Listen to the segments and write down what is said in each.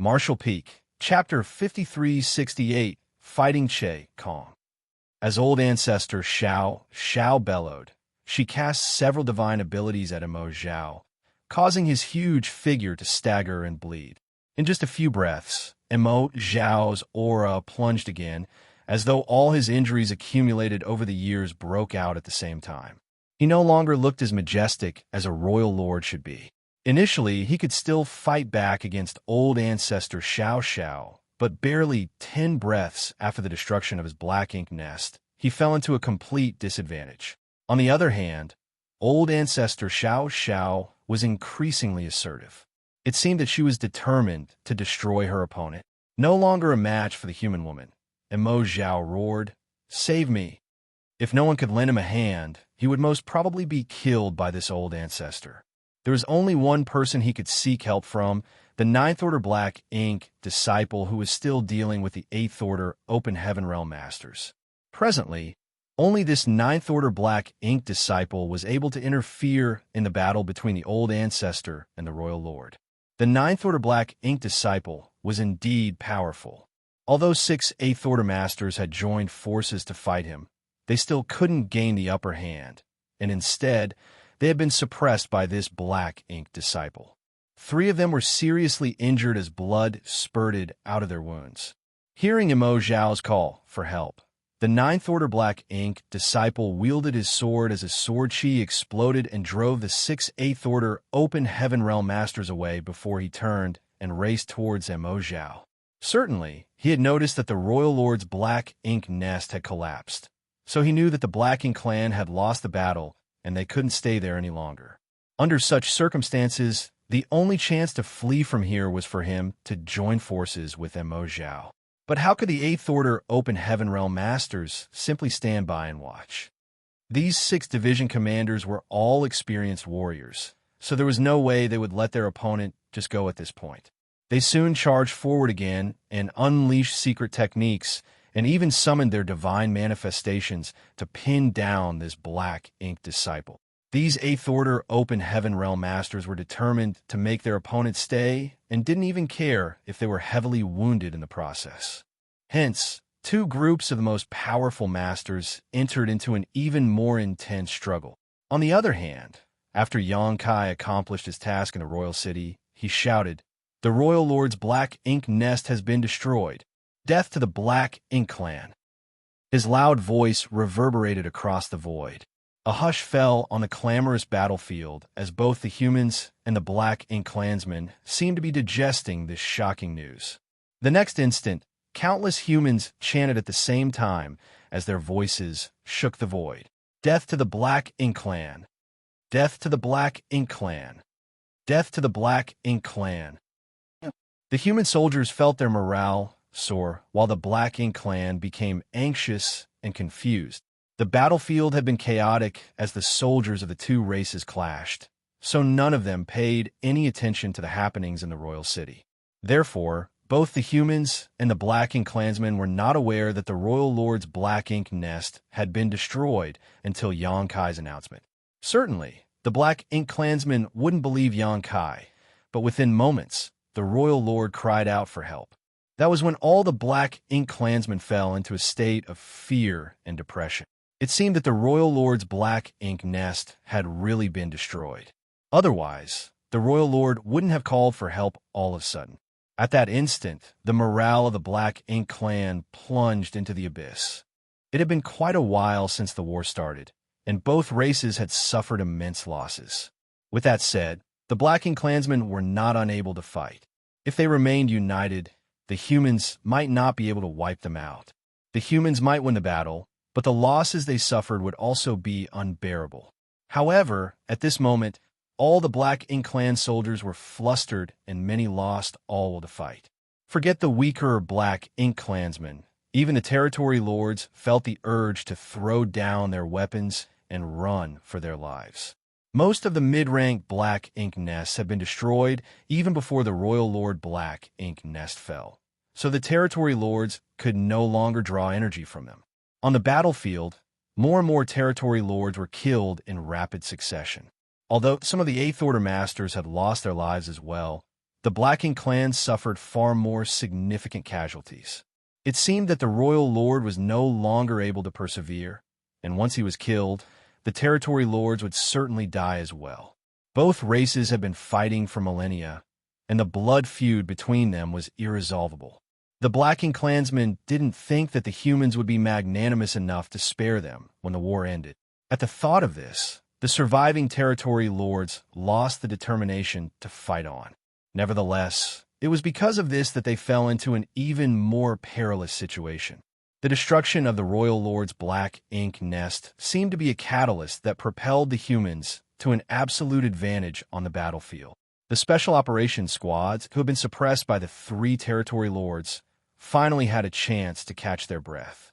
Martial Peak, Chapter 5368, Fighting Che Kong. As old ancestor Xiao bellowed, she cast several divine abilities at Imo Zhao, causing his huge figure to stagger and bleed. In just a few breaths, Imo Zhao's aura plunged again, as though all his injuries accumulated over the years broke out at the same time. He no longer looked as majestic as a royal lord should be. Initially, he could still fight back against old ancestor Xiao, but barely 10 breaths after the destruction of his black ink nest, he fell into a complete disadvantage. On the other hand, old ancestor Xiao was increasingly assertive. It seemed that she was determined to destroy her opponent. No longer a match for the human woman, Imo Zhao roared, "Save me!" If no one could lend him a hand, he would most probably be killed by this old ancestor. There was only one person he could seek help from, the Ninth Order Black Ink disciple who was still dealing with the Eighth Order Open Heaven Realm Masters. Presently, only this Ninth Order Black Ink disciple was able to interfere in the battle between the old ancestor and the Royal Lord. The Ninth Order Black Ink disciple was indeed powerful. Although 6 Eighth Order Masters had joined forces to fight him, they still couldn't gain the upper hand, and instead, they had been suppressed by this Black Ink disciple. 3 of them were seriously injured as blood spurted out of their wounds. Hearing Imo Zhao's call for help, the Ninth Order Black Ink disciple wielded his sword as his sword chi exploded and drove the 6 Eighth Order Open Heaven Realm Masters away before he turned and raced towards Imo Zhao. Certainly, he had noticed that the Royal Lord's Black Ink nest had collapsed, so he knew that the Black Ink clan had lost the battle and they couldn't stay there any longer. Under such circumstances, the only chance to flee from here was for him to join forces with Imo Zhao. But how could the Eighth Order Open Heaven Realm Masters simply stand by and watch? These 6 division commanders were all experienced warriors, so there was no way they would let their opponent just go at this point. They soon charged forward again and unleashed secret techniques and even summoned their divine manifestations to pin down this Black Ink disciple. These Eighth Order Open Heaven Realm Masters were determined to make their opponents stay and didn't even care if they were heavily wounded in the process. Hence, 2 groups of the most powerful masters entered into an even more intense struggle. On the other hand, after Xianxia accomplished his task in the royal city, he shouted, "The Royal Lord's Black Ink nest has been destroyed. Death to the Black Ink clan." His loud voice reverberated across the void. A hush fell on the clamorous battlefield as both the humans and the Black Ink clansmen seemed to be digesting this shocking news. The next instant, countless humans chanted at the same time as their voices shook the void. "Death to the Black Ink clan! Death to the Black Ink clan! Death to the Black Ink clan!" The human soldiers felt their morale soar, while the Black Ink clan became anxious and confused. The battlefield had been chaotic as the soldiers of the 2 races clashed, so none of them paid any attention to the happenings in the royal city. Therefore, both the humans and the Black Ink clansmen were not aware that the Royal Lord's Black Ink nest had been destroyed until Xianxia's announcement. Certainly, the Black Ink clansmen wouldn't believe Xianxia, but within moments, the Royal Lord cried out for help. That was when all the Black Ink clansmen fell into a state of fear and depression. It seemed that the Royal Lord's Black Ink nest had really been destroyed. Otherwise, the Royal Lord wouldn't have called for help all of a sudden. At that instant, the morale of the Black Ink clan plunged into the abyss. It had been quite a while since the war started, and both races had suffered immense losses. With that said, the Black Ink clansmen were not unable to fight. If they remained united, the humans might not be able to wipe them out. The humans might win the battle, but the losses they suffered would also be unbearable. However, at this moment, all the Black Ink clan soldiers were flustered and many lost all will to fight. Forget the weaker Black Ink clansmen. Even the territory lords felt the urge to throw down their weapons and run for their lives. Most of the mid-rank Black Ink nests had been destroyed even before the Royal Lord Black Ink nest fell, so the territory lords could no longer draw energy from them. On the battlefield, more and more territory lords were killed in rapid succession. Although some of the Eighth Order Masters had lost their lives as well, the Black Ink clan suffered far more significant casualties. It seemed that the royal lord was no longer able to persevere, and once he was killed, the territory lords would certainly die as well. Both races had been fighting for millennia, and the blood feud between them was irresolvable. The Black Ink clansmen didn't think that the humans would be magnanimous enough to spare them when the war ended. At the thought of this, the surviving territory lords lost the determination to fight on. Nevertheless, it was because of this that they fell into an even more perilous situation. The destruction of the royal lord's Black Ink nest seemed to be a catalyst that propelled the humans to an absolute advantage on the battlefield. The special operations squads, who had been suppressed by the 3 territory lords, finally had a chance to catch their breath.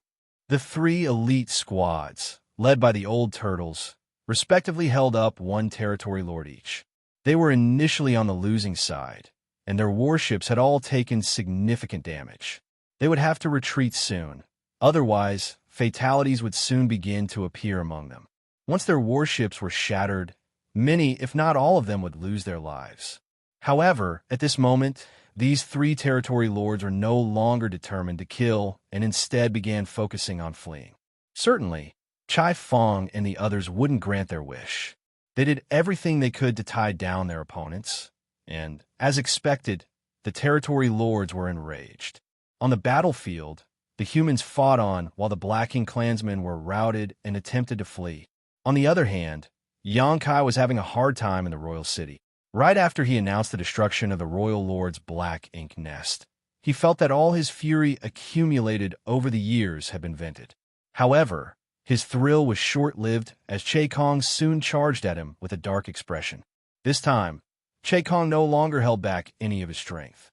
The 3 elite squads, led by the Old Turtles, respectively held up 1 territory lord each. They were initially on the losing side, and their warships had all taken significant damage. They would have to retreat soon. Otherwise, fatalities would soon begin to appear among them. Once their warships were shattered, many, if not all of them, would lose their lives. However, at this moment, these 3 territory lords were no longer determined to kill and instead began focusing on fleeing. Certainly, Chai Fong and the others wouldn't grant their wish. They did everything they could to tie down their opponents, and, as expected, the territory lords were enraged. On the battlefield, the humans fought on while the Black Ink clansmen were routed and attempted to flee. On the other hand, Xianxia was having a hard time in the royal city. Right after he announced the destruction of the royal lord's Black Ink nest, he felt that all his fury accumulated over the years had been vented. However, his thrill was short-lived as Che Kong soon charged at him with a dark expression. This time, Che Kong no longer held back any of his strength.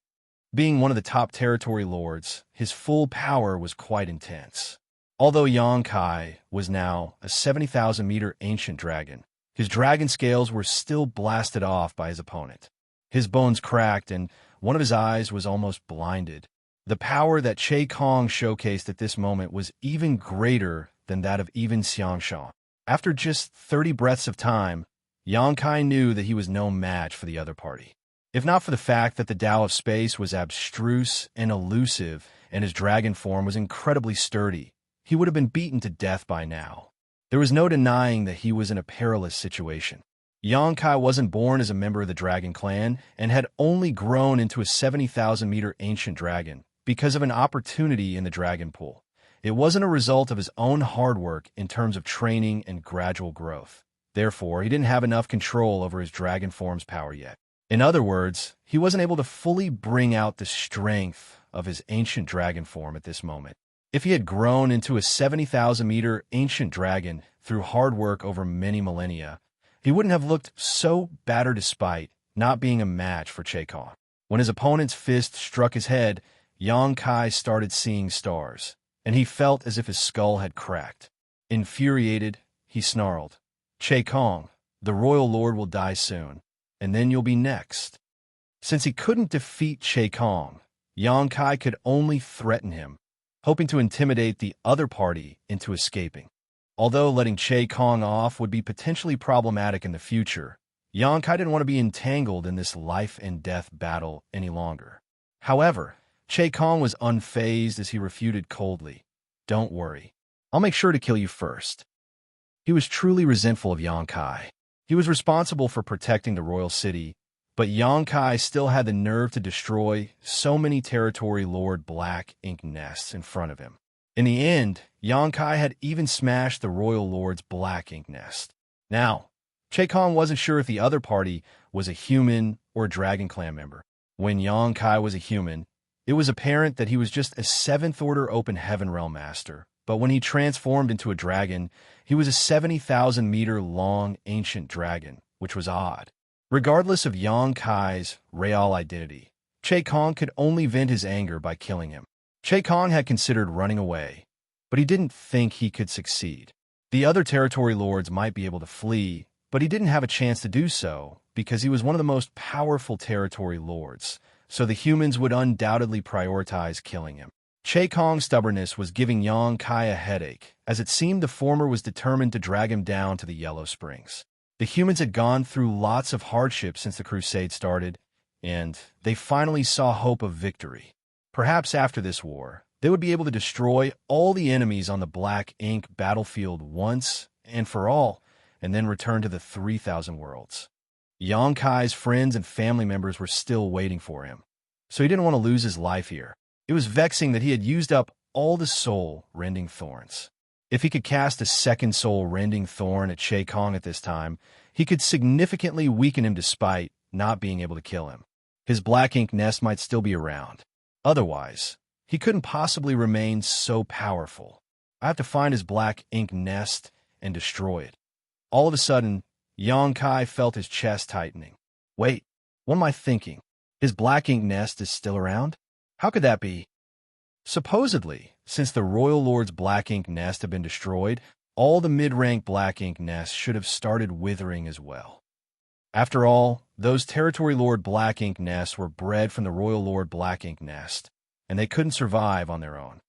Being one of the top territory lords, his full power was quite intense. Although Xianxia was now a 70,000-meter ancient dragon, his dragon scales were still blasted off by his opponent. His bones cracked, and one of his eyes was almost blinded. The power that Che Kong showcased at this moment was even greater than that of even Xianxia. After just 30 breaths of time, Xianxia knew that he was no match for the other party. If not for the fact that the Tao of Space was abstruse and elusive and his dragon form was incredibly sturdy, he would have been beaten to death by now. There was no denying that he was in a perilous situation. Xianxia wasn't born as a member of the Dragon Clan and had only grown into a 70,000-meter ancient dragon because of an opportunity in the dragon pool. It wasn't a result of his own hard work in terms of training and gradual growth. Therefore, he didn't have enough control over his dragon form's power yet. In other words, he wasn't able to fully bring out the strength of his ancient dragon form at this moment. If he had grown into a 70,000-meter ancient dragon through hard work over many millennia, he wouldn't have looked so battered despite not being a match for Che Kong. When his opponent's fist struck his head, Xianxia started seeing stars, and he felt as if his skull had cracked. Infuriated, he snarled, "Che Kong, the royal lord will die soon, and then you'll be next." Since he couldn't defeat Che Kong, Xianxia could only threaten him, hoping to intimidate the other party into escaping. Although letting Che Kong off would be potentially problematic in the future, Xianxia didn't want to be entangled in this life-and-death battle any longer. However, Che Kong was unfazed as he refuted coldly, "Don't worry, I'll make sure to kill you first." He was truly resentful of Xianxia. He was responsible for protecting the royal city, but Xianxia still had the nerve to destroy so many territory lord Black Ink nests in front of him. In the end, Xianxia had even smashed the royal lord's Black Ink nest. Now, Che Kong wasn't sure if the other party was a human or a Dragon Clan member. When Xianxia was a human, it was apparent that he was just a 7th-order Open Heaven Realm Master, but when he transformed into a dragon, he was a 70,000-meter-long ancient dragon, which was odd. Regardless of Xianxia's real identity, Che Kong could only vent his anger by killing him. Che Kong had considered running away, but he didn't think he could succeed. The other territory lords might be able to flee, but he didn't have a chance to do so because he was one of the most powerful territory lords, so the humans would undoubtedly prioritize killing him. Che Kong's stubbornness was giving Xianxia a headache, as it seemed the former was determined to drag him down to the Yellow Springs. The humans had gone through lots of hardships since the crusade started, and they finally saw hope of victory. Perhaps after this war, they would be able to destroy all the enemies on the Black Ink battlefield once and for all, and then return to the 3,000 worlds. Xianxia's friends and family members were still waiting for him, so he didn't want to lose his life here. It was vexing that he had used up all the soul-rending thorns. If he could cast a second soul-rending thorn at Che Kong at this time, he could significantly weaken him despite not being able to kill him. His black ink nest might still be around. Otherwise, he couldn't possibly remain so powerful. I have to find his black ink nest and destroy it. All of a sudden, Xianxia felt his chest tightening. Wait, what am I thinking? His black ink nest is still around? How could that be? Supposedly, since the Royal Lord's black ink nest had been destroyed, all the mid-rank black ink nests should have started withering as well. After all, those Territory Lord black ink nests were bred from the Royal Lord black ink nest, and they couldn't survive on their own.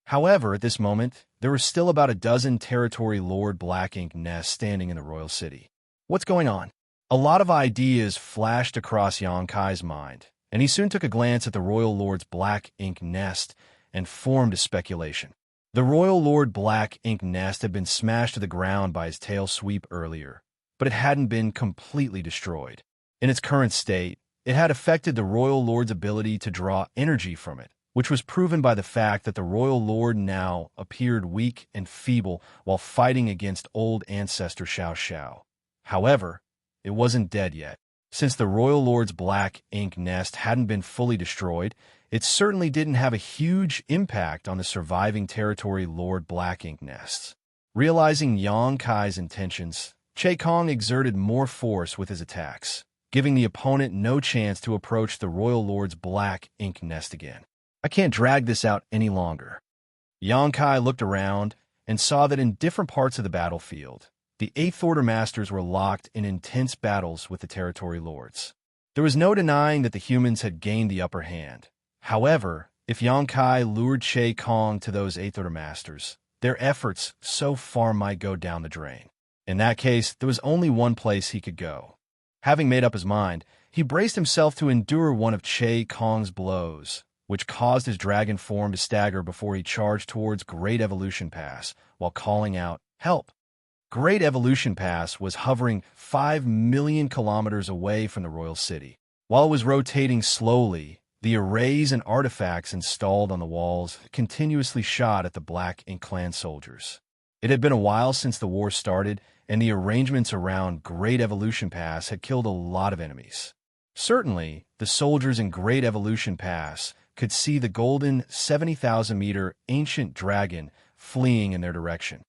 However, at this moment, there were still about a dozen Territory Lord black ink nests standing in the royal city. What's going on? A lot of ideas flashed across Xianxia's mind, and he soon took a glance at the Royal Lord's black ink nest and formed a speculation. The Royal Lord black ink nest had been smashed to the ground by his tail sweep earlier, but it hadn't been completely destroyed. In its current state, it had affected the Royal Lord's ability to draw energy from it, which was proven by the fact that the Royal Lord now appeared weak and feeble while fighting against old ancestor Xianxia. However, it wasn't dead yet. Since the Royal Lord's black ink nest hadn't been fully destroyed, it certainly didn't have a huge impact on the surviving Territory Lord black ink nests. Realizing Xianxia's intentions, Che Kong exerted more force with his attacks, giving the opponent no chance to approach the Royal Lord's black ink nest again. I can't drag this out any longer. Xianxia looked around and saw that in different parts of the battlefield, the Eighth Order Masters were locked in intense battles with the Territory Lords. There was no denying that the humans had gained the upper hand. However, if Xianxia lured Che Kong to those Eighth Order Masters, their efforts so far might go down the drain. In that case, there was only one place he could go. Having made up his mind, he braced himself to endure one of Che Kong's blows, which caused his dragon form to stagger before he charged towards Great Evolution Pass while calling out, "Help!" Great Evolution Pass was hovering 5 million kilometers away from the royal city. While it was rotating slowly, the arrays and artifacts installed on the walls continuously shot at the Black Ink Clan soldiers. It had been a while since the war started, and the arrangements around Great Evolution Pass had killed a lot of enemies. Certainly, the soldiers in Great Evolution Pass could see the golden 70,000-meter ancient dragon fleeing in their direction.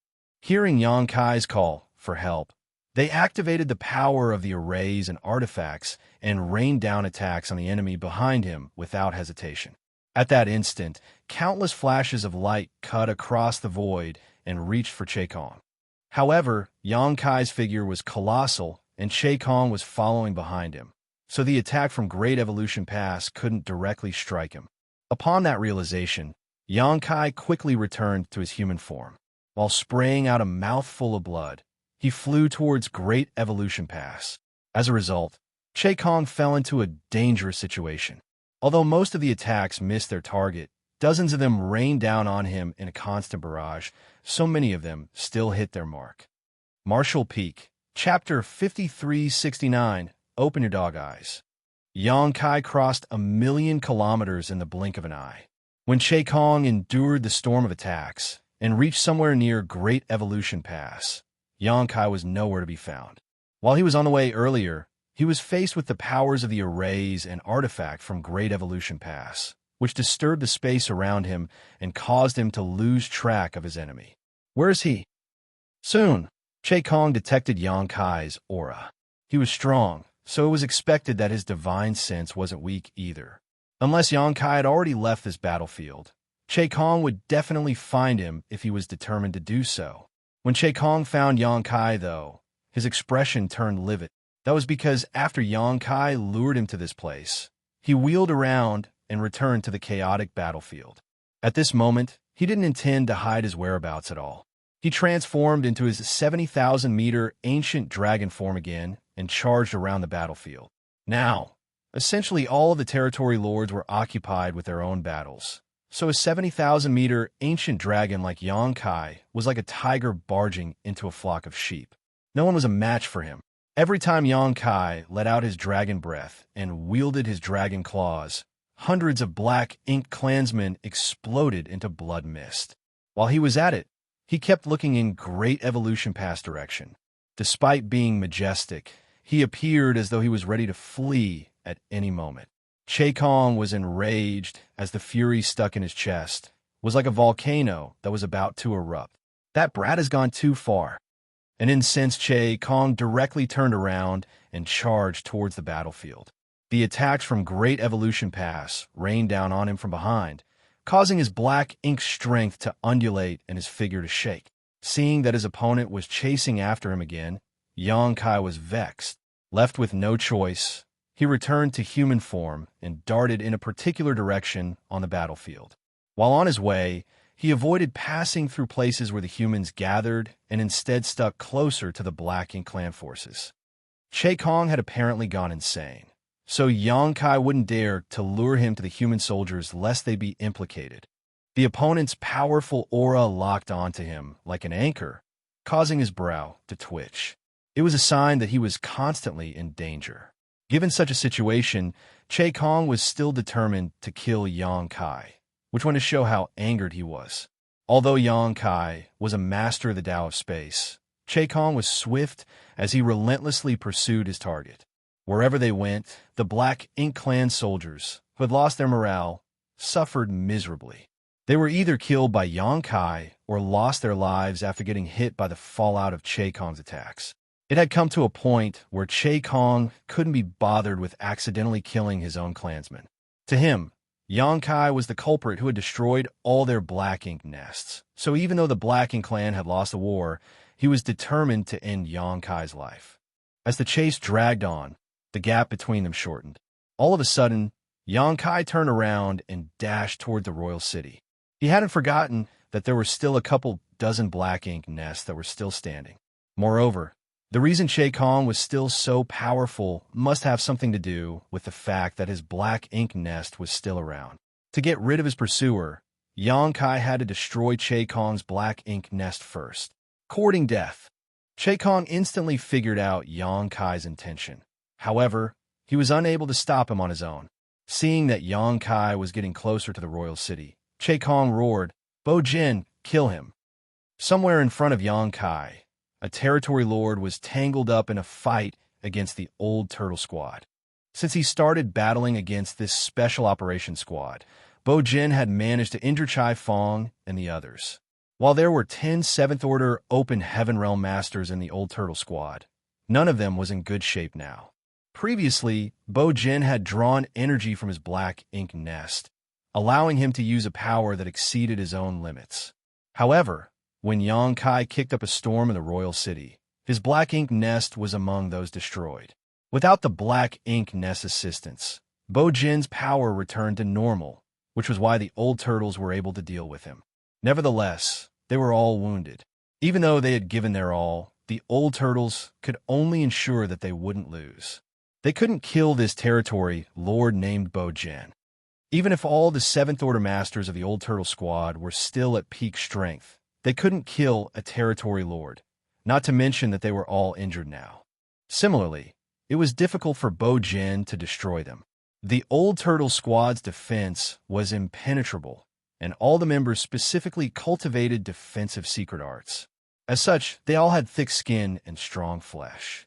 Hearing Xianxia's call for help, they activated the power of the arrays and artifacts and rained down attacks on the enemy behind him without hesitation. At that instant, countless flashes of light cut across the void and reached for Che Kong. However, Xianxia's figure was colossal, and Che Kong was following behind him, so the attack from Great Evolution Pass couldn't directly strike him. Upon that realization, Xianxia quickly returned to his human form. While spraying out a mouthful of blood, he flew towards Great Evolution Pass. As a result, Che Kong fell into a dangerous situation. Although most of the attacks missed their target, dozens of them rained down on him in a constant barrage. So many of them still hit their mark. Martial Peak, Chapter 5369, Open Your Dog Eyes. Xianxia crossed 1,000,000 kilometers in the blink of an eye. When Che Kong endured the storm of attacks and reached somewhere near Great Evolution Pass, Xianxia was nowhere to be found. While he was on the way earlier, he was faced with the powers of the arrays and artifact from Great Evolution Pass, which disturbed the space around him and caused him to lose track of his enemy. Where is he? Soon, Che Kong detected Xianxia's aura. He was strong, so it was expected that his divine sense wasn't weak either. Unless Xianxia had already left this battlefield, Che Kong would definitely find him if he was determined to do so. When Che Kong found Xianxia, though, his expression turned livid. That was because after Xianxia lured him to this place, he wheeled around and returned to the chaotic battlefield. At this moment, he didn't intend to hide his whereabouts at all. He transformed into his 70,000-meter ancient dragon form again and charged around the battlefield. Now, Essentially, all of the territory lords were occupied with their own battles. So a 70,000-meter ancient dragon like Xianxia was like a tiger barging into a flock of sheep. No one was a match for him. Every time Xianxia let out his dragon breath and wielded his dragon claws, hundreds of black ink clansmen exploded into blood mist. While he was at it, he kept looking in Great Evolution Pass direction. Despite being majestic, he appeared as though he was ready to flee at any moment. Che Kong was enraged as the fury stuck in his chest was like a volcano that was about to erupt. That brat has gone too far. An incensed Che Kong directly turned around and charged towards the battlefield. The attacks from Great Evolution Pass rained down on him from behind, causing his black ink strength to undulate and his figure to shake. Seeing that his opponent was chasing after him again, Xianxia was vexed. Left with no choice, he returned to human form and darted in a particular direction on the battlefield. While on his way, he avoided passing through places where the humans gathered and instead stuck closer to the Black Ink clan forces. Che Kong had apparently gone insane, so Xianxia wouldn't dare to lure him to the human soldiers lest they be implicated. The opponent's powerful aura locked onto him like an anchor, causing his brow to twitch. It was a sign that he was constantly in danger. Given such a situation, Che Kong was still determined to kill Xianxia, which went to show how angered he was. Although Xianxia was a master of the Tao of space, Che Kong was swift as he relentlessly pursued his target. Wherever they went, the Black Ink clan soldiers, who had lost their morale, suffered miserably. They were either killed by Xianxia or lost their lives after getting hit by the fallout of Che Kong's attacks. It had come to a point where Che Kong couldn't be bothered with accidentally killing his own clansmen. To him, Xianxia was the culprit who had destroyed all their Black Ink nests. So even though the Black Ink clan had lost the war, he was determined to end Xianxia's life. As the chase dragged on, the gap between them shortened. All of a sudden, Xianxia turned around and dashed toward the royal city. He hadn't forgotten that there were still a couple dozen Black Ink nests that were still standing. Moreover, the reason Che Kong was still so powerful must have something to do with the fact that his Black Ink nest was still around. To get rid of his pursuer, Xianxia had to destroy Che Kong's Black Ink nest first. Courting death. Che Kong instantly figured out Xianxia's intention. However, he was unable to stop him on his own. Seeing that Xianxia was getting closer to the royal city, Che Kong roared, "Bo Jin, kill him." Somewhere in front of Xianxia, a territory lord was tangled up in a fight against the old turtle squad. Since he started battling against this special operations squad, Bo Jin had managed to injure Chai Fong and the others. While there were 10 7th-order open heaven realm masters in the old turtle squad, none of them was in good shape now. Previously, Bo Jin had drawn energy from his Black Ink nest, allowing him to use a power that exceeded his own limits. However, when Xianxia kicked up a storm in the royal city, his Black Ink nest was among those destroyed. Without the Black Ink nest assistance, Bo Jin's power returned to normal, which was why the old turtles were able to deal with him. Nevertheless, they were all wounded. Even though they had given their all, the old turtles could only ensure that they wouldn't lose. They couldn't kill this territory lord named Bo Jin. Even if all the 7th-order masters of the old turtle squad were still at peak strength, they couldn't kill a territory lord, not to mention that they were all injured now. Similarly, it was difficult for Bo Jin to destroy them. The old turtle squad's defense was impenetrable, and all the members specifically cultivated defensive secret arts. As such, they all had thick skin and strong flesh.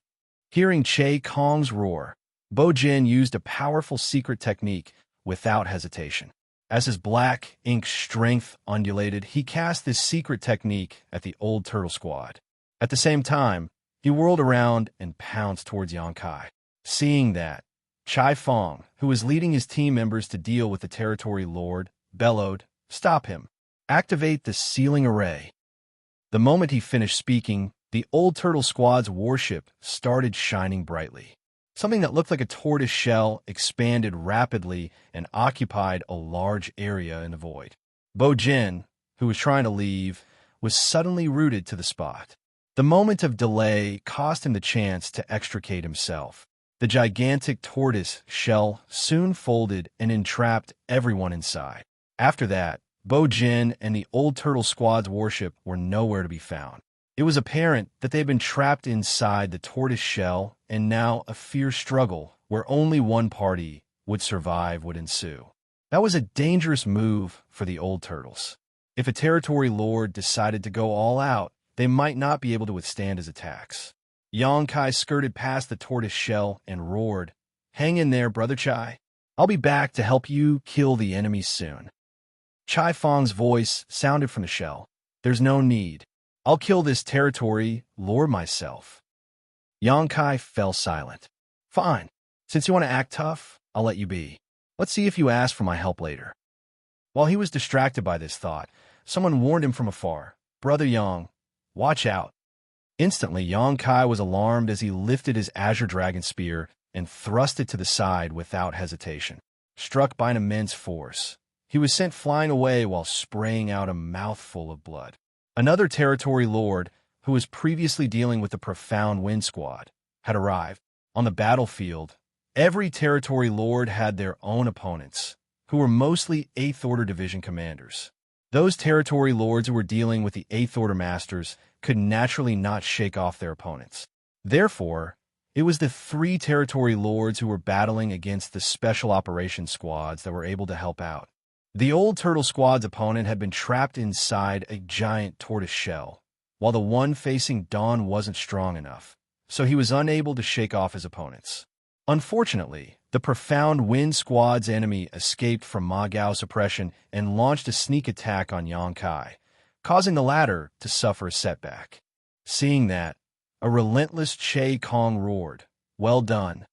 Hearing Che Kong's roar, Bo Jin used a powerful secret technique without hesitation. As his Black Ink strength undulated, he cast this secret technique at the old turtle squad. At the same time, he whirled around and pounced towards Xianxia. Seeing that, Chai Fong, who was leading his team members to deal with the territory lord, bellowed, "Stop him. Activate the sealing array." The moment he finished speaking, the old turtle squad's warship started shining brightly. Something that looked like a tortoise shell expanded rapidly and occupied a large area in the void. Bo Jin, who was trying to leave, was suddenly rooted to the spot. The moment of delay cost him the chance to extricate himself. The gigantic tortoise shell soon folded and entrapped everyone inside. After that, Bo Jin and the old turtle squad's warship were nowhere to be found. It was apparent that they had been trapped inside the tortoise shell, and now a fierce struggle where only one party would survive would ensue. That was a dangerous move for the old turtles. If a territory lord decided to go all out, they might not be able to withstand his attacks. Yongkai skirted past the tortoise shell and roared, "Hang in there, Brother Chai. I'll be back to help you kill the enemy soon." Chai Fong's voice sounded from the shell. "There's no need. I'll kill this territory lord myself." Yongkai fell silent. "Fine. Since you want to act tough, I'll let you be. Let's see if you ask for my help later." While he was distracted by this thought, someone warned him from afar, "Brother Yang, watch out." Instantly, Yongkai was alarmed as he lifted his azure dragon spear and thrust it to the side without hesitation. Struck by an immense force, he was sent flying away while spraying out a mouthful of blood. Another territory lord, who was previously dealing with the Profound Wind Squad, had arrived. On the battlefield, every territory lord had their own opponents, who were mostly 8th Order Division commanders. Those territory lords who were dealing with the 8th Order Masters could naturally not shake off their opponents. Therefore, it was the 3 territory lords who were battling against the Special Operations Squads that were able to help out. The old turtle squad's opponent had been trapped inside a giant tortoise shell, while the one facing Dawn wasn't strong enough, so he was unable to shake off his opponents. Unfortunately, the Profound Wind Squad's enemy escaped from Ma Gao's suppression and launched a sneak attack on Yongkai, causing the latter to suffer a setback. Seeing that, a relentless Che Kong roared, "Well done."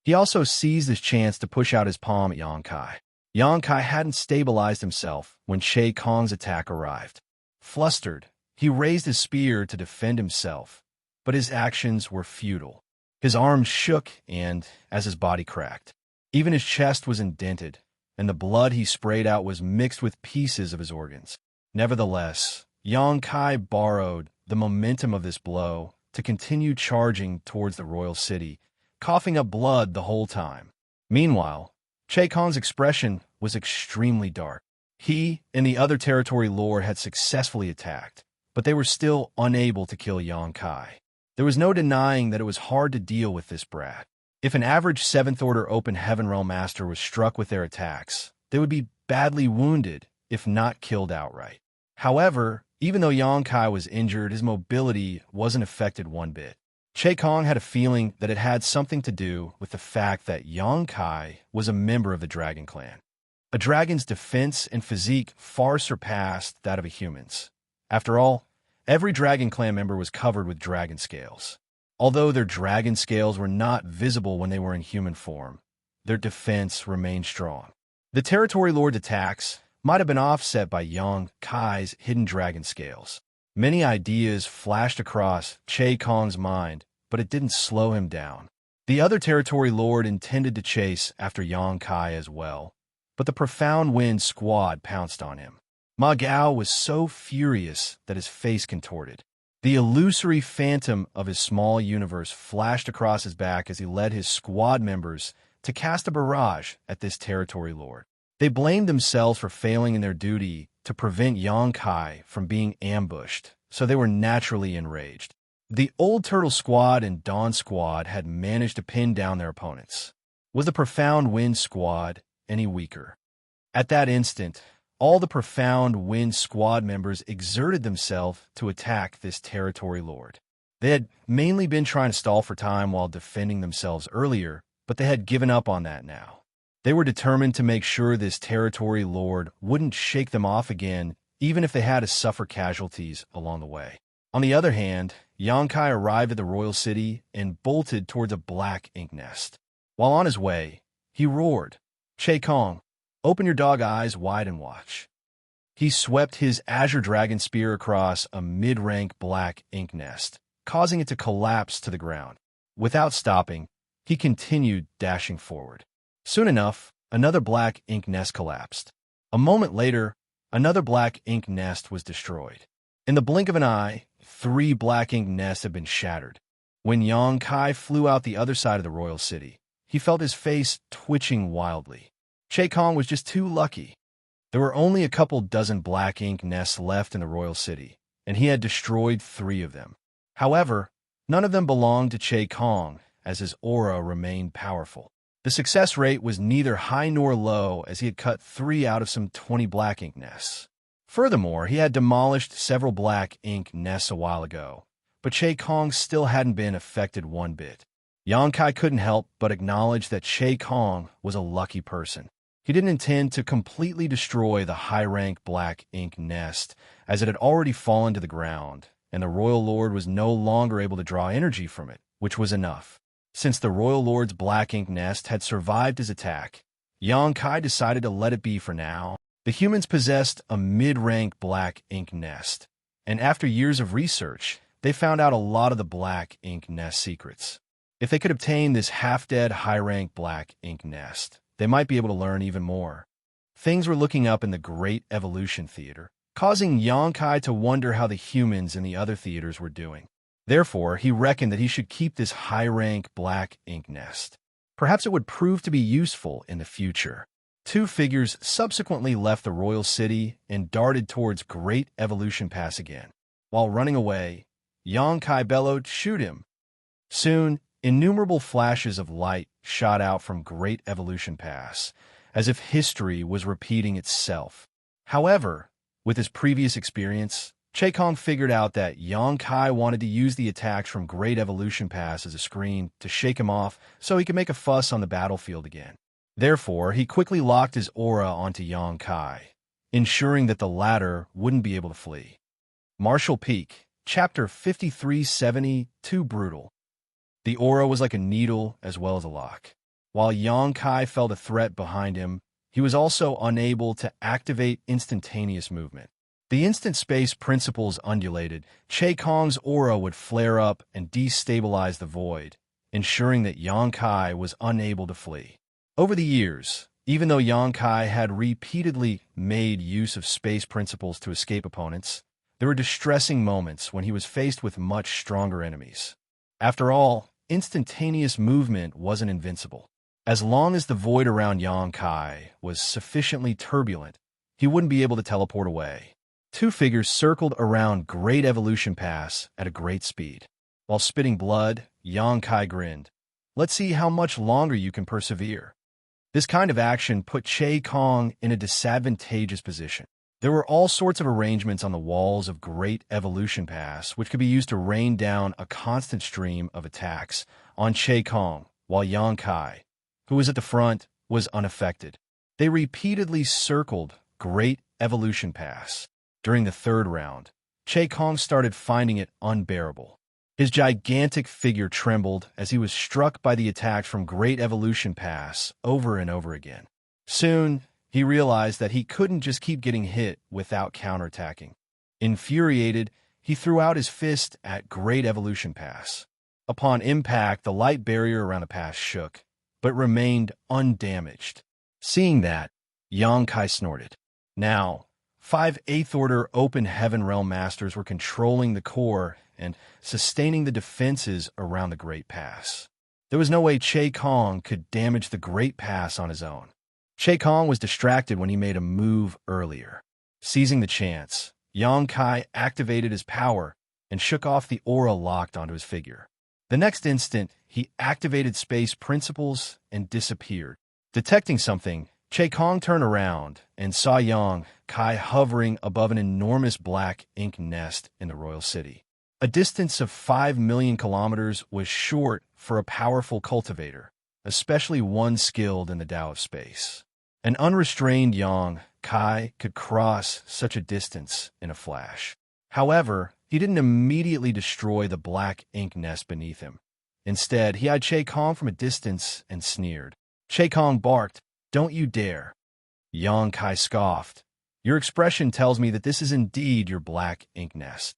He also seized his chance to push out his palm at Yongkai. Yongkai hadn't stabilized himself when Che Kong's attack arrived. Flustered, he raised his spear to defend himself, but his actions were futile. His arms shook and, as his body cracked, even his chest was indented, and the blood he sprayed out was mixed with pieces of his organs. Nevertheless, Yongkai borrowed the momentum of this blow to continue charging towards the royal city, coughing up blood the whole time. Meanwhile, Che Kong's expression was extremely dark. He and the other territory lord had successfully attacked, but they were still unable to kill Yongkai. There was no denying that it was hard to deal with this brat. If an average 7th Order Open Heaven Realm Master was struck with their attacks, they would be badly wounded, if not killed outright. However, even though Yongkai was injured, his mobility wasn't affected one bit. Che Kong had a feeling that it had something to do with the fact that Yongkai was a member of the Dragon Clan. A dragon's defense and physique far surpassed that of a human's. After all, every Dragon Clan member was covered with dragon scales. Although their dragon scales were not visible when they were in human form, their defense remained strong. The territory lord's attacks might have been offset by Yongkai's hidden dragon scales. Many ideas flashed across Che Kong's mind, but it didn't slow him down. The other territory lord intended to chase after Yongkai as well, but the Profound Wind Squad pounced on him. Ma Gao was so furious that his face contorted. The illusory phantom of his small universe flashed across his back as he led his squad members to cast a barrage at this territory lord. They blamed themselves for failing in their duty to prevent Yongkai from being ambushed, so they were naturally enraged. The Old Turtle Squad and Dawn Squad had managed to pin down their opponents. Was the Profound Wind Squad any weaker? At that instant, all the Profound Wind Squad members exerted themselves to attack this territory lord. They had mainly been trying to stall for time while defending themselves earlier, but they had given up on that now. They were determined to make sure this territory lord wouldn't shake them off again, even if they had to suffer casualties along the way. On the other hand, Yongkai arrived at the royal city and bolted towards a black ink nest. While on his way, he roared, "Che Kong, open your dog eyes wide and watch." He swept his azure dragon spear across a mid-rank black ink nest, causing it to collapse to the ground. Without stopping, he continued dashing forward. Soon enough, another black ink nest collapsed. A moment later, another black ink nest was destroyed. In the blink of an eye, 3 black ink nests had been shattered. When Yang Kai flew out the other side of the royal city, he felt his face twitching wildly. Che Kong was just too lucky. There were only a couple dozen black ink nests left in the royal city, and he had destroyed 3 of them. However, none of them belonged to Che Kong, as his aura remained powerful. The success rate was neither high nor low, as he had cut 3 out of some 20 black ink nests. Furthermore, he had demolished several black ink nests a while ago, but Che Kong still hadn't been affected one bit. Yang Kai couldn't help but acknowledge that Che Kong was a lucky person. He didn't intend to completely destroy the high-rank black ink nest, as it had already fallen to the ground, and the Royal Lord was no longer able to draw energy from it, which was enough. Since the Royal Lord's black ink nest had survived his attack, Yang Kai decided to let it be for now. The humans possessed a mid-rank black ink nest, and after years of research, they found out a lot of the black ink nest secrets. If they could obtain this half-dead high-rank black ink nest, they might be able to learn even more. Things were looking up in the Great Evolution Theater, causing Yang Kai to wonder how the humans in the other theaters were doing. Therefore, he reckoned that he should keep this high-rank black ink nest. Perhaps it would prove to be useful in the future. 2 figures subsequently left the royal city and darted towards Great Evolution Pass again. While running away, Yang Kai bellowed, "Shoot him!" Soon, innumerable flashes of light shot out from Great Evolution Pass, as if history was repeating itself. However, with his previous experience, Che Kong figured out that Yang Kai wanted to use the attacks from Great Evolution Pass as a screen to shake him off so he could make a fuss on the battlefield again. Therefore, he quickly locked his aura onto Yang Kai, ensuring that the latter wouldn't be able to flee. Martial Peak, Chapter 5370, Too Brutal. The aura was like a needle as well as a lock. While Yang Kai felt a threat behind him, he was also unable to activate instantaneous movement. The instant space principles undulated, Che Kong's aura would flare up and destabilize the void, ensuring that Yang Kai was unable to flee. Over the years, even though Yang Kai had repeatedly made use of space principles to escape opponents, there were distressing moments when he was faced with much stronger enemies. After all, instantaneous movement wasn't invincible. As long as the void around Yang Kai was sufficiently turbulent, he wouldn't be able to teleport away. 2 figures circled around Great Evolution Pass at a great speed. While spitting blood, Yang Kai grinned. "Let's see how much longer you can persevere." This kind of action put Che Kong in a disadvantageous position. There were all sorts of arrangements on the walls of Great Evolution Pass which could be used to rain down a constant stream of attacks on Che Kong, while Yang Kai, who was at the front, was unaffected. They repeatedly circled Great Evolution Pass. During the 3rd round, Che Kong started finding it unbearable. His gigantic figure trembled as he was struck by the attacks from Great Evolution Pass over and over again. Soon, he realized that he couldn't just keep getting hit without counterattacking. Infuriated, he threw out his fist at Great Evolution Pass. Upon impact, the light barrier around the pass shook, but remained undamaged. Seeing that, Yang Kai snorted. Now, 5 8th Order Open Heaven Realm Masters were controlling the core and sustaining the defenses around the Great Pass. There was no way Che Kong could damage the Great Pass on his own. Che Kong was distracted when he made a move earlier. Seizing the chance, Yang Kai activated his power and shook off the aura locked onto his figure. The next instant, he activated space principles and disappeared. Detecting something, Che Kong turned around and saw Yang Kai hovering above an enormous black ink nest in the royal city. A distance of 5 million kilometers was short for a powerful cultivator, especially one skilled in the Tao of space. An unrestrained Yang Kai could cross such a distance in a flash. However, he didn't immediately destroy the black ink nest beneath him. Instead, he eyed Che Kong from a distance and sneered. Che Kong barked, "Don't you dare." Yang Kai scoffed. "Your expression tells me that this is indeed your black ink nest."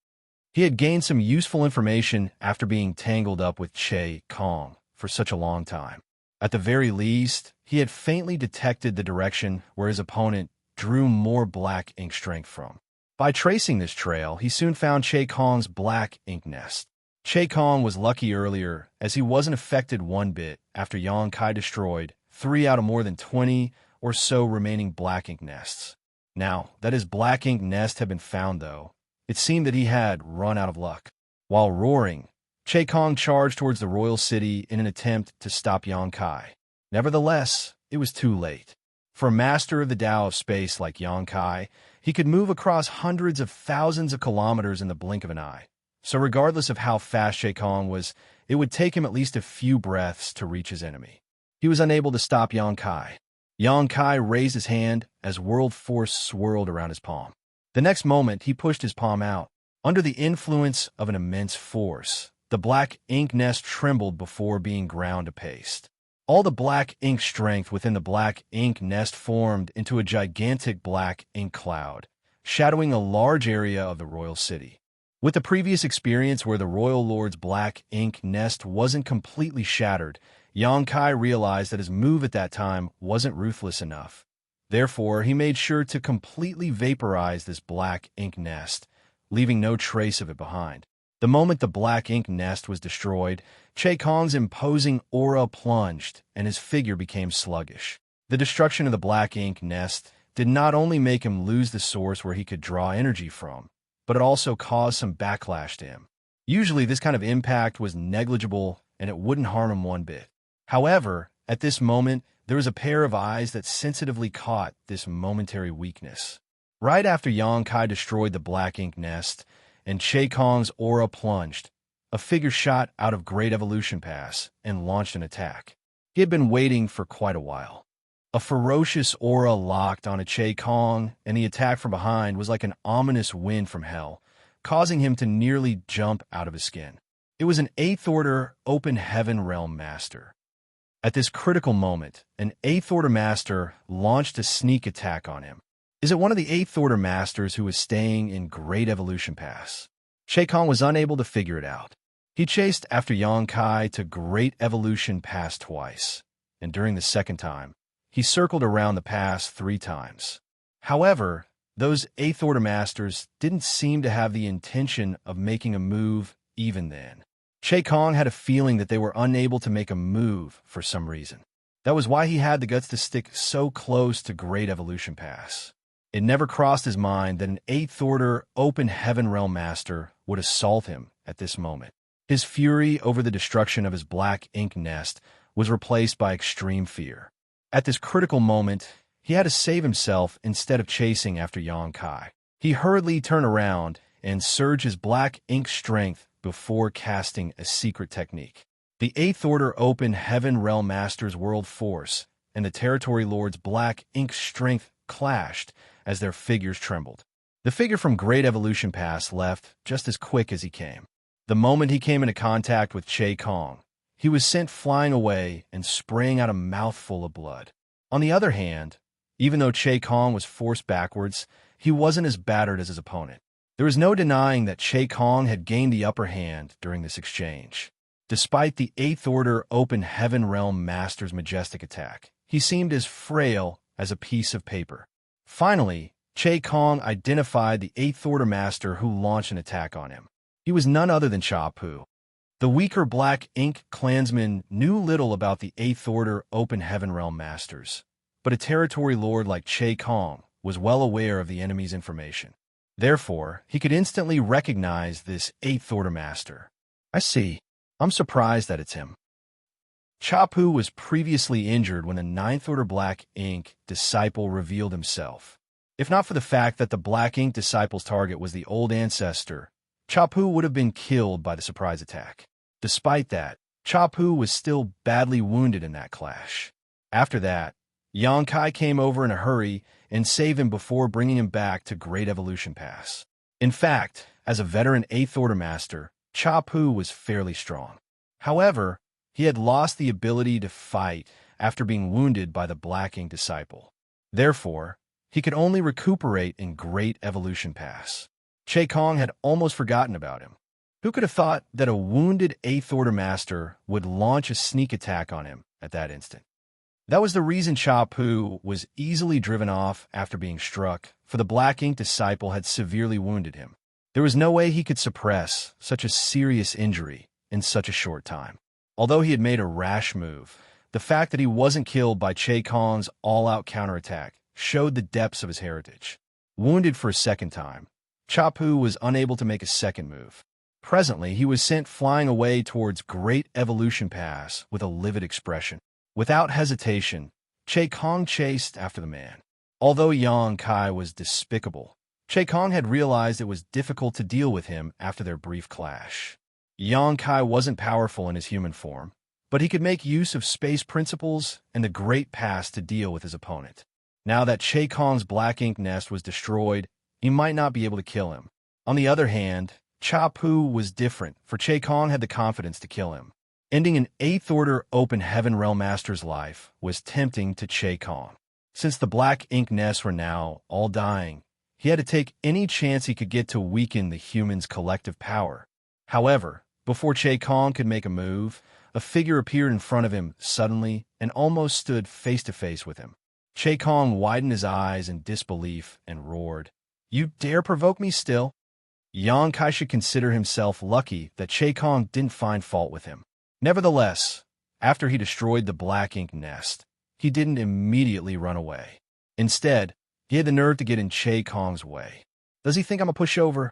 He had gained some useful information after being tangled up with Che Kong for such a long time. At the very least, he had faintly detected the direction where his opponent drew more black ink strength from. By tracing this trail, he soon found Che Kong's black ink nest. Che Kong was lucky earlier, as he wasn't affected one bit after Yang Kai destroyed 3 out of more than 20 or so remaining black ink nests. Now that his black ink nest had been found, though, it seemed that he had run out of luck. While roaring, Che Kong charged towards the royal city in an attempt to stop Yang Kai. Nevertheless, it was too late. For a master of the Tao of space like Yang Kai, he could move across hundreds of thousands of kilometers in the blink of an eye. So regardless of how fast Che Kong was, it would take him at least a few breaths to reach his enemy. He was unable to stop Yang Kai. Yang Kai raised his hand as world force swirled around his palm. The next moment, he pushed his palm out. Under the influence of an immense force, the black ink nest trembled before being ground to paste. All the black ink strength within the black ink nest formed into a gigantic black ink cloud, shadowing a large area of the royal city. With the previous experience where the royal lord's black ink nest wasn't completely shattered, Yang Kai realized that his move at that time wasn't ruthless enough. Therefore, he made sure to completely vaporize this black ink nest, leaving no trace of it behind. The moment the black ink nest was destroyed, Che Kong's imposing aura plunged, and his figure became sluggish. The destruction of the black ink nest did not only make him lose the source where he could draw energy from, but it also caused some backlash to him. Usually, this kind of impact was negligible, and it wouldn't harm him one bit. However, at this moment, there was a pair of eyes that sensitively caught this momentary weakness. Right after Yang Kai destroyed the black ink nest, and Che Kong's aura plunged, a figure shot out of Great Evolution Pass and launched an attack. He had been waiting for quite a while. A ferocious aura locked onto Che Kong, and the attack from behind was like an ominous wind from hell, causing him to nearly jump out of his skin. It was an 8th Order Open Heaven Realm Master. At this critical moment, an 8th Order Master launched a sneak attack on him. Is it one of the 8th Order Masters who was staying in Great Evolution Pass? Che Kong was unable to figure it out. He chased after Yang Kai to Great Evolution Pass twice, and during the second time, he circled around the pass 3 times. However, those 8th Order Masters didn't seem to have the intention of making a move even then. Che Kong had a feeling that they were unable to make a move for some reason. That was why he had the guts to stick so close to Great Evolution Pass. It never crossed his mind that an 8th Order Open Heaven Realm Master would assault him at this moment. His fury over the destruction of his black ink nest was replaced by extreme fear. At this critical moment, he had to save himself instead of chasing after Yang Kai. He hurriedly turned around and surged his black ink strength before casting a secret technique. The 8th Order Open Heaven Realm Master's World Force and the Territory Lord's black ink strength clashed as their figures trembled. The figure from Great Evolution Pass left just as quick as he came. The moment he came into contact with Che Kong, he was sent flying away and spraying out a mouthful of blood. On the other hand, even though Che Kong was forced backwards, he wasn't as battered as his opponent. There was no denying that Che Kong had gained the upper hand during this exchange. Despite the 8th Order Open Heaven Realm Master's majestic attack, he seemed as frail as a piece of paper. Finally, Che Kong identified the 8th Order Master who launched an attack on him. He was none other than Cha Pu. The weaker Black Ink clansman knew little about the 8th Order Open Heaven Realm Masters, but a territory lord like Che Kong was well aware of the enemy's information. Therefore, he could instantly recognize this 8th Order Master. I see. I'm surprised that it's him. Cha Pu was previously injured when the 9th Order Black Ink disciple revealed himself. If not for the fact that the Black Ink disciple's target was the old ancestor, Cha Pu would have been killed by the surprise attack. Despite that, Cha Pu was still badly wounded in that clash. After that, Yang Kai came over in a hurry and saved him before bringing him back to Great Evolution Pass. In fact, as a veteran 8th Order Master, Cha Pu was fairly strong. However, he had lost the ability to fight after being wounded by the Black Ink disciple. Therefore, he could only recuperate in Great Evolution Pass. Che Kong had almost forgotten about him. Who could have thought that a wounded 8th Order Master would launch a sneak attack on him at that instant? That was the reason Cha Pu was easily driven off after being struck, for the Black Ink disciple had severely wounded him. There was no way he could suppress such a serious injury in such a short time. Although he had made a rash move, the fact that he wasn't killed by Che Kong's all-out counterattack showed the depths of his heritage. Wounded for a second time, Chapu was unable to make a second move. Presently, he was sent flying away towards Great Evolution Pass with a livid expression. Without hesitation, Che Kong chased after the man. Although Yang Kai was despicable, Che Kong had realized it was difficult to deal with him after their brief clash. Yang Kai wasn't powerful in his human form, but he could make use of space principles and the Great Pass to deal with his opponent. Now that Che Kong's black ink nest was destroyed, he might not be able to kill him. On the other hand, Chapu was different, for Che Kong had the confidence to kill him. Ending an 8th Order Open Heaven Realm Master's life was tempting to Che Kong. Since the black ink nests were now all dying, he had to take any chance he could get to weaken the humans' collective power. However, before Che Kong could make a move, a figure appeared in front of him suddenly and almost stood face to face with him. Che Kong widened his eyes in disbelief and roared, "You dare provoke me still?" Yang Kai should consider himself lucky that Che Kong didn't find fault with him. Nevertheless, after he destroyed the black ink nest, he didn't immediately run away. Instead, he had the nerve to get in Che Kong's way. Does he think I'm a pushover?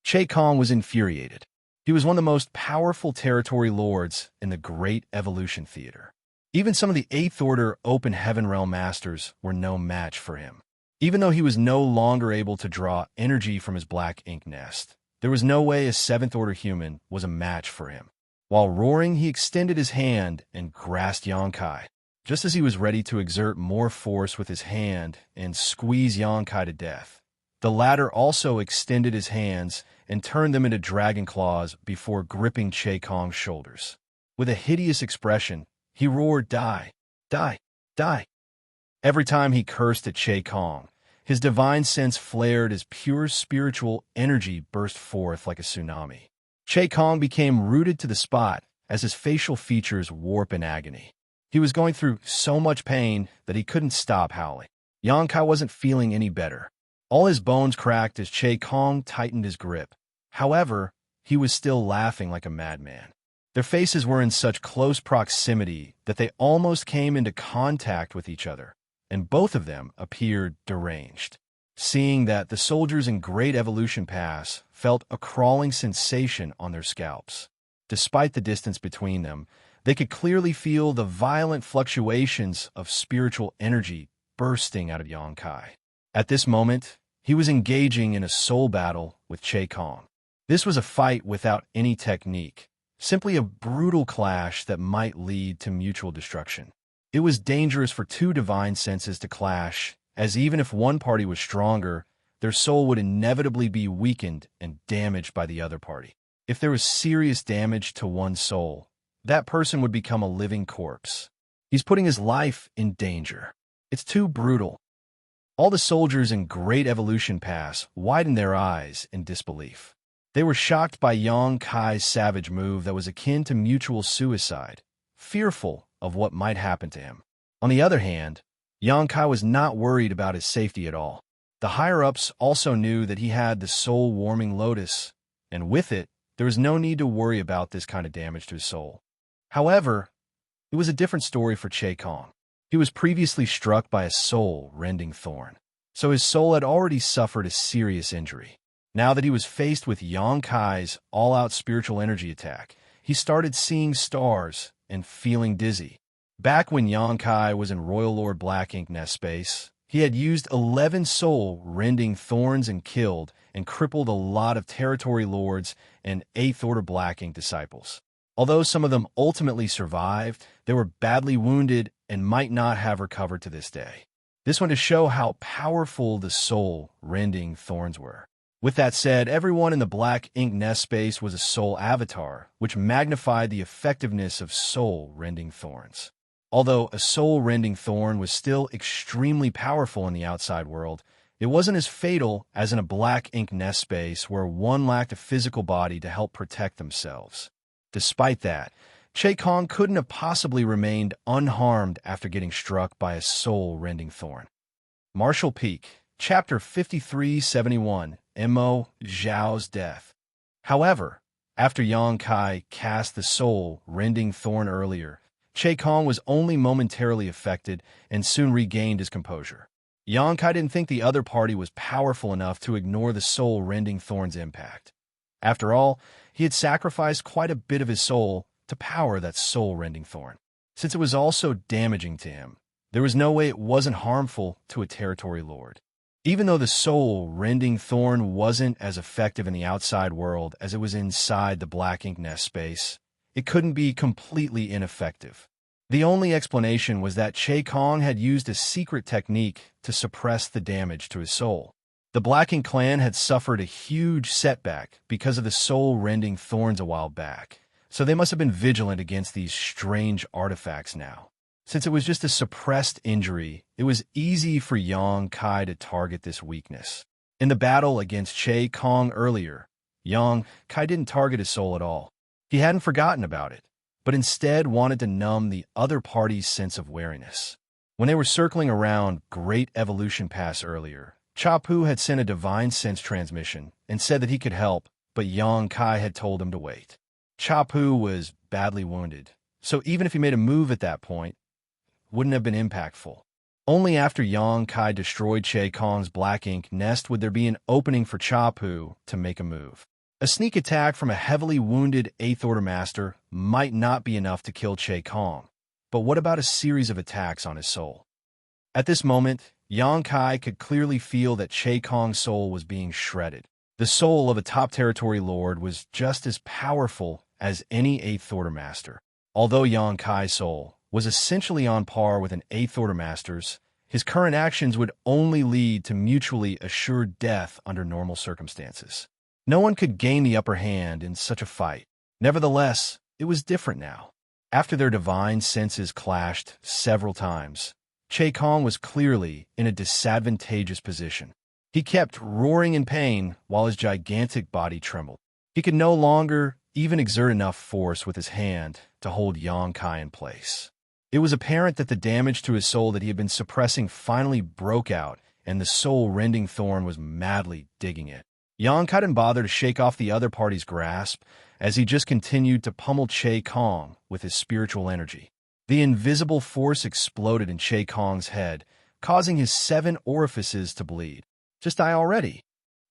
Che Kong was infuriated. He was one of the most powerful territory lords in the Great Evolution Theater. Even some of the 8th Order Open Heaven Realm Masters were no match for him. Even though he was no longer able to draw energy from his black ink nest, there was no way a 7th Order human was a match for him. While roaring, he extended his hand and grasped Yang Kai. Just as he was ready to exert more force with his hand and squeeze Yang Kai to death, the latter also extended his hands and turned them into dragon claws before gripping Che Kong's shoulders. With a hideous expression, he roared, "Die! Die! Die!" Every time he cursed at Che Kong, his divine sense flared as pure spiritual energy burst forth like a tsunami. Che Kong became rooted to the spot as his facial features warped in agony. He was going through so much pain that he couldn't stop howling. Yang Kai wasn't feeling any better. All his bones cracked as Che Kong tightened his grip. However, he was still laughing like a madman. Their faces were in such close proximity that they almost came into contact with each other, and both of them appeared deranged. Seeing that, the soldiers in Great Evolution Pass felt a crawling sensation on their scalps. Despite the distance between them, they could clearly feel the violent fluctuations of spiritual energy bursting out of Yang Kai. At this moment, he was engaging in a soul battle with Che Kong. This was a fight without any technique, simply a brutal clash that might lead to mutual destruction. It was dangerous for two divine senses to clash, as even if one party was stronger, their soul would inevitably be weakened and damaged by the other party. If there was serious damage to one soul, that person would become a living corpse. He's putting his life in danger. It's too brutal. All the soldiers in Great Evolution Pass widened their eyes in disbelief. They were shocked by Yang Kai's savage move that was akin to mutual suicide, fearful of what might happen to him. On the other hand, Yang Kai was not worried about his safety at all. The higher-ups also knew that he had the soul-warming lotus, and with it, there was no need to worry about this kind of damage to his soul. However, it was a different story for Che Kong. He was previously struck by a soul-rending thorn, so his soul had already suffered a serious injury. Now that he was faced with Yang Kai's all-out spiritual energy attack, he started seeing stars and feeling dizzy. Back when Yang Kai was in Royal Lord Black Ink Nest space, he had used 11 soul-rending thorns and killed and crippled a lot of territory lords and 8th Order Black Ink disciples. Although some of them ultimately survived, they were badly wounded and might not have recovered to this day. This went to show how powerful the soul-rending thorns were. With that said, everyone in the Black Ink Nest space was a soul avatar, which magnified the effectiveness of soul-rending thorns. Although a soul-rending thorn was still extremely powerful in the outside world, it wasn't as fatal as in a Black Ink Nest space where one lacked a physical body to help protect themselves. Despite that, Che Kong couldn't have possibly remained unharmed after getting struck by a soul-rending thorn. Martial Peak, Chapter 5371, Imo Zhao's death. However, after Yang Kai cast the soul-rending thorn earlier, Che Kong was only momentarily affected and soon regained his composure. Yang Kai didn't think the other party was powerful enough to ignore the soul-rending thorn's impact. After all, he had sacrificed quite a bit of his soul to power that soul-rending thorn. Since it was also damaging to him, there was no way it wasn't harmful to a territory lord. Even though the soul-rending thorn wasn't as effective in the outside world as it was inside the black ink nest space, it couldn't be completely ineffective. The only explanation was that Che Kong had used a secret technique to suppress the damage to his soul. The Black Ink clan had suffered a huge setback because of the soul-rending thorns a while back, so they must have been vigilant against these strange artifacts now. Since it was just a suppressed injury, it was easy for Yang Kai to target this weakness. In the battle against Che Kong earlier, Yang Kai didn't target his soul at all. He hadn't forgotten about it, but instead wanted to numb the other party's sense of wariness. When they were circling around Great Evolution Pass earlier, Cha Pu had sent a divine sense transmission and said that he could help, but Yang Kai had told him to wait. Cha Pu was badly wounded, so even if he made a move at that point, it wouldn't have been impactful. Only after Yang Kai destroyed Che Kong's black ink nest would there be an opening for Cha Pu to make a move. A sneak attack from a heavily wounded 8th Order Master might not be enough to kill Che Kong, but what about a series of attacks on his soul? At this moment, Yang Kai could clearly feel that Che Kong's soul was being shredded. The soul of a top territory lord was just as powerful as any 8th Order Master. Although Yang Kai's soul was essentially on par with an 8th Order Master's, his current actions would only lead to mutually assured death under normal circumstances. No one could gain the upper hand in such a fight. Nevertheless, it was different now. After their divine senses clashed several times, Che Kong was clearly in a disadvantageous position. He kept roaring in pain while his gigantic body trembled. He could no longer even exert enough force with his hand to hold Yang Kai in place. It was apparent that the damage to his soul that he had been suppressing finally broke out, and the soul-rending thorn was madly digging it. Yang Kai didn't bother to shake off the other party's grasp, as he just continued to pummel Che Kong with his spiritual energy. The invisible force exploded in Che Kong's head, causing his 7 orifices to bleed. Just die already.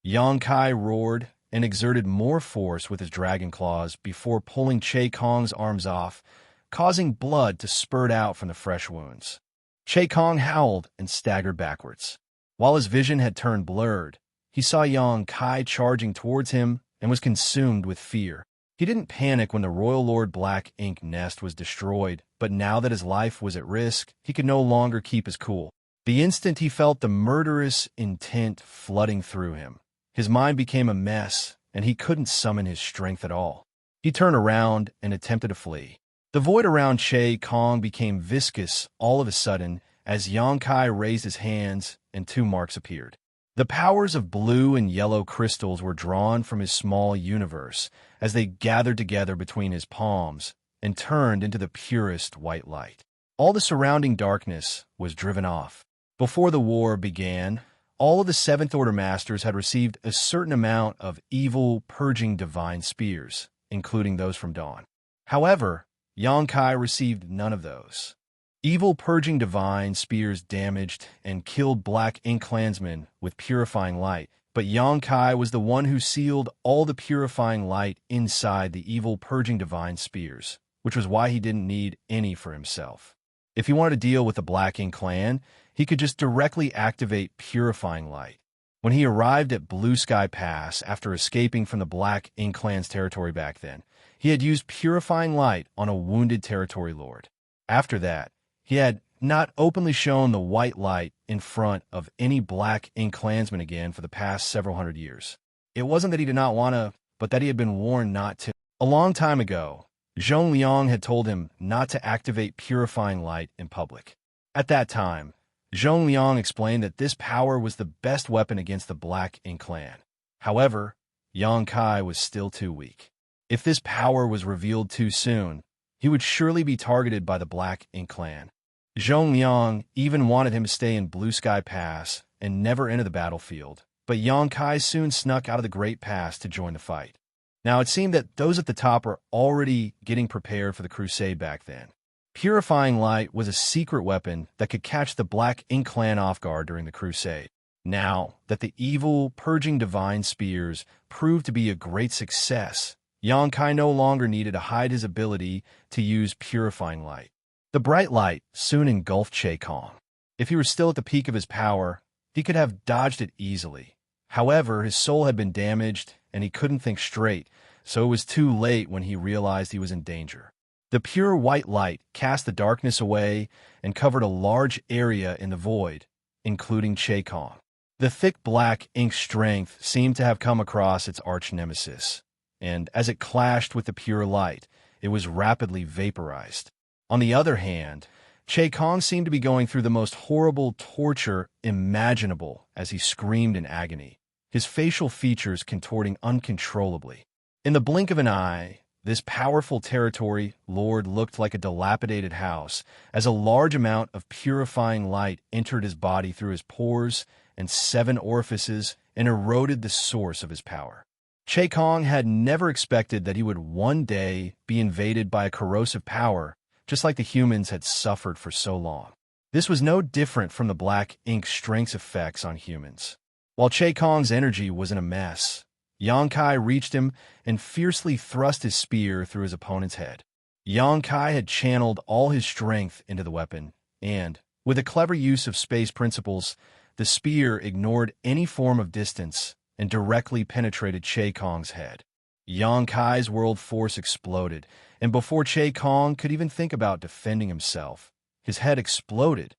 Yang Kai roared and exerted more force with his dragon claws before pulling Che Kong's arms off, causing blood to spurt out from the fresh wounds. Che Kong howled and staggered backwards. While his vision had turned blurred, he saw Yang Kai charging towards him and was consumed with fear. He didn't panic when the Royal Lord Black Ink nest was destroyed, but now that his life was at risk, he could no longer keep his cool. The instant he felt the murderous intent flooding through him, his mind became a mess, and he couldn't summon his strength at all. He turned around and attempted to flee. The void around Che Kong became viscous all of a sudden as Yang Kai raised his hands and 2 marks appeared. The powers of blue and yellow crystals were drawn from his small universe as they gathered together between his palms and turned into the purest white light. All the surrounding darkness was driven off. Before the war began, all of the 7th Order Masters had received a certain amount of evil, purging divine spears, including those from Dawn. However, Yang Kai received none of those. Evil purging divine spears damaged and killed Black Ink clansmen with purifying light, but Yang Kai was the one who sealed all the purifying light inside the evil purging divine spears, which was why he didn't need any for himself. If he wanted to deal with the Black Ink clan, he could just directly activate purifying light. When he arrived at Blue Sky Pass after escaping from the Black Ink clan's territory back then, he had used purifying light on a wounded territory lord. After that, he had not openly shown the white light in front of any Black Ink clansman again for the past several hundred years. It wasn't that he did not want to, but that he had been warned not to. A long time ago, Zhong Liang had told him not to activate purifying light in public. At that time, Zhong Liang explained that this power was the best weapon against the Black Ink clan. However, Yang Kai was still too weak. If this power was revealed too soon, he would surely be targeted by the Black Ink clan. Zhong Liang even wanted him to stay in Blue Sky Pass and never enter the battlefield, but Yongkai soon snuck out of the Great Pass to join the fight. Now, it seemed that those at the top were already getting prepared for the crusade back then. Purifying Light was a secret weapon that could catch the Black Ink clan off guard during the crusade. Now that the evil, purging divine spears proved to be a great success, Yongkai no longer needed to hide his ability to use Purifying Light. The bright light soon engulfed Che Kong. If he were still at the peak of his power, he could have dodged it easily. However, his soul had been damaged, and he couldn't think straight, so it was too late when he realized he was in danger. The pure white light cast the darkness away and covered a large area in the void, including Che Kong. The thick black ink strength seemed to have come across its arch-nemesis, and as it clashed with the pure light, it was rapidly vaporized. On the other hand, Che Kong seemed to be going through the most horrible torture imaginable as he screamed in agony, his facial features contorting uncontrollably. In the blink of an eye, this powerful territory lord looked like a dilapidated house as a large amount of purifying light entered his body through his pores and 7 orifices and eroded the source of his power. Che Kong had never expected that he would one day be invaded by a corrosive power, just like the humans had suffered for so long. This was no different from the black ink strength's effects on humans. While Che Kong's energy was in a mess, Yongkai reached him and fiercely thrust his spear through his opponent's head. Yongkai had channeled all his strength into the weapon, and, with a clever use of space principles, the spear ignored any form of distance and directly penetrated Che Kong's head. Yongkai's world force exploded, and before Che Kong could even think about defending himself, his head exploded.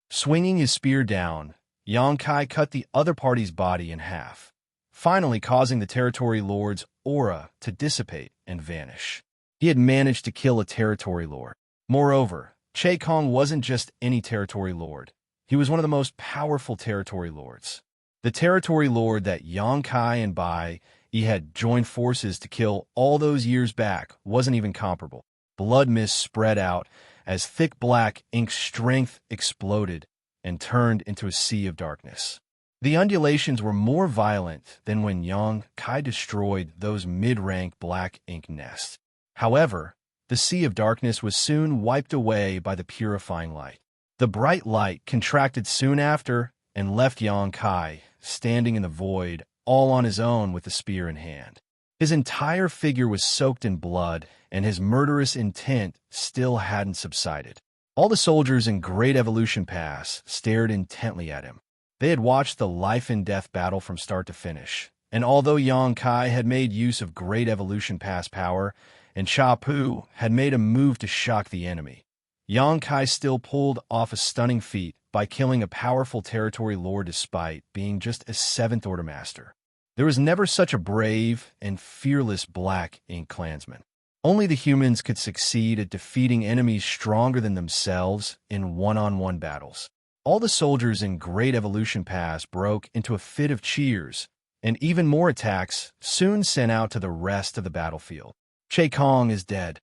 Swinging his spear down, Yongkai cut the other party's body in half, finally causing the territory lord's aura to dissipate and vanish. He had managed to kill a territory lord. Moreover, Che Kong wasn't just any territory lord. He was one of the most powerful territory lords. The territory lord that Yongkai and Bai he had joined forces to kill all those years back wasn't even comparable. Blood mist spread out as thick black ink strength exploded and turned into a sea of darkness. The undulations were more violent than when Yongkai destroyed those mid-rank black ink nests. However, the sea of darkness was soon wiped away by the purifying light. The bright light contracted soon after and left Yongkai standing in the void, all on his own with the spear in hand. His entire figure was soaked in blood, and his murderous intent still hadn't subsided. All the soldiers in Great Evolution Pass stared intently at him. They had watched the life-and-death battle from start to finish, and although Yongkai had made use of Great Evolution Pass power, and Cha Pu had made a move to shock the enemy, Yongkai still pulled off a stunning feat by killing a powerful territory lord despite being just a 7th Order Master. There was never such a brave and fearless black ink clansman. Only the humans could succeed at defeating enemies stronger than themselves in one-on-one battles. All the soldiers in Great Evolution Pass broke into a fit of cheers, and even more attacks soon sent out to the rest of the battlefield. Che Kong is dead.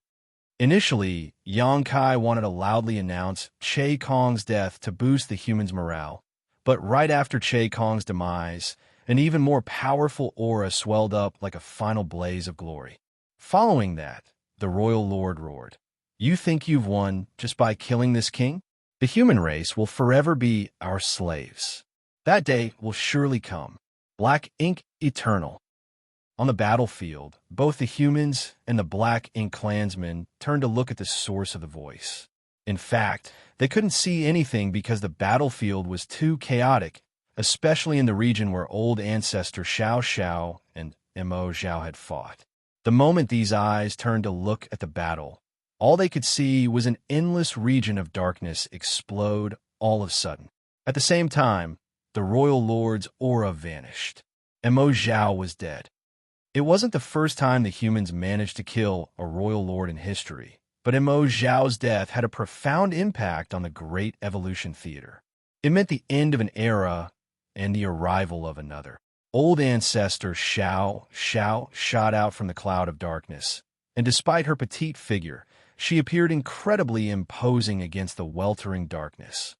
Initially, Yongkai wanted to loudly announce Che Kong's death to boost the humans' morale, but right after Che Kong's demise, an even more powerful aura swelled up like a final blaze of glory. Following that, the royal lord roared, "You think you've won just by killing this king? The human race will forever be our slaves. That day will surely come. Black ink eternal." On the battlefield, both the humans and the black ink clansmen turned to look at the source of the voice. In fact, they couldn't see anything because the battlefield was too chaotic, especially in the region where old ancestor Xianxia and Mo Zhao had fought. The moment these eyes turned to look at the battle, all they could see was an endless region of darkness explode all of a sudden. At the same time, the royal lord's aura vanished, and Mo Zhao was dead. It wasn't the first time the humans managed to kill a royal lord in history, but Mo Zhao's death had a profound impact on the Great Evolution Theater. It meant the end of an era and the arrival of another. Old ancestor Xiao shot out from the cloud of darkness, and despite her petite figure, she appeared incredibly imposing against the weltering darkness.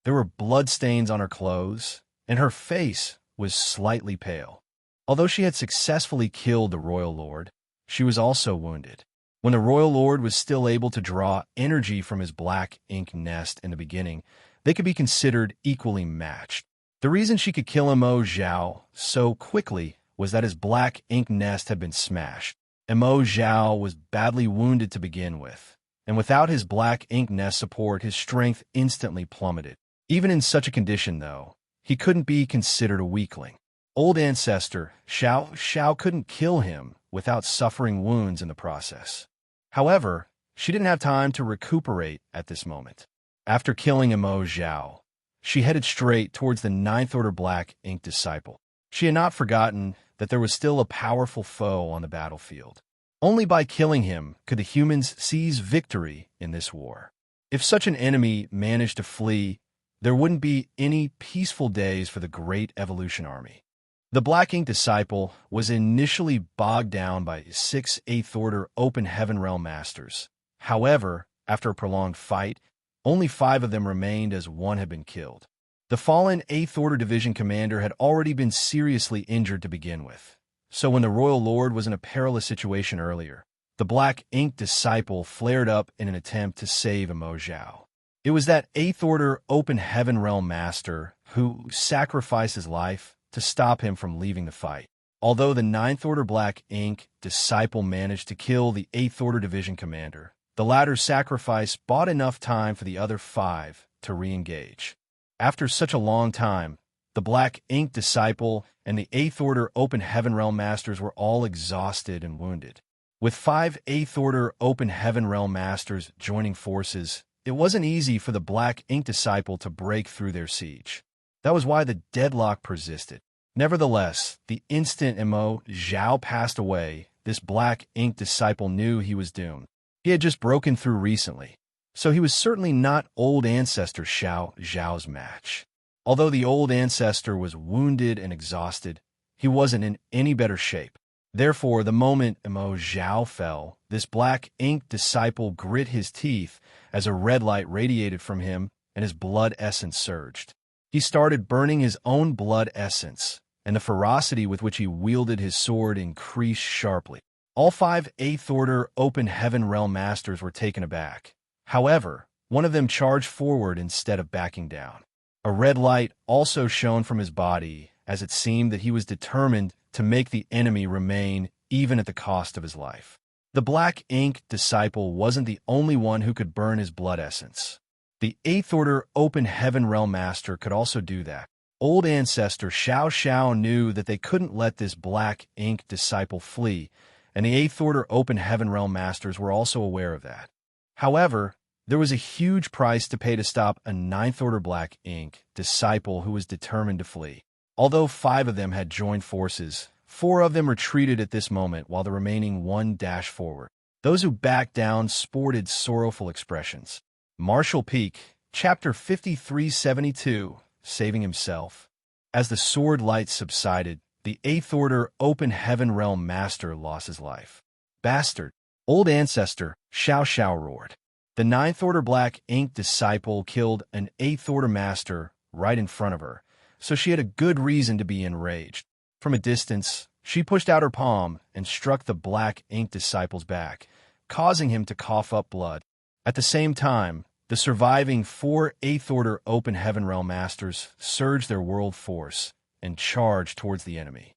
There were bloodstains on her clothes, and her face was slightly pale. Although she had successfully killed the royal lord, she was also wounded. When the royal lord was still able to draw energy from his black ink nest in the beginning, they could be considered equally matched. The reason she could kill Imo Zhao so quickly was that his black ink nest had been smashed. Imo Zhao was badly wounded to begin with, and without his black ink nest support, his strength instantly plummeted. Even in such a condition, though, he couldn't be considered a weakling. Old ancestor Xiao couldn't kill him without suffering wounds in the process. However, she didn't have time to recuperate at this moment. After killing Imo Zhao, she headed straight towards the Ninth Order Black Ink Disciple. She had not forgotten that there was still a powerful foe on the battlefield. Only by killing him could the humans seize victory in this war. If such an enemy managed to flee, there wouldn't be any peaceful days for the Great Evolution Army. The Black Ink Disciple was initially bogged down by 6 Eighth Order Open Heaven Realm Masters. However, after a prolonged fight, only 5 of them remained as 1 had been killed. The fallen 8th Order Division commander had already been seriously injured to begin with. So when the Royal Lord was in a perilous situation earlier, the Black Ink Disciple flared up in an attempt to save Imo Zhao. It was that 8th Order Open Heaven Realm Master who sacrificed his life to stop him from leaving the fight. Although the 9th Order Black Ink Disciple managed to kill the 8th Order Division commander, the latter's sacrifice bought enough time for the other 5 to re-engage. After such a long time, the Black Ink Disciple and the 8th Order Open Heaven Realm Masters were all exhausted and wounded. With 5 8th Order Open Heaven Realm Masters joining forces, it wasn't easy for the Black Ink Disciple to break through their siege. That was why the deadlock persisted. Nevertheless, the instant Imo Zhao passed away, this Black Ink Disciple knew he was doomed. He had just broken through recently, so he was certainly not old ancestor Zhao's match. Although the old ancestor was wounded and exhausted, he wasn't in any better shape. Therefore, the moment Imo Zhao fell, this Black Ink Disciple grit his teeth as a red light radiated from him and his blood essence surged. He started burning his own blood essence, and the ferocity with which he wielded his sword increased sharply. All 5 8th Order Open Heaven Realm Masters were taken aback. However, one of them charged forward instead of backing down. A red light also shone from his body, as it seemed that he was determined to make the enemy remain even at the cost of his life. The Black Ink Disciple wasn't the only one who could burn his blood essence. The 8th Order Open Heaven Realm Master could also do that. Old ancestor Xiao knew that they couldn't let this Black Ink Disciple flee, and the 8th Order Open Heaven Realm Masters were also aware of that. However, there was a huge price to pay to stop a 9th Order Black Ink Disciple who was determined to flee. Although 5 of them had joined forces, 4 of them retreated at this moment while the remaining 1 dashed forward. Those who backed down sported sorrowful expressions. Martial Peak, Chapter 5372, Saving Himself. As the sword light subsided, the 8th Order Open Heaven Realm Master lost his life. Bastard! Old ancestor Xiao roared. The 9th Order Black Ink Disciple killed an 8th Order Master right in front of her, so she had a good reason to be enraged. From a distance, she pushed out her palm and struck the Black Ink Disciple's back, causing him to cough up blood. At the same time, the surviving 4 8th Order Open Heaven Realm Masters surged their world force and charged towards the enemy.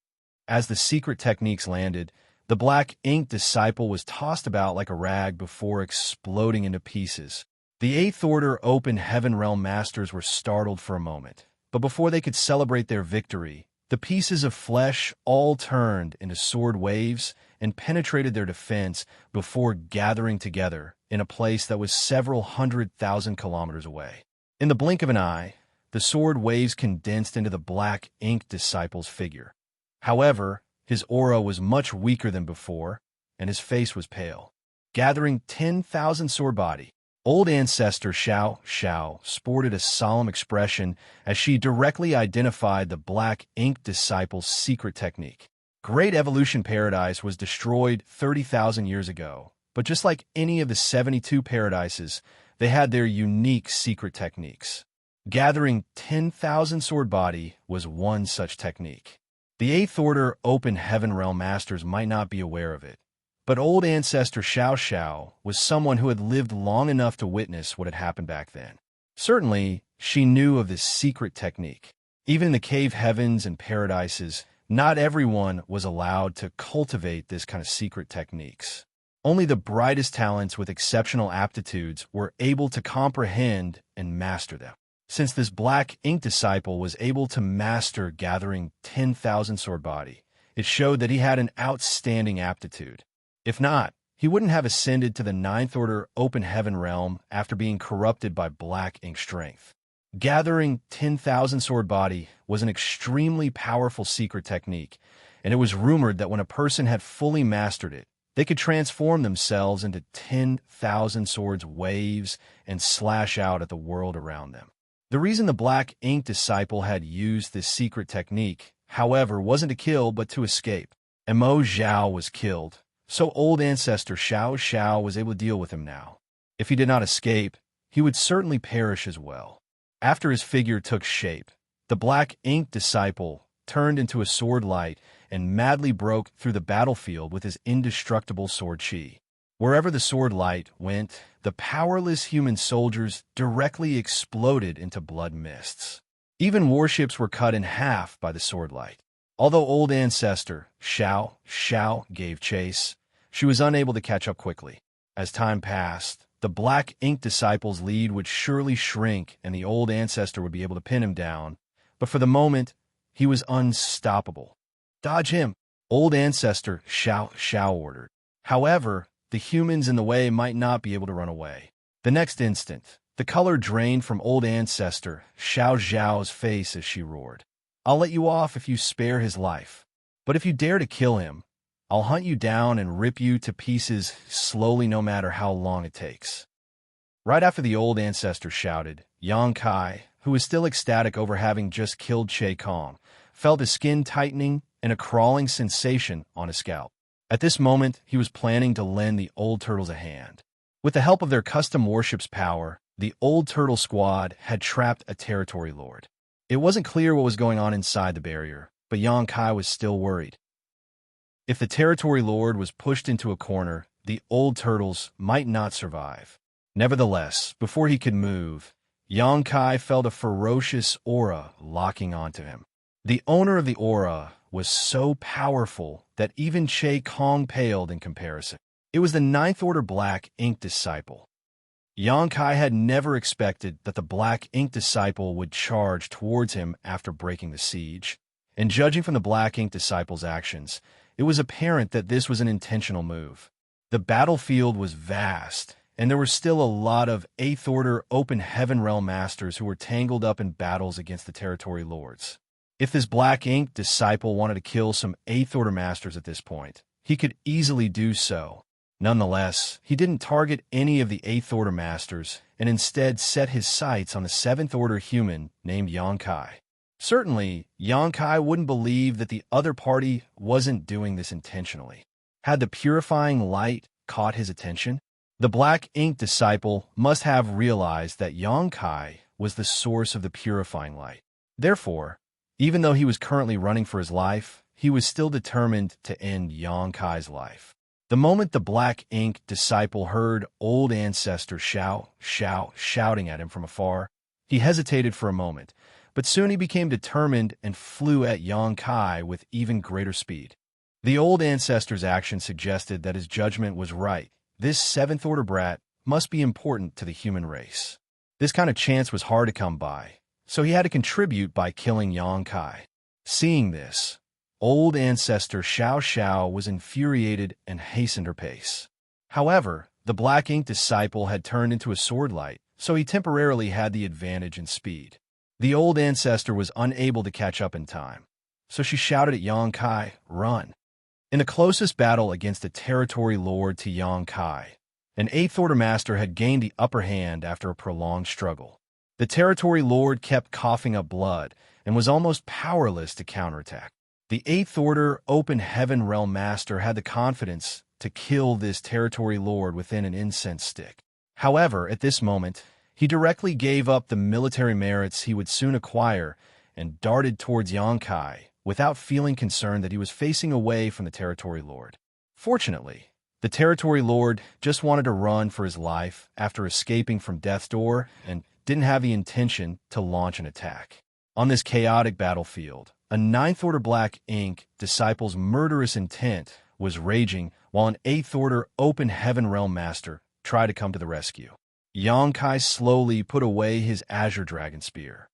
As the secret techniques landed, the Black Ink Disciple was tossed about like a rag before exploding into pieces. The 8th Order Open Heaven Realm Masters were startled for a moment, but before they could celebrate their victory, the pieces of flesh all turned into sword waves and penetrated their defense before gathering together in a place that was several 100,000 kilometers away. In the blink of an eye, the sword waves condensed into the Black Ink Disciple's figure. However, his aura was much weaker than before, and his face was pale. Gathering 10,000 sword body, old ancestor Xiao sported a solemn expression as she directly identified the Black Ink Disciple's secret technique. Great Evolution Paradise was destroyed 30,000 years ago, but just like any of the 72 paradises, they had their unique secret techniques. Gathering 10,000 sword body was one such technique. The 8th Order Open Heaven Realm Masters might not be aware of it, but old ancestor Xianxia was someone who had lived long enough to witness what had happened back then. Certainly, she knew of this secret technique. Even in the cave heavens and paradises, not everyone was allowed to cultivate this kind of secret techniques. Only the brightest talents with exceptional aptitudes were able to comprehend and master them. Since this black ink disciple was able to master gathering 10,000 sword body, it showed that he had an outstanding aptitude. If not, he wouldn't have ascended to the 9th Order Open Heaven realm after being corrupted by black ink strength. Gathering 10,000 sword body was an extremely powerful secret technique, and it was rumored that when a person had fully mastered it, they could transform themselves into 10,000 swords waves and slash out at the world around them. The reason the black ink disciple had used this secret technique, however, wasn't to kill but to escape. Mo Zhao was killed, so old ancestor Xiao was able to deal with him now. If he did not escape, he would certainly perish as well. After his figure took shape, the black ink disciple turned into a sword light and madly broke through the battlefield with his indestructible sword chi. Wherever the sword light went, the powerless human soldiers directly exploded into blood mists. Even warships were cut in half by the sword light. Although old ancestor Xiao gave chase, she was unable to catch up quickly. As time passed, the black ink disciple's lead would surely shrink and the old ancestor would be able to pin him down, but for the moment, he was unstoppable. Dodge him, old ancestor Xiao ordered. However, the humans in the way might not be able to run away. The next instant, the color drained from old ancestor Xiao's face as she roared. I'll let you off if you spare his life. But if you dare to kill him, I'll hunt you down and rip you to pieces slowly no matter how long it takes. Right after the old ancestor shouted, Yang Kai, who was still ecstatic over having just killed Che Kong, felt his skin tightening and a crawling sensation on his scalp. At this moment, he was planning to lend the old turtles a hand. With the help of their custom warship's power, the old turtle squad had trapped a territory lord. It wasn't clear what was going on inside the barrier, but Yang Kai was still worried. If the territory lord was pushed into a corner, the old turtles might not survive. Nevertheless, before he could move, Yang Kai felt a ferocious aura locking onto him. The owner of the aura was so powerful that even Che Kong paled in comparison. It was the 9th Order Black Ink Disciple. Yang Kai had never expected that the Black Ink Disciple would charge towards him after breaking the siege, and judging from the Black Ink Disciple's actions, it was apparent that this was an intentional move. The battlefield was vast, and there were still a lot of 8th Order Open Heaven Realm Masters who were tangled up in battles against the territory lords. If this black ink disciple wanted to kill some 8th Order Masters at this point, he could easily do so. Nonetheless, he didn't target any of the 8th Order Masters and instead set his sights on the 7th Order human named Yang Kai. Certainly, Yang Kai wouldn't believe that the other party wasn't doing this intentionally. Had the purifying light caught his attention? The black ink disciple must have realized that Yang Kai was the source of the purifying light. Therefore, even though he was currently running for his life, he was still determined to end Yang Kai's life. The moment the black ink disciple heard old ancestor Xiao shouting at him from afar, he hesitated for a moment, but soon he became determined and flew at Yang Kai with even greater speed. The old ancestor's action suggested that his judgment was right. This 7th Order brat must be important to the human race. This kind of chance was hard to come by, so he had to contribute by killing Yang Kai. Seeing this, old ancestor Xiao was infuriated and hastened her pace. However, the black ink disciple had turned into a sword light, so he temporarily had the advantage in speed. The old ancestor was unable to catch up in time, so she shouted at Yang Kai, "Run!" In the closest battle against a territory lord to Yang Kai, an 8th Order Master had gained the upper hand after a prolonged struggle. The territory lord kept coughing up blood and was almost powerless to counterattack. The 8th Order Open Heaven Realm Master had the confidence to kill this territory lord within an incense stick. However, at this moment, He directly gave up the military merits he would soon acquire and darted towards Xianxia without feeling concerned that he was facing away from the territory lord. Fortunately, the territory lord just wanted to run for his life after escaping from death's door and didn't have the intention to launch an attack. On this chaotic battlefield, a Ninth Order Black Ink disciple's murderous intent was raging while an Eighth Order Open Heaven Realm Master tried to come to the rescue. Xianxia slowly put away his Azure Dragon Spear.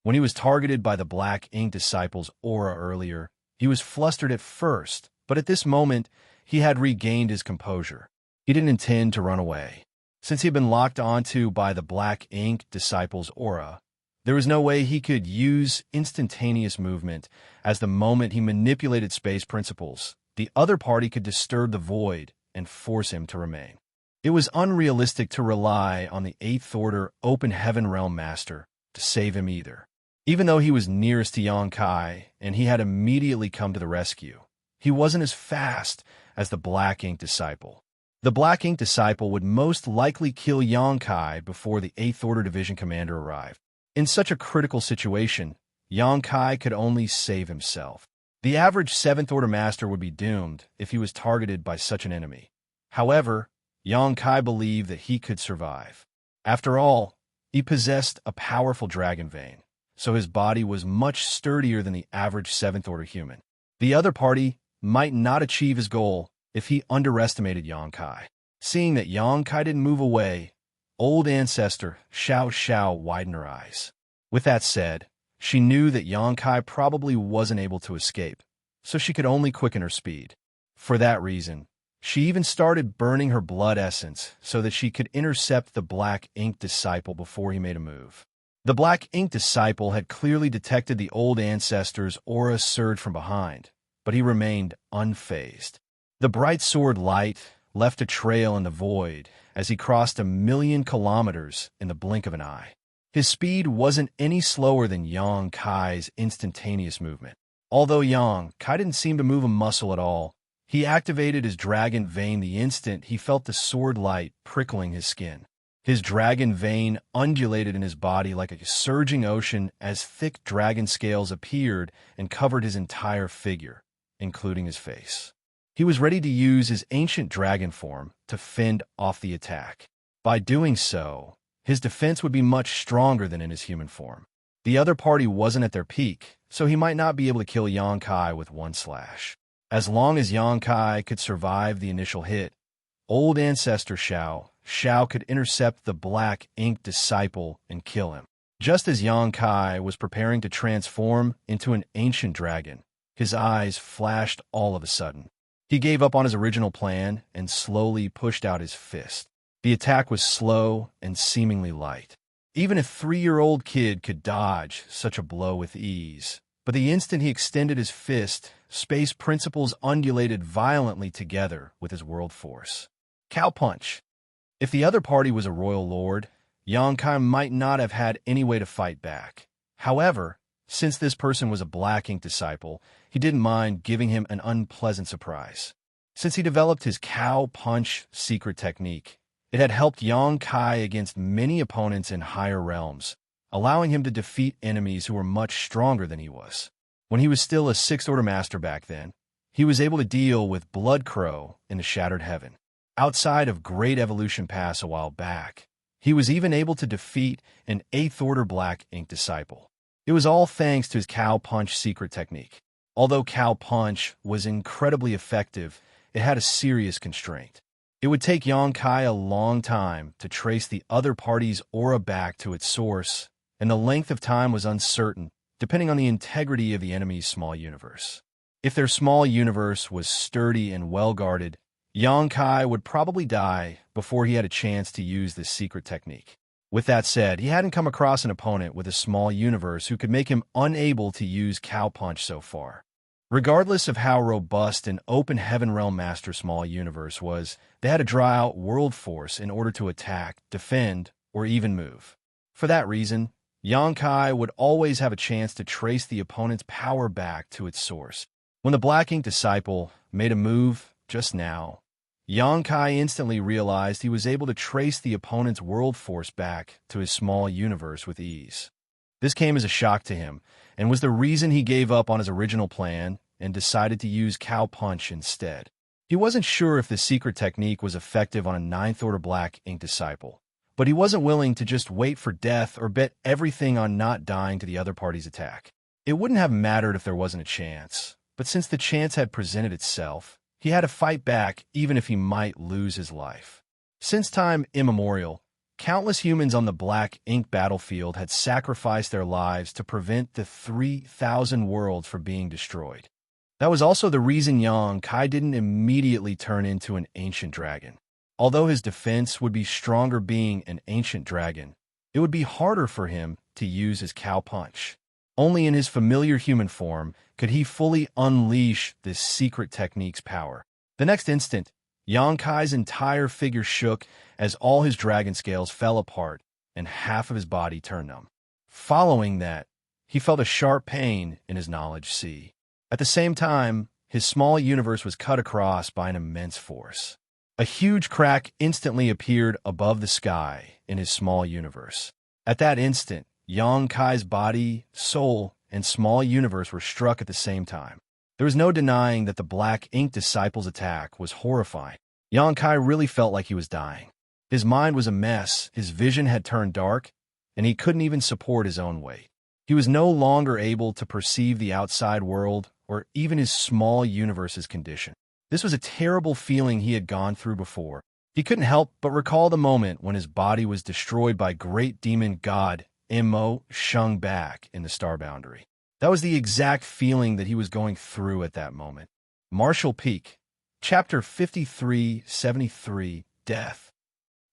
When he was targeted by the Black Ink disciple's aura earlier, he was flustered at first, but at this moment, he had regained his composure. He didn't intend to run away. Since he had been locked onto by the Black Ink disciple's aura, there was no way he could use instantaneous movement, as the moment he manipulated space principles, the other party could disturb the void and force him to remain. It was unrealistic to rely on the Eighth Order Open Heaven Realm Master to save him either. Even though he was nearest to Xianxia and he had immediately come to the rescue, he wasn't as fast as the Black Ink disciple. The Black Ink disciple would most likely kill Xianxia before the Eighth Order Division commander arrived. In such a critical situation, Xianxia could only save himself. The average Seventh Order Master would be doomed if he was targeted by such an enemy. However, Xianxia believed that he could survive. After all, he possessed a powerful dragon vein, so his body was much sturdier than the average Seventh Order human. The other party might not achieve his goal if he underestimated Xianxia. Seeing that Xianxia didn't move away, old ancestor Xianxia widened her eyes. With that said, she knew that Xianxia probably wasn't able to escape, so she could only quicken her speed. For that reason, she even started burning her blood essence so that she could intercept the Black Ink disciple before he made a move. The Black Ink disciple had clearly detected the old ancestor's aura surge from behind, but he remained unfazed. The bright sword light left a trail in the void as he crossed 1,000,000 kilometers in the blink of an eye. His speed wasn't any slower than Xianxia's instantaneous movement. Although Xianxia didn't seem to move a muscle at all, he activated his dragon vein the instant he felt the sword light prickling his skin. His dragon vein undulated in his body like a surging ocean as thick dragon scales appeared and covered his entire figure, including his face. He was ready to use his ancient dragon form to fend off the attack. By doing so, his defense would be much stronger than in his human form. The other party wasn't at their peak, so he might not be able to kill Xianxia with one slash. As long as Xianxia could survive the initial hit, old ancestor Xiao could intercept the Black Ink disciple and kill him. Just as Xianxia was preparing to transform into an ancient dragon, his eyes flashed all of a sudden. He gave up on his original plan and slowly pushed out his fist. The attack was slow and seemingly light. Even a 3-year-old kid could dodge such a blow with ease. But the instant he extended his fist, space principles undulated violently together with his world force. Cow punch. If the other party was a royal lord, Xianxia might not have had any way to fight back. However, since this person was a Black Ink disciple, he didn't mind giving him an unpleasant surprise. Since he developed his cow punch secret technique, it had helped Xianxia against many opponents in higher realms, allowing him to defeat enemies who were much stronger than he was. When he was still a Sixth Order Master back then, he was able to deal with Blood Crow in the Shattered Heaven. Outside of Great Evolution Pass a while back, he was even able to defeat an Eighth Order Black Ink disciple. It was all thanks to his Cow Punch secret technique. Although Cow Punch was incredibly effective, it had a serious constraint. It would take Xianxia a long time to trace the other party's aura back to its source, and the length of time was uncertain, depending on the integrity of the enemy's small universe. If their small universe was sturdy and well-guarded, Xianxia would probably die before he had a chance to use this secret technique. With that said, he hadn't come across an opponent with a small universe who could make him unable to use Cow Punch so far. Regardless of how robust an Open Heaven Realm Master small universe was, they had to draw out world force in order to attack, defend, or even move. For that reason, Xianxia would always have a chance to trace the opponent's power back to its source. When the Black Ink disciple made a move just now, Yongkai instantly realized he was able to trace the opponent's world force back to his small universe with ease. This came as a shock to him, and was the reason he gave up on his original plan and decided to use Cow Punch instead. He wasn't sure if the secret technique was effective on a Ninth Order Black Ink Disciple, but he wasn't willing to just wait for death or bet everything on not dying to the other party's attack. It wouldn't have mattered if there wasn't a chance, but since the chance had presented itself, he had to fight back even if he might lose his life. Since time immemorial, countless humans on the Black Ink battlefield had sacrificed their lives to prevent the 3,000 worlds from being destroyed. That was also the reason Yongkai didn't immediately turn into an ancient dragon. Although his defense would be stronger being an ancient dragon, it would be harder for him to use his Cow Punch. Only in his familiar human form could he fully unleash this secret technique's power. The next instant, Yonkai's entire figure shook as all his dragon scales fell apart and half of his body turned numb. Following that, he felt a sharp pain in his knowledge sea. At the same time, his small universe was cut across by an immense force. A huge crack instantly appeared above the sky in his small universe. At that instant, Yongkai's body, soul, and small universe were struck at the same time. There was no denying that the Black Ink Disciple's attack was horrifying. Yongkai really felt like he was dying. His mind was a mess, his vision had turned dark, and he couldn't even support his own weight. He was no longer able to perceive the outside world or even his small universe's condition. This was a terrible feeling he had gone through before. He couldn't help but recall the moment when his body was destroyed by great demon god Immo Shung back in the Star Boundary. That was the exact feeling that he was going through at that moment. Martial Peak, Chapter 5373, Death.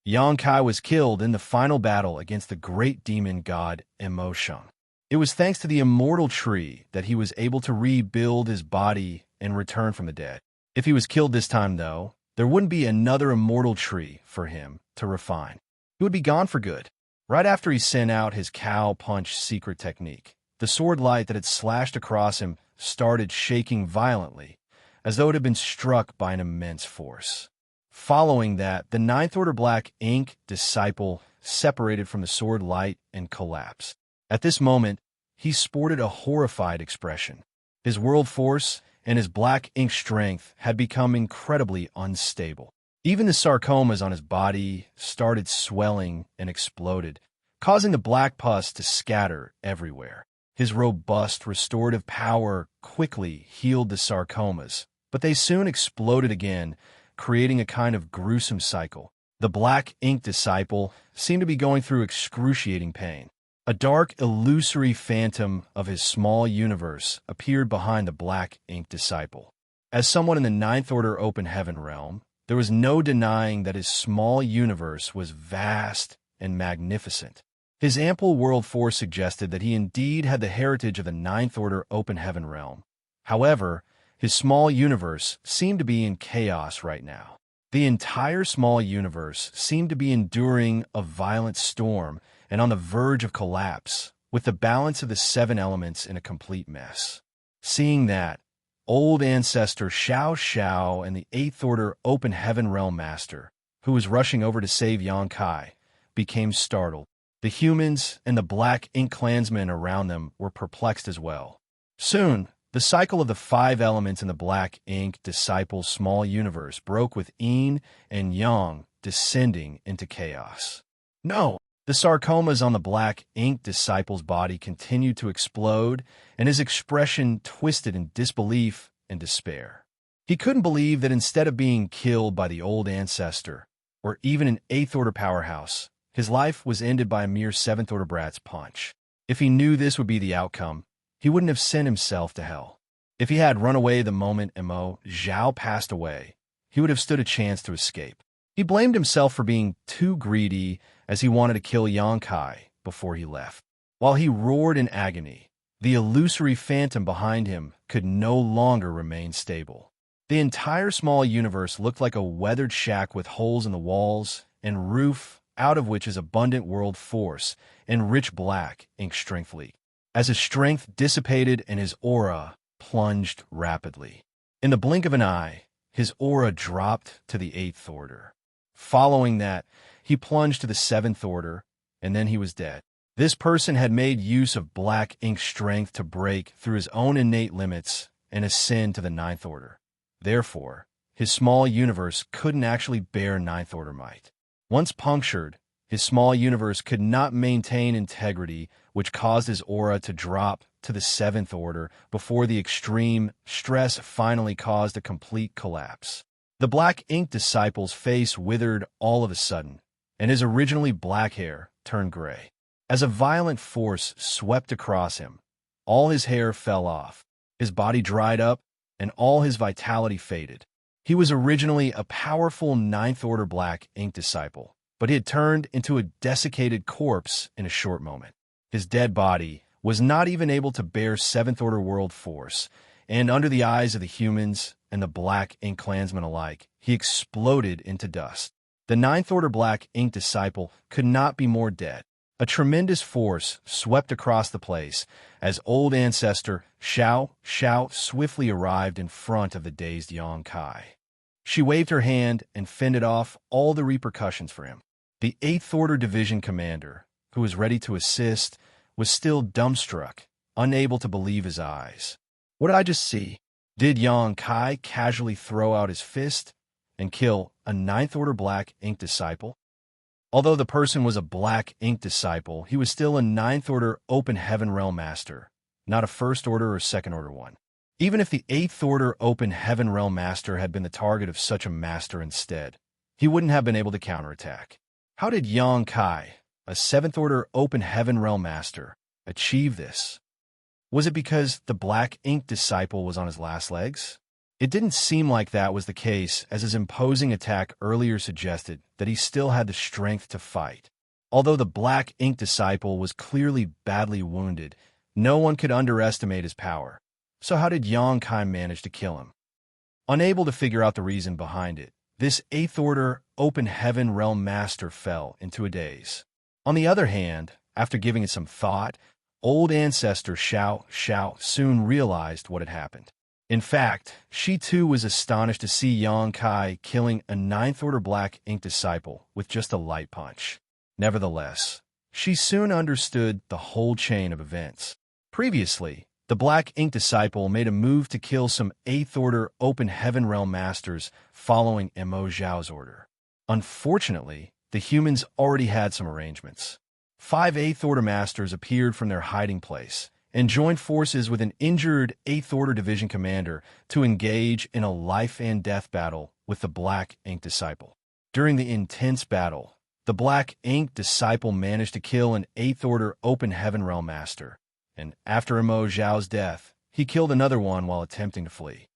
Yongkai was killed in the final battle against the great demon god Immo Shung. It was thanks to the immortal tree that he was able to rebuild his body and return from the dead. If he was killed this time, though, there wouldn't be another immortal tree for him to refine. He would be gone for good. Right after he sent out his Cow Punch secret technique, the sword light that had slashed across him started shaking violently, as though it had been struck by an immense force. Following that, the Ninth Order Black Ink Disciple separated from the sword light and collapsed. At this moment, he sported a horrified expression. His world force and his black ink strength had become incredibly unstable. Even the sarcomas on his body started swelling and exploded, causing the black pus to scatter everywhere. His robust restorative power quickly healed the sarcomas, but they soon exploded again, creating a kind of gruesome cycle. The Black Ink Disciple seemed to be going through excruciating pain. A dark, illusory phantom of his small universe appeared behind the Black Ink Disciple. As someone in the Ninth Order Open Heaven realm, there was no denying that his small universe was vast and magnificent. His ample world force suggested that he indeed had the heritage of the Ninth Order Open Heaven realm. However, his small universe seemed to be in chaos right now. The entire small universe seemed to be enduring a violent storm and on the verge of collapse, with the balance of the 7 elements in a complete mess. Seeing that, old ancestor Xianxia and the 8th Order Open Heaven Realm Master, who was rushing over to save Yongkai, became startled. The humans and the Black Ink clansmen around them were perplexed as well. Soon, the cycle of the 5 elements in the Black Ink Disciple's small universe broke with yin and yang descending into chaos. No! The sarcomas on the Black Ink Disciple's body continued to explode, and his expression twisted in disbelief and despair. He couldn't believe that instead of being killed by the old ancestor, or even an 8th Order powerhouse, his life was ended by a mere 7th Order brat's punch. If he knew this would be the outcome, he wouldn't have sent himself to hell. If he had run away the moment Immo Zhao passed away, he would have stood a chance to escape. He blamed himself for being too greedy, as he wanted to kill Yongkai before he left. While he roared in agony, the illusory phantom behind him could no longer remain stable. The entire small universe looked like a weathered shack with holes in the walls and roof, out of which his abundant world force and rich black ink strength leaked. As his strength dissipated and his aura plunged rapidly. In the blink of an eye, his aura dropped to the 8th order. Following that, he plunged to the 7th order, and then he was dead. This person had made use of black ink's strength to break through his own innate limits and ascend to the 9th order. Therefore, his small universe couldn't actually bear 9th order might. Once punctured, his small universe could not maintain integrity, which caused his aura to drop to the 7th order before the extreme stress finally caused a complete collapse. The black ink disciple's face withered all of a sudden, and his originally black hair turned gray. As a violent force swept across him, all his hair fell off, his body dried up, and all his vitality faded. He was originally a powerful 9th order black ink disciple, but he had turned into a desiccated corpse in a short moment. His dead body was not even able to bear 7th order world force, and under the eyes of the humans and the black ink clansmen alike, he exploded into dust. The 9th order black ink disciple could not be more dead. A tremendous force swept across the place as old ancestor Xiao swiftly arrived in front of the dazed Xianxia. She waved her hand and fended off all the repercussions for him. The 8th order division commander, who was ready to assist, was still dumbstruck, unable to believe his eyes. What did I just see? Did Xianxia casually throw out his fist and kill a 9th order black ink disciple? Although the person was a black ink disciple, he was still a 9th order open heaven realm master, not a 1st order or 2nd order one. Even if the 8th order open heaven realm master had been the target of such a master instead, he wouldn't have been able to counterattack. How did Xianxia, a 7th order open heaven realm master, achieve this? Was it because the black ink disciple was on his last legs? It didn't seem like that was the case, as his imposing attack earlier suggested that he still had the strength to fight. Although the black ink disciple was clearly badly wounded, no one could underestimate his power. So how did Xianxia manage to kill him? Unable to figure out the reason behind it, this 8th order open heaven realm master fell into a daze. On the other hand, after giving it some thought, old ancestor Xiao soon realized what had happened. In fact, she too was astonished to see Xianxia killing a 9th order black ink disciple with just a light punch. Nevertheless, she soon understood the whole chain of events. Previously, the black ink disciple made a move to kill some 8th order open heaven realm masters following Mo Zhao's order. Unfortunately, the humans already had some arrangements. 5 8th order masters appeared from their hiding place and joined forces with an injured 8th order division commander to engage in a life and death battle with the black ink disciple. During the intense battle, the black ink disciple managed to kill an 8th order open heaven realm master, and after Mo Zhao's death, he killed another one while attempting to flee.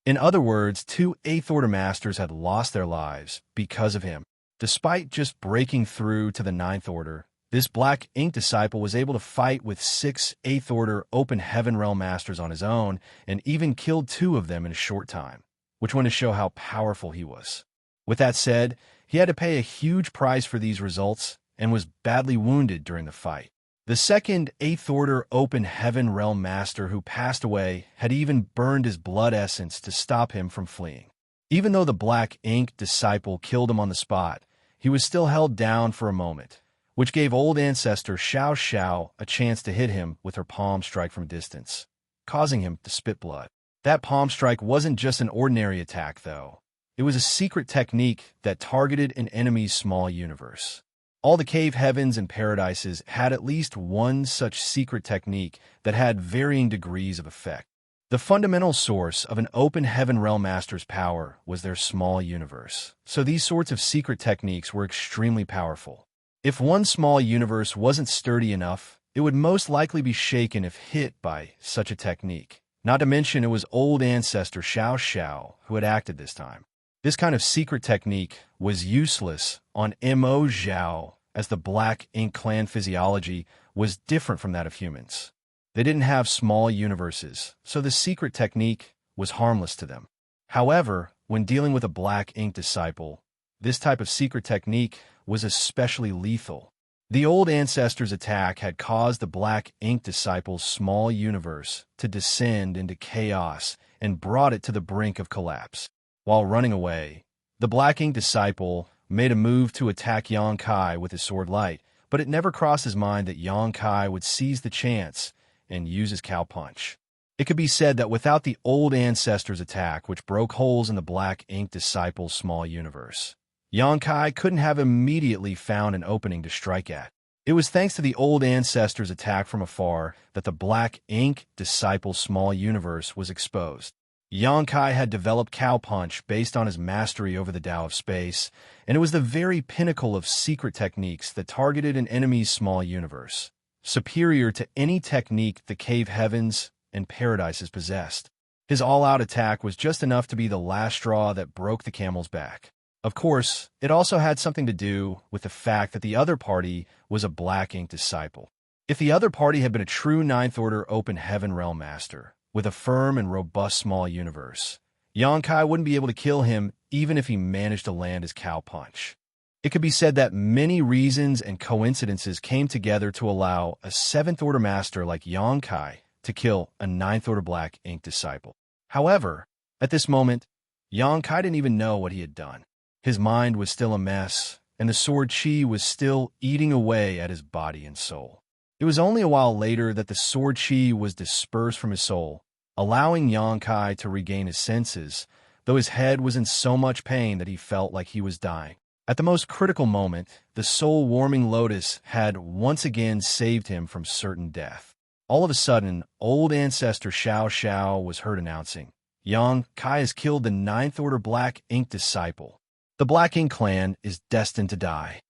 In other words, 2 8th order masters had lost their lives because of him. Despite just breaking through to the 9th order, this black ink disciple was able to fight with 6 8th order open heaven realm masters on his own and even killed 2 of them in a short time, which went to show how powerful he was. With that said, he had to pay a huge price for these results and was badly wounded during the fight. The 2nd 8th order open heaven realm master who passed away had even burned his blood essence to stop him from fleeing. Even though the black ink disciple killed him on the spot, he was still held down for a moment, which gave old ancestor Xiao a chance to hit him with her palm strike from a distance, causing him to spit blood. That palm strike wasn't just an ordinary attack, though. It was a secret technique that targeted an enemy's small universe. All the cave heavens and paradises had at least one such secret technique that had varying degrees of effect. The fundamental source of an open heaven realm master's power was their small universe, so these sorts of secret techniques were extremely powerful. If one small universe wasn't sturdy enough, it would most likely be shaken if hit by such a technique. Not to mention it was old ancestor Xiao who had acted this time. This kind of secret technique was useless on Mo Zhao, as the black ink clan physiology was different from that of humans. They didn't have small universes, so the secret technique was harmless to them. However, when dealing with a black ink disciple, this type of secret technique was especially lethal. The old ancestor's attack had caused the black ink disciple's small universe to descend into chaos and brought it to the brink of collapse. While running away, the Black Ink disciple made a move to attack Yang Kai with his sword light, but it never crossed his mind that Yang Kai would seize the chance and use his cow punch. It could be said that without the old ancestors' attack, which broke holes in the Black Ink disciple's small universe, Yang Kai couldn't have immediately found an opening to strike at. It was thanks to the old ancestors' attack from afar that the Black Ink disciple's small universe was exposed. Yang Kai had developed Cow Punch based on his mastery over the Tao of Space, and it was the very pinnacle of secret techniques that targeted an enemy's small universe, superior to any technique the Cave Heavens and Paradises possessed. His all-out attack was just enough to be the last straw that broke the camel's back. Of course, it also had something to do with the fact that the other party was a Black Ink disciple. If the other party had been a true Ninth Order Open Heaven Realm Master, with a firm and robust small universe, Yang Kai wouldn't be able to kill him even if he managed to land his cow punch. It could be said that many reasons and coincidences came together to allow a Seventh Order Master like Yang Kai to kill a Ninth Order Black Ink disciple. However, at this moment, Yang Kai didn't even know what he had done. His mind was still a mess, and the sword chi was still eating away at his body and soul. It was only a while later that the sword chi was dispersed from his soul, allowing Yang Kai to regain his senses, though his head was in so much pain that he felt like he was dying. At the most critical moment, the soul-warming lotus had once again saved him from certain death. All of a sudden, old ancestor Xianxia was heard announcing, "Yang Kai has killed the Ninth Order Black Ink disciple. The Black Ink clan is destined to die."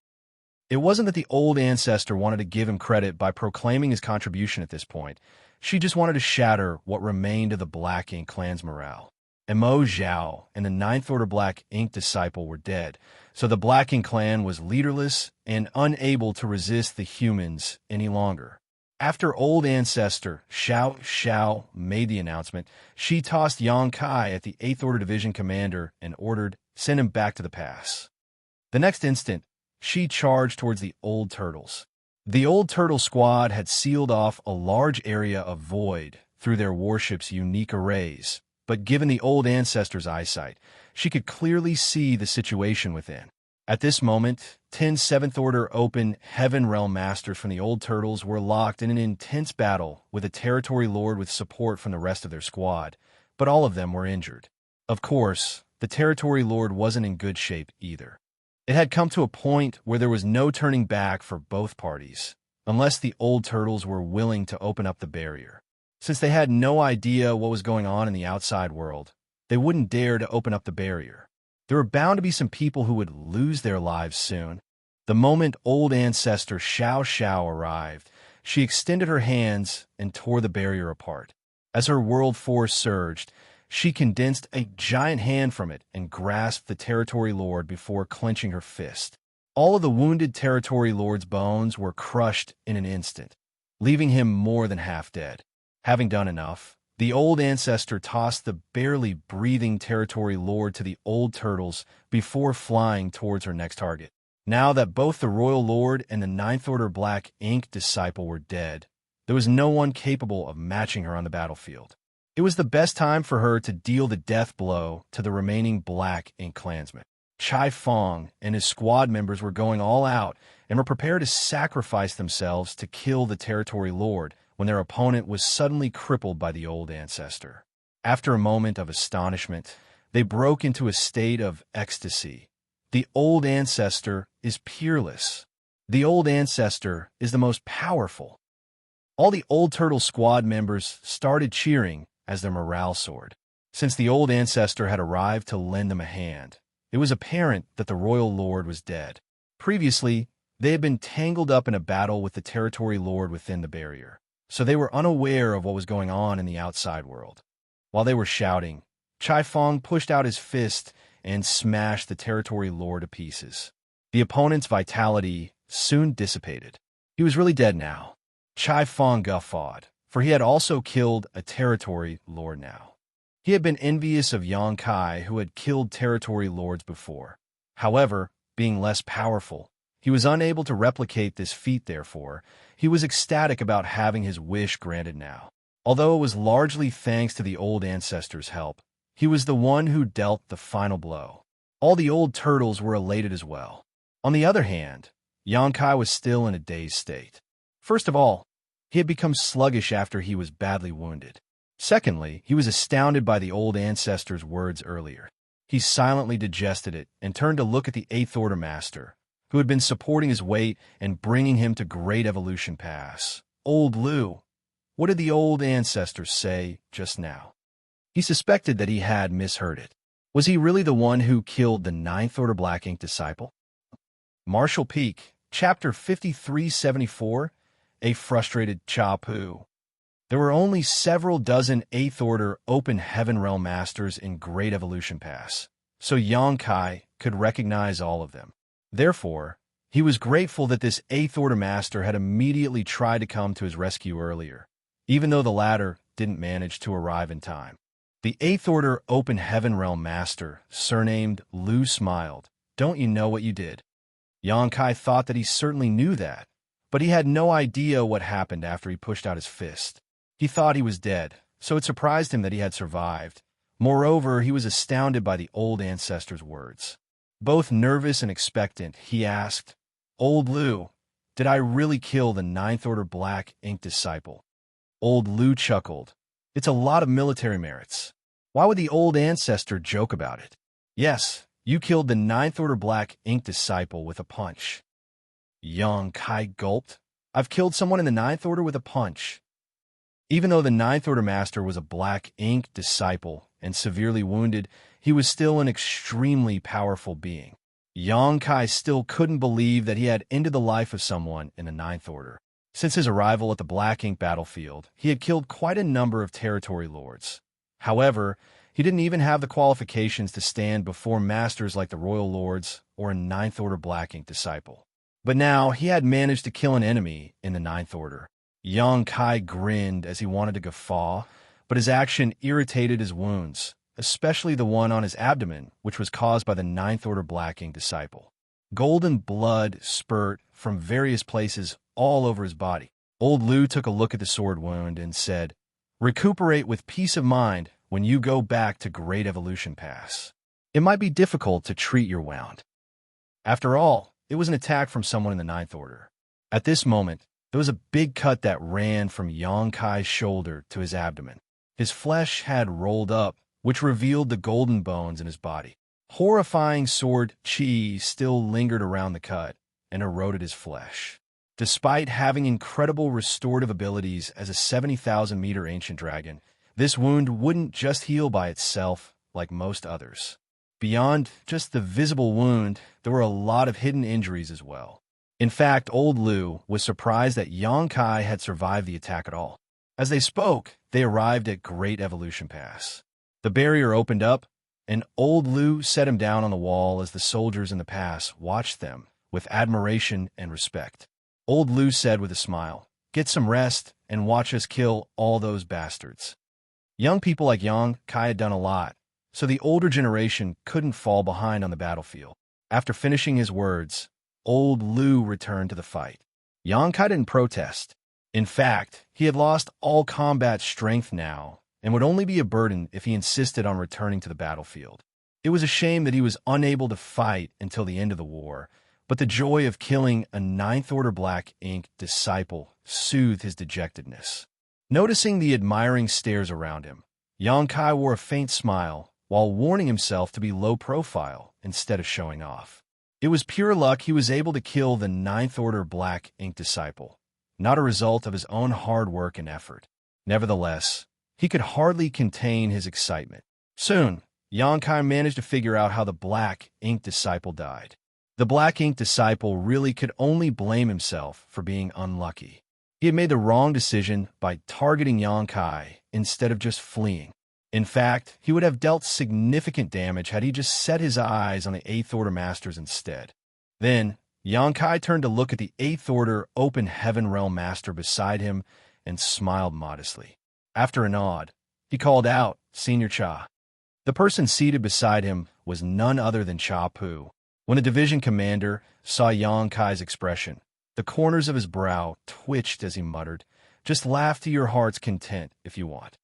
It wasn't that the old ancestor wanted to give him credit by proclaiming his contribution at this point. She just wanted to shatter what remained of the Black Ink clan's morale. Mo Zhao and the Ninth Order Black Ink disciple were dead, so the Black Ink clan was leaderless and unable to resist the humans any longer. After old ancestor Xiao made the announcement, she tossed Yang Kai at the 8th Order Division commander and ordered, "Send him back to the pass." The next instant, she charged towards the old turtles. The old turtle squad had sealed off a large area of void through their warship's unique arrays, but given the old ancestor's eyesight, she could clearly see the situation within. At this moment, 10 7th Order Open Heaven Realm Masters from the old turtles were locked in an intense battle with a territory lord with support from the rest of their squad, but all of them were injured. Of course, the territory lord wasn't in good shape either. It had come to a point where there was no turning back for both parties, unless the old turtles were willing to open up the barrier. Since they had no idea what was going on in the outside world, they wouldn't dare to open up the barrier. There were bound to be some people who would lose their lives soon. The moment old ancestor Xiao arrived, she extended her hands and tore the barrier apart. As her world force surged, she condensed a giant hand from it and grasped the territory lord before clenching her fist. All of the wounded territory lord's bones were crushed in an instant, leaving him more than half dead. Having done enough, the old ancestor tossed the barely breathing territory lord to the old turtles before flying towards her next target. Now that both the royal lord and the Ninth Order Black Ink disciple were dead, there was no one capable of matching her on the battlefield. It was the best time for her to deal the death blow to the remaining Black Ink clansmen. Chai Fong and his squad members were going all out and were prepared to sacrifice themselves to kill the territory lord when their opponent was suddenly crippled by the old ancestor. After a moment of astonishment, they broke into a state of ecstasy. The old ancestor is peerless. The old ancestor is the most powerful. All the old turtle squad members started cheering as their morale soared. Since the old ancestor had arrived to lend them a hand, it was apparent that the royal lord was dead. Previously, they had been tangled up in a battle with the territory lord within the barrier, so they were unaware of what was going on in the outside world. While they were shouting, Chai Fong pushed out his fist and smashed the territory lord to pieces. The opponent's vitality soon dissipated. He was really dead now. Chai Fong guffawed, for he had also killed a territory lord now. He had been envious of Yang Kai, who had killed territory lords before. However, being less powerful, he was unable to replicate this feat. Therefore, he was ecstatic about having his wish granted now. Although it was largely thanks to the old ancestors' help, He was the one who dealt the final blow. All the old turtles were elated as well. On the other hand, Xianxia was still in a dazed state. First of all, he had become sluggish after he was badly wounded. Secondly, he was astounded by the old ancestor's words earlier. He silently digested it and turned to look at the 8th Order Master, who had been supporting his weight and bringing him to Great Evolution Pass. Old Lu, what did the old ancestors say just now? He suspected that he had misheard it. Was he really the one who killed the 9th Order Black Ink disciple? Marshall Peak, Chapter 5374, A Frustrated Cha-Pu. There were only several dozen 8th Order Open Heaven Realm Masters in Great Evolution Pass, so Xianxia could recognize all of them. Therefore, he was grateful that this 8th Order Master had immediately tried to come to his rescue earlier, even though the latter didn't manage to arrive in time. The 8th Order Open Heaven Realm Master, surnamed Lu, smiled. "Don't you know what you did?" Xianxia thought that he certainly knew that, but he had no idea what happened after he pushed out his fist. He thought he was dead, so it surprised him that he had survived. Moreover, he was astounded by the old ancestor's words. Both nervous and expectant, he asked, "Old Lu, did I really kill the 9th Order Black Ink disciple?" Old Lu chuckled. "It's a lot of military merits. Why would the old ancestor joke about it? Yes, you killed the 9th Order Black Ink disciple with a punch." Xianxia gulped. "I've killed someone in the 9th Order with a punch." Even though the 9th Order Master was a Black Ink disciple and severely wounded, he was still an extremely powerful being. Xianxia still couldn't believe that he had ended the life of someone in the 9th Order. Since his arrival at the Black Ink battlefield, he had killed quite a number of territory lords. However, he didn't even have the qualifications to stand before masters like the Royal Lords or a 9th Order Black Ink disciple. But now he had managed to kill an enemy in the 9th Order. Xianxia grinned as he wanted to guffaw, but his action irritated his wounds, especially the one on his abdomen, which was caused by the 9th Order Black Ink disciple. Golden blood spurt from various places all over his body. Old Lu took a look at the sword wound and said, "Recuperate with peace of mind when you go back to Great Evolution Pass. It might be difficult to treat your wound." After all, it was an attack from someone in the 9th Order. At this moment, there was a big cut that ran from Xianxia's shoulder to his abdomen. His flesh had rolled up, which revealed the golden bones in his body. Horrifying sword chi still lingered around the cut and eroded his flesh. Despite having incredible restorative abilities as a 70,000-meter ancient dragon, this wound wouldn't just heal by itself like most others. Beyond just the visible wound, there were a lot of hidden injuries as well. In fact, Old Lu was surprised that Xianxia had survived the attack at all. As they spoke, they arrived at Great Evolution Pass. The barrier opened up, and Old Lu set him down on the wall as the soldiers in the pass watched them with admiration and respect. Old Lu said with a smile, "Get some rest and watch us kill all those bastards." Young people like Xianxia had done a lot, so the older generation couldn't fall behind on the battlefield. After finishing his words, Old Lu returned to the fight. Xianxia didn't protest. In fact, he had lost all combat strength now and would only be a burden if he insisted on returning to the battlefield. It was a shame that he was unable to fight until the end of the war, but the joy of killing a 9th Order Black Ink disciple soothed his dejectedness. Noticing the admiring stares around him, Xianxia wore a faint smile while warning himself to be low profile instead of showing off. It was pure luck he was able to kill the 9th Order Black Ink disciple, not a result of his own hard work and effort. Nevertheless, he could hardly contain his excitement. Soon, Xianxia managed to figure out how the Black Ink disciple died. The Black Ink disciple really could only blame himself for being unlucky. He had made the wrong decision by targeting Xianxia instead of just fleeing. In fact, he would have dealt significant damage had he just set his eyes on the 8th Order Masters instead. Then, Xianxia turned to look at the 8th Order Open Heaven Realm Master beside him and smiled modestly. After a nod, he called out, "Senior Cha." The person seated beside him was none other than Cha-Pu. When the division commander saw Xianxia's expression, the corners of his brow twitched as he muttered, "Just laugh to your heart's content if you want."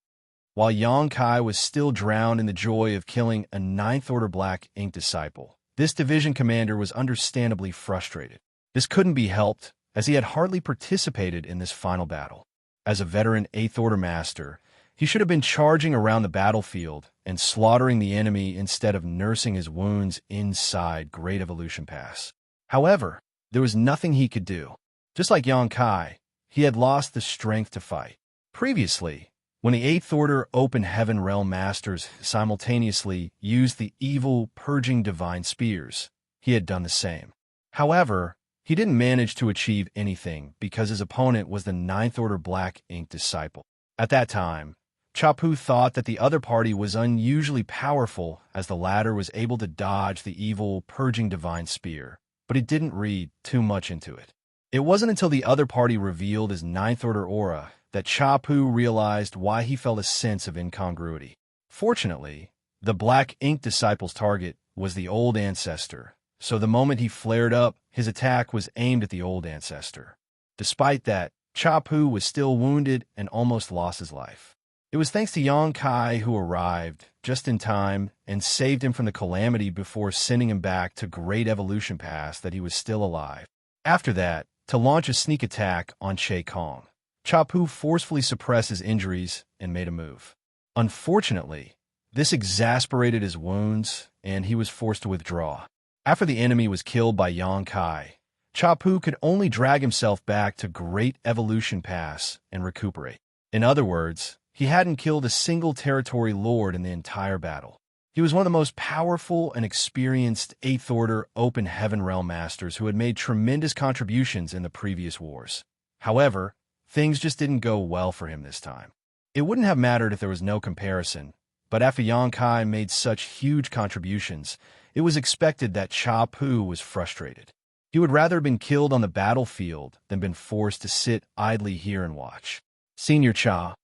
while Yang Kai was still drowned in the joy of killing a Ninth Order Black Ink disciple. This division commander was understandably frustrated. This couldn't be helped, as he had hardly participated in this final battle. As a veteran Eighth Order Master, he should have been charging around the battlefield and slaughtering the enemy instead of nursing his wounds inside Great Evolution Pass. However, there was nothing he could do. Just like Yang Kai, he had lost the strength to fight. Previously, when the Eighth Order Open Heaven Realm Masters simultaneously used the evil, purging divine spears, he had done the same. However, he didn't manage to achieve anything because his opponent was the Ninth Order Black Ink disciple. At that time, Chapu thought that the other party was unusually powerful as the latter was able to dodge the evil, purging divine spear, but he didn't read too much into it. It wasn't until the other party revealed his Ninth Order aura that Chapu realized why he felt a sense of incongruity. Fortunately, the Black Ink disciple's target was the Old Ancestor, so the moment he flared up, his attack was aimed at the Old Ancestor. Despite that, Chapu was still wounded and almost lost his life. It was thanks to Yang Kai who arrived just in time and saved him from the calamity before sending him back to Great Evolution Pass that he was still alive. After that, to launch a sneak attack on Che Kong, Chapu forcefully suppressed his injuries and made a move. Unfortunately, this exasperated his wounds and he was forced to withdraw. After the enemy was killed by Yang Kai, Chapu could only drag himself back to Great Evolution Pass and recuperate. In other words, he hadn't killed a single territory lord in the entire battle. He was one of the most powerful and experienced Eighth Order Open Heaven Realm Masters who had made tremendous contributions in the previous wars. However, things just didn't go well for him this time. It wouldn't have mattered if there was no comparison, but after Yang Kai made such huge contributions, it was expected that Chapu was frustrated. He would rather have been killed on the battlefield than been forced to sit idly here and watch. Senior Cha,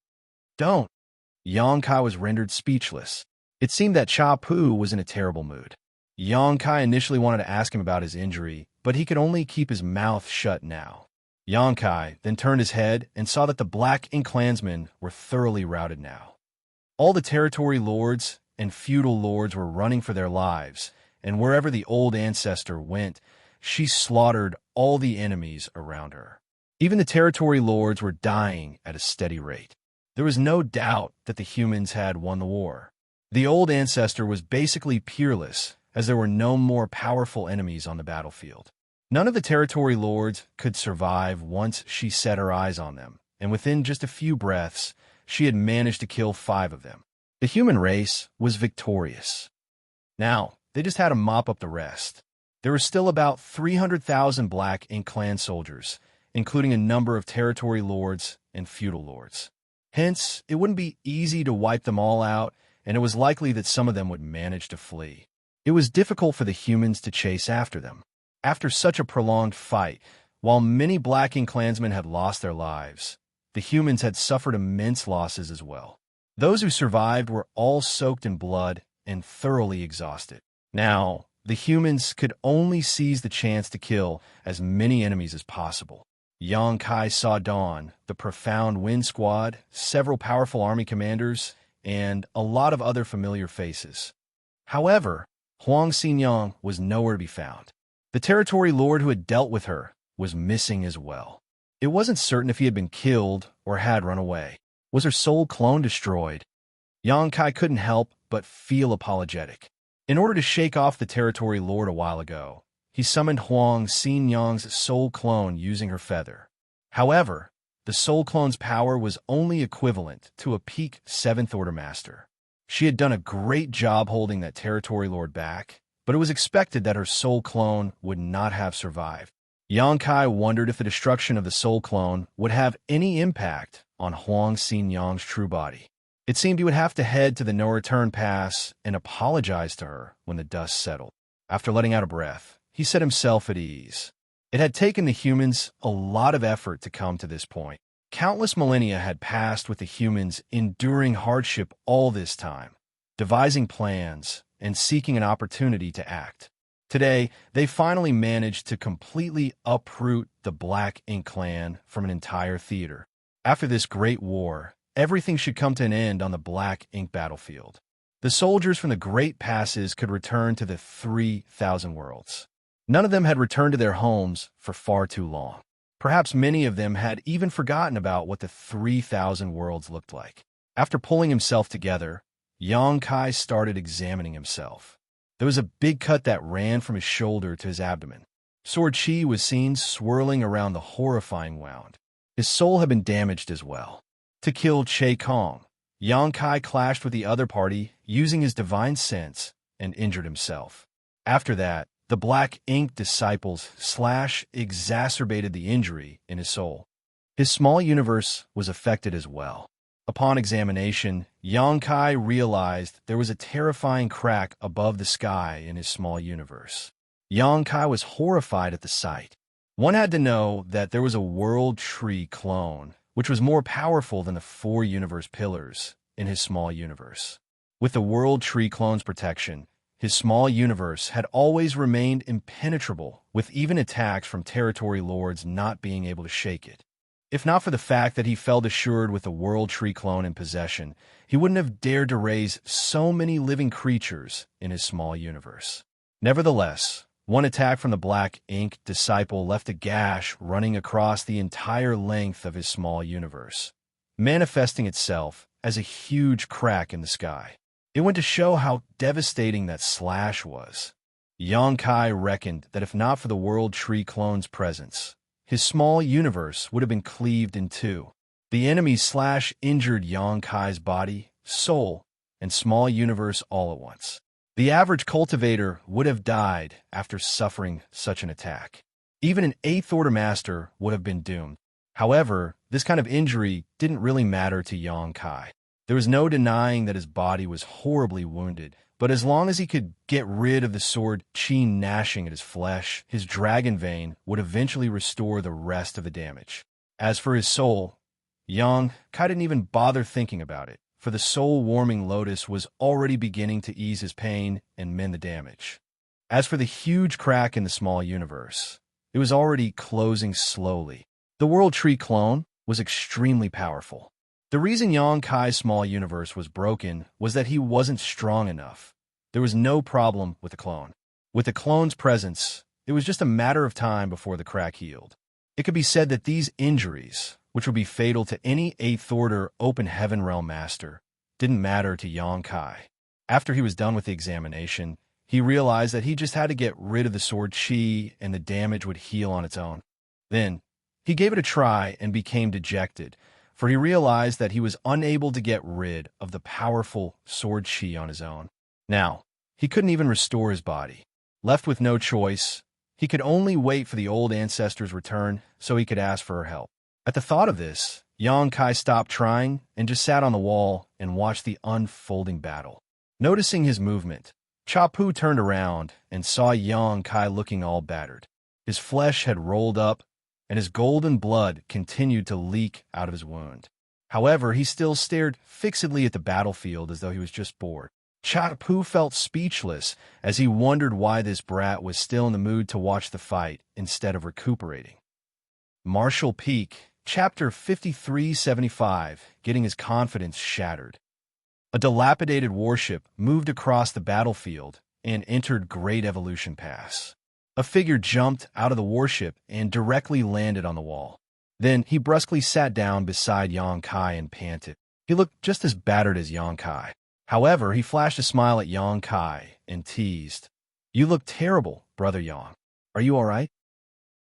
don't. Yang Kai was rendered speechless. It seemed that Chapu was in a terrible mood. Yang Kai initially wanted to ask him about his injury, but he could only keep his mouth shut now. Yang Kai then turned his head and saw that the Black Ink clansmen were thoroughly routed now. All the territory lords and feudal lords were running for their lives, and wherever the Old Ancestor went, she slaughtered all the enemies around her. Even the territory lords were dying at a steady rate. There was no doubt that the humans had won the war. The Old Ancestor was basically peerless, as there were no more powerful enemies on the battlefield. None of the territory lords could survive once she set her eyes on them, and within just a few breaths, she had managed to kill 5 of them. The human race was victorious. Now, they just had to mop up the rest. There were still about 300,000 Black Ink clan soldiers, including a number of territory lords and feudal lords. Hence, it wouldn't be easy to wipe them all out, and it was likely that some of them would manage to flee. It was difficult for the humans to chase after them. After such a prolonged fight, while many Black Ink clansmen had lost their lives, the humans had suffered immense losses as well. Those who survived were all soaked in blood and thoroughly exhausted. Now, the humans could only seize the chance to kill as many enemies as possible. Yang Kai saw Dawn, the Profound Wind Squad, several powerful army commanders, and a lot of other familiar faces. However, Huang Xinyang was nowhere to be found. The territory lord who had dealt with her was missing as well. It wasn't certain if he had been killed or had run away. Was her soul clone destroyed? Yang Kai couldn't help but feel apologetic. In order to shake off the territory lord a while ago, he summoned Huang Xinyang's soul clone using her feather. However, the soul clone's power was only equivalent to a peak 7th Order Master. She had done a great job holding that territory lord back, but it was expected that her soul clone would not have survived. Yang Kai wondered if the destruction of the soul clone would have any impact on Huang Xinyang's true body. It seemed he would have to head to the no-return pass and apologize to her when the dust settled. After letting out a breath, he set himself at ease. It had taken the humans a lot of effort to come to this point. Countless millennia had passed with the humans enduring hardship all this time, devising plans and seeking an opportunity to act. Today, they finally managed to completely uproot the Black Ink clan from an entire theater. After this great war, everything should come to an end on the black ink battlefield. The soldiers from the Great Passes could return to the 3,000 worlds. None of them had returned to their homes for far too long. Perhaps many of them had even forgotten about what the 3,000 worlds looked like. After pulling himself together, Xianxia started examining himself. There was a big cut that ran from his shoulder to his abdomen. Sword chi was seen swirling around the horrifying wound. His soul had been damaged as well. To kill Che Kong, Xianxia clashed with the other party using his divine sense and injured himself. After that, the black ink disciples exacerbated the injury in his soul. His small universe was affected as well. Upon examination, Xianxia realized there was a terrifying crack above the sky in his small universe. Xianxia was horrified at the sight. One had to know that there was a world tree clone, which was more powerful than the 4 universe pillars in his small universe. With the world tree clone's protection, his small universe had always remained impenetrable, with even attacks from territory lords not being able to shake it. If not for the fact that he felt assured with the World Tree clone in possession, he wouldn't have dared to raise so many living creatures in his small universe. Nevertheless, one attack from the Black Ink Disciple left a gash running across the entire length of his small universe, manifesting itself as a huge crack in the sky. It went to show how devastating that slash was. Xianxia reckoned that if not for the World Tree clone's presence, his small universe would have been cleaved in two. The enemy's slash injured Xianxia's body, soul, and small universe all at once. The average cultivator would have died after suffering such an attack. Even an 8th Order Master would have been doomed. However, this kind of injury didn't really matter to Xianxia. There was no denying that his body was horribly wounded, but as long as he could get rid of the sword chi gnashing at his flesh, his dragon vein would eventually restore the rest of the damage. As for his soul, Xianxia didn't even bother thinking about it, for the soul-warming lotus was already beginning to ease his pain and mend the damage. As for the huge crack in the small universe, it was already closing slowly. The World Tree clone was extremely powerful. The reason Xianxia's small universe was broken was that he wasn't strong enough. There was no problem with the clone. With the clone's presence, it was just a matter of time before the crack healed. It could be said that these injuries, which would be fatal to any 8th Order Open Heaven Realm Master, didn't matter to Xianxia. After he was done with the examination, he realized that he just had to get rid of the sword chi and the damage would heal on its own. Then, he gave it a try and became dejected, for he realized that he was unable to get rid of the powerful sword chi on his own. Now, he couldn't even restore his body. Left with no choice, he could only wait for the old ancestor's return so he could ask for her help. At the thought of this, Xianxia stopped trying and just sat on the wall and watched the unfolding battle. Noticing his movement, Chapu turned around and saw Xianxia looking all battered. His flesh had rolled up, and his golden blood continued to leak out of his wound. However, he still stared fixedly at the battlefield as though he was just bored. Chapu felt speechless as he wondered why this brat was still in the mood to watch the fight instead of recuperating. Martial Peak, Chapter 5375, getting his confidence shattered. A dilapidated warship moved across the battlefield and entered Great Evolution Pass. A figure jumped out of the warship and directly landed on the wall. Then he brusquely sat down beside Xianxia and panted. He looked just as battered as Xianxia. However, he flashed a smile at Xianxia and teased, "You look terrible, Brother Yang. Are you all right?"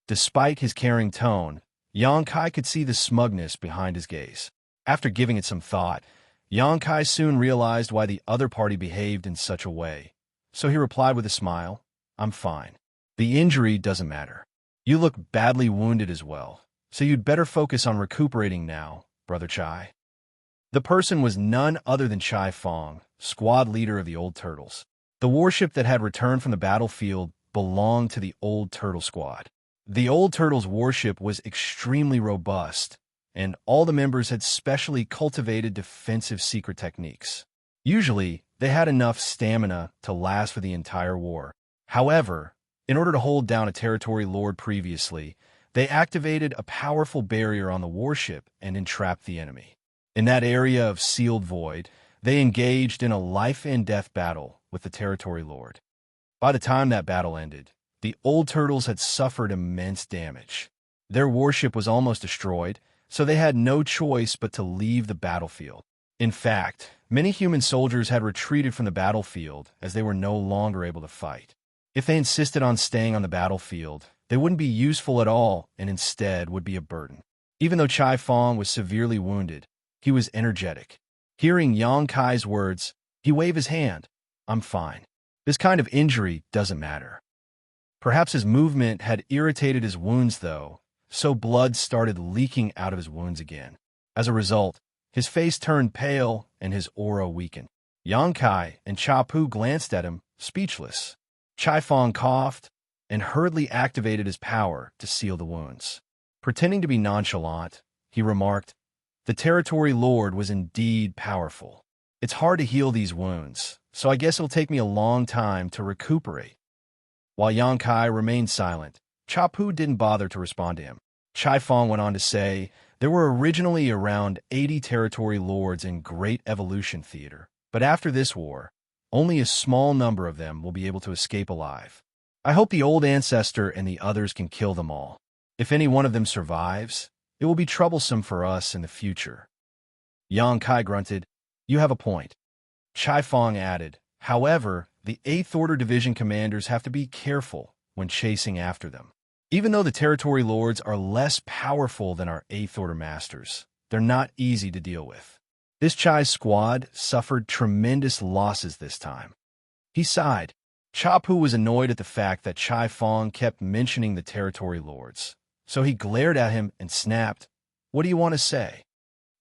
Despite his caring tone, Xianxia could see the smugness behind his gaze. After giving it some thought, Xianxia soon realized why the other party behaved in such a way. So he replied with a smile, "I'm fine. The injury doesn't matter. You look badly wounded as well, so you'd better focus on recuperating now, Brother Chai." The person was none other than Chai Fong, squad leader of the Old Turtles. The warship that had returned from the battlefield belonged to the Old Turtle Squad. The Old Turtles' warship was extremely robust, and all the members had specially cultivated defensive secret techniques. Usually, they had enough stamina to last for the entire war. However, in order to hold down a territory lord previously, they activated a powerful barrier on the warship and entrapped the enemy. In that area of sealed void, they engaged in a life-and-death battle with the Territory Lord. By the time that battle ended, the old turtles had suffered immense damage. Their warship was almost destroyed, so they had no choice but to leave the battlefield. In fact, many human soldiers had retreated from the battlefield as they were no longer able to fight. If they insisted on staying on the battlefield, they wouldn't be useful at all and instead would be a burden. Even though Chai Fong was severely wounded, he was energetic. Hearing Yang Kai's words, he waved his hand. "I'm fine. This kind of injury doesn't matter." Perhaps his movement had irritated his wounds, though, so blood started leaking out of his wounds again. As a result, his face turned pale and his aura weakened. Yang Kai and Cha Pu glanced at him, speechless. Chai Fong coughed and hurriedly activated his power to seal the wounds. Pretending to be nonchalant, he remarked, "The Territory Lord was indeed powerful. It's hard to heal these wounds, so I guess it'll take me a long time to recuperate." While Yang Kai remained silent, Cha Pu didn't bother to respond to him. Chai Fong went on to say, "There were originally around 80 Territory Lords in Great Evolution Theater, but after this war, only a small number of them will be able to escape alive. I hope the old ancestor and the others can kill them all. If any one of them survives, it will be troublesome for us in the future." Yang Kai grunted, "You have a point." Chai Fong added, "However, the 8th Order Division commanders have to be careful when chasing after them. Even though the Territory Lords are less powerful than our 8th Order Masters, they're not easy to deal with. This Chai's squad suffered tremendous losses this time." He sighed. Cha Pu was annoyed at the fact that Chai Fong kept mentioning the Territory Lords, so he glared at him and snapped, "What do you want to say?"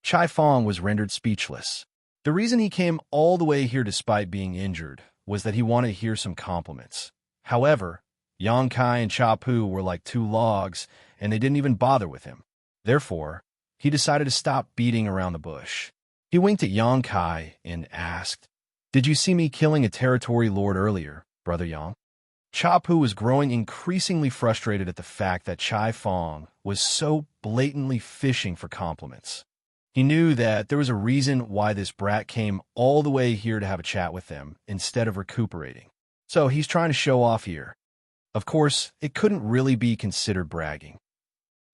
Chai Fong was rendered speechless. The reason he came all the way here despite being injured was that he wanted to hear some compliments. However, Yang Kai and Cha Pu were like two logs, and they didn't even bother with him. Therefore, he decided to stop beating around the bush. He winked at Yang Kai and asked, "Did you see me killing a Territory Lord earlier, Brother Yang?" Cha Pu was growing increasingly frustrated at the fact that Chai Fong was so blatantly fishing for compliments. He knew that there was a reason why this brat came all the way here to have a chat with them instead of recuperating. So he's trying to show off here. Of course, it couldn't really be considered bragging.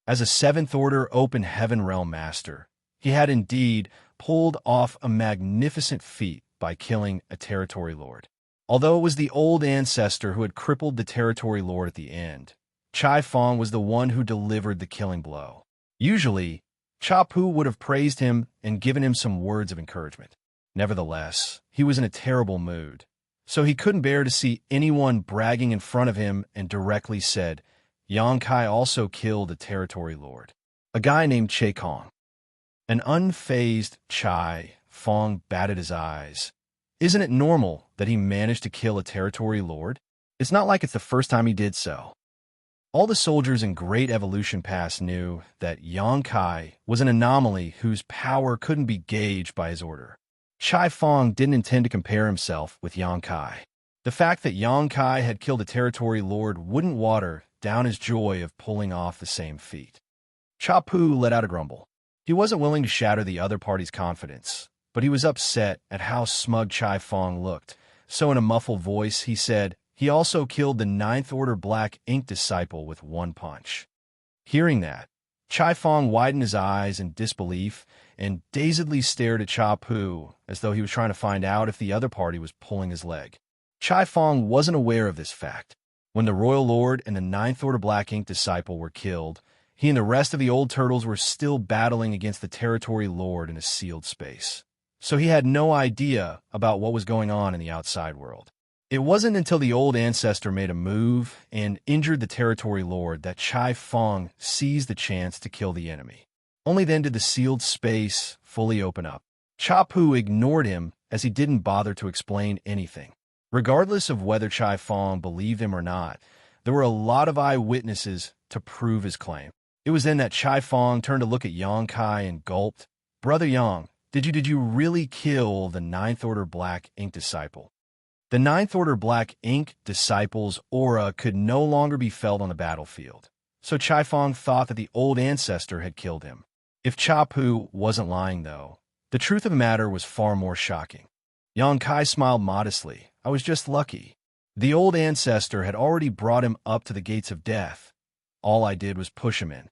As a 7th Order Open Heaven Realm Master, he had indeed pulled off a magnificent feat by killing a Territory Lord. Although it was the old ancestor who had crippled the Territory Lord at the end, Chai Fong was the one who delivered the killing blow. Usually, Cha Pu would have praised him and given him some words of encouragement. Nevertheless, he was in a terrible mood, so he couldn't bear to see anyone bragging in front of him and directly said, "Yang Kai also killed a Territory Lord, a guy named Che Kong." An unfazed Chai Fong batted his eyes. Isn't it normal that he managed to kill a Territory Lord? It's not like it's the first time he did so. All the soldiers in Great Evolution Pass knew that Yang Kai was an anomaly whose power couldn't be gauged by his order. Chai Fong didn't intend to compare himself with Yang Kai. The fact that Yang Kai had killed a Territory Lord wouldn't water down his joy of pulling off the same feat. Cha Pu let out a grumble. He wasn't willing to shatter the other party's confidence, but he was upset at how smug Chai Fong looked, so in a muffled voice he said, "He also killed the 9th Order Black Ink Disciple with one punch." Hearing that, Chai Fong widened his eyes in disbelief and dazedly stared at Cha Pu as though he was trying to find out if the other party was pulling his leg. Chai Fong wasn't aware of this fact. When the Royal Lord and the 9th Order Black Ink Disciple were killed, he and the rest of the old turtles were still battling against the Territory Lord in a sealed space. So he had no idea about what was going on in the outside world. It wasn't until the old ancestor made a move and injured the Territory Lord that Chai Fong seized the chance to kill the enemy. Only then did the sealed space fully open up. Cha Pu ignored him as he didn't bother to explain anything. Regardless of whether Chai Fong believed him or not, there were a lot of eyewitnesses to prove his claim. It was then that Chai Fong turned to look at Yang Kai and gulped, "Brother Yang, did you really kill the 9th Order Black Ink Disciple?" The 9th Order Black Ink Disciple's aura could no longer be felt on the battlefield, so Chai Fong thought that the old ancestor had killed him. If Cha Pu wasn't lying, though, The truth of the matter was far more shocking. Xianxia smiled modestly. I was just lucky. The old ancestor had already brought him up to the gates of death. All I did was push him in.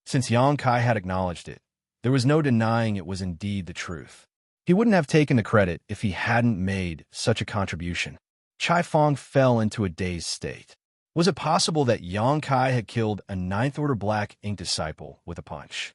Since Xianxia had acknowledged it, there was no denying it was indeed the truth. He wouldn't have taken the credit if he hadn't made such a contribution. Chai Fong fell into a dazed state. Was it possible that Xianxia had killed a ninth-order black ink disciple with a punch?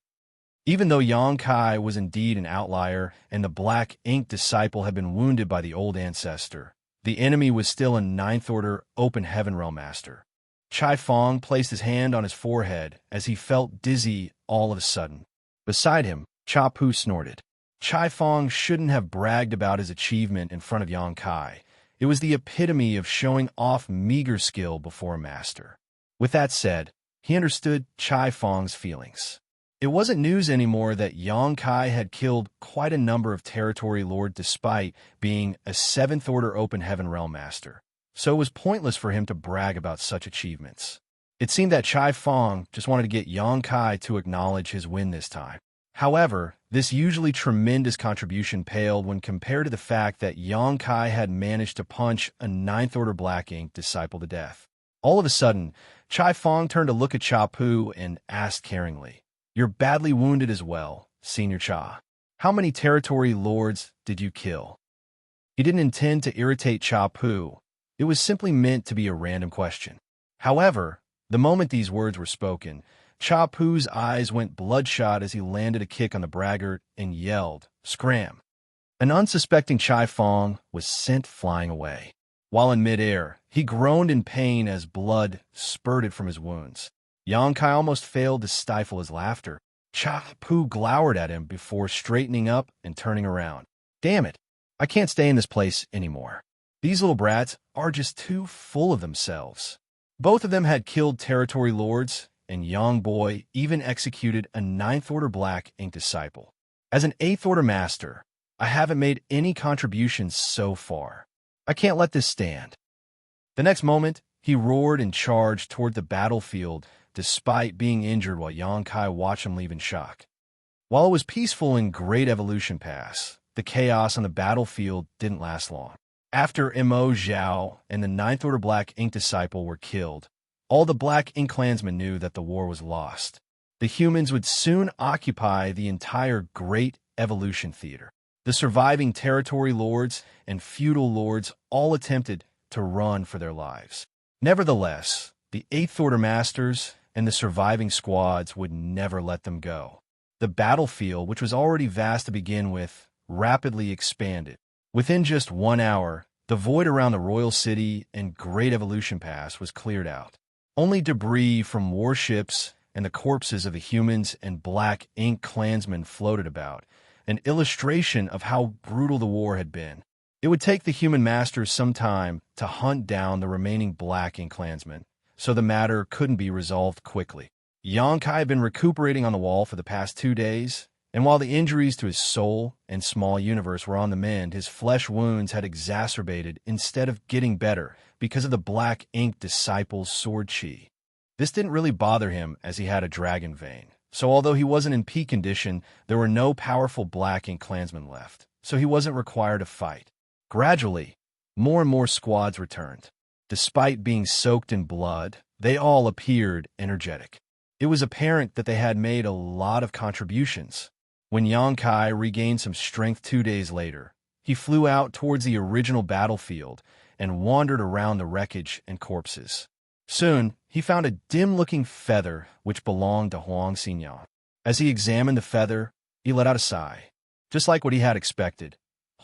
Even though Xianxia was indeed an outlier and the black ink disciple had been wounded by the old ancestor, the enemy was still a ninth-order open heaven realm master. Chai Fong placed his hand on his forehead as he felt dizzy all of a sudden. Beside him, Cha Pu snorted. Chai Fong shouldn't have bragged about his achievement in front of Xianxia. It was the epitome of showing off meager skill before a master. With that said, he understood Chai Fong's feelings. It wasn't news anymore that Xianxia had killed quite a number of territory lords despite being a seventh-order open heaven realm master, so it was pointless for him to brag about such achievements. It seemed that Chai Fong just wanted to get Xianxia to acknowledge his win this time. However, this usually tremendous contribution paled when compared to the fact that Xianxia had managed to punch a ninth-order black ink disciple to death. All of a sudden, Chai Fong turned to look at Cha Pu and asked caringly, "You're badly wounded as well, Senior Cha. How many territory lords did you kill?" He didn't intend to irritate Cha Pu. It was simply meant to be a random question. However, the moment these words were spoken, Cha Pu's eyes went bloodshot as he landed a kick on the braggart and yelled, "Scram!" An unsuspecting Chai Fong was sent flying away. While in midair, he groaned in pain as blood spurted from his wounds. Xianxia almost failed to stifle his laughter. Cha Pu glowered at him before straightening up and turning around. "Damn it, I can't stay in this place anymore. These little brats are just too full of themselves." Both of them had killed territory lords, and Yang Boy even executed a ninth-order black ink disciple. As an eighth-order master, I haven't made any contributions so far. I can't let this stand. The next moment, he roared and charged toward the battlefield, despite being injured while Xianxia watched him leave in shock. While it was peaceful in Great Evolution Pass, the chaos on the battlefield didn't last long. After Mo Zhao and the Ninth Order Black Ink Disciple were killed, all the Black Ink clansmen knew that the war was lost. The humans would soon occupy the entire Great Evolution Theater. The surviving territory lords and feudal lords all attempted to run for their lives. Nevertheless, the Eighth Order Masters and the surviving squads would never let them go. The battlefield, which was already vast to begin with, rapidly expanded. Within just 1 hour, the void around the Royal City and Great Evolution Pass was cleared out. Only debris from warships and the corpses of the humans and Black Ink clansmen floated about, an illustration of how brutal the war had been. It would take the human masters some time to hunt down the remaining Black Ink clansmen, so the matter couldn't be resolved quickly. Xianxia had been recuperating on the wall for the past 2 days, and while the injuries to his soul and small universe were on the mend, his flesh wounds had exacerbated instead of getting better because of the Black Ink Disciple's sword chi. This didn't really bother him as he had a dragon vein, so although he wasn't in peak condition, there were no powerful Black Ink clansmen left, so he wasn't required to fight. Gradually, more and more squads returned. Despite being soaked in blood, they all appeared energetic. It was apparent that they had made a lot of contributions. When Xianxia regained some strength 2 days later, he flew out towards the original battlefield and wandered around the wreckage and corpses. Soon, he found a dim-looking feather which belonged to Xianxia. As he examined the feather, he let out a sigh. Just like what he had expected,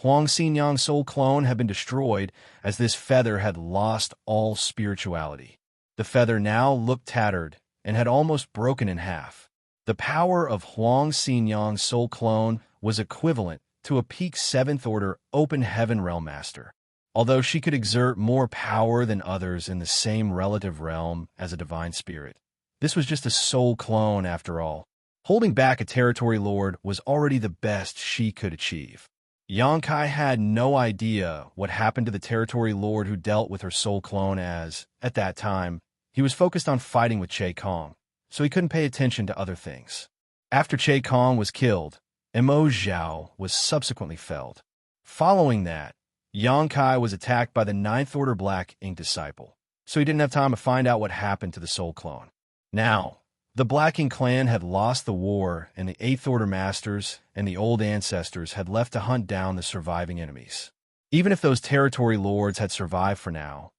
Xianxia's soul clone had been destroyed as this feather had lost all spirituality. The feather now looked tattered and had almost broken in half. The power of Xianxia's soul clone was equivalent to a peak 7th Order Open Heaven Realm Master. Although she could exert more power than others in the same relative realm as a divine spirit, this was just a soul clone after all. Holding back a territory lord was already the best she could achieve. Xianxia had no idea what happened to the territory lord who dealt with her soul clone as, at that time, he was focused on fighting with Che Kong, so he couldn't pay attention to other things. After Che Kong was killed, Zhao was subsequently felled. Following that, Xianxia was attacked by the Ninth Order Black Ink Disciple, so he didn't have time to find out what happened to the Soul Clone. Now, the Black Ink clan had lost the war, and the Eighth Order Masters and the Old Ancestors had left to hunt down the surviving enemies. Even if those territory lords had survived for now,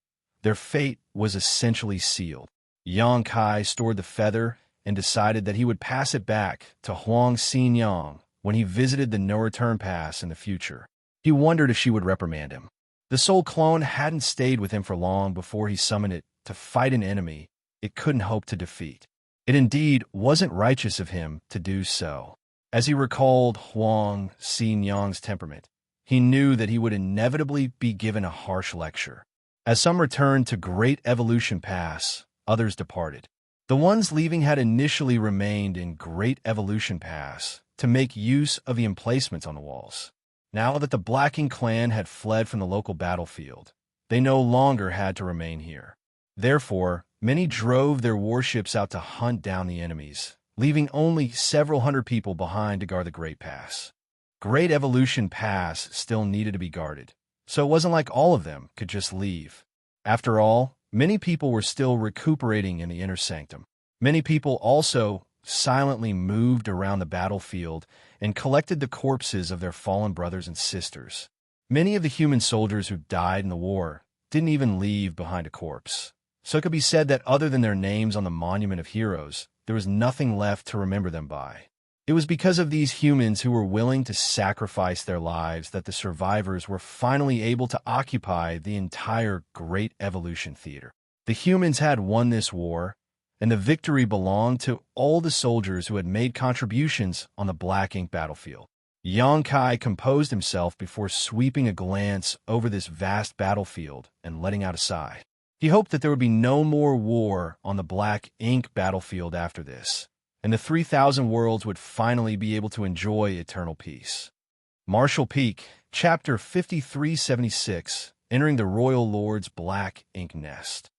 their fate was essentially sealed. Xianxia stored the feather and decided that he would pass it back to Huang Xinyang when he visited the no-return pass in the future. He wondered if she would reprimand him. The Soul Clone hadn't stayed with him for long before he summoned it to fight an enemy it couldn't hope to defeat. It indeed wasn't righteous of him to do so. As he recalled Huang Xinyang's temperament, he knew that he would inevitably be given a harsh lecture. As some returned to Great Evolution Pass, others departed. The ones leaving had initially remained in Great Evolution Pass to make use of the emplacements on the walls. Now that the Black Ink clan had fled from the local battlefield, they no longer had to remain here. Therefore, many drove their warships out to hunt down the enemies, leaving only several hundred people behind to guard the Great Pass. Great Evolution Pass still needed to be guarded, so it wasn't like all of them could just leave. After all, many people were still recuperating in the inner sanctum. Many people also silently moved around the battlefield and collected the corpses of their fallen brothers and sisters. Many of the human soldiers who died in the war didn't even leave behind a corpse. So it could be said that other than their names on the Monument of Heroes, there was nothing left to remember them by. It was because of these humans who were willing to sacrifice their lives that the survivors were finally able to occupy the entire Great Evolution Theater. The humans had won this war, and the victory belonged to all the soldiers who had made contributions on the Black Ink battlefield. Xianxia composed himself before sweeping a glance over this vast battlefield and letting out a sigh. He hoped that there would be no more war on the Black Ink battlefield after this, and the 3,000 worlds would finally be able to enjoy eternal peace. Martial Peak, Chapter 5376, Entering the Royal Lord's Black Ink Nest.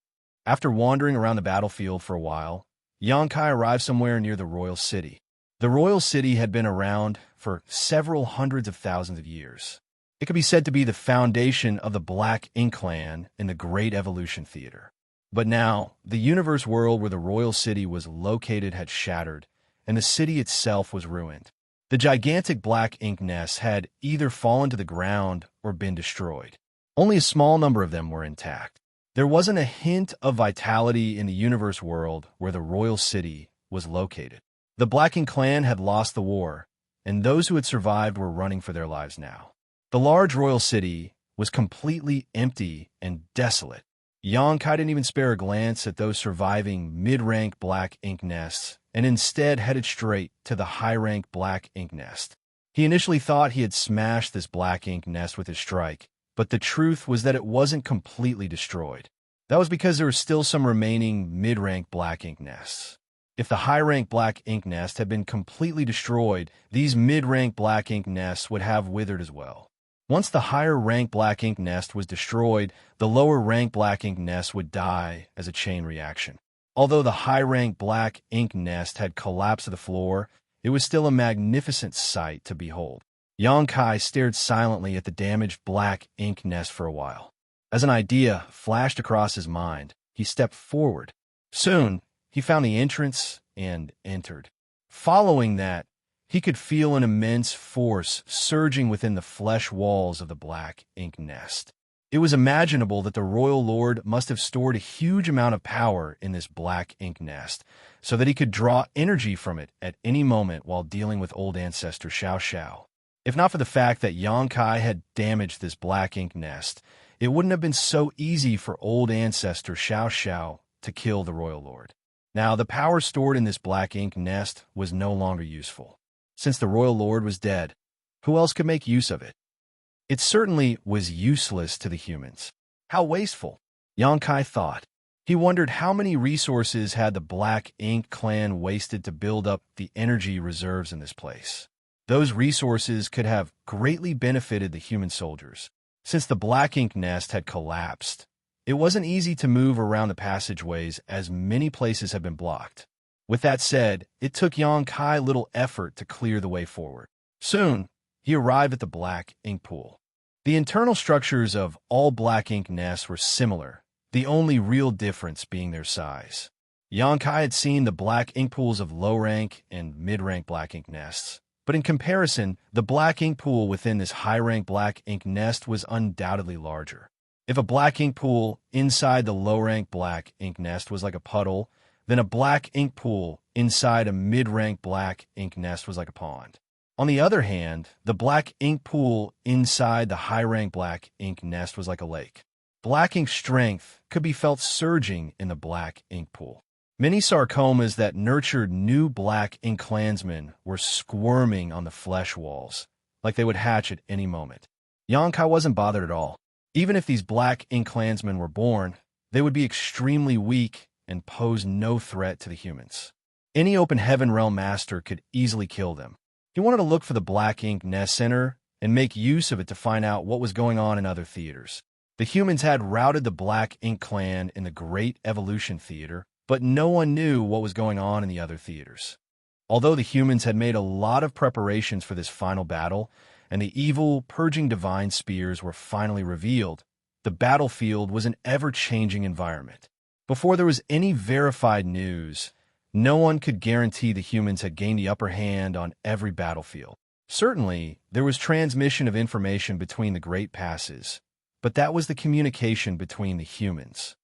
After wandering around the battlefield for a while, Xianxia arrived somewhere near the Royal City. The Royal City had been around for several hundreds of thousands of years. It could be said to be the foundation of the Black Ink clan in the Great Evolution Theater. But now, the universe world where the Royal City was located had shattered, and the city itself was ruined. The gigantic Black Ink nests had either fallen to the ground or been destroyed. Only a small number of them were intact. There wasn't a hint of vitality in the universe world where the Royal City was located. The Black Ink clan had lost the war, and those who had survived were running for their lives now. The large Royal City was completely empty and desolate. Xianxia didn't even spare a glance at those surviving mid-rank Black Ink nests and instead headed straight to the high-rank Black Ink nest. He initially thought he had smashed this Black Ink nest with his strike, but the truth was that it wasn't completely destroyed. That was because there were still some remaining mid-rank Black Ink nests. If the high-rank Black Ink nest had been completely destroyed, these mid-rank Black Ink nests would have withered as well. Once the higher-rank Black Ink nest was destroyed, the lower-rank Black Ink nest would die as a chain reaction. Although the high-rank Black Ink nest had collapsed to the floor, it was still a magnificent sight to behold. Xianxia stared silently at the damaged Black Ink nest for a while. As an idea flashed across his mind, he stepped forward. Soon, he found the entrance and entered. Following that, he could feel an immense force surging within the flesh walls of the Black Ink nest. It was imaginable that the Royal Lord must have stored a huge amount of power in this Black Ink nest, so that he could draw energy from it at any moment while dealing with old ancestor Xianxia. If not for the fact that Xianxia had damaged this Black Ink nest, it wouldn't have been so easy for old ancestor Xianxia to kill the Royal Lord. Now, the power stored in this Black Ink nest was no longer useful. Since the Royal Lord was dead, who else could make use of it? It certainly was useless to the humans. How wasteful, Xianxia thought. He wondered how many resources had the Black Ink clan wasted to build up the energy reserves in this place. Those resources could have greatly benefited the human soldiers. Since the Black Ink nest had collapsed, it wasn't easy to move around the passageways as many places had been blocked. With that said, it took Xianxia little effort to clear the way forward. Soon, he arrived at the black ink pool. The internal structures of all black ink nests were similar, the only real difference being their size. Xianxia had seen the black ink pools of low-rank and mid-rank black ink nests, but in comparison, the black ink pool within this high-rank black ink nest was undoubtedly larger. If a black ink pool inside the low-rank black ink nest was like a puddle, then a black ink pool inside a mid-rank black ink nest was like a pond. On the other hand, the black ink pool inside the high-rank black ink nest was like a lake. Black ink strength could be felt surging in the black ink pool. Many sarcomas that nurtured new black ink clansmen were squirming on the flesh walls, like they would hatch at any moment. Xianxia wasn't bothered at all. Even if these black ink clansmen were born, they would be extremely weak and pose no threat to the humans. Any open heaven realm master could easily kill them. He wanted to look for the black ink nest center and make use of it to find out what was going on in other theaters. The humans had routed the black ink clan in the Great Evolution Theater, but no one knew what was going on in the other theaters. Although the humans had made a lot of preparations for this final battle, and the evil, purging divine spears were finally revealed, the battlefield was an ever-changing environment. Before there was any verified news, no one could guarantee the humans had gained the upper hand on every battlefield. Certainly, there was transmission of information between the Great Passes, but that was the communication between the humans.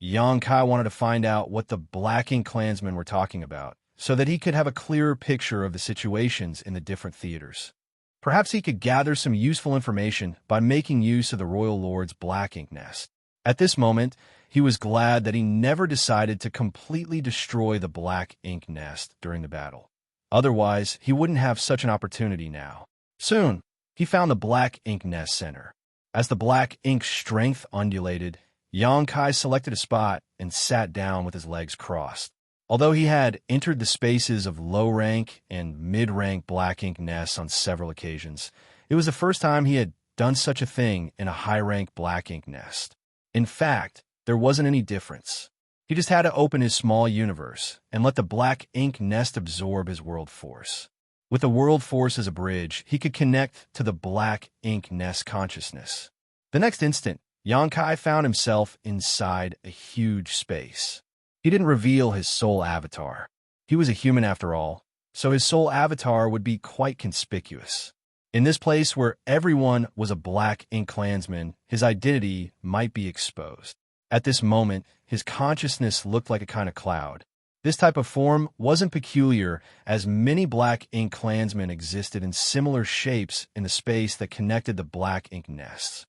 Xianxia wanted to find out what the black ink clansmen were talking about, so that he could have a clearer picture of the situations in the different theaters. Perhaps he could gather some useful information by making use of the Royal Lord's black ink nest. At this moment, he was glad that he never decided to completely destroy the black ink nest during the battle. Otherwise, he wouldn't have such an opportunity now. Soon, he found the black ink nest center. As the black ink strength undulated, Xianxia selected a spot and sat down with his legs crossed. Although he had entered the spaces of low-rank and mid-rank black ink nests on several occasions, it was the first time he had done such a thing in a high-rank black ink nest. In fact, there wasn't any difference. He just had to open his small universe and let the black ink nest absorb his world force. With the world force as a bridge, he could connect to the black ink nest consciousness. The next instant, Xianxia found himself inside a huge space. He didn't reveal his soul avatar. He was a human after all, so his soul avatar would be quite conspicuous. In this place where everyone was a black ink clansman, his identity might be exposed. At this moment, his consciousness looked like a kind of cloud. This type of form wasn't peculiar, as many black ink clansmen existed in similar shapes in the space that connected the black ink nests.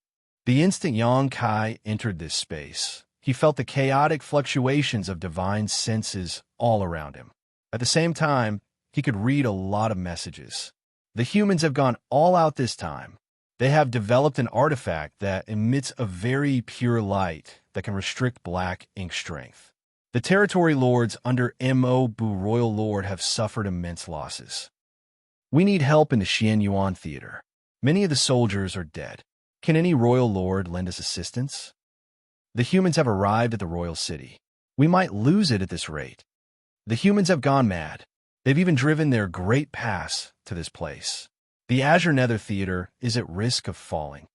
The instant Xianxia entered this space, he felt the chaotic fluctuations of divine senses all around him. At the same time, he could read a lot of messages. The humans have gone all out this time. They have developed an artifact that emits a very pure light that can restrict black ink strength. The territory lords under Mo-Bu Royal Lord have suffered immense losses. We need help in the Xianyuan Theater. Many of the soldiers are dead. Can any royal lord lend us assistance? The humans have arrived at the royal city. We might lose it at this rate. The humans have gone mad. They've even driven their great pass to this place. The Azure Nether Theater is at risk of falling.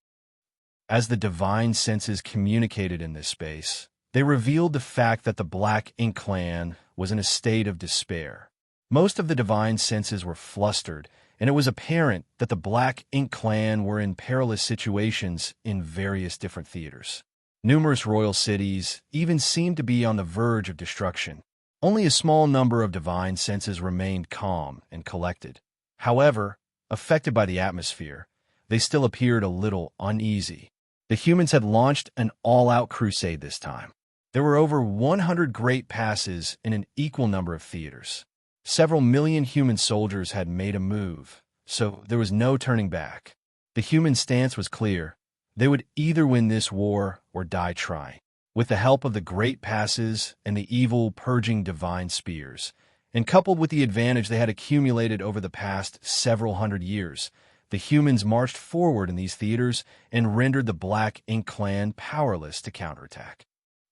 As the divine senses communicated in this space, they revealed the fact that the Black Ink clan was in a state of despair. Most of the divine senses were flustered, and it was apparent that the Black Ink clan were in perilous situations in various different theaters. Numerous royal cities even seemed to be on the verge of destruction. Only a small number of divine senses remained calm and collected. However, affected by the atmosphere, they still appeared a little uneasy. The humans had launched an all-out crusade this time. There were over 100 great passes in an equal number of theaters. Several million human soldiers had made a move, so there was no turning back. The human stance was clear. They would either win this war or die trying. With the help of the great passes and the evil purging divine spears, and coupled with the advantage they had accumulated over the past several hundred years, the humans marched forward in these theaters and rendered the Black Ink clan powerless to counterattack.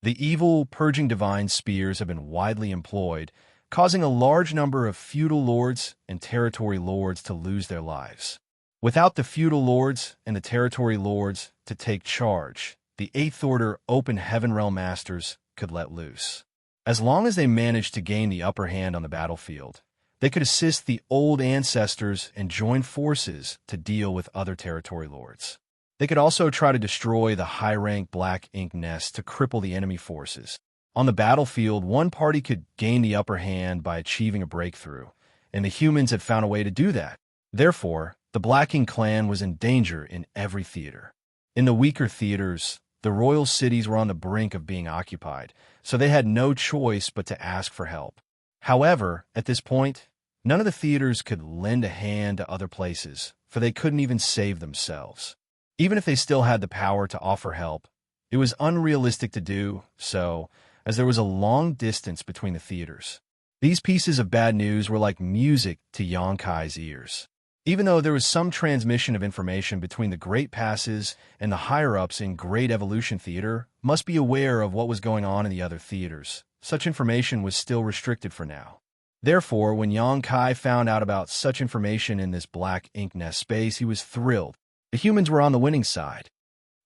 The evil purging divine spears have been widely employed, causing a large number of feudal lords and territory lords to lose their lives. Without the feudal lords and the territory lords to take charge, the Eighth Order Open Heaven Realm Masters could let loose. As long as they managed to gain the upper hand on the battlefield, they could assist the old ancestors and join forces to deal with other territory lords. They could also try to destroy the high-rank Black Ink Nest to cripple the enemy forces. On the battlefield, one party could gain the upper hand by achieving a breakthrough, and the humans had found a way to do that. Therefore, the Black Ink clan was in danger in every theater. In the weaker theaters, the royal cities were on the brink of being occupied, so they had no choice but to ask for help. However, at this point, none of the theaters could lend a hand to other places, for they couldn't even save themselves. Even if they still had the power to offer help, it was unrealistic to do so, as there was a long distance between the theaters. These pieces of bad news were like music to Xianxia's ears. Even though there was some transmission of information between the Great Passes and the higher-ups in Great Evolution Theater must be aware of what was going on in the other theaters, such information was still restricted for now. Therefore, when Xianxia found out about such information in this Black Ink Nest space, he was thrilled. The humans were on the winning side.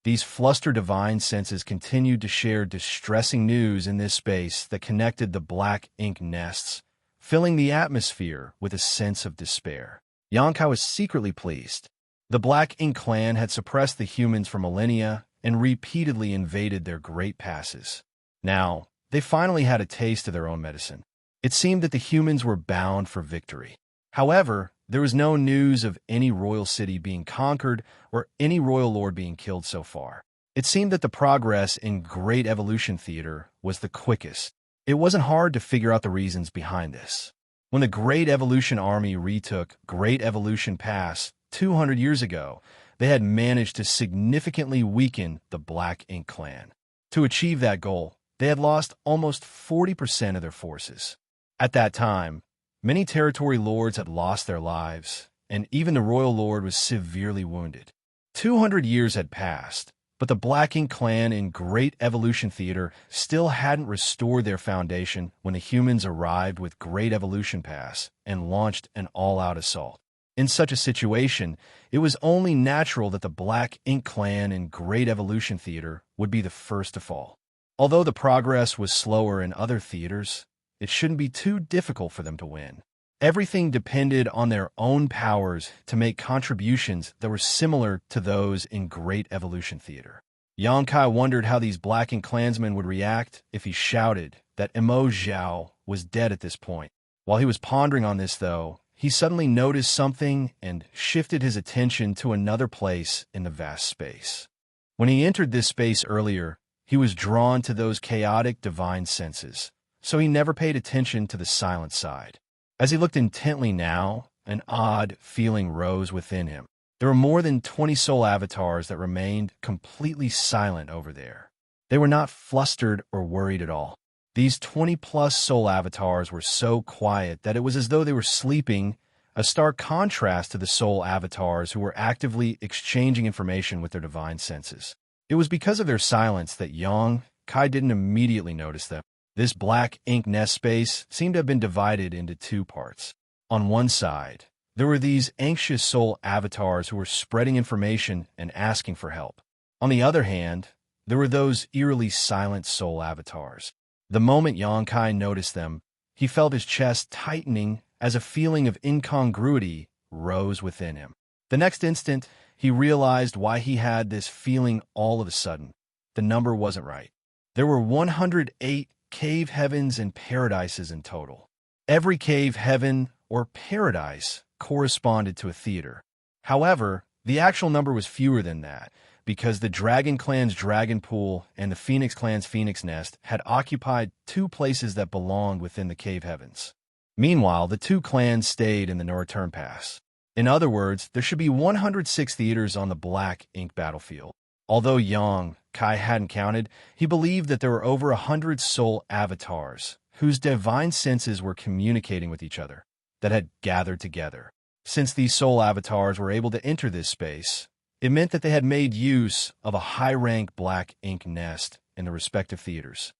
These flustered divine senses continued to share distressing news in this space that connected the Black Ink Nests, filling the atmosphere with a sense of despair. Xianxia was secretly pleased. The Black Ink clan had suppressed the humans for millennia and repeatedly invaded their Great Passes. Now, they finally had a taste of their own medicine. It seemed that the humans were bound for victory. However, there was no news of any royal city being conquered or any royal lord being killed so far. It seemed that the progress in Great Evolution Theater was the quickest. It wasn't hard to figure out the reasons behind this. When the Great Evolution Army retook Great Evolution Pass 200 years ago, they had managed to significantly weaken the Black Ink clan. To achieve that goal, they had lost almost 40% of their forces. At that time, many territory lords had lost their lives, and even the royal lord was severely wounded. 200 years had passed, but the Black Ink clan in Great Evolution Theater still hadn't restored their foundation when the humans arrived with Great Evolution Pass and launched an all-out assault. In such a situation, it was only natural that the Black Ink clan in Great Evolution Theater would be the first to fall. Although the progress was slower in other theaters, it shouldn't be too difficult for them to win. Everything depended on their own powers to make contributions that were similar to those in Great Evolution Theater. Xianxia wondered how these Black Ink clansmen would react if he shouted that Xiao was dead at this point. While he was pondering on this, though, he suddenly noticed something and shifted his attention to another place in the vast space. When he entered this space earlier, he was drawn to those chaotic divine senses, so he never paid attention to the silent side. As he looked intently now, an odd feeling rose within him. There were more than 20 soul avatars that remained completely silent over there. They were not flustered or worried at all. These 20-plus soul avatars were so quiet that it was as though they were sleeping, a stark contrast to the soul avatars who were actively exchanging information with their divine senses. It was because of their silence that Xianxia didn't immediately notice them. This Black Ink Nest space seemed to have been divided into two parts. On one side, there were these anxious soul avatars who were spreading information and asking for help. On the other hand, there were those eerily silent soul avatars. The moment Xianxia noticed them, he felt his chest tightening as a feeling of incongruity rose within him. The next instant, he realized why he had this feeling all of a sudden. The number wasn't right. There were 108 cave heavens and paradises in total. Every cave heaven or paradise corresponded to a theater. However, the actual number was fewer than that, because the Dragon Clan's Dragon Pool and the Phoenix Clan's Phoenix Nest had occupied two places that belonged within the cave heavens. Meanwhile, the two clans stayed in the no return pass. In other words, there should be 106 theaters on the Black Ink battlefield. Although Xianxia hadn't counted, he believed that there were over 100 soul avatars whose divine senses were communicating with each other, that had gathered together. Since these soul avatars were able to enter this space, it meant that they had made use of a high-rank Black Ink Nest in the respective theaters.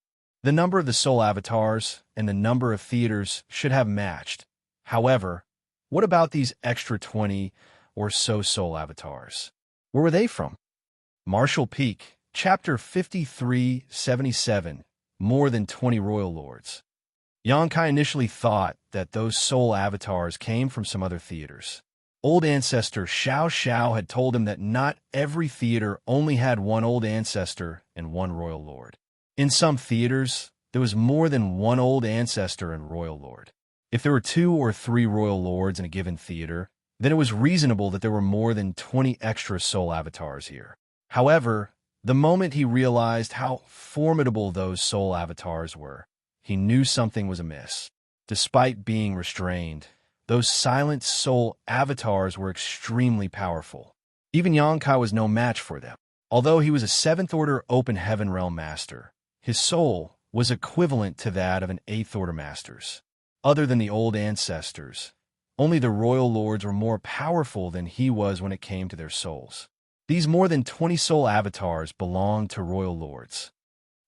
The number of the soul avatars and the number of theaters should have matched. However, what about these extra 20 or so soul avatars? Where were they from? Martial Peak, Chapter 5377, More than 20 Royal Lords. Xianxia initially thought that those soul avatars came from some other theaters. Old ancestor Xianxia had told him that not every theater only had one old ancestor and one royal lord. In some theaters, there was more than one old ancestor and royal lord. If there were 2 or 3 royal lords in a given theater, then it was reasonable that there were more than 20 extra soul avatars here. However, the moment he realized how formidable those soul avatars were, he knew something was amiss. Despite being restrained, those silent soul avatars were extremely powerful. Even Xianxia was no match for them. Although he was a 7th Order Open Heaven Realm Master, his soul was equivalent to that of an 8th Order Master's. Other than the old ancestors, only the Royal Lords were more powerful than he was when it came to their souls. These more than 20 soul avatars belonged to Royal Lords.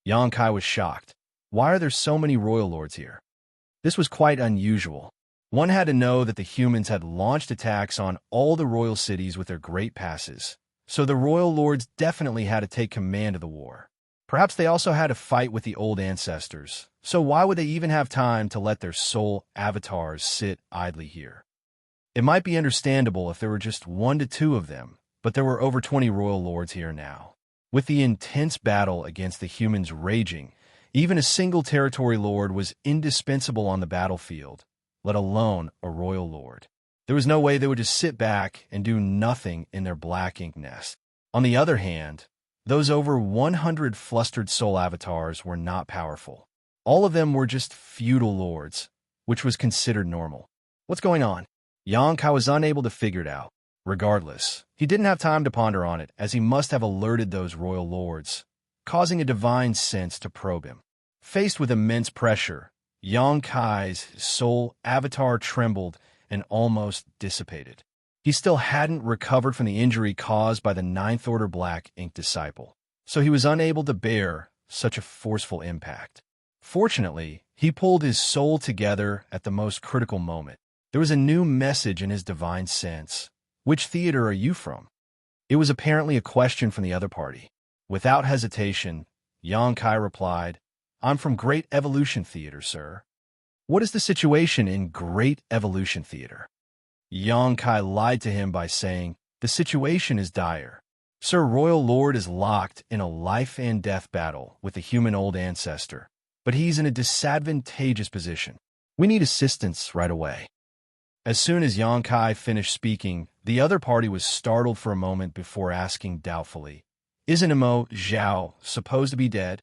Xianxia was shocked. Why are there so many Royal Lords here? This was quite unusual. One had to know that the humans had launched attacks on all the royal cities with their great passes, so the Royal Lords definitely had to take command of the war. Perhaps they also had to fight with the old ancestors, so why would they even have time to let their soul avatars sit idly here? It might be understandable if there were just 1 to 2 of them, but there were over 20 royal lords here now. With the intense battle against the humans raging, even a single territory lord was indispensable on the battlefield, let alone a royal lord. There was no way they would just sit back and do nothing in their black ink nest. On the other hand, those over 100 flustered soul avatars were not powerful. All of them were just feudal lords, which was considered normal. What's going on? Xianxia was unable to figure it out. Regardless, he didn't have time to ponder on it, as he must have alerted those royal lords, causing a divine sense to probe him. Faced with immense pressure, Xianxia's soul avatar trembled and almost dissipated. He still hadn't recovered from the injury caused by the 9th Order Black Ink Disciple, so he was unable to bear such a forceful impact. Fortunately, he pulled his soul together at the most critical moment. There was a new message in his divine sense. Which theater are you from? It was apparently a question from the other party. Without hesitation, Xianxia replied, I'm from Great Evolution Theater, sir. What is the situation in Great Evolution Theater? Xianxia lied to him by saying, the situation is dire. Sir Royal Lord is locked in a life and death battle with a human old ancestor, but he's in a disadvantageous position. We need assistance right away. As soon as Xianxia finished speaking, the other party was startled for a moment before asking doubtfully, Isn't Imo Zhao supposed to be dead?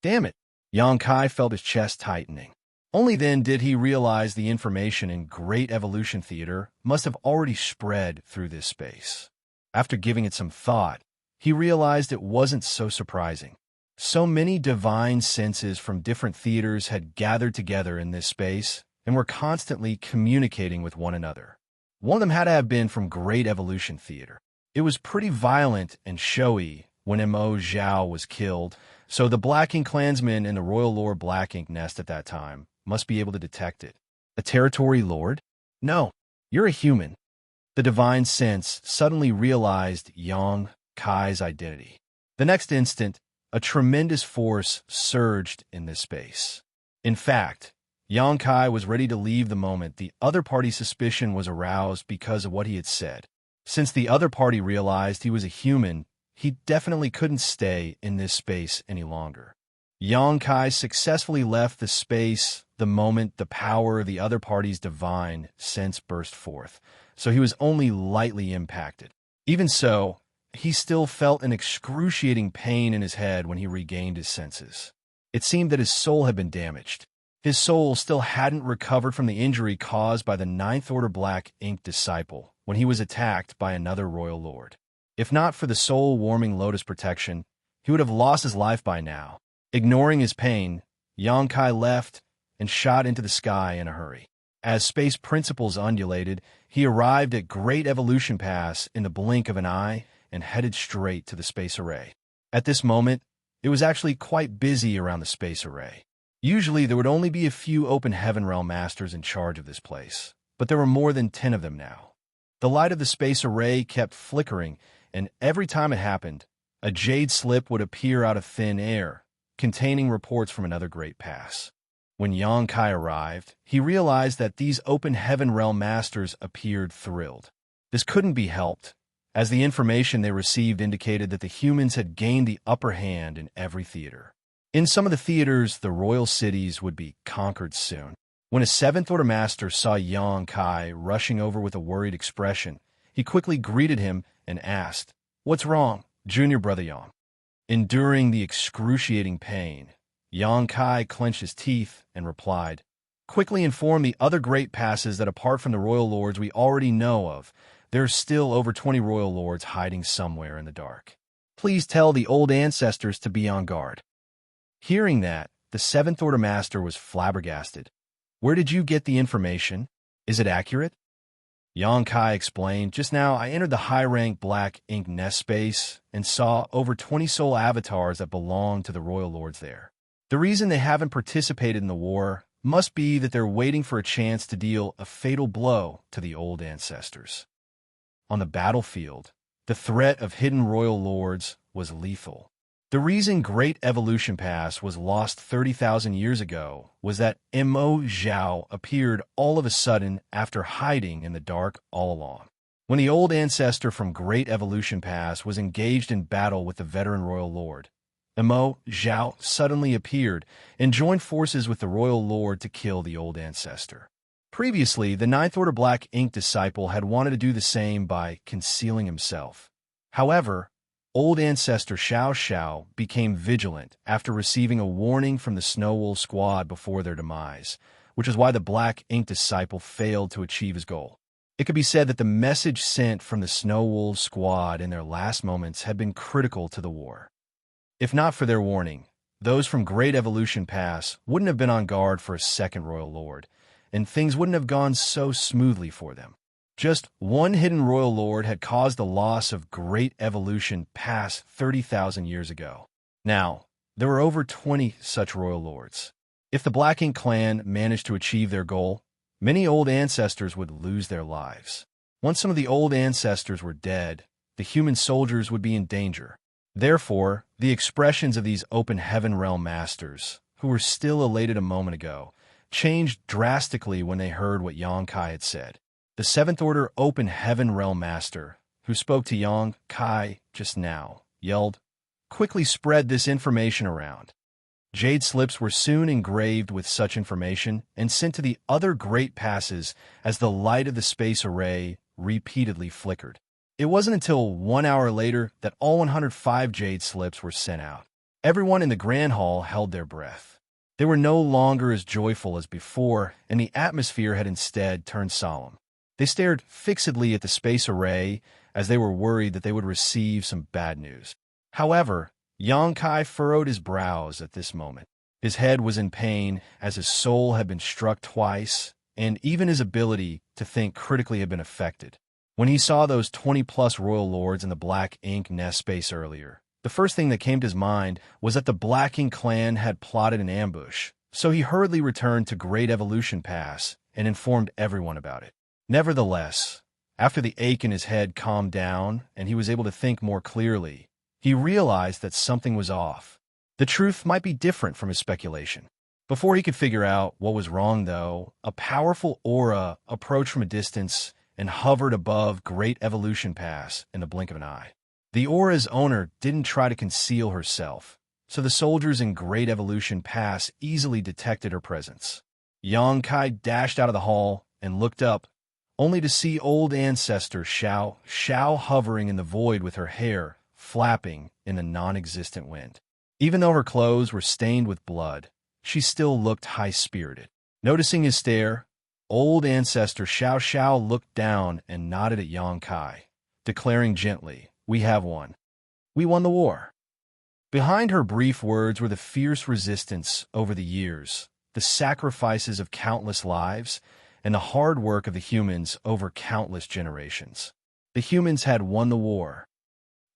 Damn it! Xianxia felt his chest tightening. Only then did he realize the information in Great Evolution Theater must have already spread through this space. After giving it some thought, he realized it wasn't so surprising. So many divine senses from different theaters had gathered together in this space and were constantly communicating with one another. One of them had to have been from Great Evolution Theater. It was pretty violent and showy when Imo Zhao was killed, so the Black Ink clansmen in the Royal Lord Black Ink nest at that time must be able to detect it. A territory lord? No, you're a human. The divine sense suddenly realized Xianxia's identity. The next instant, a tremendous force surged in this space. In fact, Xianxia was ready to leave the moment the other party's suspicion was aroused because of what he had said. Since the other party realized he was a human, he definitely couldn't stay in this space any longer. Xianxia successfully left the space the moment the power of the other party's divine sense burst forth, so he was only lightly impacted. Even so, he still felt an excruciating pain in his head when he regained his senses. It seemed that his soul had been damaged. His soul still hadn't recovered from the injury caused by the 9th Order Black Ink Disciple when he was attacked by another Royal Lord. If not for the soul-warming lotus protection, he would have lost his life by now. Ignoring his pain, Xianxia left and shot into the sky in a hurry. As space principles undulated, he arrived at Great Evolution Pass in the blink of an eye and headed straight to the space array. At this moment, It was actually quite busy around the space array. Usually there would only be a few open heaven realm masters in charge of this place, but there were more than 10 of them now. The light of the space array kept flickering, and every time it happened, a jade slip would appear out of thin air, containing reports from another great pass. When Xianxia arrived, he realized that these open heaven realm masters appeared thrilled. This couldn't be helped, as the information they received indicated that the humans had gained the upper hand in every theater. In some of the theaters, the royal cities would be conquered soon. When a seventh order master saw Xianxia rushing over with a worried expression, he quickly greeted him and asked, "What's wrong, junior brother Yang?" Enduring the excruciating pain, Xianxia clenched his teeth and replied, "Quickly inform the other great passes that apart from the royal lords we already know of, there's still over 20 royal lords hiding somewhere in the dark. Please tell the old ancestors to be on guard." Hearing that, the seventh order master was flabbergasted. "Where did you get the information? Is it accurate?" Xianxia explained, "Just now I entered the high-rank black ink nest space and saw over 20 soul avatars that belong to the royal lords there. The reason they haven't participated in the war must be that they're waiting for a chance to deal a fatal blow to the old ancestors." On the battlefield, the threat of hidden royal lords was lethal. The reason Great Evolution Pass was lost 30,000 years ago was that Zhao appeared all of a sudden after hiding in the dark all along. When the old ancestor from Great Evolution Pass was engaged in battle with the veteran royal lord, Zhao suddenly appeared and joined forces with the royal lord to kill the old ancestor. Previously, the Ninth Order Black Ink disciple had wanted to do the same by concealing himself. However, old ancestor Xiao became vigilant after receiving a warning from the Snow Wolf squad before their demise, which is why the Black Ink disciple failed to achieve his goal. It could be said that the message sent from the Snow Wolf squad in their last moments had been critical to the war. If not for their warning, those from Great Evolution Pass wouldn't have been on guard for a second royal lord, and things wouldn't have gone so smoothly for them. Just one hidden royal lord had caused the loss of Great Evolution Pass 30,000 years ago. Now, there were over 20 such royal lords. If the Black Ink clan managed to achieve their goal, many old ancestors would lose their lives. Once some of the old ancestors were dead, the human soldiers would be in danger. Therefore, the expressions of these open heaven realm masters, who were still elated a moment ago, changed drastically when they heard what Xianxia had said. The Seventh Order Open Heaven Realm Master, who spoke to Xianxia just now, yelled, "Quickly spread this information around." Jade slips were soon engraved with such information and sent to the other great passes as the light of the space array repeatedly flickered. It wasn't until 1 hour later that all 105 jade slips were sent out. Everyone in the Grand Hall held their breath. They were no longer as joyful as before, and the atmosphere had instead turned solemn. They stared fixedly at the space array as they were worried that they would receive some bad news. However, Xianxia furrowed his brows at this moment. His head was in pain as his soul had been struck twice, and even his ability to think critically had been affected. When he saw those 20-plus royal lords in the Black Ink nest space earlier, the first thing that came to his mind was that the Black Ink clan had plotted an ambush, so he hurriedly returned to Great Evolution Pass and informed everyone about it. Nevertheless, after the ache in his head calmed down and he was able to think more clearly, he realized that something was off. The truth might be different from his speculation. Before he could figure out what was wrong, though, a powerful aura approached from a distance and hovered above Great Evolution Pass in the blink of an eye. The aura's owner didn't try to conceal herself, so the soldiers in Great Evolution Pass easily detected her presence. Xianxia dashed out of the hall and looked up, only to see old ancestor Xiao hovering in the void with her hair flapping in the non-existent wind. Even though her clothes were stained with blood, she still looked high-spirited. Noticing his stare, old ancestor Xiao looked down and nodded at Xianxia, declaring gently, "We have won. We won the war." Behind her brief words were the fierce resistance over the years, the sacrifices of countless lives, and the hard work of the humans over countless generations. The humans had won the war.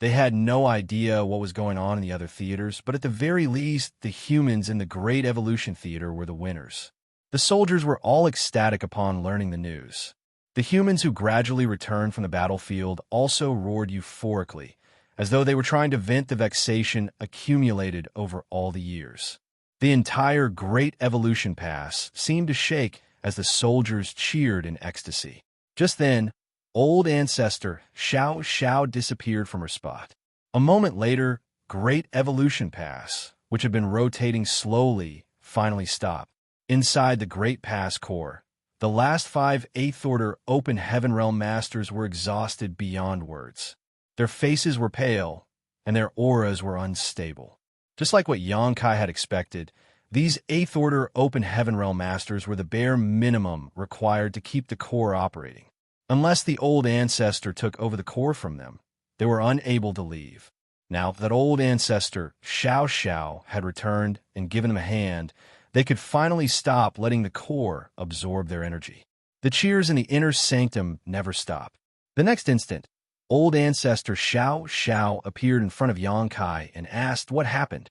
They had no idea what was going on in the other theaters, but at the very least, the humans in the Great Evolution Theater were the winners. The soldiers were all ecstatic upon learning the news. The humans who gradually returned from the battlefield also roared euphorically, as though they were trying to vent the vexation accumulated over all the years. The entire Great Evolution Pass seemed to shake as the soldiers cheered in ecstasy. Just then, old ancestor Xianxia disappeared from her spot. A moment later, Great Evolution Pass, which had been rotating slowly, finally stopped. Inside the Great Pass core, the last 5 Eighth Order Open Heaven Realm Masters were exhausted beyond words. Their faces were pale, and their auras were unstable. Just like what Xianxia had expected, these Eighth Order Open Heaven Realm Masters were the bare minimum required to keep the core operating. Unless the old ancestor took over the core from them, they were unable to leave. Now that old ancestor Xianxia had returned and given them a hand, they could finally stop letting the core absorb their energy. The cheers in the inner sanctum never stopped. The next instant, old ancestor Xianxia appeared in front of Xianxia and asked what happened.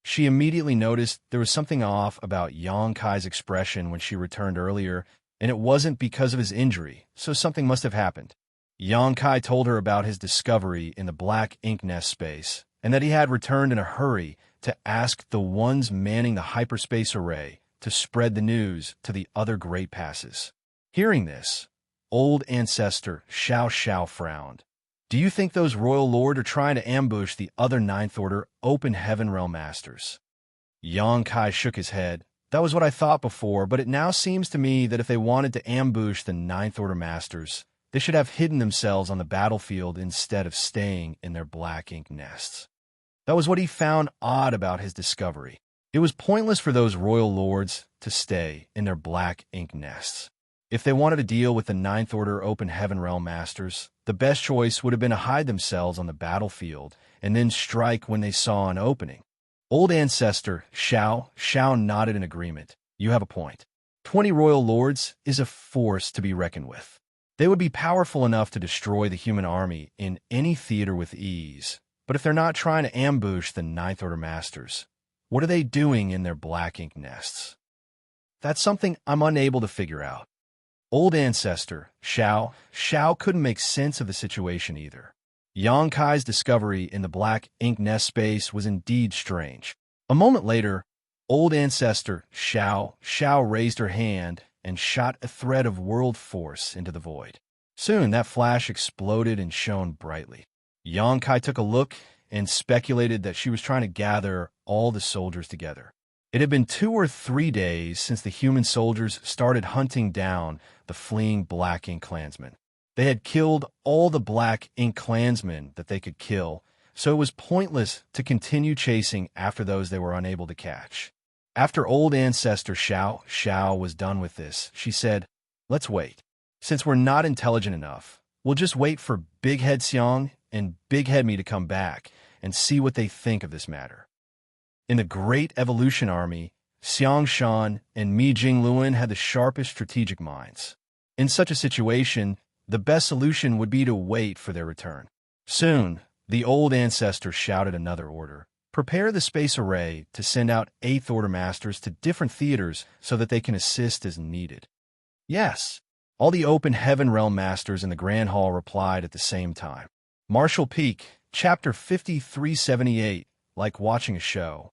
She immediately noticed there was something off about Xianxia's expression when she returned earlier, and it wasn't because of his injury, so something must have happened. Xianxia told her about his discovery in the black ink nest space, and that he had returned in a hurry to ask the ones manning the hyperspace array to spread the news to the other great passes. Hearing this, old ancestor Xianxia frowned. Do you think those royal lords are trying to ambush the other Ninth Order Open Heaven Realm Masters? Xianxia shook his head. That was what I thought before, but it now seems to me that if they wanted to ambush the Ninth Order Masters, they should have hidden themselves on the battlefield instead of staying in their black ink nests. That was what he found odd about his discovery. It was pointless for those royal lords to stay in their black ink nests. If they wanted to deal with the Ninth Order Open Heaven Realm Masters, the best choice would have been to hide themselves on the battlefield and then strike when they saw an opening. Old ancestor Xiao nodded in agreement. You have a point. 20 royal lords is a force to be reckoned with. They would be powerful enough to destroy the human army in any theater with ease. But if they're not trying to ambush the Ninth Order Masters, what are they doing in their black ink nests? That's something I'm unable to figure out. Old ancestor Xiao couldn't make sense of the situation either. Xianxia's discovery in the black ink nest space was indeed strange. A moment later, old ancestor Xiao raised her hand and shot a thread of world force into the void. Soon that flash exploded and shone brightly. Xianxia took a look and speculated that she was trying to gather all the soldiers together. It had been 2 or 3 days since the human soldiers started hunting down the fleeing Black Ink clansmen. They had killed all the Black Ink clansmen that they could kill, so it was pointless to continue chasing after those they were unable to catch. After old ancestor Xiao was done with this, she said, "Let's wait. Since we're not intelligent enough, we'll just wait for Big Head Xiang and Big Head Me to come back and see what they think of this matter." In the Great Evolution Army, Xianxia and Mi Jingluan had the sharpest strategic minds. In such a situation, the best solution would be to wait for their return. Soon, the old ancestor shouted another order. Prepare the space array to send out Eighth Order Masters to different theaters so that they can assist as needed. Yes, all the Open Heaven Realm Masters in the Grand Hall replied at the same time. Marshall Peak, Chapter 5378, like watching a show.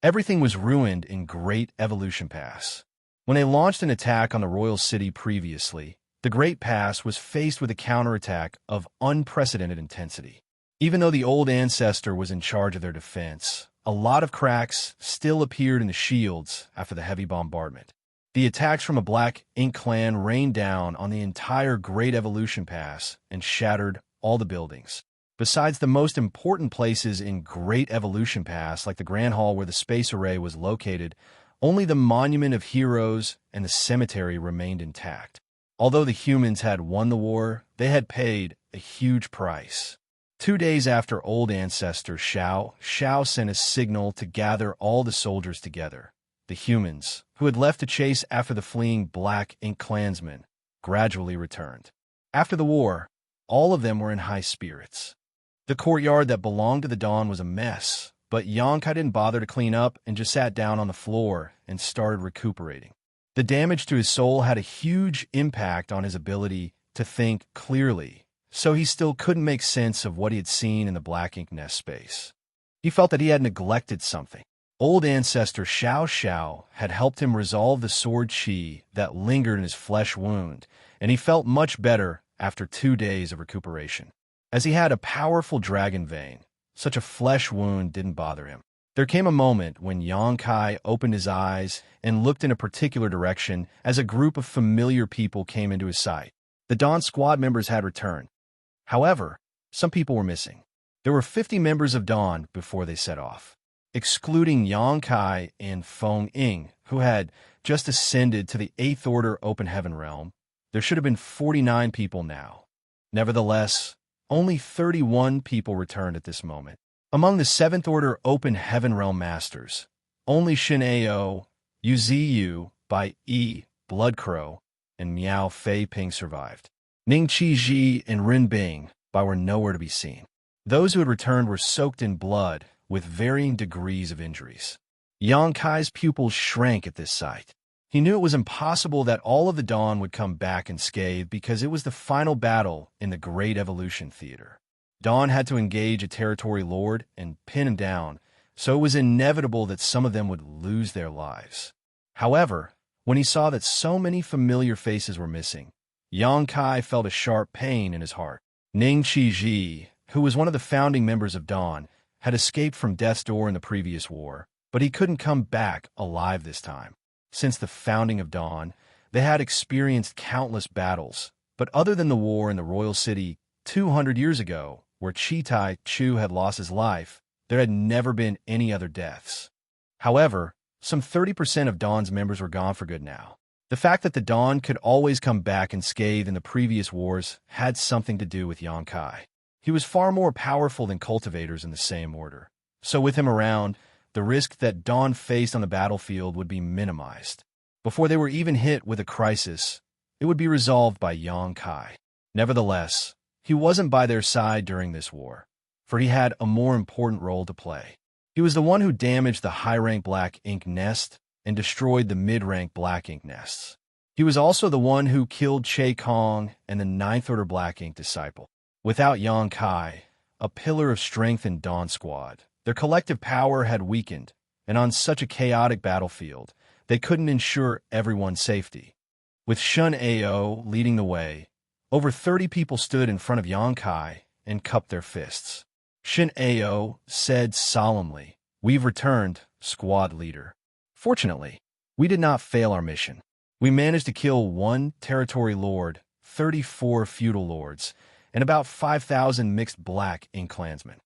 Everything was ruined in Great Evolution Pass. When they launched an attack on the Royal City previously, the Great Pass was faced with a counterattack of unprecedented intensity. Even though the old ancestor was in charge of their defense, a lot of cracks still appeared in the shields after the heavy bombardment. The attacks from a Black Ink clan rained down on the entire Great Evolution Pass and shattered all the buildings. Besides the most important places in Great Evolution Pass, like the Grand Hall where the space array was located, only the Monument of Heroes and the cemetery remained intact. Although the humans had won the war, they had paid a huge price. 2 days after old ancestor Xiao sent a signal to gather all the soldiers together. The humans, who had left to chase after the fleeing Black Ink clansmen, gradually returned. After the war, all of them were in high spirits. The courtyard that belonged to the Dawn was a mess, but Xianxia didn't bother to clean up and just sat down on the floor and started recuperating. The damage to his soul had a huge impact on his ability to think clearly, so he still couldn't make sense of what he had seen in the black ink nest space. He felt that he had neglected something. Old ancestor Xianxia had helped him resolve the sword qi that lingered in his flesh wound, and he felt much better after 2 days of recuperation. As he had a powerful dragon vein, such a flesh wound didn't bother him. There came a moment when Xianxia opened his eyes and looked in a particular direction as a group of familiar people came into his sight. The Dawn squad members had returned. However, some people were missing. There were 50 members of Dawn before they set off. Excluding Xianxia and Feng Ying, who had just ascended to the 8th Order Open Heaven Realm, there should have been 49 people now. Nevertheless, only 31 people returned at this moment. Among the 7th Order Open Heaven Realm Masters, only Xianxia, Yu Ziyu, Bai Yi, Bloodcrow, and Miao Fei Ping survived. Ning Qizhi and Rin Bing Bai were nowhere to be seen. Those who had returned were soaked in blood, with varying degrees of injuries. Xianxia's pupils shrank at this sight. He knew it was impossible that all of the Dawn would come back unscathed because it was the final battle in the Great Evolution Theater. Dawn had to engage a territory lord and pin him down, so it was inevitable that some of them would lose their lives. However, when he saw that so many familiar faces were missing, Xianxia felt a sharp pain in his heart. Ning Qizhi, who was one of the founding members of Dawn, had escaped from Death's Door in the previous war, but he couldn't come back alive this time. Since the founding of Dawn, they had experienced countless battles, but other than the war in the royal city 200 years ago, where Chitai Chu had lost his life, there had never been any other deaths. However, some 30% of Dawn's members were gone for good now. The fact that the Dawn could always come back unscathed in the previous wars had something to do with Xianxia. He was far more powerful than cultivators in the same order. So with him around, the risk that Dawn faced on the battlefield would be minimized. Before they were even hit with a crisis, it would be resolved by Xianxia. Nevertheless, he wasn't by their side during this war, for he had a more important role to play. He was the one who damaged the high-rank black ink nest and destroyed the mid-rank black ink nests. He was also the one who killed Che Kong and the 9th Order Black Ink disciple. Without Xianxia, a pillar of strength in Dawn Squad, their collective power had weakened, and on such a chaotic battlefield, they couldn't ensure everyone's safety. With Xianxia leading the way, over 30 people stood in front of Xianxia and cupped their fists. Xianxia said solemnly, "We've returned, squad leader. Fortunately, we did not fail our mission. We managed to kill 1 territory lord, 34 feudal lords, and about 5,000 mixed black ink clansmen.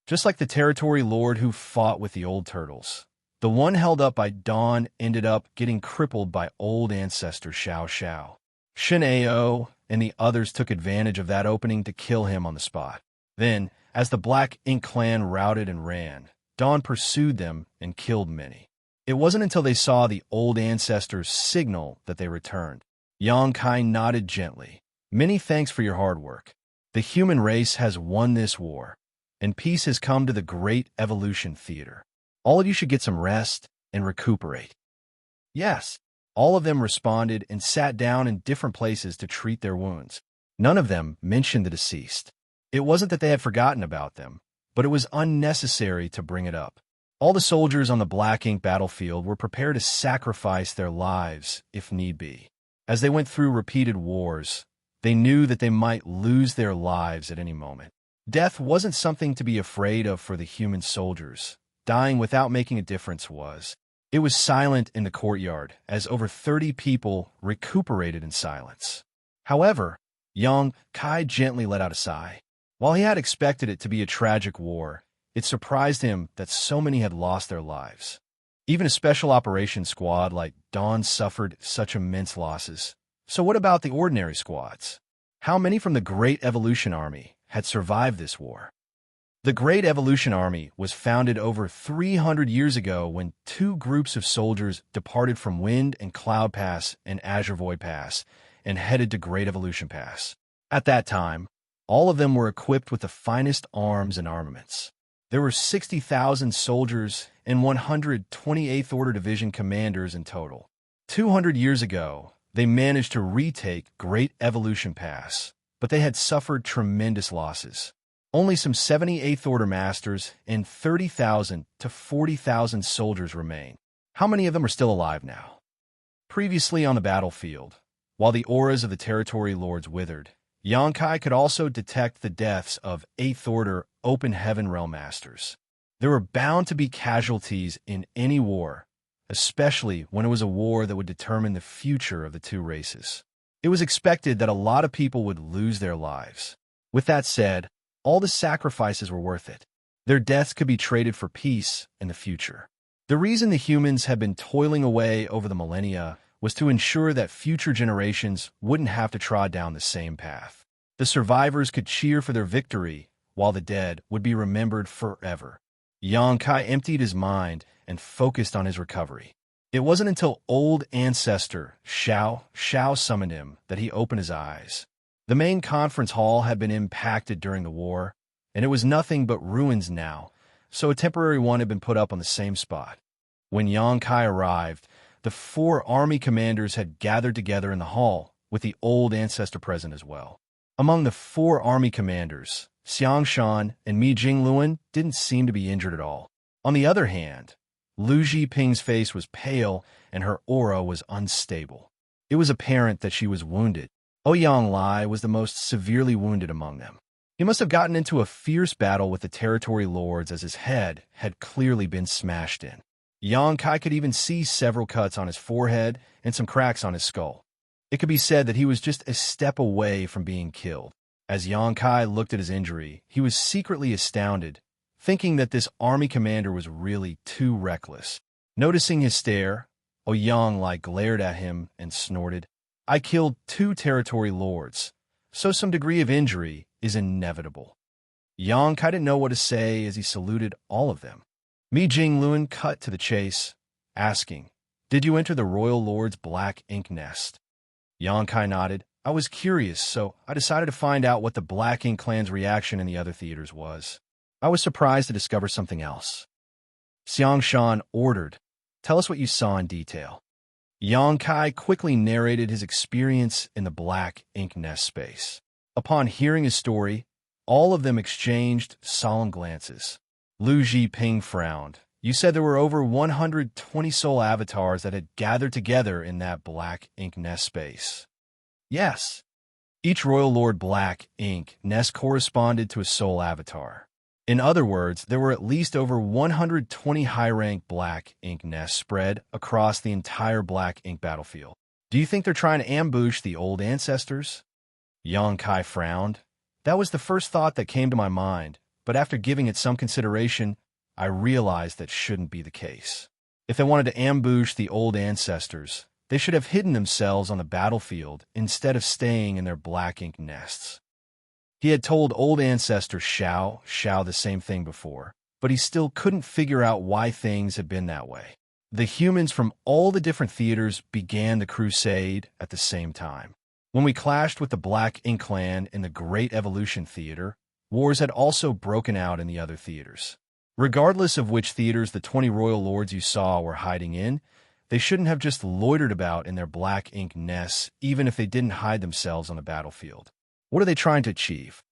Just like the territory lord who fought with the old turtles, the one held up by Dawn ended up getting crippled by old ancestor Xianxia. Xianxia and the others took advantage of that opening to kill him on the spot. Then, as the Black Ink clan routed and ran, Dawn pursued them and killed many. It wasn't until they saw the old ancestors signal that they returned. Xianxia nodded gently. "Many thanks for your hard work. The human race has won this war, and peace has come to the Great Evolution Theater. All of you should get some rest and recuperate." Yes, all of them responded and sat down in different places to treat their wounds. None of them mentioned the deceased. It wasn't that they had forgotten about them, but it was unnecessary to bring it up. All the soldiers on the Black Ink battlefield were prepared to sacrifice their lives if need be. As they went through repeated wars, they knew that they might lose their lives at any moment. Death wasn't something to be afraid of for the human soldiers. Dying without making a difference was. It was silent in the courtyard as over 30 people recuperated in silence. However, Xianxia gently let out a sigh. While he had expected it to be a tragic war, it surprised him that so many had lost their lives. Even a special operations squad like Dawn suffered such immense losses. So what about the ordinary squads? How many from the Great Evolution Army had survived this war? The Great Evolution Army was founded over 300 years ago when 2 groups of soldiers departed from Wind and Cloud Pass and Azure Void Pass and headed to Great Evolution Pass. At that time, All of them were equipped with the finest arms and armaments. There were 60,000 soldiers and 128th Order Division commanders in total. 200 years ago, they managed to retake Great Evolution Pass, but they had suffered tremendous losses. Only some 78th Order Masters and 30,000 to 40,000 soldiers remain. How many of them are still alive now? Previously on the battlefield, while the auras of the Territory Lords withered, Xianxia could also detect the deaths of 8th Order Open Heaven Realm Masters. There were bound to be casualties in any war, especially when it was a war that would determine the future of the two races. It was expected that a lot of people would lose their lives. With that said, all the sacrifices were worth it. Their deaths could be traded for peace in the future. The reason the humans had been toiling away over the millennia was to ensure that future generations wouldn't have to trod down the same path. The survivors could cheer for their victory, while the dead would be remembered forever. Xianxia emptied his mind and focused on his recovery. It wasn't until old ancestor Xiao summoned him that he opened his eyes. The main conference hall had been impacted during the war, and it was nothing but ruins now, so a temporary one had been put up on the same spot. When Xianxia arrived, the 4 army commanders had gathered together in the hall, with the old ancestor present as well. Among the 4 army commanders, Xianxia and Mi Jingluan didn't seem to be injured at all. On the other hand, Lu Zhiping's face was pale and her aura was unstable. It was apparent that she was wounded. Ouyang Lai was the most severely wounded among them. He must have gotten into a fierce battle with the Territory Lords as his head had clearly been smashed in. Xianxia could even see several cuts on his forehead and some cracks on his skull. It could be said that he was just a step away from being killed. As Xianxia looked at his injury, he was secretly astounded, thinking that this army commander was really too reckless. Noticing his stare, Ouyang Lai glared at him and snorted, "I killed 2 Territory Lords, so some degree of injury is inevitable." Xianxia didn't know what to say as he saluted all of them. Mi Jingluan cut to the chase, asking, "Did you enter the Royal Lord's black ink nest?" Xianxia nodded. "I was curious, so I decided to find out what the Black Ink clan's reaction in the other theaters was. I was surprised to discover something else." Xianxia ordered, "Tell us what you saw in detail." Xianxia quickly narrated his experience in the Black Ink nest space. Upon hearing his story, all of them exchanged solemn glances. Lu Zhiping frowned. "You said there were over 120 soul avatars that had gathered together in that Black Ink nest space." "Yes." Each Royal Lord Black Ink nest corresponded to a soul avatar. In other words, there were at least over 120 high-rank Black Ink nests spread across the entire Black Ink battlefield. "Do you think they're trying to ambush the old ancestors?" Xianxia frowned. "That was the first thought that came to my mind, but after giving it some consideration, I realized that shouldn't be the case. If they wanted to ambush the old ancestors, they should have hidden themselves on the battlefield instead of staying in their Black Ink nests." He had told old ancestor Xiao the same thing before, but he still couldn't figure out why things had been that way. The humans from all the different theaters began the crusade at the same time. When we clashed with the Black Ink clan in the Great Evolution Theater, wars had also broken out in the other theaters. Regardless of which theaters the 20 royal lords you saw were hiding in, they shouldn't have just loitered about in their Black Ink nests, even if they didn't hide themselves on the battlefield. What are they trying to achieve?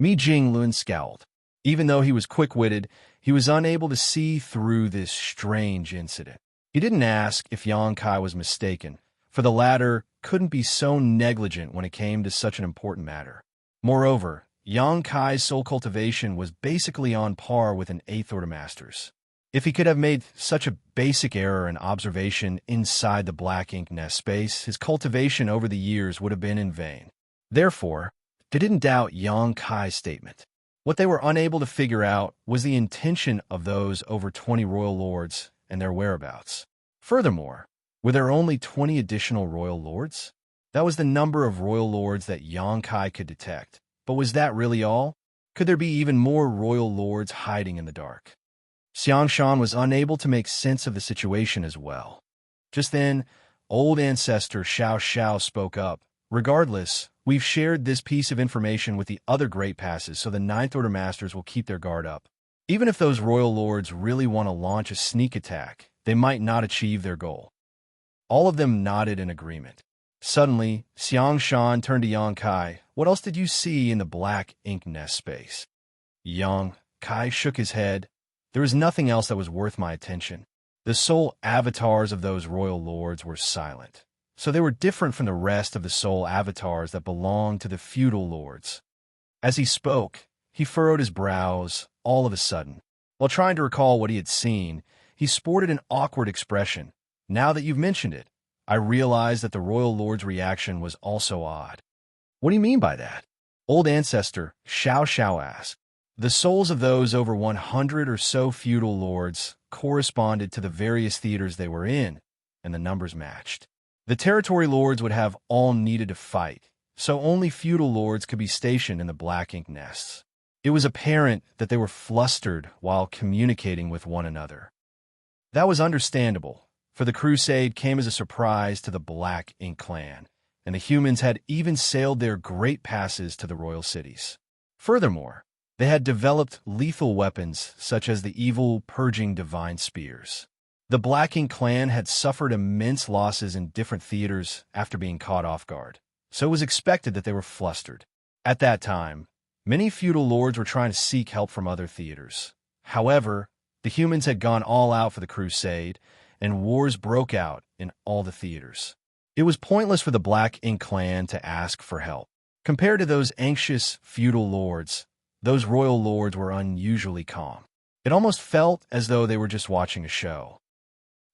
Mi Jingluan scowled. Even though he was quick-witted, he was unable to see through this strange incident. He didn't ask if Xianxia was mistaken, for the latter couldn't be so negligent when it came to such an important matter. Moreover, Xianxia's soul cultivation was basically on par with an 8th Order Master's. If he could have made such a basic error in observation inside the Black Ink nest space, his cultivation over the years would have been in vain. Therefore, they didn't doubt Xianxia's statement. What they were unable to figure out was the intention of those over 20 royal lords and their whereabouts. Furthermore, were there only 20 additional royal lords? That was the number of royal lords that Xianxia could detect. But was that really all? Could there be even more royal lords hiding in the dark? Xianxia was unable to make sense of the situation as well. Just then, old ancestor Xiao spoke up, Regardless, we've shared this piece of information with the other Great Passes so the Ninth Order Masters will keep their guard up. Even if those Royal Lords really want to launch a sneak attack, they might not achieve their goal. All of them nodded in agreement. Suddenly, Xianxia turned to Yang Kai. What else did you see in the black ink nest space? Yang Kai shook his head. There was nothing else that was worth my attention. The soul avatars of those royal lords were silent, so they were different from the rest of the soul avatars that belonged to the feudal lords. As he spoke, he furrowed his brows all of a sudden. While trying to recall what he had seen, he sported an awkward expression. Now that you've mentioned it, I realize that the royal lord's reaction was also odd. What do you mean by that? Old ancestor Xiao asked. The souls of those over 100 or so feudal lords corresponded to the various theaters they were in, and the numbers matched. The territory lords would have all needed to fight, so only feudal lords could be stationed in the black ink nests. It was apparent that they were flustered while communicating with one another. That was understandable, for the crusade came as a surprise to the Black Ink clan, and the humans had even sailed their great passes to the royal cities. Furthermore, they had developed lethal weapons such as the evil purging divine spears. The Black Ink clan had suffered immense losses in different theaters after being caught off guard, so it was expected that they were flustered. At that time, many feudal lords were trying to seek help from other theaters. However, the humans had gone all out for the crusade, and wars broke out in all the theaters. It was pointless for the Black Ink clan to ask for help. Compared to those anxious feudal lords, those royal lords were unusually calm. It almost felt as though they were just watching a show.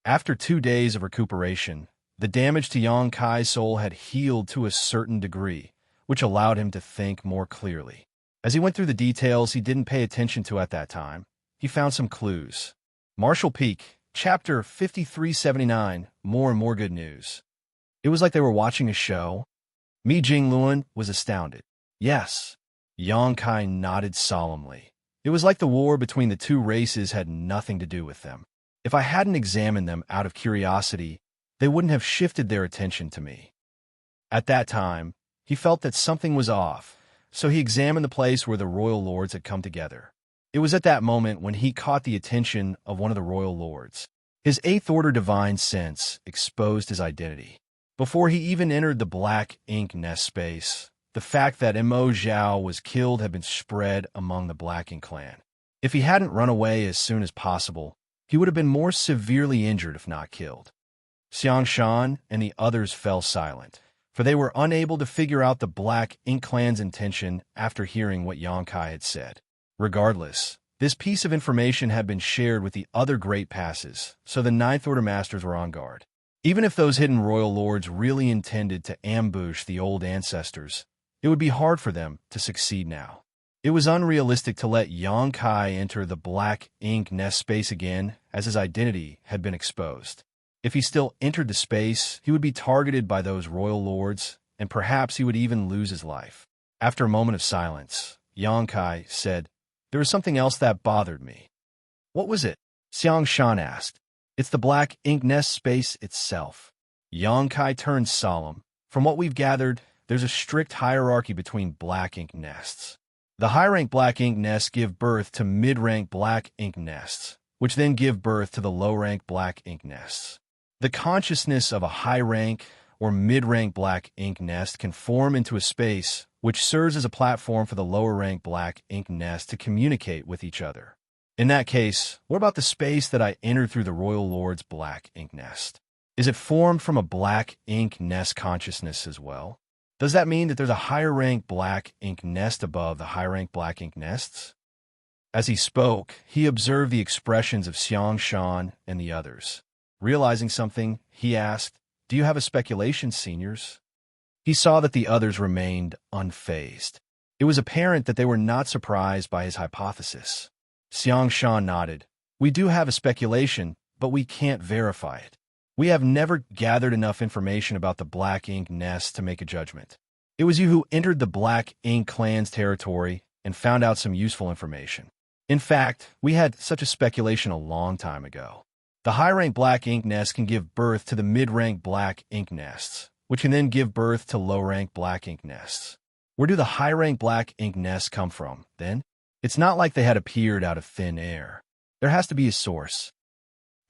After 2 days of recuperation, the damage to Yang Kai's soul had healed to a certain degree, which allowed him to think more clearly. As he went through the details he didn't pay attention to at that time, he found some clues. Marshall Peak, Chapter 5379, More and More Good News. It was like they were watching a show. Mi Jingluan was astounded. Yes. Yang Kai nodded solemnly. It was like the war between the two races had nothing to do with them. If I hadn't examined them out of curiosity, they wouldn't have shifted their attention to me. At that time, he felt that something was off, so he examined the place where the royal lords had come together. It was at that moment when he caught the attention of one of the royal lords. His Eighth Order divine sense exposed his identity. Before he even entered the black ink nest space, the fact that Mo Zhao was killed had been spread among the Black Ink clan. If he hadn't run away as soon as possible, he would have been more severely injured if not killed. Xianxia and the others fell silent, for they were unable to figure out the Black Ink clan's intention after hearing what Yang Kai had said. Regardless, this piece of information had been shared with the other Great Passes, so the Ninth Order Masters were on guard. Even if those hidden royal lords really intended to ambush the old ancestors, it would be hard for them to succeed now. It was unrealistic to let Yang Kai enter the black ink nest space again, as his identity had been exposed. If he still entered the space, he would be targeted by those royal lords, and perhaps he would even lose his life. After a moment of silence, Yang Kai said, "There was something else that bothered me." "What was it?" Xianxia asked. "It's the black ink nest space itself." Yang Kai turned solemn. "From what we've gathered, there's a strict hierarchy between black ink nests. The high-rank black ink nests give birth to mid-rank black ink nests, which then give birth to the low-rank black ink nests. The consciousness of a high-rank or mid-rank black ink nest can form into a space which serves as a platform for the lower-rank black ink nest to communicate with each other. In that case, what about the space that I entered through the Royal Lord's black ink nest? Is it formed from a black ink nest consciousness as well? Does that mean that there's a higher-rank black ink nest above the high-rank black ink nests?" As he spoke, he observed the expressions of Xianxia and the others. Realizing something, he asked, "Do you have a speculation, seniors?" He saw that the others remained unfazed. It was apparent that they were not surprised by his hypothesis. Xianxia nodded. "We do have a speculation, but we can't verify it. We have never gathered enough information about the Black Ink nest to make a judgment. It was you who entered the Black Ink clan's territory and found out some useful information. In fact, we had such a speculation a long time ago. The high-rank Black Ink nest can give birth to the mid-rank Black Ink nests, which can then give birth to low-rank black ink nests. Where do the high-rank black ink nests come from, then? It's not like they had appeared out of thin air. There has to be a source.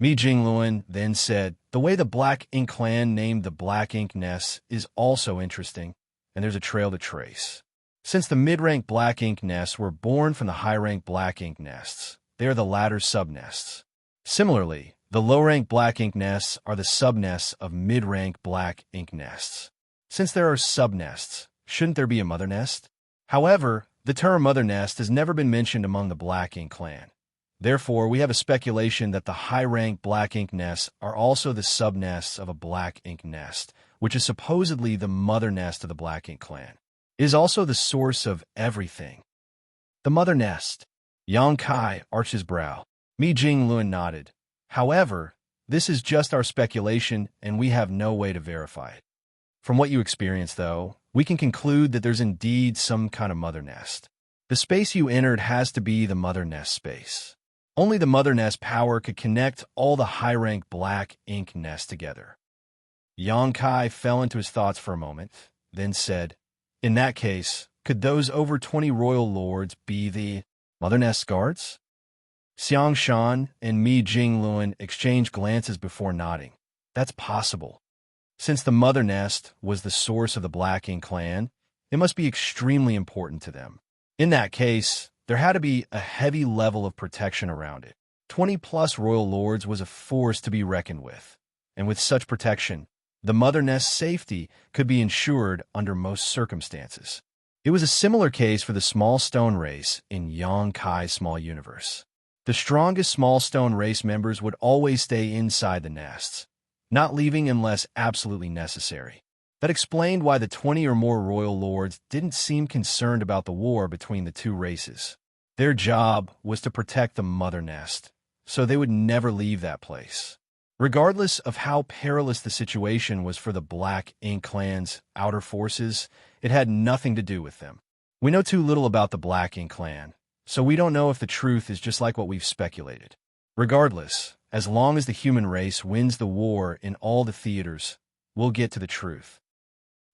Mi Jingluan then said, the way the Black Ink clan named the Black Ink nests is also interesting, and there's a trail to trace. Since the mid-rank Black Ink nests were born from the high-rank Black Ink nests, they are the latter's subnests. Similarly, the low-rank Black Ink nests are the subnests of mid-rank Black Ink nests. Since there are subnests, shouldn't there be a mother nest? However, the term mother nest has never been mentioned among the Black Ink clan. Therefore, we have a speculation that the high-rank Black Ink nests are also the subnests of a Black Ink nest, which is supposedly the mother nest of the Black Ink clan. It is also the source of everything. The mother nest. Yang Kai arched his brow. Mi Jingluan nodded. However, this is just our speculation, and we have no way to verify it. From what you experience, though, we can conclude that there's indeed some kind of mother nest. The space you entered has to be the mother nest space. Only the mother nest power could connect all the high-rank Black Ink nests together. Yang Kai fell into his thoughts for a moment, then said, in that case, could those over 20 royal lords be the mother nest guards? Xianxia and Mi Jingluan exchanged glances before nodding. That's possible. Since the mother nest was the source of the Black Ink clan, it must be extremely important to them. In that case, there had to be a heavy level of protection around it. 20-plus royal lords was a force to be reckoned with, and with such protection, the mother nest's safety could be ensured under most circumstances. It was a similar case for the small stone race in Yang Kai's small universe. The strongest small stone race members would always stay inside the nests, not leaving unless absolutely necessary. That explained why the 20 or more royal lords didn't seem concerned about the war between the two races. Their job was to protect the mother nest, so they would never leave that place. Regardless of how perilous the situation was for the Black Ink clan's outer forces, it had nothing to do with them. We know too little about the Black Ink clan, so we don't know if the truth is just like what we've speculated. Regardless, as long as the human race wins the war in all the theaters, we'll get to the truth.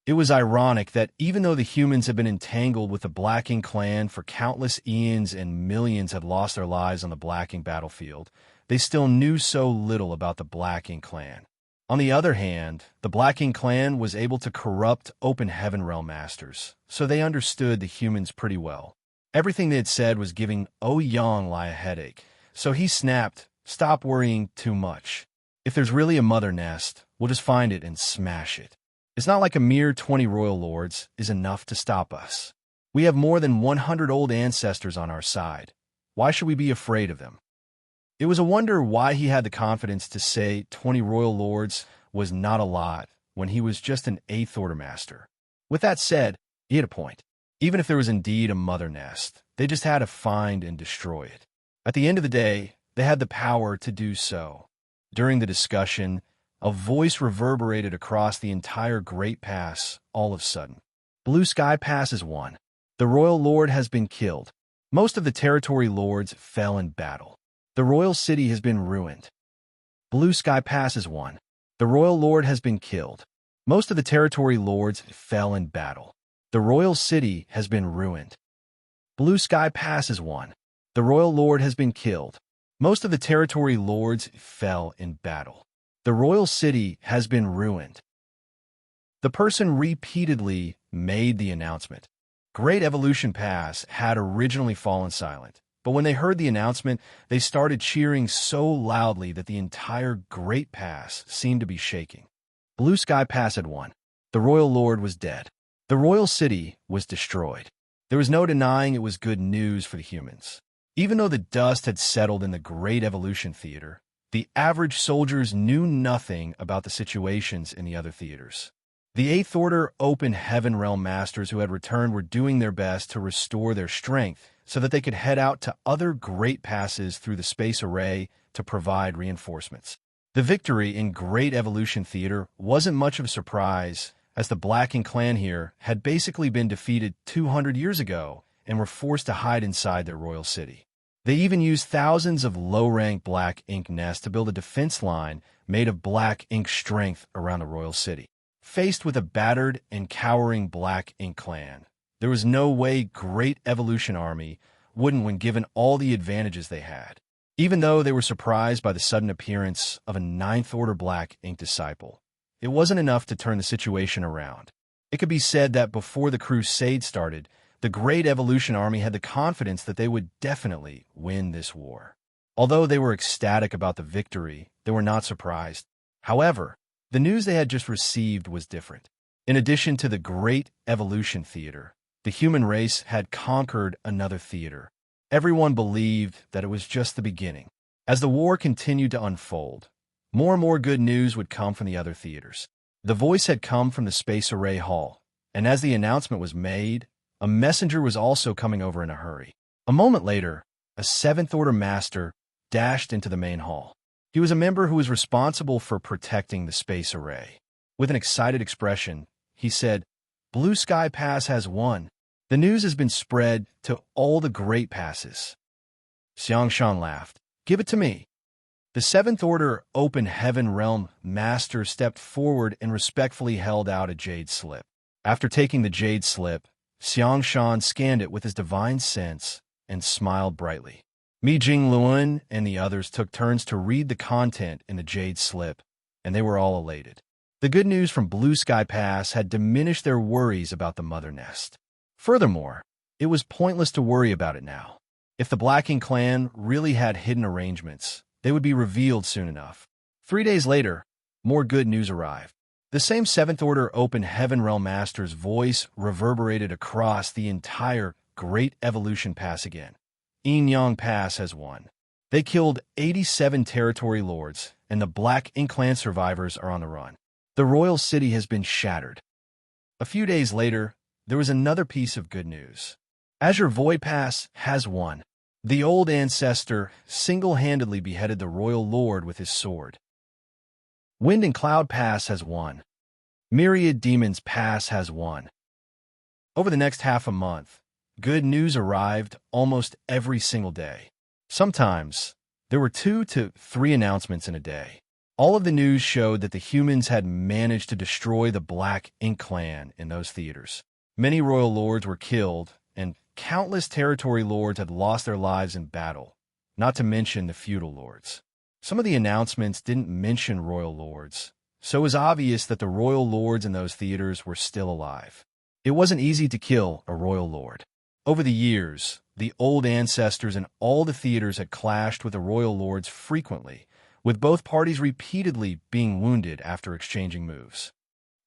It was ironic that even though the humans had been entangled with the Black Ink clan for countless eons and millions had lost their lives on the Black Ink battlefield, they still knew so little about the Black Ink clan. On the other hand, the Black Ink clan was able to corrupt Open Heaven Realm Masters, so they understood the humans pretty well. Everything they had said was giving Ouyang Lai a headache, so he snapped, "Stop worrying too much. If there's really a mother nest, we'll just find it and smash it. It's not like a mere 20 royal lords is enough to stop us. We have more than 100 old ancestors on our side. Why should we be afraid of them?" It was a wonder why he had the confidence to say 20 royal lords was not a lot when he was just an 8th Order Master. With that said, he had a point. Even if there was indeed a mother nest, they just had to find and destroy it. At the end of the day, they had the power to do so. During the discussion, a voice reverberated across the entire Great Pass all of a sudden. Blue Sky Pass is won. The Royal Lord has been killed. Most of the territory lords fell in battle. The Royal City has been ruined. Blue Sky Pass is won. The Royal Lord has been killed. Most of the territory lords fell in battle. The Royal City has been ruined. Blue Sky Pass is won. The Royal Lord has been killed. Most of the territory lords fell in battle. The Royal City has been ruined. The person repeatedly made the announcement. Great Evolution Pass had originally fallen silent, but when they heard the announcement, they started cheering so loudly that the entire Great Pass seemed to be shaking. Blue Sky Pass had won. The Royal Lord was dead. The Royal City was destroyed. There was no denying it was good news for the humans. Even though the dust had settled in the Great Evolution Theater, the average soldiers knew nothing about the situations in the other theaters. The 8th Order Open Heaven Realm Masters who had returned were doing their best to restore their strength so that they could head out to other Great Passes through the Space Array to provide reinforcements. The victory in Great Evolution Theater wasn't much of a surprise, as the Black Ink clan here had basically been defeated 200 years ago and were forced to hide inside their royal city. They even used thousands of low-rank Black Ink nests to build a defense line made of Black Ink strength around the royal city. Faced with a battered and cowering Black Ink clan, there was no way Great Evolution Army wouldn't when given all the advantages they had. Even though they were surprised by the sudden appearance of a Ninth Order Black Ink disciple, it wasn't enough to turn the situation around. It could be said that before the crusade started, the Great Evolution Army had the confidence that they would definitely win this war. Although they were ecstatic about the victory, they were not surprised. However, the news they had just received was different. In addition to the Great Evolution Theater, the human race had conquered another theater. Everyone believed that it was just the beginning. As the war continued to unfold, more and more good news would come from the other theaters. The voice had come from the Space Array Hall, and as the announcement was made, a messenger was also coming over in a hurry. A moment later, a Seventh Order Master dashed into the main hall. He was a member who was responsible for protecting the Space Array. With an excited expression, he said, "Blue Sky Pass has won. The news has been spread to all the great passes." Xianxia laughed. "Give it to me." The Seventh Order Open Heaven Realm Master stepped forward and respectfully held out a jade slip. After taking the jade slip, Xianxia scanned it with his divine sense and smiled brightly. Mi Jingluan and the others took turns to read the content in the jade slip, and they were all elated. The good news from Blue Sky Pass had diminished their worries about the mother nest. Furthermore, it was pointless to worry about it now. If the Black Ink clan really had hidden arrangements, they would be revealed soon enough. 3 days later, more good news arrived. The same Seventh Order Open Heaven Realm Master's voice reverberated across the entire Great Evolution Pass again. Inyang Pass has won. They killed 87 territory lords, and the Black Ink clan survivors are on the run. The royal city has been shattered. A few days later, there was another piece of good news. Azure Void Pass has won. The old ancestor single-handedly beheaded the royal lord with his sword. Wind and Cloud Pass has won. Myriad Demons Pass has won. Over the next half a month, good news arrived almost every single day. Sometimes, there were 2 to 3 announcements in a day. All of the news showed that the humans had managed to destroy the Black Ink clan in those theaters. Many royal lords were killed, and countless territory lords had lost their lives in battle, not to mention the feudal lords. Some of the announcements didn't mention royal lords, so it was obvious that the royal lords in those theaters were still alive. It wasn't easy to kill a royal lord. Over the years, the old ancestors in all the theaters had clashed with the royal lords frequently, with both parties repeatedly being wounded after exchanging moves.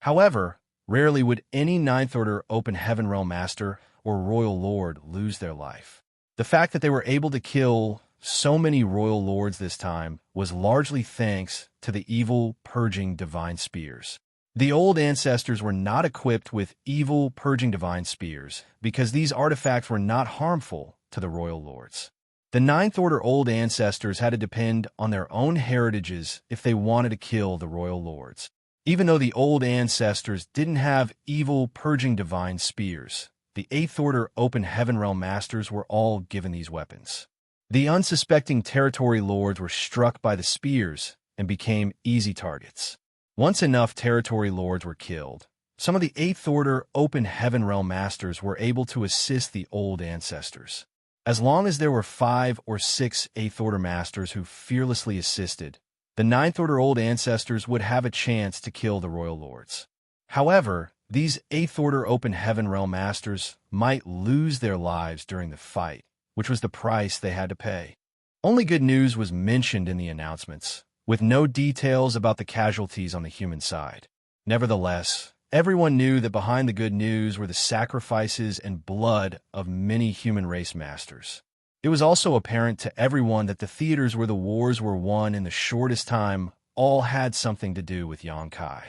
However, rarely would any Ninth Order Open Heaven Realm Master or Royal Lord lose their life. The fact that they were able to kill so many Royal Lords this time was largely thanks to the evil purging divine spears. The old ancestors were not equipped with evil purging divine spears because these artifacts were not harmful to the Royal Lords. The Ninth Order old ancestors had to depend on their own heritages if they wanted to kill the Royal Lords. Even though the old ancestors didn't have evil purging divine spears, the Eighth Order Open Heaven Realm Masters were all given these weapons. The unsuspecting territory lords were struck by the spears and became easy targets. Once enough territory lords were killed, some of the Eighth Order Open Heaven Realm Masters were able to assist the old ancestors. As long as there were 5 or 6 Eighth Order Masters who fearlessly assisted, the Ninth Order Old Ancestors would have a chance to kill the Royal Lords. However, these Eighth Order Open Heaven Realm Masters might lose their lives during the fight, which was the price they had to pay. Only good news was mentioned in the announcements, with no details about the casualties on the human side. Nevertheless, everyone knew that behind the good news were the sacrifices and blood of many human race masters. It was also apparent to everyone that the theaters where the wars were won in the shortest time all had something to do with Xianxia.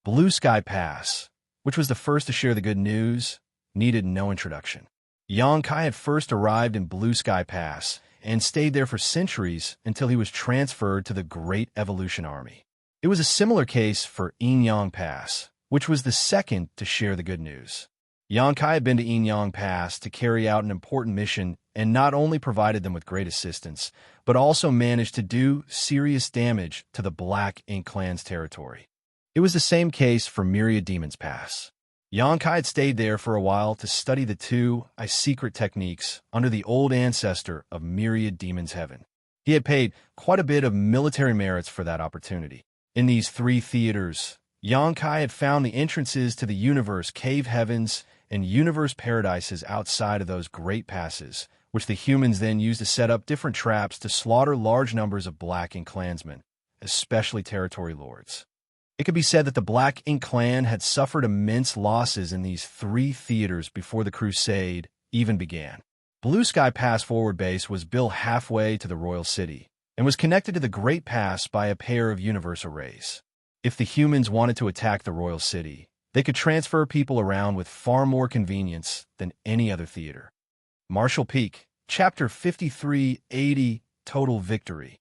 Blue Sky Pass, which was the first to share the good news, needed no introduction. Xianxia had first arrived in Blue Sky Pass and stayed there for centuries until he was transferred to the Great Evolution Army. It was a similar case for Inyang Pass, which was the second to share the good news. Xianxia had been to Inyang Pass to carry out an important mission and not only provided them with great assistance, but also managed to do serious damage to the Black Ink clan's territory. It was the same case for Myriad Demons Pass. Xianxia had stayed there for a while to study the two secret techniques under the old ancestor of Myriad Demons Heaven. He had paid quite a bit of military merits for that opportunity. In these three theaters, Xianxia had found the entrances to the universe cave heavens and universe paradises outside of those great passes, which the humans then used to set up different traps to slaughter large numbers of Black Ink clansmen, especially territory lords. It could be said that the Black Ink clan had suffered immense losses in these three theaters before the crusade even began. Blue Sky Pass Forward Base was built halfway to the Royal City and was connected to the Great Pass by a pair of universe arrays. If the humans wanted to attack the Royal City, they could transfer people around with far more convenience than any other theater. Marshall Peak, Chapter 5380, Total Victory.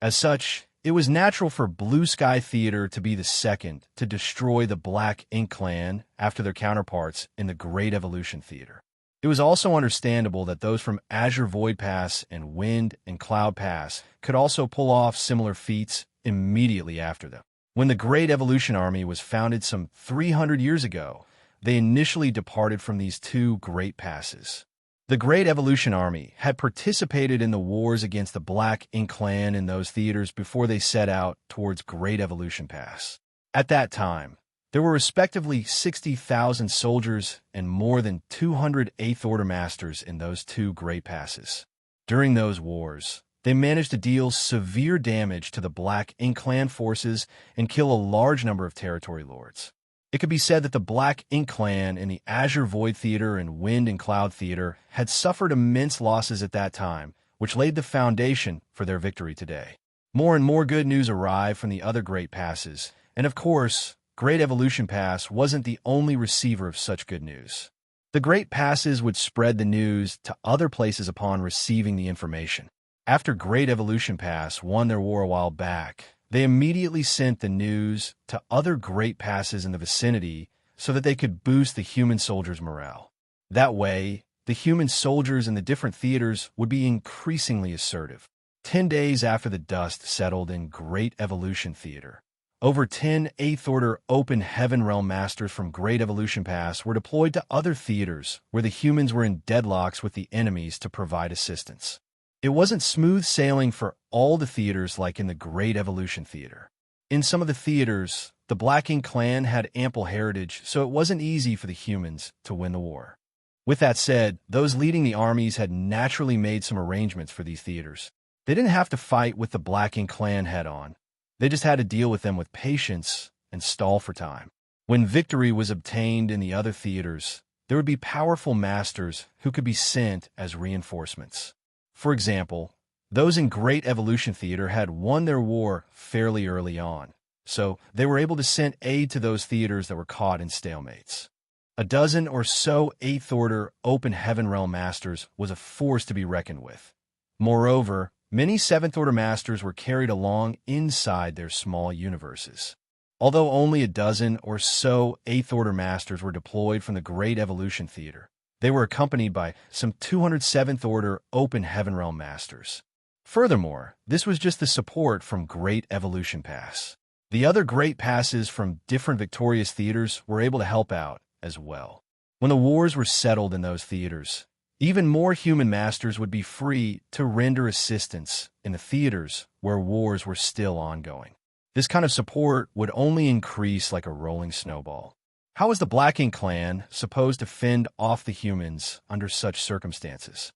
As such, it was natural for Blue Sky Theater to be the second to destroy the Black Ink clan after their counterparts in the Great Evolution Theater. It was also understandable that those from Azure Void Pass and Wind and Cloud Pass could also pull off similar feats immediately after them. When the Great Evolution Army was founded some 300 years ago, they initially departed from these two great passes. The Great Evolution Army had participated in the wars against the Black Ink clan in those theaters before they set out towards Great Evolution Pass. At that time, there were respectively 60,000 soldiers and more than 200 Eighth Order Masters in those two great passes. During those wars, they managed to deal severe damage to the Black Ink clan forces and kill a large number of territory lords. It could be said that the Black Ink clan in the Azure Void Theater and Wind and Cloud Theater had suffered immense losses at that time, which laid the foundation for their victory today. More and more good news arrived from the other Great Passes, and of course, Great Evolution Pass wasn't the only receiver of such good news. The Great Passes would spread the news to other places upon receiving the information. After Great Evolution Pass won their war a while back, they immediately sent the news to other great passes in the vicinity so that they could boost the human soldiers' morale. That way, the human soldiers in the different theaters would be increasingly assertive. 10 days after the dust settled in Great Evolution Theater, over 10 Eighth Order Open Heaven Realm Masters from Great Evolution Pass were deployed to other theaters where the humans were in deadlocks with the enemies to provide assistance. It wasn't smooth sailing for all the theaters like in the Great Evolution Theater. In some of the theaters, the Black Ink clan had ample heritage, so it wasn't easy for the humans to win the war. With that said, those leading the armies had naturally made some arrangements for these theaters. They didn't have to fight with the Black Ink clan head-on. They just had to deal with them with patience and stall for time. When victory was obtained in the other theaters, there would be powerful masters who could be sent as reinforcements. For example, those in Great Evolution Theater had won their war fairly early on, so they were able to send aid to those theaters that were caught in stalemates. A dozen or so Eighth Order Open Heaven Realm Masters was a force to be reckoned with. Moreover, many Seventh Order Masters were carried along inside their small universes. Although only a dozen or so Eighth Order Masters were deployed from the Great Evolution Theater, they were accompanied by some 207th Order Open Heaven Realm Masters. Furthermore, this was just the support from Great Evolution Pass. The other Great Passes from different victorious theaters were able to help out as well. When the wars were settled in those theaters, even more human masters would be free to render assistance in the theaters where wars were still ongoing. This kind of support would only increase like a rolling snowball. How was the Black Ink clan supposed to fend off the humans under such circumstances?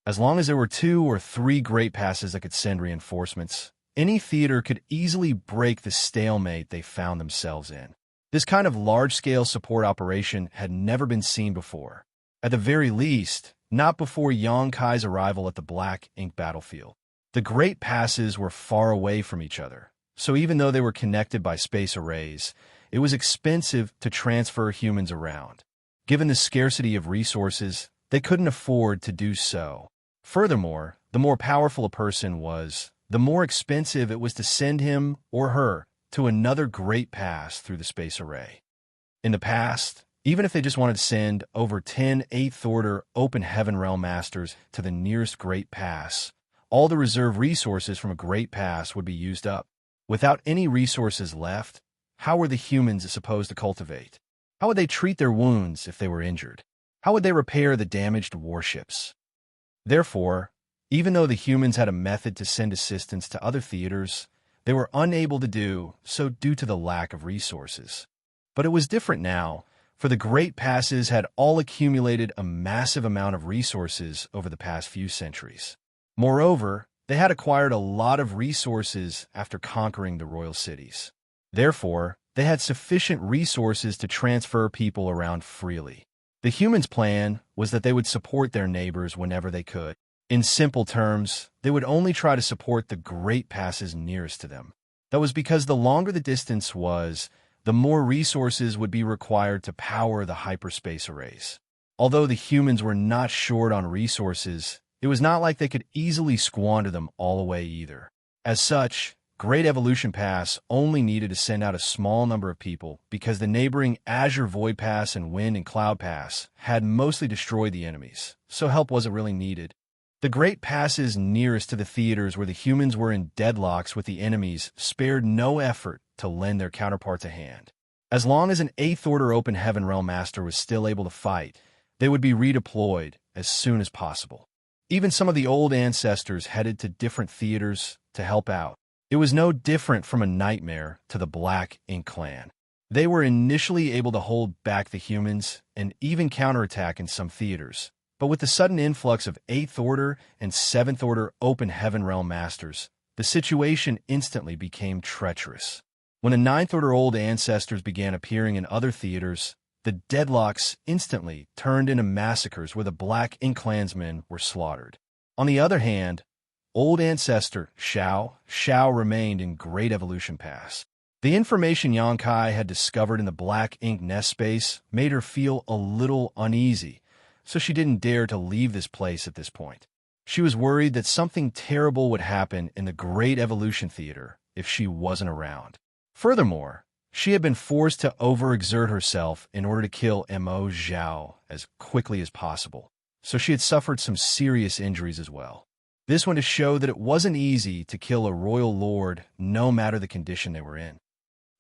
As long as there were 2 or 3 Great Passes that could send reinforcements, any theater could easily break the stalemate they found themselves in. This kind of large-scale support operation had never been seen before. At the very least, not before Xianxia's arrival at the Black Ink battlefield. The Great Passes were far away from each other, so even though they were connected by space arrays, it was expensive to transfer humans around. Given the scarcity of resources, they couldn't afford to do so. Furthermore, the more powerful a person was, the more expensive it was to send him or her to another Great Pass through the space array. In the past, even if they just wanted to send over 10 Eighth Order Open Heaven Realm Masters to the nearest Great Pass, all the reserve resources from a Great Pass would be used up. Without any resources left, how were the humans supposed to cultivate? How would they treat their wounds if they were injured? How would they repair the damaged warships? Therefore, even though the humans had a method to send assistance to other theaters, they were unable to do so due to the lack of resources. But it was different now, for the Great Passes had all accumulated a massive amount of resources over the past few centuries. Moreover, they had acquired a lot of resources after conquering the royal cities. Therefore, they had sufficient resources to transfer people around freely. The humans' plan was that they would support their neighbors whenever they could. In simple terms, they would only try to support the Great Passes nearest to them. That was because the longer the distance was, the more resources would be required to power the hyperspace arrays. Although the humans were not short on resources, it was not like they could easily squander them all away either. As such, Great Evolution Pass only needed to send out a small number of people because the neighboring Azure Void Pass and Wind and Cloud Pass had mostly destroyed the enemies, so help wasn't really needed. The Great Passes nearest to the theaters where the humans were in deadlocks with the enemies spared no effort to lend their counterparts a hand. As long as an 8th Order Open Heaven Realm Master was still able to fight, they would be redeployed as soon as possible. Even some of the old ancestors headed to different theaters to help out. It was no different from a nightmare to the Black Ink Clan. They were initially able to hold back the humans and even counterattack in some theaters. But with the sudden influx of 8th Order and 7th Order Open Heaven Realm Masters, the situation instantly became treacherous. When the 9th Order Old Ancestors began appearing in other theaters, the deadlocks instantly turned into massacres where the Black Ink Clansmen were slaughtered. On the other hand, Old Ancestor Xiao remained in Great Evolution Pass. The information Xianxia had discovered in the Black Ink nest space made her feel a little uneasy, so she didn't dare to leave this place at this point. She was worried that something terrible would happen in the Great Evolution Theater if she wasn't around. Furthermore, she had been forced to overexert herself in order to kill Mo Zhao as quickly as possible, so she had suffered some serious injuries as well. This went to show that it wasn't easy to kill a royal lord no matter the condition they were in.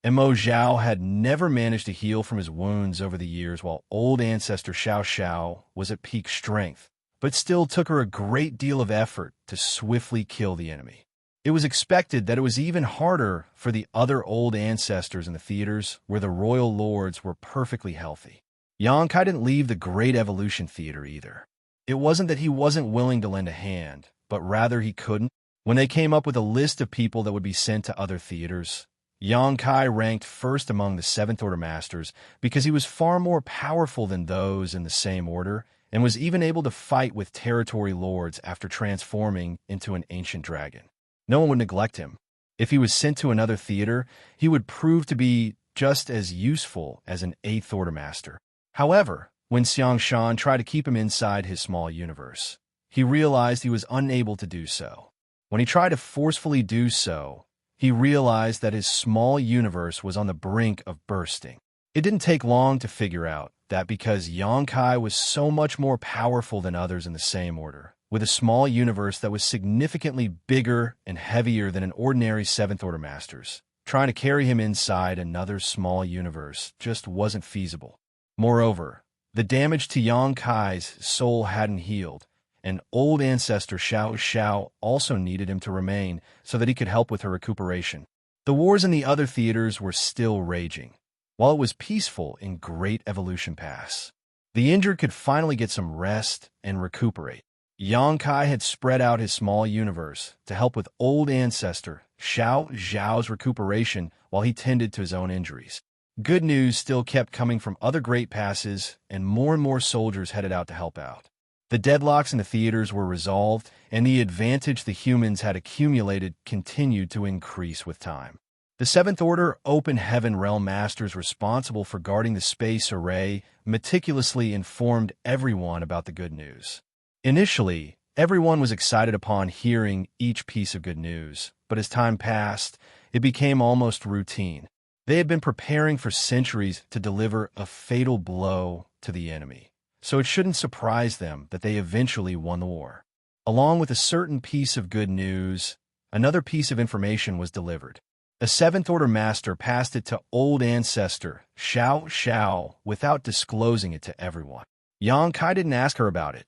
Mo Zhao had never managed to heal from his wounds over the years while old ancestor Xiao was at peak strength, but still took her a great deal of effort to swiftly kill the enemy. It was expected that it was even harder for the other old ancestors in the theaters where the royal lords were perfectly healthy. Xianxia didn't leave the Great Evolution Theater either. It wasn't that he wasn't willing to lend a hand, but rather he couldn't. When they came up with a list of people that would be sent to other theaters, Xianxia ranked first among the 7th Order Masters because he was far more powerful than those in the same order and was even able to fight with territory lords after transforming into an ancient dragon. No one would neglect him. If he was sent to another theater, he would prove to be just as useful as an 8th Order Master. However, when Xianxia tried to keep him inside his small universe, he realized he was unable to do so. When he tried to forcefully do so, he realized that his small universe was on the brink of bursting. It didn't take long to figure out that because Xianxia was so much more powerful than others in the same order, with a small universe that was significantly bigger and heavier than an ordinary 7th Order Master's, trying to carry him inside another small universe just wasn't feasible. Moreover, the damage to Xianxia's soul hadn't healed, and old ancestor Xiao also needed him to remain so that he could help with her recuperation. The wars in the other theaters were still raging, while it was peaceful in Great Evolution Pass. The injured could finally get some rest and recuperate. Xianxia had spread out his small universe to help with old ancestor Xiao's recuperation while he tended to his own injuries. Good news still kept coming from other Great Passes, and more soldiers headed out to help out. The deadlocks in the theaters were resolved, and the advantage the humans had accumulated continued to increase with time. The 7th Order Open Heaven Realm Masters responsible for guarding the space array meticulously informed everyone about the good news. Initially, everyone was excited upon hearing each piece of good news, but as time passed, it became almost routine. They had been preparing for centuries to deliver a fatal blow to the enemy, so it shouldn't surprise them that they eventually won the war. Along with a certain piece of good news, another piece of information was delivered. A seventh-order master passed it to old ancestor Xianxia without disclosing it to everyone. Xianxia didn't ask her about it,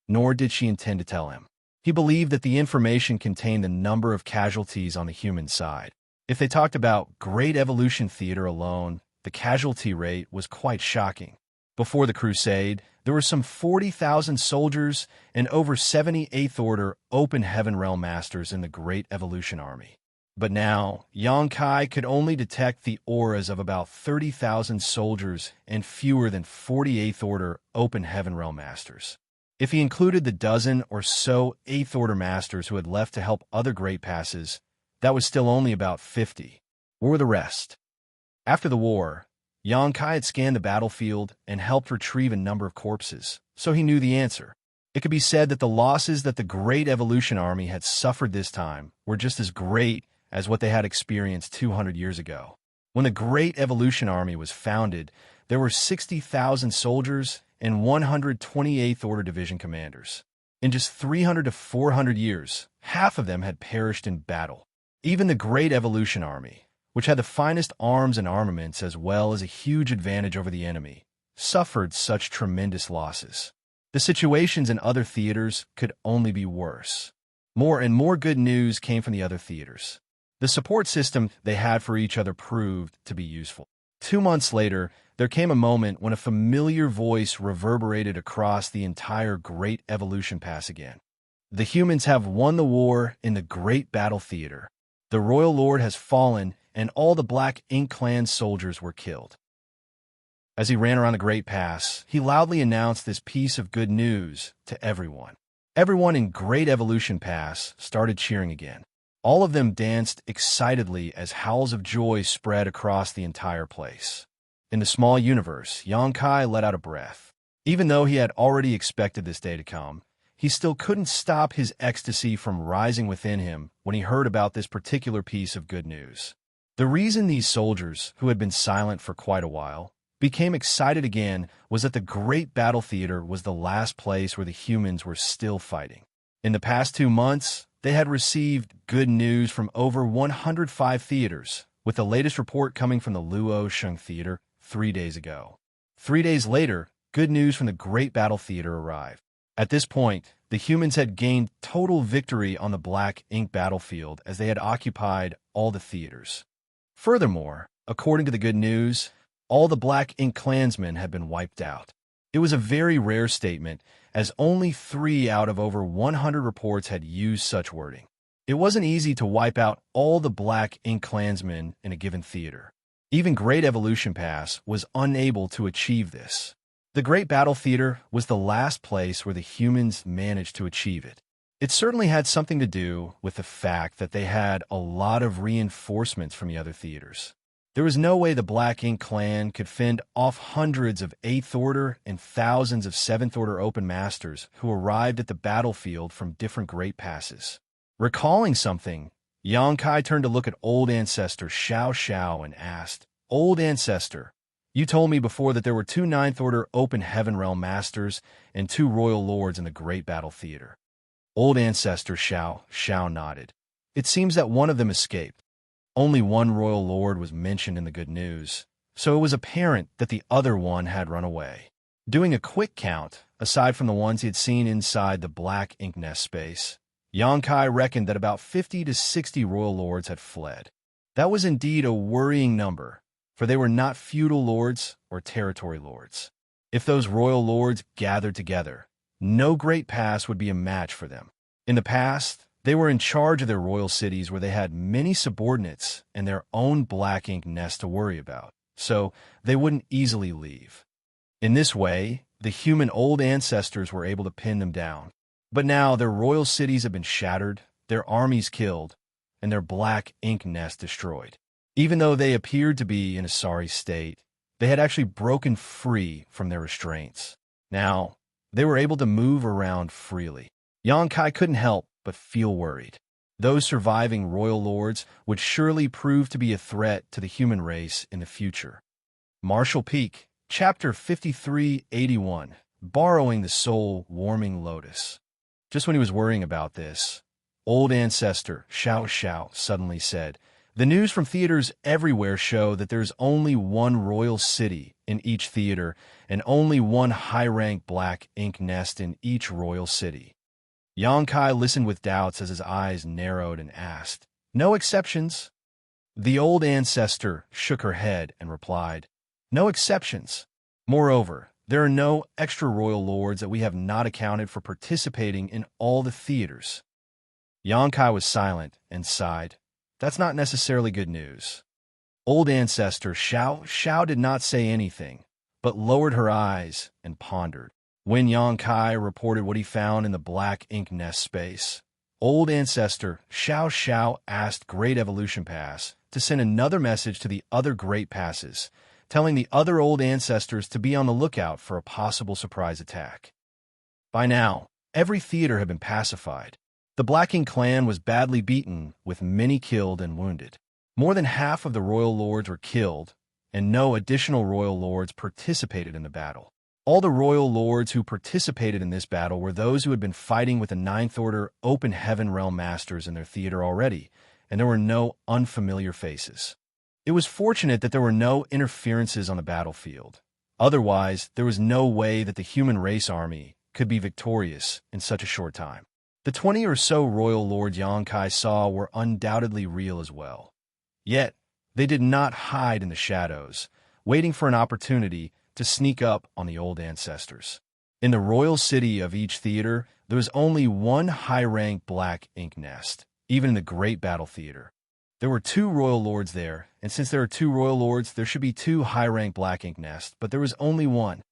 nor did she intend to tell him. He believed that the information contained the number of casualties on the human side. If they talked about Great Evolution Theater alone, the casualty rate was quite shocking. Before the Crusade, there were some 40,000 soldiers and over 70 Eighth-Order Open Heaven Realm Masters in the Great Evolution Army. But now, Xianxia could only detect the auras of about 30,000 soldiers and fewer than 40 Eighth-Order Open Heaven Realm Masters. If he included the dozen or so Eighth-Order Masters who had left to help other Great Passes, that was still only about 50. Where were the rest? After the war, Xianxia had scanned the battlefield and helped retrieve a number of corpses, so he knew the answer. It could be said that the losses that the Great Evolution Army had suffered this time were just as great as what they had experienced 200 years ago. When the Great Evolution Army was founded, there were 60,000 soldiers and 128th Order Division commanders. In just 300 to 400 years, half of them had perished in battle. Even the Great Evolution Army, which had the finest arms and armaments as well as a huge advantage over the enemy, suffered such tremendous losses. The situations in other theaters could only be worse. More and more good news came from the other theaters. The support system they had for each other proved to be useful. 2 months later, there came a moment when a familiar voice reverberated across the entire Great Evolution Pass again. The humans have won the war in the Great Battle Theater. The Royal Lord has fallen, and all the Black Ink Clan soldiers were killed. As he ran around the Great Pass, he loudly announced this piece of good news to everyone. Everyone in Great Evolution Pass started cheering again. All of them danced excitedly as howls of joy spread across the entire place. In the small universe, Xianxia let out a breath. Even though he had already expected this day to come, he still couldn't stop his ecstasy from rising within him when he heard about this particular piece of good news. The reason these soldiers, who had been silent for quite a while, became excited again was that the Great Battle Theater was the last place where the humans were still fighting. In the past 2 months, they had received good news from over 105 theaters, with the latest report coming from the Luo Sheng Theater 3 days ago. 3 days later, good news from the Great Battle Theater arrived. At this point, the humans had gained total victory on the Black Ink battlefield as they had occupied all the theaters. Furthermore, according to the good news, all the Black Ink clansmen had been wiped out. It was a very rare statement, as only 3 out of over 100 reports had used such wording. It wasn't easy to wipe out all the Black Ink clansmen in a given theater. Even Great Evolution Pass was unable to achieve this. The Great Battle Theater was the last place where the humans managed to achieve it. It certainly had something to do with the fact that they had a lot of reinforcements from the other theaters. There was no way the Black Ink clan could fend off hundreds of 8th Order and thousands of 7th Order Open Masters who arrived at the battlefield from different Great Passes. Recalling something, Xianxia turned to look at old ancestor Xiao and asked, "Old ancestor, you told me before that there were 2 9th Order Open Heaven Realm Masters and 2 Royal Lords in the Great Battle Theater." Old ancestor Xiao nodded. It seems that one of them escaped. Only one Royal Lord was mentioned in the good news, so it was apparent that the other one had run away. Doing a quick count, aside from the ones he had seen inside the Black Ink Nest space, Xianxia reckoned that about 50 to 60 Royal Lords had fled. That was indeed a worrying number, for they were not feudal lords or territory lords. If those Royal Lords gathered together, no Great Pass would be a match for them. In the past, they were in charge of their royal cities where they had many subordinates and their own Black Ink Nest to worry about, so they wouldn't easily leave. In this way, the human old ancestors were able to pin them down. But now their royal cities have been shattered, their armies killed, and their Black Ink Nest destroyed. Even though they appeared to be in a sorry state, they had actually broken free from their restraints. Now, they were able to move around freely. Xianxia couldn't help but feel worried. Those surviving royal lords would surely prove to be a threat to the human race in the future. Marshall Peak, Chapter 5381, Borrowing the Soul-Warming Lotus. Just when he was worrying about this, old ancestor Xiao suddenly said, The news from theaters everywhere show that there's only one royal city in each theater and only one high-rank black ink nest in each royal city. Xianxia listened with doubts as his eyes narrowed and asked, "No exceptions?" The old ancestor shook her head and replied, "No exceptions. Moreover, there are no extra royal lords that we have not accounted for participating in all the theaters." Xianxia was silent and sighed. "That's not necessarily good news." Old ancestor Xiao did not say anything, but lowered her eyes and pondered. When Xianxia reported what he found in the black ink nest space, old ancestor Xiao asked Great Evolution Pass to send another message to the other Great Passes, telling the other old ancestors to be on the lookout for a possible surprise attack. By now, every theater had been pacified. The Black Ink clan was badly beaten, with many killed and wounded. More than half of the royal lords were killed, and no additional royal lords participated in the battle. All the royal lords who participated in this battle were those who had been fighting with the Ninth Order Open Heaven Realm Masters in their theater already, and there were no unfamiliar faces. It was fortunate that there were no interferences on the battlefield. Otherwise, there was no way that the human race army could be victorious in such a short time. The 20 or so royal lords Xianxia saw were undoubtedly real as well. Yet, they did not hide in the shadows, waiting for an opportunity to sneak up on the old ancestors. In the royal city of each theater, there was only one high-rank black ink nest, even in the great battle theater. There were 2 royal lords there, and since there are 2 royal lords, there should be 2 high-rank black ink nests, but there was only one.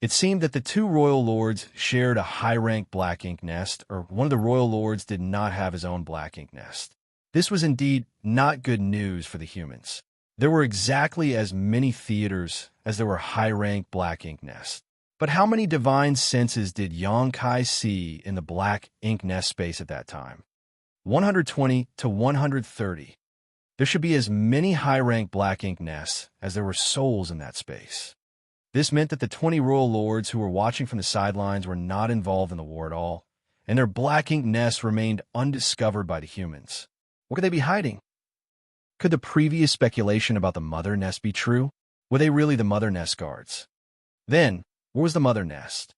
It seemed that the 2 royal lords shared a high-rank black ink nest, or one of the royal lords did not have his own black ink nest. This was indeed not good news for the humans. There were exactly as many theaters as there were high-rank black ink nests. But how many divine senses did Xianxia see in the black ink nest space at that time? 120 to 130. There should be as many high-rank black ink nests as there were souls in that space. This meant that the 20 royal lords who were watching from the sidelines were not involved in the war at all, and their black ink nests remained undiscovered by the humans. What could they be hiding? Could the previous speculation about the mother nest be true? Were they really the mother nest guards? Then, where was the mother nest?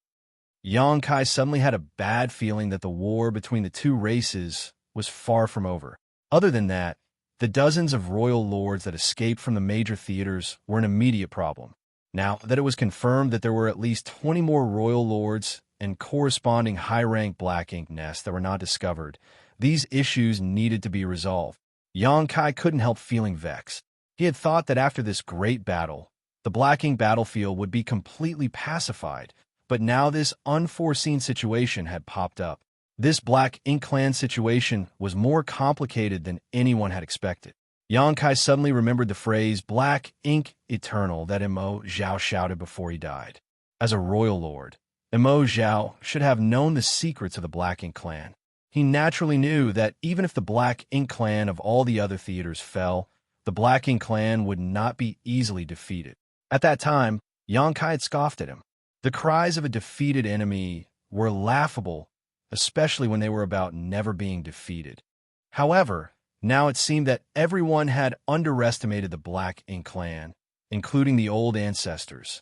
Xianxia suddenly had a bad feeling that the war between the 2 races was far from over. Other than that, the dozens of royal lords that escaped from the major theaters were an immediate problem. Now that it was confirmed that there were at least 20 more royal lords and corresponding high-rank black ink nests that were not discovered, these issues needed to be resolved. Xianxia couldn't help feeling vexed. He had thought that after this great battle, the Black Ink battlefield would be completely pacified, but now this unforeseen situation had popped up. This Black Ink clan situation was more complicated than anyone had expected. Xianxia suddenly remembered the phrase "Black Ink Eternal" that Imo Zhao shouted before he died. As a royal lord, Imo Zhao should have known the secrets of the Black Ink clan. He naturally knew that even if the Black Ink clan of all the other theaters fell, the Black Ink clan would not be easily defeated. At that time, Xianxia had scoffed at him. The cries of a defeated enemy were laughable, especially when they were about never being defeated. However, now it seemed that everyone had underestimated the Black Ink clan, including the old ancestors.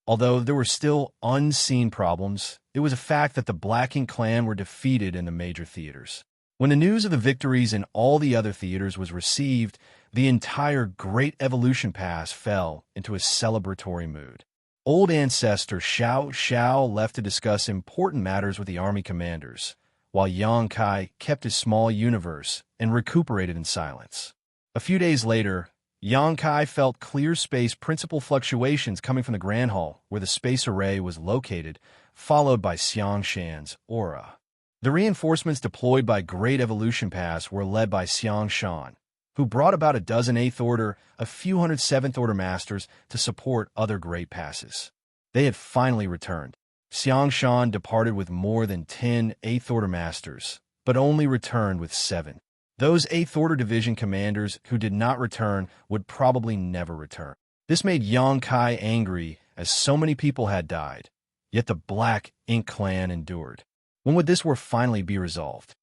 Although there were still unseen problems, it was a fact that the Black Ink clan were defeated in the major theaters. When the news of the victories in all the other theaters was received, the entire Great Evolution Pass fell into a celebratory mood. Old ancestor Xiao left to discuss important matters with the army commanders, while Xianxia kept his small universe and recuperated in silence. A few days later, Xianxia felt clear space principal fluctuations coming from the Grand Hall, where the space array was located, followed by Xianxia's aura. The reinforcements deployed by Great Evolution Pass were led by Xianxia, who brought about a dozen 8th Order, a few hundred 7th Order Masters to support other Great Passes. They had finally returned. Xianxia departed with more than 10 8th Order Masters, but only returned with 7. Those 8th Order Division commanders who did not return would probably never return. This made Xianxia angry, as so many people had died. Yet the Black Ink clan endured. When would this war finally be resolved?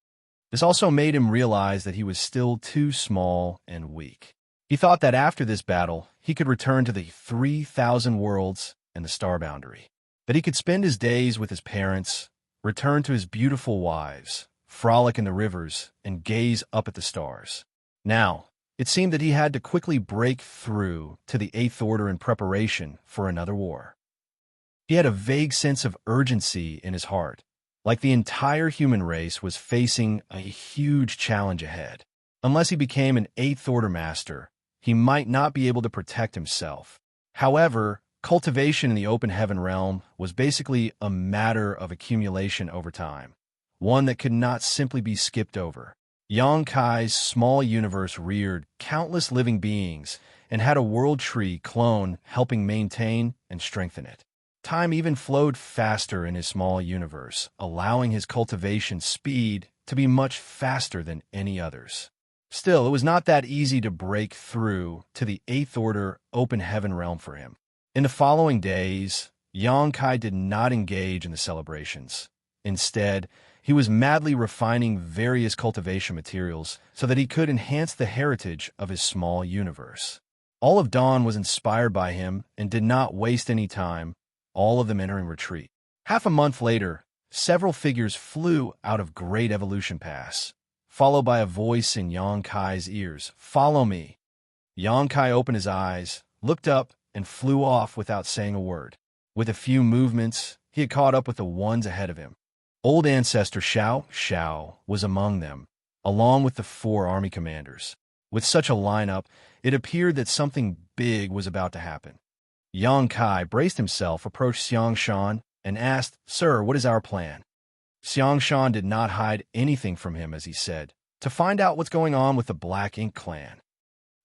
This also made him realize that he was still too small and weak. He thought that after this battle, he could return to the 3,000 worlds and the star boundary, that he could spend his days with his parents, return to his beautiful wives, frolic in the rivers, and gaze up at the stars. Now, it seemed that he had to quickly break through to the Eighth Order in preparation for another war. He had a vague sense of urgency in his heart, like the entire human race was facing a huge challenge ahead. Unless he became an Eighth Order master, he might not be able to protect himself. However, cultivation in the open heaven realm was basically a matter of accumulation over time, one that could not simply be skipped over. Xianxia's small universe reared countless living beings and had a world tree clone helping maintain and strengthen it. Time even flowed faster in his small universe, allowing his cultivation speed to be much faster than any others. Still, it was not that easy to break through to the Eighth Order open heaven realm for him. In the following days, Xianxia did not engage in the celebrations. Instead, he was madly refining various cultivation materials so that he could enhance the heritage of his small universe. All of Dawn was inspired by him and did not waste any time, all of them entering retreat. Half a month later, several figures flew out of Great Evolution Pass, followed by a voice in Xianxia's ears, "Follow me." Xianxia opened his eyes, looked up, and flew off without saying a word. With a few movements, he had caught up with the ones ahead of him. Old ancestor Xiao was among them, along with the 4 army commanders. With such a lineup, it appeared that something big was about to happen. Xianxia braced himself, approached Xianxia, and asked, "Sir, what is our plan?" Xianxia did not hide anything from him as he said, "To find out what's going on with the Black Ink clan."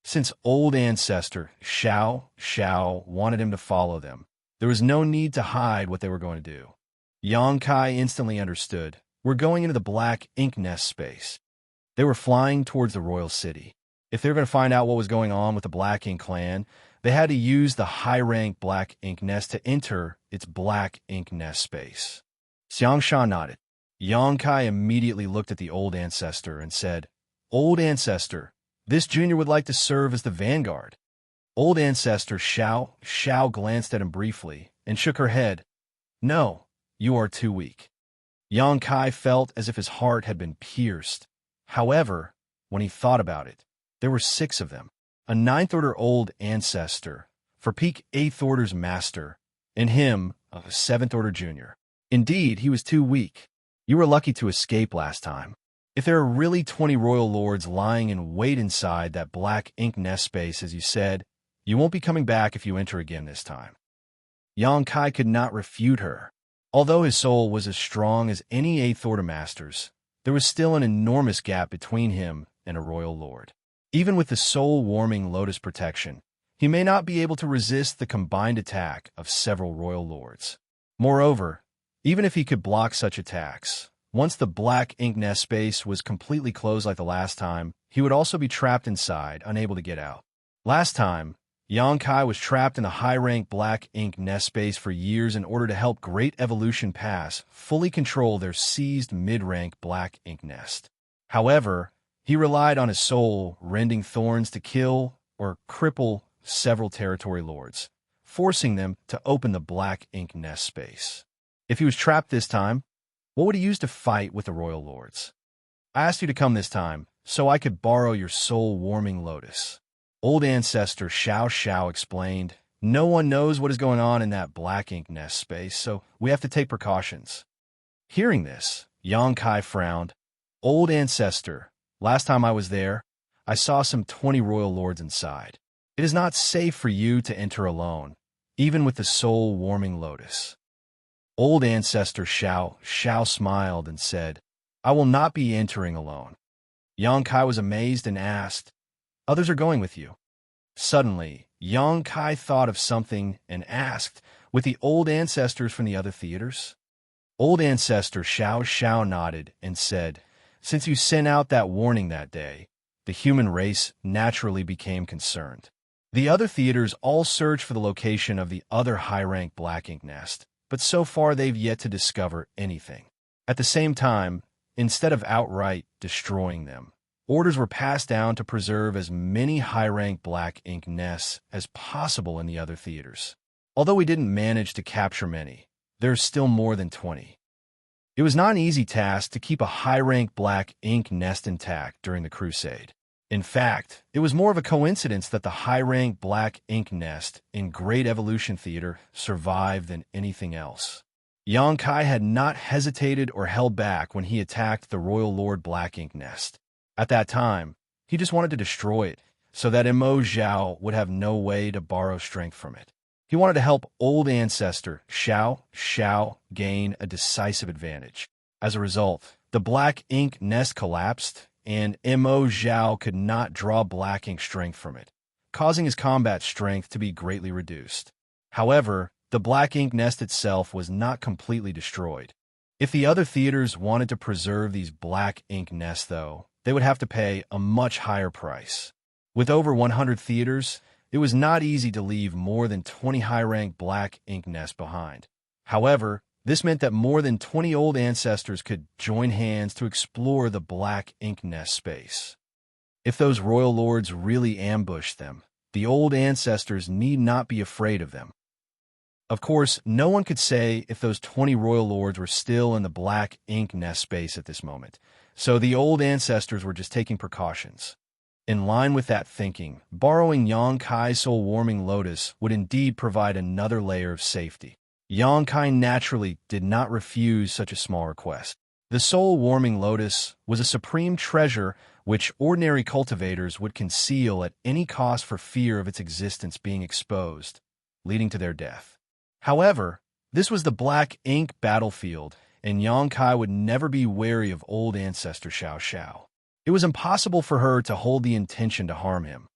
Since old ancestor Xiao wanted him to follow them, there was no need to hide what they were going to do. Xianxia instantly understood. "We're going into the Black Ink nest space." They were flying towards the royal city. If they were going to find out what was going on with the Black Ink clan, they had to use the high-rank Black Ink nest to enter its Black Ink nest space. Xianxia nodded. Xianxia immediately looked at the old ancestor and said, "Old ancestor, this junior would like to serve as the vanguard." Old ancestor Xiao glanced at him briefly and shook her head. "No, you are too weak." Xianxia felt as if his heart had been pierced. However, when he thought about it, there were 6 of them. A 9th Order old ancestor, for peak 8th Order's master, and him, a 7th Order junior. Indeed, he was too weak. You were lucky to escape last time. If there are really 20 royal lords lying in wait inside that Black Ink nest space, as you said, you won't be coming back if you enter again this time. Xianxia could not refute her. Although his soul was as strong as any 8th Order master's, there was still an enormous gap between him and a royal lord. Even with the soul-warming lotus protection, he may not be able to resist the combined attack of several royal lords. Moreover, even if he could block such attacks, once the Black Ink nest space was completely closed like the last time, he would also be trapped inside, unable to get out. Last time, Xianxia was trapped in the high-rank Black Ink nest space for years in order to help Great Evolution Pass fully control their seized mid-rank Black Ink nest. However, he relied on his soul rending thorns to kill or cripple several territory lords, forcing them to open the Black Ink nest space. If he was trapped this time, what would he use to fight with the royal lords? "I asked you to come this time, so I could borrow your soul-warming lotus." Old ancestor Xiao explained, "No one knows what is going on in that Black Ink nest space, so we have to take precautions." Hearing this, Xianxia frowned. "Old ancestor, last time I was there, I saw some 20 royal lords inside. It is not safe for you to enter alone, even with the soul-warming lotus." Old ancestor Xiao smiled and said, "I will not be entering alone." Xianxia was amazed and asked, "Others are going with you?" Suddenly, Xianxia thought of something and asked, "With the old ancestors from the other theaters?" Old ancestor Xiao nodded and said, "Since you sent out that warning that day, the human race naturally became concerned. The other theaters all searched for the location of the other high-rank Black Ink nest, but so far they've yet to discover anything. At the same time, instead of outright destroying them. Orders were passed down to preserve as many high-rank black ink nests as possible in the other theaters. Although we didn't manage to capture many, there's still more than 20. It was not an easy task to keep a high-rank black ink nest intact during the crusade. In fact, it was more of a coincidence that the high-rank black ink nest in Great Evolution Theater survived than anything else. Xianxia had not hesitated or held back when he attacked the Royal Lord Black Ink Nest. At that time, he just wanted to destroy it, so that Imo Zhao would have no way to borrow strength from it. He wanted to help old ancestor Xiao gain a decisive advantage. As a result, the black ink nest collapsed, and Imo Zhao could not draw black ink strength from it, causing his combat strength to be greatly reduced. However, the black ink nest itself was not completely destroyed. If the other theaters wanted to preserve these black ink nests, though, they would have to pay a much higher price. With over 100 theaters, it was not easy to leave more than 20 high-rank black ink nests behind. However, this meant that more than 20 old ancestors could join hands to explore the black ink nest space. If those royal lords really ambushed them, the old ancestors need not be afraid of them. Of course, no one could say if those 20 royal lords were still in the black ink nest space at this moment, so the old ancestors were just taking precautions. In line with that thinking, borrowing Xianxia's soul-warming lotus would indeed provide another layer of safety. Xianxia naturally did not refuse such a small request. The soul-warming lotus was a supreme treasure which ordinary cultivators would conceal at any cost for fear of its existence being exposed, leading to their death. However, this was the black ink battlefield, and Xianxia would never be wary of old ancestor Xiao. It was impossible for her to hold the intention to harm him.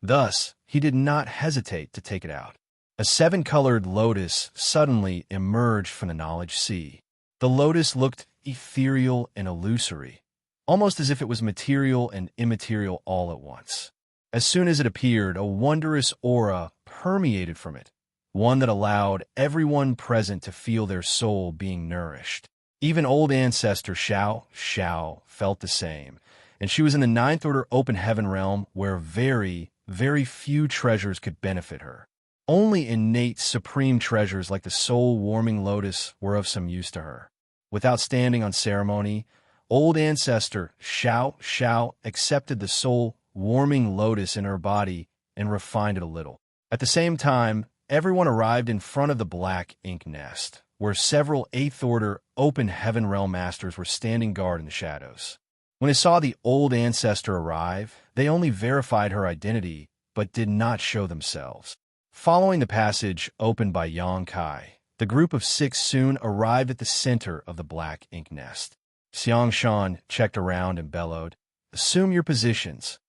Thus, he did not hesitate to take it out. A 7-colored lotus suddenly emerged from the knowledge sea. The lotus looked ethereal and illusory, almost as if it was material and immaterial all at once. As soon as it appeared, a wondrous aura permeated from it, one that allowed everyone present to feel their soul being nourished. Even old ancestor Xiao felt the same, and she was in the 9th order open heaven realm where very, very few treasures could benefit her. Only innate supreme treasures like the soul-warming lotus were of some use to her. Without standing on ceremony, old ancestor Xiao accepted the soul-warming lotus in her body and refined it a little. At the same time, everyone arrived in front of the black ink nest, where several 8th order open heaven realm masters were standing guard in the shadows. When they saw the old ancestor arrive, they only verified her identity, but did not show themselves. Following the passage opened by Xianxia, the group of 6 soon arrived at the center of the black ink nest. Xianxia checked around and bellowed, "Assume your positions."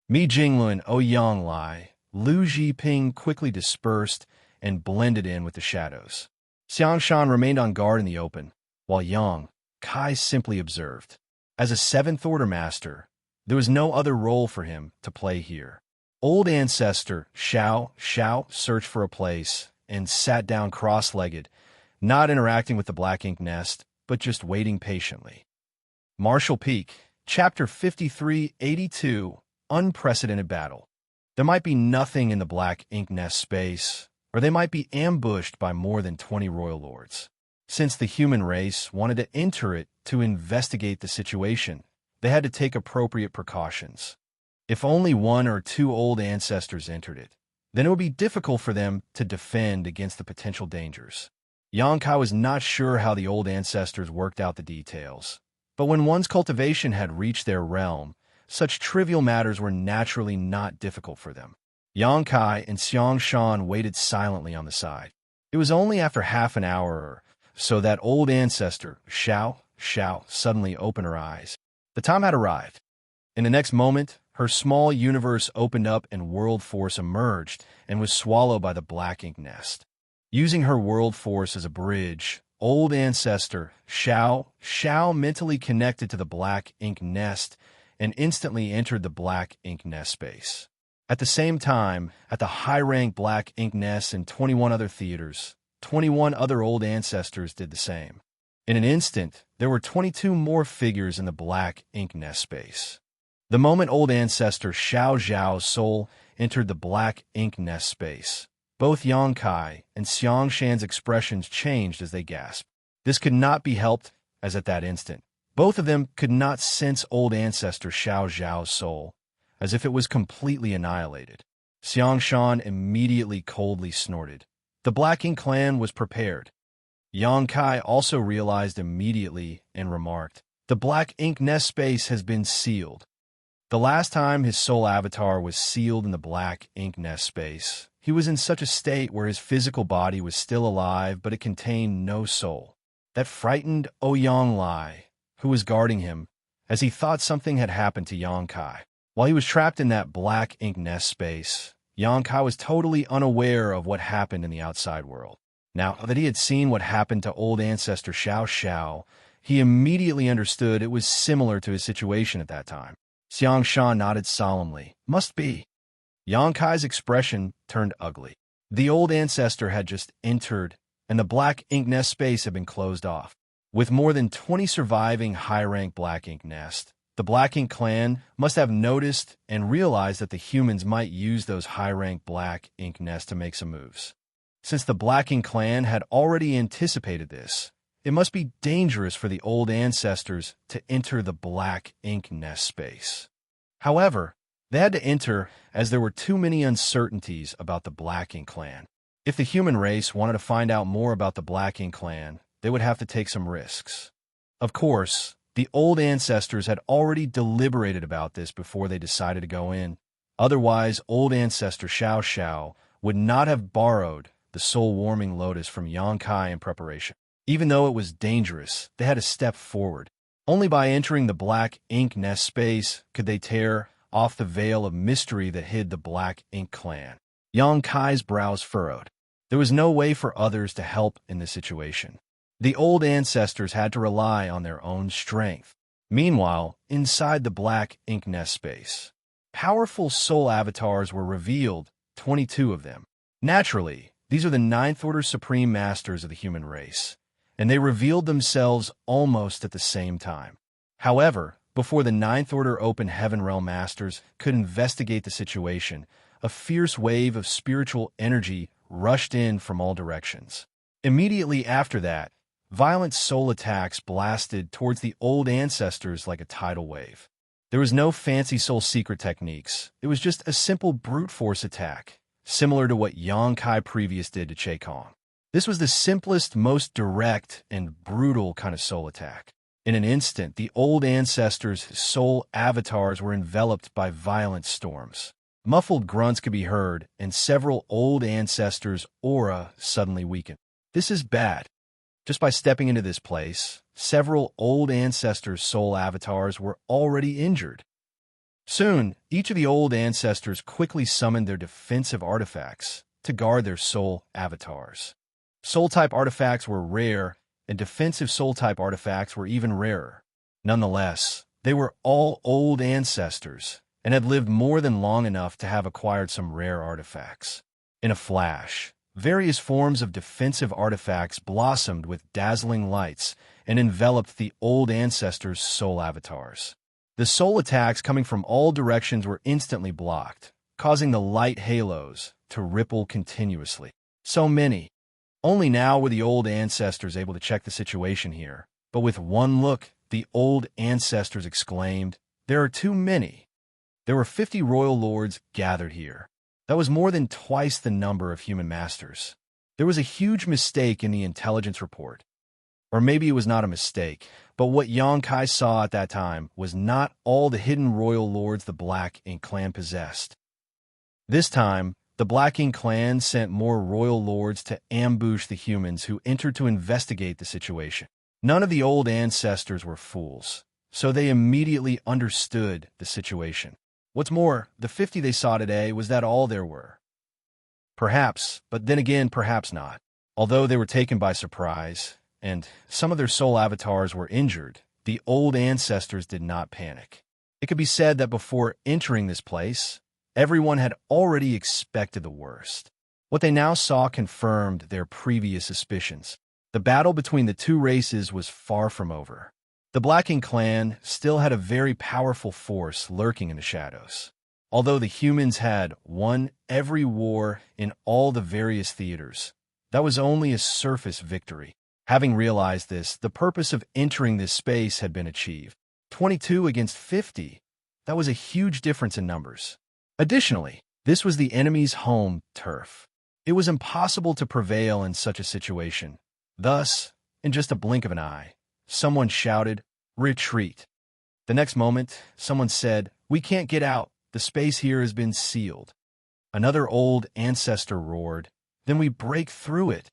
Mi Jinglun and Ouyang Lai, Lu Jiping quickly dispersed and blended in with the shadows. Xianxia remained on guard in the open, while Yang Kai simply observed. As a 7th order master, there was no other role for him to play here. Old ancestor Xiao searched for a place and sat down cross-legged, not interacting with the black ink nest, but just waiting patiently. Martial Peak, Chapter 5382, Unprecedented Battle. There might be nothing in the black ink nest space, or they might be ambushed by more than 20 royal lords. Since the human race wanted to enter it to investigate the situation, they had to take appropriate precautions. If only 1 or 2 old ancestors entered it, then it would be difficult for them to defend against the potential dangers. Xianxia was not sure how the old ancestors worked out the details, but when one's cultivation had reached their realm, such trivial matters were naturally not difficult for them. Xianxia and Xianxia waited silently on the side. It was only after half an hour or so that old ancestor Xiao suddenly opened her eyes. The time had arrived. In the next moment, her small universe opened up and world force emerged and was swallowed by the black ink nest. Using her world force as a bridge, old ancestor Xiao mentally connected to the black ink nest and instantly entered the black ink nest space. At the same time, at the high-rank black ink nest and 21 other theaters, 21 other old ancestors did the same. In an instant, there were 22 more figures in the black ink nest space. The moment old ancestor Xiao Zhao's soul entered the black ink nest space, both Yang Kai and Xianxia's expressions changed as they gasped. This could not be helped, as at that instant, both of them could not sense old ancestor Xiao Zhao's soul, as if it was completely annihilated. Xianxia immediately coldly snorted. The Black Ink clan was prepared. Yang Kai also realized immediately and remarked, "The Black Ink nest space has been sealed." The last time his soul avatar was sealed in the Black Ink nest space, he was in such a state where his physical body was still alive, but it contained no soul. That frightened Ouyang Lai, who was guarding him, as he thought something had happened to Yang Kai. While he was trapped in that Black Ink nest space, Yang Kai was totally unaware of what happened in the outside world. Now that he had seen what happened to old ancestor Xiao Xiao, he immediately understood it was similar to his situation at that time. Xianxia nodded solemnly. Must be. Yang Kai's expression turned ugly. The old ancestor had just entered, and the Black Ink nest space had been closed off. With more than 20 surviving high-rank Black Ink nest, the Black Ink clan must have noticed and realized that the humans might use those high-rank Black Ink nests to make some moves. Since the Black Ink clan had already anticipated this, it must be dangerous for the old ancestors to enter the Black Ink nest space. However, they had to enter as there were too many uncertainties about the Black Ink clan. If the human race wanted to find out more about the Black Ink clan, they would have to take some risks. Of course, the old ancestors had already deliberated about this before they decided to go in. Otherwise, old ancestor Xiao Xiao would not have borrowed the soul-warming lotus from Yang Kai in preparation. Even though it was dangerous, they had to step forward. Only by entering the Black Ink nest space could they tear off the veil of mystery that hid the Black Ink clan. Yang Kai's brows furrowed. There was no way for others to help in this situation. The old ancestors had to rely on their own strength. Meanwhile, inside the Black Ink nest space, powerful soul avatars were revealed, 22 of them. Naturally, these are the Ninth Order Supreme Masters of the human race, and they revealed themselves almost at the same time. However, before the Ninth Order Open Heaven Realm Masters could investigate the situation, a fierce wave of spiritual energy rushed in from all directions. Immediately after that, violent soul attacks blasted towards the old ancestors like a tidal wave. There was no fancy soul secret techniques. It was just a simple brute force attack, similar to what Yang Kai previous did to Che Kong. This was the simplest, most direct, and brutal kind of soul attack. In an instant, the old ancestors' soul avatars were enveloped by violent storms. Muffled grunts could be heard, and several old ancestors' aura suddenly weakened. This is bad. Just by stepping into this place, several old ancestors' soul avatars were already injured. Soon, each of the old ancestors quickly summoned their defensive artifacts to guard their soul avatars. Soul-type artifacts were rare, and defensive soul-type artifacts were even rarer. Nonetheless, they were all old ancestors and had lived more than long enough to have acquired some rare artifacts. In a flash, various forms of defensive artifacts blossomed with dazzling lights and enveloped the old ancestors' soul avatars. The soul attacks coming from all directions were instantly blocked, causing the light halos to ripple continuously. So many. Only now were the old ancestors able to check the situation here, but with one look, the old ancestors exclaimed, "There are too many." There were 50 royal lords gathered here. That was more than twice the number of human masters. There was a huge mistake in the intelligence report. Or maybe it was not a mistake, but what Yang Kai saw at that time was not all the hidden royal lords the Black Ink clan possessed. This time, the Black Ink clan sent more royal lords to ambush the humans who entered to investigate the situation. None of the old ancestors were fools, so they immediately understood the situation. What's more, the 50 they saw today was that all there were. Perhaps, but then again, perhaps not. Although they were taken by surprise, and some of their soul avatars were injured, the old ancestors did not panic. It could be said that before entering this place, everyone had already expected the worst. What they now saw confirmed their previous suspicions. The battle between the two races was far from over. The Black Ink clan still had a very powerful force lurking in the shadows. Although the humans had won every war in all the various theaters, that was only a surface victory. Having realized this, the purpose of entering this space had been achieved. 22 against 50. That was a huge difference in numbers. Additionally, this was the enemy's home turf. It was impossible to prevail in such a situation. Thus, in just a blink of an eye, someone shouted, "Retreat." The next moment, someone said, "We can't get out. The space here has been sealed." Another old ancestor roared, "Then we break through it."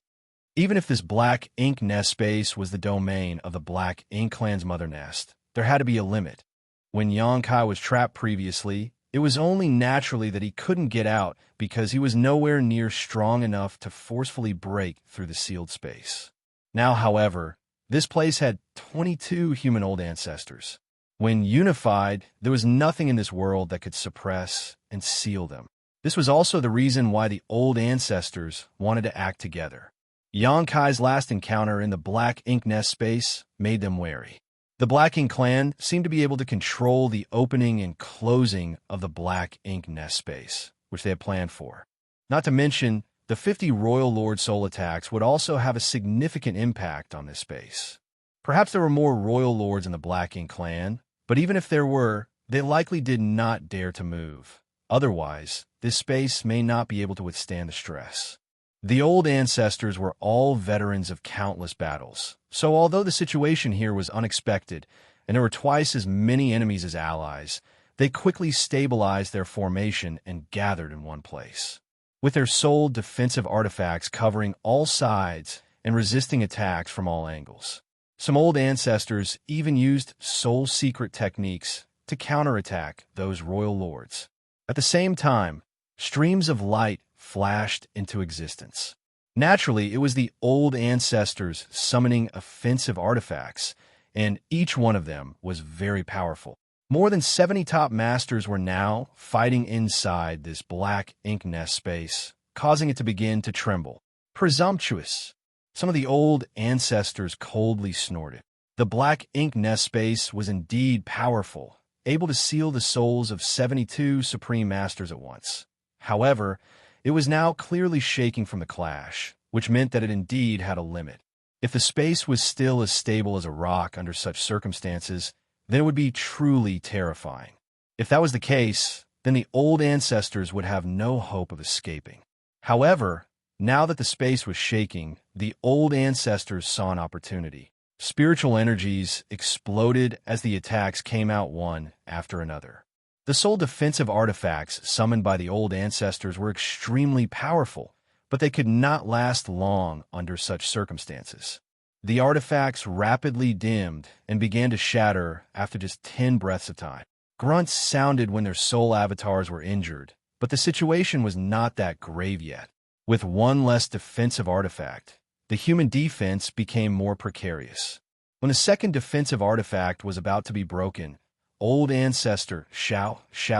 Even if this Black Ink nest space was the domain of the Black Ink clan's mother nest, there had to be a limit. When Xianxia was trapped previously, it was only naturally that he couldn't get out because he was nowhere near strong enough to forcefully break through the sealed space. Now, however, this place had 22 human old ancestors. When unified, there was nothing in this world that could suppress and seal them. This was also the reason why the old ancestors wanted to act together. Xianxia's last encounter in the Black Ink nest space made them wary. The Black Ink clan seemed to be able to control the opening and closing of the Black Ink nest space, which they had planned for. Not to mention, the 50 Royal Lord soul attacks would also have a significant impact on this space. Perhaps there were more Royal Lords in the Black Ink clan, but even if there were, they likely did not dare to move. Otherwise, this space may not be able to withstand the stress. The old ancestors were all veterans of countless battles, so although the situation here was unexpected and there were twice as many enemies as allies, they quickly stabilized their formation and gathered in one place. With their soul defensive artifacts covering all sides and resisting attacks from all angles. Some old ancestors even used soul secret techniques to counterattack those royal lords. At the same time, streams of light flashed into existence. Naturally, it was the old ancestors summoning offensive artifacts, and each one of them was very powerful. More than 70 top masters were now fighting inside this Black Ink nest space, causing it to begin to tremble. Presumptuous! Some of the old ancestors coldly snorted. The Black Ink nest space was indeed powerful, able to seal the souls of 72 supreme masters at once. However, it was now clearly shaking from the clash, which meant that it indeed had a limit. If the space was still as stable as a rock under such circumstances, then it would be truly terrifying. If that was the case, then the old ancestors would have no hope of escaping. However, now that the space was shaking, the old ancestors saw an opportunity. Spiritual energies exploded as the attacks came out one after another. The soul defensive artifacts summoned by the old ancestors were extremely powerful, but they could not last long under such circumstances. The artifacts rapidly dimmed and began to shatter after just 10 breaths of time. Grunts sounded when their soul avatars were injured, but the situation was not that grave yet. With one less defensive artifact, the human defense became more precarious. When the second defensive artifact was about to be broken, old ancestor Xiao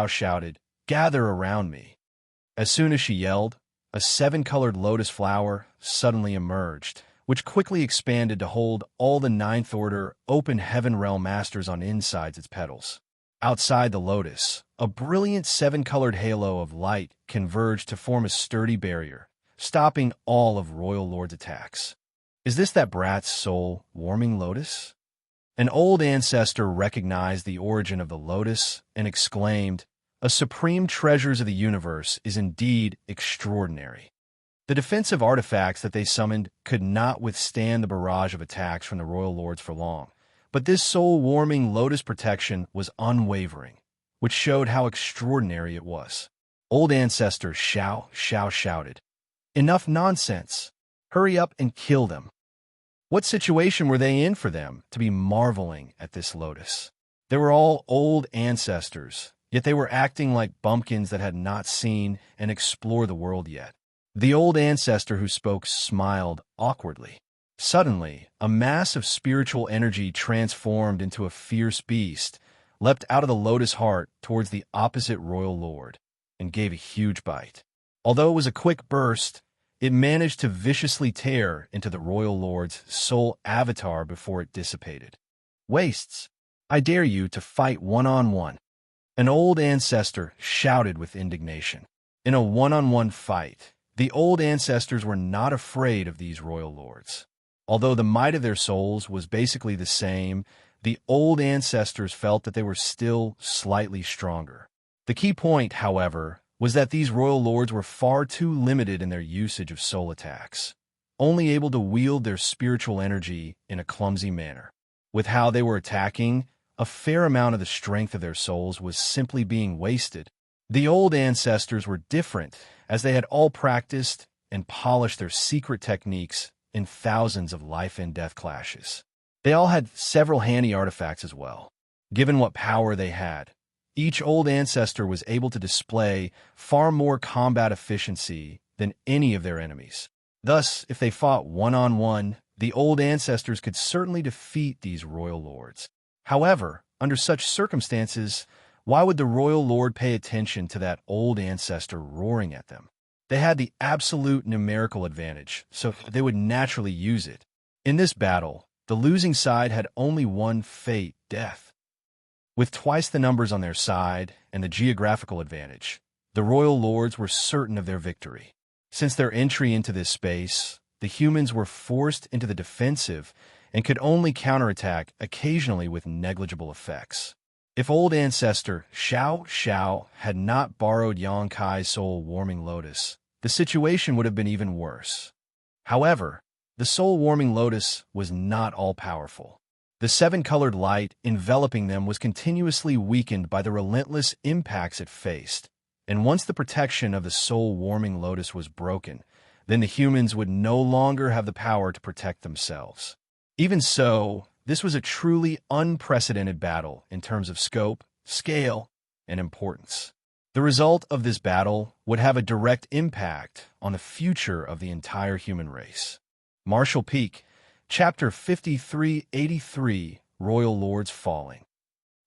shouted, "Gather around me." As soon as she yelled, a 7-colored lotus flower suddenly emerged, which quickly expanded to hold all the Ninth Order Open Heaven Realm Masters on insides its petals. Outside the lotus, a brilliant 7-colored halo of light converged to form a sturdy barrier, stopping all of Royal Lord's attacks. Is this that brat's soul-warming lotus? An old ancestor recognized the origin of the lotus and exclaimed, "A supreme treasures of the universe is indeed extraordinary." The defensive artifacts that they summoned could not withstand the barrage of attacks from the Royal Lords for long, but this soul-warming lotus protection was unwavering, which showed how extraordinary it was. Old ancestor Xiao shouted, "Enough nonsense! Hurry up and kill them." What situation were they in for them to be marveling at this lotus? They were all old ancestors, yet they were acting like bumpkins that had not seen and explored the world yet. The old ancestor who spoke smiled awkwardly. Suddenly, a mass of spiritual energy transformed into a fierce beast, leapt out of the lotus heart towards the opposite royal lord, and gave a huge bite. Although it was a quick burst, it managed to viciously tear into the royal lord's soul avatar before it dissipated. Wastes, I dare you to fight one-on-one. An old ancestor shouted with indignation. In a one-on-one fight, the old ancestors were not afraid of these royal lords. Although the might of their souls was basically the same, the old ancestors felt that they were still slightly stronger. The key point, however, was that these royal lords were far too limited in their usage of soul attacks, only able to wield their spiritual energy in a clumsy manner. With how they were attacking, a fair amount of the strength of their souls was simply being wasted. The old ancestors were different, as they had all practiced and polished their secret techniques in thousands of life and death clashes. They all had several handy artifacts as well. Given what power they had, each old ancestor was able to display far more combat efficiency than any of their enemies. Thus, if they fought one-on-one, the old ancestors could certainly defeat these royal lords. However, under such circumstances, why would the royal lord pay attention to that old ancestor roaring at them? They had the absolute numerical advantage, so they would naturally use it. In this battle, the losing side had only one fate, death. With twice the numbers on their side and the geographical advantage, the royal lords were certain of their victory. Since their entry into this space, the humans were forced into the defensive and could only counterattack occasionally with negligible effects. If old ancestor Xianxia had not borrowed Xianxia's soul-warming lotus, the situation would have been even worse. However, the soul-warming lotus was not all-powerful. The seven-colored light enveloping them was continuously weakened by the relentless impacts it faced, and once the protection of the soul-warming lotus was broken, then the humans would no longer have the power to protect themselves. Even so, this was a truly unprecedented battle in terms of scope, scale, and importance. The result of this battle would have a direct impact on the future of the entire human race. Martial Peak, Chapter 5383, Royal Lords Falling.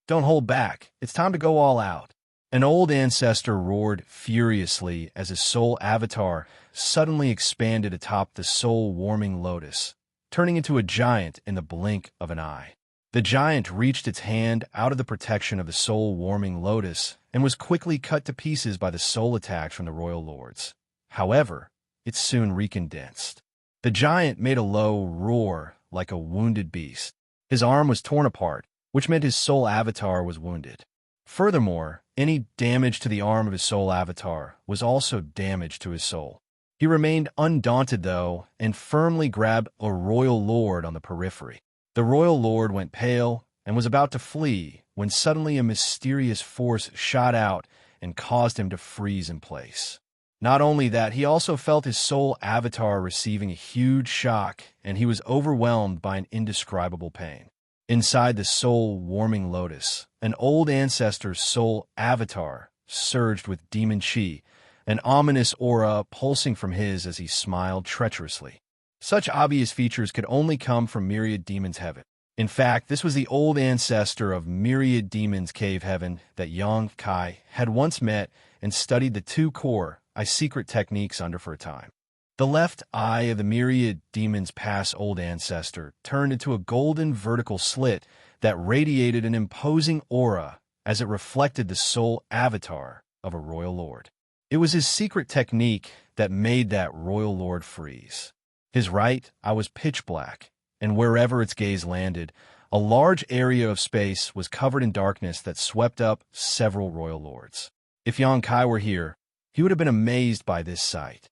Don't hold back. It's time to go all out. An old ancestor roared furiously as his soul avatar suddenly expanded atop the soul-warming lotus, turning into a giant in the blink of an eye. The giant reached its hand out of the protection of the soul-warming lotus and was quickly cut to pieces by the soul attacks from the royal lords. However, it soon recondensed. The giant made a low roar like a wounded beast. His arm was torn apart, which meant his soul avatar was wounded. Furthermore, any damage to the arm of his soul avatar was also damage to his soul. He remained undaunted, though, and firmly grabbed a royal lord on the periphery. The royal lord went pale and was about to flee when suddenly a mysterious force shot out and caused him to freeze in place. Not only that, he also felt his soul avatar receiving a huge shock, and he was overwhelmed by an indescribable pain. Inside the soul-warming lotus, an old ancestor's soul avatar surged with demon chi, an ominous aura pulsing from his as he smiled treacherously. Such obvious features could only come from Myriad Demons Heaven. In fact, this was the old ancestor of Myriad Demons Cave Heaven that Xianxia had once met and studied the two core secret techniques under for a time. The left eye of the Myriad Demons Pass old ancestor turned into a golden vertical slit that radiated an imposing aura as it reflected the soul avatar of a royal lord. It was his secret technique that made that royal lord freeze. His right eye was pitch black, and wherever its gaze landed, a large area of space was covered in darkness that swept up several royal lords. If Xianxia were here, he would have been amazed by this sight.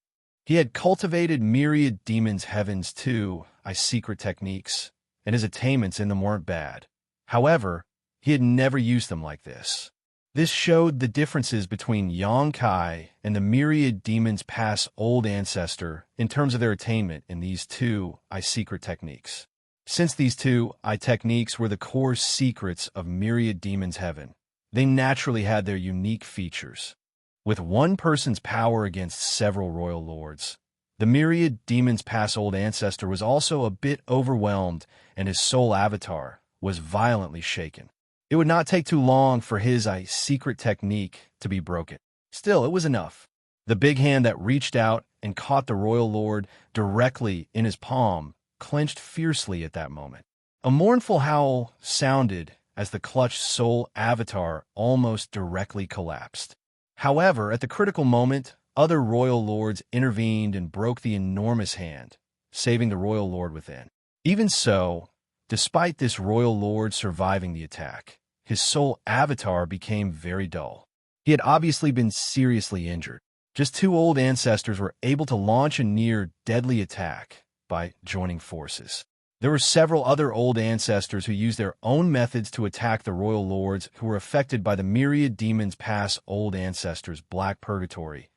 He had cultivated Myriad Demons Heaven's two secret techniques, and his attainments in them weren't bad. However, he had never used them like this. This showed the differences between Xianxia and the Myriad Demons Pass old ancestor in terms of their attainment in these two secret techniques. Since these two techniques were the core secrets of Myriad Demons Heaven, they naturally had their unique features. With one person's power against several royal lords, the Myriad Demons Pass old ancestor was also a bit overwhelmed, and his soul avatar was violently shaken. It would not take too long for his secret technique to be broken. Still, it was enough. The big hand that reached out and caught the royal lord directly in his palm, clenched fiercely at that moment. A mournful howl sounded as the clutched soul avatar almost directly collapsed. However, at the critical moment, other royal lords intervened and broke the enormous hand, saving the royal lord within. Even so, despite this royal lord surviving the attack, his soul avatar became very dull. He had obviously been seriously injured. Just two old ancestors were able to launch a near-deadly attack by joining forces. There were several other old ancestors who used their own methods to attack the royal lords who were affected by the myriad demons past old ancestors' black purgatory,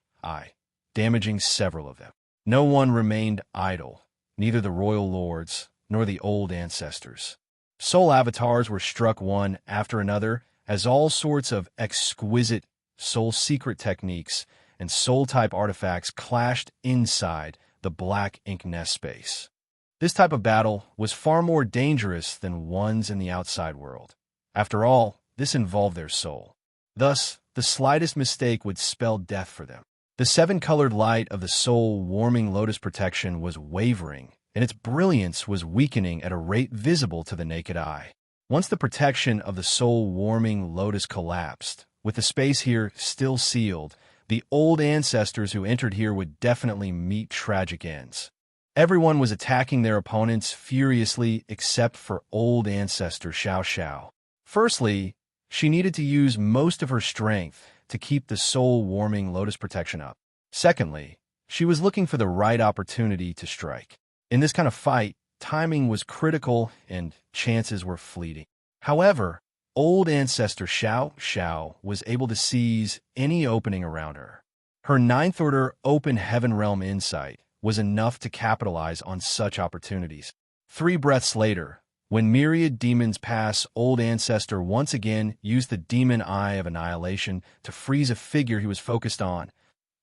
damaging several of them. No one remained idle, neither the royal lords nor the old ancestors. Soul avatars were struck one after another as all sorts of exquisite soul secret techniques and soul-type artifacts clashed inside the black ink nest space. This type of battle was far more dangerous than ones in the outside world. After all, this involved their soul. Thus, the slightest mistake would spell death for them. The seven-colored light of the soul-warming lotus protection was wavering, and its brilliance was weakening at a rate visible to the naked eye. Once the protection of the soul-warming lotus collapsed, with the space here still sealed, the old ancestors who entered here would definitely meet tragic ends. Everyone was attacking their opponents furiously except for old ancestor Xianxia. Firstly, she needed to use most of her strength to keep the soul-warming lotus protection up. Secondly, she was looking for the right opportunity to strike. In this kind of fight, timing was critical and chances were fleeting. However, old ancestor Xianxia was able to seize any opening around her. Her ninth-order open heaven realm insight was enough to capitalize on such opportunities. 3 breaths later, when myriad demons pass, old ancestor once again used the demon eye of annihilation to freeze a figure he was focused on.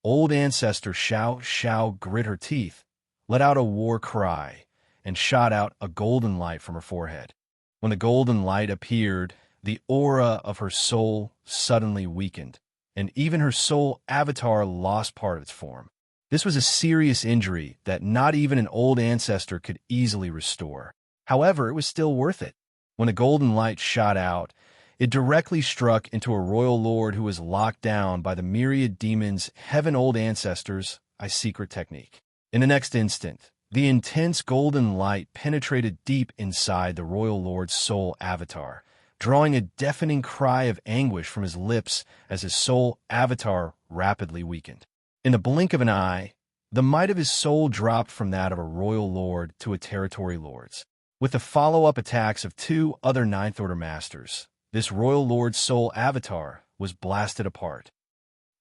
Old ancestor Xianxia grit her teeth, let out a war cry, and shot out a golden light from her forehead. When the golden light appeared, the aura of her soul suddenly weakened, and even her soul avatar lost part of its form. This was a serious injury that not even an old ancestor could easily restore. However, it was still worth it. When the golden light shot out, it directly struck into a royal lord who was locked down by the myriad demons' heaven old ancestors' secret technique. In the next instant, the intense golden light penetrated deep inside the royal lord's soul avatar, drawing a deafening cry of anguish from his lips as his soul avatar rapidly weakened. In the blink of an eye, the might of his soul dropped from that of a royal lord to a territory lord's. With the follow-up attacks of 2 other ninth-order masters, this royal lord's soul avatar was blasted apart.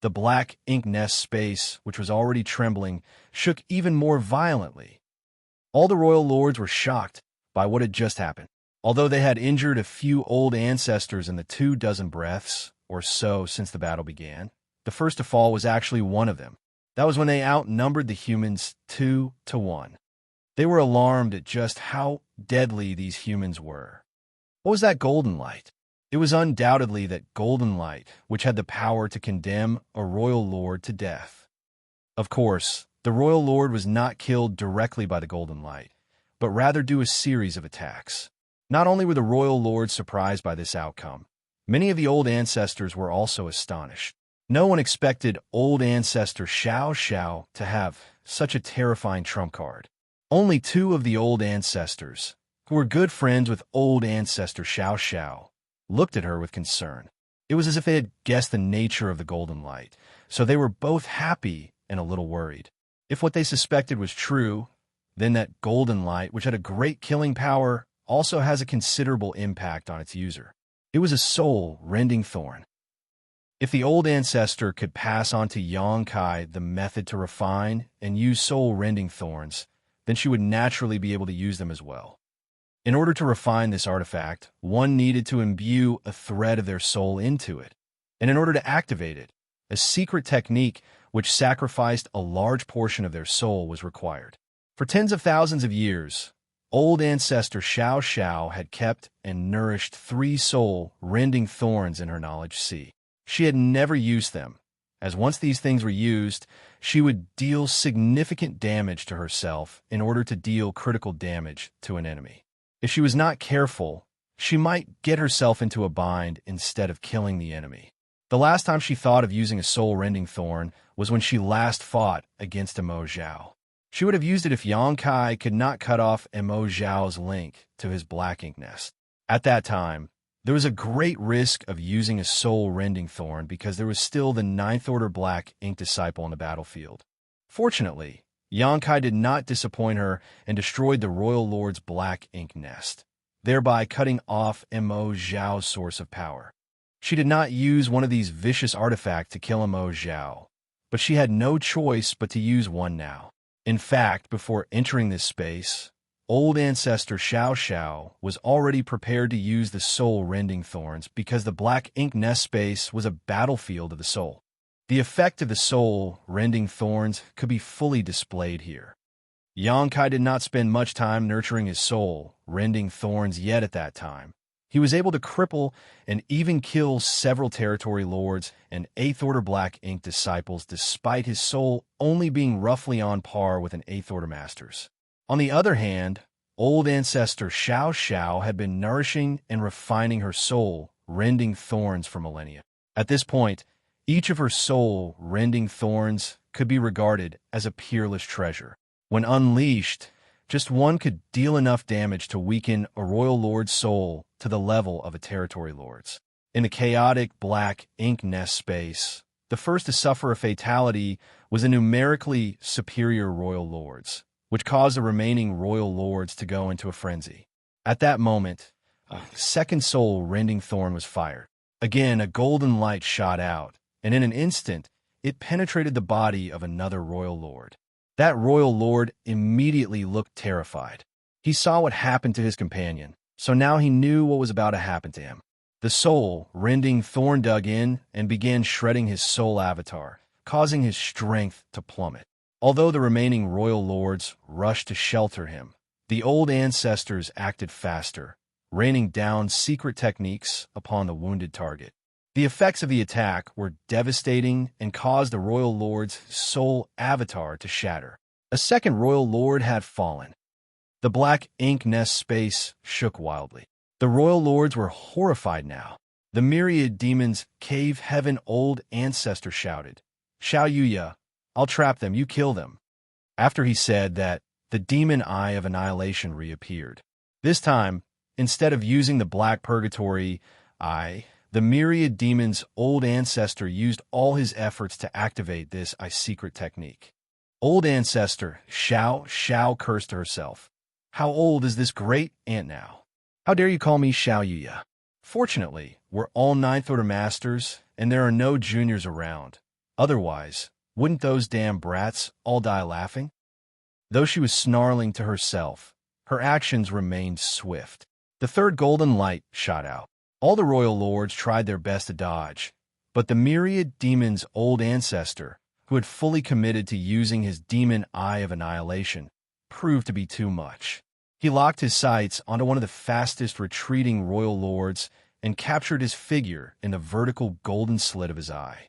The black ink nest space, which was already trembling, shook even more violently. All the royal lords were shocked by what had just happened. Although they had injured a few old ancestors in the 24 breaths or so since the battle began, the first to fall was actually one of them. That was when they outnumbered the humans 2-1. They were alarmed at just how deadly these humans were. What was that golden light? It was undoubtedly that golden light which had the power to condemn a royal lord to death. Of course, the royal lord was not killed directly by the golden light, but rather due a series of attacks. Not only were the royal lords surprised by this outcome, many of the old ancestors were also astonished. No one expected old ancestor Xianxia to have such a terrifying trump card. Only 2 of the old ancestors, who were good friends with old ancestor Xianxia, looked at her with concern. It was as if they had guessed the nature of the golden light, so they were both happy and a little worried. If what they suspected was true, then that golden light, which had a great killing power, also has a considerable impact on its user. It was a soul-rending thorn. If the old ancestor could pass on to Xianxia the method to refine and use soul-rending thorns, then she would naturally be able to use them as well. In order to refine this artifact, one needed to imbue a thread of their soul into it, and in order to activate it, a secret technique which sacrificed a large portion of their soul was required. For tens of thousands of years, old ancestor Xianxia had kept and nourished 3 soul-rending thorns in her knowledge sea. She had never used them, as once these things were used, she would deal significant damage to herself in order to deal critical damage to an enemy. If she was not careful, she might get herself into a bind instead of killing the enemy. The last time she thought of using a soul-rending thorn was when she last fought against Imo Zhao. She would have used it if Xianxia could not cut off Imo Zhao's link to his black ink nest. At that time, there was a great risk of using a soul-rending thorn because there was still the Ninth Order black ink disciple on the battlefield. Fortunately, Xianxia did not disappoint her and destroyed the Royal Lord's black ink nest, thereby cutting off Imo Zhao's source of power. She did not use one of these vicious artifacts to kill Imo Zhao, but she had no choice but to use one now. In fact, before entering this space, old ancestor Xianxia was already prepared to use the soul-rending thorns because the black ink nest space was a battlefield of the soul. The effect of the soul-rending thorns could be fully displayed here. Xianxia did not spend much time nurturing his soul-rending thorns yet at that time. He was able to cripple and even kill several territory lords and Eighth Order Black Ink disciples despite his soul only being roughly on par with an Eighth Order Master's. On the other hand, old ancestor Xianxia had been nourishing and refining her soul-rending thorns for millennia. At this point, each of her soul-rending thorns could be regarded as a peerless treasure. When unleashed, just one could deal enough damage to weaken a royal lord's soul to the level of a territory lord's. In the chaotic black ink nest space, the first to suffer a fatality was a numerically superior royal lords, which caused the remaining royal lords to go into a frenzy. At that moment, a second soul-rending thorn was fired. Again, a golden light shot out, and in an instant, it penetrated the body of another royal lord. That royal lord immediately looked terrified. He saw what happened to his companion, so now he knew what was about to happen to him. The soul-rending thorn dug in and began shredding his soul avatar, causing his strength to plummet. Although the remaining royal lords rushed to shelter him, the old ancestors acted faster, raining down secret techniques upon the wounded target. The effects of the attack were devastating and caused the royal lord's soul avatar to shatter. A second royal lord had fallen. The black ink nest space shook wildly. The royal lords were horrified now. The myriad demons cave heaven old ancestor shouted, "Xianxia, I'll trap them, you kill them." After he said that, the demon eye of annihilation reappeared. This time, instead of using the black purgatory eye, the myriad demon's old ancestor used all his efforts to activate this secret technique. Old ancestor Xiao cursed to herself. How old is this great aunt now? How dare you call me Xianxia? Fortunately, we're all Ninth Order Masters, and there are no juniors around. Otherwise, wouldn't those damn brats all die laughing? Though she was snarling to herself, her actions remained swift. The third golden light shot out. All the royal lords tried their best to dodge, but the myriad demon's old ancestor, who had fully committed to using his demon eye of annihilation, proved to be too much. He locked his sights onto one of the fastest retreating royal lords and captured his figure in the vertical golden slit of his eye.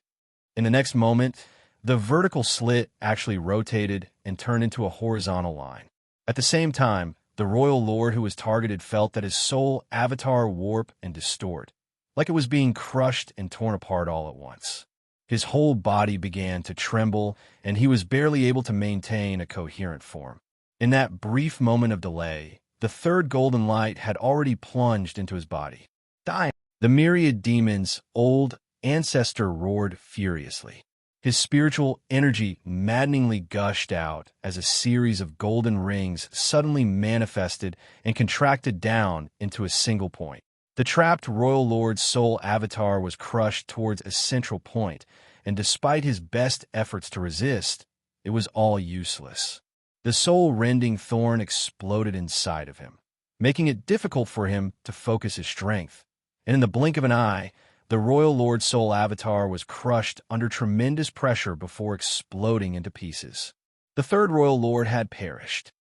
In the next moment, the vertical slit actually rotated and turned into a horizontal line. At the same time, the royal lord who was targeted felt that his soul avatar warp and distort, like it was being crushed and torn apart all at once. His whole body began to tremble, and he was barely able to maintain a coherent form. In that brief moment of delay, the third golden light had already plunged into his body. Dying, the myriad demon's old ancestor roared furiously. His spiritual energy maddeningly gushed out as a series of golden rings suddenly manifested and contracted down into a single point. The trapped royal lord's soul avatar was crushed towards a central point, and despite his best efforts to resist, it was all useless. The soul-rending thorn exploded inside of him, making it difficult for him to focus his strength. And in the blink of an eye, the royal lord's soul avatar was crushed under tremendous pressure before exploding into pieces. The third royal lord had perished.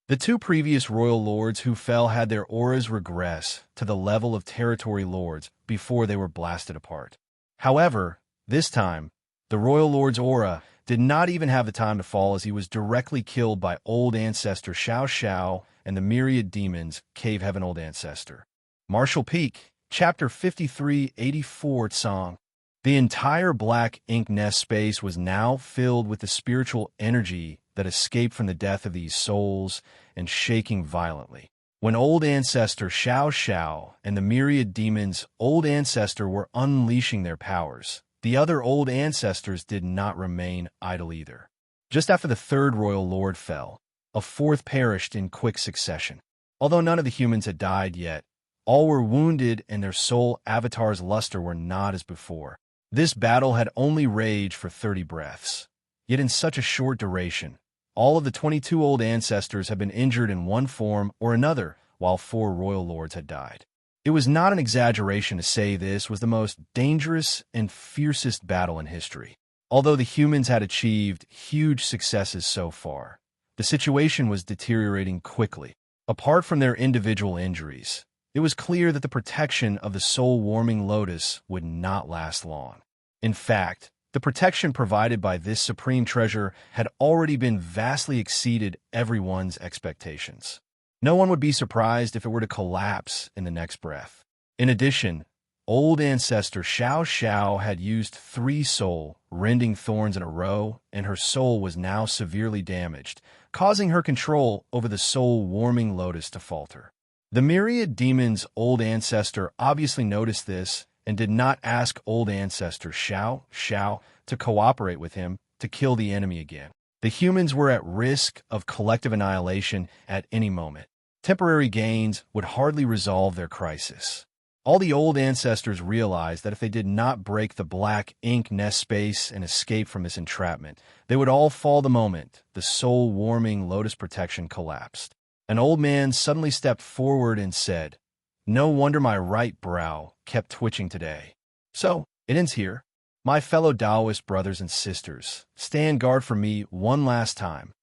The two previous royal lords who fell had their auras regress to the level of territory lords before they were blasted apart. However, this time, The royal lord's aura did not even have the time to fall, as he was directly killed by old ancestor Xianxia and the myriad demons, Cave Heaven Old Ancestor. Martial Peak, Chapter 5384 Song. The entire black ink nest space was now filled with the spiritual energy that escaped from the death of these souls and shaking violently. When Old Ancestor Xiao and the myriad demons Old Ancestor were unleashing their powers, the other Old Ancestors did not remain idle either. Just after the third royal lord fell, a fourth perished in quick succession. Although none of the humans had died yet, all were wounded and their soul avatars' luster were not as before. This battle had only raged for 30 breaths. Yet in such a short duration, all of the 22 old ancestors had been injured in one form or another, while 4 royal lords had died. It was not an exaggeration to say this was the most dangerous and fiercest battle in history. Although the humans had achieved huge successes so far, the situation was deteriorating quickly. Apart from their individual injuries, it was clear that the protection of the soul-warming lotus would not last long. In fact, the protection provided by this supreme treasure had already been vastly exceeded everyone's expectations. No one would be surprised if it were to collapse in the next breath. In addition, Old Ancestor Xiao had used 3 soul-rending thorns in a row, and her soul was now severely damaged, causing her control over the soul-warming lotus to falter. The myriad demons Old Ancestor obviously noticed this and did not ask Old Ancestor Xiao to cooperate with him to kill the enemy again. The humans were at risk of collective annihilation at any moment. Temporary gains would hardly resolve their crisis. All the old ancestors realized that if they did not break the black ink nest space and escape from this entrapment, they would all fall the moment the soul-warming lotus protection collapsed. An old man suddenly stepped forward and said, "No wonder my right brow kept twitching today. So, it ends here. My fellow Taoist brothers and sisters, stand guard for me one last time."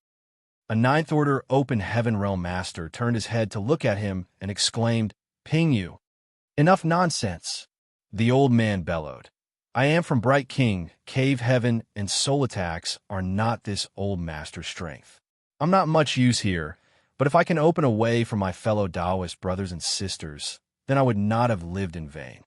A Ninth Order Open Heaven Realm Master turned his head to look at him and exclaimed, "Ping you." "Enough nonsense," the old man bellowed. "I am from Bright King, Cave Heaven, and soul attacks are not this old master's strength. I'm not much use here, but if I can open a way for my fellow Taoist brothers and sisters, then I would not have lived in vain."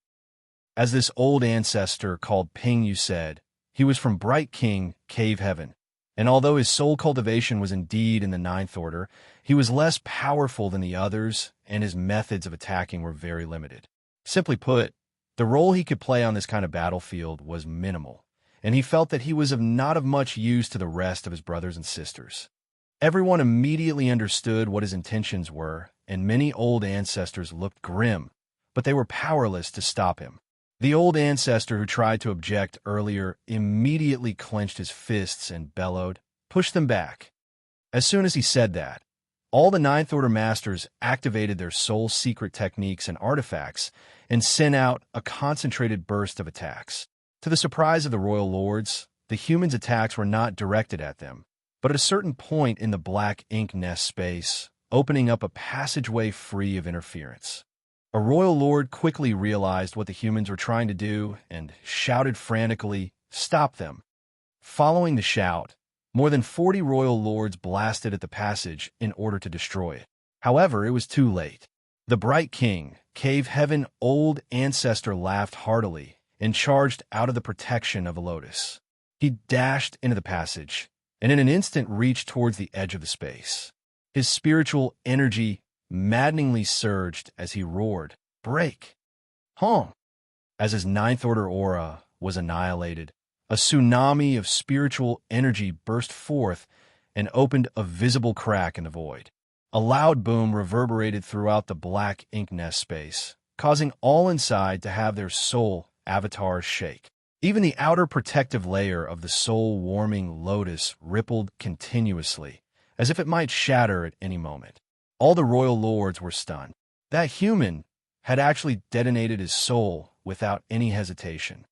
As this old ancestor called Ping Yu said, he was from Bright King, Cave Heaven, and although his soul cultivation was indeed in the Ninth Order, he was less powerful than the others, and his methods of attacking were very limited. Simply put, the role he could play on this kind of battlefield was minimal, and he felt that he was not of much use to the rest of his brothers and sisters. Everyone immediately understood what his intentions were, and many old ancestors looked grim, but they were powerless to stop him. The old ancestor who tried to object earlier immediately clenched his fists and bellowed, "Push them back." As soon as he said that, all the Ninth Order Masters activated their soul secret techniques and artifacts and sent out a concentrated burst of attacks. To the surprise of the Royal Lords, the humans' attacks were not directed at them, but at a certain point in the black ink nest space, opening up a passageway free of interference. A royal lord quickly realized what the humans were trying to do and shouted frantically, "Stop them!" Following the shout, more than 40 royal lords blasted at the passage in order to destroy it. However, it was too late. The Bright King, Cave Heaven Old Ancestor laughed heartily and charged out of the protection of a lotus. He dashed into the passage and in an instant reached towards the edge of the space. His spiritual energy maddeningly surged as he roared, "Break!" Hong! As his Ninth Order aura was annihilated, a tsunami of spiritual energy burst forth and opened a visible crack in the void. A loud boom reverberated throughout the black ink nest space, causing all inside to have their soul avatars shake. Even the outer protective layer of the soul-warming lotus rippled continuously, as if it might shatter at any moment. All the royal lords were stunned. That human had actually detonated his soul without any hesitation.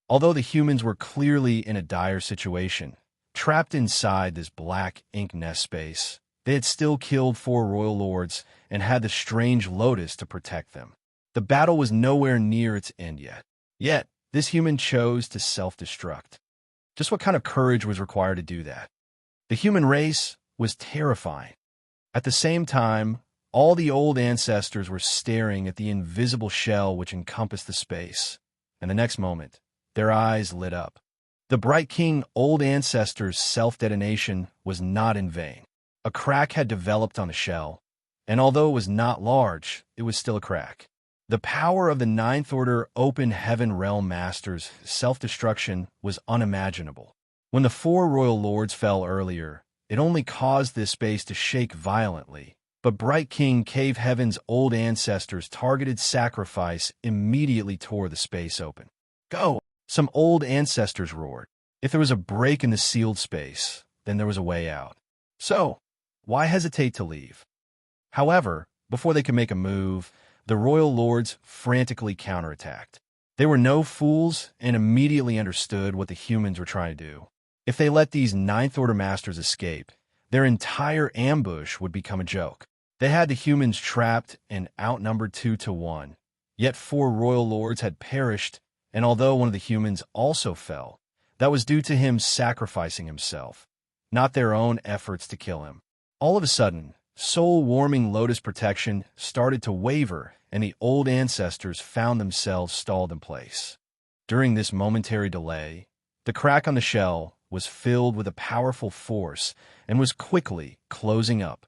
Although the humans were clearly in a dire situation, trapped inside this black ink nest space, they had still killed 4 royal lords and had the strange lotus to protect them. The battle was nowhere near its end yet. Yet, this human chose to self-destruct. Just what kind of courage was required to do that? The human race was terrifying. At the same time, all the old ancestors were staring at the invisible shell which encompassed the space, and the next moment, their eyes lit up. The Bright King old ancestors' self-detonation was not in vain. A crack had developed on the shell, and although it was not large, it was still a crack. The power of the Ninth Order Open Heaven Realm Masters' self-destruction was unimaginable. When the four royal lords fell earlier, it only caused this space to shake violently, but Bright King Cave Heaven's old ancestors' targeted sacrifice immediately tore the space open. Go! Some old ancestors roared. If there was a break in the sealed space, then there was a way out. So, why hesitate to leave? However, before they could make a move, the royal lords frantically counterattacked. They were no fools and immediately understood what the humans were trying to do. If they let these Ninth Order Masters escape, their entire ambush would become a joke. They had the humans trapped and outnumbered 2-1, yet 4 royal lords had perished, and although one of the humans also fell, that was due to him sacrificing himself, not their own efforts to kill him. All of a sudden, soul-warming lotus protection started to waver, and the old ancestors found themselves stalled in place. During this momentary delay, the crack on the shell was filled with a powerful force and was quickly closing up.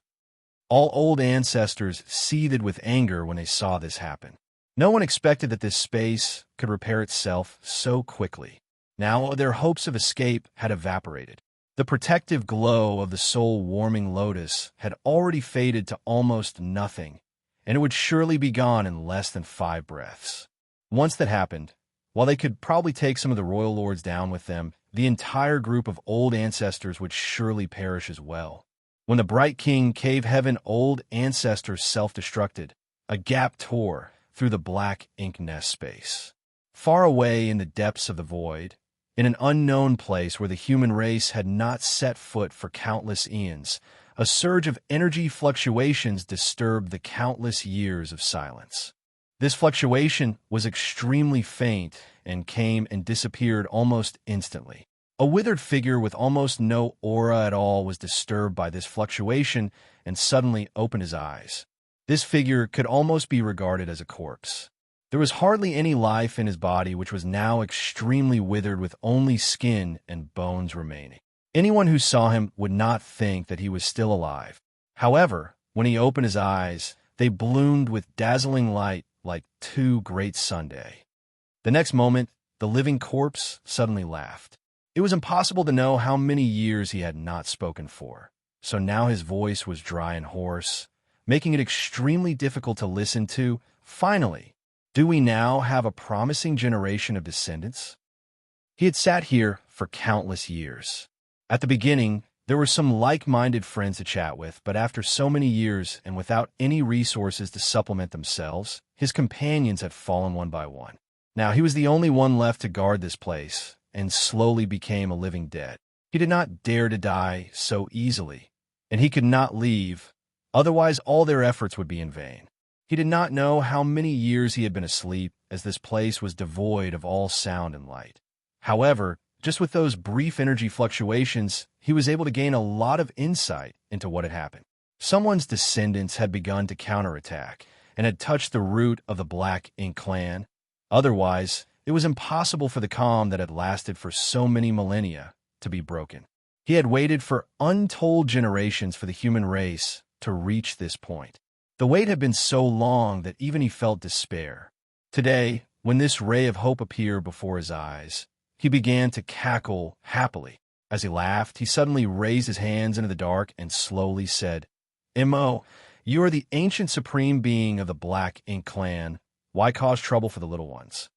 All old ancestors seethed with anger when they saw this happen. No one expected that this space could repair itself so quickly. Now their hopes of escape had evaporated. The protective glow of the soul-warming lotus had already faded to almost nothing, and it would surely be gone in less than 5 breaths. Once that happened, while they could probably take some of the royal lords down with them, the entire group of old ancestors would surely perish as well. When the Bright King Cave Heaven old ancestors self-destructed, a gap tore through the black ink nest space. Far away in the depths of the void, in an unknown place where the human race had not set foot for countless eons, a surge of energy fluctuations disturbed the countless years of silence. This fluctuation was extremely faint and came and disappeared almost instantly. A withered figure with almost no aura at all was disturbed by this fluctuation and suddenly opened his eyes. This figure could almost be regarded as a corpse. There was hardly any life in his body, which was now extremely withered with only skin and bones remaining. Anyone who saw him would not think that he was still alive. However, when he opened his eyes, they bloomed with dazzling light like 2 great sundays. The next moment, the living corpse suddenly laughed. It was impossible to know how many years he had not spoken for, so now his voice was dry and hoarse, making it extremely difficult to listen to. Finally, do we now have a promising generation of descendants? He had sat here for countless years. At the beginning, there were some like-minded friends to chat with, but after so many years and without any resources to supplement themselves, his companions had fallen one by one. Now he was the only one left to guard this place, and slowly became a living dead. He did not dare to die so easily, and he could not leave, otherwise all their efforts would be in vain. He did not know how many years he had been asleep, as this place was devoid of all sound and light. However, just with those brief energy fluctuations, he was able to gain a lot of insight into what had happened. Someone's descendants had begun to counterattack and had touched the root of the Black Ink clan. Otherwise, it was impossible for the calm that had lasted for so many millennia to be broken. He had waited for untold generations for the human race to reach this point. The wait had been so long that even he felt despair. Today, when this ray of hope appeared before his eyes, he began to cackle happily. As he laughed, he suddenly raised his hands into the dark and slowly said, "Immo, you are the ancient supreme being of the Black Ink clan. Why cause trouble for the little ones?"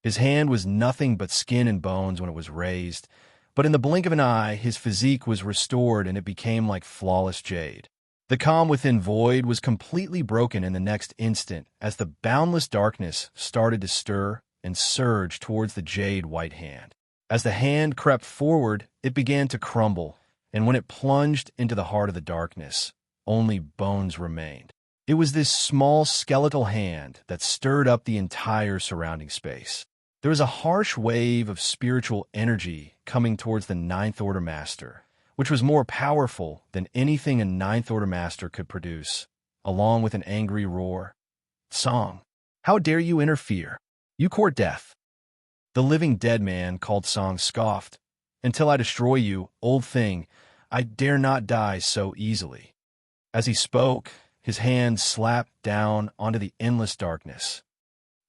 His hand was nothing but skin and bones when it was raised, but in the blink of an eye, his physique was restored and it became like flawless jade. The calm within void was completely broken in the next instant as the boundless darkness started to stir and surge towards the jade-white hand. As the hand crept forward, it began to crumble, and when it plunged into the heart of the darkness, only bones remained. It was this small skeletal hand that stirred up the entire surrounding space. There was a harsh wave of spiritual energy coming towards the Ninth Order Master, which was more powerful than anything a Ninth Order Master could produce, along with an angry roar. Song, how dare you interfere? You court death. The living dead man called Song scoffed. Until I destroy you, old thing, I dare not die so easily. As he spoke, his hand slapped down onto the endless darkness.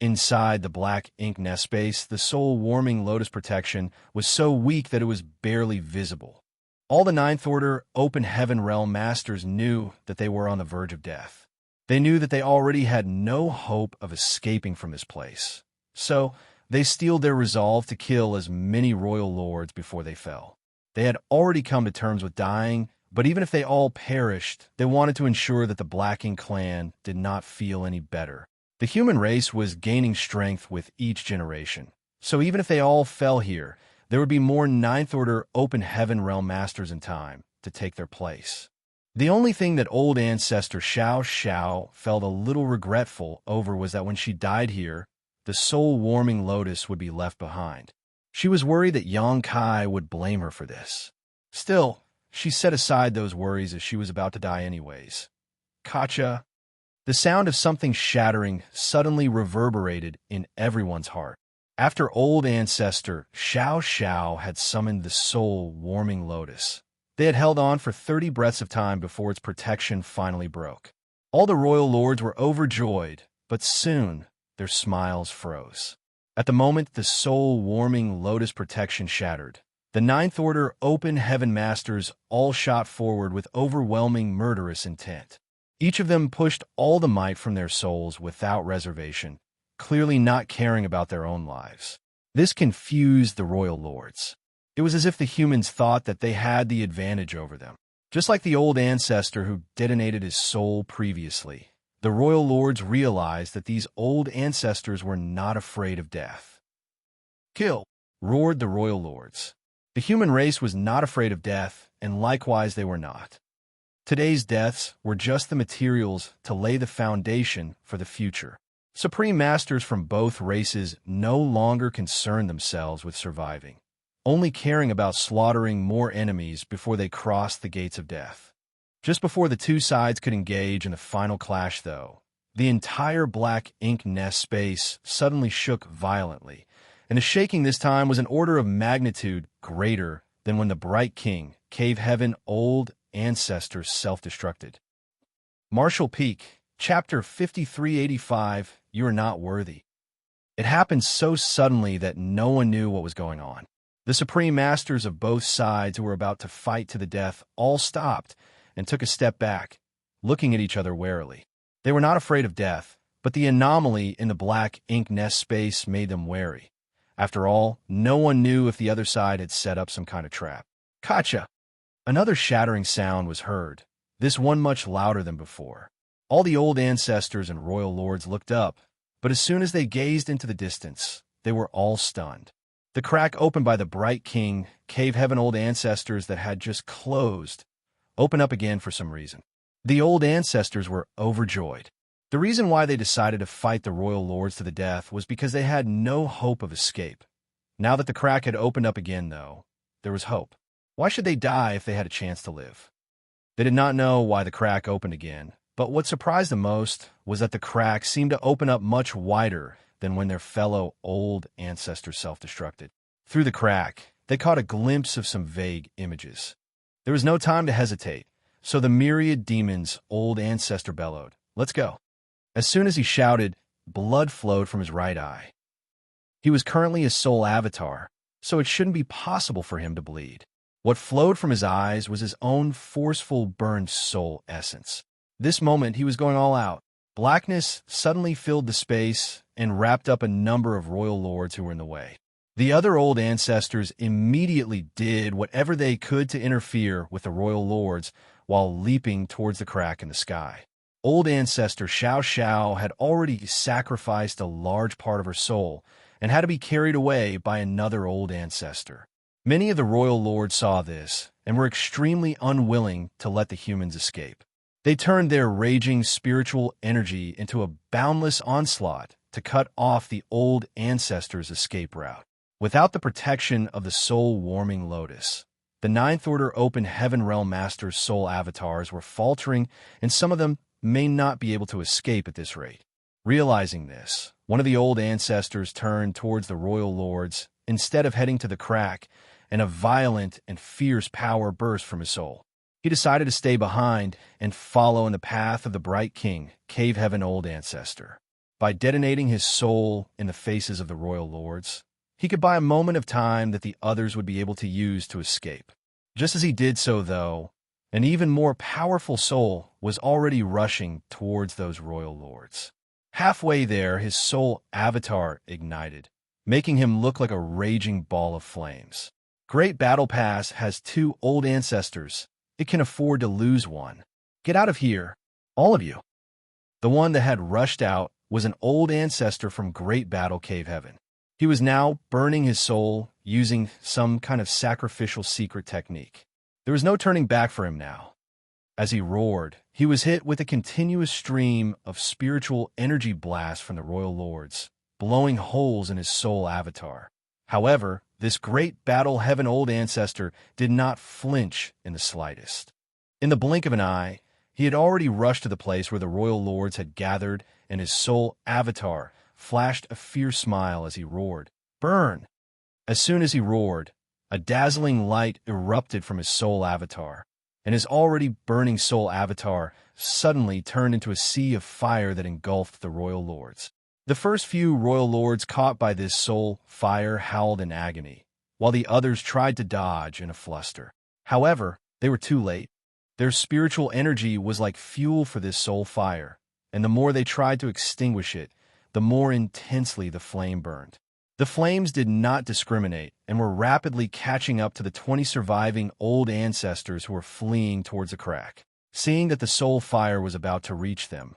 Inside the black ink nest space, the soul-warming lotus protection was so weak that it was barely visible. All the Ninth Order Open Heaven Realm Masters knew that they were on the verge of death. They knew that they already had no hope of escaping from this place. So, they steeled their resolve to kill as many royal lords before they fell. They had already come to terms with dying, but even if they all perished, they wanted to ensure that the Black Ink clan did not feel any better. The human race was gaining strength with each generation. So even if they all fell here, there would be more Ninth Order Open Heaven Realm Masters in time to take their place. The only thing that old ancestor Xianxia felt a little regretful over was that when she died here, the soul-warming lotus would be left behind. She was worried that Xianxia would blame her for this. Still, she set aside those worries as she was about to die anyways. Kacha. The sound of something shattering suddenly reverberated in everyone's heart. After old ancestor Xianxia had summoned the soul-warming lotus, they had held on for 30 breaths of time before its protection finally broke. All the royal lords were overjoyed, but soon their smiles froze. At the moment the soul-warming lotus protection shattered, the Ninth Order Open Heaven Masters all shot forward with overwhelming murderous intent. Each of them pushed all the might from their souls without reservation, clearly not caring about their own lives. This confused the royal lords. It was as if the humans thought that they had the advantage over them. Just like the old ancestor who detonated his soul previously, the royal lords realized that these old ancestors were not afraid of death. Kill! Roared the royal lords. The human race was not afraid of death, and likewise they were not. Today's deaths were just the materials to lay the foundation for the future. Supreme Masters from both races no longer concerned themselves with surviving, only caring about slaughtering more enemies before they crossed the gates of death. Just before the two sides could engage in the final clash, though, the entire black ink nest space suddenly shook violently, and the shaking this time was an order of magnitude greater than when the Bright King, Cave Heaven Old Ancestors self-destructed. Martial Peak, Chapter 5385, You Are Not Worthy. It happened so suddenly that no one knew what was going on. The Supreme Masters of both sides who were about to fight to the death all stopped and took a step back, looking at each other warily. They were not afraid of death, but the anomaly in the black ink nest space made them wary. After all, no one knew if the other side had set up some kind of trap. Kacha! Another shattering sound was heard, this one much louder than before. All the old ancestors and royal lords looked up, but as soon as they gazed into the distance, they were all stunned. The crack opened by the Bright King, Cave Heaven Old Ancestors that had just closed, opened up again for some reason. The old ancestors were overjoyed. The reason why they decided to fight the royal lords to the death was because they had no hope of escape. Now that the crack had opened up again, though, there was hope. Why should they die if they had a chance to live? They did not know why the crack opened again, but what surprised them most was that the crack seemed to open up much wider than when their fellow old ancestors self-destructed. Through the crack, they caught a glimpse of some vague images. There was no time to hesitate, so the myriad demons old ancestor bellowed, "Let's go." As soon as he shouted, blood flowed from his right eye. He was currently a soul avatar, so it shouldn't be possible for him to bleed. What flowed from his eyes was his own forceful burned soul essence. This moment he was going all out. Blackness suddenly filled the space and wrapped up a number of royal lords who were in the way. The other old ancestors immediately did whatever they could to interfere with the royal lords while leaping towards the crack in the sky. Old ancestor Xianxia had already sacrificed a large part of her soul and had to be carried away by another old ancestor. Many of the royal lords saw this and were extremely unwilling to let the humans escape. They turned their raging spiritual energy into a boundless onslaught to cut off the old ancestors' escape route. Without the protection of the soul-warming lotus, the Ninth Order Open Heaven Realm Masters' soul avatars were faltering, and some of them may not be able to escape at this rate. Realizing this, one of the old ancestors turned towards the royal lords instead of heading to the crack, and a violent and fierce power burst from his soul. He decided to stay behind and follow in the path of the Bright King, Cave Heaven Old Ancestor. By detonating his soul in the faces of the royal lords, he could buy a moment of time that the others would be able to use to escape. Just as he did so, though, an even more powerful soul was already rushing towards those royal lords. Halfway there, his soul avatar ignited, making him look like a raging ball of flames. Great Battle Pass has 2 old ancestors. It can afford to lose one. Get out of here, all of you. The one that had rushed out was an old ancestor from Great Battle Cave Heaven. He was now burning his soul using some kind of sacrificial secret technique. There was no turning back for him now. As he roared, he was hit with a continuous stream of spiritual energy blasts from the royal lords, blowing holes in his soul avatar. However, this Great Battle Heaven Old Ancestor did not flinch in the slightest. In the blink of an eye, he had already rushed to the place where the royal lords had gathered, and his soul avatar flashed a fierce smile as he roared, "Burn!" As soon as he roared, a dazzling light erupted from his soul avatar, and his already burning soul avatar suddenly turned into a sea of fire that engulfed the royal lords. The first few royal lords caught by this soul fire howled in agony, while the others tried to dodge in a fluster. However, they were too late. Their spiritual energy was like fuel for this soul fire, and the more they tried to extinguish it, the more intensely the flame burned. The flames did not discriminate and were rapidly catching up to the 20 surviving old ancestors who were fleeing towards the crack. Seeing that the soul fire was about to reach them,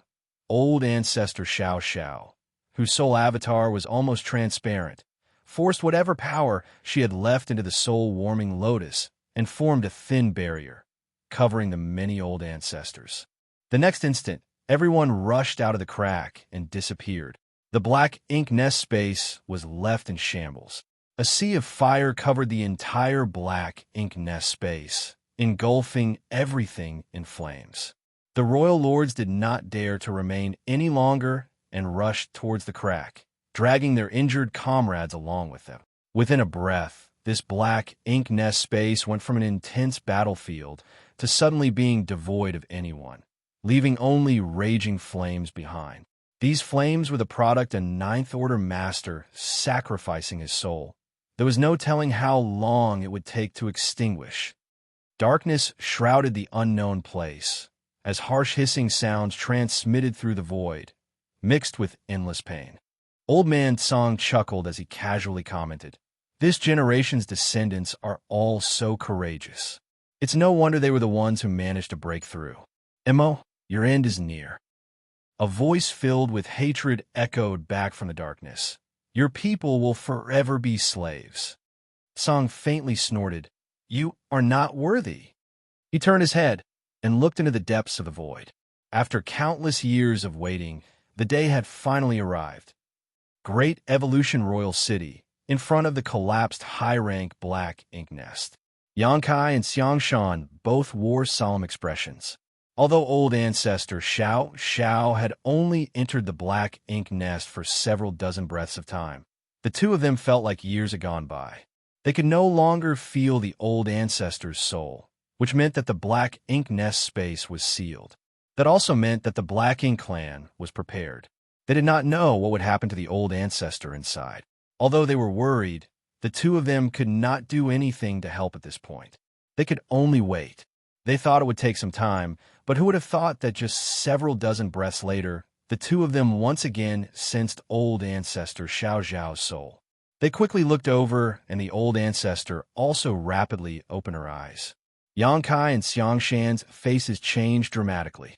old ancestor Xianxia, whose soul avatar was almost transparent, forced whatever power she had left into the soul-warming lotus and formed a thin barrier, covering the many old ancestors. The next instant, everyone rushed out of the crack and disappeared. The black ink nest space was left in shambles. A sea of fire covered the entire black ink nest space, engulfing everything in flames. The royal lords did not dare to remain any longer and rushed towards the crack, dragging their injured comrades along with them. Within a breath, this black ink nest space went from an intense battlefield to suddenly being devoid of anyone, leaving only raging flames behind. These flames were the product of a Ninth Order master sacrificing his soul. There was no telling how long it would take to extinguish. Darkness shrouded the unknown place, as harsh hissing sounds transmitted through the void, mixed with endless pain. Old Man Song chuckled as he casually commented, "This generation's descendants are all so courageous. It's no wonder they were the ones who managed to break through. Emo, your end is near." A voice filled with hatred echoed back from the darkness. "Your people will forever be slaves." Song faintly snorted, "You are not worthy." He turned his head and looked into the depths of the void. After countless years of waiting, the day had finally arrived. Great Evolution Royal City, in front of the collapsed high-rank black ink nest. Xianxia and Xianxia both wore solemn expressions. Although old ancestor Xiao had only entered the black ink nest for several dozen breaths of time, the two of them felt like years had gone by. They could no longer feel the old ancestor's soul, which meant that the black ink nest space was sealed. That also meant that the Black Ink clan was prepared. They did not know what would happen to the old ancestor inside. Although they were worried, the two of them could not do anything to help at this point. They could only wait. They thought it would take some time, but who would have thought that just several dozen breaths later, the two of them once again sensed old ancestor Xiao's soul. They quickly looked over, and the old ancestor also rapidly opened her eyes. Xianxia and Xianxia's faces changed dramatically.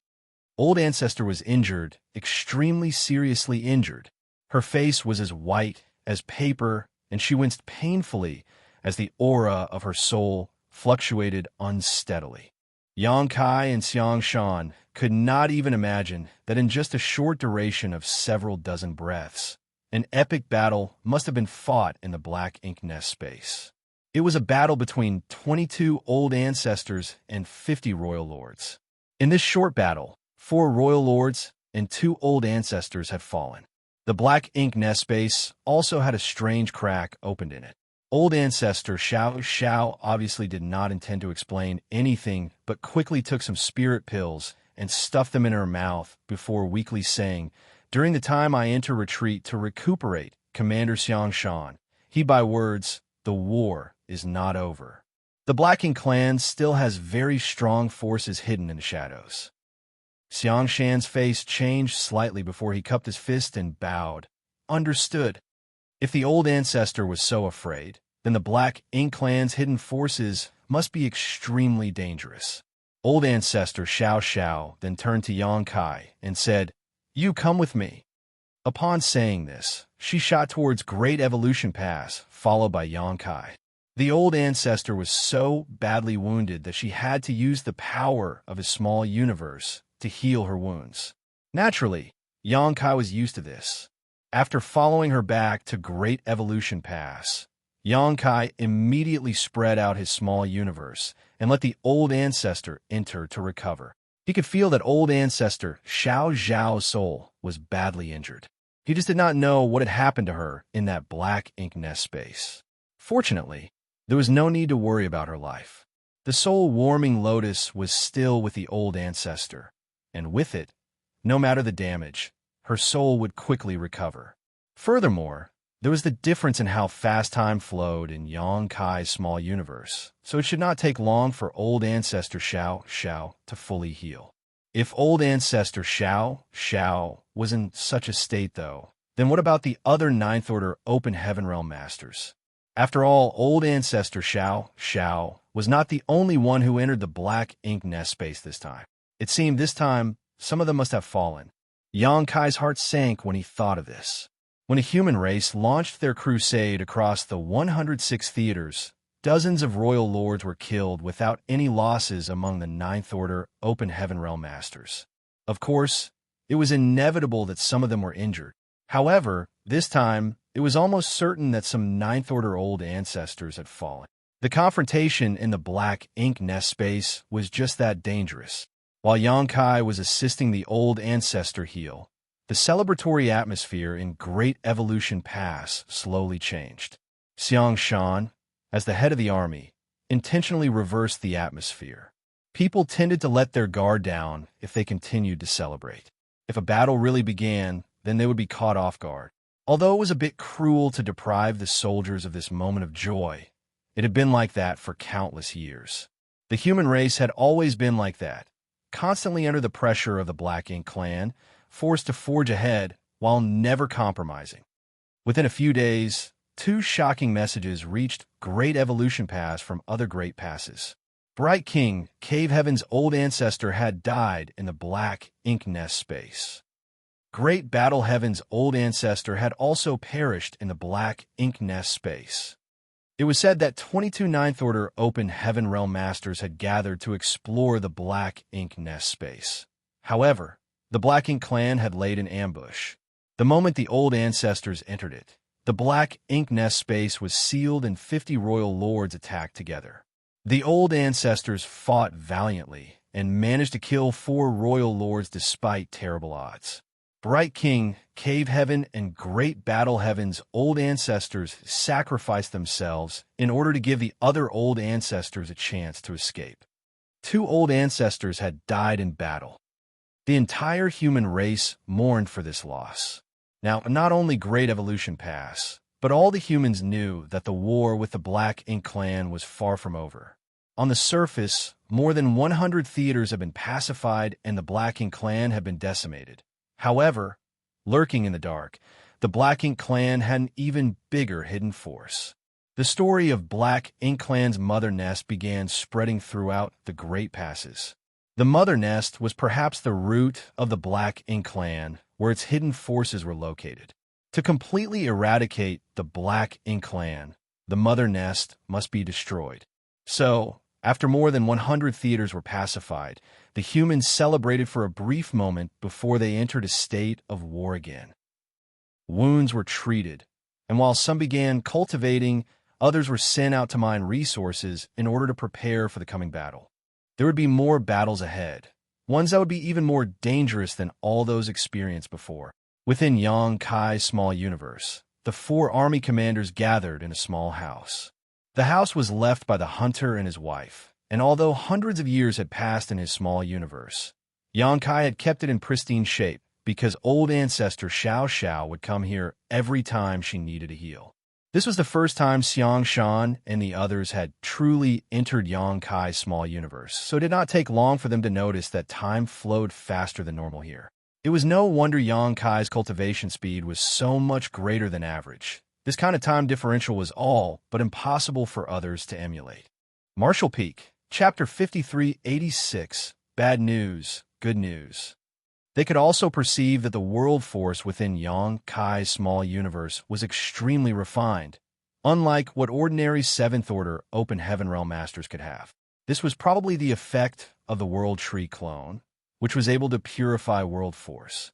Old ancestor was injured, extremely seriously injured. Her face was as white as paper, and she winced painfully as the aura of her soul fluctuated unsteadily. Yangkai and Xianxia could not even imagine that in just a short duration of several dozen breaths, an epic battle must have been fought in the black ink nest space. It was a battle between 22 old ancestors and 50 royal lords. In this short battle, 4 royal lords and 2 old ancestors had fallen. The black ink nest space also had a strange crack opened in it. Old ancestor Xiao obviously did not intend to explain anything, but quickly took some spirit pills and stuffed them in her mouth before weakly saying, "During the time I enter retreat to recuperate, Commander Xianxia, heed by words, the war is not over." The Black Ink clan still has very strong forces hidden in the shadows. Xianxian's face changed slightly before he cupped his fist and bowed. Understood. If the old ancestor was so afraid, then the Black Ink clan's hidden forces must be extremely dangerous. Old ancestor Xiao then turned to Yangkai and said, "You come with me." Upon saying this, she shot towards Great Evolution Pass, followed by Yangkai. The old ancestor was so badly wounded that she had to use the power of his small universe to heal her wounds. Naturally, Yangkai was used to this. After following her back to Great Evolution Pass, Yangkai immediately spread out his small universe and let the old ancestor enter to recover. He could feel that old ancestor Xiao Zhao's soul was badly injured. He just did not know what had happened to her in that black ink nest space. Fortunately, there was no need to worry about her life. The soul-warming lotus was still with the old ancestor, and with it, no matter the damage, her soul would quickly recover. Furthermore, there was the difference in how fast time flowed in Yangkai's small universe, so it should not take long for old ancestor Xiao to fully heal. If old ancestor Xiao was in such a state, though, then what about the other Ninth Order Open Heaven Realm Masters? After all, old ancestor Xiao was not the only one who entered the black ink nest space this time. It seemed this time some of them must have fallen. Yangkai's heart sank when he thought of this. When a human race launched their crusade across the 106 theaters, dozens of royal lords were killed without any losses among the Ninth Order Open Heaven Realm Masters. Of course, it was inevitable that some of them were injured. However, this time, it was almost certain that some Ninth Order old ancestors had fallen. The confrontation in the black ink nest space was just that dangerous. While Yangkai was assisting the old ancestor heal, the celebratory atmosphere in Great Evolution Pass slowly changed. Xianxia, as the head of the army, intentionally reversed the atmosphere. People tended to let their guard down if they continued to celebrate. If a battle really began, then they would be caught off guard. Although it was a bit cruel to deprive the soldiers of this moment of joy, it had been like that for countless years. The human race had always been like that, constantly under the pressure of the Black Ink clan, forced to forge ahead while never compromising. Within a few days, 2 shocking messages reached Great Evolution Pass from other great passes. Bright King, Cave Heaven's old ancestor, had died in the black ink nest space. Great Battle Heaven's old ancestor had also perished in the black ink nest space. It was said that 22 Ninth Order Open Heaven Realm Masters had gathered to explore the black ink nest space. However, the Black Ink clan had laid an ambush. The moment the old ancestors entered it, the black ink nest space was sealed and 50 royal lords attacked together. The old ancestors fought valiantly and managed to kill 4 royal lords despite terrible odds. Bright King, Cave Heaven, and Great Battle Heaven's old ancestors sacrificed themselves in order to give the other old ancestors a chance to escape. 2 old ancestors had died in battle. The entire human race mourned for this loss. Now, not only Great Evolution Pass, but all the humans knew that the war with the Black Ink clan was far from over. On the surface, more than 100 theaters have been pacified and the Black Ink clan have been decimated. However, lurking in the dark, the Black Ink clan had an even bigger hidden force. The story of Black Ink clan's mother nest began spreading throughout the Great Passes. The mother nest was perhaps the root of the Black Ink clan, where its hidden forces were located. To completely eradicate the Black Ink clan, the mother nest must be destroyed. So, After more than 100 theaters were pacified, the humans celebrated for a brief moment before they entered a state of war again. Wounds were treated, and while some began cultivating, others were sent out to mine resources in order to prepare for the coming battle. There would be more battles ahead, ones that would be even more dangerous than all those experienced before. Within Yang Kai's small universe, the 4 army commanders gathered in a small house. The house was left by the hunter and his wife, and although hundreds of years had passed in his small universe, Yang Kai had kept it in pristine shape because old ancestor Xianxia would come here every time she needed a heal. This was the first time Xianxia and the others had truly entered Yang Kai's small universe, so it did not take long for them to notice that time flowed faster than normal here. It was no wonder Yang Kai's cultivation speed was so much greater than average. This kind of time differential was all but impossible for others to emulate. Martial Peak, Chapter 5386, Bad News, Good News. They could also perceive that the world force within Yang Kai's small universe was extremely refined, unlike what ordinary 7th Order Open Heaven Realm Masters could have. This was probably the effect of the World Tree clone, which was able to purify world force.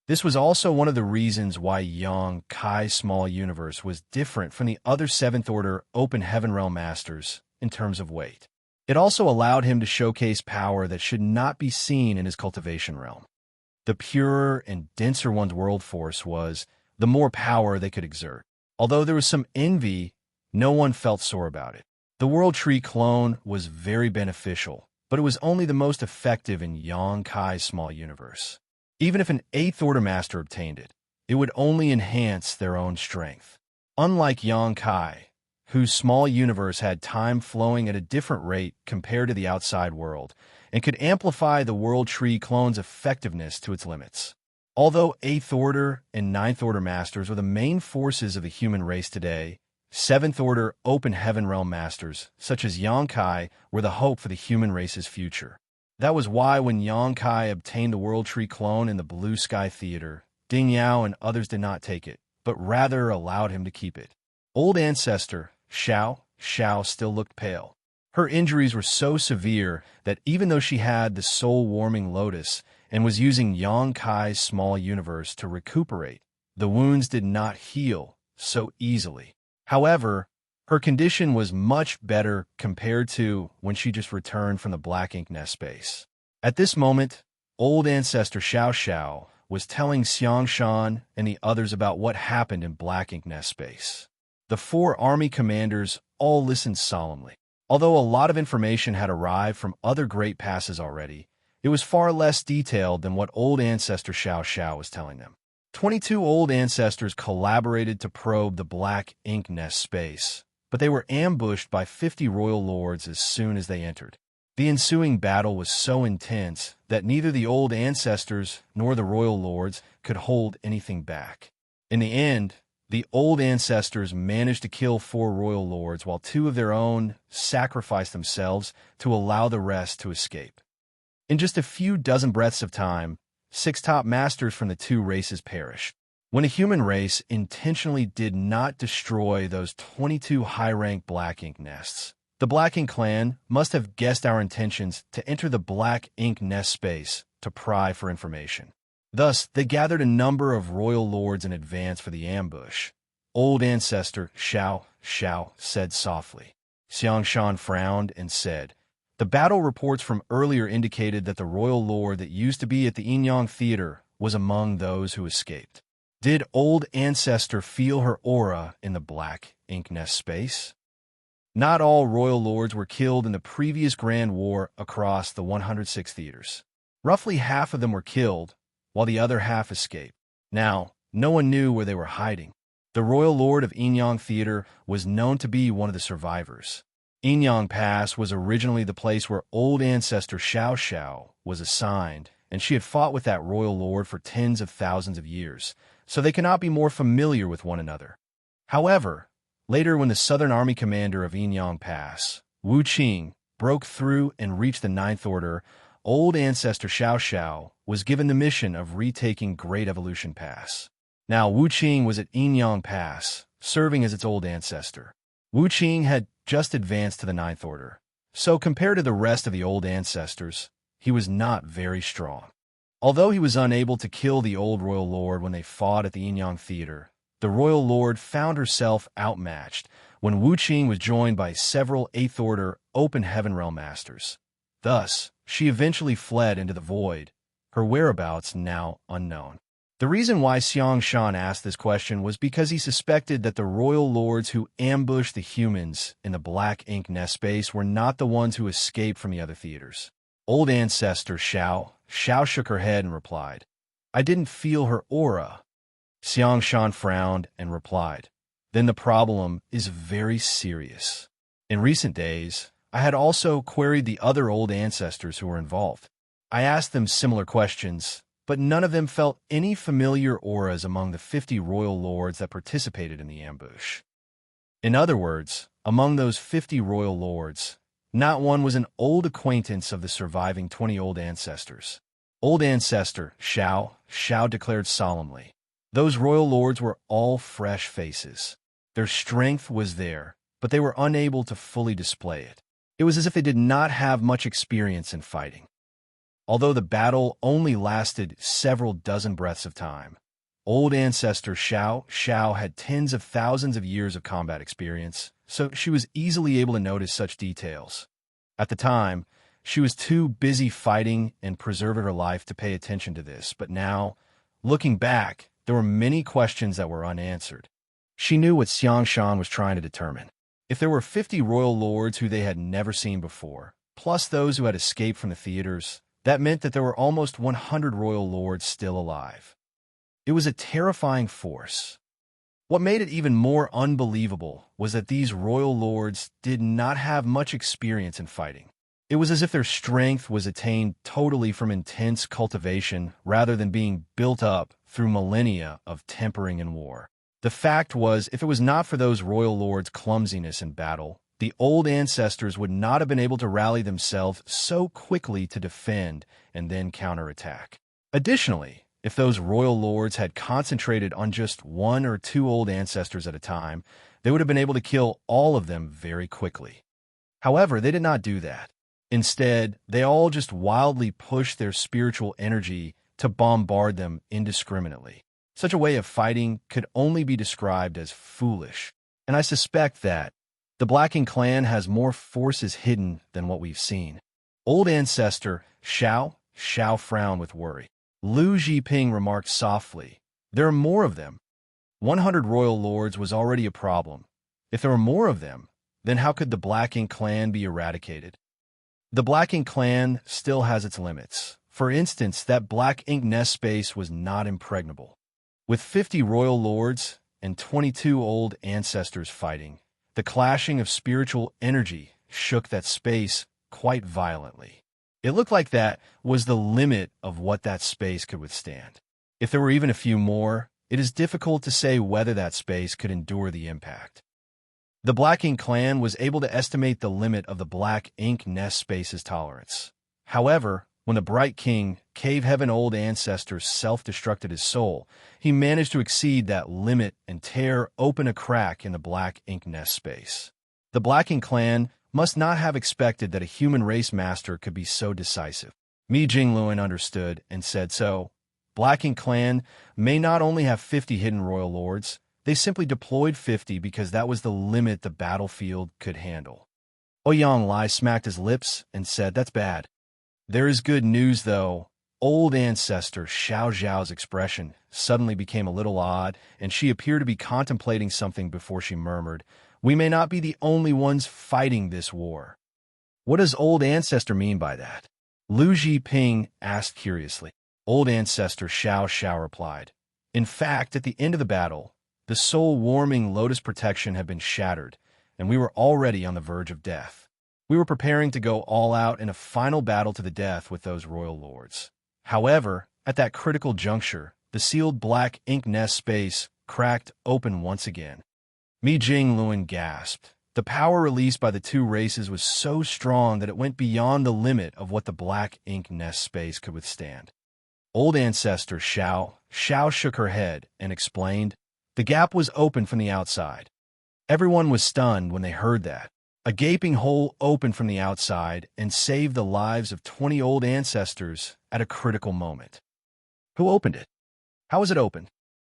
This was also one of the reasons why Yang Kai's small universe was different from the other 7th Order Open Heaven Realm Masters in terms of weight. It also allowed him to showcase power that should not be seen in his cultivation realm. The purer and denser one's world force was, the more power they could exert. Although there was some envy, no one felt sore about it. The World Tree clone was very beneficial, but it was only the most effective in Yang Kai's small universe. Even if an 8th Order Master obtained it, it would only enhance their own strength. Unlike Yang Kai, whose small universe had time flowing at a different rate compared to the outside world, and could amplify the World Tree clone's effectiveness to its limits. Although 8th Order and 9th Order Masters are the main forces of the human race today, 7th Order Open Heaven Realm Masters, such as Yang Kai, were the hope for the human race's future. That was why when Yang Kai obtained the World Tree clone in the Blue Sky Theater, Ding Yao and others did not take it, but rather allowed him to keep it. Old ancestor Xiao still looked pale. Her injuries were so severe that even though she had the soul-warming lotus and was using Yang Kai's small universe to recuperate, the wounds did not heal so easily. However, her condition was much better compared to when she just returned from the Black Ink Nest space. At this moment, old ancestor Xiao was telling Xianxia and the others about what happened in Black Ink Nest space. The 4 army commanders all listened solemnly. Although a lot of information had arrived from other great passes already, it was far less detailed than what old ancestor Xiao was telling them. 22 old ancestors collaborated to probe the Black Ink Nest space, but they were ambushed by 50 royal lords as soon as they entered. The ensuing battle was so intense that neither the old ancestors nor the royal lords could hold anything back. In the end, the old ancestors managed to kill 4 royal lords while 2 of their own sacrificed themselves to allow the rest to escape. In just a few dozen breaths of time, 6 top masters from the 2 races perished. When a human race intentionally did not destroy those 22 high-rank Black Ink Nests, the Black Ink clan must have guessed our intentions to enter the Black Ink Nest space to pry for information. Thus, they gathered a number of royal lords in advance for the ambush. Old ancestor Xiao said softly. Xianxia frowned and said, "The battle reports from earlier indicated that the royal lord that used to be at the Inyang Theater was among those who escaped. Did old ancestor feel her aura in the Black Ink Nest space?" Not all royal lords were killed in the previous Grand War across the 106 theaters. Roughly half of them were killed, while the other half escaped. Now, no one knew where they were hiding. The royal lord of Inyang Theater was known to be one of the survivors. Inyang Pass was originally the place where old ancestor Xiao was assigned, and she had fought with that royal lord for tens of thousands of years, so they cannot be more familiar with one another. However, later when the Southern Army commander of Inyang Pass, Wuxia, broke through and reached the 9th Order, old ancestor Xiao was given the mission of retaking Great Evolution Pass. Now Wuxia was at Inyang Pass, serving as its old ancestor. Wuxia had just advanced to the 9th Order, So compared to the rest of the old ancestors, he was not very strong. Although he was unable to kill the old royal lord when they fought at the Yinyang Theater, the royal lord found herself outmatched when Wuxia was joined by several 8th Order Open Heaven Realm Masters. Thus, she eventually fled into the void, her whereabouts now unknown. The reason why Xianxia asked this question was because he suspected that the royal lords who ambushed the humans in the black ink nest space were not the ones who escaped from the other theaters. Old ancestor Xiao shook her head and replied, "I didn't feel her aura." Xianxia frowned and replied, "Then the problem is very serious. In recent days, I had also queried the other old ancestors who were involved. I asked them similar questions, but none of them felt any familiar auras among the 50 royal lords that participated in the ambush. In other words, among those 50 royal lords, not one was an old acquaintance of the surviving 20 old ancestors." Old ancestor Xiao declared solemnly, "Those royal lords were all fresh faces. Their strength was there, but they were unable to fully display it. It was as if they did not have much experience in fighting. Although the battle only lasted several dozen breaths of time, old ancestor Xiao had tens of thousands of years of combat experience, so she was easily able to notice such details. At the time, she was too busy fighting and preserving her life to pay attention to this, but now, looking back, there were many questions that were unanswered. She knew what Xianxia was trying to determine. If there were 50 royal lords who they had never seen before, plus those who had escaped from the theaters, that meant that there were almost 100 royal lords still alive. It was a terrifying force. What made it even more unbelievable was that these royal lords did not have much experience in fighting. It was as if their strength was attained totally from intense cultivation rather than being built up through millennia of tempering and war. The fact was, if it was not for those royal lords' clumsiness in battle, the old ancestors would not have been able to rally themselves so quickly to defend and then counterattack. Additionally, if those royal lords had concentrated on just 1 or 2 old ancestors at a time, they would have been able to kill all of them very quickly. However, they did not do that. Instead, they all just wildly pushed their spiritual energy to bombard them indiscriminately. Such a way of fighting could only be described as foolish, and I suspect that the Black Ink clan has more forces hidden than what we've seen. Old ancestor Xiao frowned with worry. Lu Zhiping remarked softly, "There are more of them. 100 royal lords was already a problem. If there were more of them, then how could the Black Ink clan be eradicated? The Black Ink clan still has its limits. For instance, that Black Ink nest space was not impregnable. With 50 royal lords and 22 old ancestors fighting, the clashing of spiritual energy shook that space quite violently. It looked like that was the limit of what that space could withstand. If there were even a few more, it is difficult to say whether that space could endure the impact." The Black Ink clan was able to estimate the limit of the Black Ink nest space's tolerance. However, when the Bright King, Cave Heaven old ancestor self-destructed his soul, he managed to exceed that limit and tear open a crack in the Black Ink nest space. The Black Ink clan must not have expected that a human race master could be so decisive. Mi Jingluan understood and said so. Black Ink clan may not only have 50 hidden royal lords, they simply deployed 50 because that was the limit the battlefield could handle. Ouyang Lai smacked his lips and said, "That's bad." "There is good news, though." Old ancestor Xiao Zhao's expression suddenly became a little odd, and she appeared to be contemplating something before she murmured, "We may not be the only ones fighting this war." "What does old ancestor mean by that?" Lu Zhiping asked curiously. Old ancestor Xiao replied, "In fact, at the end of the battle, the soul-warming lotus protection had been shattered, and we were already on the verge of death. We were preparing to go all out in a final battle to the death with those royal lords. However, at that critical juncture, the sealed Black Ink nest space cracked open once again." Mi Jingluan gasped. The power released by the 2 races was so strong that it went beyond the limit of what the Black Ink nest space could withstand. Old ancestor Xiao shook her head and explained, "The gap was open from the outside." Everyone was stunned when they heard that. A gaping hole opened from the outside and saved the lives of 20 old ancestors at a critical moment. Who opened it? How was it opened?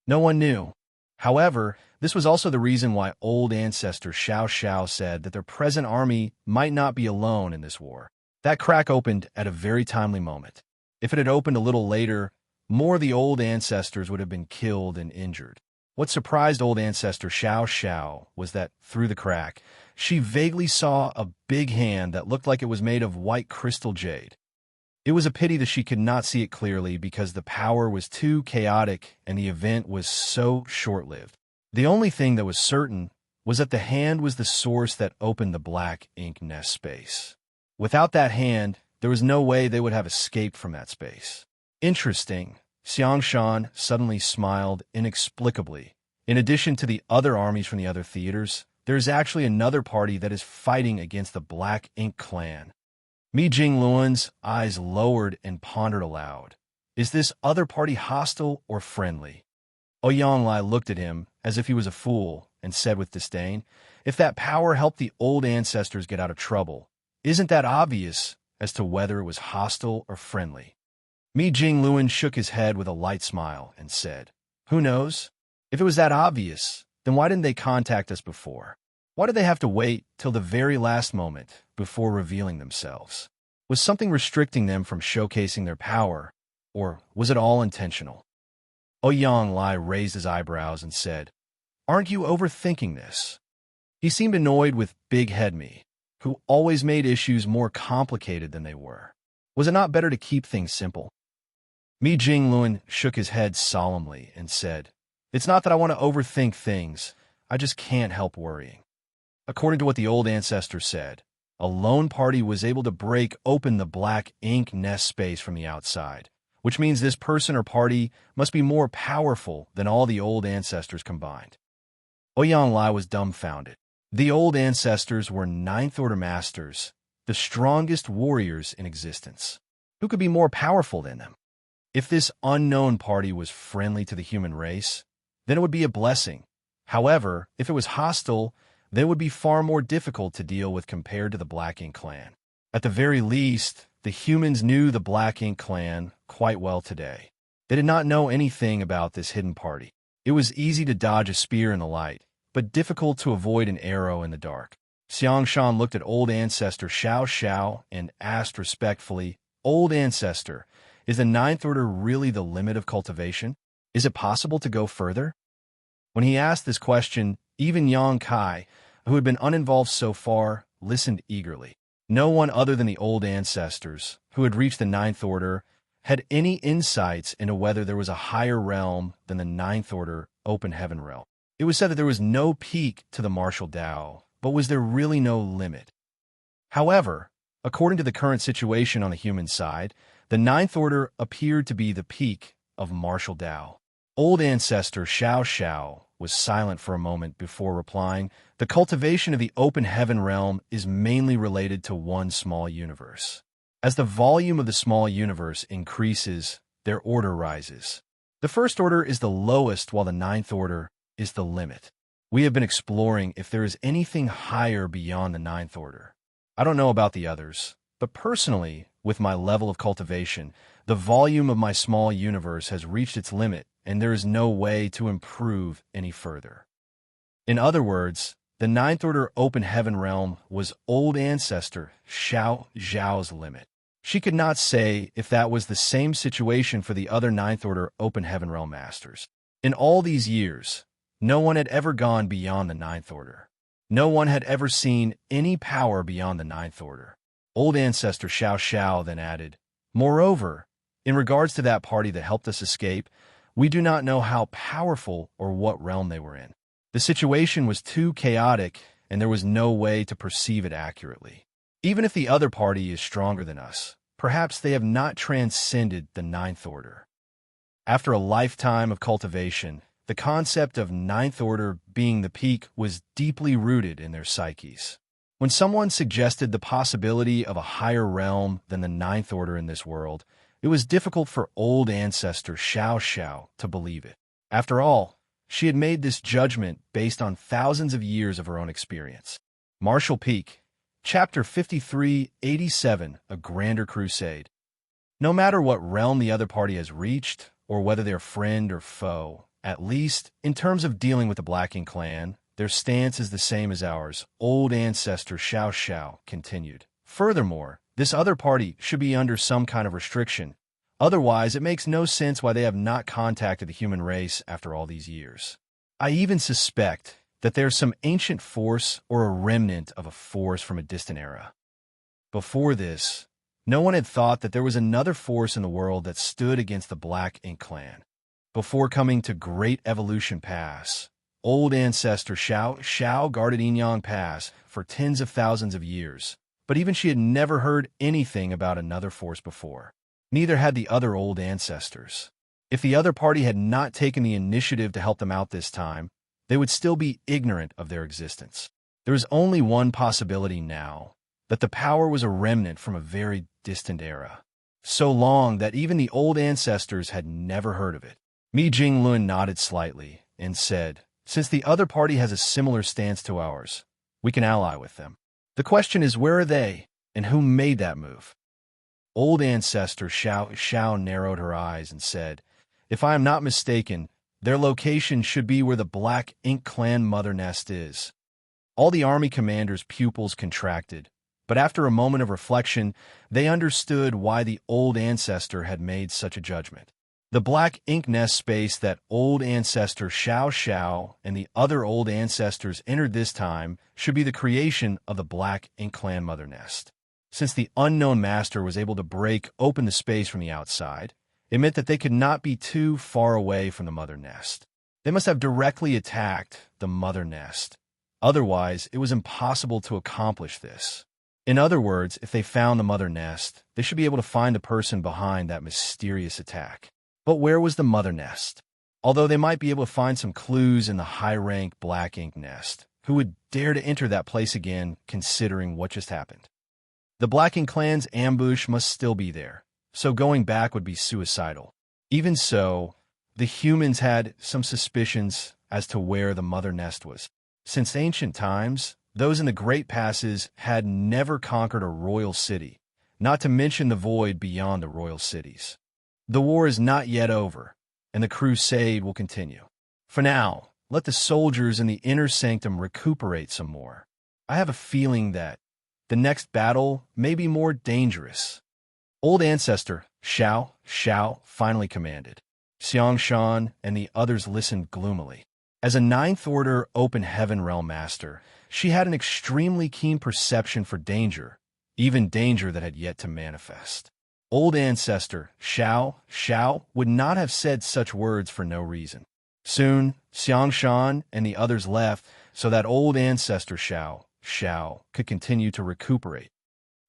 No one knew. However, this was also the reason why old ancestor Xianxia said that their present army might not be alone in this war. That crack opened at a very timely moment. If it had opened a little later, more of the old ancestors would have been killed and injured. What surprised old ancestor Xianxia was that, through the crack, she vaguely saw a big hand that looked like it was made of white crystal jade. It was a pity that she could not see it clearly because the power was too chaotic and the event was so short-lived. The only thing that was certain was that the hand was the source that opened the black ink nest space. Without that hand, there was no way they would have escaped from that space. Interesting. Xianxia suddenly smiled inexplicably. In addition to the other armies from the other theaters, there is actually another party that is fighting against the Black Ink clan. Mi Jingluan's eyes lowered and pondered aloud. Is this other party hostile or friendly? Oyanglai looked at him as if he was a fool and said with disdain, if that power helped the old ancestors get out of trouble, isn't that obvious as to whether it was hostile or friendly? Mi Jingluan shook his head with a light smile and said, who knows? If it was that obvious, then why didn't they contact us before? Why did they have to wait till the very last moment before revealing themselves? Was something restricting them from showcasing their power, or was it all intentional? Oyanglai raised his eyebrows and said, aren't you overthinking this? He seemed annoyed with Big Head Me, who always made issues more complicated than they were. Was it not better to keep things simple? Mi Jingluan shook his head solemnly and said, it's not that I want to overthink things, I just can't help worrying. According to what the old ancestor said, a lone party was able to break open the black ink nest space from the outside, which means this person or party must be more powerful than all the old ancestors combined. Oyanglai was dumbfounded. The old ancestors were Ninth Order masters, the strongest warriors in existence. Who could be more powerful than them? If this unknown party was friendly to the human race, then it would be a blessing. However, if it was hostile, then it would be far more difficult to deal with compared to the Black Ink clan. At the very least, the humans knew the Black Ink clan quite well today. They did not know anything about this hidden party. It was easy to dodge a spear in the light, but difficult to avoid an arrow in the dark. Xianxia looked at old ancestor Xianxia and asked respectfully, old ancestor, is the Ninth Order really the limit of cultivation? Is it possible to go further? When he asked this question, even Yang Kai, who had been uninvolved so far, listened eagerly. No one other than the old ancestors, who had reached the Ninth Order, had any insights into whether there was a higher realm than the Ninth Order Open Heaven realm. It was said that there was no peak to the martial Dao, but was there really no limit? However, according to the current situation on the human side, the Ninth Order appeared to be the peak of martial Dao. Old ancestor Xianxia was silent for a moment before replying, the cultivation of the open heaven realm is mainly related to one small universe. As the volume of the small universe increases, their order rises. The first order is the lowest while the Ninth Order is the limit. We have been exploring if there is anything higher beyond the Ninth Order. I don't know about the others, but personally, with my level of cultivation, the volume of my small universe has reached its limit, and there is no way to improve any further. In other words, the Ninth Order Open Heaven realm was old ancestor Xiao Zhao's limit. She could not say if that was the same situation for the other Ninth Order Open Heaven realm masters. In all these years, no one had ever gone beyond the Ninth Order. No one had ever seen any power beyond the Ninth Order. Old ancestor Xiao then added, moreover, in regards to that party that helped us escape, we do not know how powerful or what realm they were in. The situation was too chaotic, and there was no way to perceive it accurately. Even if the other party is stronger than us, perhaps they have not transcended the Ninth Order. After a lifetime of cultivation, the concept of Ninth Order being the peak was deeply rooted in their psyches. When someone suggested the possibility of a higher realm than the Ninth Order in this world, it was difficult for old ancestor Xiao to believe it. After all, she had made this judgment based on thousands of years of her own experience. Martial Peak, Chapter 5387, A Grander Crusade. No matter what realm the other party has reached, or whether they're friend or foe, at least, in terms of dealing with the Black Ink clan, their stance is the same as ours, old ancestor Xianxia continued. Furthermore, this other party should be under some kind of restriction. Otherwise, it makes no sense why they have not contacted the human race after all these years. I even suspect that there's some ancient force or a remnant of a force from a distant era. Before this, no one had thought that there was another force in the world that stood against the Black Ink clan. Before coming to Great Evolution Pass, old ancestor Xiao guarded Inyang Pass for tens of thousands of years, but even she had never heard anything about another force before. Neither had the other old ancestors. If the other party had not taken the initiative to help them out this time, they would still be ignorant of their existence. There is only one possibility now, that the power was a remnant from a very distant era, so long that even the old ancestors had never heard of it. Mi Jinglun nodded slightly and said, "Since the other party has a similar stance to ours, we can ally with them. The question is, where are they, and who made that move?" Old ancestor Xiao narrowed her eyes and said, "If I am not mistaken, their location should be where the Black Ink clan mother nest is." All the army commanders' pupils contracted, but after a moment of reflection, they understood why the old ancestor had made such a judgment. The Black Ink nest space that old ancestor Xiao and the other old ancestors entered this time should be the creation of the Black Ink clan mother nest. Since the unknown master was able to break open the space from the outside, it meant that they could not be too far away from the mother nest. They must have directly attacked the mother nest. Otherwise, it was impossible to accomplish this. In other words, if they found the mother nest, they should be able to find the person behind that mysterious attack. But where was the mother nest? Although they might be able to find some clues in the high-rank Black Ink nest, who would dare to enter that place again, considering what just happened? The Black Ink clan's ambush must still be there, so going back would be suicidal. Even so, the humans had some suspicions as to where the mother nest was. Since ancient times, those in the Great Passes had never conquered a royal city, not to mention the void beyond the royal cities. The war is not yet over, and the crusade will continue. For now, let the soldiers in the inner sanctum recuperate some more. I have a feeling that the next battle may be more dangerous. Old ancestor Xiao finally commanded. Xianxia and the others listened gloomily. As a Ninth Order Open Heaven Realm Master, she had an extremely keen perception for danger, even danger that had yet to manifest. Old ancestor Xiao would not have said such words for no reason. Soon, Xianxia and the others left so that old ancestor Xiao could continue to recuperate.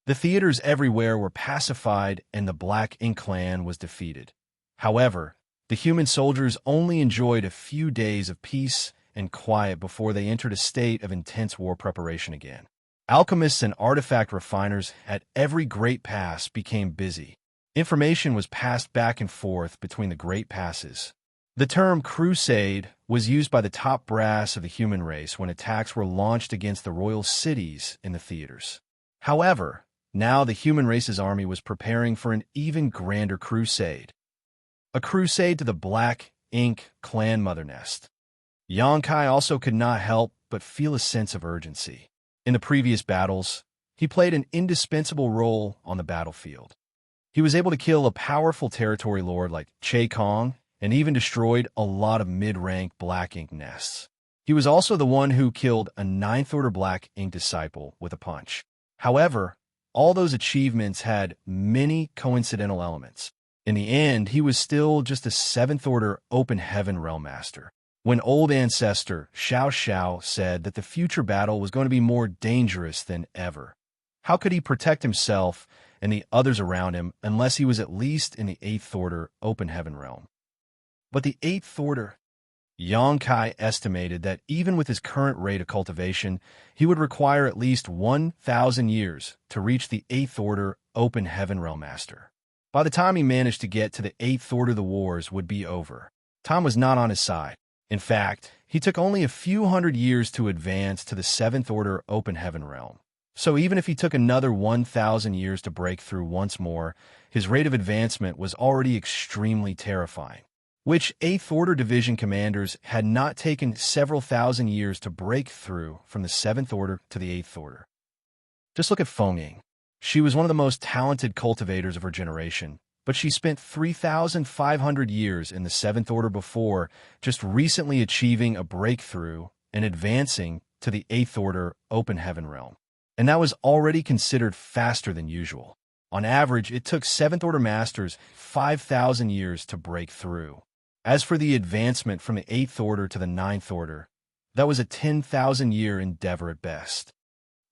The theaters everywhere were pacified and the Black Ink clan was defeated. However, the human soldiers only enjoyed a few days of peace and quiet before they entered a state of intense war preparation again. Alchemists and artifact refiners at every Great Pass became busy. Information was passed back and forth between the Great Passes. The term crusade was used by the top brass of the human race when attacks were launched against the royal cities in the theaters. However, now the human race's army was preparing for an even grander crusade. A crusade to the Black Ink clan mother nest. Xianxia also could not help but feel a sense of urgency. In the previous battles, he played an indispensable role on the battlefield. He was able to kill a powerful territory lord like Che Kong and even destroyed a lot of mid-rank Black Ink nests. He was also the one who killed a Ninth Order Black Ink disciple with a punch. However, all those achievements had many coincidental elements. In the end, he was still just a Seventh Order Open Heaven Realm Master. When old ancestor Xiao said that the future battle was going to be more dangerous than ever, how could he protect himself and the others around him unless he was at least in the Eighth Order Open Heaven Realm? But the Eighth Order, Xianxia estimated that even with his current rate of cultivation, he would require at least 1,000 years to reach the Eighth Order Open Heaven Realm Master. By the time he managed to get to the Eighth Order, the wars would be over. Time was not on his side. In fact, he took only a few hundred years to advance to the seventh order open heaven realm. So even if he took another 1,000 years to break through once more, his rate of advancement was already extremely terrifying. Which 8th Order Division commanders had not taken several thousand years to break through from the 7th Order to the 8th Order. Just look at Fengying. She was one of the most talented cultivators of her generation, but she spent 3,500 years in the 7th Order before just recently achieving a breakthrough and advancing to the 8th Order open heaven realm. And that was already considered faster than usual. On average, it took 7th Order Masters 5,000 years to break through. As for the advancement from the 8th Order to the 9th Order, that was a 10,000-year endeavor at best.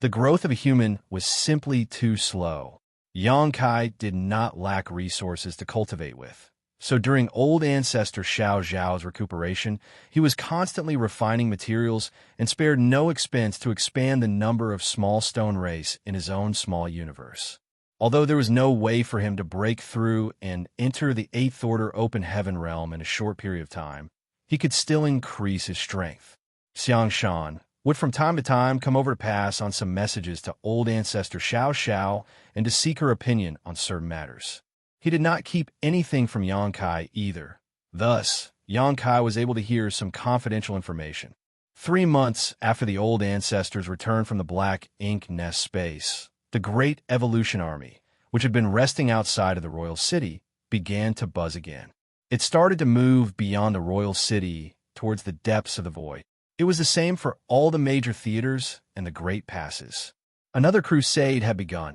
The growth of a human was simply too slow. Xianxia did not lack resources to cultivate with. So during old ancestor Xiao Zhao's recuperation, he was constantly refining materials and spared no expense to expand the number of small stone race in his own small universe. Although there was no way for him to break through and enter the 8th Order open heaven realm in a short period of time, he could still increase his strength. Xianxia would from time to time come over to pass on some messages to old ancestor Xiao and to seek her opinion on certain matters. He did not keep anything from Xianxia either. Thus, Xianxia was able to hear some confidential information. 3 months after the old ancestors returned from the Black Ink Nest space, the Great Evolution Army, which had been resting outside of the royal city, began to buzz again. It started to move beyond the royal city towards the depths of the void. It was the same for all the major theaters and the great passes. Another crusade had begun.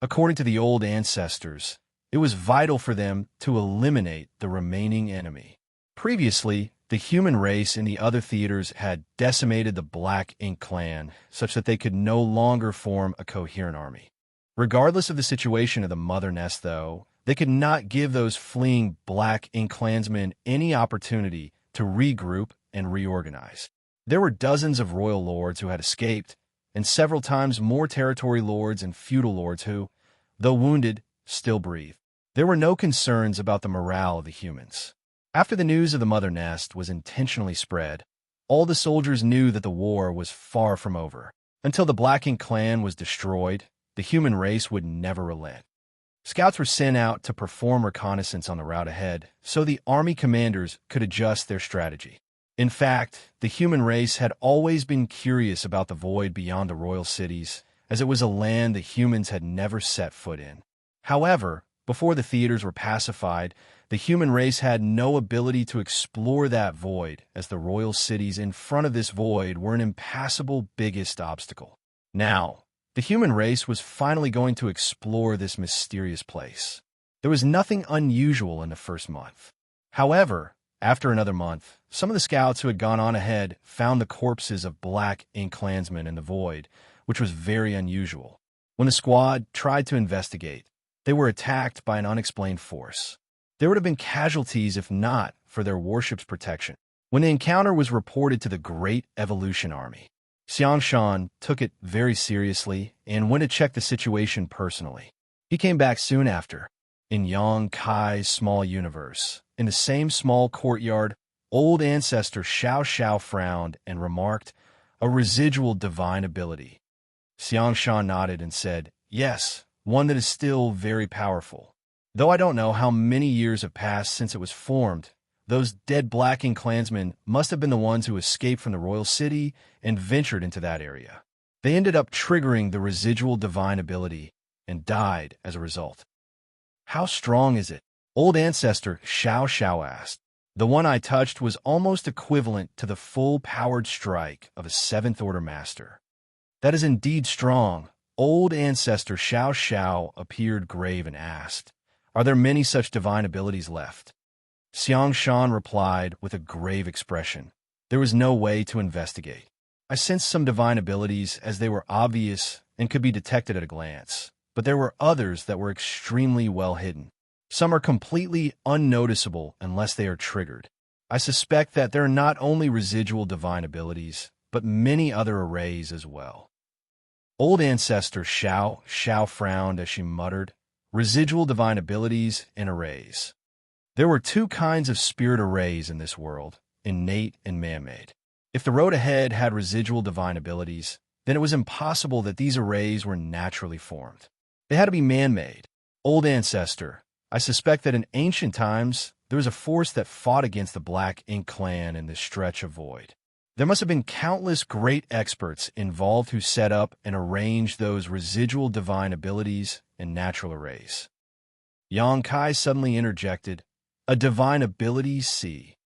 According to the old ancestors, it was vital for them to eliminate the remaining enemy. Previously, the human race in the other theaters had decimated the Black Ink clan such that they could no longer form a coherent army. Regardless of the situation of the Mother Nest, though, they could not give those fleeing Black Ink clansmen any opportunity to regroup and reorganize. There were dozens of royal lords who had escaped, and several times more territory lords and feudal lords who, though wounded, still breathed. There were no concerns about the morale of the humans. After the news of the Mother Nest was intentionally spread, all the soldiers knew that the war was far from over. Until the Black Ink clan was destroyed, the human race would never relent. Scouts were sent out to perform reconnaissance on the route ahead, so the army commanders could adjust their strategy. In fact, the human race had always been curious about the void beyond the royal cities, as it was a land the humans had never set foot in. However, before the theaters were pacified, the human race had no ability to explore that void, as the royal cities in front of this void were an impassable biggest obstacle. Now, the human race was finally going to explore this mysterious place. There was nothing unusual in the first month. However, after another month, some of the scouts who had gone on ahead found the corpses of Black Ink clansmen in the void, which was very unusual. When the squad tried to investigate, they were attacked by an unexplained force. There would have been casualties if not for their warship's protection. When the encounter was reported to the Great Evolution Army, Xianxia took it very seriously and went to check the situation personally. He came back soon after. In Xianxia's small universe, in the same small courtyard, old ancestor Xiao frowned and remarked, "A residual divine ability." Xianxia nodded and said, "Yes, one that is still very powerful. Though I don't know how many years have passed since it was formed, those dead Black Ink clansmen must have been the ones who escaped from the royal city and ventured into that area. They ended up triggering the residual divine ability and died as a result." "How strong is it?" Old ancestor Xiao asked. "The one I touched was almost equivalent to the full-powered strike of a 7th Order Master." "That is indeed strong." Old ancestor Xiao appeared grave and asked, "Are there many such divine abilities left?" Xianxia replied with a grave expression, "There was no way to investigate. I sensed some divine abilities as they were obvious and could be detected at a glance, but there were others that were extremely well hidden. Some are completely unnoticeable unless they are triggered. I suspect that there are not only residual divine abilities, but many other arrays as well." Old ancestor Xiao frowned as she muttered, "Residual divine abilities and arrays." There were 2 kinds of spirit arrays in this world, innate and man-made. If the road ahead had residual divine abilities, then it was impossible that these arrays were naturally formed. They had to be man-made. Old ancestor, I suspect that in ancient times, there was a force that fought against the Black Ink clan in this stretch of void. There must have been countless great experts involved who set up and arranged those residual divine abilities and natural arrays. Xianxia suddenly interjected, "A divine ability, see."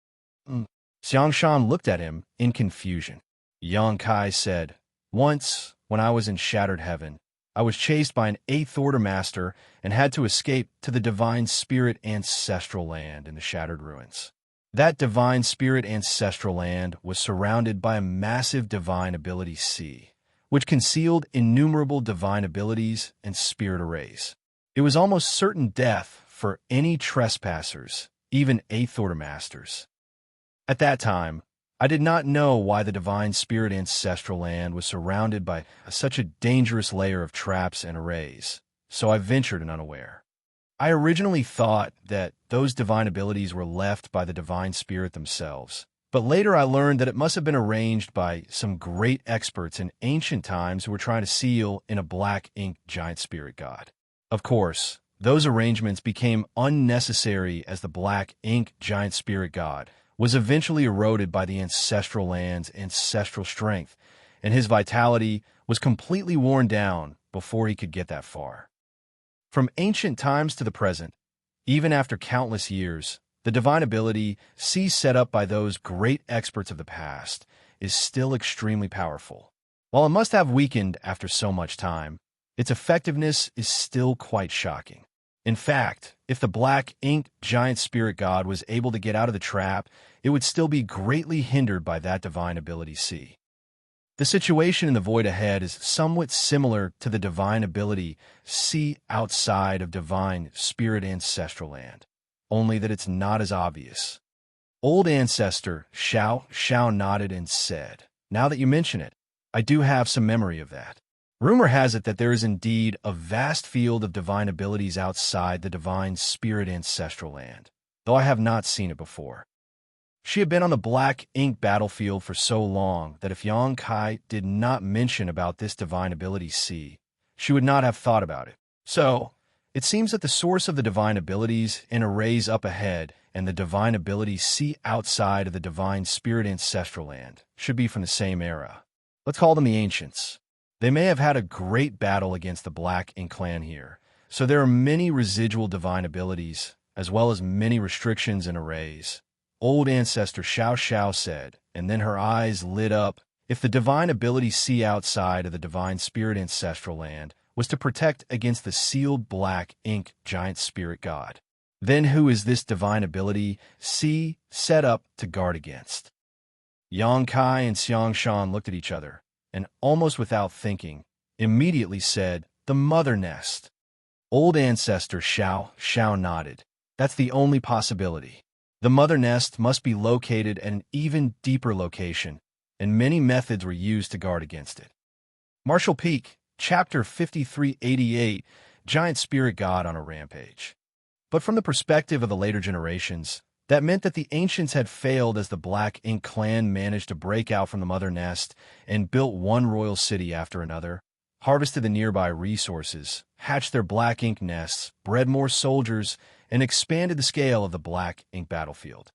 Xianxia looked at him in confusion. Xianxia said, "Once, when I was in Shattered Heaven, I was chased by an 8th Order Master and had to escape to the Divine Spirit Ancestral Land in the Shattered Ruins. That Divine Spirit Ancestral Land was surrounded by a massive divine ability sea, which concealed innumerable divine abilities and spirit arrays. It was almost certain death for any trespassers, even 8th Order Masters. At that time, I did not know why the Divine Spirit Ancestral Land was surrounded by such a dangerous layer of traps and arrays, so I ventured in unaware. I originally thought that those divine abilities were left by the Divine Spirit themselves, but later I learned that it must have been arranged by some great experts in ancient times who were trying to seal in a Black Ink giant spirit god. Of course, those arrangements became unnecessary as the Black Ink giant spirit god was eventually eroded by the ancestral land's ancestral strength, and his vitality was completely worn down before he could get that far. From ancient times to the present, even after countless years, the divine ability, set up by those great experts of the past, is still extremely powerful. While it must have weakened after so much time, its effectiveness is still quite shocking. In fact, if the Black Ink giant spirit god was able to get out of the trap, it would still be greatly hindered by that divine ability C. The situation in the void ahead is somewhat similar to the divine ability C outside of Divine Spirit Ancestral Land, only that it's not as obvious. Old ancestor Xiao nodded and said, "Now that you mention it, I do have some memory of that. Rumor has it that there is indeed a vast field of divine abilities outside the Divine Spirit Ancestral Land, though I have not seen it before." She had been on the Black Ink battlefield for so long that if Xianxia did not mention about this divine ability C, she would not have thought about it. So, it seems that the source of the divine abilities and arrays up ahead and the divine ability C outside of the Divine Spirit Ancestral Land should be from the same era. Let's call them the Ancients. They may have had a great battle against the Black Ink clan here, so there are many residual divine abilities, as well as many restrictions and arrays. Old ancestor Xiao said, and then her eyes lit up. If the divine ability C outside of the Divine Spirit Ancestral Land was to protect against the sealed Black Ink giant spirit god, then who is this divine ability C set up to guard against? Xianxia and Xianxia looked at each other, and almost without thinking, immediately said, "The Mother Nest." Old ancestor Xiao nodded. That's the only possibility. The Mother Nest must be located at an even deeper location, and many methods were used to guard against it. Marshall Peak, Chapter 5388, Giant Spirit God on a Rampage. But from the perspective of the later generations, that meant that the Ancients had failed as the Black Ink clan managed to break out from the Mother Nest and built one royal city after another, harvested the nearby resources, hatched their Black Ink nests, bred more soldiers, and expanded the scale of the Black Ink battlefield.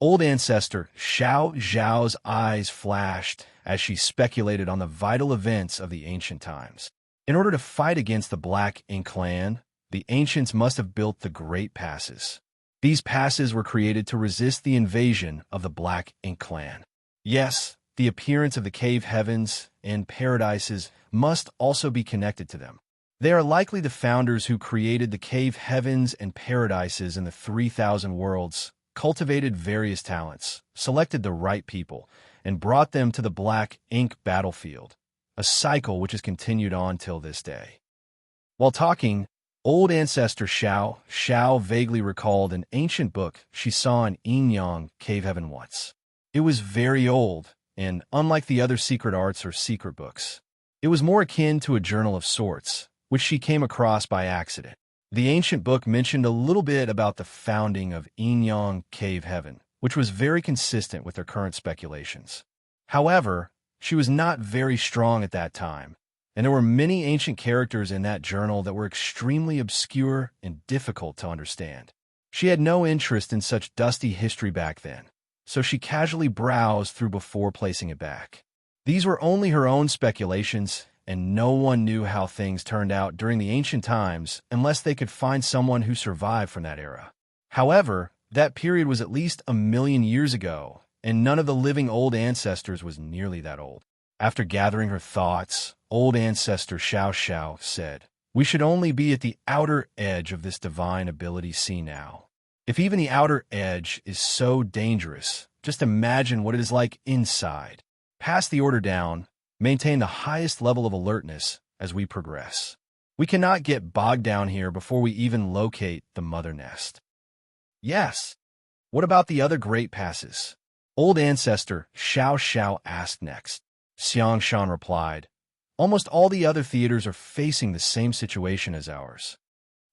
Old ancestor Xiao Zhao's eyes flashed as she speculated on the vital events of the ancient times. In order to fight against the Black Ink clan, the Ancients must have built the Great Passes. These passes were created to resist the invasion of the Black Ink clan. Yes, the appearance of the cave heavens and paradises must also be connected to them. They are likely the founders who created the cave heavens and paradises in the 3,000 worlds, cultivated various talents, selected the right people, and brought them to the Black Ink battlefield, a cycle which has continued on till this day. While talking, old ancestor Xiao vaguely recalled an ancient book she saw in Yinyang cave heaven once. It was very old, and unlike the other secret arts or secret books, it was more akin to a journal of sorts, which she came across by accident. The ancient book mentioned a little bit about the founding of Yinyang cave heaven, which was very consistent with their current speculations. However, she was not very strong at that time, and there were many ancient characters in that journal that were extremely obscure and difficult to understand. She had no interest in such dusty history back then, so she casually browsed through before placing it back. These were only her own speculations, and no one knew how things turned out during the ancient times unless they could find someone who survived from that era. However, that period was at least 1,000,000 years ago, and none of the living old ancestors was nearly that old. After gathering her thoughts, old ancestor Xianxia said, "We should only be at the outer edge of this divine ability see now. If even the outer edge is so dangerous, just imagine what it is like inside. Pass the order down, maintain the highest level of alertness as we progress. We cannot get bogged down here before we even locate the mother nest." Yes. What about the other great passes? Old ancestor Xianxia asked next. Xianxia replied, "Almost all the other theaters are facing the same situation as ours."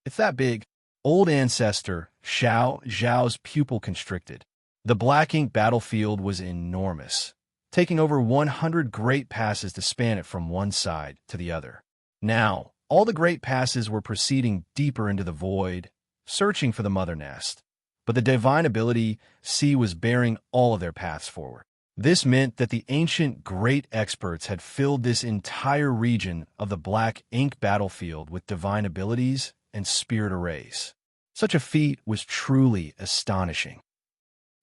"It's that big?" Old ancestor Xiao's pupil constricted. The black ink battlefield was enormous, taking over 100 great passes to span it from one side to the other. Now, all the great passes were proceeding deeper into the void, searching for the mother nest. But the divine ability C was bearing all of their paths forward. This meant that the ancient great experts had filled this entire region of the black ink battlefield with divine abilities and spirit arrays. Such a feat was truly astonishing.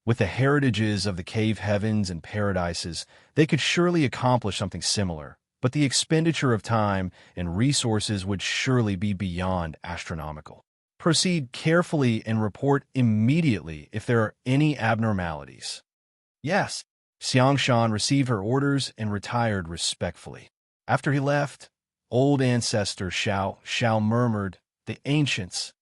With the heritages of the cave heavens and paradises, they could surely accomplish something similar, but the expenditure of time and resources would surely be beyond astronomical. Proceed carefully and report immediately if there are any abnormalities. Yes. Xianxia received her orders and retired respectfully. After he left, old ancestor Xiao murmured, "The ancients."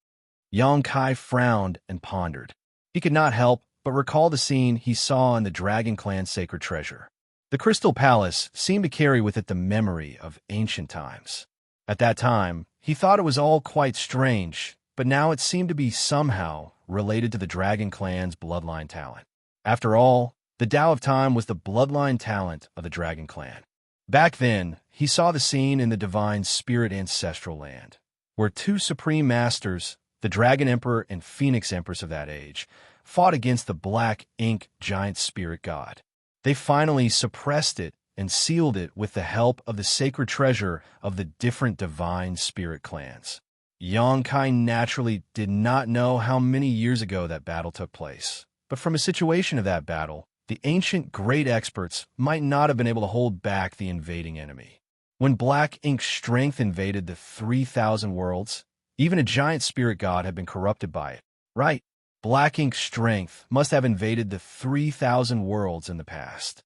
Yang Kai frowned and pondered. He could not help but recall the scene he saw in the Dragon Clan's sacred treasure. The Crystal Palace seemed to carry with it the memory of ancient times. At that time, he thought it was all quite strange, but now it seemed to be somehow related to the Dragon Clan's bloodline talent. After all, the Tao of Time was the bloodline talent of the Dragon Clan. Back then, he saw the scene in the divine spirit ancestral land, where two supreme masters, the Dragon Emperor and Phoenix Empress of that age, fought against the black ink giant spirit god. They finally suppressed it and sealed it with the help of the sacred treasure of the different divine spirit clans. Yang Kai naturally did not know how many years ago that battle took place, but from a situation of that battle, the ancient great experts might not have been able to hold back the invading enemy. When black ink strength invaded the 3,000 worlds, even a giant spirit god had been corrupted by it. Right, black ink strength must have invaded the 3,000 worlds in the past.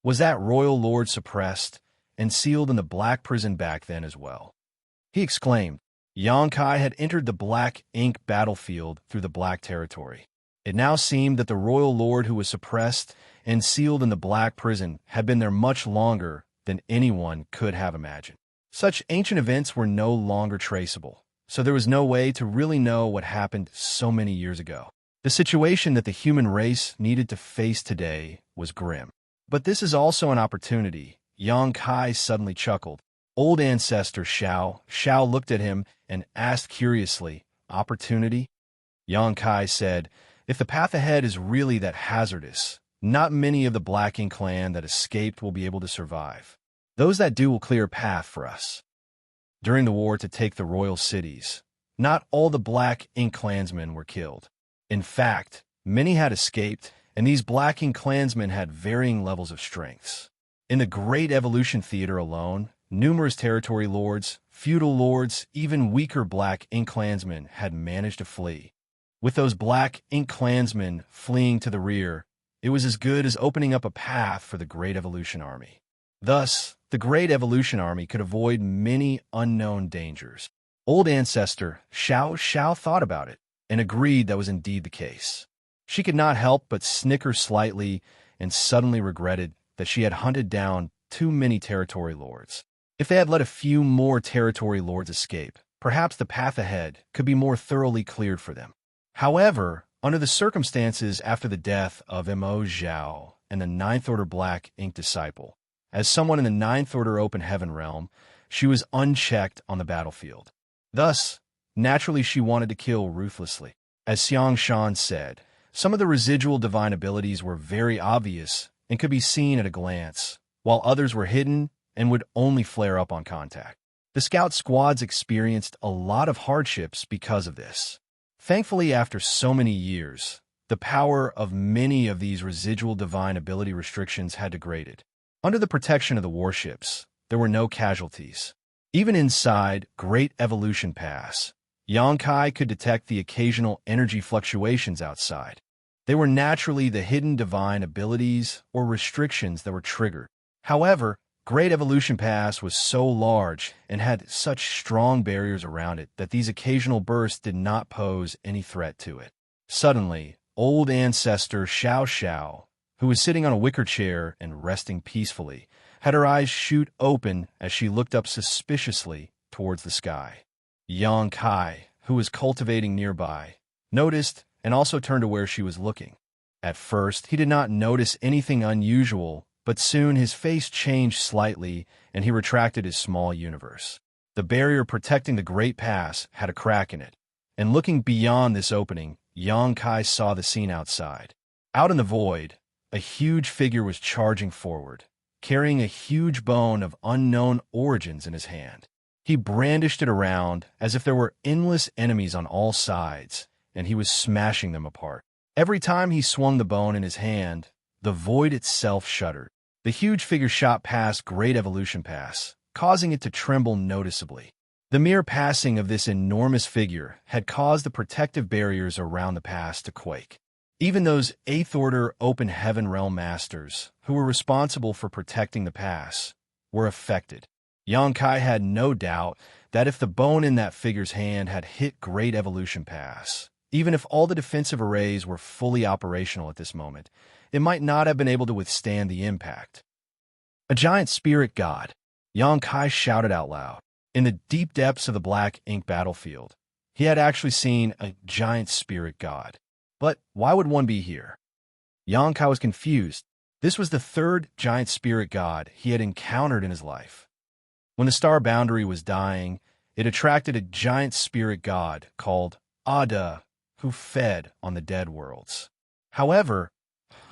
Was that royal lord suppressed and sealed in the black prison back then as well? He exclaimed. Yang Kai had entered the black ink battlefield through the black territory. It now seemed that the royal lord who was suppressed and sealed in the black prison had been there much longer than anyone could have imagined. Such ancient events were no longer traceable, so there was no way to really know what happened so many years ago. The situation that the human race needed to face today was grim. But this is also an opportunity. Yang Kai suddenly chuckled. Old ancestor Xiao looked at him and asked curiously, "Opportunity?" Yang Kai said, "If the path ahead is really that hazardous, not many of the Black Ink clan that escaped will be able to survive. Those that do will clear a path for us." During the war to take the royal cities, not all the Black Ink clansmen were killed. In fact, many had escaped, and these Black Ink clansmen had varying levels of strengths. In the Great Evolution Theater alone, numerous territory lords, feudal lords, even weaker Black Ink clansmen had managed to flee. With those Black Ink clansmen fleeing to the rear, it was as good as opening up a path for the Great Evolution Army. Thus, the Great Evolution Army could avoid many unknown dangers. Old ancestor Xiao thought about it and agreed that was indeed the case. She could not help but snicker slightly and suddenly regretted that she had hunted down too many territory lords. If they had let a few more territory lords escape, perhaps the path ahead could be more thoroughly cleared for them. However, Under the circumstances after the death of Mo Zhao and the Ninth Order Black Ink Disciple, as someone in the Ninth Order Open Heaven realm, she was unchecked on the battlefield. Thus, naturally she wanted to kill ruthlessly. As Xianxia said, some of the residual divine abilities were very obvious and could be seen at a glance, while others were hidden and would only flare up on contact. The scout squads experienced a lot of hardships because of this. Thankfully, after so many years, the power of many of these residual divine ability restrictions had degraded. Under the protection of the warships, there were no casualties. Even inside Great Evolution Pass, Xianxia could detect the occasional energy fluctuations outside. They were naturally the hidden divine abilities or restrictions that were triggered. However, Great Evolution Pass was so large and had such strong barriers around it that these occasional bursts did not pose any threat to it. Suddenly, old ancestor Xianxia, who was sitting on a wicker chair and resting peacefully, had her eyes shoot open as she looked up suspiciously towards the sky. Xianxia, who was cultivating nearby, noticed and also turned to where she was looking. At first, he did not notice anything unusual, but soon his face changed slightly and he retracted his small universe. The barrier protecting the Great Pass had a crack in it, and looking beyond this opening, Xianxia saw the scene outside. Out in the void, a huge figure was charging forward, carrying a huge bone of unknown origins in his hand. He brandished it around as if there were endless enemies on all sides, and he was smashing them apart. Every time he swung the bone in his hand, the void itself shuddered. The huge figure shot past Great Evolution Pass, causing it to tremble noticeably. The mere passing of this enormous figure had caused the protective barriers around the pass to quake. Even those Eighth Order Open Heaven Realm Masters, who were responsible for protecting the pass, were affected. Xianxia had no doubt that if the bone in that figure's hand had hit Great Evolution Pass, even if all the defensive arrays were fully operational at this moment, it might not have been able to withstand the impact. A giant spirit god, Xianxia shouted out loud. In the deep depths of the black ink battlefield, he had actually seen a giant spirit god. But why would one be here? Xianxia was confused. This was the third giant spirit god he had encountered in his life. When the star boundary was dying, it attracted a giant spirit god called Ada, who fed on the dead worlds. However,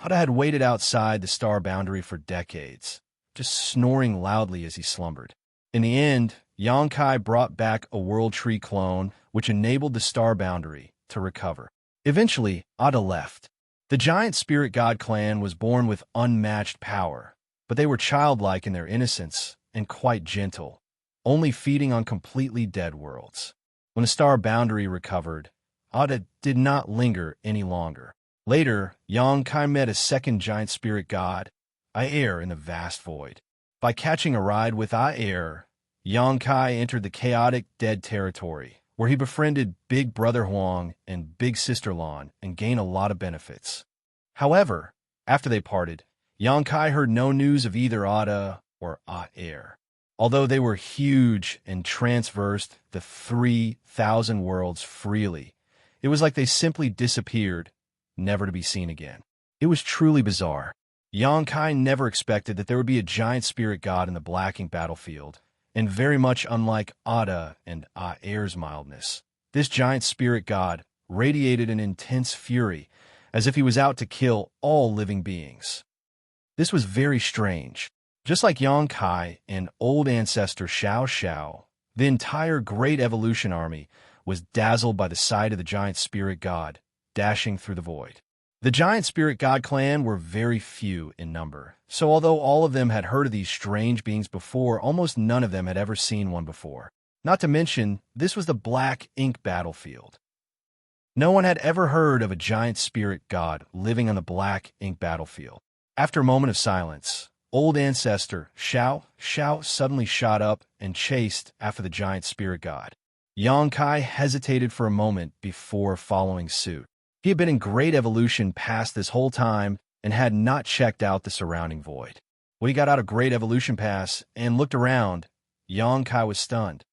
Ada had waited outside the star boundary for decades, just snoring loudly as he slumbered. In the end, Xianxia brought back a World Tree clone, which enabled the star boundary to recover. Eventually, Ada left. The giant spirit god clan was born with unmatched power, but they were childlike in their innocence and quite gentle, only feeding on completely dead worlds. When the star boundary recovered, Ada did not linger any longer. Later, Xianxia met a second giant spirit god, Air, in the vast void. By catching a ride with Air, Xianxia entered the chaotic dead territory, where he befriended Big Brother Huang and Big Sister Lan and gained a lot of benefits. However, after they parted, Xianxia heard no news of either Ada or Air. Although they were huge and traversed the 3,000 worlds freely, it was like they simply disappeared, never to be seen again. It was truly bizarre. Xianxia never expected that there would be a giant spirit god in the Black Ink battlefield, and very much unlike Ada and Air's mildness, this giant spirit god radiated an intense fury, as if he was out to kill all living beings. This was very strange. Just like Xianxia and old ancestor Xianxia, the entire Great Evolution Army was dazzled by the sight of the giant spirit god dashing through the void. The giant spirit god clan were very few in number, so although all of them had heard of these strange beings before, almost none of them had ever seen one before. Not to mention, this was the Black Ink battlefield. No one had ever heard of a giant spirit god living on the Black Ink battlefield. After a moment of silence, old ancestor Xiao suddenly shot up and chased after the giant spirit god. Xianxia hesitated for a moment before following suit. He had been in Great Evolution past this whole time and had not checked out the surrounding void. When he got out of Great Evolution Pass and looked around, Xianxia was stunned.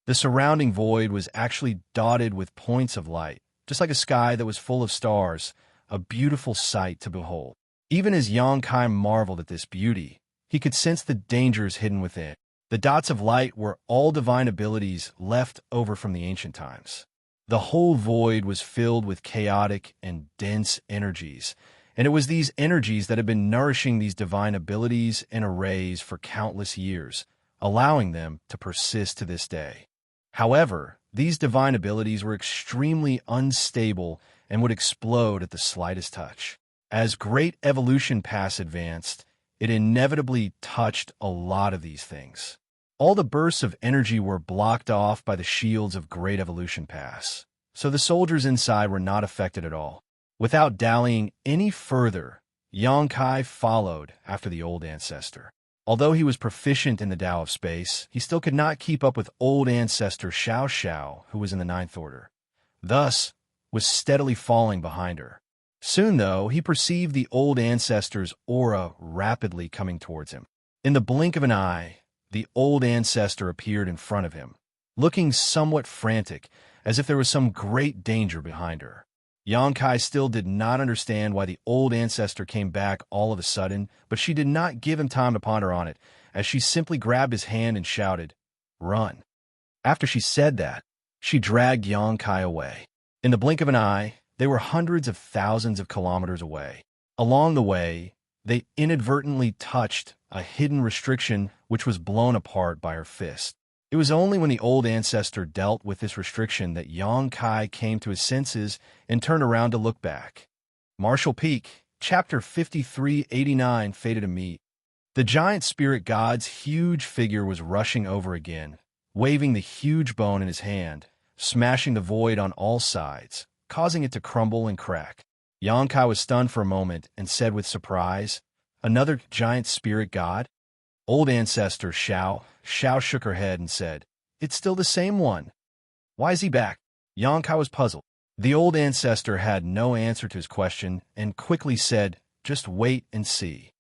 The surrounding void was actually dotted with points of light, just like a sky that was full of stars, a beautiful sight to behold. Even as Xianxia marveled at this beauty, he could sense the dangers hidden within. The dots of light were all divine abilities left over from the ancient times. The whole void was filled with chaotic and dense energies, and it was these energies that had been nourishing these divine abilities and arrays for countless years, allowing them to persist to this day. However, these divine abilities were extremely unstable and would explode at the slightest touch. As Great Evolution Pass advanced, it inevitably touched a lot of these things. All the bursts of energy were blocked off by the shields of Great Evolution Pass, so the soldiers inside were not affected at all. Without dallying any further, Xianxia followed after the old ancestor. Although he was proficient in the Tao of Space, he still could not keep up with old ancestor Xianxia, who was in the Ninth Order. Thus, was steadily falling behind her. Soon, though, he perceived the old ancestor's aura rapidly coming towards him. In the blink of an eye, the old ancestor appeared in front of him, looking somewhat frantic, as if there was some great danger behind her. Xianxia still did not understand why the old ancestor came back all of a sudden, but she did not give him time to ponder on it, as she simply grabbed his hand and shouted, "Run." After she said that, she dragged Xianxia away. In the blink of an eye, they were hundreds of thousands of kilometers away. Along the way, they inadvertently touched a hidden restriction which was blown apart by her fist. It was only when the old ancestor dealt with this restriction that Xianxia came to his senses and turned around to look back. Martial Peak, Chapter 5389, Fated to Meet. The giant spirit god's huge figure was rushing over again, waving the huge bone in his hand, smashing the void on all sides, causing it to crumble and crack. Xianxia was stunned for a moment and said with surprise, "Another giant spirit god?" Old ancestor Xiao shook her head and said, "It's still the same one. Why is he back?" Xianxia was puzzled. The old ancestor had no answer to his question and quickly said, "Just wait and see."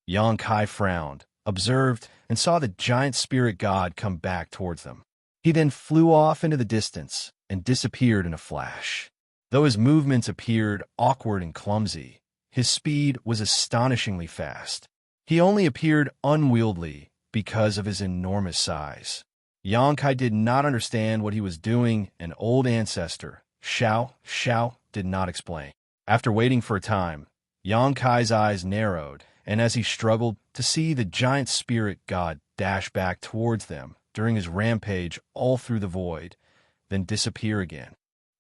Xianxia frowned, observed, and saw the giant spirit god come back towards them. He then flew off into the distance and disappeared in a flash. Though his movements appeared awkward and clumsy, his speed was astonishingly fast. He only appeared unwieldy because of his enormous size. Xianxia did not understand what he was doing, and old ancestor Xiao did not explain. After waiting for a time, Xianxia's eyes narrowed, and as he struggled to see the giant spirit god dash back towards them during his rampage all through the void, then disappear again.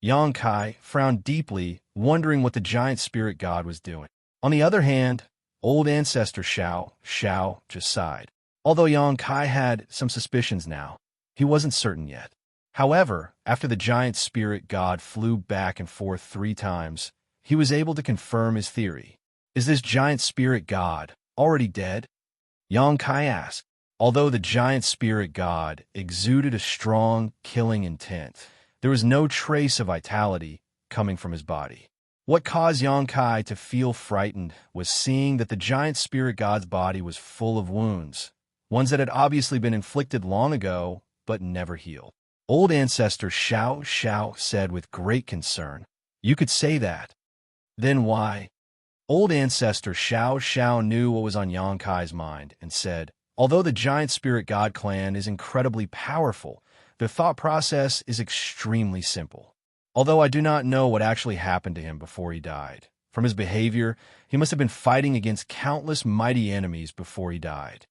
Xianxia frowned deeply, wondering what the giant spirit god was doing. On the other hand, old ancestor Xiao just sighed. Although Xianxia had some suspicions now, he wasn't certain yet. However, after the giant spirit god flew back and forth 3 times, he was able to confirm his theory. Is this giant spirit god already dead? Xianxia asked. Although the giant spirit god exuded a strong, killing intent, there was no trace of vitality coming from his body. What caused Xianxia to feel frightened was seeing that the giant spirit god's body was full of wounds, ones that had obviously been inflicted long ago, but never healed. Old ancestor Xiao said with great concern, "You could say that. Then why?" Old ancestor Xiao knew what was on Xianxia's mind and said, "Although the giant spirit god clan is incredibly powerful, the thought process is extremely simple. Although I do not know what actually happened to him before he died. From his behavior, he must have been fighting against countless mighty enemies before he died."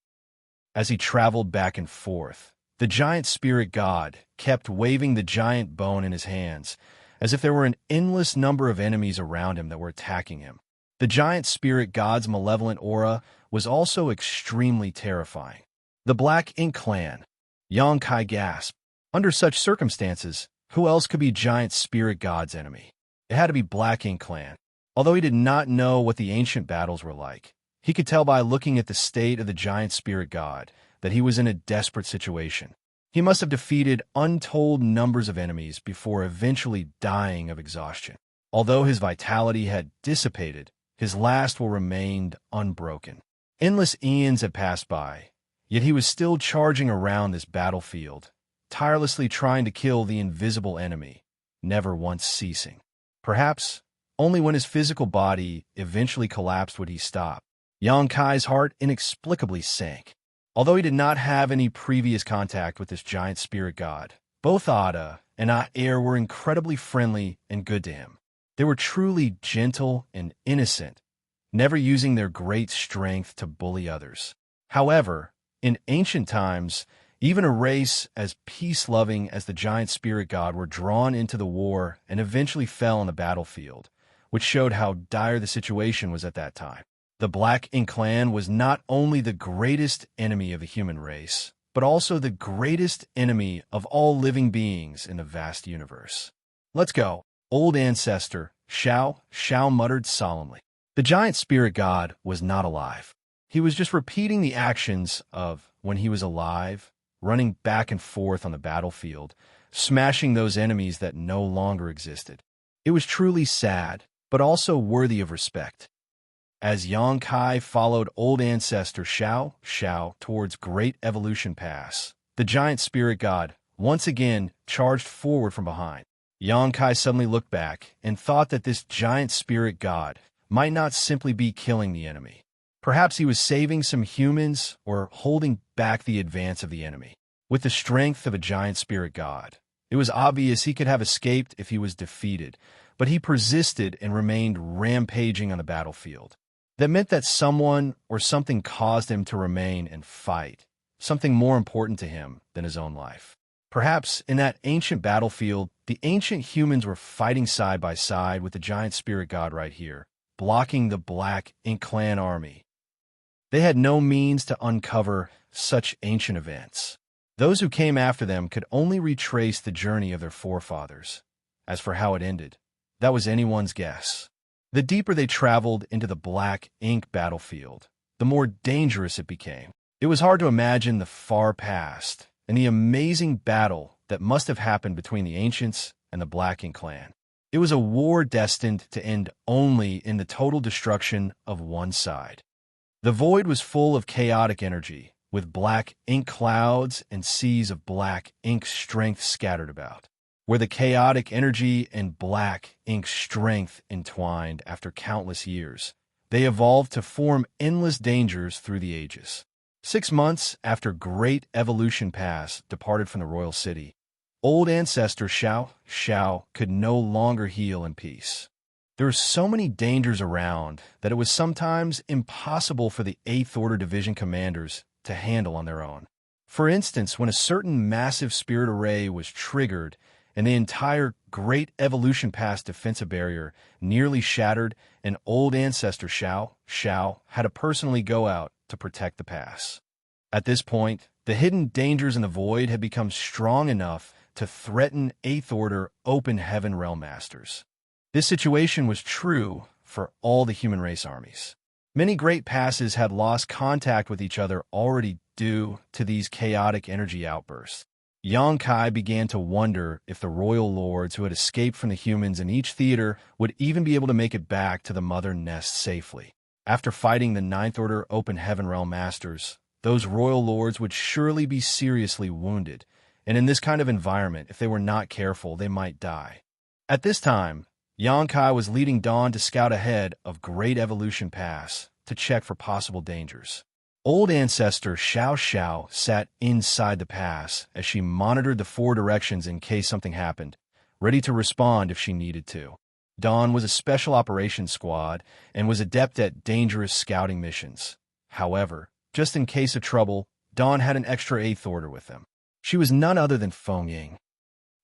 As he traveled back and forth, the giant spirit god kept waving the giant bone in his hands, as if there were an endless number of enemies around him that were attacking him. The giant spirit god's malevolent aura was also extremely terrifying. The Black Ink Clan. Xianxia gasped. Under such circumstances, who else could be giant spirit god's enemy? It had to be Black Ink Clan. Although he did not know what the ancient battles were like, he could tell by looking at the state of the giant spirit god that he was in a desperate situation. He must have defeated untold numbers of enemies before eventually dying of exhaustion. Although his vitality had dissipated, his last will remained unbroken. Endless eons had passed by, yet he was still charging around this battlefield, tirelessly trying to kill the invisible enemy, never once ceasing. Perhaps only when his physical body eventually collapsed would he stop. Yang Kai's heart inexplicably sank. Although he did not have any previous contact with this giant spirit god, both Ada and Aer were incredibly friendly and good to him. They were truly gentle and innocent, never using their great strength to bully others. However, in ancient times, even a race as peace-loving as the giant spirit god were drawn into the war and eventually fell on the battlefield, which showed how dire the situation was at that time. The Black Ink clan was not only the greatest enemy of the human race, but also the greatest enemy of all living beings in the vast universe. Let's go. Old ancestor, Xiao muttered solemnly. The giant spirit god was not alive. He was just repeating the actions of when he was alive, running back and forth on the battlefield, smashing those enemies that no longer existed. It was truly sad, but also worthy of respect. As Yang Kai followed old ancestor Xiao towards Great Evolution Pass, the giant spirit god once again charged forward from behind. Yang Kai suddenly looked back and thought that this giant spirit god might not simply be killing the enemy. Perhaps he was saving some humans or holding back the advance of the enemy. With the strength of a giant spirit god, it was obvious he could have escaped if he was defeated, but he persisted and remained rampaging on the battlefield. That meant that someone or something caused him to remain and fight, something more important to him than his own life. Perhaps in that ancient battlefield, the ancient humans were fighting side by side with the giant spirit god right here, blocking the Black Ink clan army. They had no means to uncover such ancient events. Those who came after them could only retrace the journey of their forefathers. As for how it ended, that was anyone's guess. The deeper they traveled into the Black Ink battlefield, the more dangerous it became. It was hard to imagine the far past and the amazing battle that must have happened between the ancients and the Black Ink clan. It was a war destined to end only in the total destruction of one side. The void was full of chaotic energy, with black ink clouds and seas of black ink strength scattered about. Where the chaotic energy and black ink strength entwined after countless years, they evolved to form endless dangers through the ages. 6 months after Great Evolution Pass departed from the royal city, old ancestor Xiao could no longer heal in peace. There were so many dangers around that it was sometimes impossible for the 8th Order Division commanders to handle on their own. For instance, when a certain massive spirit array was triggered and the entire Great Evolution Pass defensive barrier nearly shattered, and old ancestor Xiao had to personally go out to protect the pass. At this point, the hidden dangers in the void had become strong enough to threaten 8th Order Open Heaven Realm Masters. This situation was true for all the human race armies. Many great passes had lost contact with each other already due to these chaotic energy outbursts. Yang Kai began to wonder if the royal lords who had escaped from the humans in each theater would even be able to make it back to the mother nest safely. After fighting the 9th Order Open Heaven Realm Masters, those royal lords would surely be seriously wounded, and in this kind of environment, if they were not careful, they might die. At this time, Yang Kai was leading Dawn to scout ahead of Great Evolution Pass to check for possible dangers. Old ancestor Xiao sat inside the pass as she monitored the 4 directions in case something happened, ready to respond if she needed to. Dawn was a special operations squad and was adept at dangerous scouting missions. However, just in case of trouble, Dawn had an extra 8th Order with them. She was none other than Feng Ying.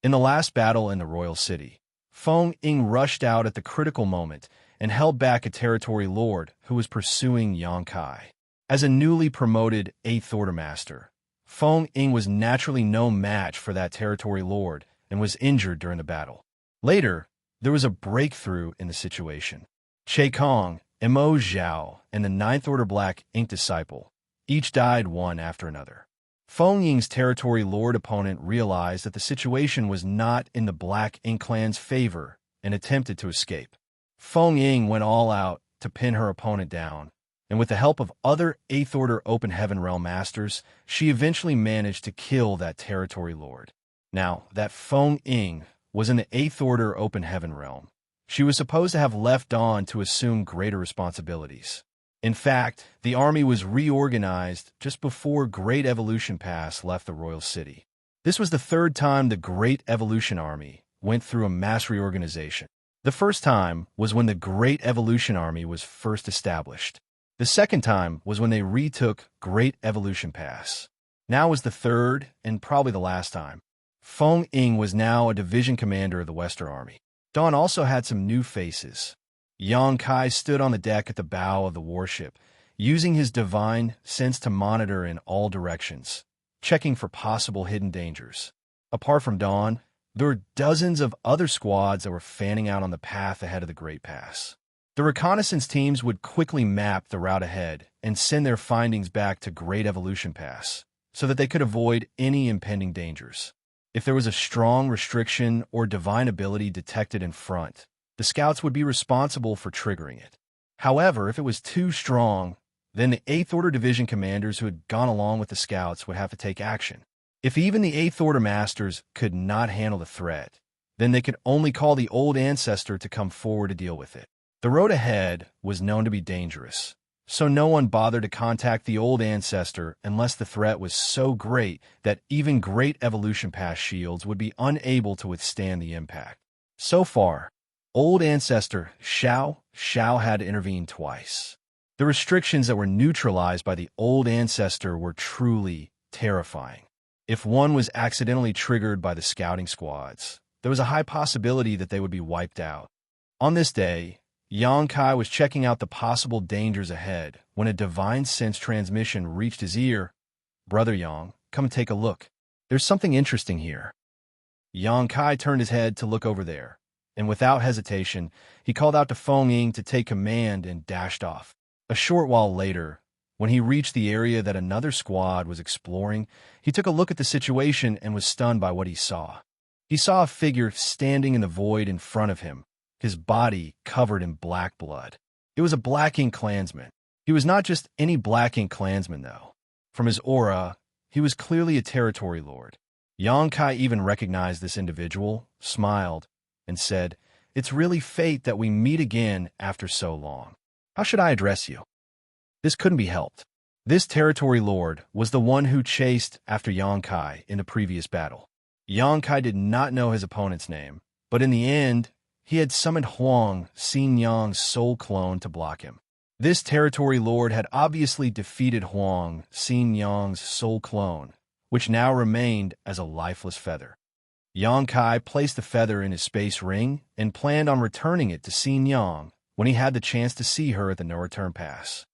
In the last battle in the royal city, Feng Ying rushed out at the critical moment and held back a territory lord who was pursuing Yang Kai. As a newly promoted 8th Order Master, Feng Ying was naturally no match for that territory lord and was injured during the battle. Later, there was a breakthrough in the situation. Che Kong, Mo Zhao, and the 9th Order Black Ink Disciple each died one after another. Feng Ying's territory lord opponent realized that the situation was not in the Black Ink clan's favor and attempted to escape. Feng Ying went all out to pin her opponent down, and with the help of other 8th Order Open Heaven Realm Masters, she eventually managed to kill that territory lord. Now, that Feng Ying was in the 8th Order Open Heaven Realm. She was supposed to have left Dawn to assume greater responsibilities. In fact, the army was reorganized just before Great Evolution Pass left the royal city. This was the third time the Great Evolution Army went through a mass reorganization. The first time was when the Great Evolution Army was first established. The second time was when they retook Great Evolution Pass. Now was the third and probably the last time. Feng Ying was now a division commander of the Western Army. Dawn also had some new faces. Yang Kai stood on the deck at the bow of the warship, using his divine sense to monitor in all directions, checking for possible hidden dangers. Apart from Dawn, there were dozens of other squads that were fanning out on the path ahead of the Great Pass. The reconnaissance teams would quickly map the route ahead and send their findings back to Great Evolution Pass so that they could avoid any impending dangers. If there was a strong restriction or divine ability detected in front, the scouts would be responsible for triggering it. However, if it was too strong, then the 8th Order Division commanders who had gone along with the scouts would have to take action. If even the 8th Order Masters could not handle the threat, then they could only call the Old Ancestor to come forward to deal with it. The road ahead was known to be dangerous, so no one bothered to contact the Old Ancestor unless the threat was so great that even Great Evolution Pass shields would be unable to withstand the impact. So far, Old Ancestor Xiao had intervened twice. The restrictions that were neutralized by the Old Ancestor were truly terrifying. If one was accidentally triggered by the scouting squads, there was a high possibility that they would be wiped out. On this day, Yang Kai was checking out the possible dangers ahead when a divine sense transmission reached his ear. "Brother Yang, come and take a look. There's something interesting here." Yang Kai turned his head to look over there, and without hesitation, he called out to Feng Ying to take command and dashed off. A short while later, when he reached the area that another squad was exploring, he took a look at the situation and was stunned by what he saw. He saw a figure standing in the void in front of him, his body covered in black blood. It was a Black Ink clansman. He was not just any Black Ink clansman, though. From his aura, he was clearly a territory lord. Yang Kai even recognized this individual, smiled, and said, "It's really fate that we meet again after so long. How should I address you?" This couldn't be helped. This territory lord was the one who chased after Yang Kai in the previous battle. Yang Kai did not know his opponent's name, but in the end, he had summoned Huang, Xianxia's soul clone, to block him. This territory lord had obviously defeated Huang, Xianxia's soul clone, which now remained as a lifeless feather. Yang Kai placed the feather in his space ring and planned on returning it to Xianxia when he had the chance to see her at the no-return pass.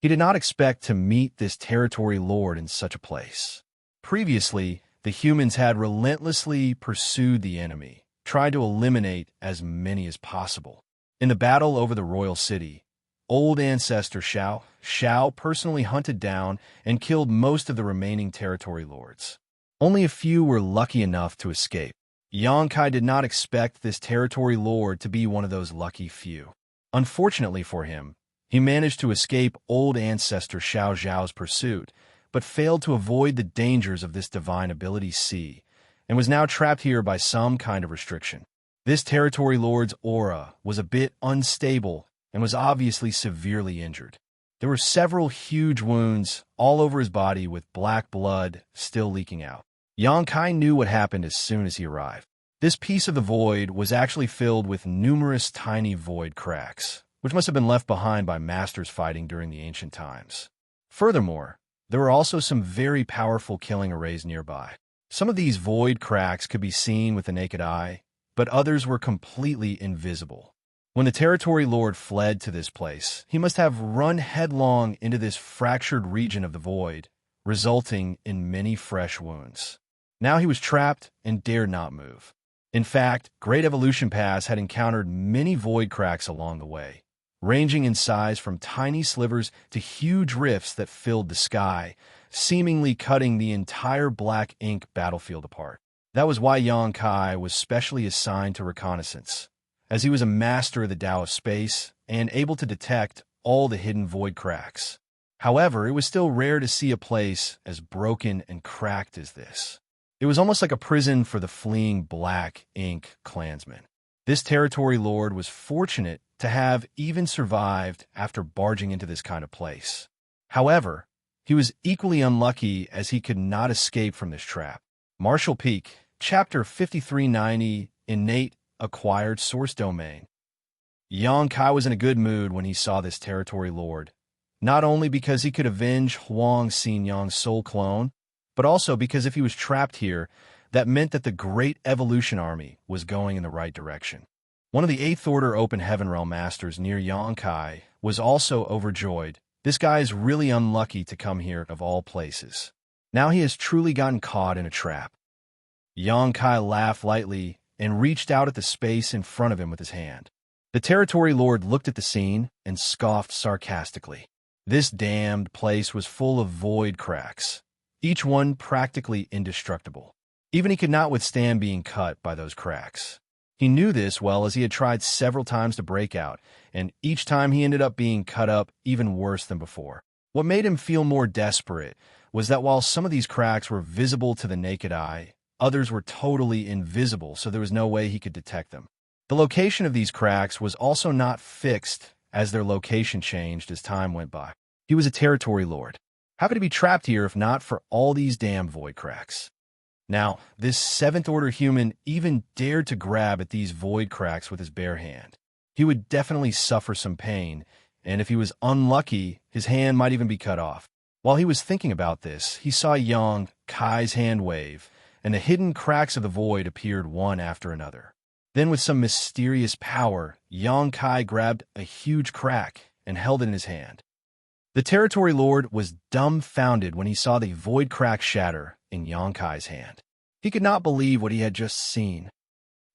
He did not expect to meet this territory lord in such a place. Previously, the humans had relentlessly pursued the enemy, tried to eliminate as many as possible. In the battle over the royal city, Old Ancestor Xiao personally hunted down and killed most of the remaining territory lords. Only a few were lucky enough to escape. Yang Kai did not expect this territory lord to be one of those lucky few. Unfortunately for him, he managed to escape Old Ancestor Xiao's pursuit, but failed to avoid the dangers of this divine ability C, and was now trapped here by some kind of restriction. This territory lord's aura was a bit unstable and was obviously severely injured. There were several huge wounds all over his body with black blood still leaking out. Yang Kai knew what happened as soon as he arrived. This piece of the void was actually filled with numerous tiny void cracks, which must have been left behind by masters fighting during the ancient times. Furthermore, there were also some very powerful killing arrays nearby. Some of these void cracks could be seen with the naked eye, but others were completely invisible. When the territory lord fled to this place, he must have run headlong into this fractured region of the void, resulting in many fresh wounds. Now he was trapped and dared not move. In fact, Great Evolution Pass had encountered many void cracks along the way, ranging in size from tiny slivers to huge rifts that filled the sky, seemingly cutting the entire Black Ink battlefield apart. That was why Yang Kai was specially assigned to reconnaissance, as he was a master of the Tao of space and able to detect all the hidden void cracks. However, it was still rare to see a place as broken and cracked as this. It was almost like a prison for the fleeing Black Ink clansmen. This territory lord was fortunate to have even survived after barging into this kind of place. However, he was equally unlucky as he could not escape from this trap. Martial Peak, Chapter 5390, Innate Acquired Source Domain. Xianxia was in a good mood when he saw this territory lord, not only because he could avenge Huang Xinyang's soul clone, but also because if he was trapped here, that meant that the Great Evolution Army was going in the right direction. One of the 8th Order Open Heaven Realm Masters near Xianxia was also overjoyed. This guy is really unlucky to come here of all places. Now he has truly gotten caught in a trap. Xianxia laughed lightly and reached out at the space in front of him with his hand. The territory lord looked at the scene and scoffed sarcastically. This damned place was full of void cracks, each one practically indestructible. Even he could not withstand being cut by those cracks. He knew this well as he had tried several times to break out, and each time he ended up being cut up even worse than before. What made him feel more desperate was that while some of these cracks were visible to the naked eye, others were totally invisible, so there was no way he could detect them. The location of these cracks was also not fixed as their location changed as time went by. He was a territory lord. How could he be trapped here if not for all these damn void cracks? Now, this 7th Order human even dared to grab at these void cracks with his bare hand. He would definitely suffer some pain, and if he was unlucky, his hand might even be cut off. While he was thinking about this, he saw Xianxia's hand wave, and the hidden cracks of the void appeared one after another. Then with some mysterious power, Xianxia grabbed a huge crack and held it in his hand. The territory lord was dumbfounded when he saw the void crack shatter in Xianxia's hand. He could not believe what he had just seen.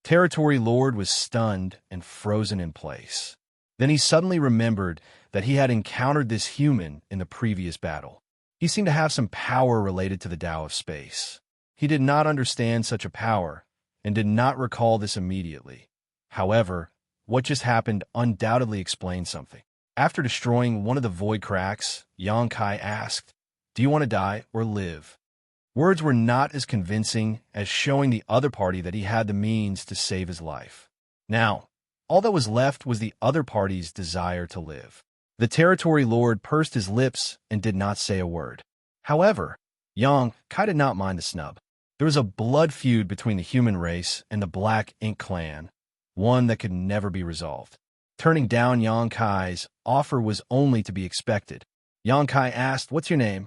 Territory lord was stunned and frozen in place. Then he suddenly remembered that he had encountered this human in the previous battle. He seemed to have some power related to the Tao of Space. He did not understand such a power and did not recall this immediately. However, what just happened undoubtedly explained something. After destroying one of the void cracks, Xianxia asked, "Do you want to die or live?" Words were not as convincing as showing the other party that he had the means to save his life. Now, all that was left was the other party's desire to live. The territory lord pursed his lips and did not say a word. However, Xianxia did not mind the snub. There was a blood feud between the human race and the Black Ink clan, one that could never be resolved. Turning down Xianxia's offer was only to be expected. Xianxia asked, "What's your name?"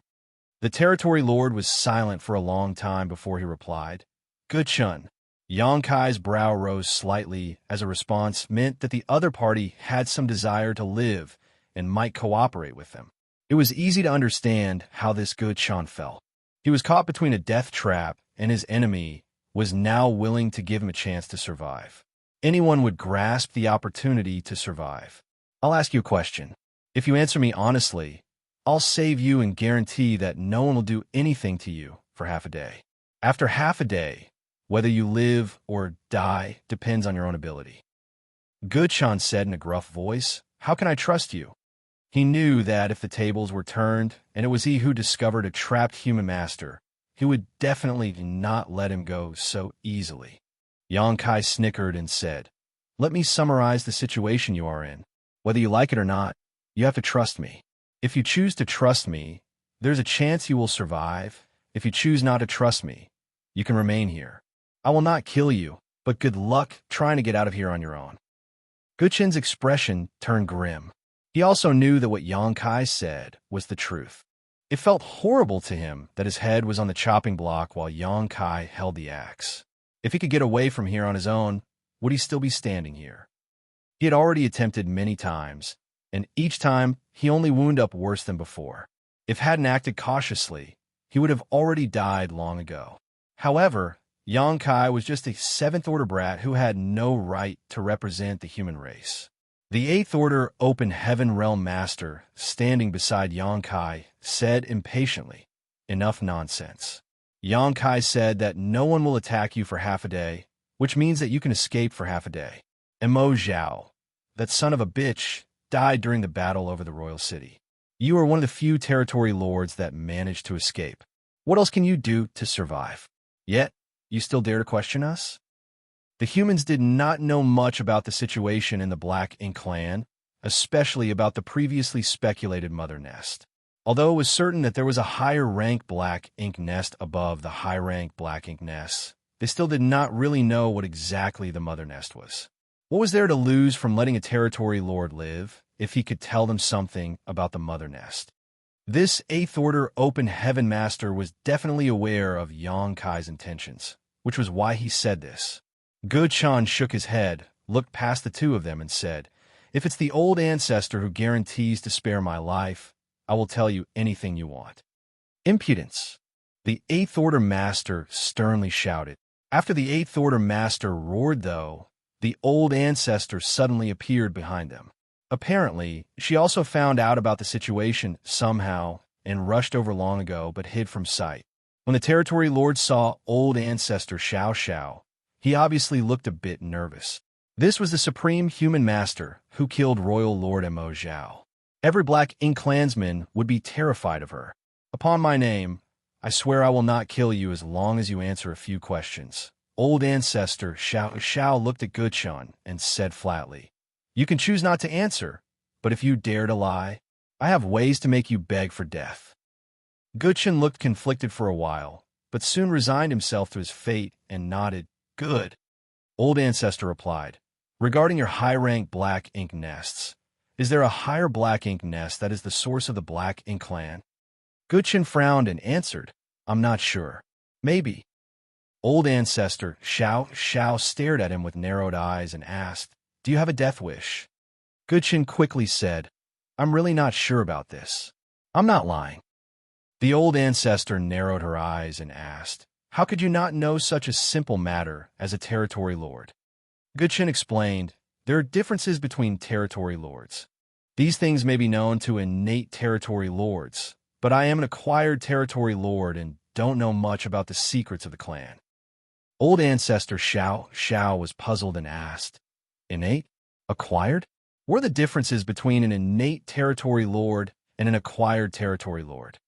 The territory lord was silent for a long time before he replied, "Good Chun." Xianxia's brow rose slightly as a response meant that the other party had some desire to live and might cooperate with them. It was easy to understand how this Good Chun felt. He was caught between a death trap, and his enemy was now willing to give him a chance to survive. Anyone would grasp the opportunity to survive. "I'll ask you a question. If you answer me honestly, I'll save you and guarantee that no one will do anything to you for half a day. After half a day, whether you live or die depends on your own ability." Good Chan said in a gruff voice, "How can I trust you?" He knew that if the tables were turned and it was he who discovered a trapped human master, he would definitely not let him go so easily. Xianxia snickered and said, "Let me summarize the situation you are in. Whether you like it or not, you have to trust me. If you choose to trust me, there's a chance you will survive. If you choose not to trust me, you can remain here. I will not kill you, but good luck trying to get out of here on your own." Guchin's expression turned grim. He also knew that what Xianxia said was the truth. It felt horrible to him that his head was on the chopping block while Xianxia held the axe. If he could get away from here on his own, would he still be standing here? He had already attempted many times, and each time he only wound up worse than before. If hadn't acted cautiously, he would have already died long ago. However, Xianxia was just a 7th Order brat who had no right to represent the human race. The 8th Order Open Heaven Realm Master, standing beside Xianxia, said impatiently, "Enough nonsense." Xianxia said that no one will attack you for half a day, which means that you can escape for half a day. And Mo Zhao, that son of a bitch, died during the battle over the royal city. You are one of the few territory lords that managed to escape. What else can you do to survive? Yet, you still dare to question us? The humans did not know much about the situation in the Black Ink clan, especially about the previously speculated mother nest. Although it was certain that there was a higher-rank Black Ink nest above the high-rank Black Ink nests, they still did not really know what exactly the mother nest was. What was there to lose from letting a territory lord live if he could tell them something about the mother nest? This 8th Order Open Heaven Master was definitely aware of Xianxia's intentions, which was why he said this. Guchan shook his head, looked past the two of them, and said, "If it's the old ancestor who guarantees to spare my life, I will tell you anything you want." Impudence! The 8th Order Master sternly shouted. After the 8th Order Master roared, though, the old ancestor suddenly appeared behind them. Apparently, she also found out about the situation somehow and rushed over long ago but hid from sight. When the territory lord saw old ancestor Xianxia, he obviously looked a bit nervous. This was the supreme human master who killed Royal Lord Mo Zhao. Every Black Ink clansman would be terrified of her. "Upon my name, I swear I will not kill you as long as you answer a few questions." Old ancestor Xiao looked at Guchan and said flatly, "You can choose not to answer, but if you dare to lie, I have ways to make you beg for death." Guchan looked conflicted for a while, but soon resigned himself to his fate and nodded. "Good." Old ancestor replied, "Regarding your high-rank Black Ink nests, is there a higher Black Ink nest that is the source of the Black Ink clan?" Guchan frowned and answered, "I'm not sure. Maybe." Old ancestor Xiao stared at him with narrowed eyes and asked, "Do you have a death wish?" Guchan quickly said, "I'm really not sure about this. I'm not lying." The old ancestor narrowed her eyes and asked, "How could you not know such a simple matter as a territory lord?" Guchan explained, "There are differences between territory lords. These things may be known to innate territory lords, but I am an acquired territory lord and don't know much about the secrets of the clan." Old ancestor Xiao was puzzled and asked, "Innate? Acquired? What are the differences between an innate territory lord and an acquired territory lord?"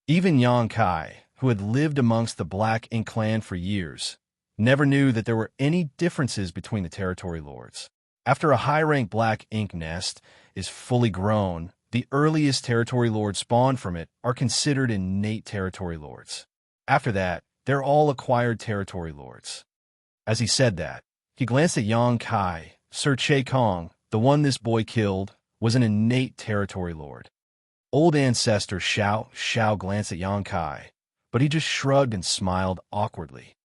Even Xianxia, who had lived amongst the Black Ink clan for years, never knew that there were any differences between the territory lords. After a high-rank Black Ink nest is fully grown, the earliest territory lords spawned from it are considered innate territory lords. After that, they're all acquired territory lords. As he said that, he glanced at Xianxia. Sir Che Kong, the one this boy killed, was an innate territory lord. Old ancestor Xiao glanced at Xianxia, but he just shrugged and smiled awkwardly.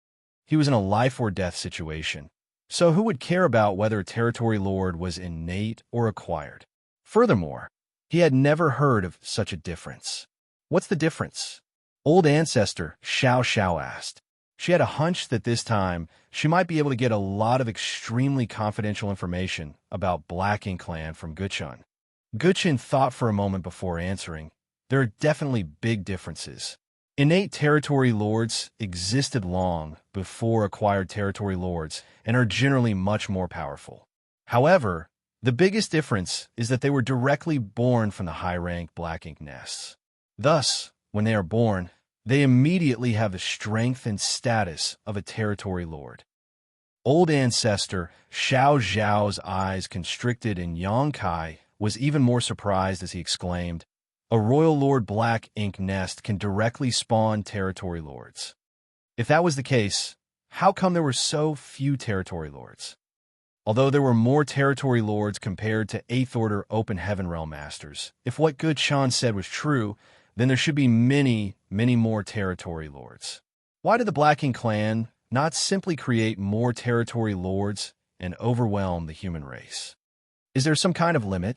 He was in a life-or-death situation, so who would care about whether a territory lord was innate or acquired? Furthermore, he had never heard of such a difference. What's the difference? Old ancestor Xiao asked. She had a hunch that this time she might be able to get a lot of extremely confidential information about Black Ink clan from Guchan. Guchan thought for a moment before answering. There are definitely big differences. Innate territory lords existed long before acquired territory lords and are generally much more powerful. However, the biggest difference is that they were directly born from the high-rank Black Ink nests. Thus, when they are born, they immediately have the strength and status of a territory lord. Old ancestor Xiao's eyes constricted, and Xianxia was even more surprised as he exclaimed, "A Royal Lord Black Ink nest can directly spawn territory lords." If that was the case, how come there were so few territory lords? Although there were more territory lords compared to 8th Order Open Heaven Realm Masters, if what Guchan said was true, then there should be many more territory lords. Why did the Black Ink clan not simply create more territory lords and overwhelm the human race? Is there some kind of limit?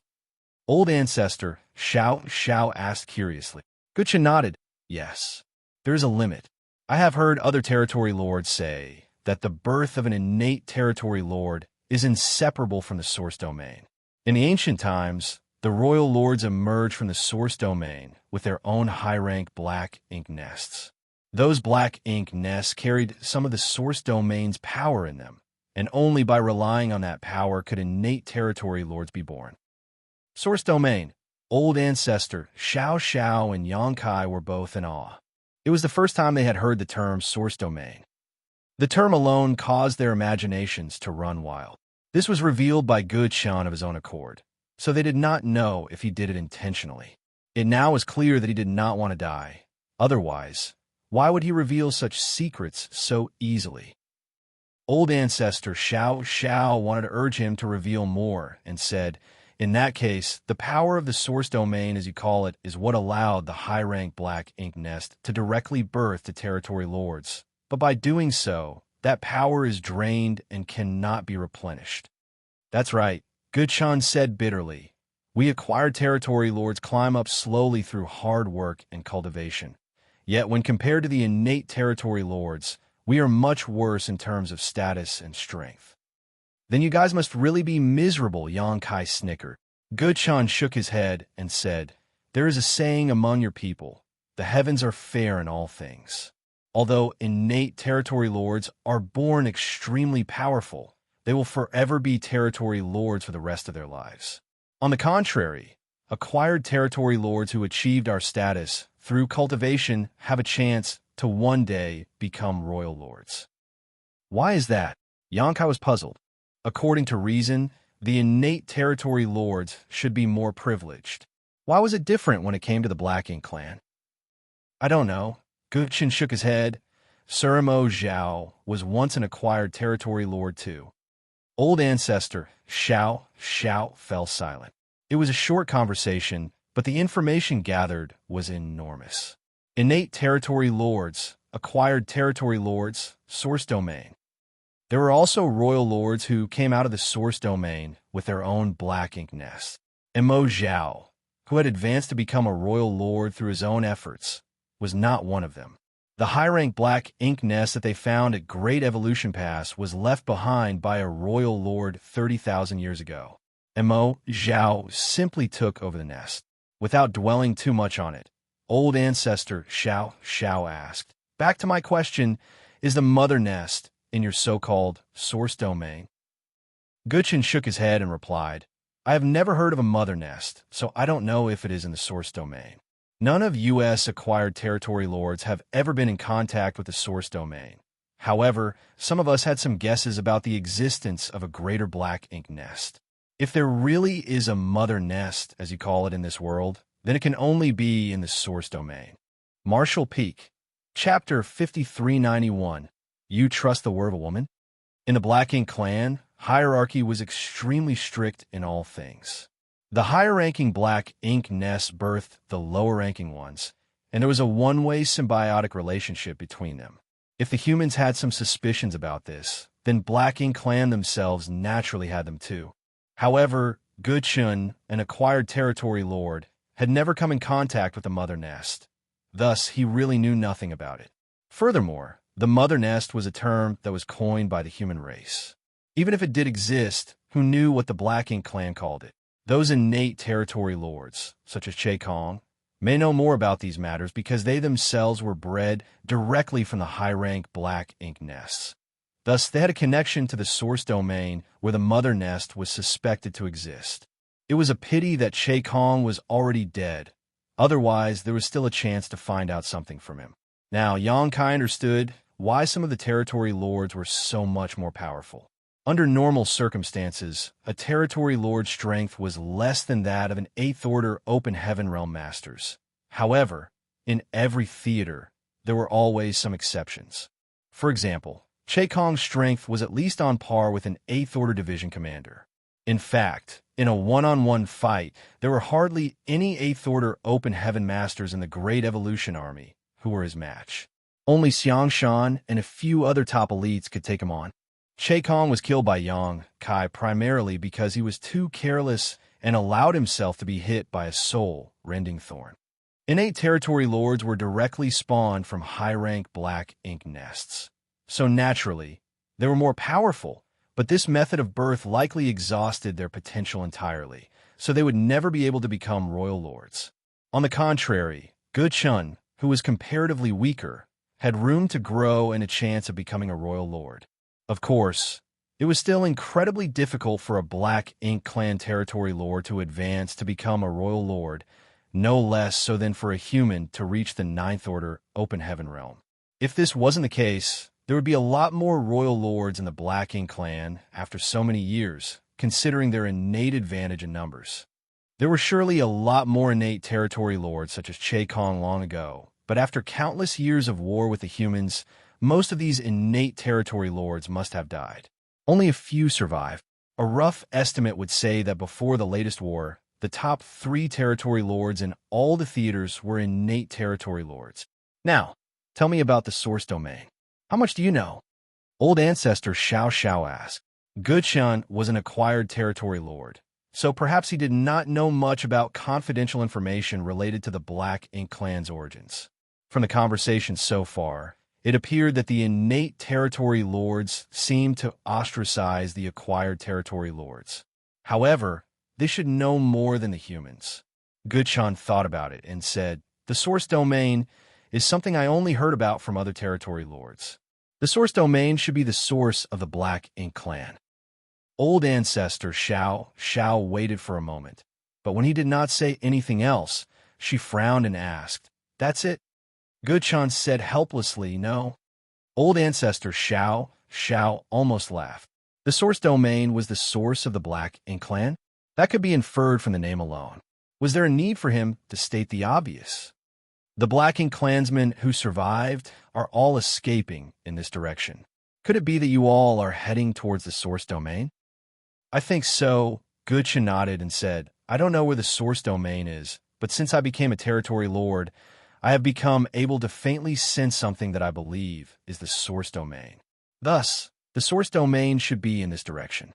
Old ancestor Xiao asked curiously. Guchan nodded. Yes, there is a limit. I have heard other territory lords say that the birth of an innate territory lord is inseparable from the source domain. In the ancient times, the royal lords emerged from the source domain with their own high-rank Black Ink nests. Those Black Ink nests carried some of the source domain's power in them, and only by relying on that power could innate territory lords be born. Source domain. Old ancestor Xiao and Xianxia were both in awe. It was the first time they had heard the term source domain. The term alone caused their imaginations to run wild. This was revealed by Wuxia of his own accord, so they did not know if he did it intentionally. It now was clear that he did not want to die. Otherwise, why would he reveal such secrets so easily? Old ancestor Xianxia wanted to urge him to reveal more and said, in that case, the power of the source domain, as you call it, is what allowed the high-rank black ink nest to directly birth the territory lords. But by doing so, that power is drained and cannot be replenished. That's right, Wuxia said bitterly. We acquired territory lords climb up slowly through hard work and cultivation. Yet when compared to the innate territory lords, we are much worse in terms of status and strength. Then you guys must really be miserable, Xianxia snickered. Wuxia shook his head and said, there is a saying among your people, the heavens are fair in all things. Although innate territory lords are born extremely powerful, they will forever be territory lords for the rest of their lives. On the contrary, acquired territory lords who achieved our status through cultivation have a chance to one day become royal lords. Why is that? Xianxia was puzzled. According to reason, the innate territory lords should be more privileged. Why was it different when it came to the Black Ink clan? I don't know. Wuxia shook his head. Surimo Zhao was once an acquired territory lord too. Old ancestor Xiao fell silent. It was a short conversation, but the information gathered was enormous. Innate territory lords, acquired territory lords, source domain. There were also royal lords who came out of the source domain with their own black ink nests. Immortal Ballad, who had advanced to become a royal lord through his own efforts, was not one of them. The high-rank black ink nest that they found at Great Evolution Pass was left behind by a royal lord 30,000 years ago. Immortal Ballad simply took over the nest. Without dwelling too much on it, old ancestor Xiao asked, back to my question, is the mother nest in your so-called source domain? Wuxia shook his head and replied, I have never heard of a mother nest, so I don't know if it is in the source domain. None of U.S. acquired territory lords have ever been in contact with the source domain. However, some of us had some guesses about the existence of a greater black ink nest. If there really is a mother nest, as you call it in this world, then it can only be in the source domain. Marshall Peak, Chapter 5391. You trust the word of a woman? In the Black Ink clan, hierarchy was extremely strict in all things. The higher-ranking black ink nests birthed the lower-ranking ones, and there was a one-way symbiotic relationship between them. If the humans had some suspicions about this, then Black Ink clan themselves naturally had them too. However, Wuxia, an acquired territory lord, had never come in contact with the mother nest. Thus, he really knew nothing about it. Furthermore, the mother nest was a term that was coined by the human race. Even if it did exist, who knew what the Black Ink clan called it? Those innate territory lords, such as Xianxia, may know more about these matters because they themselves were bred directly from the high-rank black ink nests. Thus, they had a connection to the source domain where the mother nest was suspected to exist. It was a pity that Xianxia was already dead. Otherwise, there was still a chance to find out something from him. Now, Xianxia understood why some of the territory lords were so much more powerful. Under normal circumstances, a territory lord's strength was less than that of an 8th Order Open Heaven Realm Masters. However, in every theater, there were always some exceptions. For example, Xianxia's strength was at least on par with an 8th Order Division Commander. In fact, in a one-on-one fight, there were hardly any 8th Order Open Heaven Masters in the Great Evolution Army who were his match. Only and a few other top elites could take him on. Xianxia was killed by Xianxia primarily because he was too careless and allowed himself to be hit by a soul-rending thorn. Innate territory lords were directly spawned from high-rank black ink nests. So naturally, they were more powerful, but this method of birth likely exhausted their potential entirely, so they would never be able to become royal lords. On the contrary, Wuxia, who was comparatively weaker, had room to grow and a chance of becoming a royal lord. Of course, it was still incredibly difficult for a Black Ink clan territory lord to advance to become a royal lord, no less so than for a human to reach the 9th Order Open Heaven realm. If this wasn't the case, There would be a lot more royal lords in the Black Ink clan after so many years, considering their innate advantage in numbers. There were surely a lot more innate territory lords such as Che Kong long ago, but after countless years of war with the humans, most of these innate territory lords must have died. Only a few survive. A rough estimate would say that before the latest war, the top 3 territory lords in all the theaters were innate territory lords. Now, tell me about the source domain. How much do you know? Old ancestor Xianxia asked. Guqian was an acquired territory lord, so perhaps he did not know much about confidential information related to the Black Ink clan's origins. From the conversation so far, it appeared that the innate territory lords seemed to ostracize the acquired territory lords. However, they should know more than the humans. Guqian thought about it and said, "The source domain is something I only heard about from other territory lords. The source domain should be the source of the Black Ink clan." Old ancestor Xiao waited for a moment, but when he did not say anything else, she frowned and asked, "That's it?" Guqian said helplessly, "No." Old ancestor Xiao almost laughed. The source domain was the source of the Black Ink clan? That could be inferred from the name alone. Was there a need for him to state the obvious? The Black Ink clansmen who survived are all escaping in this direction. Could it be that you all are heading towards the source domain? I think so. Guqian nodded and said, "I don't know where the source domain is, but since I became a territory lord, I have become able to faintly sense something that I believe is the source domain. Thus, the source domain should be in this direction."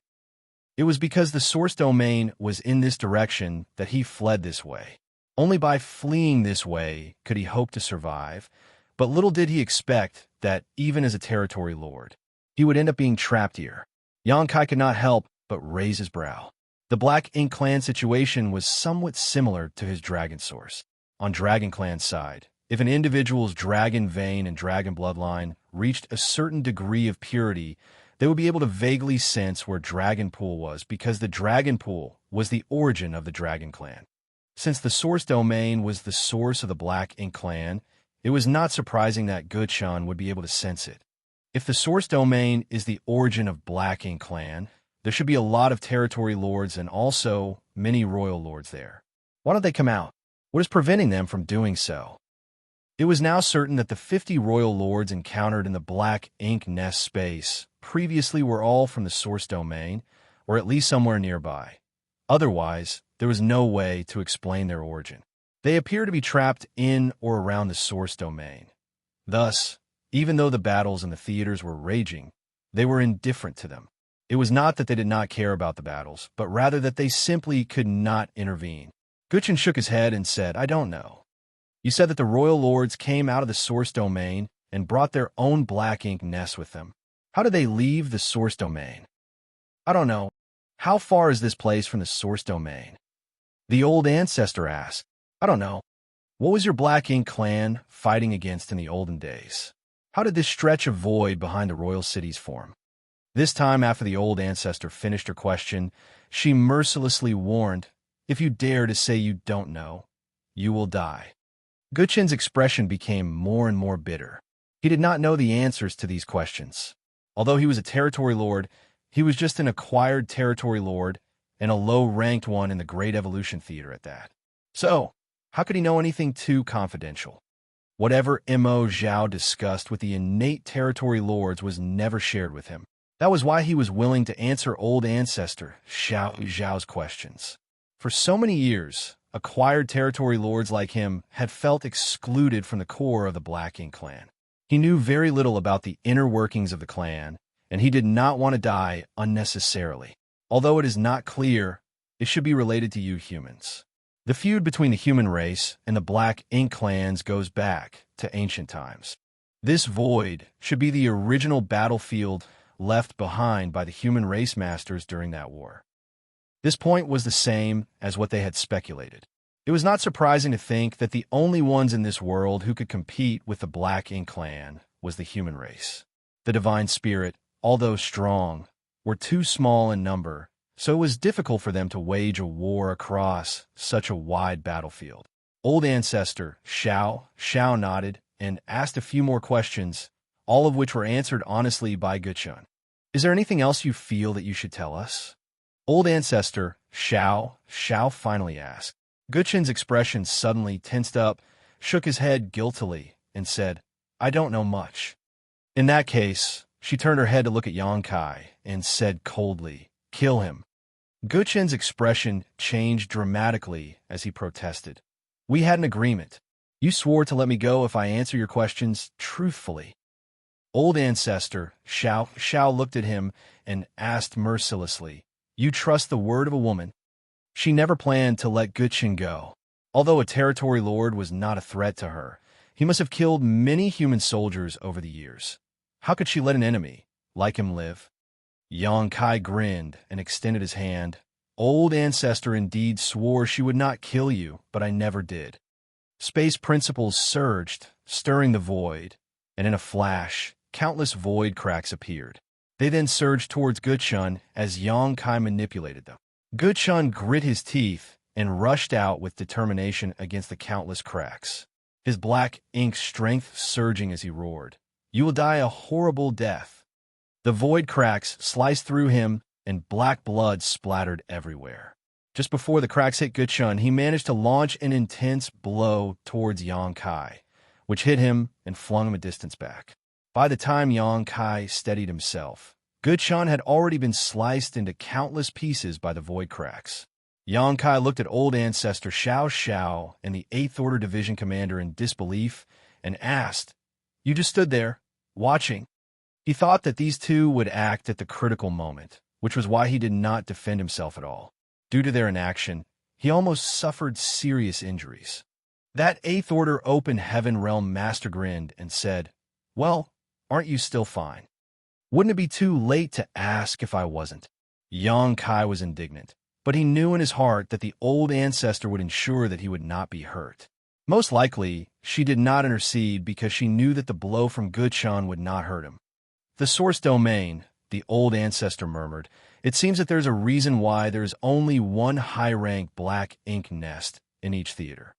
It was because the source domain was in this direction that he fled this way. Only by fleeing this way could he hope to survive, but little did he expect that, even as a territory lord, he would end up being trapped here. Xianxia could not help but raise his brow. The Black Ink clan situation was somewhat similar to his dragon source. On Dragon Clan's side, if an individual's dragon vein and dragon bloodline reached a certain degree of purity, they would be able to vaguely sense where Dragon Pool was because the Dragon Pool was the origin of the Dragon Clan. Since the source domain was the source of the Black Ink clan, it was not surprising that Guqian would be able to sense it. If the source domain is the origin of Black Ink clan, there should be a lot of territory lords and also many royal lords there. Why don't they come out? What is preventing them from doing so? It was now certain that the 50 royal lords encountered in the Black Ink nest space previously were all from the source domain, or at least somewhere nearby. Otherwise, there was no way to explain their origin. They appear to be trapped in or around the source domain. Thus, even though the battles in the theaters were raging, they were indifferent to them. It was not that they did not care about the battles, but rather that they simply could not intervene. Guqian shook his head and said, "I don't know. You said that the royal lords came out of the source domain and brought their own Black Ink nest with them. How did they leave the source domain?" "I don't know. How far is this place from the source domain?" The old ancestor asked. "I don't know. What was your Black Ink clan fighting against in the olden days? How did this stretch of void behind the royal cities form?" This time, after the old ancestor finished her question, she mercilessly warned, "If you dare to say you don't know, you will die." Guqian's expression became more and more bitter. He did not know the answers to these questions. Although he was a territory lord, he was just an acquired territory lord and a low-ranked one in the Great Evolution Theater at that. So, how could he know anything too confidential? Whatever Mo Zhao discussed with the innate territory lords was never shared with him. That was why he was willing to answer old ancestor Zhao's questions. For so many years, acquired territory lords like him had felt excluded from the core of the Black Ink clan. He knew very little about the inner workings of the clan, and he did not want to die unnecessarily. Although it is not clear, it should be related to you humans. The feud between the human race and the Black Ink clans goes back to ancient times. This void should be the original battlefield left behind by the human race masters during that war. This point was the same as what they had speculated. It was not surprising to think that the only ones in this world who could compete with the Black Ink clan was the human race. The divine spirit, although strong, were too small in number, so it was difficult for them to wage a war across such a wide battlefield. Old ancestor Xiao nodded and asked a few more questions, all of which were answered honestly by Guchun. Is there anything else you feel that you should tell us? Old ancestor Xiao finally asked. Guchun's expression suddenly tensed up, shook his head guiltily, and said, I don't know much. In that case, she turned her head to look at Yang Kai and said coldly, Kill him. Guchun's expression changed dramatically as he protested. We had an agreement. You swore to let me go if I answer your questions truthfully. Old ancestor Xiao looked at him and asked mercilessly, You trust the word of a woman? She never planned to let Guchun go. Although a territory lord was not a threat to her, he must have killed many human soldiers over the years. How could she let an enemy like him live? Yang Kai grinned and extended his hand. Old ancestor indeed swore she would not kill you, but I never did. Space principles surged, stirring the void, and in a flash, countless void cracks appeared. They then surged towards Guchun as Yang Kai manipulated them. Guchun grit his teeth and rushed out with determination against the countless cracks. His black ink strength surging as he roared. You will die a horrible death. The void cracks sliced through him and black blood splattered everywhere. Just before the cracks hit Guchun, he managed to launch an intense blow towards Yang Kai, which hit him and flung him a distance back. By the time Yang Kai steadied himself, Guchun had already been sliced into countless pieces by the void cracks. Yang Kai looked at old ancestor Xiao and the 8th Order Division commander in disbelief and asked, You just stood there, watching. He thought that these two would act at the critical moment, which was why he did not defend himself at all. Due to their inaction, he almost suffered serious injuries. That 8th Order Open Heaven Realm master grinned and said, Well, aren't you still fine? Wouldn't it be too late to ask if I wasn't? Yang Kai was indignant, but he knew in his heart that the old ancestor would ensure that he would not be hurt. Most likely, she did not intercede because she knew that the blow from Guchun would not hurt him. The source domain, the old ancestor murmured, it seems that there's a reason why there's only one high-rank black ink nest in each theater.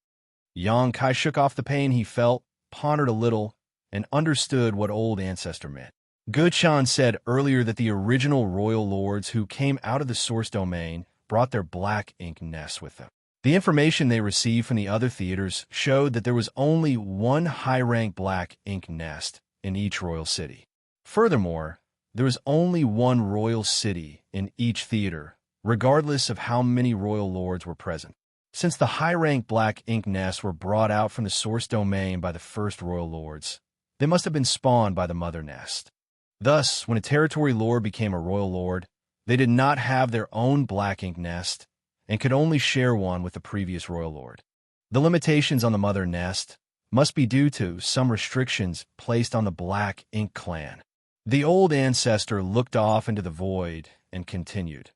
Yang Kai shook off the pain he felt, pondered a little, and understood what old ancestor meant. Guchun said earlier that the original royal lords who came out of the source domain brought their black ink nests with them. The information they received from the other theaters showed that there was only one high-rank black ink nest in each royal city. Furthermore, there was only one royal city in each theater, regardless of how many royal lords were present. Since the high-rank black ink nests were brought out from the source domain by the first royal lords, they must have been spawned by the mother nest. Thus, when a territory lord became a royal lord, they did not have their own black ink nest and could only share one with the previous royal lord. The limitations on the mother nest must be due to some restrictions placed on the black ink clan. The old ancestor looked off into the void and continued.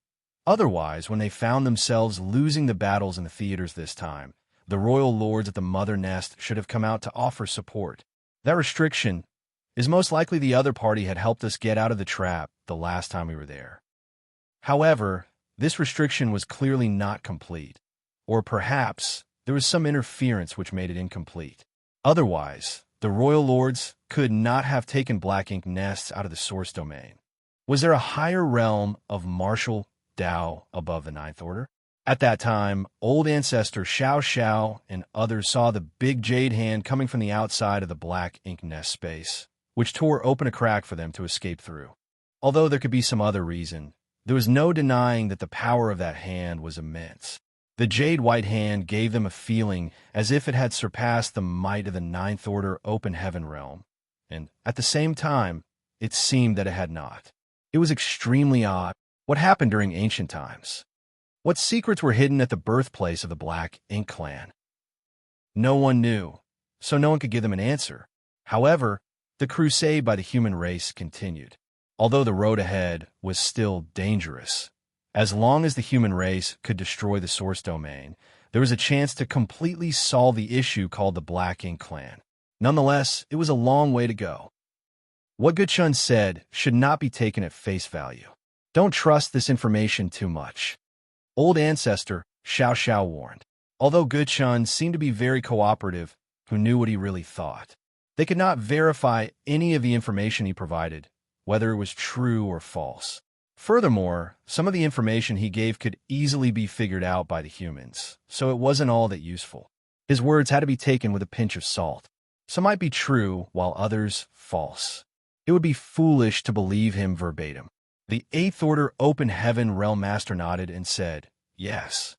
Otherwise, when they found themselves losing the battles in the theaters this time, the royal lords at the mother nest should have come out to offer support. That restriction is most likely the other party had helped us get out of the trap the last time we were there. However, this restriction was clearly not complete, or perhaps there was some interference which made it incomplete. Otherwise, the royal lords could not have taken black ink nests out of the source domain. Was there a higher realm of martial Dao above the 9th Order? At that time, old ancestor Xiao and others saw the big jade hand coming from the outside of the black ink nest space, which tore open a crack for them to escape through. Although there could be some other reason, there was no denying that the power of that hand was immense. The jade white hand gave them a feeling as if it had surpassed the might of the 9th Order Open Heaven Realm, and at the same time, it seemed that it had not. It was extremely odd. What happened during ancient times? What secrets were hidden at the birthplace of the Black Ink Clan? No one knew, so no one could give them an answer. However, the crusade by the human race continued. Although the road ahead was still dangerous, as long as the human race could destroy the source domain, there was a chance to completely solve the issue called the Black Ink Clan. Nonetheless, it was a long way to go. What Guchun said should not be taken at face value. Don't trust this information too much. Old ancestor Xiao warned. Although Guchun seemed to be very cooperative, who knew what he really thought. They could not verify any of the information he provided, whether it was true or false. Furthermore, some of the information he gave could easily be figured out by the humans, so it wasn't all that useful. His words had to be taken with a pinch of salt. Some might be true, while others false. It would be foolish to believe him verbatim. The Eighth Order Open Heaven Realm Master nodded and said, "Yes.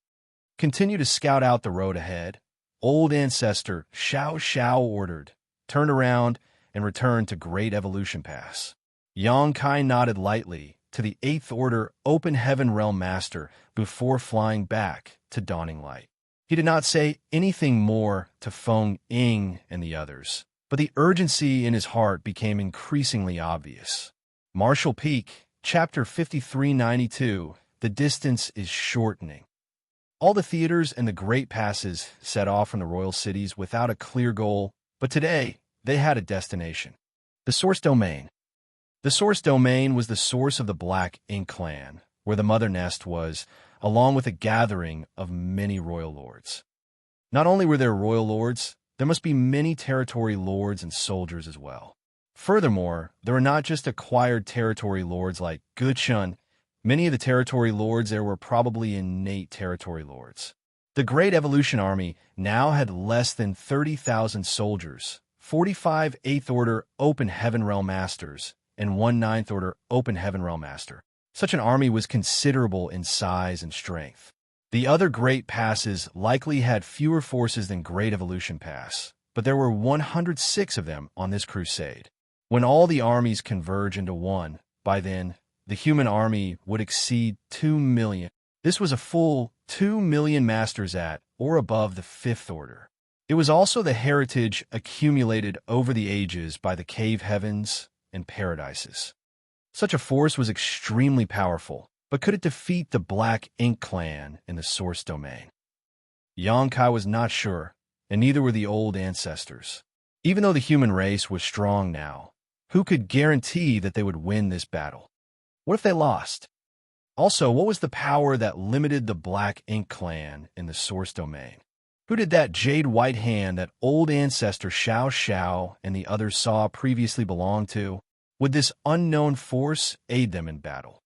Continue to scout out the road ahead." Old Ancestor Xianxia ordered, turned around, and returned to Great Evolution Pass. Xianxia nodded lightly to the Eighth Order Open Heaven Realm Master before flying back to Dawning Light. He did not say anything more to Feng Ying and the others, but the urgency in his heart became increasingly obvious. Martial Peak, Chapter 5392, The Distance is Shortening. All the theaters and the great passes set off from the royal cities without a clear goal, but today they had a destination. The Source Domain. The Source Domain was the source of the Black Ink clan, where the mother nest was, along with a gathering of many royal lords. Not only were there royal lords, there must be many territory lords and soldiers as well. Furthermore, there were not just acquired territory lords like Wuxia. Many of the territory lords there were probably innate territory lords. The Great Evolution Army now had less than 30,000 soldiers, 45 Eighth Order Open Heaven Realm Masters, and 1 Ninth Order Open Heaven Realm Master. Such an army was considerable in size and strength. The other Great Passes likely had fewer forces than Great Evolution Pass, but there were 106 of them on this crusade. When all the armies converge into one, by then, the human army would exceed 2 million. This was a full 2 million masters at or above the Fifth Order. It was also the heritage accumulated over the ages by the cave heavens and paradises. Such a force was extremely powerful, but could it defeat the Black Ink clan in the Source Domain? Xianxia was not sure, and neither were the old ancestors. Even though the human race was strong now, who could guarantee that they would win this battle? What if they lost? Also, what was the power that limited the Black Ink clan in the Source Domain? Who did that jade white hand that old ancestor Xianxia and the others saw previously belong to? Would this unknown force aid them in battle?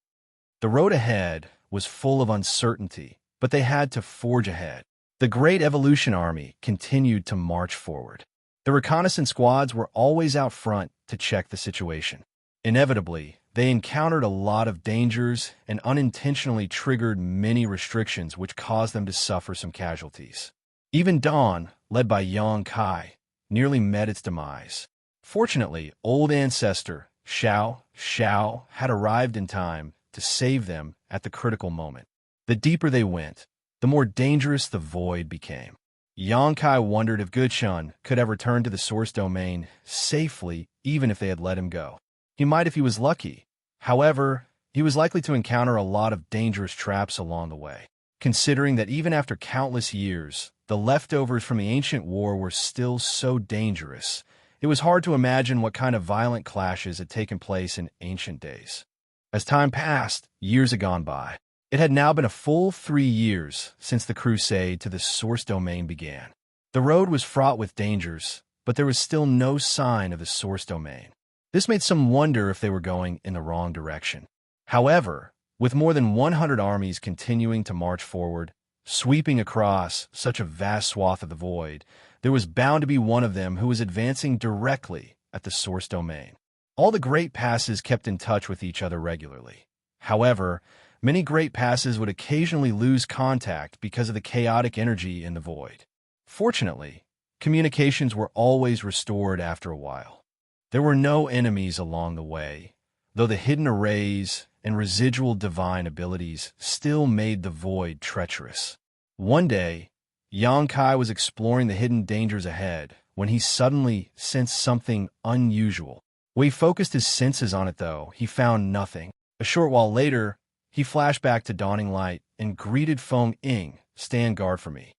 The road ahead was full of uncertainty, but they had to forge ahead. The Great Evolution Army continued to march forward. The reconnaissance squads were always out front to check the situation. Inevitably, they encountered a lot of dangers and unintentionally triggered many restrictions which caused them to suffer some casualties. Even Dawn, led by Xianxia, nearly met its demise. Fortunately, old ancestor Xianxia had arrived in time to save them at the critical moment. The deeper they went, the more dangerous the void became. Xianxia wondered if Wuxia could have returned to the Source Domain safely even if they had let him go. He might if he was lucky. However, he was likely to encounter a lot of dangerous traps along the way. Considering that even after countless years, the leftovers from the ancient war were still so dangerous, it was hard to imagine what kind of violent clashes had taken place in ancient days. As time passed, years had gone by. It had now been a full 3 years since the crusade to the Source Domain began. The road was fraught with dangers, but there was still no sign of the Source Domain. This made some wonder if they were going in the wrong direction. However, with more than 100 armies continuing to march forward, sweeping across such a vast swath of the void, there was bound to be one of them who was advancing directly at the Source Domain. All the Great Passes kept in touch with each other regularly. However, many Great Passes would occasionally lose contact because of the chaotic energy in the void. Fortunately, communications were always restored after a while. There were no enemies along the way, though the hidden arrays and residual divine abilities still made the void treacherous. One day, Xianxia was exploring the hidden dangers ahead when he suddenly sensed something unusual. When he focused his senses on it, though, he found nothing. A short while later, he flashed back to Dawning Light and greeted Feng Ying, "Stand guard for me."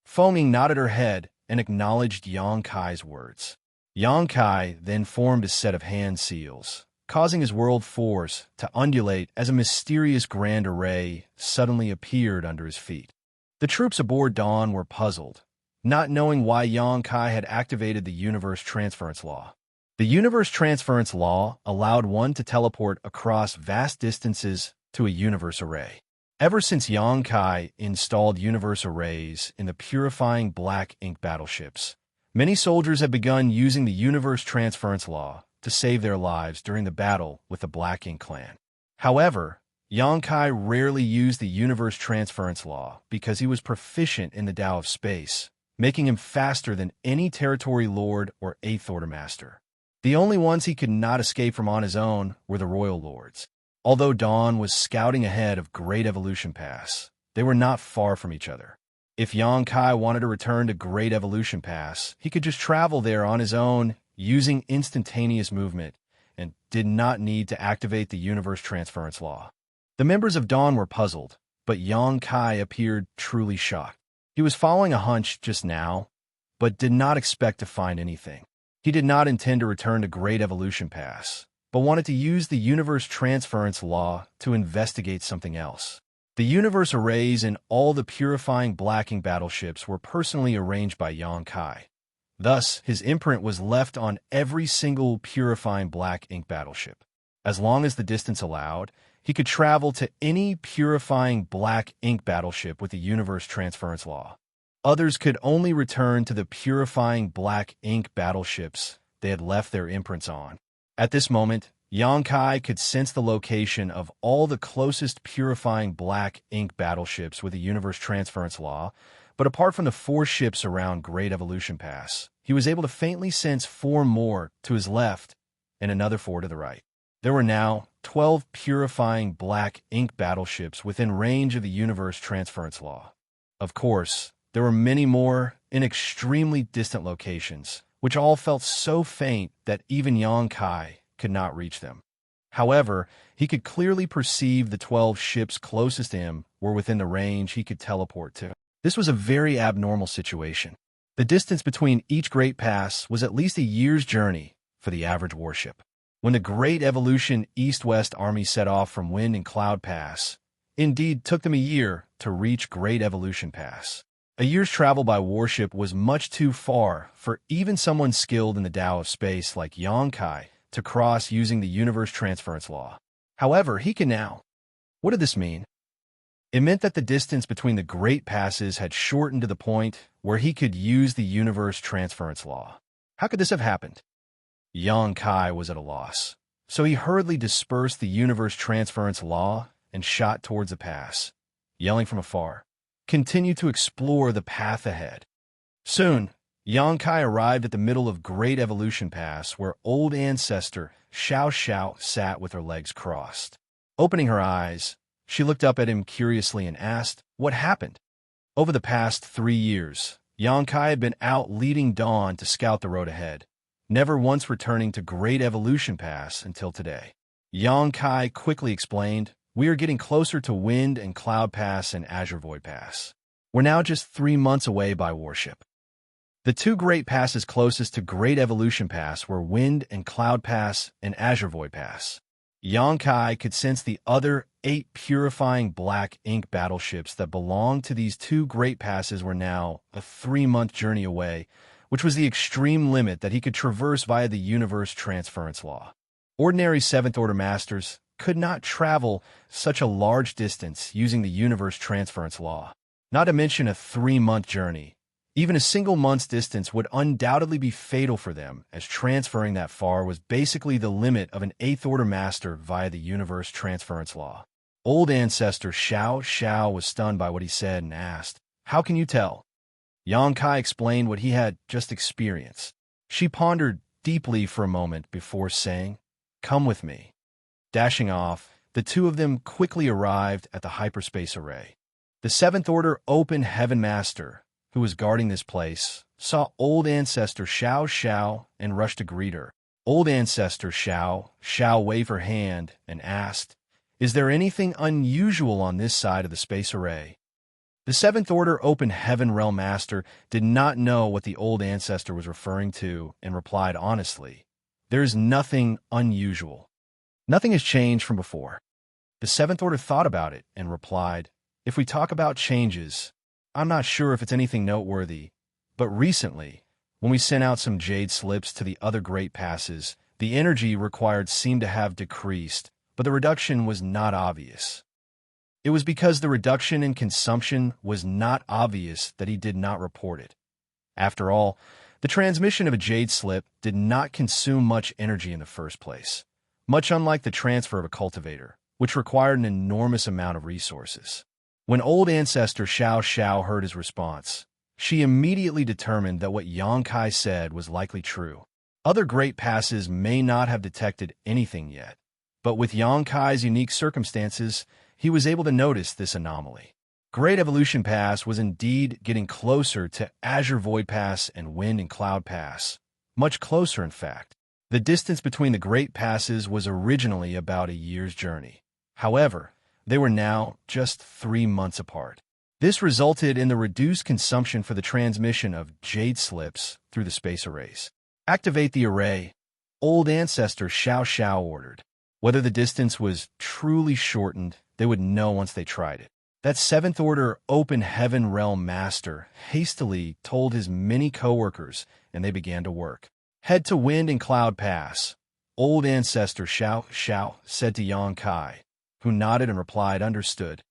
Feng Ying nodded her head and acknowledged Xianxia's words. Xianxia then formed a set of hand seals, causing his world force to undulate as a mysterious grand array suddenly appeared under his feet. The troops aboard Dawn were puzzled, not knowing why Xianxia had activated the universe transference law. The universe transference law allowed one to teleport across vast distances to a universe array. Ever since Xianxia installed universe arrays in the purifying black ink battleships, many soldiers have begun using the universe transference law to save their lives during the battle with the Black Ink clan. However, Xianxia rarely used the universe transference law because he was proficient in the Tao of space, making him faster than any territory lord or Eighth Order master. The only ones he could not escape from on his own were the royal lords. Although Dawn was scouting ahead of Great Evolution Pass, they were not far from each other. If Xianxia wanted to return to Great Evolution Pass, he could just travel there on his own using instantaneous movement and did not need to activate the universe transference law. The members of Dawn were puzzled, but Xianxia appeared truly shocked. He was following a hunch just now, but did not expect to find anything. He did not intend to return to Great Evolution Pass, but wanted to use the universe transference law to investigate something else. The universe arrays in all the purifying black ink battleships were personally arranged by Xianxia. Thus, his imprint was left on every single purifying black ink battleship. As long as the distance allowed, he could travel to any purifying black ink battleship with the universe transference law. Others could only return to the purifying black ink battleships they had left their imprints on. At this moment, Xianxia could sense the location of all the closest purifying black ink battleships with the universe transference law, but apart from the 4 ships around Great Evolution Pass, he was able to faintly sense 4 more to his left and another 4 to the right. There were now 12 purifying black ink battleships within range of the universe transference law. Of course, there were many more in extremely distant locations, which all felt so faint that even Xianxia could not reach them. However, he could clearly perceive the 12 ships closest to him were within the range he could teleport to. This was a very abnormal situation. The distance between each great pass was at least a year's journey for the average warship. When the Great Evolution East-West Army set off from Wind and Cloud Pass, indeed took them a year to reach Great Evolution Pass. A year's travel by warship was much too far for even someone skilled in the Tao of space like Xianxia to cross using the universe transference law. However, he can now. What did this mean? It meant that the distance between the great passes had shortened to the point where he could use the universe transference law. How could this have happened? Xianxia was at a loss, so he hurriedly dispersed the universe transference law and shot towards the pass, yelling from afar, "Continue to explore the path ahead." Soon, Xianxia arrived at the middle of Great Evolution Pass, where old ancestor Xianxia sat with her legs crossed. Opening her eyes, she looked up at him curiously and asked, "What happened?" Over the past 3 years, Xianxia had been out leading Dawn to scout the road ahead, never once returning to Great Evolution Pass until today. Xianxia quickly explained, "We are getting closer to Wind and Cloud Pass and Azure Void Pass. We're now just 3 months away by warship." The 2 great passes closest to Great Evolution Pass were Wind and Cloud Pass and Azure Void Pass. Xianxia could sense the other 8 purifying black ink battleships that belonged to these 2 great passes were now a 3-month journey away, which was the extreme limit that he could traverse via the universe transference law. Ordinary 7th Order masters could not travel such a large distance using the universe transference law, not to mention a 3-month journey. Even a single month's distance would undoubtedly be fatal for them, as transferring that far was basically the limit of an 8th Order master via the universe transference law. Old ancestor Xianxia was stunned by what he said and asked, "How can you tell?" Xianxia explained what he had just experienced. She pondered deeply for a moment before saying, "Come with me." Dashing off, the 2 of them quickly arrived at the hyperspace array. The 7th Order Open Heaven Master, who was guarding this place, saw old ancestor Xianxia and rushed to greet her. Old ancestor Xianxia waved her hand and asked, "Is there anything unusual on this side of the space array?" The 7th Order Open Heaven Realm Master did not know what the old ancestor was referring to and replied honestly, "There is nothing unusual. Nothing has changed from before." The 7th Order thought about it and replied, "If we talk about changes, I'm not sure if it's anything noteworthy, But recently, when we sent out some jade slips to the other great passes, the energy required seemed to have decreased, but the reduction was not obvious. It was because the reduction in consumption was not obvious that he did not report it. After all, the transmission of a jade slip did not consume much energy in the first place, much unlike the transfer of a cultivator, which required an enormous amount of resources. When old ancestor Xianxia heard his response, she immediately determined that what Yangkai said was likely true. Other great passes may not have detected anything yet, but with Yangkai's unique circumstances, he was able to notice this anomaly. Great Evolution Pass was indeed getting closer to Azure Void Pass and Wind and Cloud Pass. Much closer, in fact. The distance between the Great Passes was originally about a year's journey. However, they were now just 3 months apart. This resulted in the reduced consumption for the transmission of jade slips through the space arrays. Activate the array, old ancestor Xianxia ordered. Whether the distance was truly shortened, they would know once they tried it. That 7th Order Open Heaven Realm Master hastily told his many co-workers, and they began to work. Head to Wind and Cloud Pass, old ancestor Xianxia said to Yang Kai, who nodded and replied understood.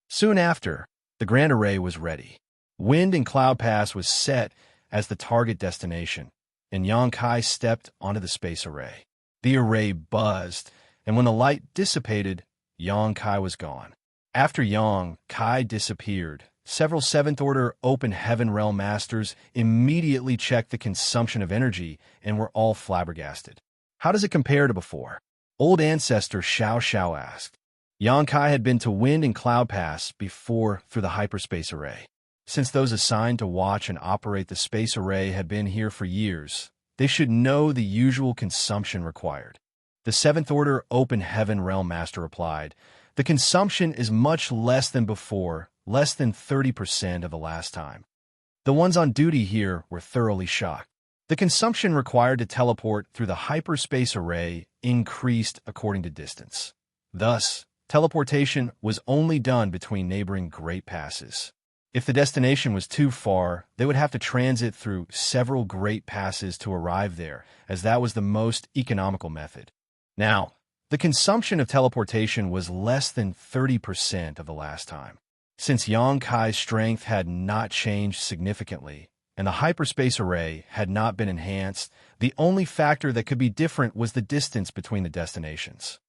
Soon after, the Grand Array was ready. Wind and Cloud Pass was set as the target destination, and Yang Kai stepped onto the space array. The array buzzed, and when the light dissipated, Yang Kai was gone. After Yang Kai disappeared, several 7th Order Open Heaven Realm Masters immediately checked the consumption of energy and were all flabbergasted. How does it compare to before? Old ancestor Xianxia asked. Yang Kai had been to Wind and Cloud Pass before through the hyperspace array. Since those assigned to watch and operate the space array had been here for years, they should know the usual consumption required. The 7th Order Open Heaven Realm Master replied, the consumption is much less than before, less than 30% of the last time. The ones on duty here were thoroughly shocked. The consumption required to teleport through the hyperspace array increased according to distance. Thus, teleportation was only done between neighboring great passes. If the destination was too far, they would have to transit through several great passes to arrive there, as that was the most economical method. Now, the consumption of teleportation was less than 30% of the last time. Since Yang Kai's strength had not changed significantly, and the hyperspace array had not been enhanced, the only factor that could be different was the distance between the destinations.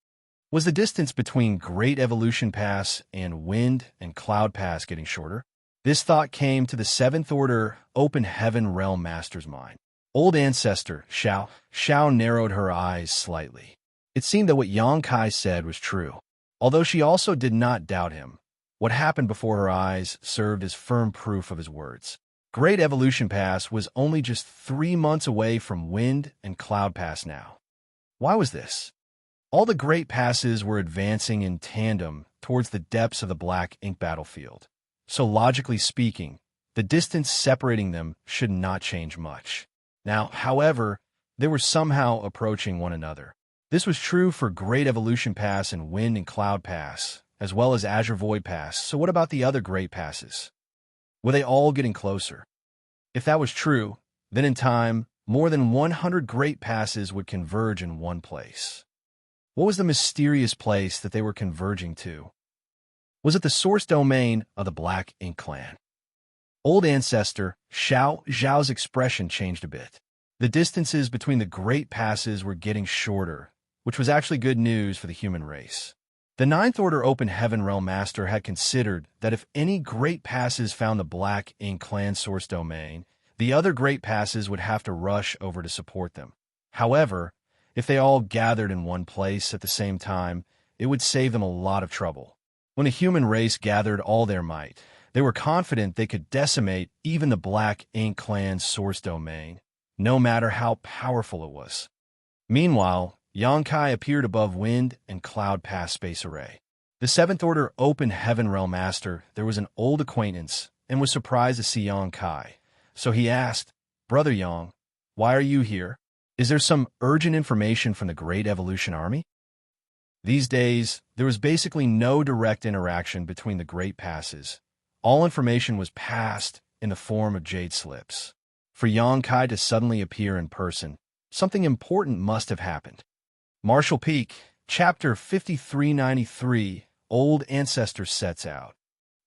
Was the distance between Great Evolution Pass and Wind and Cloud Pass getting shorter? This thought came to the 7th Order Open Heaven Realm Master's mind. Old ancestor Xiao narrowed her eyes slightly. It seemed that what Yang Kai said was true. Although she also did not doubt him, what happened before her eyes served as firm proof of his words. Great Evolution Pass was only just 3 months away from Wind and Cloud Pass now. Why was this? All the great passes were advancing in tandem towards the depths of the black ink battlefield. So logically speaking, the distance separating them should not change much. Now, however, they were somehow approaching one another. This was true for Great Evolution Pass and Wind and Cloud Pass, as well as Azure Void Pass. So what about the other great passes? Were they all getting closer? If that was true, then in time, more than 100 great passes would converge in one place. What was the mysterious place that they were converging to? Was it the source domain of the Black Ink Clan? Old ancestor Xiao's expression changed a bit. The distances between the great passes were getting shorter, which was actually good news for the human race. The 9th Order Open Heaven Realm Master had considered that if any great passes found the Black Ink Clan source domain, the other great passes would have to rush over to support them. However, if they all gathered in one place at the same time, it would save them a lot of trouble. When the human race gathered all their might, they were confident they could decimate even the Black Ink Clan's source domain, no matter how powerful it was. Meanwhile, Yang Kai appeared above Wind and Cloud Pass space array. The 7th Order Open Heaven Realm Master, there was an old acquaintance, and was surprised to see Yang Kai. So he asked, Brother Yang, why are you here? Is there some urgent information from the Great Evolution Army? These days, there was basically no direct interaction between the great passes. All information was passed in the form of jade slips. For Yangkai to suddenly appear in person, something important must have happened. Marshall Peak, Chapter 5393, Old Ancestor sets out.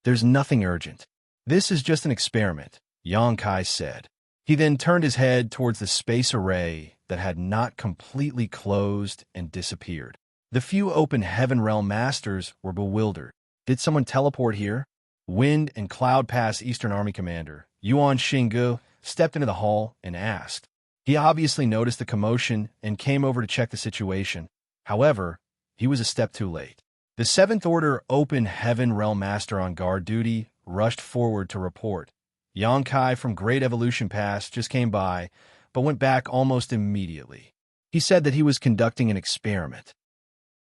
There's nothing urgent. This is just an experiment, Yangkai said. He then turned his head towards the space array that had not completely closed and disappeared. The few open heaven realm masters were bewildered. Did someone teleport here? Wind and Cloud Pass Eastern Army Commander Yuan Xinggu stepped into the hall and asked. He obviously noticed the commotion and came over to check the situation. However, he was a step too late. The 7th Order Open Heaven Realm Master on guard duty rushed forward to report. Yangkai from Great Evolution Pass just came by, but went back almost immediately. He said that he was conducting an experiment.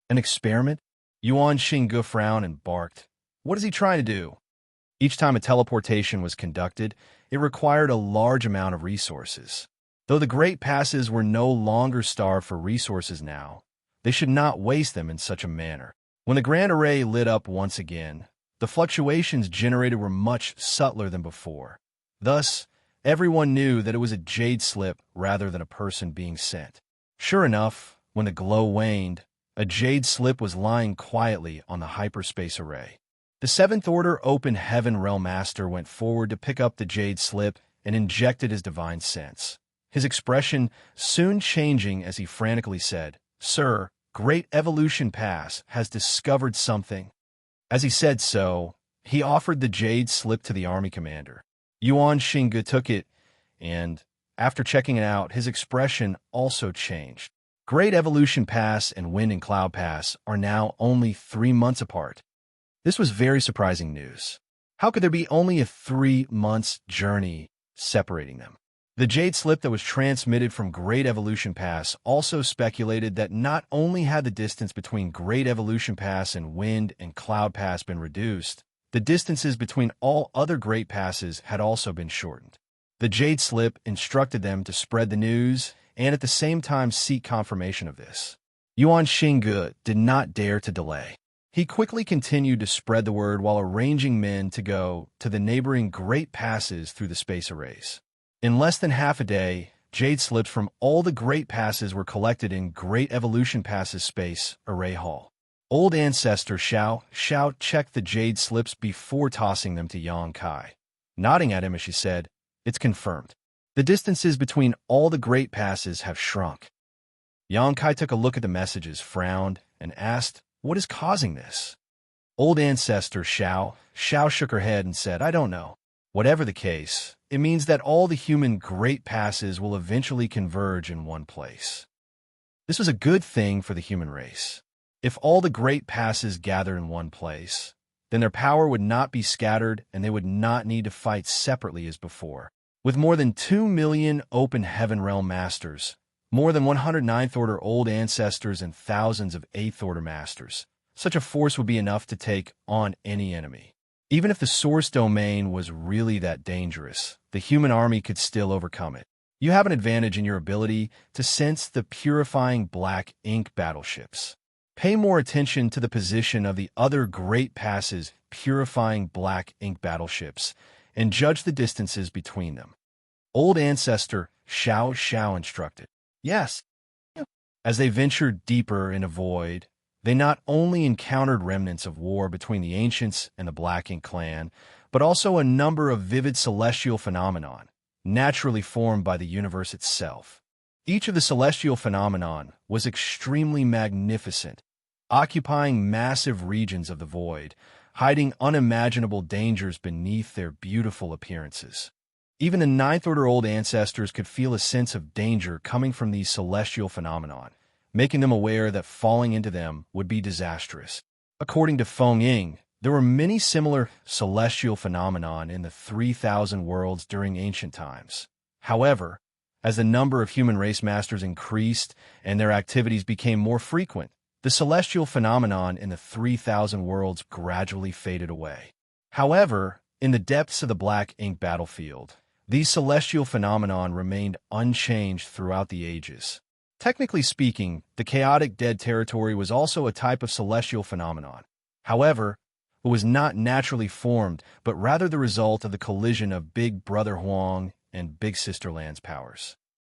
An experiment? Yuan Xinggu frowned and barked. What is he trying to do? Each time a teleportation was conducted, it required a large amount of resources. Though the Great Passes were no longer starved for resources now, they should not waste them in such a manner. When the Grand Array lit up once again, the fluctuations generated were much subtler than before. Thus, everyone knew that it was a jade slip rather than a person being sent. Sure enough, when the glow waned, a jade slip was lying quietly on the hyperspace array. The 7th Order Open Heaven Realm Master went forward to pick up the jade slip and injected his divine sense. His expression soon changing as he frantically said, Sir, Great Evolution Pass has discovered something. As he said so, he offered the jade slip to the army commander. Yuan Xinggu took it, and, after checking it out, his expression also changed. Great Evolution Pass and Wind and Cloud Pass are now only 3 months apart. This was very surprising news. How could there be only a 3 months journey separating them? The jade slip that was transmitted from Great Evolution Pass also speculated that not only had the distance between Great Evolution Pass and Wind and Cloud Pass been reduced, the distances between all other Great Passes had also been shortened. The jade slip instructed them to spread the news and at the same time seek confirmation of this. Yuan Xinggu did not dare to delay. He quickly continued to spread the word while arranging men to go to the neighboring Great Passes through the space arrays. In less than half a day, jade slips from all the Great Passes were collected in Great Evolution Pass's space array hall. Old Ancestor Xiao checked the jade slips before tossing them to Yangkai. Nodding at him as she said, It's confirmed. The distances between all the Great Passes have shrunk. Yangkai took a look at the messages, frowned, and asked, What is causing this? Old Ancestor Xiao shook her head and said, I don't know. Whatever the case, it means that all the human Great Passes will eventually converge in one place. This was a good thing for the human race. If all the Great Passes gathered in one place, then their power would not be scattered and they would not need to fight separately as before. With more than 2 million open heaven realm masters, more than 109th Order Old Ancestors and thousands of 8th Order masters, such a force would be enough to take on any enemy. Even if the source domain was really that dangerous, the human army could still overcome it. You have an advantage in your ability to sense the purifying black ink battleships. Pay more attention to the position of the other Great Passes purifying black ink battleships and judge the distances between them. Old Ancestor Xiao instructed. Yes. As they ventured deeper in a void, they not only encountered remnants of war between the Ancients and the Black Ink clan, but also a number of vivid celestial phenomenon, naturally formed by the universe itself. Each of the celestial phenomenon was extremely magnificent, occupying massive regions of the void, hiding unimaginable dangers beneath their beautiful appearances. Even the 9th Order Old Ancestors could feel a sense of danger coming from these celestial phenomenon, making them aware that falling into them would be disastrous. According to Feng Ying, there were many similar celestial phenomenon in the 3,000 worlds during ancient times. However, as the number of human race masters increased and their activities became more frequent, the celestial phenomenon in the 3,000 worlds gradually faded away. However, in the depths of the Black Ink battlefield, these celestial phenomenon remained unchanged throughout the ages. Technically speaking, the chaotic dead territory was also a type of celestial phenomenon. However, it was not naturally formed, but rather the result of the collision of Big Brother Huang and Big Sister Land's powers.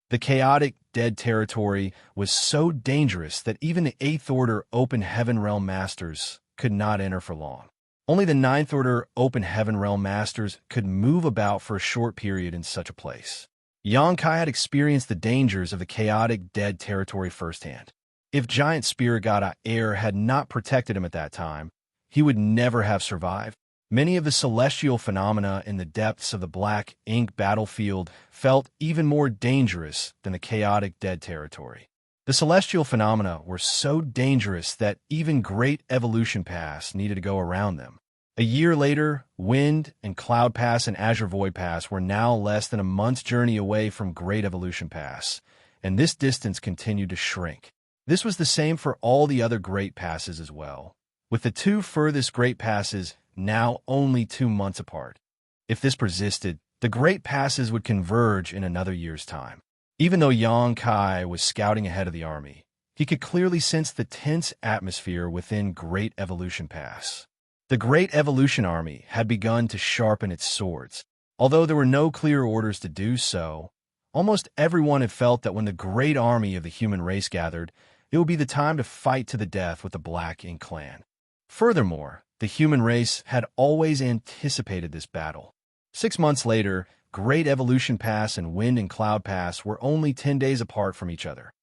The chaotic, dead territory was so dangerous that even the 8th Order Open Heaven Realm Masters could not enter for long. Only the 9th Order Open Heaven Realm Masters could move about for a short period in such a place. Xianxia had experienced the dangers of the chaotic, dead territory firsthand. If giant spirit god Air had not protected him at that time, he would never have survived. Many of the celestial phenomena in the depths of the black ink battlefield felt even more dangerous than the chaotic dead territory. The celestial phenomena were so dangerous that even Great Evolution Pass needed to go around them. A year later, Wind and Cloud Pass and Azure Void Pass were now less than a month's journey away from Great Evolution Pass, and this distance continued to shrink. This was the same for all the other Great Passes as well, with the two furthest Great Passes now only 2 months apart. If this persisted, the Great Passes would converge in another year's time. Even though Xianxia was scouting ahead of the army, he could clearly sense the tense atmosphere within Great Evolution Pass. The Great Evolution Army had begun to sharpen its swords. Although there were no clear orders to do so, almost everyone had felt that when the great army of the human race gathered, it would be the time to fight to the death with the Black Ink clan. Furthermore, the human race had always anticipated this battle. 6 months later, Great Evolution Pass and Wind and Cloud Pass were only 10 days apart from each other.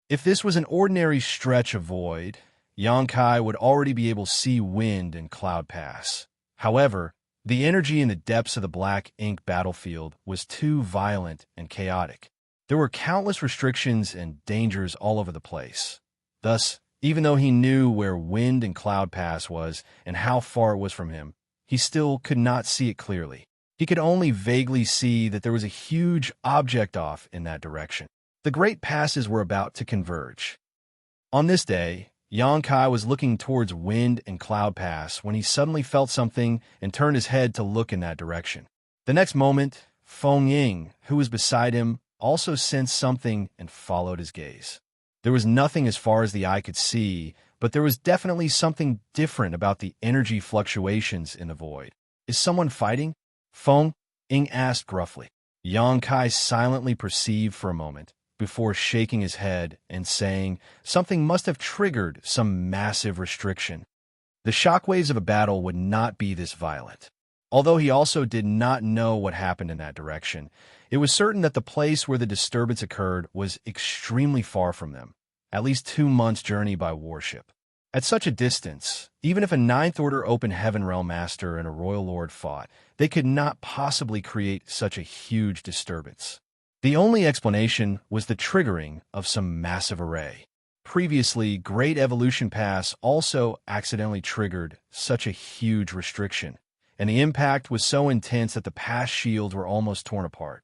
If this was an ordinary stretch of void, Xianxia would already be able to see Wind and Cloud Pass. However, the energy in the depths of the black ink battlefield was too violent and chaotic. There were countless restrictions and dangers all over the place. Thus, even though he knew where Wind and Cloud Pass was and how far it was from him, he still could not see it clearly. He could only vaguely see that there was a huge object off in that direction. The great passes were about to converge. On this day, Xianxia was looking towards Wind and Cloud Pass when he suddenly felt something and turned his head to look in that direction. The next moment, Feng Ying, who was beside him, also sensed something and followed his gaze. There was nothing as far as the eye could see, but there was definitely something different about the energy fluctuations in the void. Is someone fighting? Feng Ying asked gruffly. Xianxia silently perceived for a moment, before shaking his head and saying something must have triggered some massive restriction. The shockwaves of a battle would not be this violent. Although he also did not know what happened in that direction, it was certain that the place where the disturbance occurred was extremely far from them, at least 2 months' journey by warship. At such a distance, even if a 9th Order Open Heaven Realm Master and a Royal Lord fought, they could not possibly create such a huge disturbance. The only explanation was the triggering of some massive array. Previously, Great Evolution Pass also accidentally triggered such a huge restriction, and the impact was so intense that the pass shields were almost torn apart.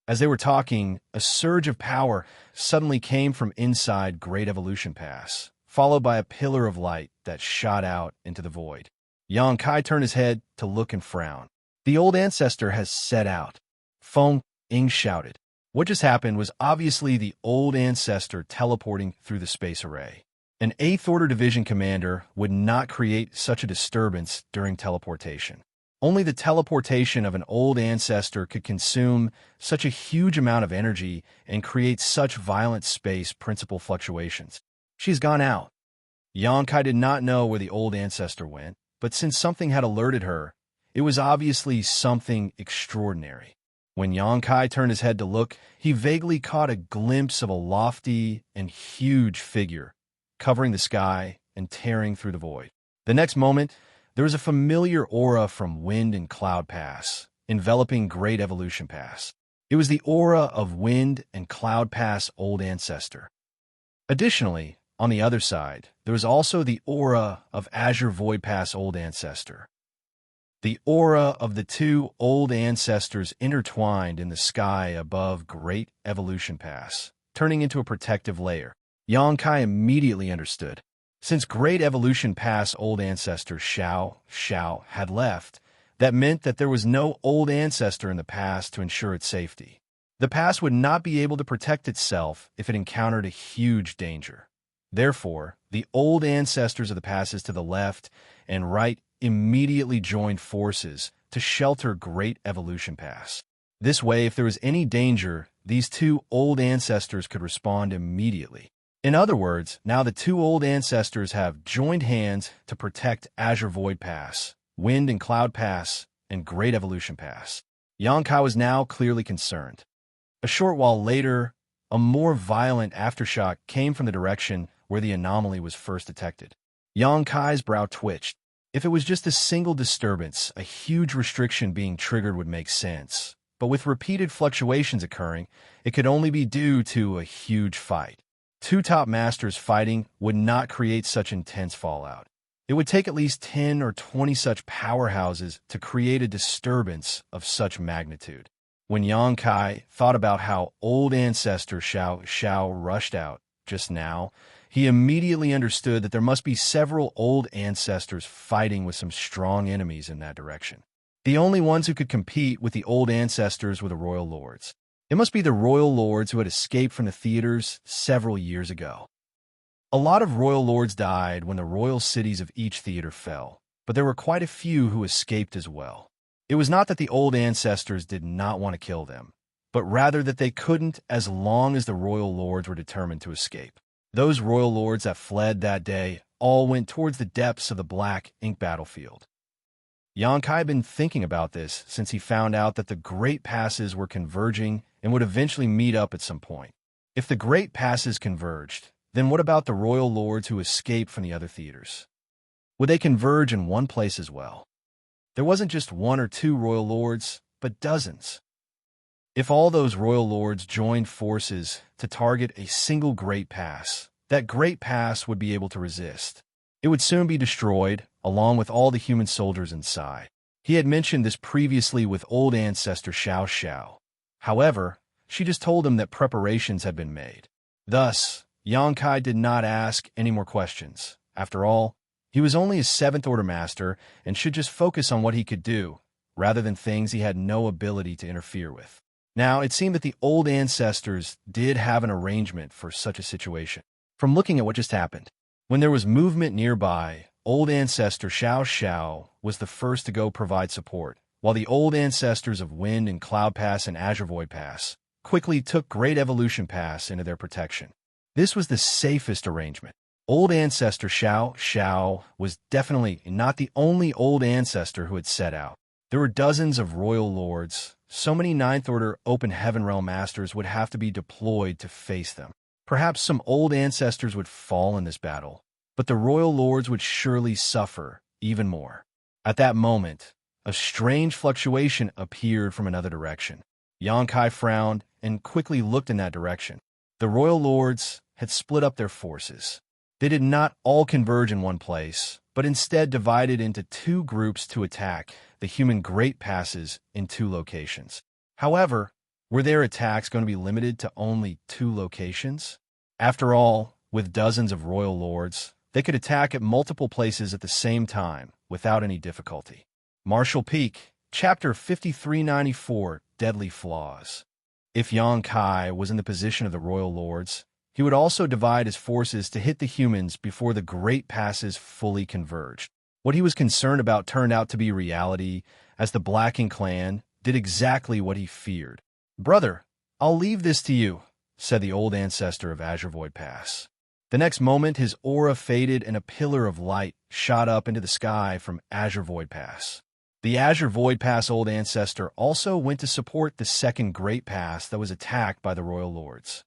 As they were talking, a surge of power suddenly came from inside Great Evolution Pass, followed by a pillar of light that shot out into the void. Xianxia turned his head to look and frown. The old ancestor has set out. Feng Ying shouted. What just happened was obviously the old ancestor teleporting through the space array. An 8th Order Division commander would not create such a disturbance during teleportation. Only the teleportation of an old ancestor could consume such a huge amount of energy and create such violent space principle fluctuations. She's gone out. Xianxia did not know where the old ancestor went, but since something had alerted her, it was obviously something extraordinary. When Xianxia turned his head to look, he vaguely caught a glimpse of a lofty and huge figure, covering the sky and tearing through the void. The next moment, there was a familiar aura from Wind and Cloud Pass, enveloping Great Evolution Pass. It was the aura of Wind and Cloud Pass Old Ancestor. Additionally, on the other side, there was also the aura of Azure Void Pass Old Ancestor. The aura of the two old ancestors intertwined in the sky above Great Evolution Pass, turning into a protective layer. Xianxia immediately understood. Since Great Evolution Pass Old Ancestor Xiao had left, that meant that there was no old ancestor in the pass to ensure its safety. The pass would not be able to protect itself if it encountered a huge danger. Therefore, the old ancestors of the passes to the left and right immediately joined forces to shelter Great Evolution Pass. This way, if there was any danger, these two old ancestors could respond immediately. In other words, now the two old ancestors have joined hands to protect Azure Void Pass, Wind and Cloud Pass, and Great Evolution Pass. Xianxia was now clearly concerned. A short while later, a more violent aftershock came from the direction where the anomaly was first detected. Xianxia's brow twitched. If it was just a single disturbance, a huge restriction being triggered would make sense. But with repeated fluctuations occurring, it could only be due to a huge fight. Two top masters fighting would not create such intense fallout. It would take at least 10 or 20 such powerhouses to create a disturbance of such magnitude. When Xianxia thought about how old ancestor Xiao rushed out just now, he immediately understood that there must be several old ancestors fighting with some strong enemies in that direction. The only ones who could compete with the old ancestors were the royal lords. It must be the royal lords who had escaped from the theaters several years ago. A lot of royal lords died when the royal cities of each theater fell, but there were quite a few who escaped as well. It was not that the old ancestors did not want to kill them, but rather that they couldn't as long as the royal lords were determined to escape. Those royal lords that fled that day all went towards the depths of the black ink battlefield. Xianxia had been thinking about this since he found out that the Great Passes were converging and would eventually meet up at some point. If the Great Passes converged, then what about the royal lords who escaped from the other theaters? Would they converge in one place as well? There wasn't just one or two royal lords, but dozens. If all those royal lords joined forces to target a single Great Pass, that Great Pass would be able to resist. It would soon be destroyed, along with all the human soldiers inside. He had mentioned this previously with old ancestor Xiao. However, she just told him that preparations had been made. Thus, Xianxia did not ask any more questions. After all, he was only a 7th Order Master and should just focus on what he could do, rather than things he had no ability to interfere with. Now, it seemed that the old ancestors did have an arrangement for such a situation. From looking at what just happened, when there was movement nearby, old ancestor Xiao was the first to go provide support, while the old ancestors of Wind and Cloud Pass and Azure Void Pass quickly took Great Evolution Pass into their protection. This was the safest arrangement. Old ancestor Xiao was definitely not the only old ancestor who had set out. There were dozens of royal lords. So many 9th Order Open Heaven Realm Masters would have to be deployed to face them. Perhaps some old ancestors would fall in this battle, but the royal lords would surely suffer even more. At that moment, a strange fluctuation appeared from another direction. Xianxia frowned and quickly looked in that direction. The royal lords had split up their forces. They did not all converge in one place, but instead divided into two groups to attack the human Great Passes in two locations. However, were their attacks going to be limited to only two locations? After all, with dozens of royal lords, they could attack at multiple places at the same time without any difficulty. Martial Peak, Chapter 5394, Deadly Flaws. If Xianxia was in the position of the royal lords, he would also divide his forces to hit the humans before the Great Passes fully converged. What he was concerned about turned out to be reality, as the Blacking clan did exactly what he feared. "Brother, I'll leave this to you," said the old ancestor of Azure Void Pass. The next moment, his aura faded and a pillar of light shot up into the sky from Azure Void Pass. The Azure Void Pass old ancestor also went to support the second Great Pass that was attacked by the royal lords.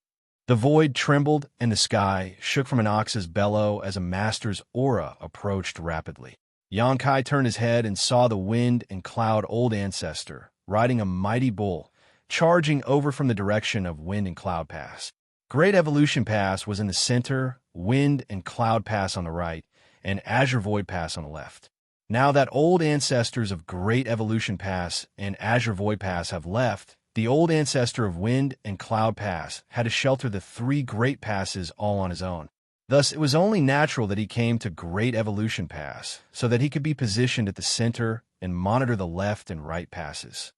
The void trembled and the sky shook from an ox's bellow as a master's aura approached rapidly. Xianxia turned his head and saw the Wind and Cloud old ancestor riding a mighty bull, charging over from the direction of Wind and Cloud Pass. Great Evolution Pass was in the center, Wind and Cloud Pass on the right, and Azure Void Pass on the left. Now that old ancestors of Great Evolution Pass and Azure Void Pass have left, the old ancestor of Wind and Cloud Pass had to shelter the three Great Passes all on his own. Thus, it was only natural that he came to Great Evolution Pass, so that he could be positioned at the center and monitor the left and right passes.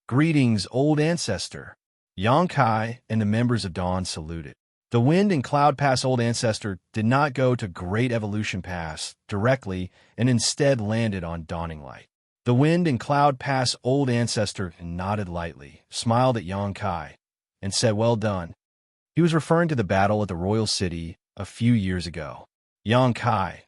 "Greetings, old ancestor." Xianxia and the members of Dawn saluted. The Wind and Cloud Pass old ancestor did not go to Great Evolution Pass directly and instead landed on Dawning Light. The wind and cloud pass old ancestor nodded lightly, smiled at Xianxia, and said, "Well done." He was referring to the battle at the royal city a few years ago. Xianxia,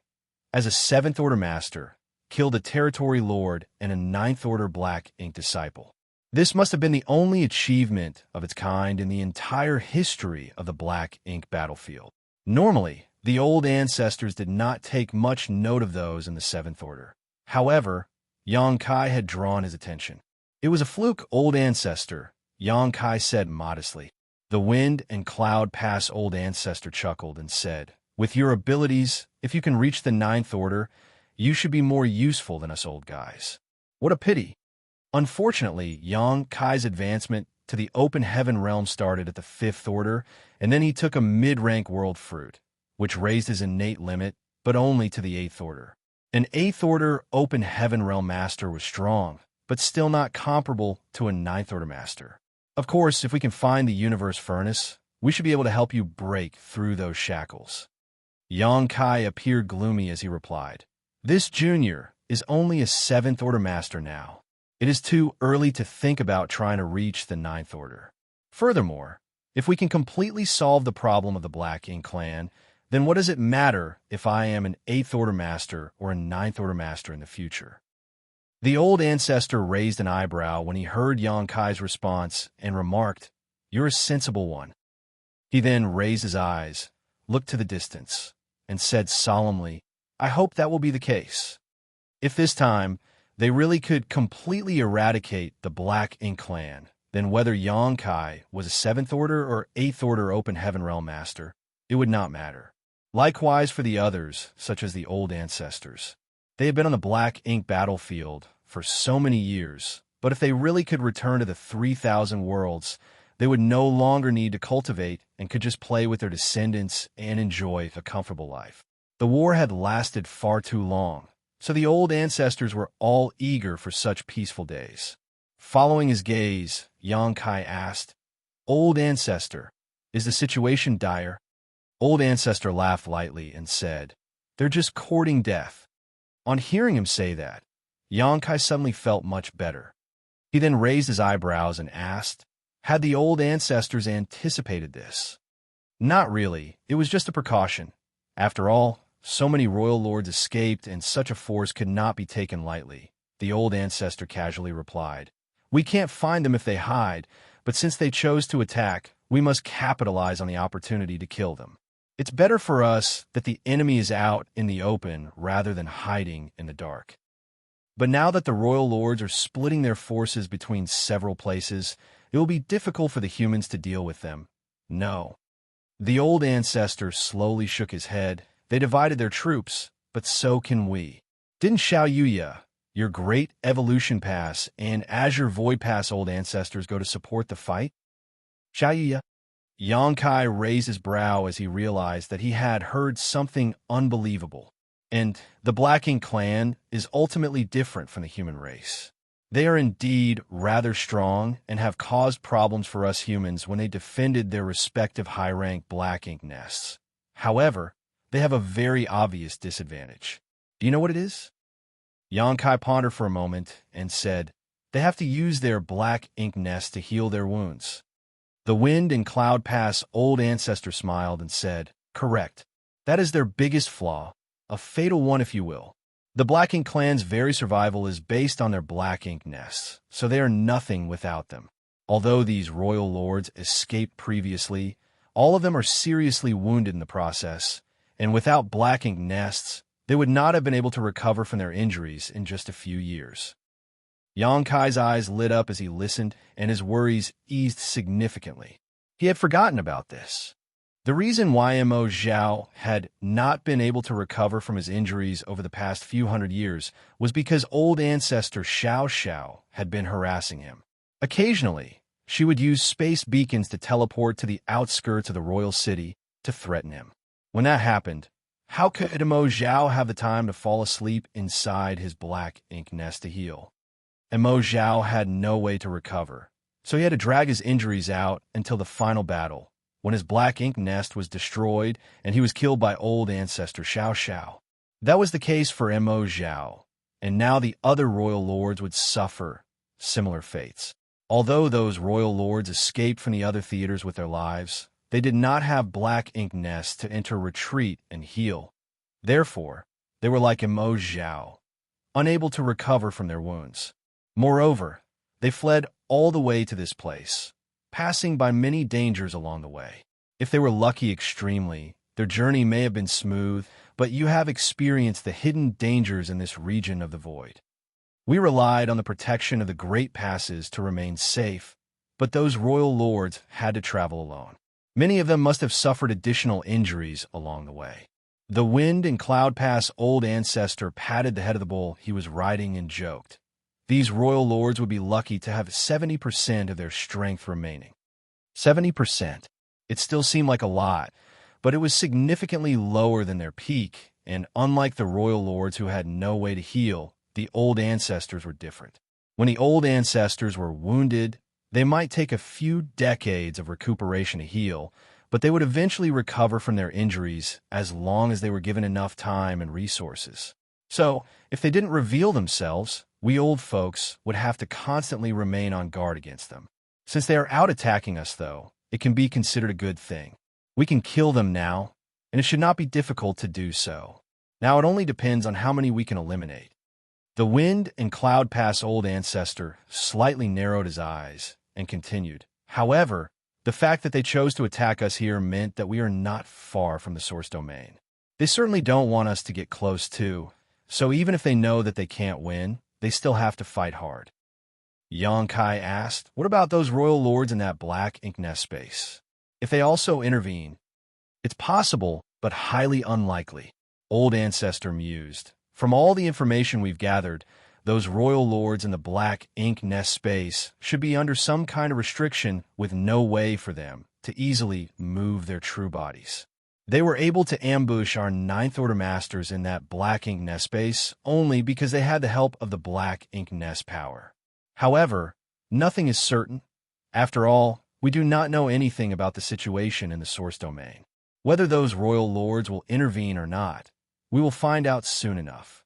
as a 7th Order Master, killed a territory lord and a 9th Order Black Ink disciple. This must have been the only achievement of its kind in the entire history of the Black Ink battlefield. Normally, the old ancestors did not take much note of those in the 7th Order. However, Xianxia had drawn his attention. "It was a fluke, old ancestor," Xianxia said modestly. The wind and cloud pass old ancestor chuckled and said, "With your abilities, if you can reach the 9th Order, you should be more useful than us old guys." What a pity. Unfortunately, Xianxia's advancement to the open heaven realm started at the 5th Order, and then he took a mid-rank world fruit, which raised his innate limit, but only to the 8th Order. An 8th Order open heaven realm master was strong, but still not comparable to a 9th Order master. Of course, if we can find the universe furnace, we should be able to help you break through those shackles. Xianxia appeared gloomy as he replied, "This junior is only a 7th Order master now. It is too early to think about trying to reach the 9th Order. Furthermore, if we can completely solve the problem of the Black Ink clan, then what does it matter if I am an 8th Order master or a 9th Order master in the future?" The old ancestor raised an eyebrow when he heard Xianxia's response and remarked, "You're a sensible one." He then raised his eyes, looked to the distance, and said solemnly, "I hope that will be the case. If this time they really could completely eradicate the Black Ink clan, then whether Xianxia was a 7th Order or 8th Order Open Heaven Realm Master, it would not matter. Likewise for the others, such as the old ancestors. They have been on the Black Ink battlefield for so many years, but if they really could return to the 3,000 worlds, they would no longer need to cultivate and could just play with their descendants and enjoy a comfortable life. The war had lasted far too long, so the old ancestors were all eager for such peaceful days. Following his gaze, Xianxia asked, "Old ancestor, is the situation dire?" Old ancestor laughed lightly and said, "They're just courting death." On hearing him say that, Xianxia suddenly felt much better. He then raised his eyebrows and asked, had the old ancestors anticipated this? Not really, it was just a precaution. After all, so many royal lords escaped and such a force could not be taken lightly. The old ancestor casually replied, "We can't find them if they hide, but since they chose to attack, we must capitalize on the opportunity to kill them. It's better for us that the enemy is out in the open rather than hiding in the dark." But now that the royal lords are splitting their forces between several places, it will be difficult for the humans to deal with them. No. The old ancestor slowly shook his head. They divided their troops, but so can we. Didn't Xianxia, your great evolution pass, and Azure Void Pass old ancestors go to support the fight? Xianxia? Xianxia raised his brow as he realized that he had heard something unbelievable. And the Black Ink clan is ultimately different from the human race. They are indeed rather strong and have caused problems for us humans when they defended their respective high-rank Black Ink nests. However, they have a very obvious disadvantage. Do you know what it is? Xianxia pondered for a moment and said, "They have to use their Black Ink nest to heal their wounds." The Wind and Cloud Pass old ancestor smiled and said, "Correct. That is their biggest flaw, a fatal one if you will. The Black Ink clan's very survival is based on their Black Ink nests, so they are nothing without them. Although these royal lords escaped previously, all of them are seriously wounded in the process, and without Black Ink nests, they would not have been able to recover from their injuries in just a few years." Xianxia's eyes lit up as he listened, and his worries eased significantly. He had forgotten about this. The reason why Mo Zhao had not been able to recover from his injuries over the past few hundred years was because old ancestor Xianxia had been harassing him. Occasionally, she would use space beacons to teleport to the outskirts of the royal city to threaten him. When that happened, how could Mo Zhao have the time to fall asleep inside his Black Ink nest to heal? And Mo Zhao had no way to recover, so he had to drag his injuries out until the final battle, when his Black Ink nest was destroyed and he was killed by old ancestor Xianxia. That was the case for Mo Zhao, and now the other royal lords would suffer similar fates. Although those royal lords escaped from the other theaters with their lives, they did not have black ink nests to enter retreat and heal. Therefore, they were like Imo Zhao, unable to recover from their wounds. Moreover, they fled all the way to this place, passing by many dangers along the way. If they were lucky extremely, their journey may have been smooth, but you have experienced the hidden dangers in this region of the void. We relied on the protection of the great passes to remain safe, but those royal lords had to travel alone. Many of them must have suffered additional injuries along the way. The Wind and Cloud Pass old ancestor patted the head of the bull he was riding and joked. These royal lords would be lucky to have 70% of their strength remaining. 70%. It still seemed like a lot, but it was significantly lower than their peak, and unlike the royal lords who had no way to heal, the old ancestors were different. When the old ancestors were wounded, they might take a few decades of recuperation to heal, but they would eventually recover from their injuries as long as they were given enough time and resources. So, if they didn't reveal themselves, we old folks would have to constantly remain on guard against them. Since they are out attacking us, though, it can be considered a good thing. We can kill them now, and it should not be difficult to do so. Now it only depends on how many we can eliminate. The Wind and Cloud Pass old ancestor slightly narrowed his eyes and continued. However, the fact that they chose to attack us here meant that we are not far from the source domain. They certainly don't want us to get close too, so even if they know that they can't win, they still have to fight hard. Xianxia asked, what about those royal lords in that black ink nest space? If they also intervene, it's possible, but highly unlikely. Old ancestor mused. From all the information we've gathered, those royal lords in the black ink nest space should be under some kind of restriction with no way for them to easily move their true bodies. They were able to ambush our Ninth Order Masters in that black ink nest space only because they had the help of the black ink nest power. However, nothing is certain. After all, we do not know anything about the situation in the source domain. Whether those royal lords will intervene or not, we will find out soon enough.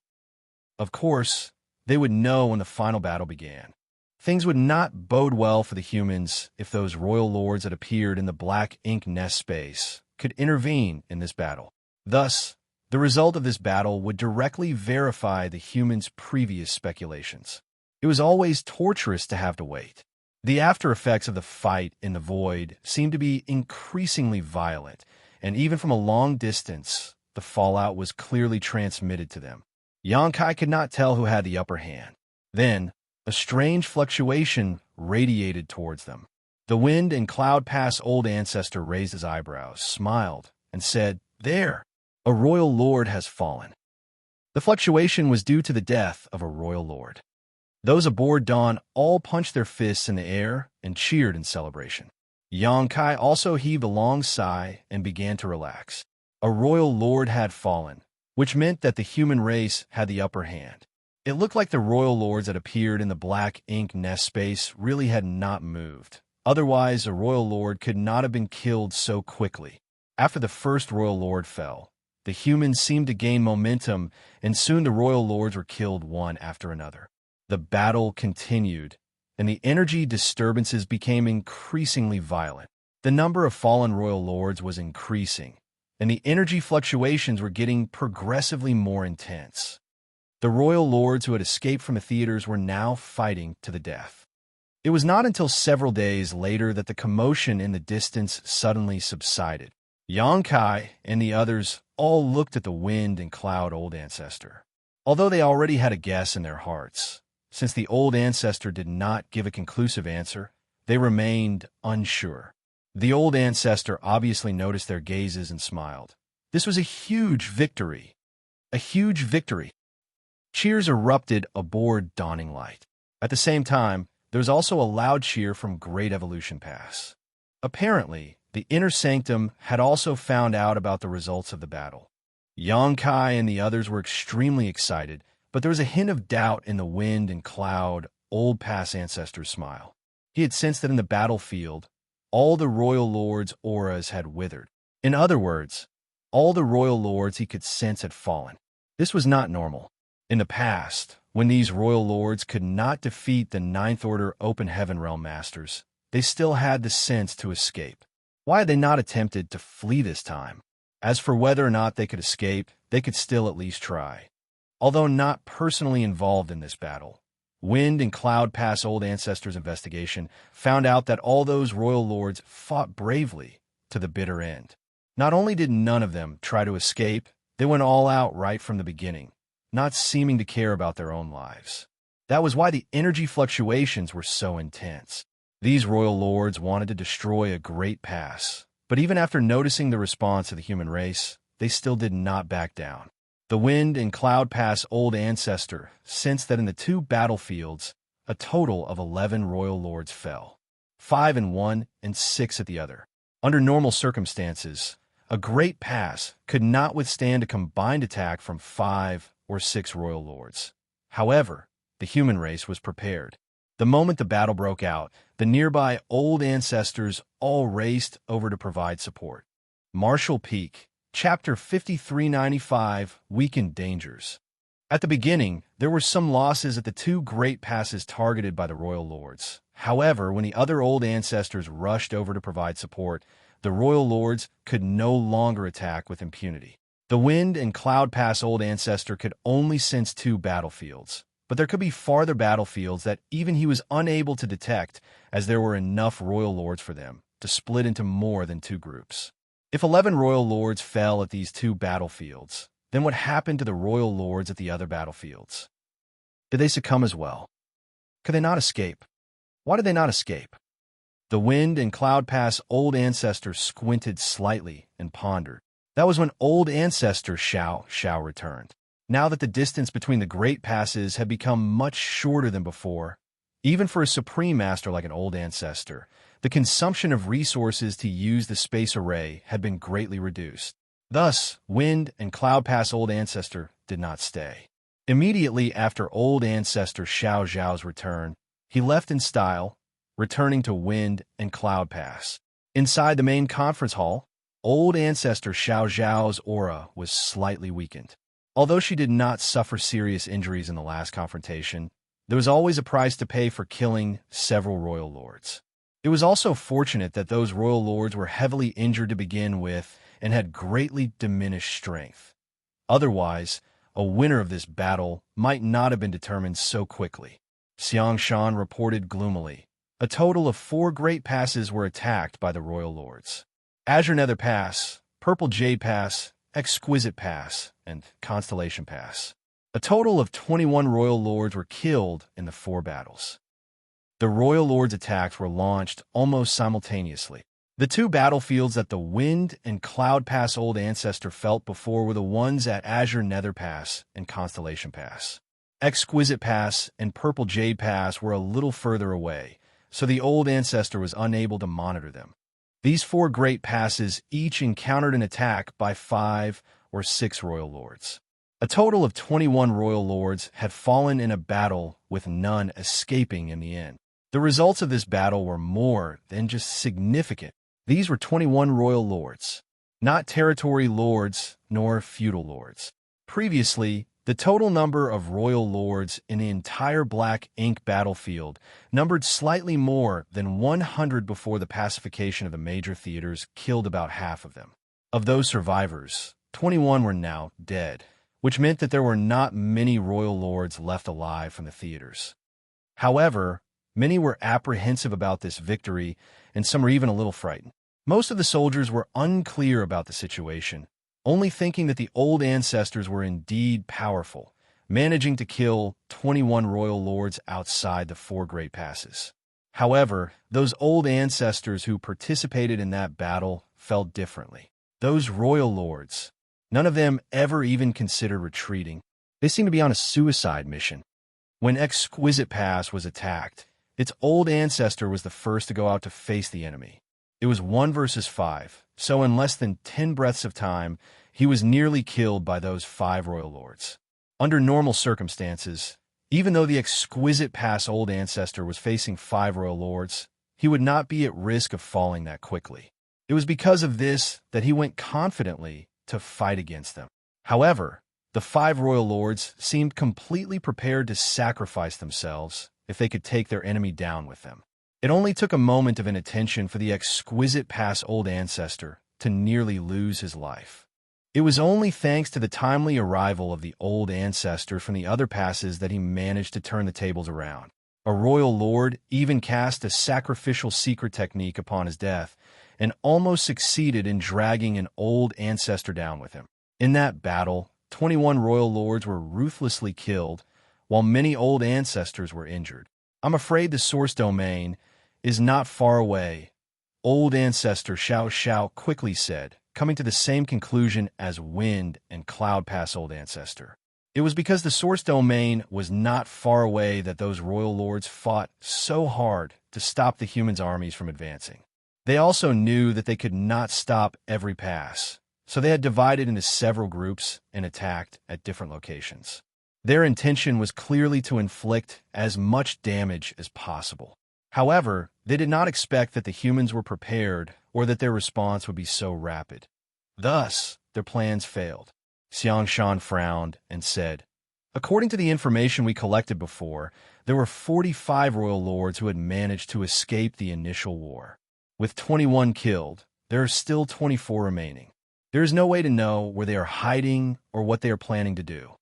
Of course, they would know when the final battle began. Things would not bode well for the humans if those royal lords that appeared in the black ink nest space could intervene in this battle. Thus, the result of this battle would directly verify the humans' previous speculations. It was always torturous to have to wait. The after effects of the fight in the void seemed to be increasingly violent, and even from a long distance, the fallout was clearly transmitted to them. Xianxia could not tell who had the upper hand. Then, a strange fluctuation radiated towards them. The Wind and Cloud Pass old ancestor raised his eyebrows, smiled, and said, "There, a royal lord has fallen." The fluctuation was due to the death of a royal lord. Those aboard Dawn all punched their fists in the air and cheered in celebration. Xianxia also heaved a long sigh and began to relax. A royal lord had fallen, which meant that the human race had the upper hand. It looked like the royal lords that appeared in the black ink nest space really had not moved. Otherwise, a royal lord could not have been killed so quickly. After the first royal lord fell, the humans seemed to gain momentum, and soon the royal lords were killed one after another. The battle continued, and the energy disturbances became increasingly violent. The number of fallen royal lords was increasing, and the energy fluctuations were getting progressively more intense. The royal lords who had escaped from the theaters were now fighting to the death. It was not until several days later that the commotion in the distance suddenly subsided. Xianxia and the others all looked at the Wind and Cloud old ancestor. Although they already had a guess in their hearts, since the old ancestor did not give a conclusive answer, they remained unsure. The old ancestor obviously noticed their gazes and smiled. This was a huge victory. A huge victory. Cheers erupted aboard Dawning Light. At the same time, there was also a loud cheer from Great Evolution Pass. Apparently, the Inner Sanctum had also found out about the results of the battle. Xianxia and the others were extremely excited, but there was a hint of doubt in the Wind and Cloud old Pass ancestor's smile. He had sensed that in the battlefield, all the royal lords' auras had withered. In other words, all the royal lords he could sense had fallen. This was not normal. In the past, when these royal lords could not defeat the Ninth Order Open Heaven Realm Masters, they still had the sense to escape. Why had they not attempted to flee this time? As for whether or not they could escape, they could still at least try. Although not personally involved in this battle, Wind and Cloud Pass Old Ancestors' investigation found out that all those royal lords fought bravely to the bitter end. Not only did none of them try to escape, they went all out right from the beginning, not seeming to care about their own lives. That was why the energy fluctuations were so intense. These royal lords wanted to destroy a great pass, but even after noticing the response of the human race, they still did not back down. The Wind and Cloud Pass Old Ancestor sensed that in the two battlefields, a total of 11 royal lords fell, 5 in one and 6 at the other. Under normal circumstances, a great pass could not withstand a combined attack from 5 or 6 royal lords. However, the human race was prepared. The moment the battle broke out, the nearby old ancestors all raced over to provide support. Martial Peak, Chapter 5395, Weakened Dangers. At the beginning, there were some losses at the two great passes targeted by the royal lords. However, when the other old ancestors rushed over to provide support, the royal lords could no longer attack with impunity. The Wind and Cloud Pass Old Ancestor could only sense 2 battlefields, but there could be farther battlefields that even he was unable to detect, as there were enough royal lords for them to split into more than 2 groups. If 11 royal lords fell at these 2 battlefields, then what happened to the royal lords at the other battlefields? Did they succumb as well? Could they not escape? Why did they not escape? The Wind and Cloud Pass Old Ancestor squinted slightly and pondered. That was when Old Ancestor Xianxia returned. Now that the distance between the great passes had become much shorter than before, even for a supreme master like an Old Ancestor, the consumption of resources to use the space array had been greatly reduced. Thus, Wind and Cloud Pass Old Ancestor did not stay. Immediately after Old Ancestor Xiao's return, he left in style, returning to Wind and Cloud Pass. Inside the main conference hall, Old Ancestor Xiao's aura was slightly weakened. Although she did not suffer serious injuries in the last confrontation, there was always a price to pay for killing several royal lords. It was also fortunate that those royal lords were heavily injured to begin with and had greatly diminished strength. Otherwise, a winner of this battle might not have been determined so quickly. Xianxia reported gloomily. A total of 4 great passes were attacked by the royal lords. Azure Nether Pass, Purple Jade Pass, Exquisite Pass, and Constellation Pass. A total of 21 royal lords were killed in the 4 battles. The royal lords' attacks were launched almost simultaneously. The 2 battlefields that the Wind and Cloud Pass Old Ancestor felt before were the ones at Azure Nether Pass and Constellation Pass. Exquisite Pass and Purple Jade Pass were a little further away, so the Old Ancestor was unable to monitor them. These 4 great passes each encountered an attack by 5 or 6 royal lords. A total of 21 royal lords had fallen in a battle, with none escaping in the end. The results of this battle were more than just significant. These were 21 royal lords, not territory lords nor feudal lords. Previously, the total number of royal lords in the entire Black Ink battlefield numbered slightly more than 100 before the pacification of the major theaters killed about half of them. Of those survivors, 21 were now dead, which meant that there were not many royal lords left alive from the theaters. However, many were apprehensive about this victory, and some were even a little frightened. Most of the soldiers were unclear about the situation, only thinking that the old ancestors were indeed powerful, managing to kill 21 royal lords outside the 4 great passes. However, those old ancestors who participated in that battle felt differently. Those royal lords, none of them ever even considered retreating. They seemed to be on a suicide mission. When Exquisite Pass was attacked, its old ancestor was the first to go out to face the enemy. It was 1 versus 5, so in less than 10 breaths of time, he was nearly killed by those 5 royal lords. Under normal circumstances, even though the Exquisite Pass old ancestor was facing 5 royal lords, he would not be at risk of falling that quickly. It was because of this that he went confidently to fight against them. However, The 5 royal lords seemed completely prepared to sacrifice themselves if they could take their enemy down with them. It only took a moment of inattention for the exquisite pass old ancestor to nearly lose his life. It was only thanks to the timely arrival of the old ancestor from the other passes that he managed to turn the tables around. A royal lord even cast a sacrificial secret technique upon his death and almost succeeded in dragging an old ancestor down with him. In that battle, 21 royal lords were ruthlessly killed, while many old ancestors were injured. I'm afraid the source domain is not far away, old ancestor Xianxia quickly said, coming to the same conclusion as Wind and Cloud Pass old ancestor. It was because the source domain was not far away that those royal lords fought so hard to stop the humans' armies from advancing. They also knew that they could not stop every pass, so they had divided into several groups and attacked at different locations. Their intention was clearly to inflict as much damage as possible. However, they did not expect that the humans were prepared or that their response would be so rapid. Thus, their plans failed. Xianxia frowned and said, "According to the information we collected before, there were 45 royal lords who had managed to escape the initial war. With 21 killed, there are still 24 remaining. There is no way to know where they are hiding or what they are planning to do."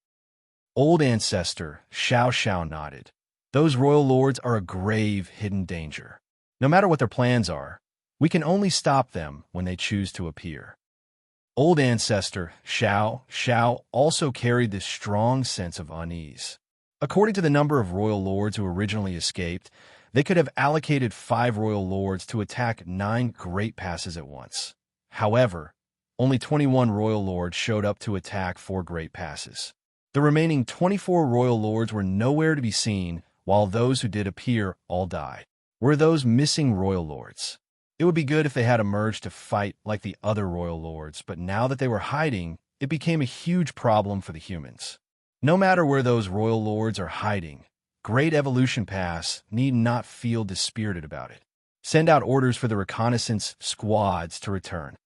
Old ancestor Xianxia nodded. "Those royal lords are a grave hidden danger. No matter what their plans are, we can only stop them when they choose to appear." Old ancestor Xianxia also carried this strong sense of unease. According to the number of royal lords who originally escaped, they could have allocated 5 royal lords to attack 9 great passes at once. However, only 21 royal lords showed up to attack 4 great passes. The remaining 24 royal lords were nowhere to be seen, while those who did appear all died. Were those missing royal lords? It would be good if they had emerged to fight like the other royal lords, but now that they were hiding, it became a huge problem for the humans. No matter where those royal lords are hiding, Great Evolution Pass need not feel dispirited about it. Send out orders for the reconnaissance squads to return.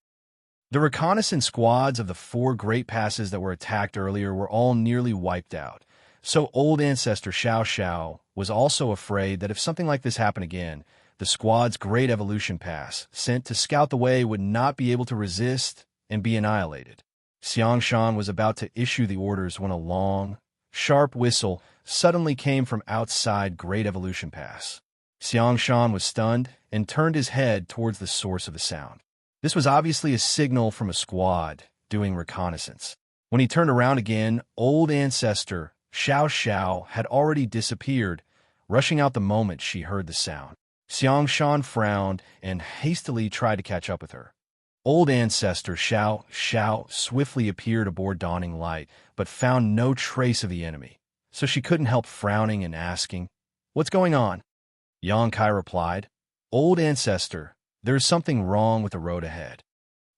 The reconnaissance squads of the 4 great passes that were attacked earlier were all nearly wiped out, so old ancestor Xianxia was also afraid that if something like this happened again, the squad's Great Evolution Pass, sent to scout the way, would not be able to resist and be annihilated. Xianxia was about to issue the orders when a long, sharp whistle suddenly came from outside Great Evolution Pass. Xianxia was stunned and turned his head towards the source of the sound. This was obviously a signal from a squad doing reconnaissance. When he turned around again, old ancestor Xianxia had already disappeared, rushing out the moment she heard the sound. Xianxia frowned and hastily tried to catch up with her. Old ancestor Xianxia swiftly appeared aboard Dawning Light, but found no trace of the enemy, so she couldn't help frowning and asking, "What's going on?" Xianxia replied, "Old ancestor, there is something wrong with the road ahead."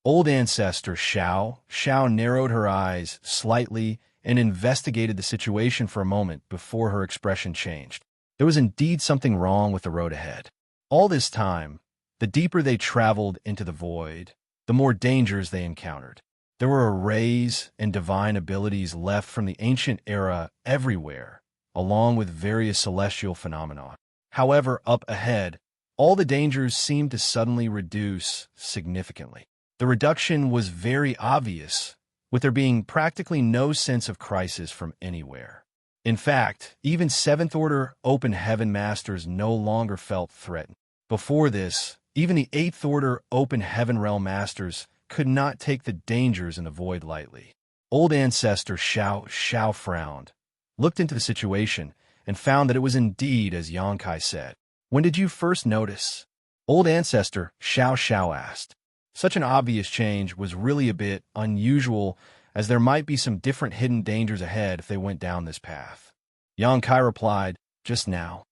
Old ancestor Xianxia narrowed her eyes slightly and investigated the situation for a moment before her expression changed. There was indeed something wrong with the road ahead. All this time, the deeper they traveled into the void, the more dangers they encountered. There were arrays and divine abilities left from the ancient era everywhere, along with various celestial phenomena. However, up ahead, all the dangers seemed to suddenly reduce significantly. The reduction was very obvious, with there being practically no sense of crisis from anywhere. In fact, even 7th Order Open Heaven Masters no longer felt threatened. Before this, even the 8th Order Open Heaven Realm Masters could not take the dangers in the void lightly. Old ancestor Xianxia frowned, looked into the situation, and found that it was indeed as Xianxia said. "When did you first notice?" Old ancestor Xianxia asked. Such an obvious change was really a bit unusual, as there might be some different hidden dangers ahead if they went down this path. Xianxia replied, "Just now."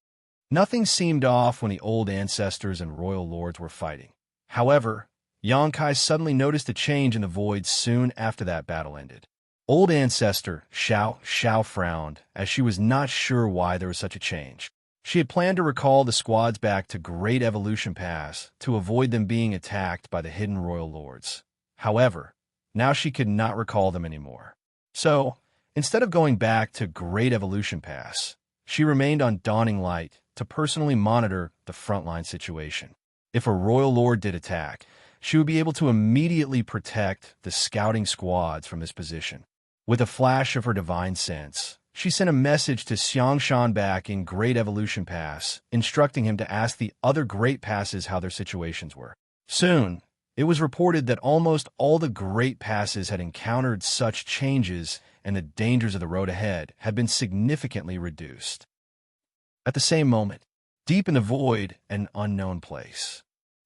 Nothing seemed off when the old ancestors and royal lords were fighting. However, Xianxia suddenly noticed a change in the void soon after that battle ended. Old ancestor Xianxia frowned, as she was not sure why there was such a change. She had planned to recall the squads back to Great Evolution Pass to avoid them being attacked by the hidden royal lords. However, now she could not recall them anymore. So, Instead of going back to Great Evolution Pass, she remained on Dawning Light to personally monitor the frontline situation. If a royal lord did attack, she would be able to immediately protect the scouting squads from this position. With a flash of her divine sense, she sent a message to Xianxia back in Great Evolution Pass, instructing him to ask the other Great Passes how their situations were. Soon, it was reported that almost all the Great Passes had encountered such changes, and the dangers of the road ahead had been significantly reduced. At the same moment, deep in the void, an unknown place,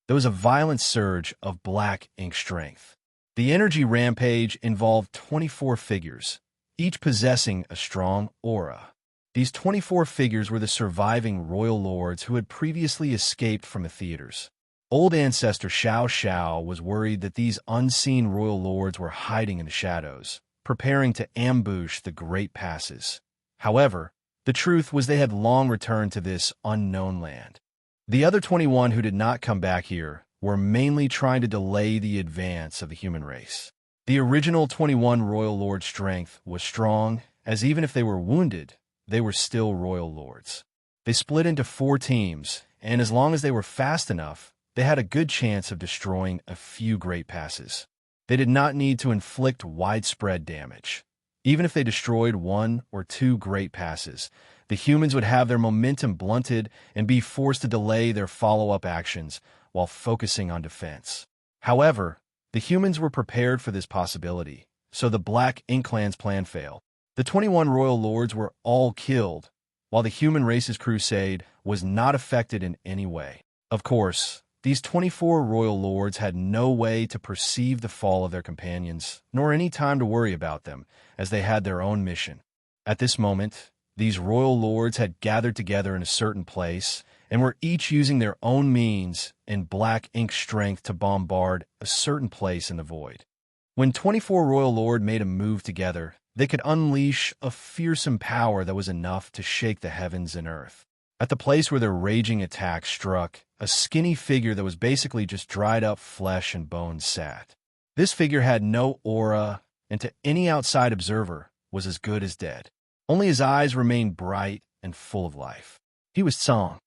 there was a violent surge of black ink strength. The energy rampage involved 24 figures, each possessing a strong aura. These 24 figures were the surviving royal lords who had previously escaped from the theaters. Old ancestor Xianxia was worried that these unseen royal lords were hiding in the shadows, preparing to ambush the Great Passes. However, the truth was they had long returned to this unknown land. The other 21 who did not come back here were mainly trying to delay the advance of the human race. The original 21 royal lord strength was strong, as even if they were wounded, they were still royal lords. They split into 4 teams, and as long as they were fast enough, they had a good chance of destroying a few Great Passes. They did not need to inflict widespread damage. Even if they destroyed 1 or 2 Great Passes, the humans would have their momentum blunted and be forced to delay their follow-up actions while focusing on defense. However, the humans were prepared for this possibility, so the Black Ink Clan's plan failed. The 21 royal lords were all killed, while the human race's crusade was not affected in any way. Of course, these 24 royal lords had no way to perceive the fall of their companions, nor any time to worry about them, as they had their own mission. At this moment, these royal lords had gathered together in a certain place and were each using their own means and black ink strength to bombard a certain place in the void. When 24 royal lords made a move together, they could unleash a fearsome power that was enough to shake the heavens and earth. At the place where their raging attack struck, a skinny figure that was basically just dried up flesh and bones sat. This figure had no aura, and to any outside observer was as good as dead. Only his eyes remained bright and full of life. He was Song.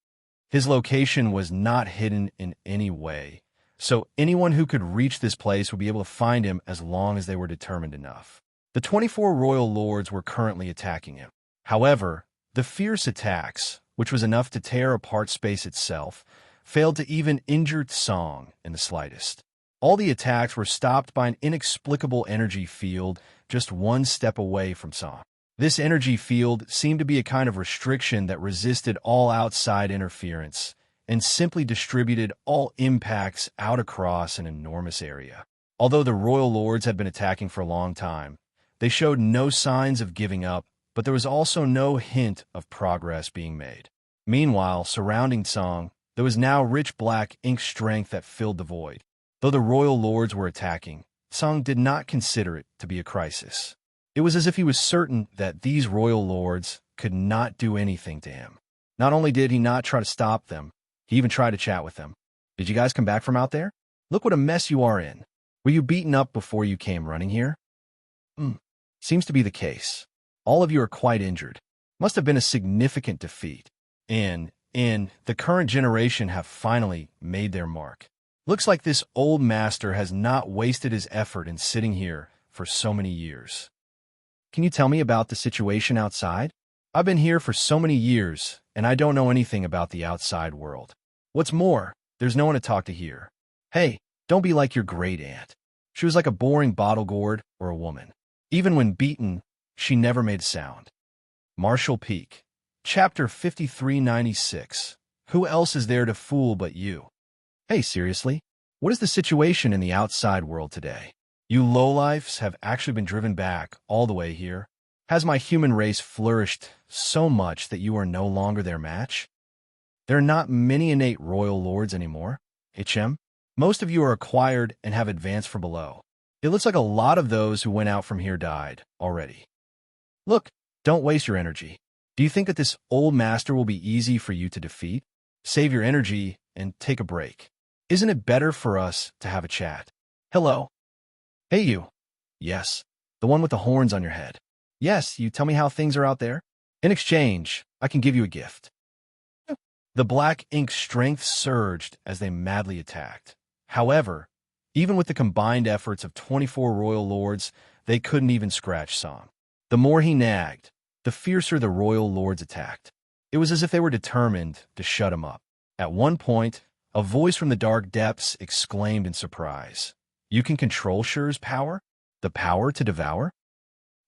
His location was not hidden in any way, so anyone who could reach this place would be able to find him as long as they were determined enough. The 24 royal lords were currently attacking him. However, the fierce attacks, which was enough to tear apart space itself, failed to even injure Song in the slightest. All the attacks were stopped by an inexplicable energy field just one step away from Song. This energy field seemed to be a kind of restriction that resisted all outside interference and simply distributed all impacts out across an enormous area. Although the royal lords had been attacking for a long time, they showed no signs of giving up, but there was also no hint of progress being made. Meanwhile, surrounding Song, there was now rich black ink strength that filled the void. Though the royal lords were attacking, Song did not consider it to be a crisis. It was as if he was certain that these royal lords could not do anything to him. Not only did he not try to stop them, he even tried to chat with them. "Did you guys come back from out there? Look what a mess you are in. Were you beaten up before you came running here?" Seems to be the case. All of you are quite injured. Must have been a significant defeat. And the current generation have finally made their mark. Looks like this old master has not wasted his effort in sitting here for so many years. Can you tell me about the situation outside? I've been here for so many years, and I don't know anything about the outside world. What's more, there's no one to talk to here. Hey, don't be like your great aunt. She was like a boring bottle gourd or a woman. Even when beaten, she never made a sound. Marshall Peak. Chapter 5396. Who else is there to fool but you? Hey, seriously? What is the situation in the outside world today? You lowlifes have actually been driven back all the way here. Has my human race flourished so much that you are no longer their match? There are not many innate royal lords anymore. HM? Most of you are acquired and have advanced from below. It looks like a lot of those who went out from here died already. Look, don't waste your energy. Do you think that this old master will be easy for you to defeat? Save your energy and take a break. Isn't it better for us to have a chat? Hello. Hey you. Yes, the one with the horns on your head. Yes, you tell me how things are out there? In exchange, I can give you a gift. The black ink strength surged as they madly attacked. However, even with the combined efforts of 24 royal lords, they couldn't even scratch Song. The more he nagged, the fiercer the royal lords attacked. It was as if they were determined to shut him up. At one point, a voice from the dark depths exclaimed in surprise, "You can control Shi's power? The power to devour?"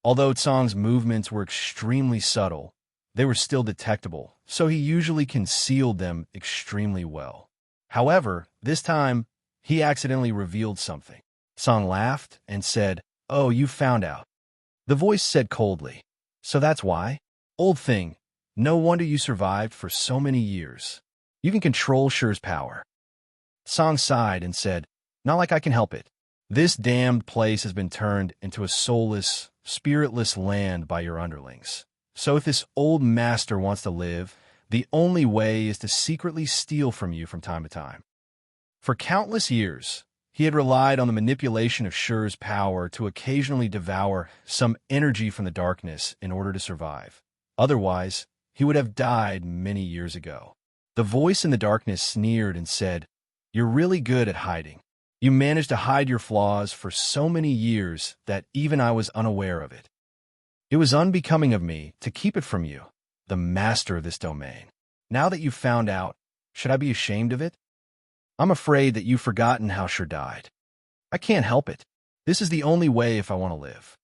Although Tsong's movements were extremely subtle, they were still detectable, so he usually concealed them extremely well. However, this time, he accidentally revealed something. Tsong laughed and said, "Oh, you found out." The voice said coldly, "So that's why? Old thing, no wonder you survived for so many years. You can control Shi's power." Tsong sighed and said, "Not like I can help it. This damned place has been turned into a soulless, spiritless land by your underlings. So if this old master wants to live, the only way is to secretly steal from you from time to time." For countless years, he had relied on the manipulation of Shi's power to occasionally devour some energy from the darkness in order to survive. Otherwise, he would have died many years ago. The voice in the darkness sneered and said, "You're really good at hiding. You managed to hide your flaws for so many years that even I was unaware of it. It was unbecoming of me to keep it from you, the master of this domain. Now that you've found out, should I be ashamed of it? I'm afraid that you've forgotten how Shi died. I can't help it. This is the only way if I want to live."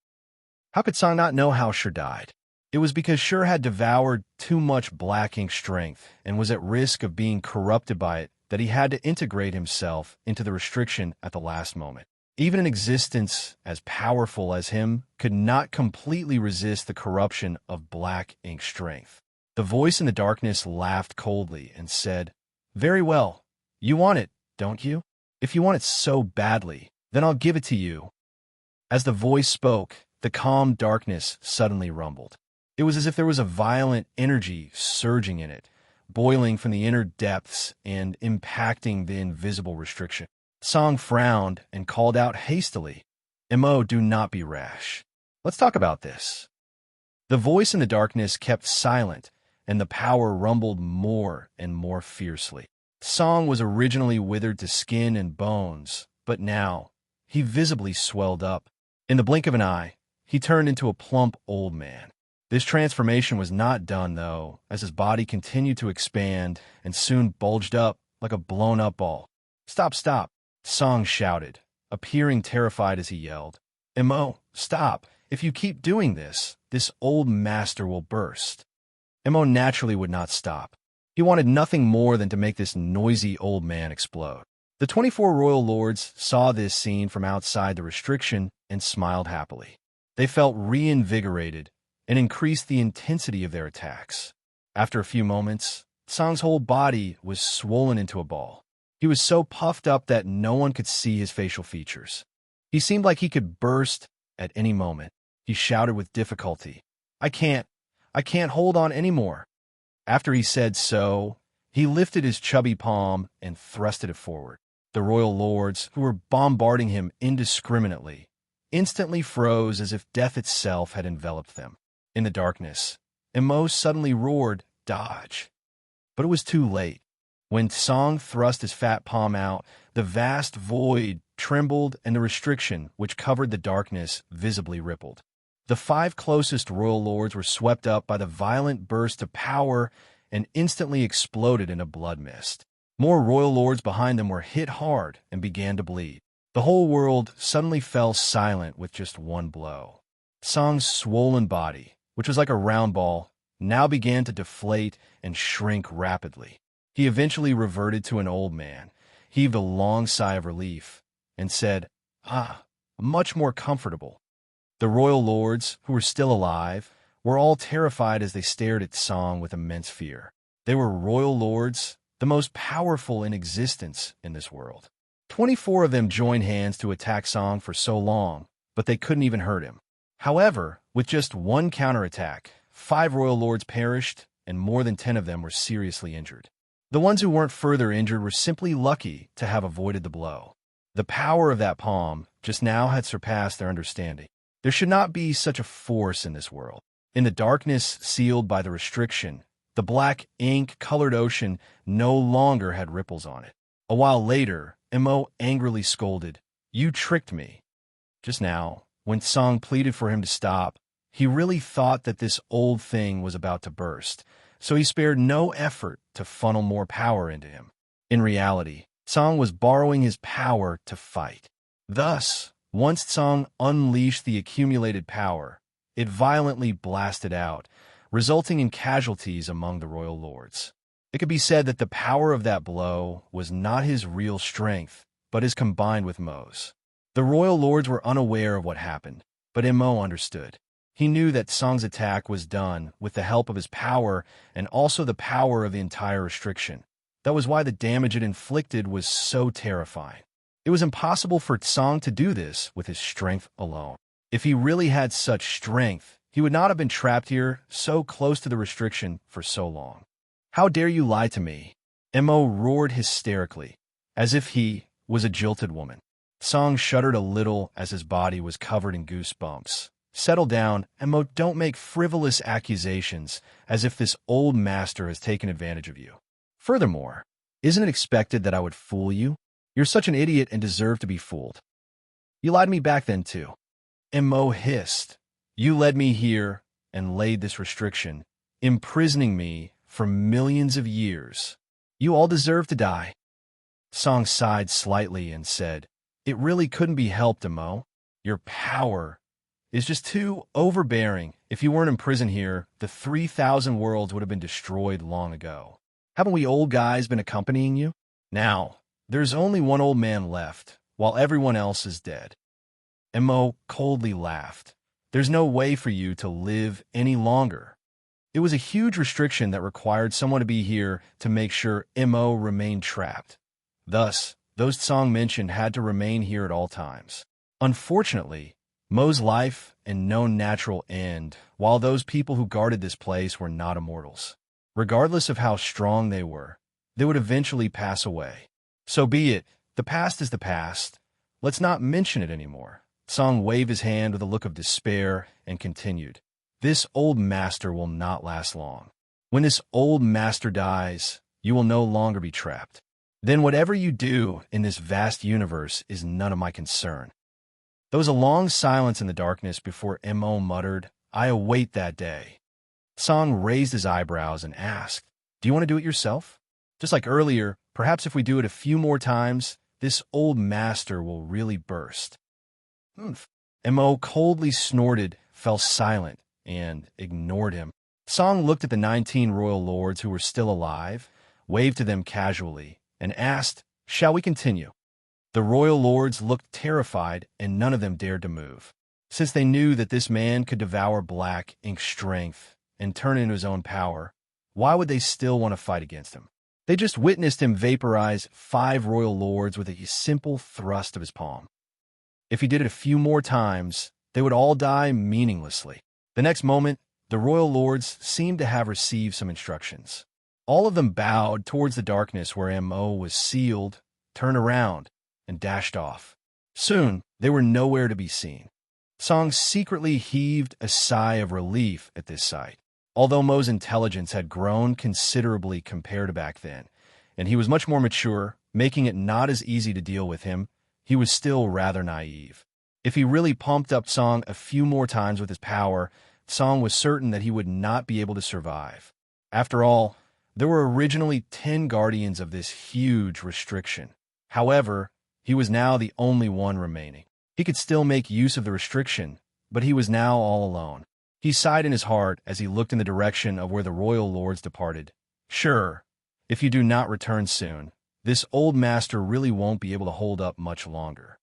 How could Song not know how Shi died? It was because Shi had devoured too much black ink strength and was at risk of being corrupted by it that he had to integrate himself into the restriction at the last moment. Even an existence as powerful as him could not completely resist the corruption of black ink strength. The voice in the darkness laughed coldly and said, "Very well. You want it, don't you? If you want it so badly, then I'll give it to you." As the voice spoke, the calm darkness suddenly rumbled. It was as if there was a violent energy surging in it, boiling from the inner depths and impacting the invisible restriction. Song frowned and called out hastily, "Mo, do not be rash. Let's talk about this." The voice in the darkness kept silent, and the power rumbled more and more fiercely. Song was originally withered to skin and bones, but now he visibly swelled up. In the blink of an eye, he turned into a plump old man. This transformation was not done, though, as his body continued to expand and soon bulged up like a blown-up ball. "Stop, stop," Song shouted, appearing terrified as he yelled. "Mo, stop. If you keep doing this, this old master will burst." Mo naturally would not stop. He wanted nothing more than to make this noisy old man explode. The 24 royal lords saw this scene from outside the restriction and smiled happily. They felt reinvigorated and increased the intensity of their attacks. After a few moments, Song's whole body was swollen into a ball. He was so puffed up that no one could see his facial features. He seemed like he could burst at any moment. He shouted with difficulty, I can't hold on anymore." After he said so, he lifted his chubby palm and thrusted it forward. The royal lords, who were bombarding him indiscriminately, instantly froze as if death itself had enveloped them. In the darkness, Mo suddenly roared, "Dodge!" But it was too late. When Song thrust his fat palm out, the vast void trembled and the restriction, which covered the darkness, visibly rippled. The 5 closest royal lords were swept up by the violent burst of power and instantly exploded in a blood mist. More royal lords behind them were hit hard and began to bleed. The whole world suddenly fell silent with just one blow. Song's swollen body, which was like a round ball, now began to deflate and shrink rapidly. He eventually reverted to an old man, heaved a long sigh of relief, and said, much more comfortable." The royal lords, who were still alive, were all terrified as they stared at Song with immense fear. They were royal lords, the most powerful in existence in this world. 24 of them joined hands to attack Song for so long, but they couldn't even hurt him. However, with just one counterattack, 5 royal lords perished, and more than 10 of them were seriously injured. The ones who weren't further injured were simply lucky to have avoided the blow. The power of that palm just now had surpassed their understanding. There should not be such a force in this world. In the darkness sealed by the restriction, the black ink-colored ocean no longer had ripples on it. A while later, Mo angrily scolded, "You tricked me." Just now, when Song pleaded for him to stop, he really thought that this old thing was about to burst, so he spared no effort to funnel more power into him. In reality, Song was borrowing his power to fight. Thus, once Song unleashed the accumulated power, it violently blasted out, resulting in casualties among the royal lords. It could be said that the power of that blow was not his real strength, but is combined with Mo's. The royal lords were unaware of what happened, but Mo understood. He knew that Song's attack was done with the help of his power and also the power of the entire restriction. That was why the damage it inflicted was so terrifying. It was impossible for Song to do this with his strength alone. If he really had such strength, he would not have been trapped here so close to the restriction for so long. "How dare you lie to me?" Mo roared hysterically, as if he was a jilted woman. Song shuddered a little as his body was covered in goosebumps. "Settle down, Mo, don't make frivolous accusations as if this old master has taken advantage of you. Furthermore, isn't it expected that I would fool you? You're such an idiot and deserve to be fooled. You lied to me back then, too." Mo hissed, "You led me here and laid this restriction, imprisoning me for millions of years. You all deserve to die." Song sighed slightly and said, "It really couldn't be helped, Mo. Your power is just too overbearing. If you weren't imprisoned here, the 3,000 worlds would have been destroyed long ago. Haven't we old guys been accompanying you? Now, there's only one old man left, while everyone else is dead." Mo coldly laughed. "There's no way for you to live any longer." It was a huge restriction that required someone to be here to make sure Mo remained trapped. Thus, those Song mentioned had to remain here at all times. Unfortunately, Mo's life and known natural end, while those people who guarded this place were not immortals. Regardless of how strong they would eventually pass away. So be it. The past is the past. Let's not mention it anymore. Song waved his hand with a look of despair and continued, "This old master will not last long. When this old master dies, you will no longer be trapped. Then whatever you do in this vast universe is none of my concern." There was a long silence in the darkness before Mo muttered, "I await that day." Song raised his eyebrows and asked, "Do you want to do it yourself? Just like earlier, perhaps if we do it a few more times, this old master will really burst." Mo coldly snorted, fell silent, and ignored him. Song looked at the 19 royal lords who were still alive, waved to them casually, and asked, "Shall we continue?" The royal lords looked terrified, and none of them dared to move. Since they knew that this man could devour black ink strength and turn it into his own power, why would they still want to fight against him? They just witnessed him vaporize 5 royal lords with a simple thrust of his palm. If he did it a few more times, they would all die meaninglessly. The next moment, the royal lords seemed to have received some instructions. All of them bowed towards the darkness where Mo was sealed, turned around, and dashed off. Soon, they were nowhere to be seen. Song secretly heaved a sigh of relief at this sight. Although Mo's intelligence had grown considerably compared to back then, and he was much more mature, making it not as easy to deal with him, he was still rather naive. If he really pumped up Song a few more times with his power, Song was certain that he would not be able to survive. After all, there were originally 10 guardians of this huge restriction. However, he was now the only one remaining. He could still make use of the restriction, but he was now all alone. He sighed in his heart as he looked in the direction of where the royal lords departed. "Sure, if you do not return soon, this old master really won't be able to hold up much longer.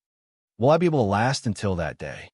Will I be able to last until that day?"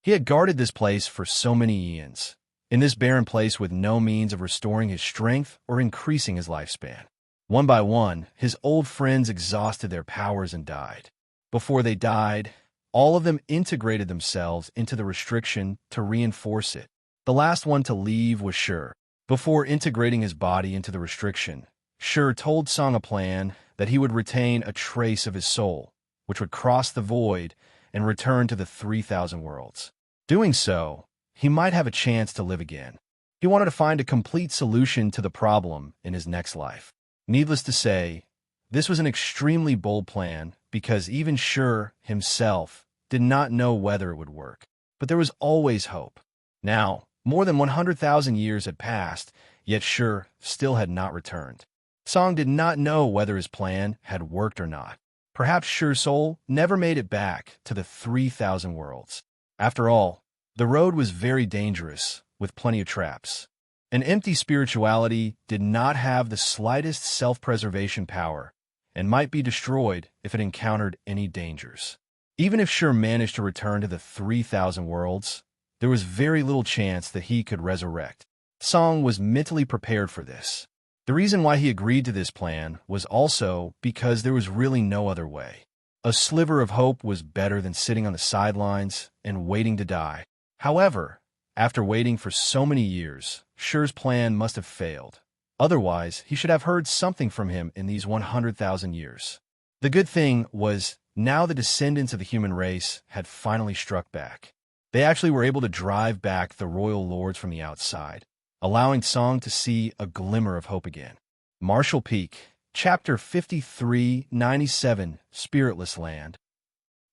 He had guarded this place for so many eons, in this barren place with no means of restoring his strength or increasing his lifespan. One by one, his old friends exhausted their powers and died. Before they died, all of them integrated themselves into the restriction to reinforce it. The last one to leave was Sure. Before integrating his body into the restriction, Sure told Song a plan that he would retain a trace of his soul, which would cross the void and return to the 3,000 worlds. Doing so, he might have a chance to live again. He wanted to find a complete solution to the problem in his next life. Needless to say, this was an extremely bold plan because even Shi himself did not know whether it would work. But there was always hope. Now, more than 100,000 years had passed, yet Shi still had not returned. Song did not know whether his plan had worked or not. Perhaps Shi's soul never made it back to the 3,000 worlds. After all, the road was very dangerous, with plenty of traps. An empty spirituality did not have the slightest self-preservation power and might be destroyed if it encountered any dangers. Even if Shi managed to return to the 3,000 worlds, there was very little chance that he could resurrect. Song was mentally prepared for this. The reason why he agreed to this plan was also because there was really no other way. A sliver of hope was better than sitting on the sidelines and waiting to die. However, after waiting for so many years, Shi's plan must have failed. Otherwise, he should have heard something from him in these 100,000 years. The good thing was, now the descendants of the human race had finally struck back. They actually were able to drive back the royal lords from the outside, allowing Song to see a glimmer of hope again. Marshall Peak, Chapter 5397, Spiritless Land.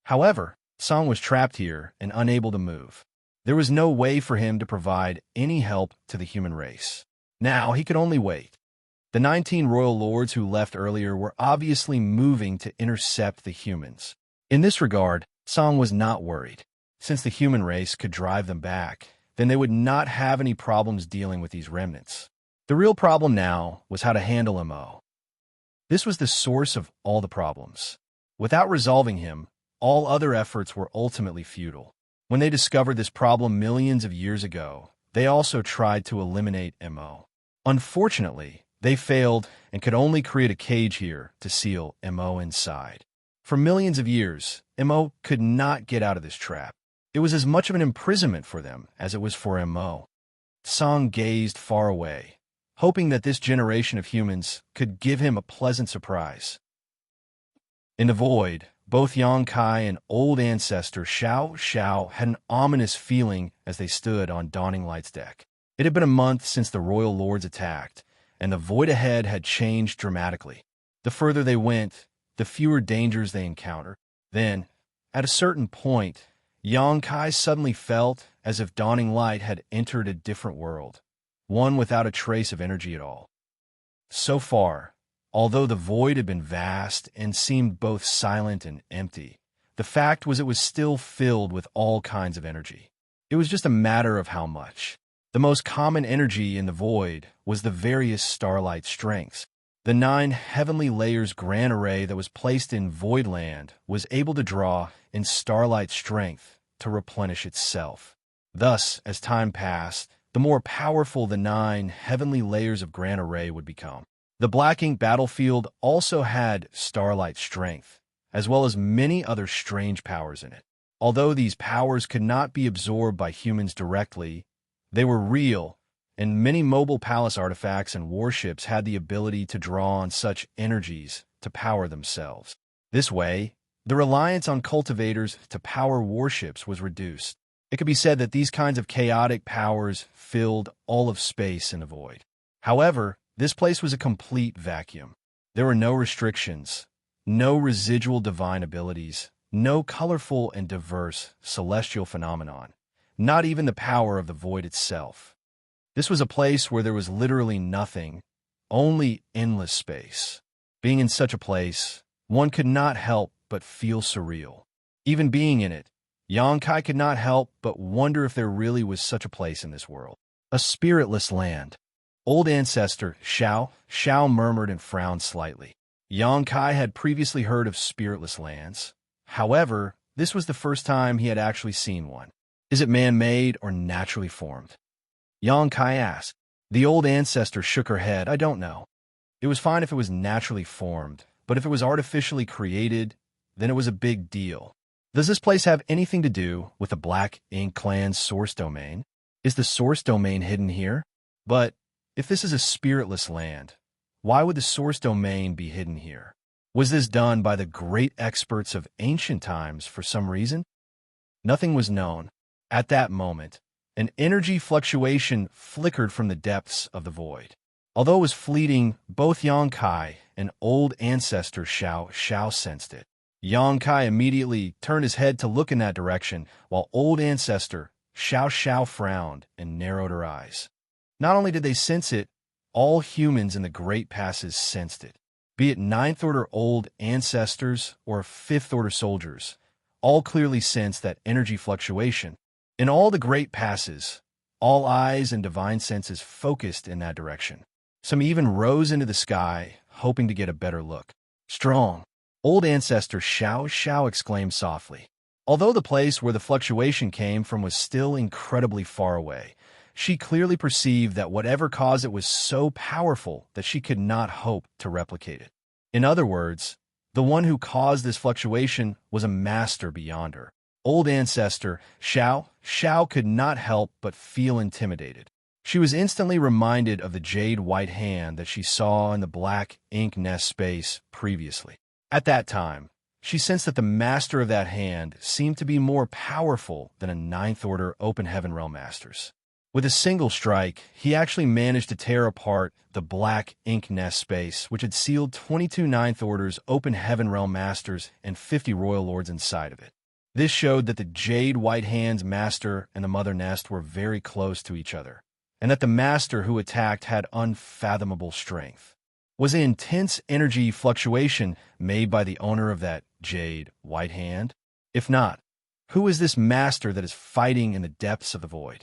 However, Song was trapped here and unable to move. There was no way for him to provide any help to the human race. Now he could only wait. The 19 royal lords who left earlier were obviously moving to intercept the humans. In this regard, Song was not worried. Since the human race could drive them back, then they would not have any problems dealing with these remnants. The real problem now was how to handle Mo. This was the source of all the problems. Without resolving him, all other efforts were ultimately futile. When they discovered this problem millions of years ago, they also tried to eliminate Mo. Unfortunately, they failed and could only create a cage here to seal Mo inside. For millions of years, Mo could not get out of this trap. It was as much of an imprisonment for them as it was for Mo. Song gazed far away, hoping that this generation of humans could give him a pleasant surprise. In the void, both Xianxia and old ancestor Xianxia had an ominous feeling as they stood on Dawning Light's deck. It had been a month since the royal lords attacked, and the void ahead had changed dramatically. The further they went, the fewer dangers they encountered. Then, at a certain point, Xianxia suddenly felt as if Dawning Light had entered a different world, one without a trace of energy at all. So far, although the void had been vast and seemed both silent and empty, the fact was it was still filled with all kinds of energy. It was just a matter of how much. The most common energy in the void was the various starlight strengths. The 9 heavenly layers grand array that was placed in Voidland was able to draw in starlight strength to replenish itself. Thus, as time passed, the more powerful the 9 heavenly layers of grand array would become. The Black Ink battlefield also had starlight strength, as well as many other strange powers in it. Although these powers could not be absorbed by humans directly, they were real, and many mobile palace artifacts and warships had the ability to draw on such energies to power themselves. This way, the reliance on cultivators to power warships was reduced. It could be said that these kinds of chaotic powers filled all of space in the void. However, this place was a complete vacuum. There were no restrictions, no residual divine abilities, no colorful and diverse celestial phenomenon, not even the power of the void itself. This was a place where there was literally nothing, only endless space. Being in such a place, one could not help but feel surreal. Even being in it, Xianxia could not help but wonder if there really was such a place in this world. A spiritless land. Old ancestor Xiao murmured and frowned slightly. Xianxia had previously heard of spiritless lands. However, this was the first time he had actually seen one. Is it man-made or naturally formed? Xianxia asked. The old ancestor shook her head. I don't know. It was fine if it was naturally formed, but if it was artificially created, then it was a big deal. Does this place have anything to do with the Black Ink clan's source domain? Is the source domain hidden here? But if this is a spiritless land, why would the source domain be hidden here? Was this done by the great experts of ancient times for some reason? Nothing was known. At that moment, an energy fluctuation flickered from the depths of the void. Although it was fleeting, both Xianxia and old ancestor Xiao sensed it. Xianxia immediately turned his head to look in that direction, while old ancestor Xiao frowned and narrowed her eyes. Not only did they sense it, all humans in the Great Passes sensed it. Be it ninth-order old ancestors or fifth-order soldiers, all clearly sensed that energy fluctuation. In all the Great Passes, all eyes and divine senses focused in that direction. Some even rose into the sky, hoping to get a better look. Strong. Old ancestor Xiao exclaimed softly. Although the place where the fluctuation came from was still incredibly far away, she clearly perceived that whatever caused it was so powerful that she could not hope to replicate it. In other words, the one who caused this fluctuation was a master beyond her. Old ancestor Xiao could not help but feel intimidated. She was instantly reminded of the jade white hand that she saw in the black ink nest space previously. At that time, she sensed that the master of that hand seemed to be more powerful than a ninth-order open heaven realm masters. With a single strike, he actually managed to tear apart the black ink nest space, which had sealed 22 ninth orders open heaven realm masters and 50 royal lords inside of it. This showed that the jade white hand's master and the mother nest were very close to each other, and that the master who attacked had unfathomable strength. Was it intense energy fluctuation made by the owner of that jade white hand? If not, who is this master that is fighting in the depths of the void?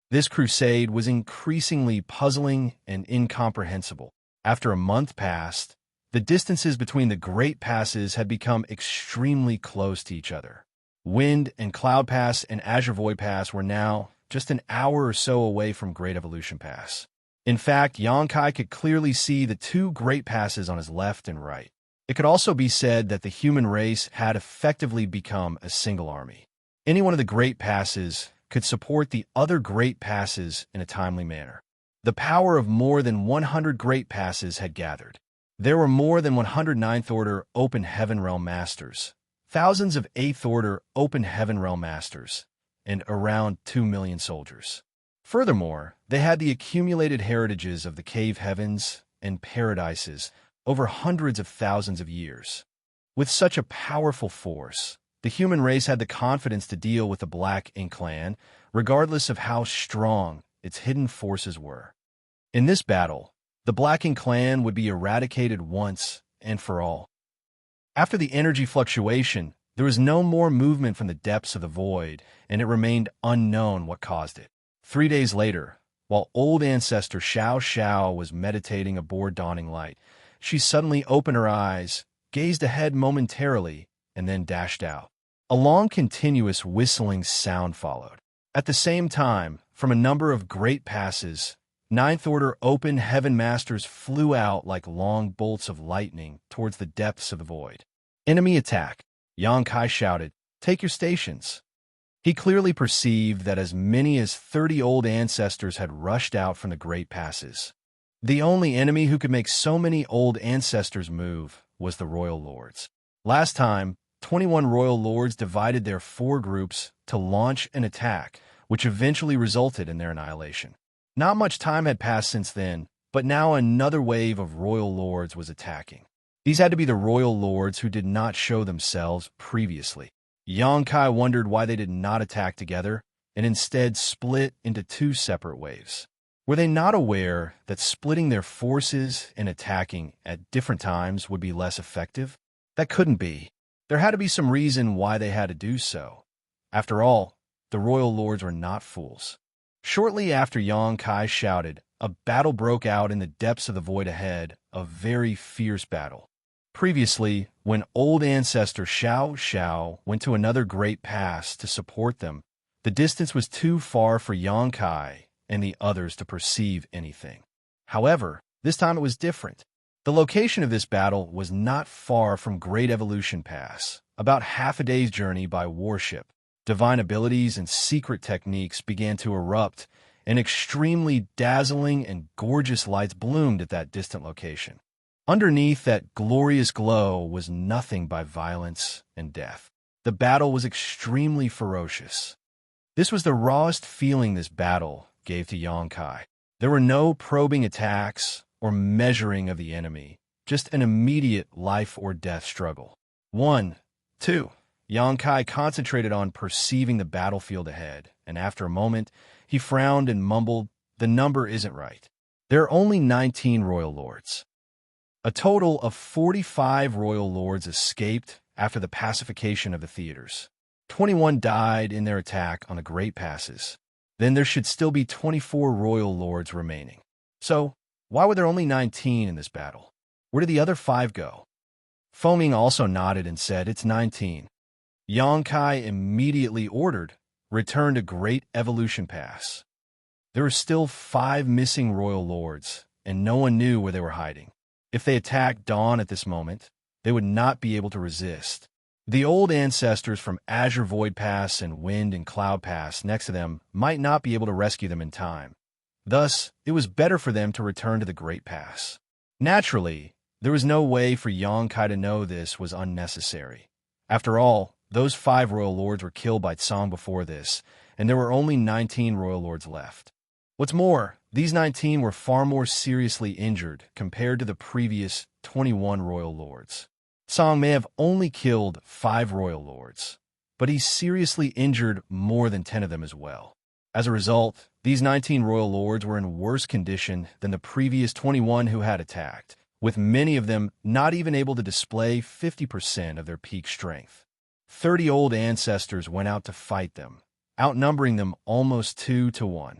This crusade was increasingly puzzling and incomprehensible. After a month passed, the distances between the Great Passes had become extremely close to each other. Wind and Cloud Pass and Azure Void Pass were now just an hour or so away from Great Evolution Pass. In fact, Xianxia could clearly see the two Great Passes on his left and right. It could also be said that the human race had effectively become a single army. Any one of the Great Passes could support the other Great Passes in a timely manner. The power of more than 100 Great Passes had gathered. There were more than 100 Ninth Order Open Heaven Realm Masters, thousands of 8th Order Open Heaven Realm Masters, and around 2 million soldiers. Furthermore, they had the accumulated heritages of the cave heavens and paradises over hundreds of thousands of years. With such a powerful force, the human race had the confidence to deal with the Black Ink clan, regardless of how strong its hidden forces were. In this battle, the Black Ink clan would be eradicated once and for all. After the energy fluctuation, there was no more movement from the depths of the void, and it remained unknown what caused it. 3 days later, while old ancestor Xiao was meditating aboard dawning light, she suddenly opened her eyes, gazed ahead momentarily, and then dashed out. A long continuous whistling sound followed. At the same time, from a number of Great Passes, Ninth Order Open Heaven Masters flew out like long bolts of lightning towards the depths of the void. Enemy attack! Xianxia shouted, "Take your stations." He clearly perceived that as many as 30 old ancestors had rushed out from the Great Passes. The only enemy who could make so many old ancestors move was the Royal Lords. Last time, 21 Royal Lords divided their 4 groups to launch an attack, which eventually resulted in their annihilation. Not much time had passed since then, but now another wave of Royal Lords was attacking. These had to be the Royal Lords who did not show themselves previously. Xianxia wondered why they did not attack together, and instead split into 2 separate waves. Were they not aware that splitting their forces and attacking at different times would be less effective? That couldn't be. There had to be some reason why they had to do so. After all, the Royal Lords were not fools. Shortly after Xianxia shouted, a battle broke out in the depths of the void ahead, a very fierce battle. Previously, when old ancestor Xiao went to another Great Pass to support them, the distance was too far for Xianxia and the others to perceive anything. However, this time it was different. The location of this battle was not far from Great Evolution Pass, about half a day's journey by warship. Divine abilities and secret techniques began to erupt, and extremely dazzling and gorgeous lights bloomed at that distant location. Underneath that glorious glow was nothing but violence and death. The battle was extremely ferocious. This was the rawest feeling this battle gave to Xianxia. There were no probing attacks or measuring of the enemy, just an immediate life-or-death struggle. 1. 2. Xianxia concentrated on perceiving the battlefield ahead, and after a moment, he frowned and mumbled, "The number isn't right. There are only 19 royal lords." A total of 45 royal lords escaped after the pacification of the theaters. 21 died in their attack on the Great Passes. Then there should still be 24 royal lords remaining. So, why were there only 19 in this battle? Where did the other 5 go? Foming also nodded and said, "It's 19. Xianxia immediately ordered, "Return to Great Evolution Pass." There were still 5 missing royal lords, and no one knew where they were hiding. If they attacked Dawn at this moment, they would not be able to resist. The old ancestors from Azure Void Pass and Wind and Cloud Pass next to them might not be able to rescue them in time. Thus, it was better for them to return to the Great Pass. Naturally, there was no way for Xianxia to know this was unnecessary. After all, those 5 royal lords were killed by Tsang before this, and there were only 19 royal lords left. What's more, these 19 were far more seriously injured compared to the previous 21 royal lords. Tsang may have only killed 5 royal lords, but he seriously injured more than 10 of them as well. As a result, these 19 royal lords were in worse condition than the previous 21 who had attacked, with many of them not even able to display 50% of their peak strength. 30 old ancestors went out to fight them, outnumbering them almost 2 to 1.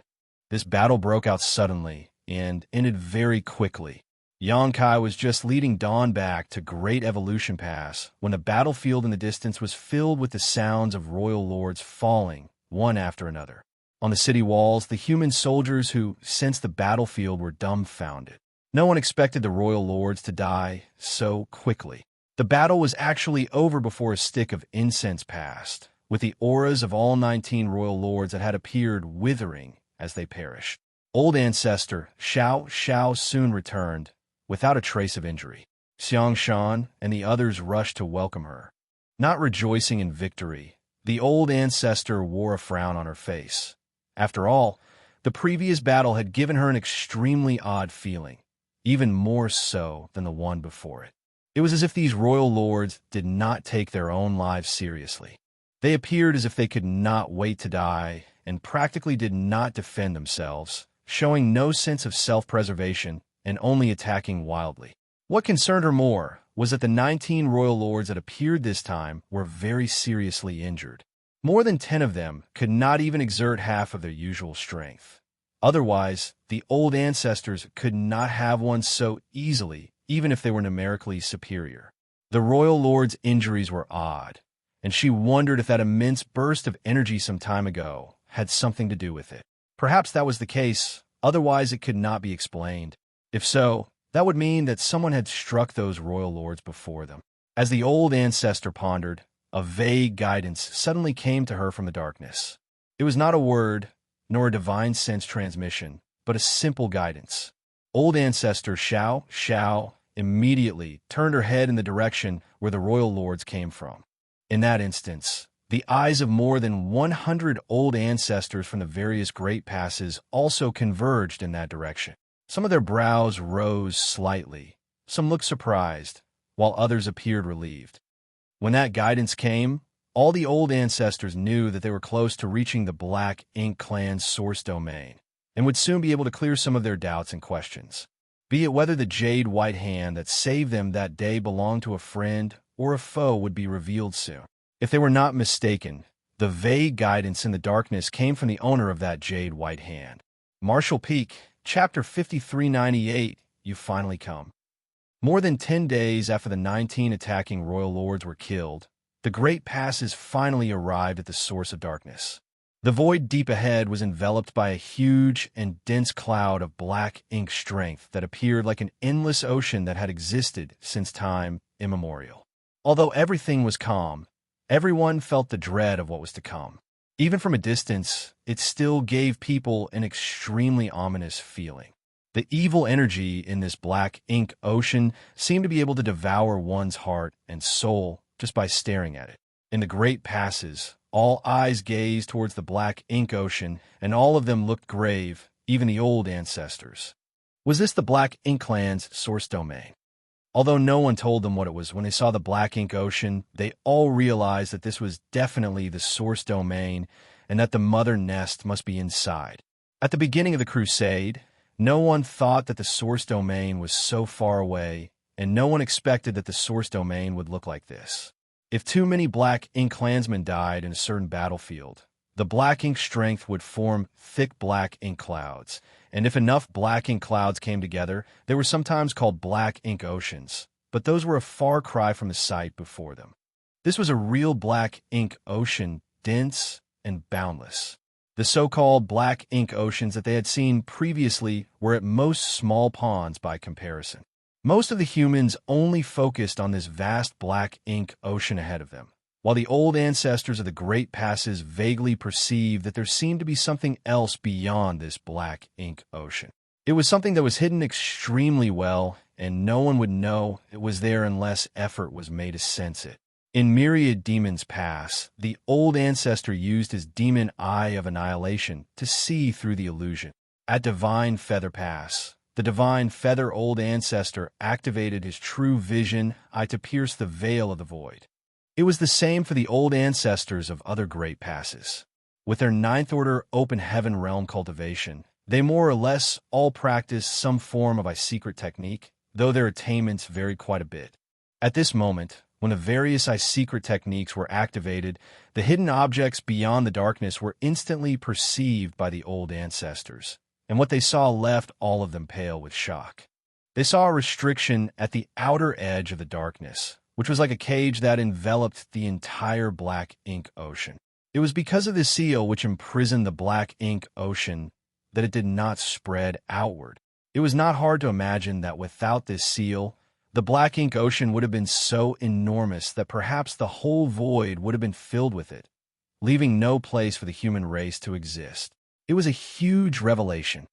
This battle broke out suddenly and ended very quickly. Xianxia was just leading Dawn back to Great Evolution Pass when the battlefield in the distance was filled with the sounds of royal lords falling, one after another. On the city walls, the human soldiers who sensed the battlefield were dumbfounded. No one expected the royal lords to die so quickly. The battle was actually over before a stick of incense passed, with the auras of all 19 royal lords that had appeared withering as they perished. Old ancestor Xiao soon returned, without a trace of injury. Xianxia and the others rushed to welcome her. Not rejoicing in victory, the old ancestor wore a frown on her face. After all, the previous battle had given her an extremely odd feeling, even more so than the one before it. It was as if these royal lords did not take their own lives seriously. They appeared as if they could not wait to die and practically did not defend themselves, showing no sense of self-preservation and only attacking wildly. What concerned her more was that the 19 royal lords that appeared this time were very seriously injured. More than 10 of them could not even exert half of their usual strength. Otherwise, the old ancestors could not have won so easily, even if they were numerically superior. The royal lord's injuries were odd, and she wondered if that immense burst of energy some time ago had something to do with it. Perhaps that was the case, otherwise it could not be explained. If so, that would mean that someone had struck those royal lords before them. As the old ancestor pondered, a vague guidance suddenly came to her from the darkness. It was not a word, nor a divine sense transmission, but a simple guidance. Old ancestor Xiao immediately turned her head in the direction where the royal lords came from. In that instance, the eyes of more than 100 old ancestors from the various great passes also converged in that direction. Some of their brows rose slightly, some looked surprised, while others appeared relieved. When that guidance came, all the old ancestors knew that they were close to reaching the Black Ink clan's source domain, and would soon be able to clear some of their doubts and questions. Be it whether the jade white hand that saved them that day belonged to a friend or a foe would be revealed soon. If they were not mistaken, the vague guidance in the darkness came from the owner of that jade white hand. Marshall Peak, Chapter 5398, You Finally Come. More than 10 days after the 19 attacking royal lords were killed, the Great Passes finally arrived at the source of darkness. The void deep ahead was enveloped by a huge and dense cloud of black ink strength that appeared like an endless ocean that had existed since time immemorial. Although everything was calm, everyone felt the dread of what was to come. Even from a distance, it still gave people an extremely ominous feeling. The evil energy in this black ink ocean seemed to be able to devour one's heart and soul just by staring at it. In the Great Passes, All eyes gazed towards the black ink ocean, and all of them looked grave, even the old ancestors. Was this the Black Ink Clan's source domain? Although no one told them what it was, when they saw the black ink ocean, they all realized that this was definitely the source domain and that the mother nest must be inside. At the beginning of the crusade, no one thought that the source domain was so far away, and no one expected that the source domain would look like this. If too many black ink clansmen died in a certain battlefield, the black ink strength would form thick black ink clouds, and if enough black ink clouds came together, they were sometimes called black ink oceans, but those were a far cry from the sight before them. This was a real black ink ocean, dense and boundless. The so-called black ink oceans that they had seen previously were at most small ponds by comparison. Most of the humans only focused on this vast black ink ocean ahead of them, while the old ancestors of the Great Passes vaguely perceived that there seemed to be something else beyond this black ink ocean. It was something that was hidden extremely well, and no one would know it was there unless effort was made to sense it. In Myriad Demons Pass, the old ancestor used his demon eye of annihilation to see through the illusion. At Divine Feather Pass, the Divine Feather Old Ancestor activated his true vision eye to pierce the veil of the void. It was the same for the old ancestors of other great passes. With their Ninth Order Open Heaven Realm cultivation, they more or less all practiced some form of a secret technique, though their attainments varied quite a bit. At this moment, when the various secret techniques were activated, the hidden objects beyond the darkness were instantly perceived by the old ancestors, and what they saw left all of them pale with shock. They saw a restriction at the outer edge of the darkness, which was like a cage that enveloped the entire black ink ocean. It was because of the seal which imprisoned the black ink ocean that it did not spread outward. It was not hard to imagine that without this seal, the black ink ocean would have been so enormous that perhaps the whole void would have been filled with it, leaving no place for the human race to exist. It was a huge revelation.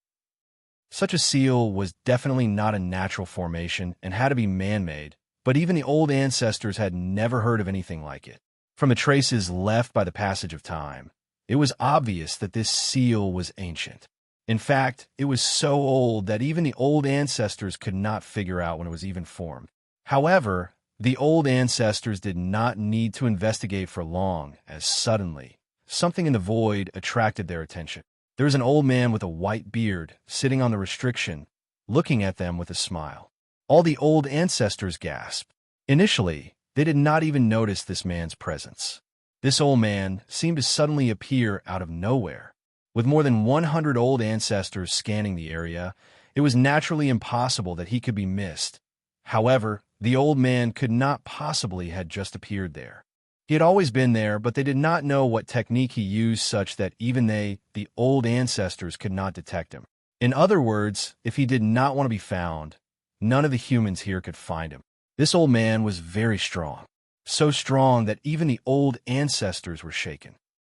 Such a seal was definitely not a natural formation and had to be man-made, but even the old ancestors had never heard of anything like it. From the traces left by the passage of time, it was obvious that this seal was ancient. In fact, it was so old that even the old ancestors could not figure out when it was even formed. However, the old ancestors did not need to investigate for long, as suddenly, something in the void attracted their attention. There was an old man with a white beard sitting on the restriction, looking at them with a smile. All the old ancestors gasped. Initially, they did not even notice this man's presence. This old man seemed to suddenly appear out of nowhere. With more than 100 old ancestors scanning the area, it was naturally impossible that he could be missed. However, the old man could not possibly have just appeared there. He had always been there, but they did not know what technique he used such that even they, the old ancestors, could not detect him. In other words, if he did not want to be found, none of the humans here could find him. This old man was very strong, so strong that even the old ancestors were shaken.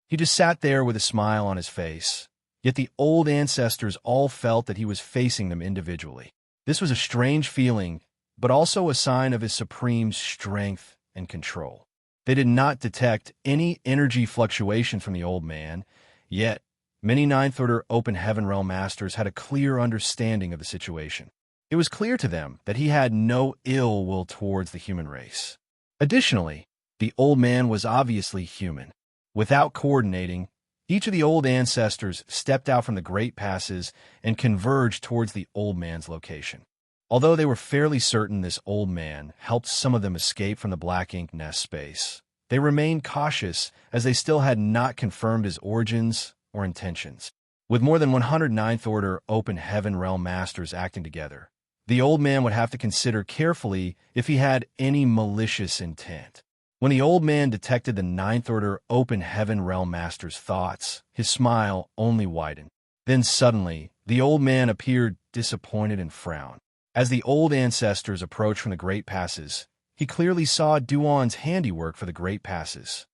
He just sat there with a smile on his face, yet the old ancestors all felt that he was facing them individually. This was a strange feeling, but also a sign of his supreme strength and control. They did not detect any energy fluctuation from the old man, yet many Ninth Order Open Heaven Realm Masters had a clear understanding of the situation. It was clear to them that he had no ill will towards the human race. Additionally, the old man was obviously human. Without coordinating, each of the old ancestors stepped out from the great passes and converged towards the old man's location. Although they were fairly certain this old man helped some of them escape from the black ink nest space, they remained cautious as they still had not confirmed his origins or intentions. With more than 100 Ninth Order Open Heaven Realm Masters acting together, the old man would have to consider carefully if he had any malicious intent. When the old man detected the Ninth Order Open Heaven Realm Master's thoughts, his smile only widened. Then suddenly, the old man appeared disappointed and frowned. As the old ancestors approached from the Great Passes, he clearly saw Duan's handiwork for the Great Passes.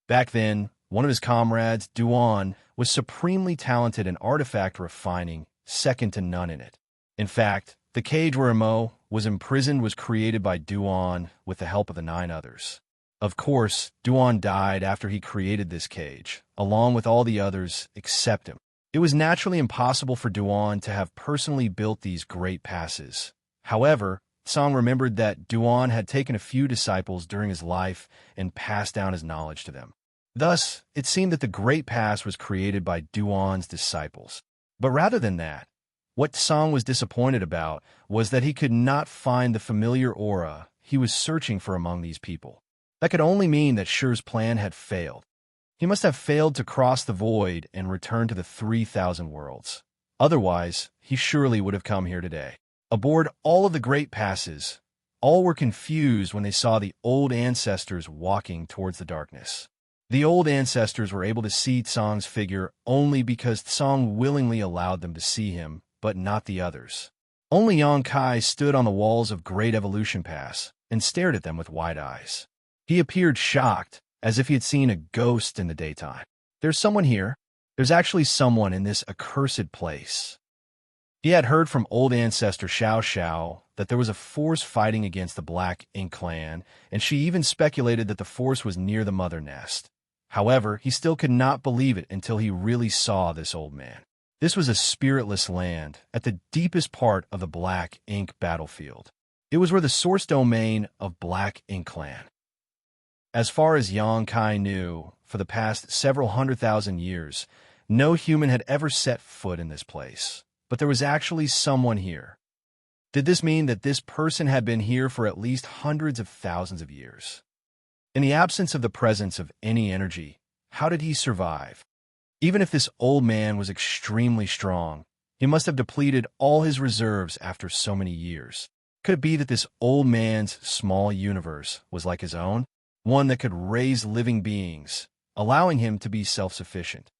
Back then, one of his comrades, Duan, was supremely talented in artifact refining, second to none in it. In fact, the cage where Imo was imprisoned was created by Duan with the help of the 9 others. Of course, Duan died after he created this cage, along with all the others except him. It was naturally impossible for Duan to have personally built these great passes. However, Song remembered that Duan had taken a few disciples during his life and passed down his knowledge to them. Thus, it seemed that the Great Pass was created by Duan's disciples. But rather than that, what Song was disappointed about was that he could not find the familiar aura he was searching for among these people. That could only mean that Shi's plan had failed. He must have failed to cross the void and return to the 3,000 worlds. Otherwise, he surely would have come here today. Aboard all of the Great Passes, all were confused when they saw the old ancestors walking towards the darkness. The old ancestors were able to see Tsong's figure only because Tsong willingly allowed them to see him, but not the others. Only Yang Kai stood on the walls of Great Evolution Pass and stared at them with wide eyes. He appeared shocked, as if he had seen a ghost in the daytime. There's someone here. There's actually someone in this accursed place. He had heard from old ancestor Xianxia that there was a force fighting against the Black Ink clan, and she even speculated that the force was near the Mother Nest. However, he still could not believe it until he really saw this old man. This was a spiritless land at the deepest part of the Black Ink battlefield. It was where the source domain of Black Ink clan. As far as Yang Kai knew, for the past several 100,000 years, no human had ever set foot in this place. But there was actually someone here. Did this mean that this person had been here for at least hundreds of thousands of years? In the absence of the presence of any energy, how did he survive? Even if this old man was extremely strong, he must have depleted all his reserves after so many years. Could it be that this old man's small universe was like his own? One that could raise living beings, allowing him to be self-sufficient.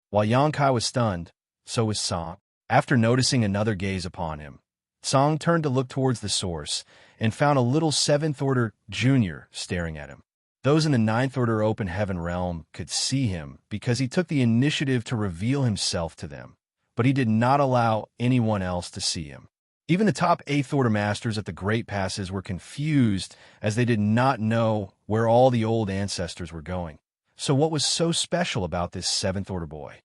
While Yang Kai was stunned, so was Song. After noticing another gaze upon him, Song turned to look towards the source and found a little 7th Order junior staring at him. Those in the 9th Order Open Heaven realm could see him because he took the initiative to reveal himself to them, but he did not allow anyone else to see him. Even the top 8th Order Masters at the Great Passes were confused as they did not know where all the old ancestors were going. So what was so special about this 7th Order boy?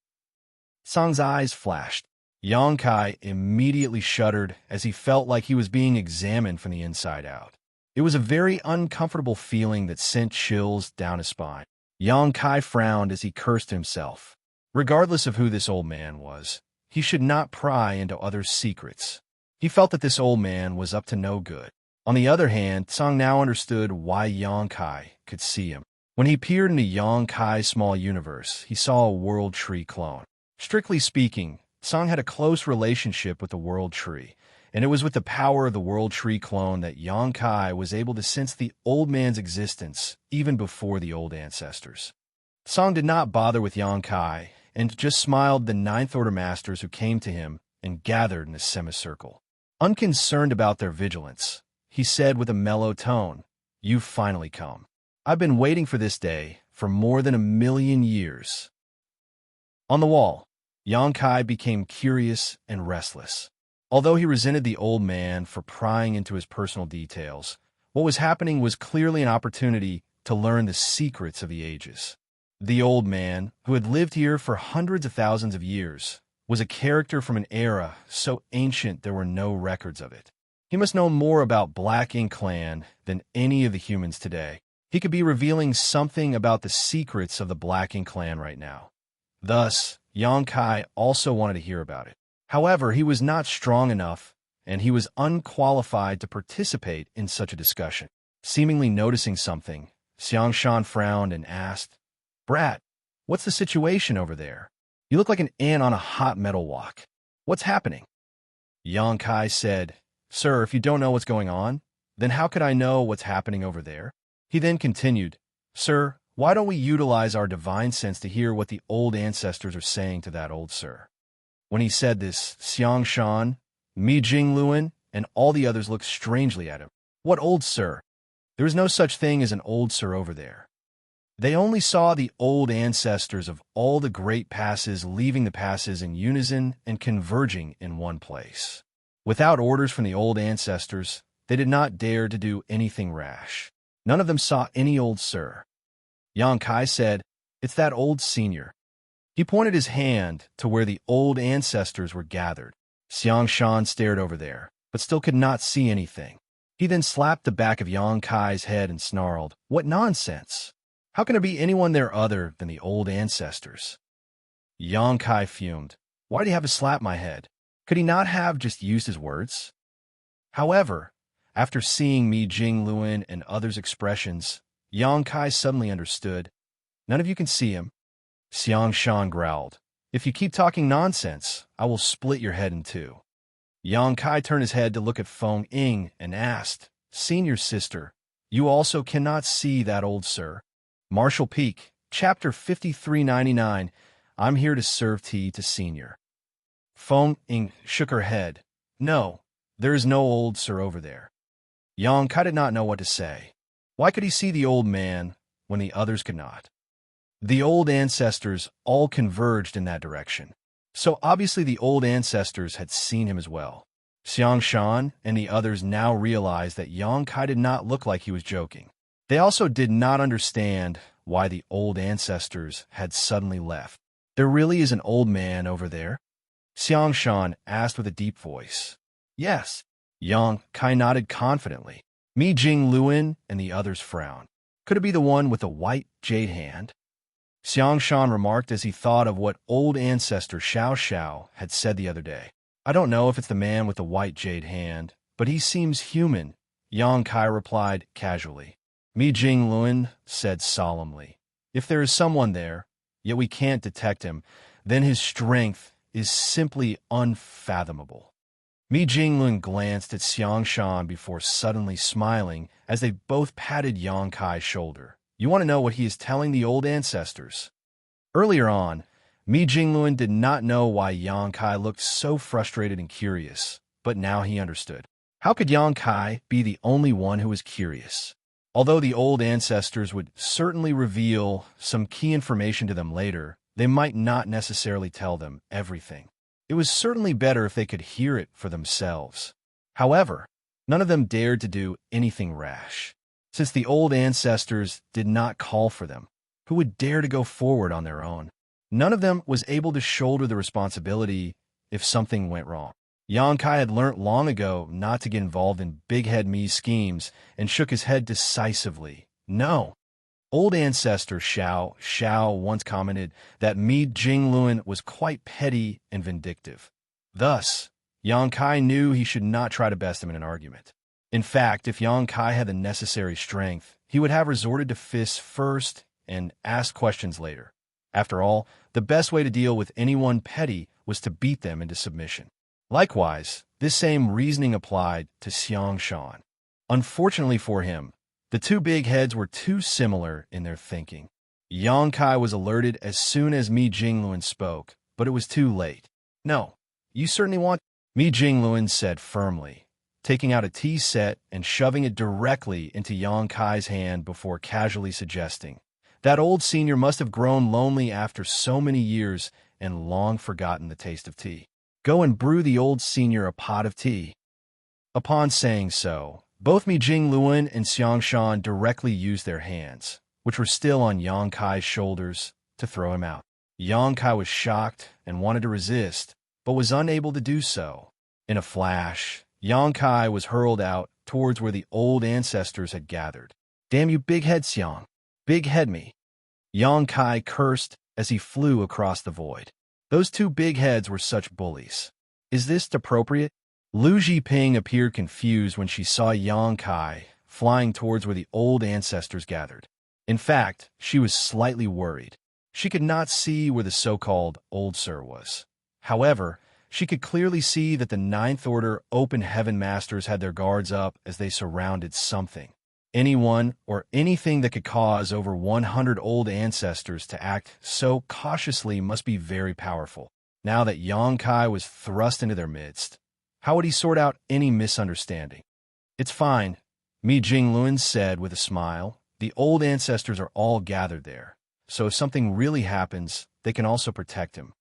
Song's eyes flashed. Yang Kai immediately shuddered as he felt like he was being examined from the inside out. It was a very uncomfortable feeling that sent chills down his spine. Yang Kai frowned as he cursed himself. Regardless of who this old man was, he should not pry into others' secrets. He felt that this old man was up to no good. On the other hand, Song now understood why Yang Kai could see him. When he peered into Yang Kai's small universe, he saw a World Tree clone. Strictly speaking, Song had a close relationship with the World Tree, and it was with the power of the World Tree clone that Yang Kai was able to sense the old man's existence even before the old ancestors. Song did not bother with Yang Kai and just smiled at the 9th Order Masters who came to him and gathered in a semicircle. Unconcerned about their vigilance, he said with a mellow tone, "You've finally come. I've been waiting for this day for more than 1,000,000 years." On the wall, Yang Kai became curious and restless. Although he resented the old man for prying into his personal details, what was happening was clearly an opportunity to learn the secrets of the ages. The old man, who had lived here for hundreds of thousands of years, was a character from an era so ancient there were no records of it. He must know more about Black Ink clan than any of the humans today. He could be revealing something about the secrets of the Black Ink clan right now. Thus, Yang Kai also wanted to hear about it. However, he was not strong enough, and he was unqualified to participate in such a discussion. Seemingly noticing something, Xianxia frowned and asked, "Brat, what's the situation over there? You look like an ant on a hot metal walk. What's happening?" Yang Kai said, "Sir, if you don't know what's going on, then how could I know what's happening over there?" He then continued, "Sir, why don't we utilize our divine sense to hear what the old ancestors are saying to that old sir?" When he said this, Xianxia, Mi Jingluan, and all the others looked strangely at him. What old sir? There is no such thing as an old sir over there. They only saw the old ancestors of all the great passes leaving the passes in unison and converging in one place. Without orders from the old ancestors, they did not dare to do anything rash. None of them saw any old sir. Yang Kai said, "It's that old senior." He pointed his hand to where the old ancestors were gathered. Xianxia stared over there, but still could not see anything. He then slapped the back of Yang Kai's head and snarled, "What nonsense! How can there be anyone there other than the old ancestors?" Yang Kai fumed. Why did he have to slap my head? Could he not have just used his words? However, after seeing Mi Jingluan and others' expressions, Yang Kai suddenly understood. None of you can see him. Xianxia growled. If you keep talking nonsense, I will split your head in two. Yang Kai turned his head to look at Feng Ying and asked, Senior sister, you also cannot see that old sir? Marshall Peak, Chapter 5399, I'm here to serve tea to Senior. Feng Ying shook her head. No, there is no old sir over there. Yang Kai did not know what to say. Why could he see the old man when the others could not? The old ancestors all converged in that direction. So obviously the old ancestors had seen him as well. Xianxia and the others now realized that Yang Kai did not look like he was joking. They also did not understand why the old ancestors had suddenly left. There really is an old man over there? Xianxia asked with a deep voice. Yes. Yang Kai nodded confidently. Mi Jingluan and the others frowned. Could it be the one with the white jade hand? Xianxia remarked as he thought of what old ancestor Xiao had said the other day. I don't know if it's the man with the white jade hand, but he seems human, Yang Kai replied casually. Mi Jingluan said solemnly, if there is someone there, yet we can't detect him, then his strength is simply unfathomable. Mi Jingluan glanced at Xianxia before suddenly smiling as they both patted Yang Kai's shoulder. You want to know what he is telling the old ancestors? Earlier on, Mi Jingluan did not know why Yang Kai looked so frustrated and curious, but now he understood. How could Yang Kai be the only one who was curious? Although the old ancestors would certainly reveal some key information to them later, they might not necessarily tell them everything. It was certainly better if they could hear it for themselves. However, none of them dared to do anything rash. Since the old ancestors did not call for them, who would dare to go forward on their own? None of them was able to shoulder the responsibility if something went wrong. Yang Kai had learnt long ago not to get involved in Big Head Mi's schemes and shook his head decisively. No. Old ancestor Xiao once commented that Mi Jingluan was quite petty and vindictive. Thus, Yang Kai knew he should not try to best him in an argument. In fact, if Yang Kai had the necessary strength, he would have resorted to fists first and asked questions later. After all, the best way to deal with anyone petty was to beat them into submission. Likewise, this same reasoning applied to Xianxia. Unfortunately for him, the two big heads were too similar in their thinking. Yang Kai was alerted as soon as Mi Jingluan spoke, but it was too late. No, you certainly want... Mi Jingluan said firmly, taking out a tea set and shoving it directly into Yang Kai's hand before casually suggesting, that old senior must have grown lonely after so many years and long forgotten the taste of tea. Go and brew the old senior a pot of tea. Upon saying so, both Mi Jingluan and Xianxia directly used their hands, which were still on Yang Kai's shoulders, to throw him out. Yang Kai was shocked and wanted to resist, but was unable to do so. In a flash, Yang Kai was hurled out towards where the old ancestors had gathered. Damn you, big head Xiang! Big head me! Yang Kai cursed as he flew across the void. Those two big heads were such bullies. Is this appropriate? Lu Zhiping appeared confused when she saw Yang Kai flying towards where the old ancestors gathered. In fact, she was slightly worried. She could not see where the so-called Old Sir was. However, she could clearly see that the Ninth Order Open Heaven Masters had their guards up as they surrounded something. Anyone or anything that could cause over 100 old ancestors to act so cautiously must be very powerful. Now that Yang Kai was thrust into their midst, how would he sort out any misunderstanding? It's fine, Mi Jingluan said with a smile. The old ancestors are all gathered there, so if something really happens, they can also protect him.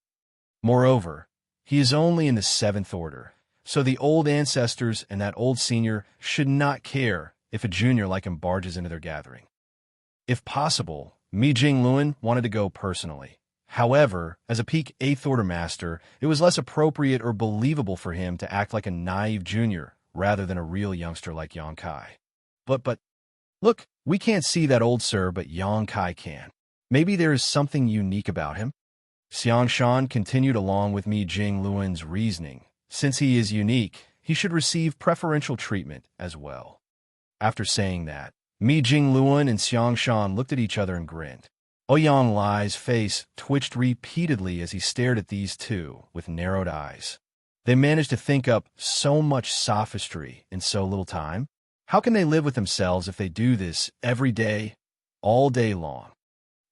Moreover, he is only in the Seventh Order, so the old ancestors and that old senior should not care if a junior like him barges into their gathering. If possible, Mi Jingluan wanted to go personally. However, as a peak 8th Order Master, it was less appropriate or believable for him to act like a naive junior rather than a real youngster like Yang Kai. But, look, we can't see that old sir, but Yang Kai can. Maybe there is something unique about him? Xianxia continued along with Mi Jingluan's reasoning. Since he is unique, he should receive preferential treatment as well. After saying that, Mi Jingluan and Xianxia looked at each other and grinned. Ouyang Lai's face twitched repeatedly as he stared at these two with narrowed eyes. They managed to think up so much sophistry in so little time. How can they live with themselves if they do this every day, all day long?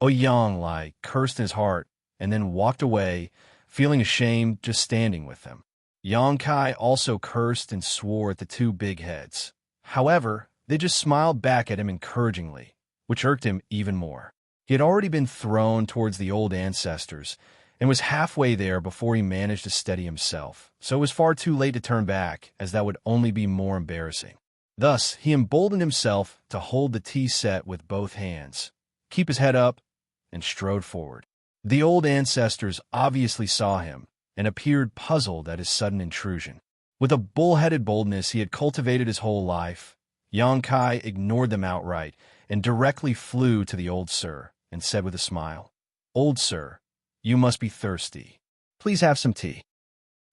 Ouyang Lai cursed in his heart and then walked away, feeling ashamed just standing with them. Yang Kai also cursed and swore at the two big heads. However, they just smiled back at him encouragingly, which irked him even more. He had already been thrown towards the old ancestors and was halfway there before he managed to steady himself, so it was far too late to turn back, as that would only be more embarrassing. Thus, he emboldened himself to hold the tea set with both hands, keep his head up, and strode forward. The old ancestors obviously saw him and appeared puzzled at his sudden intrusion. With a bull-headed boldness he had cultivated his whole life, Yang Kai ignored them outright and directly flew to the old sir and said with a smile, "Old sir, you must be thirsty. Please have some tea."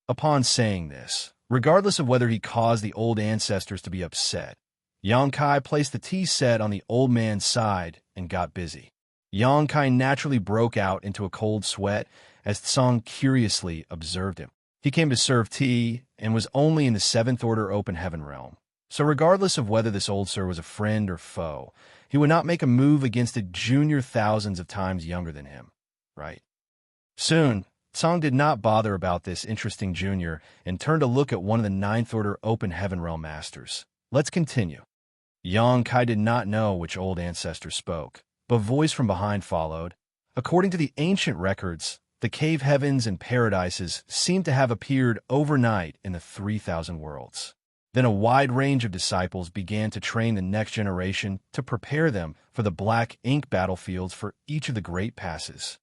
Upon saying this, regardless of whether he caused the old ancestors to be upset, Yang Kai placed the tea set on the old man's side and got busy. Yang Kai naturally broke out into a cold sweat as Tsang curiously observed him. He came to serve tea and was only in the 7th Order Open Heaven realm. So regardless of whether this old sir was a friend or foe, he would not make a move against a junior thousands of times younger than him, right? Soon, Tsang did not bother about this interesting junior and turned to look at one of the 9th Order Open Heaven realm masters. Let's continue. Yang Kai did not know which old ancestor spoke, but a voice from behind followed. According to the ancient records, the cave heavens and paradises seem to have appeared overnight in the 3,000 worlds. Then a wide range of disciples began to train the next generation to prepare them for the black ink battlefields for each of the great passes.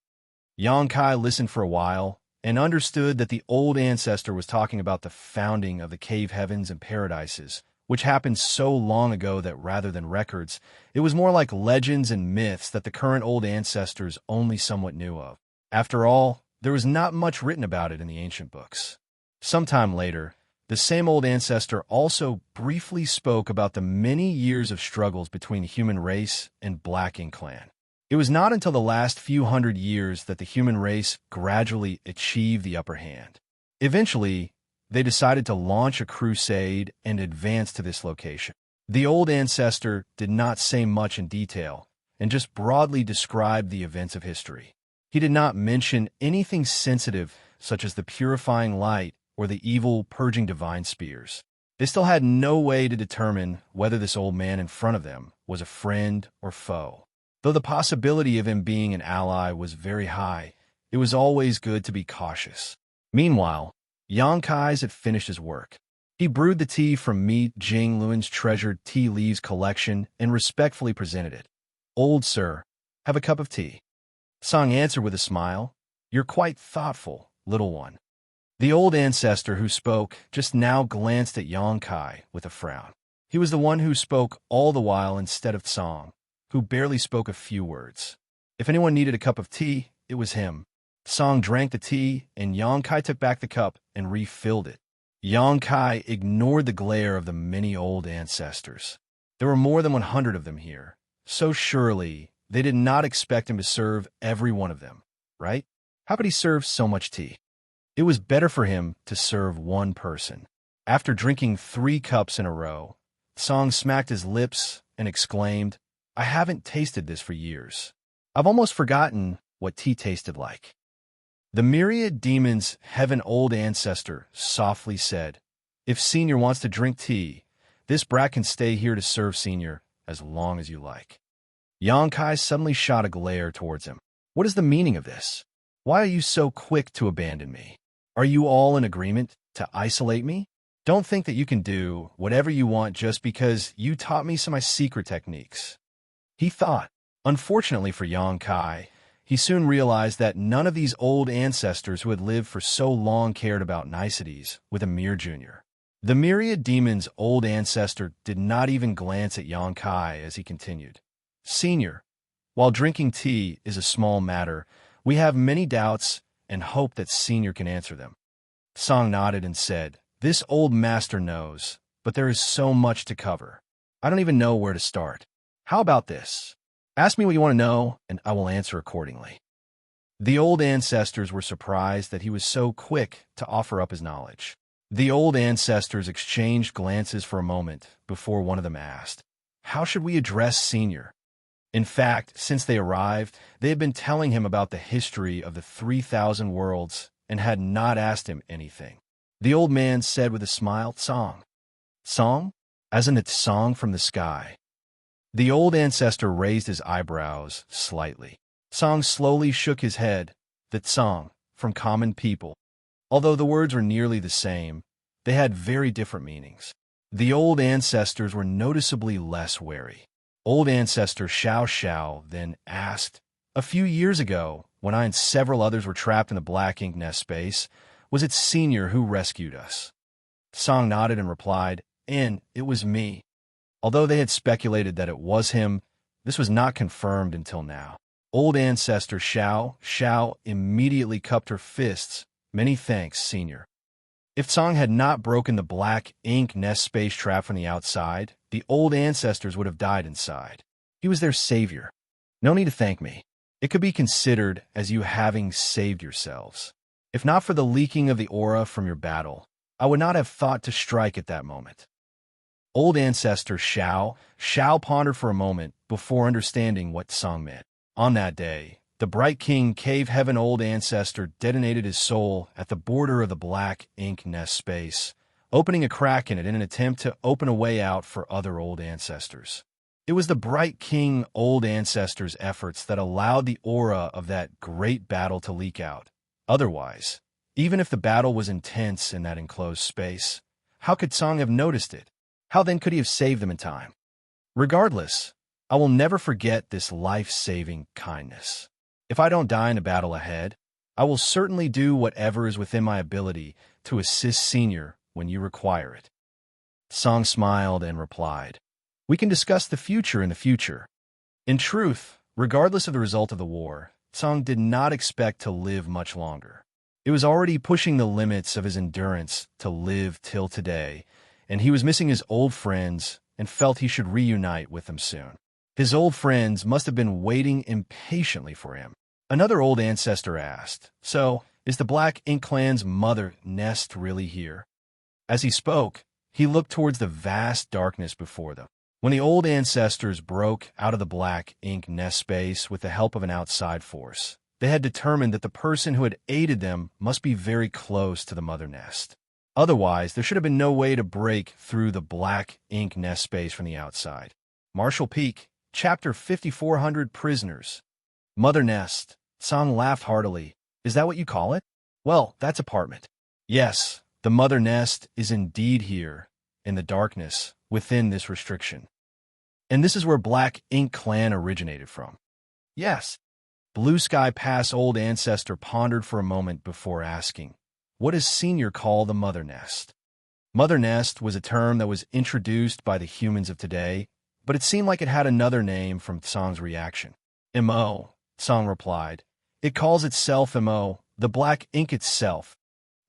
Yang Kai listened for a while and understood that the old ancestor was talking about the founding of the cave heavens and paradises, which happened so long ago that rather than records, it was more like legends and myths that the current old ancestors only somewhat knew of. After all, there was not much written about it in the ancient books. Sometime later, the same old ancestor also briefly spoke about the many years of struggles between the human race and Black Ink clan. It was not until the last few hundred years that the human race gradually achieved the upper hand. Eventually, they decided to launch a crusade and advance to this location. The old ancestor did not say much in detail and just broadly described the events of history. He did not mention anything sensitive such as the purifying light or the evil purging divine spears. They still had no way to determine whether this old man in front of them was a friend or foe. Though the possibility of him being an ally was very high, it was always good to be cautious. Meanwhile, Yang Kai's had finished his work. He brewed the tea from Mi Jingluan's treasured tea leaves collection and respectfully presented it. "Old sir, have a cup of tea." Tsang answered with a smile, "You're quite thoughtful, little one." The old ancestor who spoke just now glanced at Yang Kai with a frown. He was the one who spoke all the while instead of Tsang, who barely spoke a few words. If anyone needed a cup of tea, it was him. Tsang drank the tea, and Yang Kai took back the cup and refilled it. Yang Kai ignored the glare of the many old ancestors. There were more than 100 of them here, so surely they did not expect him to serve every one of them, right? How could he serve so much tea? It was better for him to serve one person. After drinking 3 cups in a row, Tsang smacked his lips and exclaimed, "I haven't tasted this for years. I've almost forgotten what tea tasted like." The myriad demons' heaven old ancestor softly said, "If Senior wants to drink tea, this brat can stay here to serve Senior as long as you like." Yang Kai suddenly shot a glare towards him. "What is the meaning of this? Why are you so quick to abandon me? Are you all in agreement to isolate me?" Don't think that you can do whatever you want just because you taught me some of my secret techniques. He thought. Unfortunately for Yang Kai, he soon realized that none of these old ancestors who had lived for so long cared about niceties with Amir Jr. The myriad demon's old ancestor did not even glance at Yang Kai as he continued. Senior, while drinking tea is a small matter, we have many doubts and hope that Senior can answer them. Song nodded and said, This old master knows, but there is so much to cover. I don't even know where to start. How about this? Ask me what you want to know, and I will answer accordingly. The old ancestors were surprised that he was so quick to offer up his knowledge. The old ancestors exchanged glances for a moment before one of them asked, How should we address Senior? In fact, since they arrived, they had been telling him about the history of the 3,000 worlds and had not asked him anything. The old man said with a smile, Song. Song? As in a song from the sky. The old ancestor raised his eyebrows slightly. Song slowly shook his head. That song, from common people. Although the words were nearly the same, they had very different meanings. The old ancestors were noticeably less wary. Old ancestor Xianxia then asked, A few years ago, when I and several others were trapped in the black ink nest space, was it Senior who rescued us? Song nodded and replied, And it was me. Although they had speculated that it was him, this was not confirmed until now. Old ancestor Xiao immediately cupped her fists. Many thanks, Senior. If Song had not broken the black ink nest space trap from the outside, the old ancestors would have died inside. He was their savior. No need to thank me. It could be considered as you having saved yourselves. If not for the leaking of the aura from your battle, I would not have thought to strike at that moment. Old ancestor Xiao pondered for a moment before understanding what Song meant. On that day, the Bright King Cave Heaven old ancestor detonated his soul at the border of the black ink nest space, opening a crack in it in an attempt to open a way out for other old ancestors. It was the Bright King old ancestor's efforts that allowed the aura of that great battle to leak out. Otherwise, even if the battle was intense in that enclosed space, how could Song have noticed it? How then could he have saved them in time? Regardless, I will never forget this life-saving kindness. If I don't die in a battle ahead, I will certainly do whatever is within my ability to assist Senior when you require it. Song smiled and replied, We can discuss the future in the future. In truth, regardless of the result of the war, Song did not expect to live much longer. It was already pushing the limits of his endurance to live till today, and he was missing his old friends and felt he should reunite with them soon. His old friends must have been waiting impatiently for him. Another old ancestor asked, So, is the Black Ink Clan's mother nest really here? As he spoke, he looked towards the vast darkness before them. When the old ancestors broke out of the black ink nest space with the help of an outside force, they had determined that the person who had aided them must be very close to the mother nest. Otherwise, there should have been no way to break through the black ink nest space from the outside. Marshall Peak, Chapter 5400 Prisoners. Mother Nest. Song laughed heartily. Is that what you call it? Well, that's apartment. Yes, the mother nest is indeed here, in the darkness, within this restriction. And this is where Black Ink Clan originated from. Yes. Blue Sky Pass old ancestor pondered for a moment before asking, What does Senior call the mother nest? Mother nest was a term that was introduced by the humans of today, but it seemed like it had another name from Song's reaction. M.O., Song replied. It calls itself M.O., the black ink itself.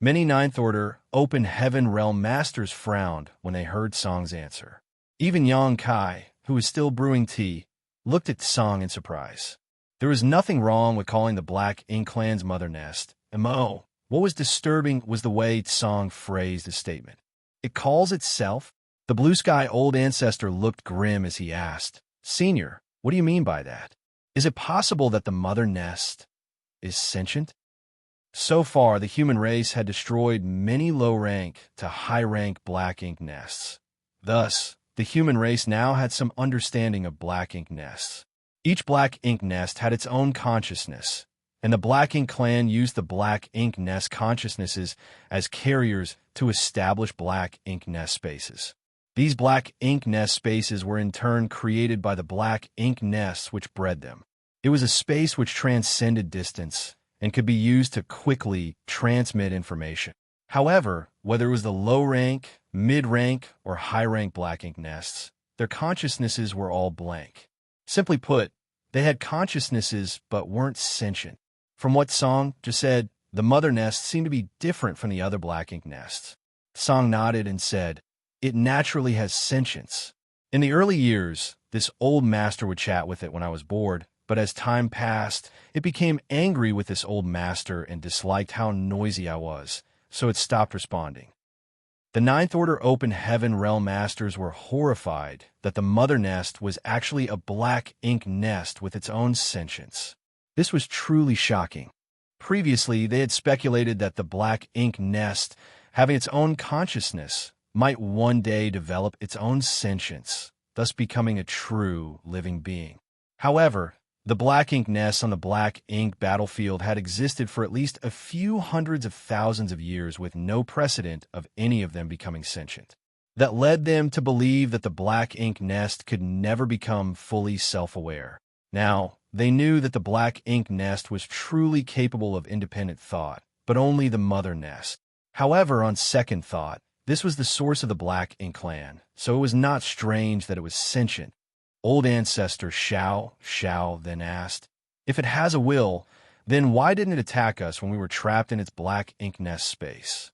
Many Ninth Order, Open Heaven Realm Masters frowned when they heard Song's answer. Even Yang Kai, who was still brewing tea, looked at Song in surprise. There was nothing wrong with calling the Black Ink Clan's mother nest M.O. What was disturbing was the way Song phrased his statement. It calls itself? The Blue Sky old ancestor looked grim as he asked, Senior, what do you mean by that? Is it possible that the mother nest is sentient? So far, the human race had destroyed many low-rank to high-rank black ink nests. Thus, the human race now had some understanding of black ink nests. Each black ink nest had its own consciousness, and the Black Ink clan used the Black Ink nest consciousnesses as carriers to establish Black Ink nest spaces. These Black Ink nest spaces were in turn created by the Black Ink nests which bred them. It was a space which transcended distance and could be used to quickly transmit information. However, whether it was the low-rank, mid-rank, or high-rank Black Ink nests, their consciousnesses were all blank. Simply put, they had consciousnesses but weren't sentient. From what Song just said, the mother nest seemed to be different from the other Black Ink nests. Song nodded and said, "It naturally has sentience. In the early years, this old master would chat with it when I was bored, but as time passed, it became angry with this old master and disliked how noisy I was, so it stopped responding." The Ninth Order Open Heaven Realm Masters were horrified that the mother nest was actually a Black Ink nest with its own sentience. This was truly shocking. Previously, they had speculated that the Black Ink nest, having its own consciousness, might one day develop its own sentience, thus becoming a true living being. However, the Black Ink nests on the Black Ink battlefield had existed for at least a few hundreds of thousands of years with no precedent of any of them becoming sentient. That led them to believe that the Black Ink nest could never become fully self-aware. Now, they knew that the Black Ink nest was truly capable of independent thought, but only the mother nest. However, on second thought, this was the source of the Black Ink clan, so it was not strange that it was sentient. Old ancestor Xiao then asked, "If it has a will, then why didn't it attack us when we were trapped in its Black Ink nest space?"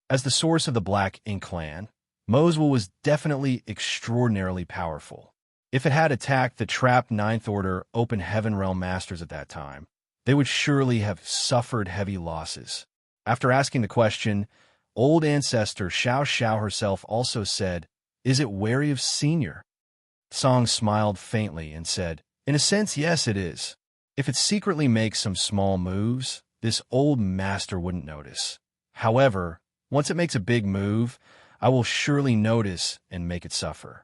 As the source of the Black Ink clan, Moswell was definitely extraordinarily powerful. If it had attacked the trapped Ninth Order Open Heaven Realm Masters at that time, they would surely have suffered heavy losses. After asking the question, old ancestor Xiao herself also said, "Is it wary of Senior?" Song smiled faintly and said, "In a sense, yes, it is. If it secretly makes some small moves, this old master wouldn't notice. However, once it makes a big move, I will surely notice and make it suffer."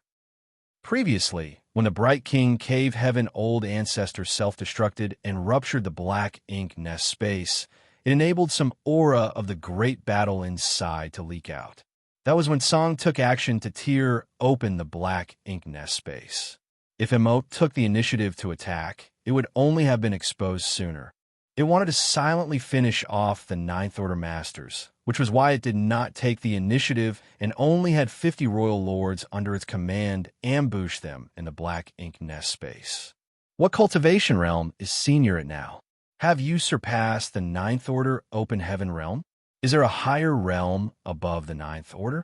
Previously, when the Bright King Cave Heaven Old Ancestor self-destructed and ruptured the Black Ink nest space, it enabled some aura of the great battle inside to leak out. That was when Song took action to tear open the Black Ink nest space. If Emote took the initiative to attack, it would only have been exposed sooner. It wanted to silently finish off the Ninth Order Masters, which was why it did not take the initiative and only had 50 Royal Lords under its command ambush them in the Black Ink nest space. What cultivation realm is Senior at now? Have you surpassed the Ninth Order Open Heaven realm? Is there a higher realm above the Ninth Order?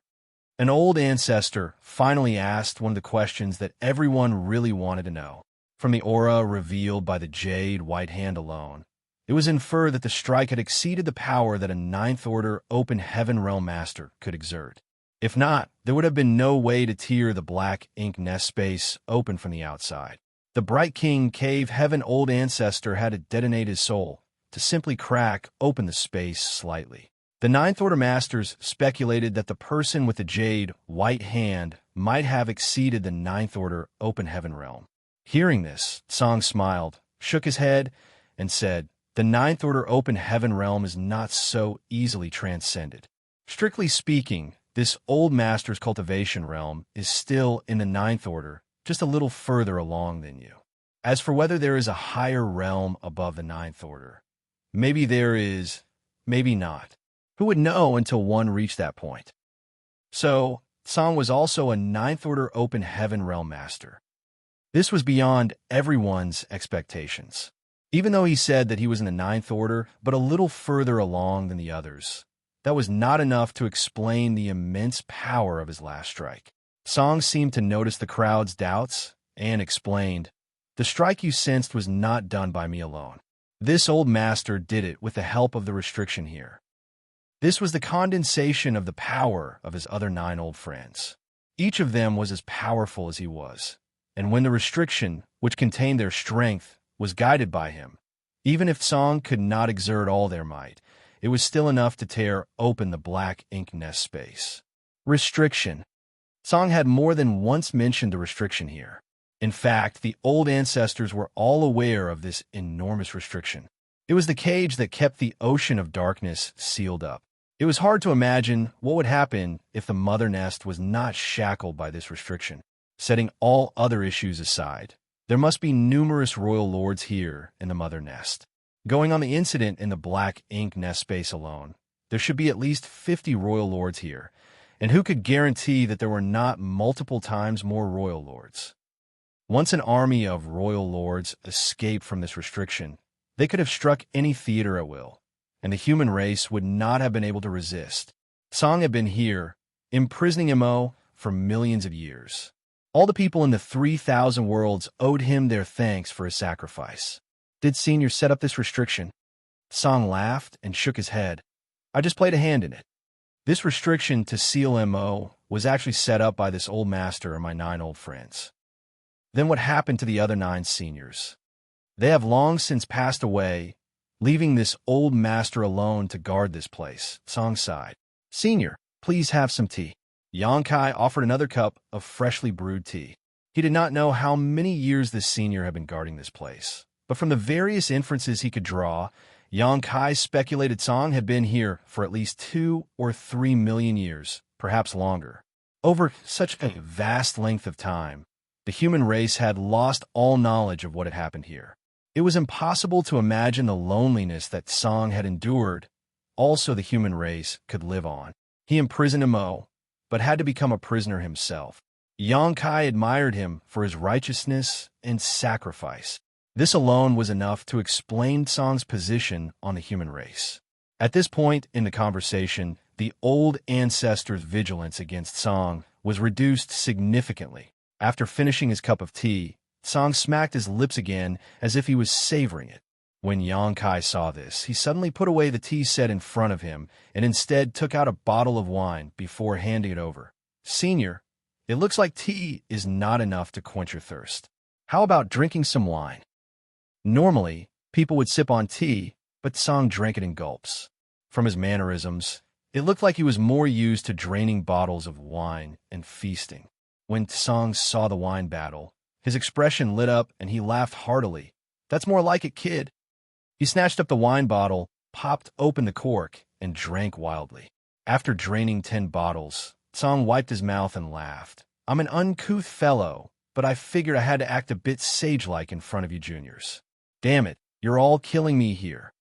An old ancestor finally asked one of the questions that everyone really wanted to know. From the aura revealed by the Jade White Hand alone, it was inferred that the strike had exceeded the power that a Ninth Order Open Heaven Realm Master could exert. If not, there would have been no way to tear the Black Ink nest space open from the outside. The Bright King Cave Heaven Old Ancestor had to detonate his soul to simply crack open the space slightly. The Ninth Order Masters speculated that the person with the Jade White Hand might have exceeded the Ninth Order Open Heaven realm. Hearing this, Song smiled, shook his head, and said, "The Ninth Order Open Heaven realm is not so easily transcended. Strictly speaking, this old Master's cultivation realm is still in the Ninth Order, just a little further along than you. As for whether there is a higher realm above the Ninth Order, maybe there is, maybe not. Who would know until one reached that point?" So, Song was also a Ninth Order Open Heaven Realm Master. This was beyond everyone's expectations. Even though he said that he was in the Ninth Order, but a little further along than the others, that was not enough to explain the immense power of his last strike. Song seemed to notice the crowd's doubts and explained, "The strike you sensed was not done by me alone. This old master did it with the help of the restriction here. This was the condensation of the power of his other 9 old friends. Each of them was as powerful as he was, and when the restriction, which contained their strength, was guided by him, even if Song could not exert all their might, it was still enough to tear open the Black Ink nest space." Restriction. Song had more than once mentioned the restriction here. In fact, the old ancestors were all aware of this enormous restriction. It was the cage that kept the ocean of darkness sealed up. It was hard to imagine what would happen if the mother nest was not shackled by this restriction. Setting all other issues aside, there must be numerous royal lords here in the mother nest. Going on the incident in the black ink nest space alone, there should be at least 50 royal lords here, and who could guarantee that there were not multiple times more royal lords? Once an army of royal lords escaped from this restriction, they could have struck any theater at will, and the human race would not have been able to resist. Song had been here, imprisoning Mo for millions of years. All the people in the 3,000 worlds owed him their thanks for his sacrifice. Did Senior set up this restriction? Song laughed and shook his head. I just played a hand in it. This restriction to seal Mo was actually set up by this old master and my 9 old friends. Then what happened to the other 9 seniors? They have long since passed away, leaving this old master alone to guard this place. Song sighed. Senior, please have some tea. Xianxia offered another cup of freshly brewed tea. He did not know how many years this senior had been guarding this place, but from the various inferences he could draw, Xianxia speculated Song had been here for at least 2 or 3 million years, perhaps longer. Over such a vast length of time, the human race had lost all knowledge of what had happened here. It was impossible to imagine the loneliness that Song had endured. Also, the human race could live on. He imprisoned Mo, but had to become a prisoner himself. Xianxia admired him for his righteousness and sacrifice. This alone was enough to explain Song's position on the human race. At this point in the conversation, the old ancestor's vigilance against Song was reduced significantly. After finishing his cup of tea, Song smacked his lips again as if he was savoring it. When Xianxia saw this, he suddenly put away the tea set in front of him and instead took out a bottle of wine before handing it over. Senior, it looks like tea is not enough to quench your thirst. How about drinking some wine? Normally, people would sip on tea, but Song drank it in gulps. From his mannerisms, it looked like he was more used to draining bottles of wine and feasting. When Song saw the wine battle, his expression lit up and he laughed heartily. That's more like it, kid. He snatched up the wine bottle, popped open the cork, and drank wildly. After draining 10 bottles, Song wiped his mouth and laughed. I'm an uncouth fellow, but I figured I had to act a bit sage-like in front of you juniors. Damn it, you're all killing me here.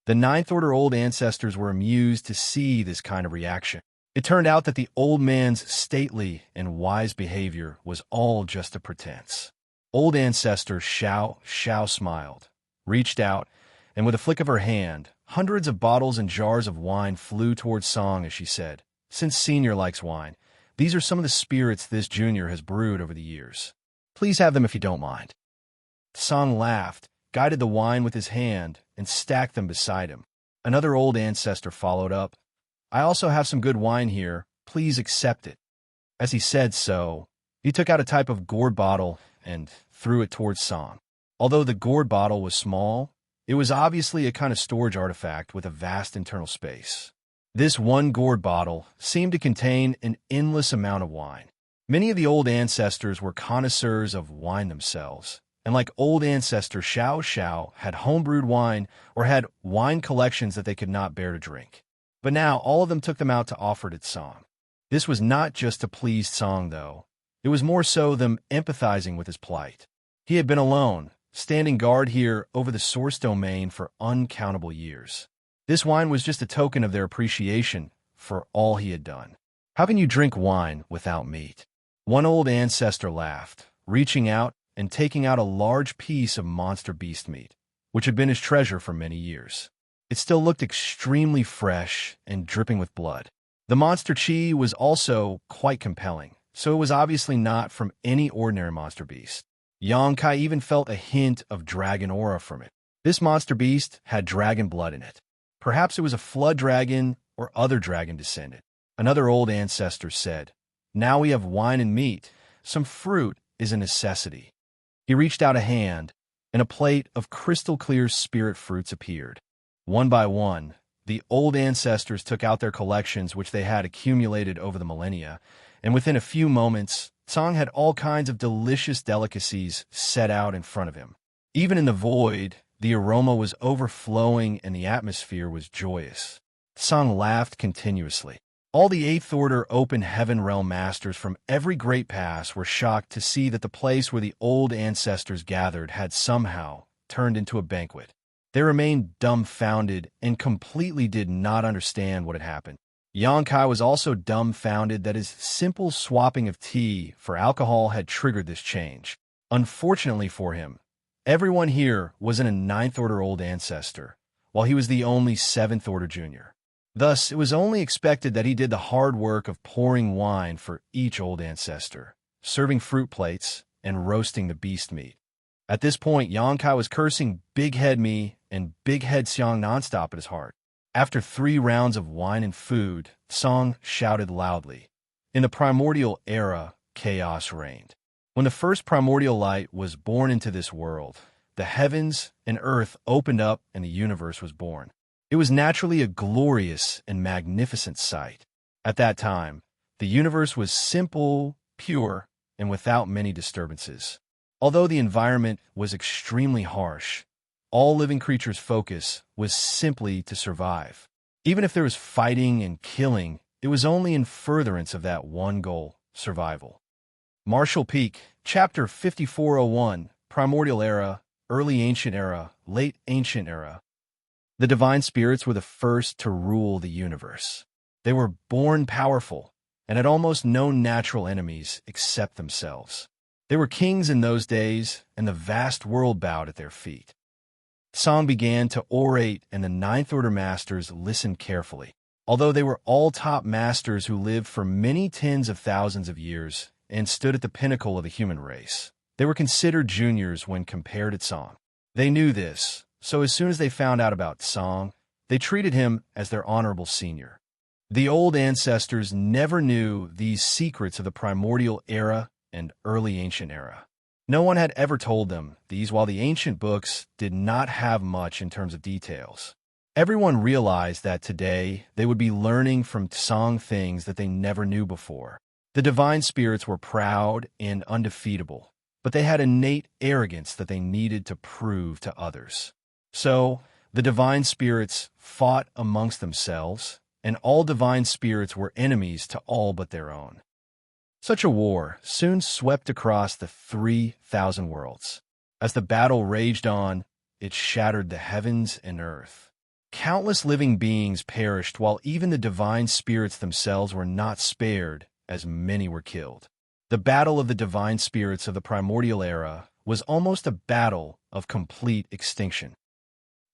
The 9th Order old ancestors were amused to see this kind of reaction. It turned out that the old man's stately and wise behavior was all just a pretense. Old ancestor Xiao smiled, reached out, and with a flick of her hand, hundreds of bottles and jars of wine flew towards Song as she said, Since Senior likes wine, these are some of the spirits this junior has brewed over the years. Please have them if you don't mind. Song laughed, guided the wine with his hand, and stacked them beside him. Another old ancestor followed up. I also have some good wine here. Please accept it. As he said so, he took out a type of gourd bottle and threw it towards Song. Although the gourd bottle was small, it was obviously a kind of storage artifact with a vast internal space. This one gourd bottle seemed to contain an endless amount of wine. Many of the old ancestors were connoisseurs of wine themselves, and like old ancestor Xiao had homebrewed wine or had wine collections that they could not bear to drink. But now all of them took them out to offer it at Song. This was not just to please Song, though. It was more so them empathizing with his plight. He had been alone, standing guard here over the source domain for uncountable years. This wine was just a token of their appreciation for all he had done. How can you drink wine without meat? One old ancestor laughed, reaching out and taking out a large piece of monster beast meat, which had been his treasure for many years. It still looked extremely fresh and dripping with blood. The monster chi was also quite compelling, so it was obviously not from any ordinary monster beast. Xianxia even felt a hint of dragon aura from it. This monster beast had dragon blood in it. Perhaps it was a flood dragon or other dragon descendant. Another old ancestor said, Now we have wine and meat. Some fruit is a necessity. He reached out a hand, and a plate of crystal-clear spirit fruits appeared. One by one, the old ancestors took out their collections which they had accumulated over the millennia, and within a few moments, Song had all kinds of delicious delicacies set out in front of him. Even in the void, The aroma was overflowing and the atmosphere was joyous. Song laughed continuously. All the Eighth Order Open Heaven Realm Masters from every great pass were shocked to see that the place where the old ancestors gathered had somehow turned into a banquet. They remained dumbfounded and completely did not understand what had happened. Xianxia was also dumbfounded that his simple swapping of tea for alcohol had triggered this change. Unfortunately for him, everyone here was in a Ninth Order Old Ancestor, while he was the only Seventh Order Junior. Thus, it was only expected that he did the hard work of pouring wine for each Old Ancestor, serving fruit plates, and roasting the beast meat. At this point, Xianxia was cursing Big Head Me and Big Head Xiang nonstop at his heart. After 3 rounds of wine and food, Song shouted loudly. In the primordial era, chaos reigned. When the first primordial light was born into this world, the heavens and earth opened up and the universe was born. It was naturally a glorious and magnificent sight. At that time, the universe was simple, pure, and without many disturbances. Although the environment was extremely harsh, all living creatures' focus was simply to survive. Even if there was fighting and killing, it was only in furtherance of that one goal, survival. Martial Peak, Chapter 5401, Primordial Era, Early Ancient Era, Late Ancient Era. The divine spirits were the first to rule the universe. They were born powerful and had almost no natural enemies except themselves. They were kings in those days, and the vast world bowed at their feet. Song began to orate, and the Ninth Order Masters listened carefully. Although they were all top masters who lived for many tens of thousands of years and stood at the pinnacle of the human race, they were considered juniors when compared to Song. They knew this, so as soon as they found out about Song, they treated him as their honorable senior. The old ancestors never knew these secrets of the primordial era and early ancient era. No one had ever told them these, while the ancient books did not have much in terms of details. Everyone realized that today they would be learning from Song things that they never knew before. The divine spirits were proud and undefeatable, but they had innate arrogance that they needed to prove to others. So, the divine spirits fought amongst themselves, and all divine spirits were enemies to all but their own. Such a war soon swept across the 3,000 worlds. As the battle raged on, it shattered the heavens and earth. Countless living beings perished, while even the divine spirits themselves were not spared, as many were killed. The battle of the divine spirits of the primordial era was almost a battle of complete extinction.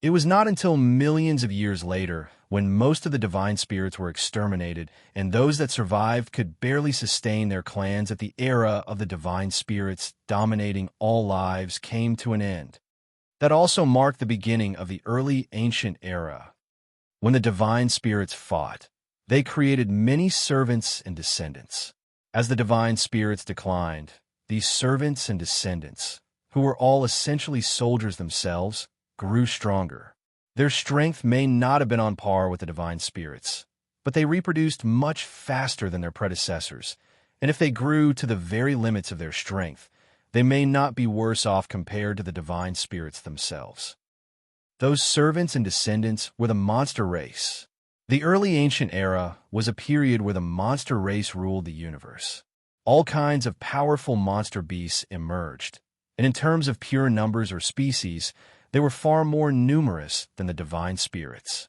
It was not until millions of years later, when most of the divine spirits were exterminated and those that survived could barely sustain their clans, that the era of the divine spirits dominating all lives came to an end. That also marked the beginning of the early ancient era. When the divine spirits fought, they created many servants and descendants. As the divine spirits declined, these servants and descendants, who were all essentially soldiers themselves, grew stronger. Their strength may not have been on par with the divine spirits, but they reproduced much faster than their predecessors, and if they grew to the very limits of their strength, they may not be worse off compared to the divine spirits themselves. Those servants and descendants were the monster race. The early ancient era was a period where the monster race ruled the universe. All kinds of powerful monster beasts emerged, and in terms of pure numbers or species, they were far more numerous than the divine spirits.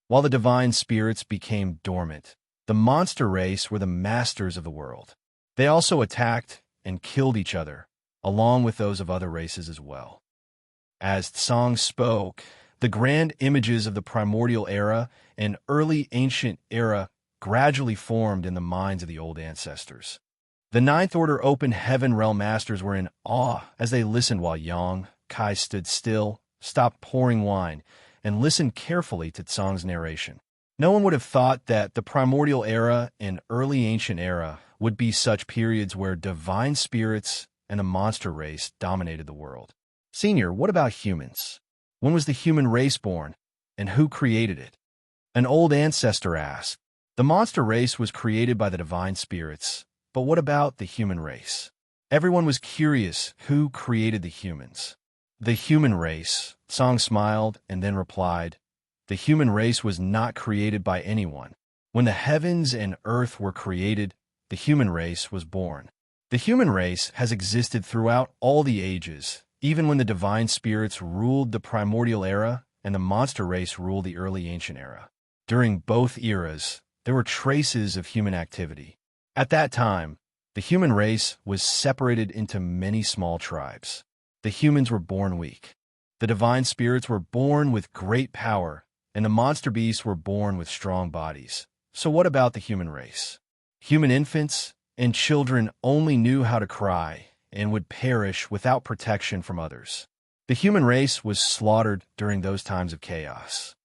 While the divine spirits became dormant, the monster race were the masters of the world. They also attacked and killed each other, along with those of other races as well. As Song spoke, the grand images of the primordial era and early ancient era gradually formed in the minds of the old ancestors. The Ninth Order Open Heaven Realm Masters were in awe as they listened while Xianxia stood still, stopped pouring wine, and listened carefully to Song's narration. No one would have thought that the primordial era and early ancient era would be such periods where divine spirits and the monster race dominated the world. Senior, what about humans? When was the human race born, and who created it? An old ancestor asked. The monster race was created by the divine spirits, but what about the human race? Everyone was curious who created the humans. The human race. Song smiled and then replied, the human race was not created by anyone. When the heavens and earth were created, the human race was born. The human race has existed throughout all the ages, even when the divine spirits ruled the primordial era and the monster race ruled the early ancient era. During both eras, there were traces of human activity. At that time, the human race was separated into many small tribes. The humans were born weak. The divine spirits were born with great power, and the monster beasts were born with strong bodies. So what about the human race? Human infants and children only knew how to cry and would perish without protection from others. The human race was slaughtered during those times of chaos.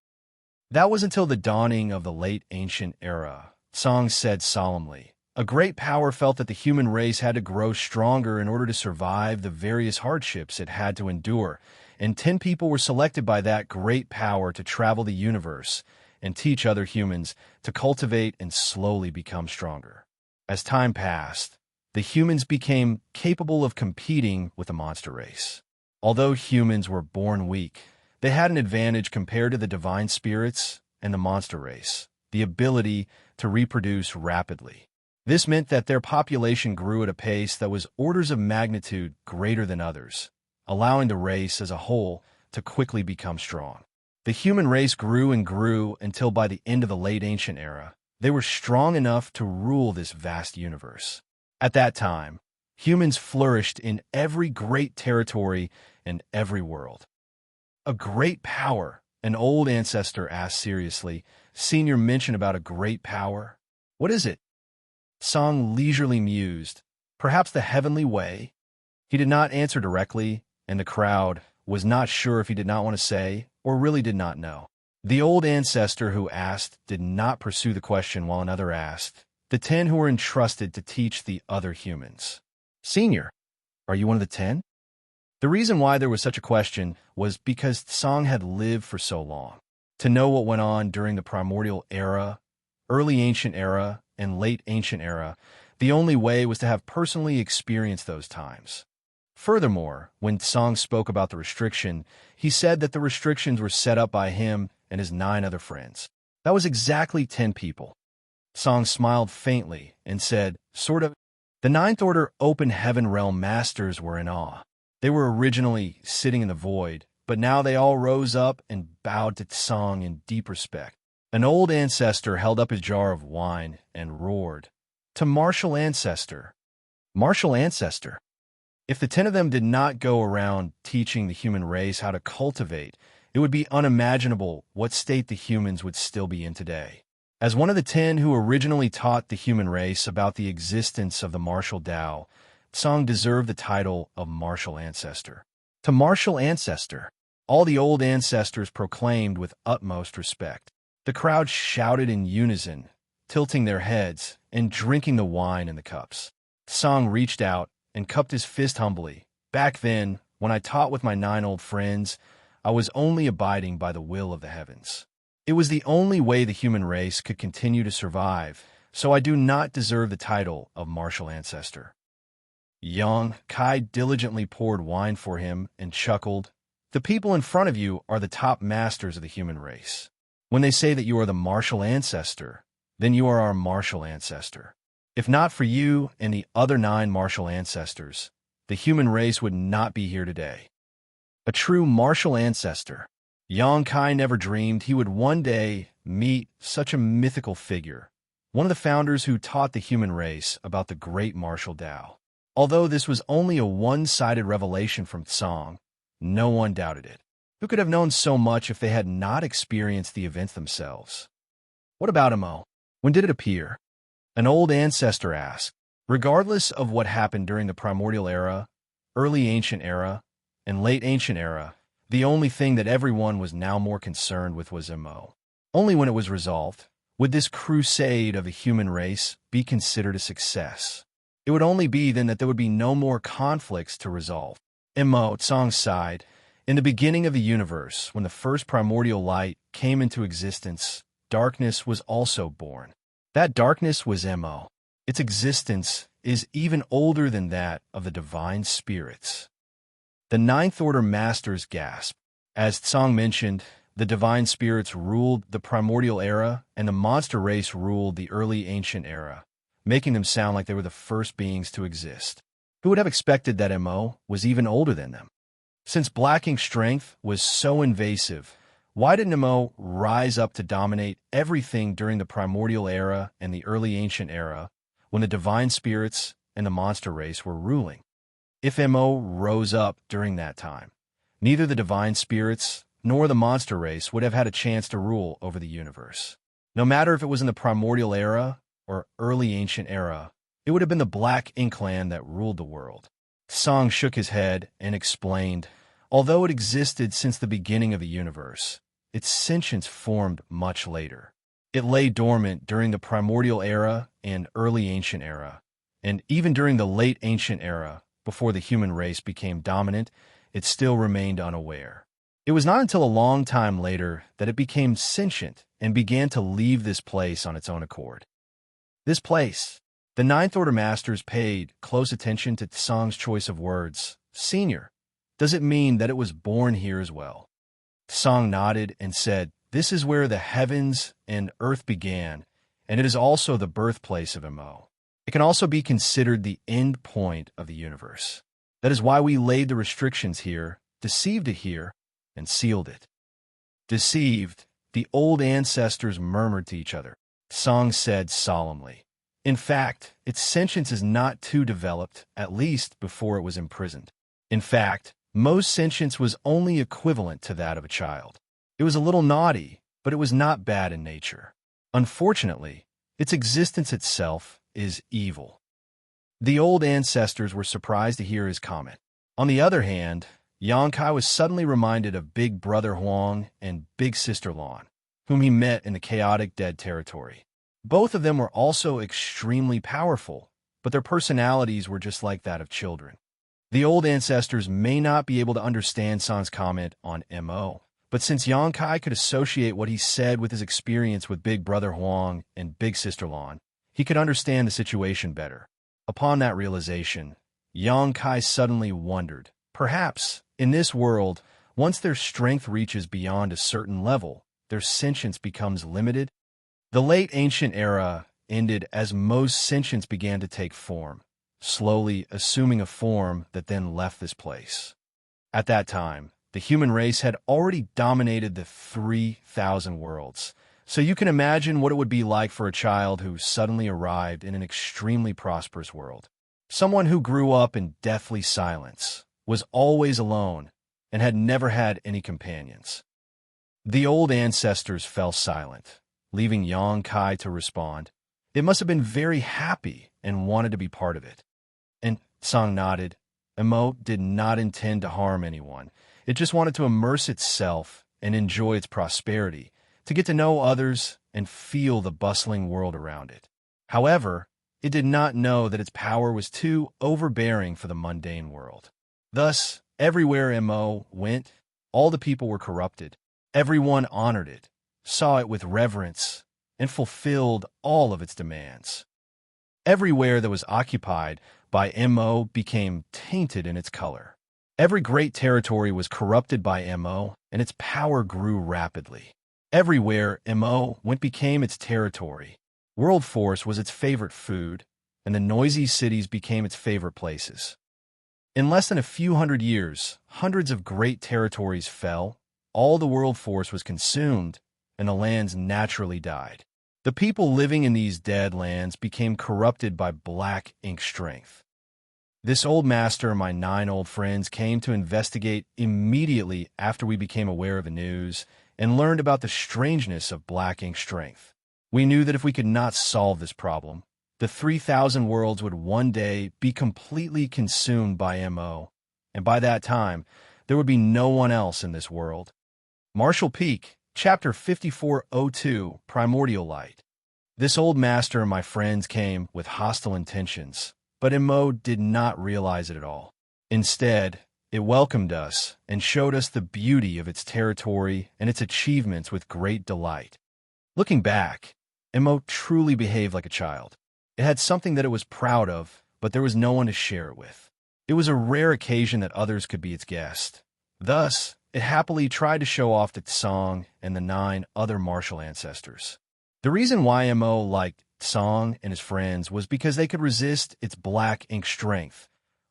That was until the dawning of the late ancient era. Song said solemnly, a great power felt that the human race had to grow stronger in order to survive the various hardships it had to endure, and 10 people were selected by that great power to travel the universe and teach other humans to cultivate and slowly become stronger. As time passed, the humans became capable of competing with the monster race. Although humans were born weak, they had an advantage compared to the divine spirits and the monster race, the ability to reproduce rapidly. This meant that their population grew at a pace that was orders of magnitude greater than others, allowing the race as a whole to quickly become strong. The human race grew and grew until by the end of the late ancient era, they were strong enough to rule this vast universe. At that time, humans flourished in every great territory and every world. A great power, an old ancestor asked seriously. Senior mentioned about a great power. What is it? Song leisurely mused. Perhaps the heavenly way? He did not answer directly, and the crowd was not sure if he did not want to say or really did not know. The old ancestor who asked did not pursue the question while another asked, the 10 who were entrusted to teach the other humans. Senior, are you one of the 10? The reason why there was such a question was because Song had lived for so long. To know what went on during the primordial era, early ancient era, and late ancient era, the only way was to have personally experienced those times. Furthermore, when Song spoke about the restriction, he said that the restrictions were set up by him and his 9 other friends. That was exactly 10 people. Song smiled faintly and said, sort of, the 9th Order Open Heaven Realm Masters were in awe. They were originally sitting in the void, but now they all rose up and bowed to Song in deep respect. An old ancestor held up his jar of wine and roared, to Martial Ancestor! Martial Ancestor! If the 10 of them did not go around teaching the human race how to cultivate, it would be unimaginable what state the humans would still be in today. As one of the 10 who originally taught the human race about the existence of the martial Tao, Song deserved the title of Martial Ancestor. To Martial Ancestor, all the old ancestors proclaimed with utmost respect. The crowd shouted in unison, tilting their heads and drinking the wine in the cups. Song reached out and cupped his fist humbly. Back then, when I taught with my 9 old friends, I was only abiding by the will of the heavens. It was the only way the human race could continue to survive, so I do not deserve the title of Martial Ancestor. Yang Kai diligently poured wine for him and chuckled. The people in front of you are the top masters of the human race. When they say that you are the Martial Ancestor, then you are our Martial Ancestor. If not for you and the other 9 Martial Ancestors, the human race would not be here today. A true Martial Ancestor. Yang Kai never dreamed he would one day meet such a mythical figure, one of the founders who taught the human race about the great martial Tao. Although this was only a one-sided revelation from Song, no one doubted it. Who could have known so much if they had not experienced the events themselves? What about Imo? When did it appear? An old ancestor asked. Regardless of what happened during the primordial era, early ancient era, and late ancient era, the only thing that everyone was now more concerned with was Imo. Only when it was resolved would this crusade of the human race be considered a success. It would only be then that there would be no more conflicts to resolve. Imo, Song sighed. In the beginning of the universe, when the first primordial light came into existence, darkness was also born. That darkness was Imo. Its existence is even older than that of the divine spirits. The Ninth Order Masters gasped. As Tsang mentioned, the divine spirits ruled the primordial era and the monster race ruled the early ancient era, making them sound like they were the first beings to exist. Who would have expected that MO was even older than them? Since Black Ink's strength was so invasive, why didn't MO rise up to dominate everything during the primordial era and the early ancient era when the divine spirits and the monster race were ruling? If MO rose up during that time, neither the divine spirits nor the monster race would have had a chance to rule over the universe. No matter if it was in the primordial era or early ancient era, it would have been the Black Ink clan that ruled the world. Song shook his head and explained, although it existed since the beginning of the universe, its sentience formed much later. It lay dormant during the primordial era and early ancient era, and even during the late ancient era, before the human race became dominant, it still remained unaware. It was not until a long time later that it became sentient and began to leave this place on its own accord. This place. The Ninth Order Masters paid close attention to Tsang's choice of words. Senior, does it mean that it was born here as well? Tsang nodded and said, this is where the heavens and earth began, and it is also the birthplace of MO. It can also be considered the end point of the universe. That is why we laid the restrictions here, deceived it here, and sealed it. Deceived, the old ancestors murmured to each other. Tsang said solemnly, in fact, its sentience is not too developed, at least before it was imprisoned. In fact, most sentience was only equivalent to that of a child. It was a little naughty, but it was not bad in nature. Unfortunately, its existence itself is evil. The old ancestors were surprised to hear his comment. On the other hand, Xianxia was suddenly reminded of Big Brother Huang and Big Sister Lan, whom he met in the chaotic dead territory. Both of them were also extremely powerful, but their personalities were just like that of children. The old ancestors may not be able to understand San's comment on MO, but since Xianxia could associate what he said with his experience with Big Brother Huang and Big Sister Lan, he could understand the situation better. Upon that realization, Xianxia suddenly wondered, perhaps, in this world, once their strength reaches beyond a certain level, their sentience becomes limited. The late ancient era ended as most sentience began to take form, slowly assuming a form that then left this place. At that time, the human race had already dominated the 3,000 worlds, so you can imagine what it would be like for a child who suddenly arrived in an extremely prosperous world. Someone who grew up in deathly silence, was always alone, and had never had any companions. The old ancestors fell silent, leaving Xianxia to respond. It must have been very happy and wanted to be part of it. And Tsang nodded. MO did not intend to harm anyone. It just wanted to immerse itself and enjoy its prosperity, to get to know others and feel the bustling world around it. However, it did not know that its power was too overbearing for the mundane world. Thus, everywhere MO went, all the people were corrupted. Everyone honored it, saw it with reverence, and fulfilled all of its demands. Everywhere that was occupied by MO became tainted in its color. Every great territory was corrupted by MO, and its power grew rapidly. Everywhere MO went became its territory. World Force was its favorite food, and the noisy cities became its favorite places. In less than a few hundred years, hundreds of great territories fell, all the world force was consumed, and the lands naturally died. The people living in these dead lands became corrupted by Black Ink strength. This old master and my 9 old friends came to investigate immediately after we became aware of the news and learned about the strangeness of Black Ink strength. We knew that if we could not solve this problem, the 3,000 worlds would one day be completely consumed by MO, and by that time, there would be no one else in this world. Marshall Peak, Chapter 5402, Primordial Light. This old master and my friends came with hostile intentions, but MO did not realize it at all. Instead, it welcomed us and showed us the beauty of its territory and its achievements with great delight. Looking back, MO truly behaved like a child. It had something that it was proud of, but there was no one to share it with. It was a rare occasion that others could be its guest. Thus, it happily tried to show off to Tsang and the 9 other martial ancestors. The reason why Mo liked Tsang and his friends was because they could resist its black ink strength,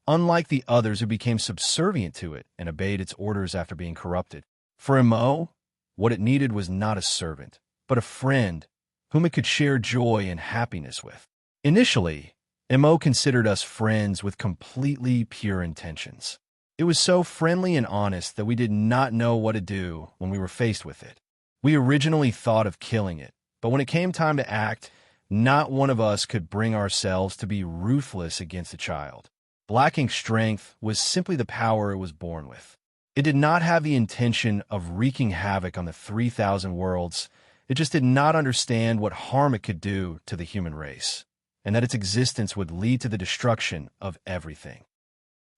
unlike the others who became subservient to it and obeyed its orders after being corrupted. For Mo, what it needed was not a servant, but a friend whom it could share joy and happiness with. Initially, Mo considered us friends with completely pure intentions. It was so friendly and honest that we did not know what to do when we were faced with it. We originally thought of killing it, but when it came time to act, not one of us could bring ourselves to be ruthless against a child. Black ink strength was simply the power it was born with. It did not have the intention of wreaking havoc on the 3,000 worlds. It just did not understand what harm it could do to the human race, and that its existence would lead to the destruction of everything.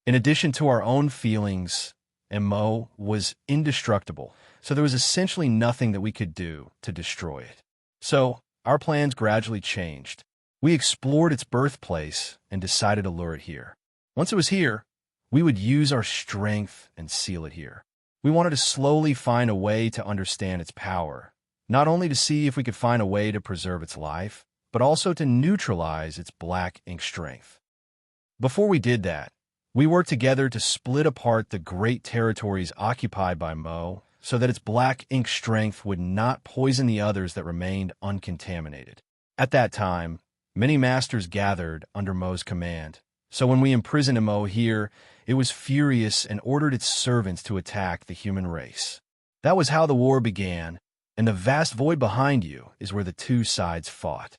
In addition to our own feelings, Mo was indestructible, so there was essentially nothing that we could do to destroy it. So, our plans gradually changed. We explored its birthplace and decided to lure it here. Once it was here, we would use our strength and seal it here. We wanted to slowly find a way to understand its power, not only to see if we could find a way to preserve its life, but also to neutralize its black ink strength. Before we did that, we worked together to split apart the great territories occupied by Mo so that its black ink strength would not poison the others that remained uncontaminated. At that time, many masters gathered under Mo's command, so when we imprisoned Mo here, it was furious and ordered its servants to attack the human race. That was how the war began, and the vast void behind you is where the two sides fought.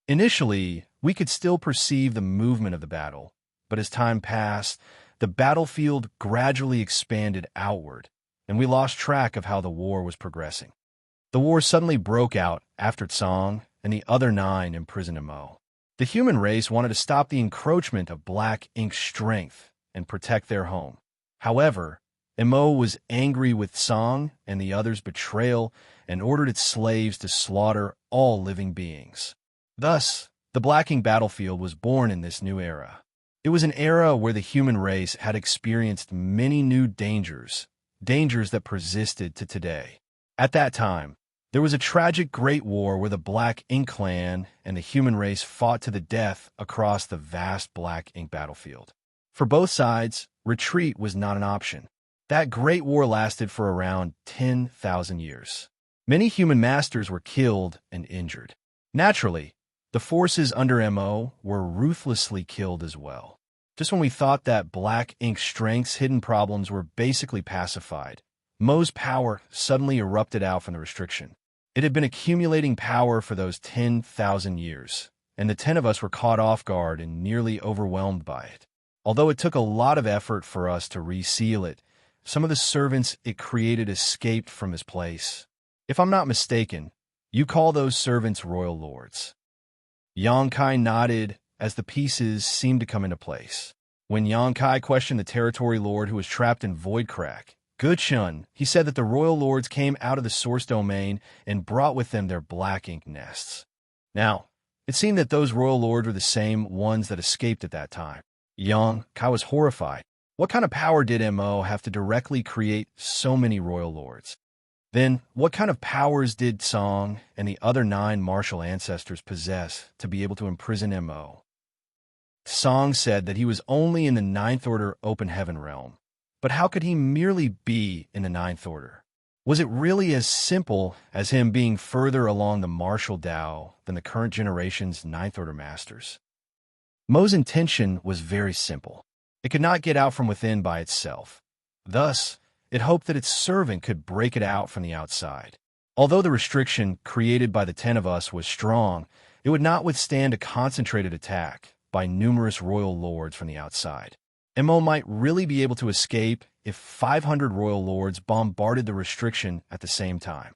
Initially, we could still perceive the movement of the battle, but as time passed, the battlefield gradually expanded outward, and we lost track of how the war was progressing. The war suddenly broke out after Tsang and the other 9 imprisoned Mo. The human race wanted to stop the encroachment of black ink strength and protect their home. However, Mo was angry with Tsang and the others' betrayal and ordered its slaves to slaughter all living beings. Thus, the black ink battlefield was born in this new era. It was an era where the human race had experienced many new dangers that persisted to today. At that time, there was a tragic great war where the Black Ink clan and the human race fought to the death across the vast black ink battlefield. For both sides, retreat was not an option. That great war lasted for around 10,000 years. Many human masters were killed and injured. Naturally, the forces under Mo were ruthlessly killed as well. Just when we thought that Black Ink strength's hidden problems were basically pacified, Mo's power suddenly erupted out from the restriction. It had been accumulating power for those 10,000 years, and the 10 of us were caught off guard and nearly overwhelmed by it. Although it took a lot of effort for us to reseal it, some of the servants it created escaped from his place. If I'm not mistaken, you call those servants royal lords. Xianxia nodded as the pieces seemed to come into place. When Xianxia questioned the territory lord who was trapped in Void Crack, Guchun, he said that the royal lords came out of the source domain and brought with them their black ink nests. Now, it seemed that those royal lords were the same ones that escaped at that time. Xianxia was horrified. What kind of power did Mo have to directly create so many royal lords? Then, what kind of powers did Tsang and the other 9 martial ancestors possess to be able to imprison Mo? Tsang said that he was only in the 9th Order Open Heaven realm. But how could he merely be in the 9th Order? Was it really as simple as him being further along the martial Dao than the current generation's 9th Order masters? Mo's intention was very simple. It could not get out from within by itself. Thus, it hoped that its servant could break it out from the outside. Although the restriction created by the 10 of us was strong, it would not withstand a concentrated attack by numerous royal lords from the outside. Mo might really be able to escape if 500 royal lords bombarded the restriction at the same time.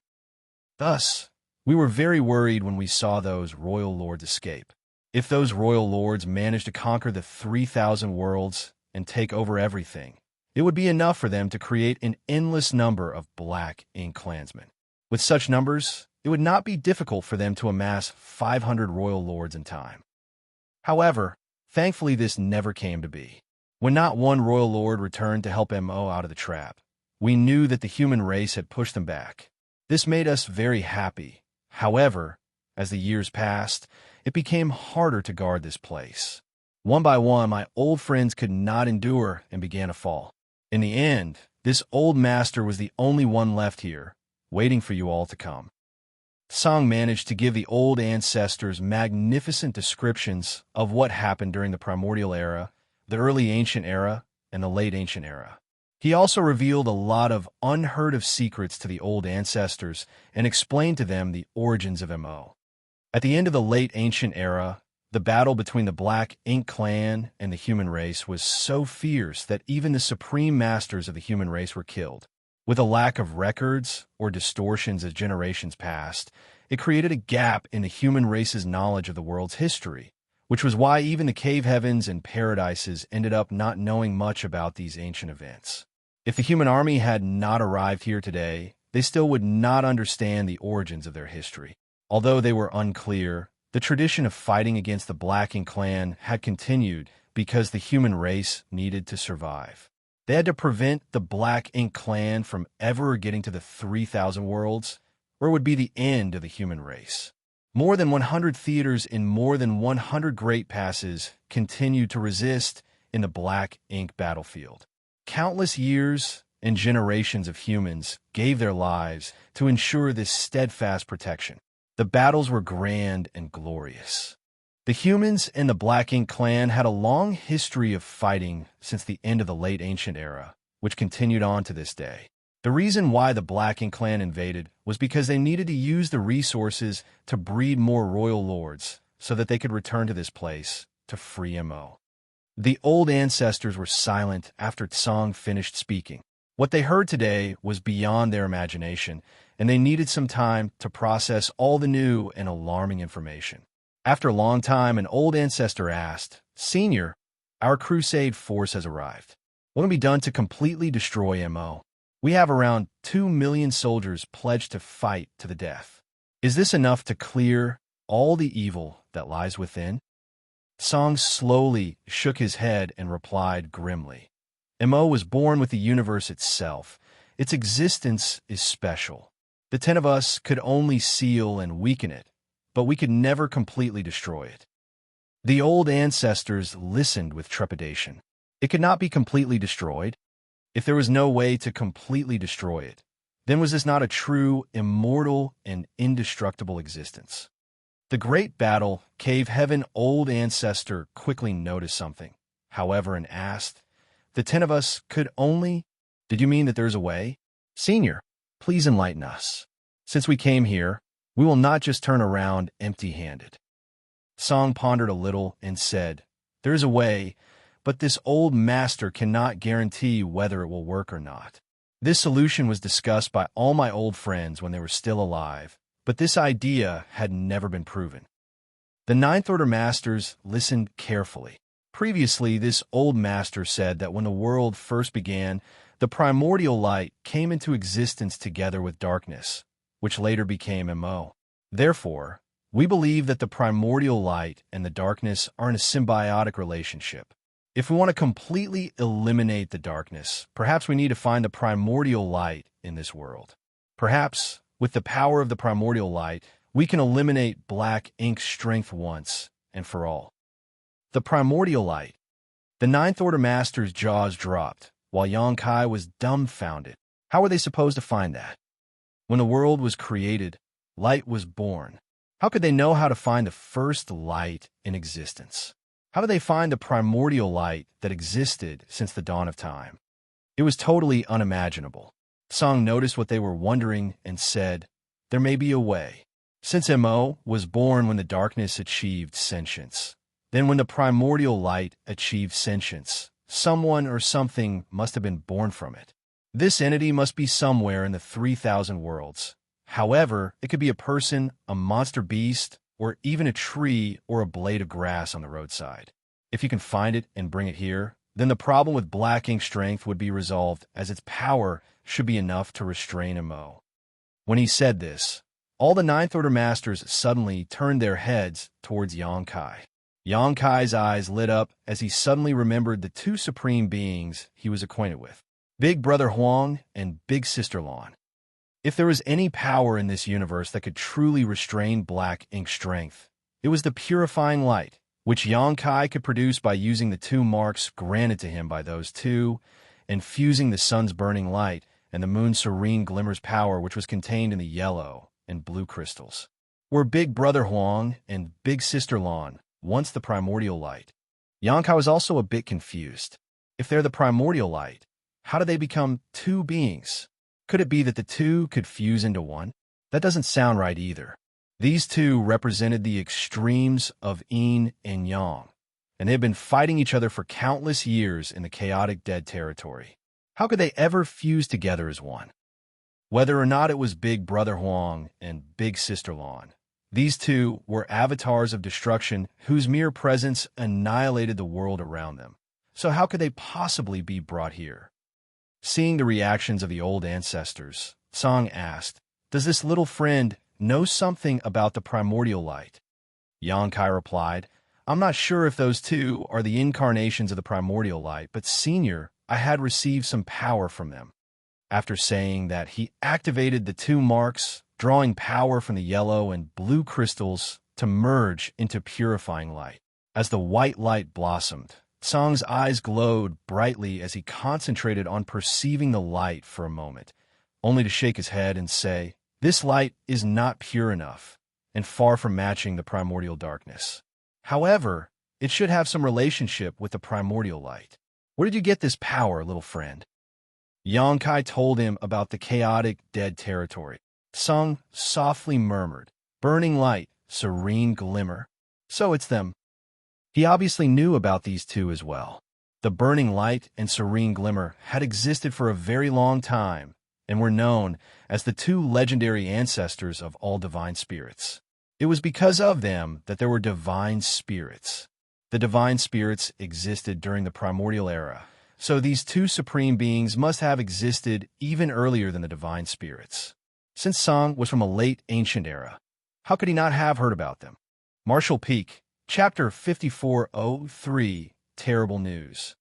Thus, we were very worried when we saw those royal lords escape. If those royal lords managed to conquer the 3,000 worlds and take over everything, it would be enough for them to create an endless number of Black Ink clansmen. With such numbers, it would not be difficult for them to amass 500 royal lords in time. However, thankfully this never came to be. When not one royal lord returned to help Mo out of the trap, we knew that the human race had pushed them back. This made us very happy. However, as the years passed, it became harder to guard this place. One by one, my old friends could not endure and began to fall. In the end, this old master was the only one left here, waiting for you all to come. Song managed to give the old ancestors magnificent descriptions of what happened during the primordial era, the early ancient era, and the late ancient era. He also revealed a lot of unheard-of secrets to the old ancestors and explained to them the origins of Mo. At the end of the late ancient era, the battle between the Black Ink clan and the human race was so fierce that even the supreme masters of the human race were killed. With a lack of records or distortions as generations passed, it created a gap in the human race's knowledge of the world's history, which was why even the cave heavens and paradises ended up not knowing much about these ancient events. If the human army had not arrived here today, they still would not understand the origins of their history. Although they were unclear, the tradition of fighting against the Black Ink clan had continued because the human race needed to survive. They had to prevent the Black Ink clan from ever getting to the 3,000 worlds, or it would be the end of the human race. More than 100 theaters in more than 100 great passes continued to resist in the Black Ink battlefield. Countless years and generations of humans gave their lives to ensure this steadfast protection. The battles were grand and glorious. The humans and the Black Ink clan had a long history of fighting since the end of the late ancient era, which continued on to this day. The reason why the Black Ink clan invaded was because they needed to use the resources to breed more royal lords so that they could return to this place to free Mo. The old ancestors were silent after Tsong finished speaking. What they heard today was beyond their imagination, and they needed some time to process all the new and alarming information. After a long time, an old ancestor asked, "Senior, our crusade force has arrived. What can be done to completely destroy Mo? We have around 2 million soldiers pledged to fight to the death. Is this enough to clear all the evil that lies within?" Song slowly shook his head and replied grimly, "Mo was born with the universe itself. Its existence is special. The 10 of us could only seal and weaken it, but we could never completely destroy it." The old ancestors listened with trepidation. It could not be completely destroyed. If there was no way to completely destroy it, then was this not a true, immortal, and indestructible existence? The great battle, Cave Heaven old ancestor quickly noticed something, however, and asked, "The 10 of us could only... Did you mean that there's a way? Senior, please enlighten us. Since we came here, we will not just turn around empty-handed." Song pondered a little and said, "There is a way, but this old master cannot guarantee whether it will work or not. This solution was discussed by all my old friends when they were still alive, but this idea had never been proven." The Ninth Order Masters listened carefully. Previously, this old master said that when the world first began, the primordial light came into existence together with darkness, which later became Mo. Therefore, we believe that the primordial light and the darkness are in a symbiotic relationship. If we want to completely eliminate the darkness, perhaps we need to find the primordial light in this world. Perhaps, with the power of the primordial light, we can eliminate Black Ink's strength once and for all. The primordial light. The Ninth Order Master's jaws dropped, while Xianxia was dumbfounded. How were they supposed to find that? When the world was created, light was born. How could they know how to find the first light in existence? How did they find the primordial light that existed since the dawn of time? It was totally unimaginable. Song noticed what they were wondering and said, "There may be a way. Since Mo was born when the darkness achieved sentience, then when the primordial light achieved sentience, someone or something must have been born from it. This entity must be somewhere in the 3,000 worlds. However, it could be a person, a monster beast, or even a tree or a blade of grass on the roadside. If you can find it and bring it here, then the problem with Black Ink's strength would be resolved, as its power should be enough to restrain Mo." When he said this, all the Ninth Order Masters suddenly turned their heads towards Xianxia. Xianxia's eyes lit up as he suddenly remembered the two supreme beings he was acquainted with, Big Brother Huang and Big Sister Lan. If there was any power in this universe that could truly restrain black ink strength, it was the purifying light, which Xianxia could produce by using the two marks granted to him by those two, and fusing the sun's burning light and the moon's serene glimmer's power, which was contained in the yellow and blue crystals. Were Big Brother Huang and Big Sister Lan once the primordial light? Xianxia was also a bit confused. If they're the primordial light, how do they become two beings? Could it be that the two could fuse into one? That doesn't sound right either. These two represented the extremes of yin and yang, and they have been fighting each other for countless years in the chaotic dead territory. How could they ever fuse together as one? Whether or not it was Big Brother Huang and Big Sister Lan, these two were avatars of destruction whose mere presence annihilated the world around them. So how could they possibly be brought here? Seeing the reactions of the old ancestors, Song asked, "Does this little friend know something about the primordial light?" Xianxia replied, "I'm not sure if those two are the incarnations of the primordial light, but Senior, I had received some power from them." After saying that, he activated the two marks, drawing power from the yellow and blue crystals to merge into purifying light. As the white light blossomed, Song's eyes glowed brightly as he concentrated on perceiving the light for a moment, only to shake his head and say, "This light is not pure enough, and far from matching the primordial darkness. However, it should have some relationship with the primordial light. Where did you get this power, little friend?" Xianxia told him about the chaotic dead territory. Song softly murmured, "Burning light, serene glimmer. So it's them." He obviously knew about these two as well. The burning light and serene glimmer had existed for a very long time and were known as the two legendary ancestors of all divine spirits. It was because of them that there were divine spirits. The divine spirits existed during the primordial era, so these two supreme beings must have existed even earlier than the divine spirits. Since Song was from a late ancient era, how could he not have heard about them? Marshall Peak, Chapter 5403, Terrible News.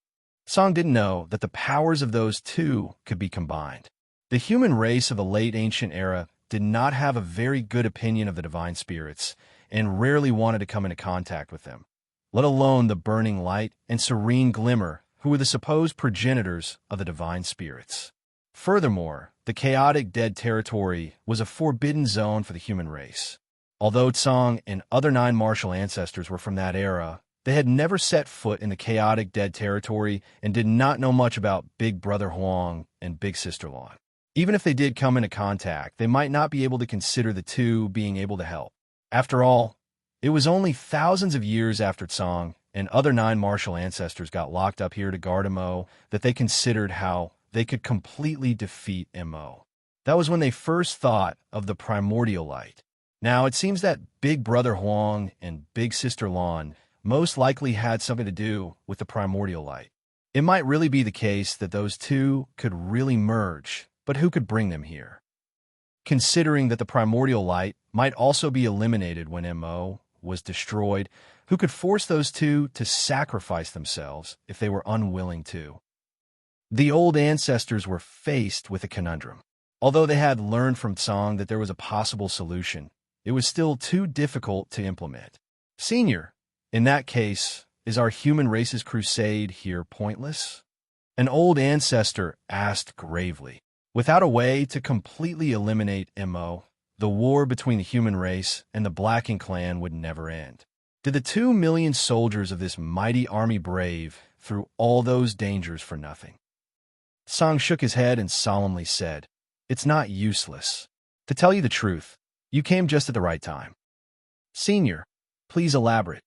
Song didn't know that the powers of those two could be combined. The human race of the late ancient era did not have a very good opinion of the divine spirits and rarely wanted to come into contact with them, let alone the burning light and serene glimmer, who were the supposed progenitors of the divine spirits. Furthermore, the chaotic dead territory was a forbidden zone for the human race. Although Tsong and other 9 martial ancestors were from that era, they had never set foot in the chaotic dead territory and did not know much about Big Brother Huang and Big Sister Lan. Even if they did come into contact, they might not be able to consider the two being able to help. After all, it was only thousands of years after Tsong and other 9 martial ancestors got locked up here to guard Mo that they considered how they could completely defeat Mo. That was when they first thought of the primordial light. Now, it seems that Big Brother Huang and Big Sister Lan most likely had something to do with the primordial light. It might really be the case that those two could really merge, but who could bring them here? Considering that the primordial light might also be eliminated when Mo was destroyed, who could force those two to sacrifice themselves if they were unwilling to? The old ancestors were faced with a conundrum. Although they had learned from Tsong that there was a possible solution, it was still too difficult to implement. Senior, in that case, is our human race's crusade here pointless? An old ancestor asked gravely. Without a way to completely eliminate Mo, the war between the human race and the Blacking clan would never end. Did the 2 million soldiers of this mighty army brave through all those dangers for nothing? Tsong shook his head and solemnly said, "It's not useless. To tell you the truth, you came just at the right time." "Senior, please elaborate."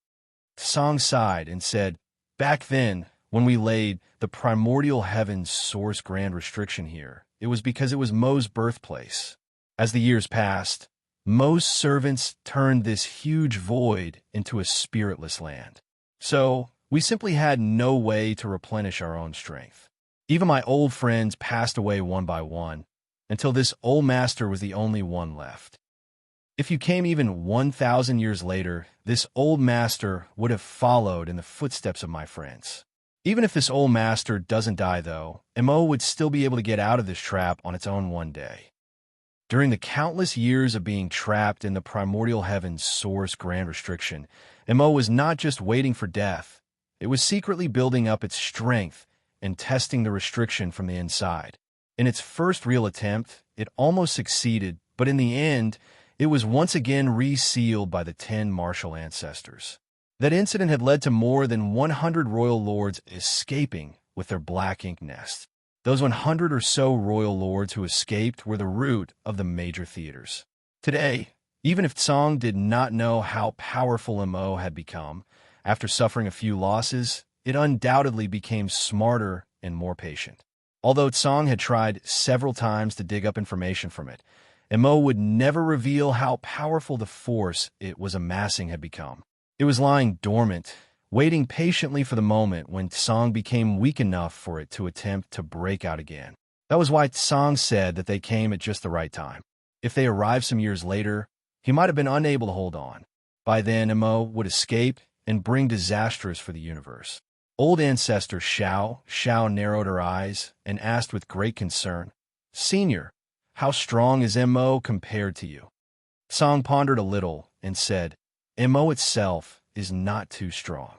Tsong sighed and said, "Back then, when we laid the primordial heaven's source grand restriction here, it was because it was Mo's birthplace. As the years passed, Mo's servants turned this huge void into a spiritless land. So, we simply had no way to replenish our own strength. Even my old friends passed away one by one, until this old master was the only one left. If you came even 1,000 years later, this old master would have followed in the footsteps of my friends. Even if this old master doesn't die, though, Mo would still be able to get out of this trap on its own one day. During the countless years of being trapped in the primordial heaven's source grand restriction, Mo was not just waiting for death. It was secretly building up its strength and testing the restriction from the inside. In its first real attempt, it almost succeeded, but in the end, it was once again resealed by the 10 martial ancestors. That incident had led to more than 100 royal lords escaping with their black ink nests. Those 100 or so royal lords who escaped were the root of the major theaters. Today, even if Tsang did not know how powerful Mo had become, after suffering a few losses, it undoubtedly became smarter and more patient. Although Tsang had tried several times to dig up information from it, Mo would never reveal how powerful the force it was amassing had become. It was lying dormant, waiting patiently for the moment when Tsang became weak enough for it to attempt to break out again. That was why Tsang said that they came at just the right time. If they arrived some years later, he might have been unable to hold on. By then, Mo would escape and bring disasters for the universe. Old ancestor Xiao narrowed her eyes and asked with great concern, "Senior, how strong is Mo compared to you?" Tsang pondered a little and said, "Mo itself is not too strong.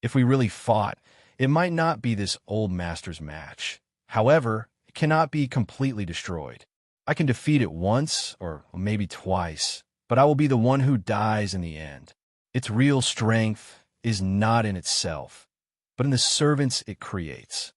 If we really fought, it might not be this old master's match. However, it cannot be completely destroyed. I can defeat it once or maybe twice, but I will be the one who dies in the end. Its real strength is not in itself, but in the servants it creates."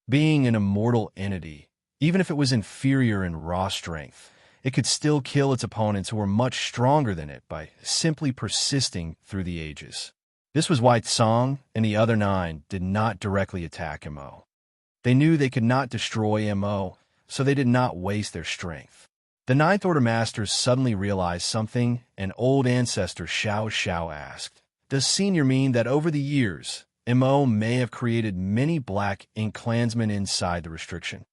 Being an immortal entity, even if it was inferior in raw strength, it could still kill its opponents who were much stronger than it by simply persisting through the ages. This was why Tsang and the other 9 did not directly attack Mo. They knew they could not destroy Mo, so they did not waste their strength. The Ninth Order Masters suddenly realized something, and old ancestor Xiao asked, "Does Senior mean that over the years, Mo may have created many black ink clansmen inside the restriction?"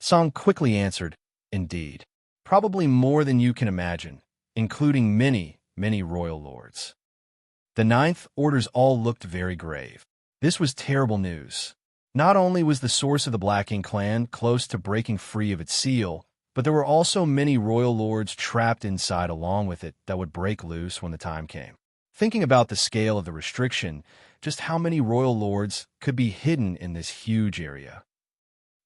Tsang quickly answered, "Indeed. Probably more than you can imagine, including many royal lords." The Ninth Orders all looked very grave. This was terrible news. Not only was the source of the Black Ink clan close to breaking free of its seal, but there were also many royal lords trapped inside along with it that would break loose when the time came. Thinking about the scale of the restriction, just how many royal lords could be hidden in this huge area?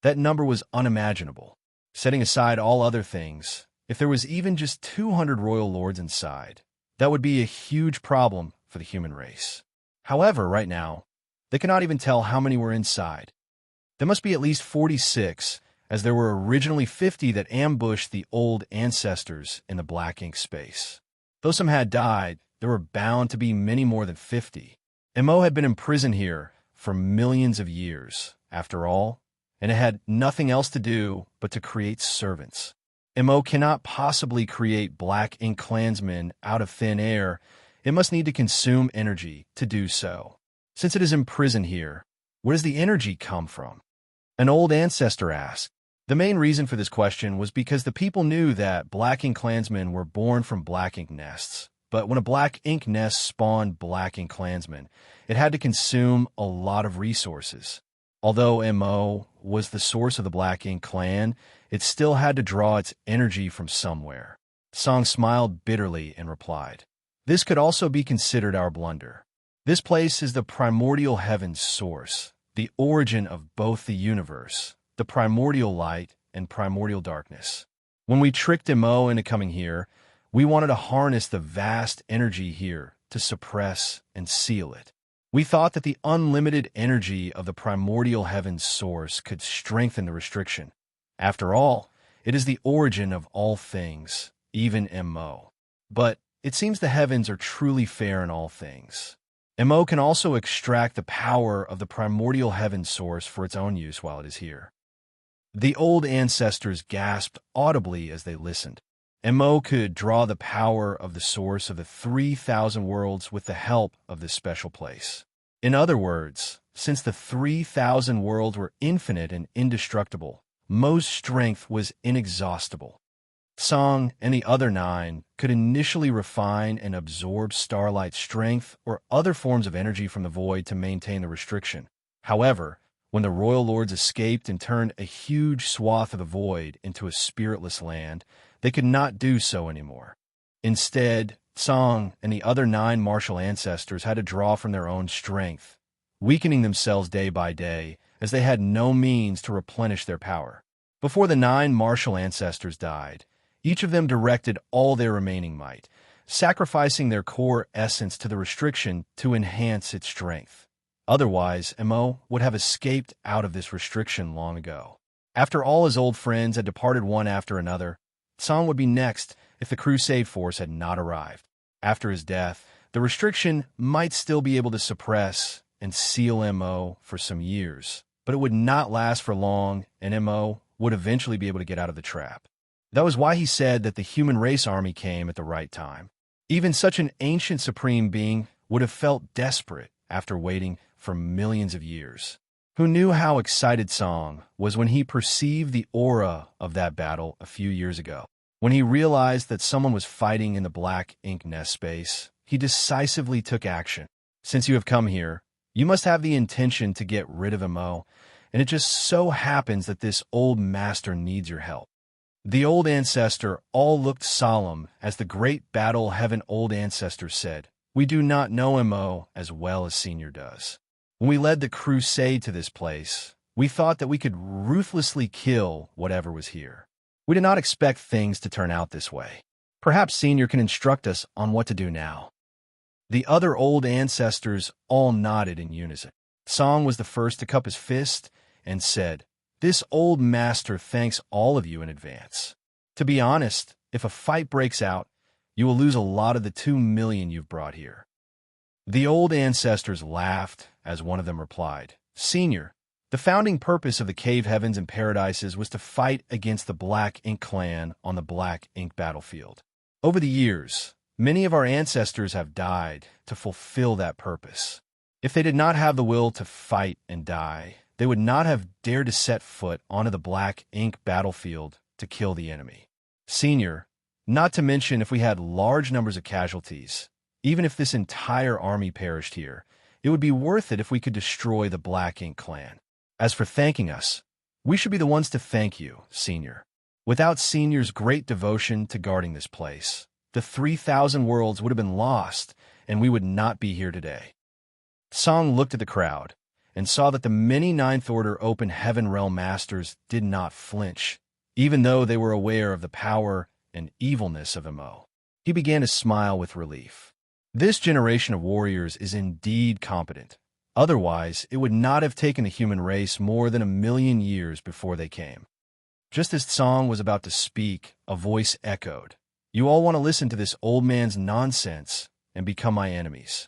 That number was unimaginable. Setting aside all other things, if there was even just 200 royal lords inside, that would be a huge problem for the human race. However, right now, they cannot even tell how many were inside. There must be at least 46, as there were originally 50 that ambushed the old ancestors in the black ink space. Though some had died, there were bound to be many more than 50. Mo had been imprisoned here for millions of years, after all, and it had nothing else to do but to create servants. Mo cannot possibly create black ink clansmen out of thin air. It must need to consume energy to do so. Since it is imprisoned here, where does the energy come from? An old ancestor asked. The main reason for this question was because the people knew that black ink clansmen were born from black ink nests. But when a black ink nest spawned black ink clansmen, it had to consume a lot of resources. Although Mo was the source of the Black Ink clan, it still had to draw its energy from somewhere. Tsang smiled bitterly and replied, "This could also be considered our blunder. This place is the primordial heaven's source, the origin of both the universe, the primordial light and primordial darkness. When we tricked Mo into coming here, we wanted to harness the vast energy here to suppress and seal it. We thought that the unlimited energy of the primordial heaven's source could strengthen the restriction. After all, it is the origin of all things, even Mo. But it seems the heavens are truly fair in all things. Mo can also extract the power of the primordial heaven source for its own use while it is here." The old ancestors gasped audibly as they listened. Mo could draw the power of the source of the 3,000 worlds with the help of this special place. In other words, since the 3,000 worlds were infinite and indestructible, Mo's strength was inexhaustible. Song and the other 9 could initially refine and absorb starlight strength or other forms of energy from the void to maintain the restriction. However, when the royal lords escaped and turned a huge swath of the void into a spiritless land, they could not do so anymore. Instead, Song and the other 9 martial ancestors had to draw from their own strength, weakening themselves day by day as they had no means to replenish their power. Before the 9 martial ancestors died, each of them directed all their remaining might, sacrificing their core essence to the restriction to enhance its strength. Otherwise, Mo would have escaped out of this restriction long ago. After all his old friends had departed one after another, Song would be next if the crusade force had not arrived. After his death, the restriction might still be able to suppress and seal Mo for some years, but it would not last for long, and Mo would eventually be able to get out of the trap. That was why he said that the human race army came at the right time. Even such an ancient supreme being would have felt desperate after waiting for millions of years. Who knew how excited Song was when he perceived the aura of that battle a few years ago. When he realized that someone was fighting in the black ink nest space, he decisively took action. Since you have come here, you must have the intention to get rid of Mo, and it just so happens that this old master needs your help. The old ancestor all looked solemn as the great battle heaven old ancestor said, "We do not know Mo as well as Senior does. When we led the crusade to this place, we thought that we could ruthlessly kill whatever was here. We did not expect things to turn out this way. Perhaps Senior can instruct us on what to do now." The other old ancestors all nodded in unison. Song was the first to cup his fist and said, "This old master thanks all of you in advance. To be honest, if a fight breaks out, you will lose a lot of the 2 million you've brought here." The old ancestors laughed as one of them replied, "Senior, the founding purpose of the Cave Heavens and Paradises was to fight against the Black Ink clan on the Black Ink battlefield. Over the years, many of our ancestors have died to fulfill that purpose. If they did not have the will to fight and die, they would not have dared to set foot onto the Black Ink battlefield to kill the enemy. Senior, not to mention if we had large numbers of casualties, even if this entire army perished here, it would be worth it if we could destroy the Black Ink clan. As for thanking us, we should be the ones to thank you, Senior. Without Senior's great devotion to guarding this place, the 3,000 worlds would have been lost, and we would not be here today." Song looked at the crowd and saw that the many Ninth Order Open Heaven Realm Masters did not flinch, even though they were aware of the power and evilness of Mo. He began to smile with relief. This generation of warriors is indeed competent. Otherwise, it would not have taken the human race more than 1,000,000 years before they came. Just as Song was about to speak, a voice echoed, "You all want to listen to this old man's nonsense and become my enemies."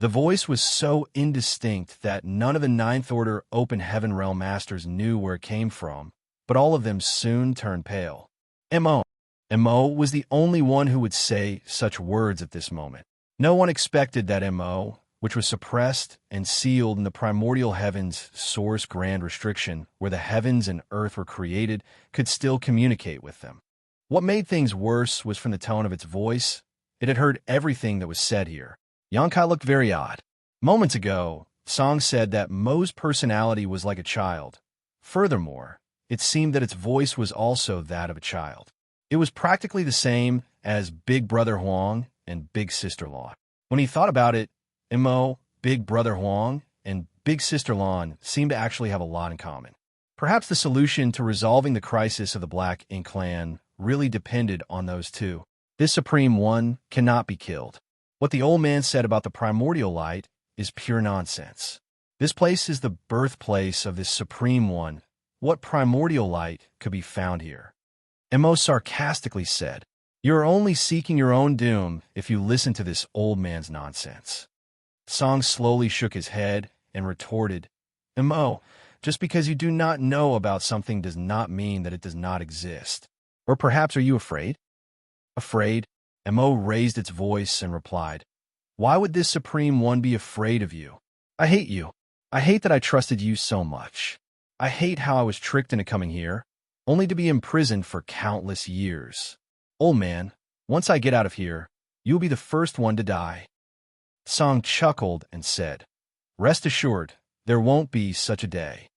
The voice was so indistinct that none of the Ninth Order Open Heaven Realm Masters knew where it came from, but all of them soon turned pale. Mo was the only one who would say such words at this moment. No one expected that Mo, which was suppressed and sealed in the primordial heavens source grand restriction, where the heavens and earth were created, could still communicate with them. What made things worse was from the tone of its voice. It had heard everything that was said here. Xianxia looked very odd. Moments ago, Song said that Mo's personality was like a child. Furthermore, it seemed that its voice was also that of a child. It was practically the same as Big Brother Huang and Big Sister Lan. When he thought about it, Mo, Big Brother Huang, and Big Sister Lan seemed to actually have a lot in common. Perhaps the solution to resolving the crisis of the Black Ink clan really depended on those two. This Supreme One cannot be killed. What the old man said about the primordial light is pure nonsense. This place is the birthplace of this Supreme One. What primordial light could be found here? Mo sarcastically said, "You are only seeking your own doom if you listen to this old man's nonsense." Song slowly shook his head and retorted, "Mo, just because you do not know about something does not mean that it does not exist. Or perhaps are you afraid?" "Afraid?" Mo raised its voice and replied, "Why would this Supreme One be afraid of you? I hate you. I hate that I trusted you so much. I hate how I was tricked into coming here. only to be imprisoned for countless years. Old man, once I get out of here, you'll be the first one to die. Song chuckled and said, Rest assured, there won't be such a day.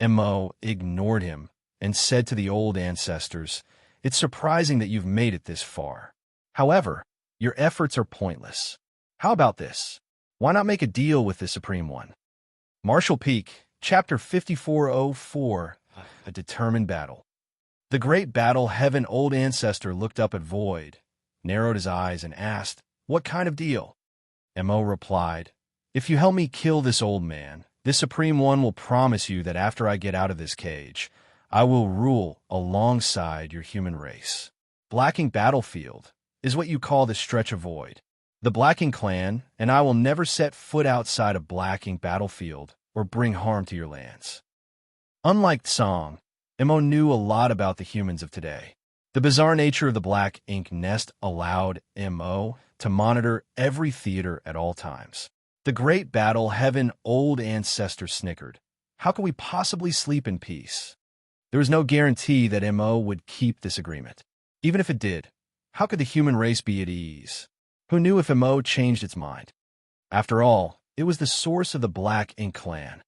Mo ignored him and said to the old ancestors, It's surprising that you've made it this far. However, your efforts are pointless. How about this? Why not make a deal with the Supreme One? Martial Peak, Chapter 5404, A Determined Battle. The great battle heaven old ancestor looked up at Void, narrowed his eyes, and asked, What kind of deal? Mo replied, If you help me kill this old man, this Supreme One will promise you that after I get out of this cage, I will rule alongside your human race. Blacking Battlefield is what you call the stretch of Void. The Blacking clan and I will never set foot outside of Blacking Battlefield or bring harm to your lands. Unlike Song, Mo knew a lot about the humans of today. The bizarre nature of the Black Ink Nest allowed Mo to monitor every theater at all times. The great battle heaven old ancestor snickered. How could we possibly sleep in peace? There was no guarantee that Mo would keep this agreement. Even if it did, how could the human race be at ease? Who knew if Mo changed its mind? After all, it was the source of the Black Ink clan.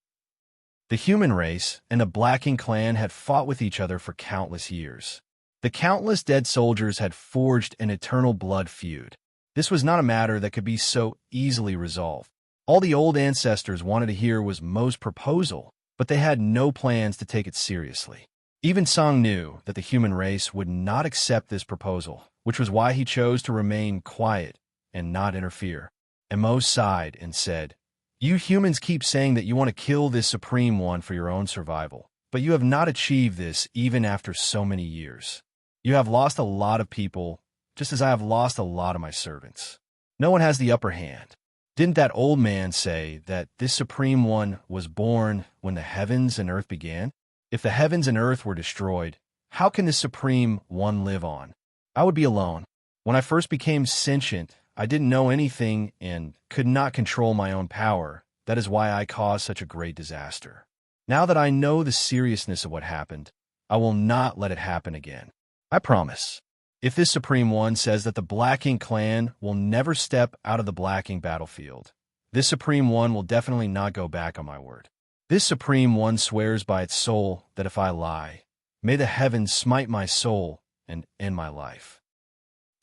The human race and the Black Ink clan had fought with each other for countless years. The countless dead soldiers had forged an eternal blood feud. This was not a matter that could be so easily resolved. All the old ancestors wanted to hear was Mo's proposal, but they had no plans to take it seriously. Even Song knew that the human race would not accept this proposal, which was why he chose to remain quiet and not interfere. Mo sighed and said, You humans keep saying that you want to kill this Supreme One for your own survival, but you have not achieved this even after so many years. You have lost a lot of people, just as I have lost a lot of my servants. No one has the upper hand. Didn't that old man say that this Supreme One was born when the heavens and earth began? If the heavens and earth were destroyed, how can this Supreme One live on? I would be alone. When I first became sentient, I didn't know anything and could not control my own power. That is why I caused such a great disaster. Now that I know the seriousness of what happened, I will not let it happen again. I promise. If this Supreme One says that the Black Ink clan will never step out of the Blacking battlefield, this Supreme One will definitely not go back on my word. This Supreme One swears by its soul that if I lie, may the heavens smite my soul and end my life.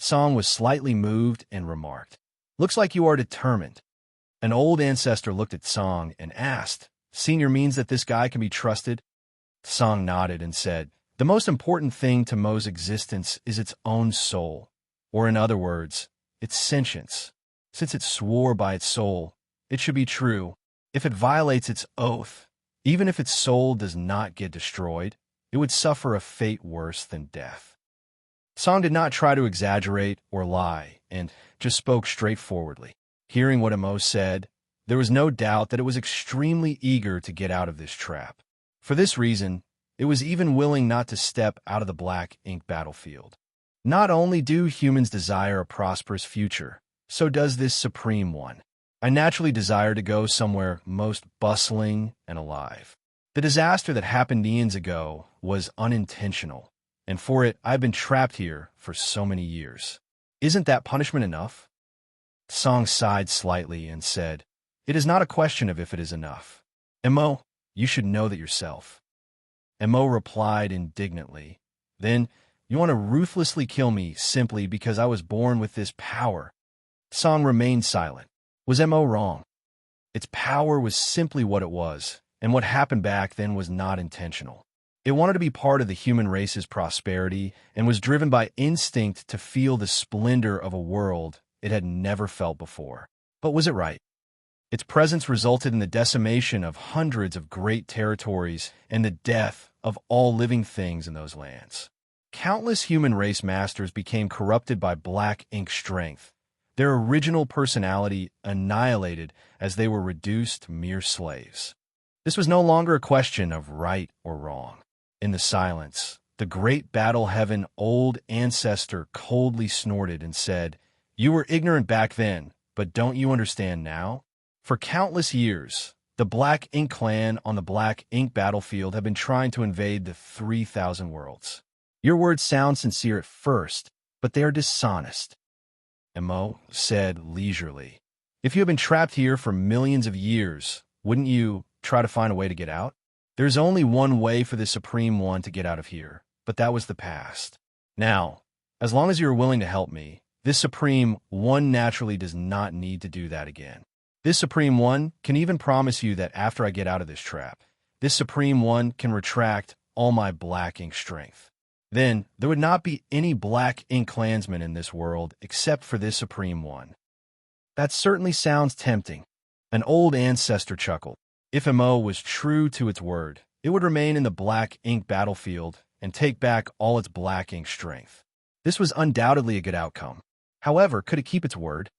Song was slightly moved and remarked, Looks like you are determined. An old ancestor looked at Song and asked, Senior means that this guy can be trusted? Song nodded and said, The most important thing to Mo's existence is its own soul, or in other words, its sentience. Since it swore by its soul, it should be true. If it violates its oath, even if its soul does not get destroyed, it would suffer a fate worse than death. Song did not try to exaggerate or lie, and just spoke straightforwardly. Hearing what Mo said, there was no doubt that it was extremely eager to get out of this trap. For this reason, it was even willing not to step out of the Black Ink battlefield. Not only do humans desire a prosperous future, so does this Supreme One. I naturally desire to go somewhere most bustling and alive. The disaster that happened eons ago was unintentional, and for it I've been trapped here for so many years. Isn't that punishment enough? Song sighed slightly and said, It is not a question of if it is enough. Mo, you should know that yourself. Mo replied indignantly, Then you want to ruthlessly kill me simply because I was born with this power? Song remained silent. Was Mo wrong? Its power was simply what it was, and what happened back then was not intentional. It wanted to be part of the human race's prosperity and was driven by instinct to feel the splendor of a world it had never felt before. But was it right? Its presence resulted in the decimation of hundreds of great territories and the death of all living things in those lands. Countless human race masters became corrupted by Black Ink strength, their original personality annihilated as they were reduced to mere slaves. This was no longer a question of right or wrong. In the silence, the great battle heaven old ancestor coldly snorted and said, You were ignorant back then, but don't you understand now? For countless years, the The Black Ink clan on the Black Ink battlefield have been trying to invade the 3,000 worlds. Your words sound sincere at first, but they are dishonest, Mo said leisurely. If you have been trapped here for millions of years, wouldn't you try to find a way to get out? There's only one way for the Supreme One to get out of here, but that was the past. Now, as long as you are willing to help me, this Supreme One naturally does not need to do that again. This Supreme One can even promise you that after I get out of this trap, this Supreme One can retract all my Black Ink strength. Then, there would not be any Black Ink clansmen in this world except for this Supreme One. That certainly sounds tempting. An old ancestor chuckled. If Mo was true to its word, it would remain in the Black Ink battlefield and take back all its Black Ink strength. This was undoubtedly a good outcome. However, could it keep its word?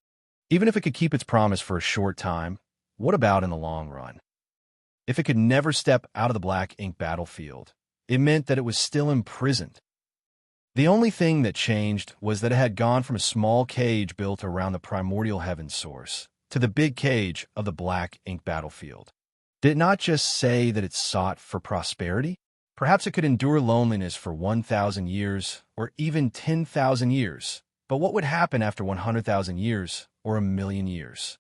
Even if it could keep its promise for a short time, what about in the long run? If it could never step out of the Black Ink battlefield, it meant that it was still imprisoned. The only thing that changed was that it had gone from a small cage built around the primordial heavens source to the big cage of the Black Ink battlefield. Did it not just say that it sought for prosperity? Perhaps it could endure loneliness for 1,000 years or even 10,000 years. But what would happen after 100,000 years or 1,000,000 years?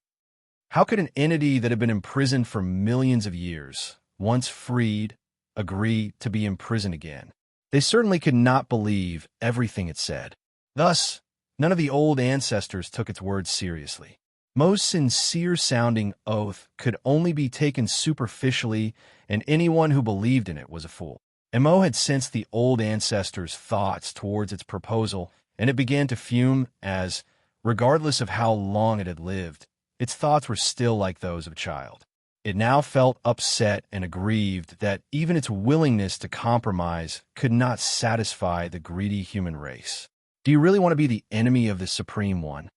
How could an entity that had been imprisoned for millions of years, once freed, agree to be imprisoned again? They certainly could not believe everything it said. Thus, none of the old ancestors took its words seriously. Most sincere-sounding oath could only be taken superficially, and anyone who believed in it was a fool. Mo had sensed the old ancestors' thoughts towards its proposal, and it began to fume as, regardless of how long it had lived, its thoughts were still like those of a child. It now felt upset and aggrieved that even its willingness to compromise could not satisfy the greedy human race. Do you really want to be the enemy of the Supreme One?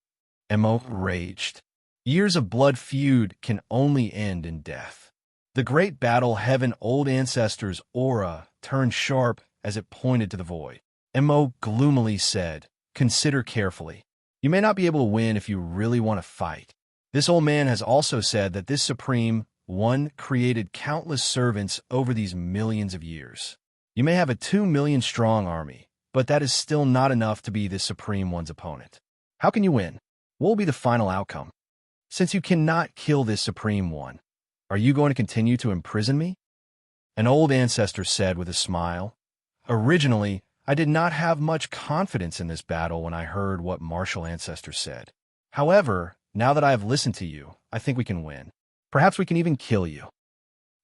Mo raged. Years of blood feud can only end in death. The great battle heaven old ancestors' aura turned sharp as it pointed to the void. Mo gloomily said, "Consider carefully. You may not be able to win if you really want to fight. This old man has also said that this Supreme One created countless servants over these millions of years. You may have a 2 million strong army, but that is still not enough to be this Supreme One's opponent. How can you win? What will be the final outcome? Since you cannot kill this Supreme One, are you going to continue to imprison me?" An old ancestor said with a smile, "Originally, I did not have much confidence in this battle when I heard what martial ancestor said. However, now that I have listened to you, I think we can win. Perhaps we can even kill you.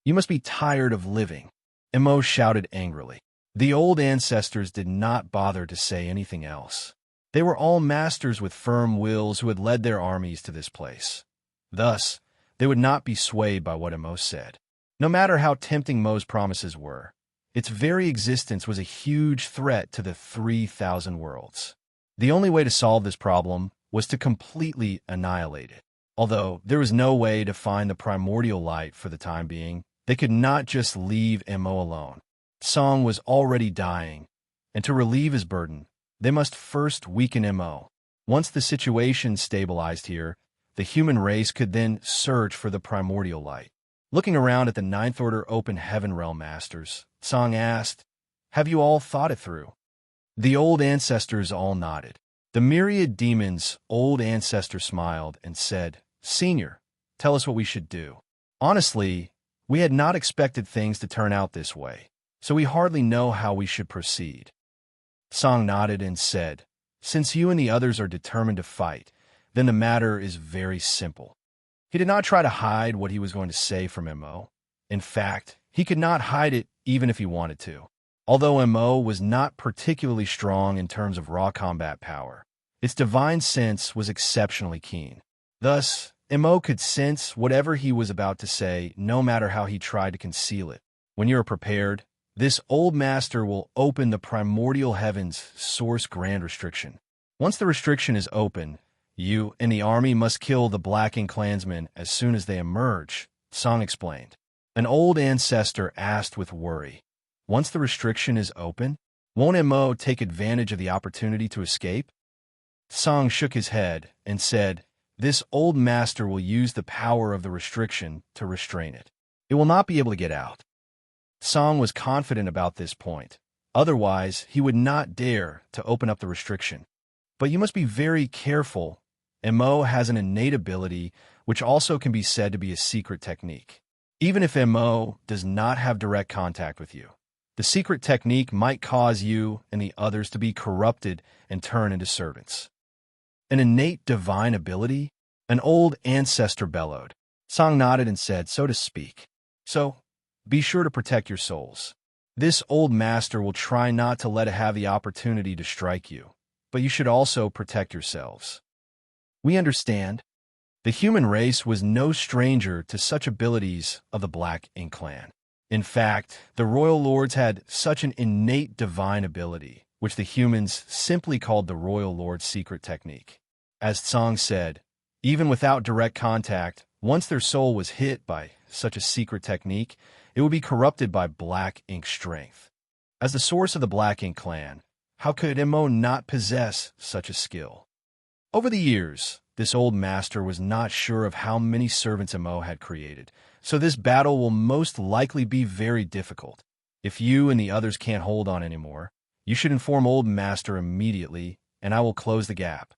You must be tired of living," Mo shouted angrily. The old ancestors did not bother to say anything else. They were all masters with firm wills who had led their armies to this place. Thus, they would not be swayed by what Mo said. No matter how tempting Mo's promises were, its very existence was a huge threat to the 3,000 worlds. The only way to solve this problem was to completely annihilate it. Although there was no way to find the primordial light for the time being, they could not just leave Mo alone. Song was already dying, and to relieve his burden, they must first weaken Mo. Once the situation stabilized here, the human race could then search for the primordial light. Looking around at the Ninth Order Open Heaven Realm Masters, Song asked, "Have you all thought it through?" The old ancestors all nodded. The myriad demons' old ancestor smiled and said, "Senior, tell us what we should do." Honestly, we had not expected things to turn out this way, so we hardly know how we should proceed. Song nodded and said, "Since you and the others are determined to fight, then the matter is very simple." He did not try to hide what he was going to say from Mo. In fact, he could not hide it even if he wanted to. Although Mo was not particularly strong in terms of raw combat power, its divine sense was exceptionally keen. Thus, Mo could sense whatever he was about to say, no matter how he tried to conceal it. When you are prepared, this old master will open the primordial heavens source grand restriction. Once the restriction is open, you and the army must kill the Black Ink clansmen as soon as they emerge, Song explained. An old ancestor asked with worry, "Once the restriction is open, won't Mo take advantage of the opportunity to escape?" Song shook his head and said, this old master will use the power of the restriction to restrain it. It will not be able to get out. Song was confident about this point. Otherwise, he would not dare to open up the restriction. But you must be very careful. Mo has an innate ability, which also can be said to be a secret technique. Even if Mo does not have direct contact with you, the secret technique might cause you and the others to be corrupted and turn into servants. An innate divine ability? An old ancestor bellowed. Song nodded and said, so to speak. So, be sure to protect your souls. This old master will try not to let it have the opportunity to strike you, but you should also protect yourselves. We understand. The human race was no stranger to such abilities of the Black Ink clan. In fact, the royal lords had such an innate divine ability, which the humans simply called the royal lord's secret technique. As Tsong said, even without direct contact, once their soul was hit by such a secret technique, it would be corrupted by Black Ink strength. As the source of the Black Ink clan, how could Mo not possess such a skill? Over the years, this old master was not sure of how many servants Mo had created, so this battle will most likely be very difficult. If you and the others can't hold on anymore, you should inform old master immediately, and I will close the gap.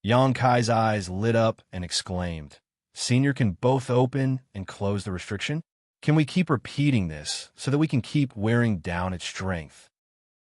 Yang Kai's eyes lit up and exclaimed, Senior can both open and close the restriction? Can we keep repeating this so that we can keep wearing down its strength?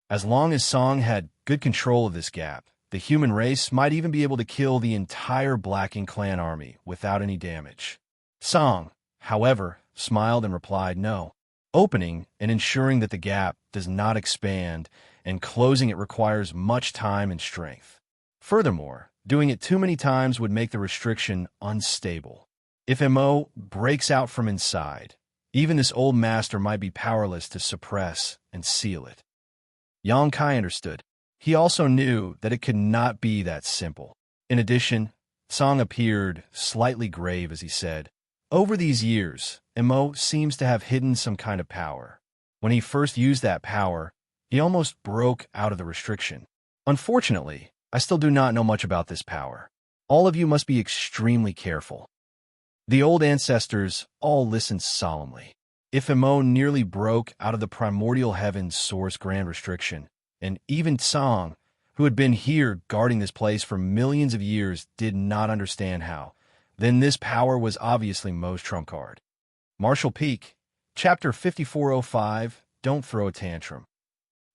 As long as Song had good control of this gap, the human race might even be able to kill the entire Black Ink clan army without any damage. Song, however, smiled and replied no. Opening and ensuring that the gap does not expand, and closing it requires much time and strength. Furthermore, doing it too many times would make the restriction unstable. If Mo breaks out from inside, even this old master might be powerless to suppress and seal it. Yang Kai understood. He also knew that it could not be that simple. In addition, Song appeared slightly grave as he said, over these years, Mo seems to have hidden some kind of power. When he first used that power, he almost broke out of the restriction. Unfortunately, I still do not know much about this power. All of you must be extremely careful. The old ancestors all listened solemnly. If Mo nearly broke out of the primordial heaven's source grand restriction, and even Tsong, who had been here guarding this place for millions of years, did not understand how, then this power was obviously Mo's trump card. Martial Peak, Chapter 5405, Don't Throw a Tantrum.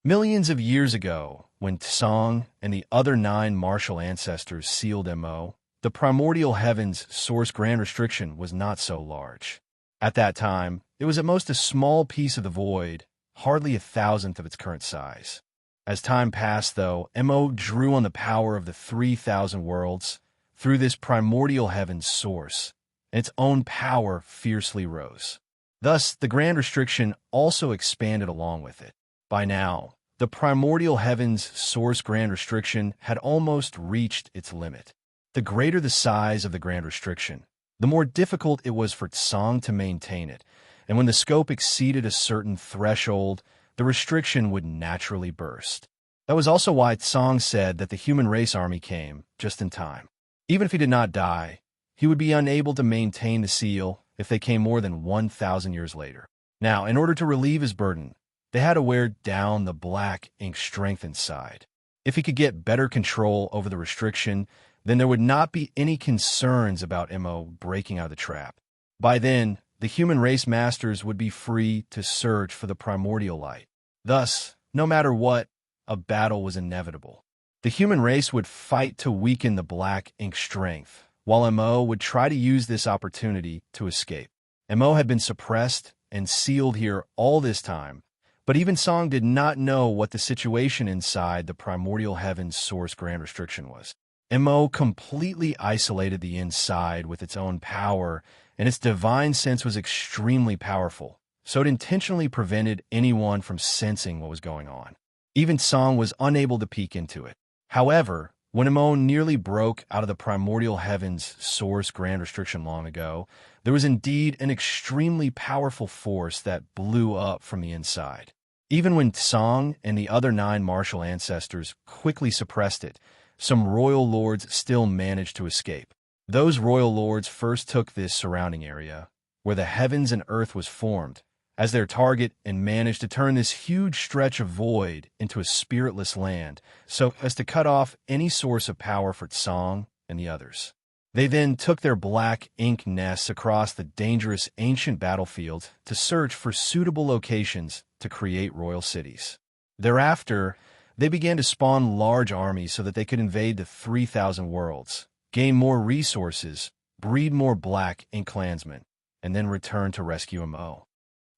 Millions of years ago, when Tsong and the other 9 martial ancestors sealed Mo, the primordial heaven's source grand restriction was not so large. At that time, it was at most a small piece of the void, hardly 1,000th of its current size. As time passed, though, Mo drew on the power of the 3,000 worlds through this primordial heaven's source, and its own power fiercely rose. Thus, the grand restriction also expanded along with it. By now, the primordial heaven's source grand restriction had almost reached its limit. The greater the size of the grand restriction, the more difficult it was for Tsong to maintain it, and when the scope exceeded a certain threshold, the restriction would naturally burst. That was also why Tsong said that the human race army came just in time. Even if he did not die, he would be unable to maintain the seal if they came more than 1,000 years later. Now, in order to relieve his burden, they had to wear down the Black Ink strength inside. If he could get better control over the restriction, then there would not be any concerns about Mo breaking out of the trap. By then, the human race masters would be free to search for the primordial light. Thus, no matter what, a battle was inevitable. The human race would fight to weaken the Black Ink strength, while Mo would try to use this opportunity to escape. Mo had been suppressed and sealed here all this time, but even Song did not know what the situation inside the primordial heaven's source grand restriction was. Mo completely isolated the inside with its own power, and its divine sense was extremely powerful, so it intentionally prevented anyone from sensing what was going on. Even Song was unable to peek into it. However, when Mo nearly broke out of the primordial heaven's source grand restriction long ago, there was indeed an extremely powerful force that blew up from the inside. Even when Song and the other 9 martial ancestors quickly suppressed it, some royal lords still managed to escape. Those royal lords first took this surrounding area, where the heavens and earth was formed, as their target and managed to turn this huge stretch of void into a spiritless land, so as to cut off any source of power for Tsang and the others. They then took their black ink nests across the dangerous ancient battlefield to search for suitable locations to create royal cities. Thereafter, they began to spawn large armies so that they could invade the 3,000 worlds, gain more resources, breed more black ink clansmen, and then return to rescue Mo.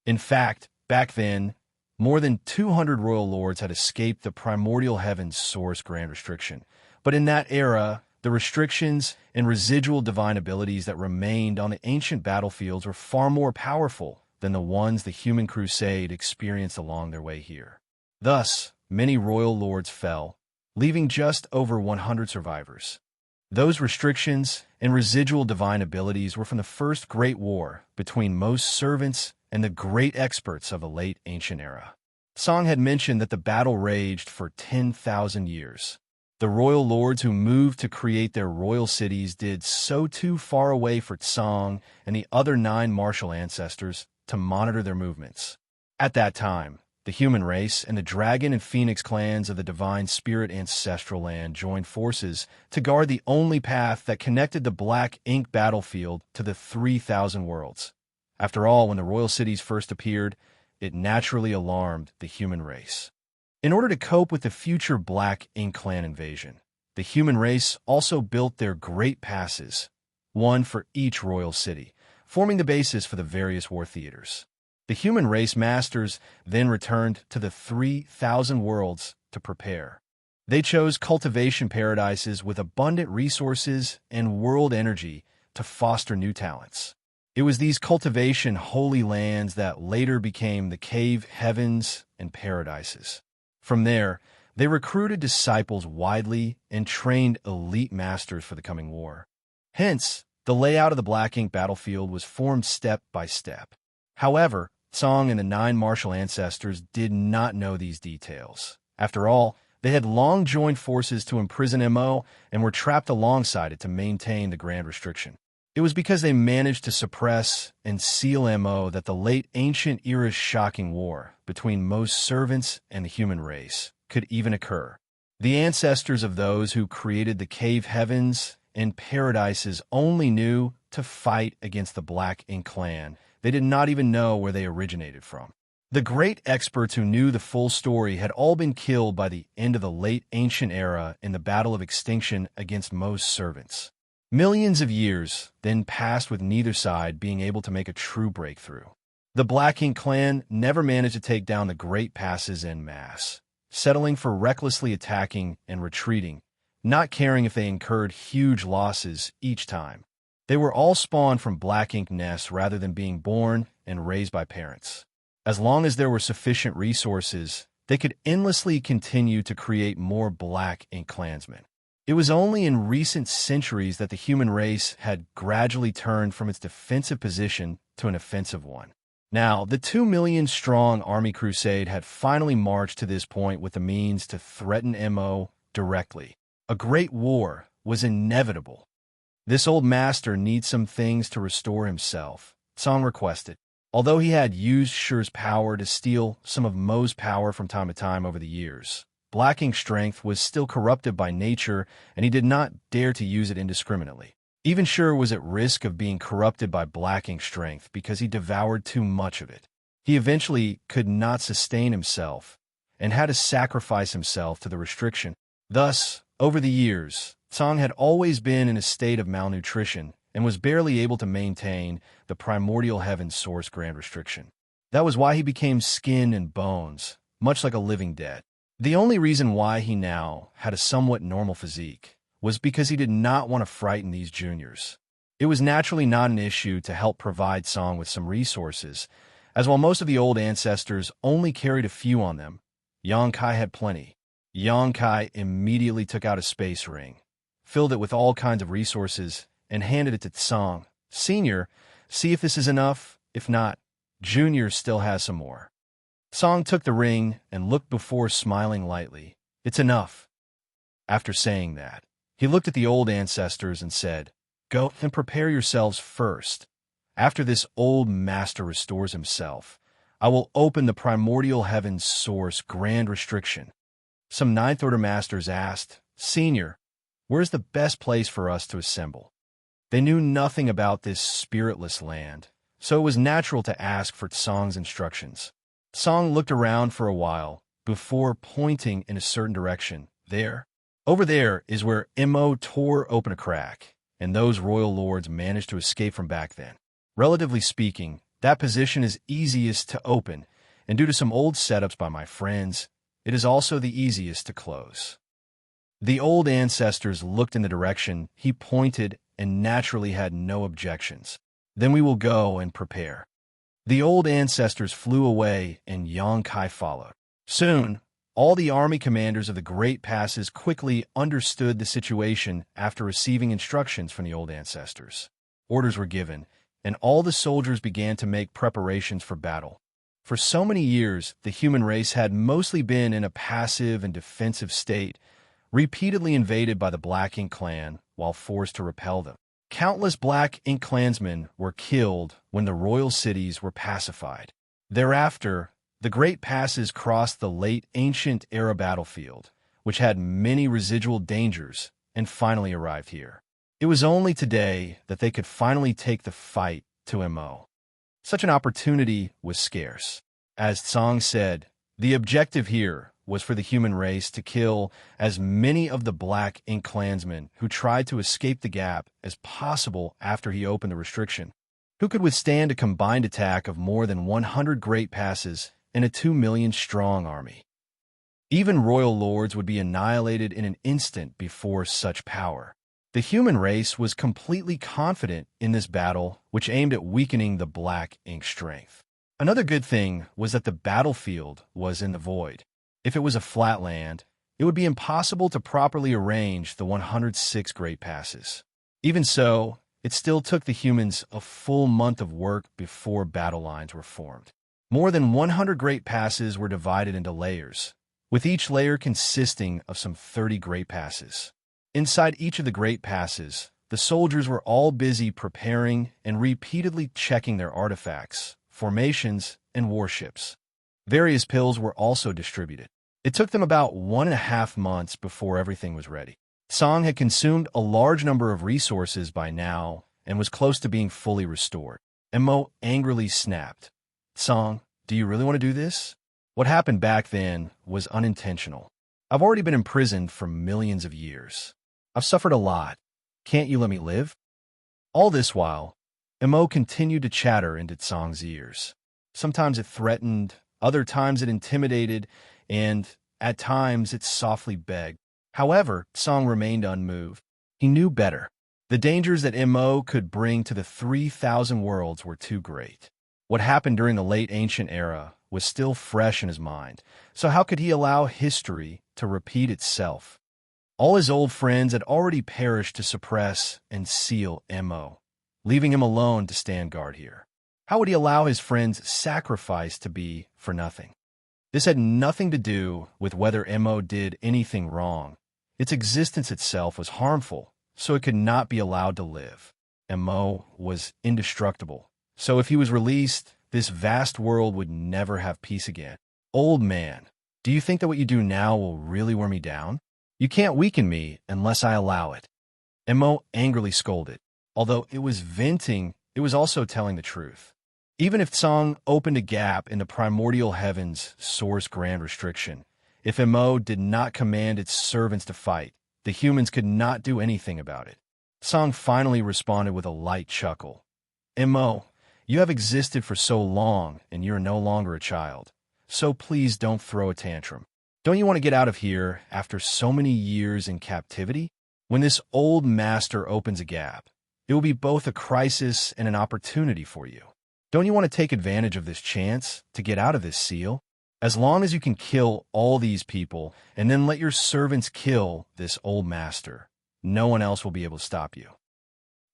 In fact, back then, more than 200 royal lords had escaped the primordial heavens source grand restriction. But in that era, the restrictions and residual divine abilities that remained on the ancient battlefields were far more powerful than the ones the human crusade experienced along their way here. Thus, many royal lords fell, leaving just over 100 survivors. Those restrictions and residual divine abilities were from the First Great War between most servants and the great experts of the late ancient era. Song had mentioned that the battle raged for 10,000 years. The royal lords who moved to create their royal cities did so too far away for Tsang and the other 9 martial ancestors to monitor their movements. At that time, the human race and the dragon and phoenix clans of the divine spirit ancestral land joined forces to guard the only path that connected the black ink battlefield to the 3,000 worlds. After all, when the royal cities first appeared, it naturally alarmed the human race. In order to cope with the future black ink clan invasion, the human race also built their great passes, one for each royal city, forming the basis for the various war theaters. The human race masters then returned to the 3,000 worlds to prepare. They chose cultivation paradises with abundant resources and world energy to foster new talents. It was these cultivation holy lands that later became the cave heavens and paradises. From there, they recruited disciples widely and trained elite masters for the coming war. Hence, the layout of the black ink battlefield was formed step by step. However, Tsang and the 9 martial ancestors did not know these details. After all, they had long joined forces to imprison Mo and were trapped alongside it to maintain the grand restriction. It was because they managed to suppress and seal Mo that the late ancient era's shocking war between most servants and the human race could even occur. The ancestors of those who created the cave heavens and paradises only knew to fight against the Black Ink clan. They did not even know where they originated from. The great experts who knew the full story had all been killed by the end of the late ancient era in the battle of extinction against most servants. Millions of years then passed with neither side being able to make a true breakthrough. The Black Ink clan never managed to take down the great passes en masse, settling for recklessly attacking and retreating, not caring if they incurred huge losses each time. They were all spawned from Black Ink nests rather than being born and raised by parents. As long as there were sufficient resources, they could endlessly continue to create more Black Ink clansmen. It was only in recent centuries that the human race had gradually turned from its defensive position to an offensive one. Now, the 2 million-strong army crusade had finally marched to this point with the means to threaten Mo directly. A great war was inevitable. This old master needs some things to restore himself, Song requested. Although he had used Shi's power to steal some of Mo's power from time to time over the years, Black Ink's strength was still corrupted by nature, and he did not dare to use it indiscriminately. Even Shi was at risk of being corrupted by Black Ink's strength because he devoured too much of it. He eventually could not sustain himself and had to sacrifice himself to the restriction. Thus, over the years, Song had always been in a state of malnutrition and was barely able to maintain the primordial heaven source grand restriction. That was why he became skin and bones, much like a living dead. The only reason why he now had a somewhat normal physique was because he did not want to frighten these juniors. It was naturally not an issue to help provide Song with some resources, as while most of the old ancestors only carried a few on them, Xianxia had plenty. Xianxia immediately took out a space ring, filled it with all kinds of resources, and handed it to Song. Senior, see if this is enough. If not, Junior still has some more. Song took the ring and looked before smiling lightly. It's enough. After saying that, he looked at the old ancestors and said, Go and prepare yourselves first. After this old master restores himself, I will open the primordial heaven's source grand restriction. Some Ninth Order masters asked, Senior, where's the best place for us to assemble? They knew nothing about this spiritless land, so it was natural to ask for Tsong's instructions. Tsong looked around for a while before pointing in a certain direction. Over there is where Mo tore open a crack, and those royal lords managed to escape from back then. Relatively speaking, that position is easiest to open, and due to some old setups by my friends, it is also the easiest to close. The old ancestors looked in the direction he pointed and naturally had no objections. Then we will go and prepare. The old ancestors flew away and Xianxia followed. Soon, all the army commanders of the great passes quickly understood the situation after receiving instructions from the old ancestors. Orders were given, and all the soldiers began to make preparations for battle. For so many years, the human race had mostly been in a passive and defensive state, repeatedly invaded by the Black Ink clan while forced to repel them. Countless Black Ink clansmen were killed when the royal cities were pacified. Thereafter, the great passes crossed the late ancient era battlefield, which had many residual dangers, and finally arrived here. It was only today that they could finally take the fight to Mo. Such an opportunity was scarce. As Tsong said, the objective here was for the human race to kill as many of the Black Ink clansmen who tried to escape the gap as possible after he opened the restriction. Who could withstand a combined attack of more than 100 great passes and a 2 million strong army? Even royal lords would be annihilated in an instant before such power. The human race was completely confident in this battle, which aimed at weakening the Black Ink strength. Another good thing was that the battlefield was in the void. If it was a flat land, it would be impossible to properly arrange the 106 great passes. Even so, it still took the humans a full month of work before battle lines were formed. More than 100 great passes were divided into layers, with each layer consisting of some 30 great passes. Inside each of the great passes, the soldiers were all busy preparing and repeatedly checking their artifacts, formations, and warships. Various pills were also distributed. It took them about 1.5 months before everything was ready. Tsong had consumed a large number of resources by now and was close to being fully restored. Mo angrily snapped, Tsong, do you really want to do this? What happened back then was unintentional. I've already been imprisoned for millions of years. I've suffered a lot. Can't you let me live? All this while, Mo continued to chatter into Tsong's ears. Sometimes it threatened, other times it intimidated, and at times it softly begged. However, Tsong remained unmoved. He knew better. The dangers that Mo could bring to the 3,000 worlds were too great. What happened during the late ancient era was still fresh in his mind, so how could he allow history to repeat itself? All his old friends had already perished to suppress and seal Mo, leaving him alone to stand guard here. How would he allow his friends' sacrifice to be for nothing? This had nothing to do with whether Mo did anything wrong. Its existence itself was harmful, so it could not be allowed to live. Mo was indestructible, so if he was released, this vast world would never have peace again. Old man, do you think that what you do now will really wear me down? You can't weaken me unless I allow it. Mo angrily scolded. Although it was venting, it was also telling the truth. Even if Tsong opened a gap in the primordial heavens' source grand restriction, if Mo did not command its servants to fight, the humans could not do anything about it. Tsong finally responded with a light chuckle. Mo, you have existed for so long, and you're no longer a child. So please don't throw a tantrum. Don't you want to get out of here after so many years in captivity? When this old master opens a gap, it will be both a crisis and an opportunity for you. Don't you want to take advantage of this chance to get out of this seal? As long as you can kill all these people and then let your servants kill this old master, no one else will be able to stop you.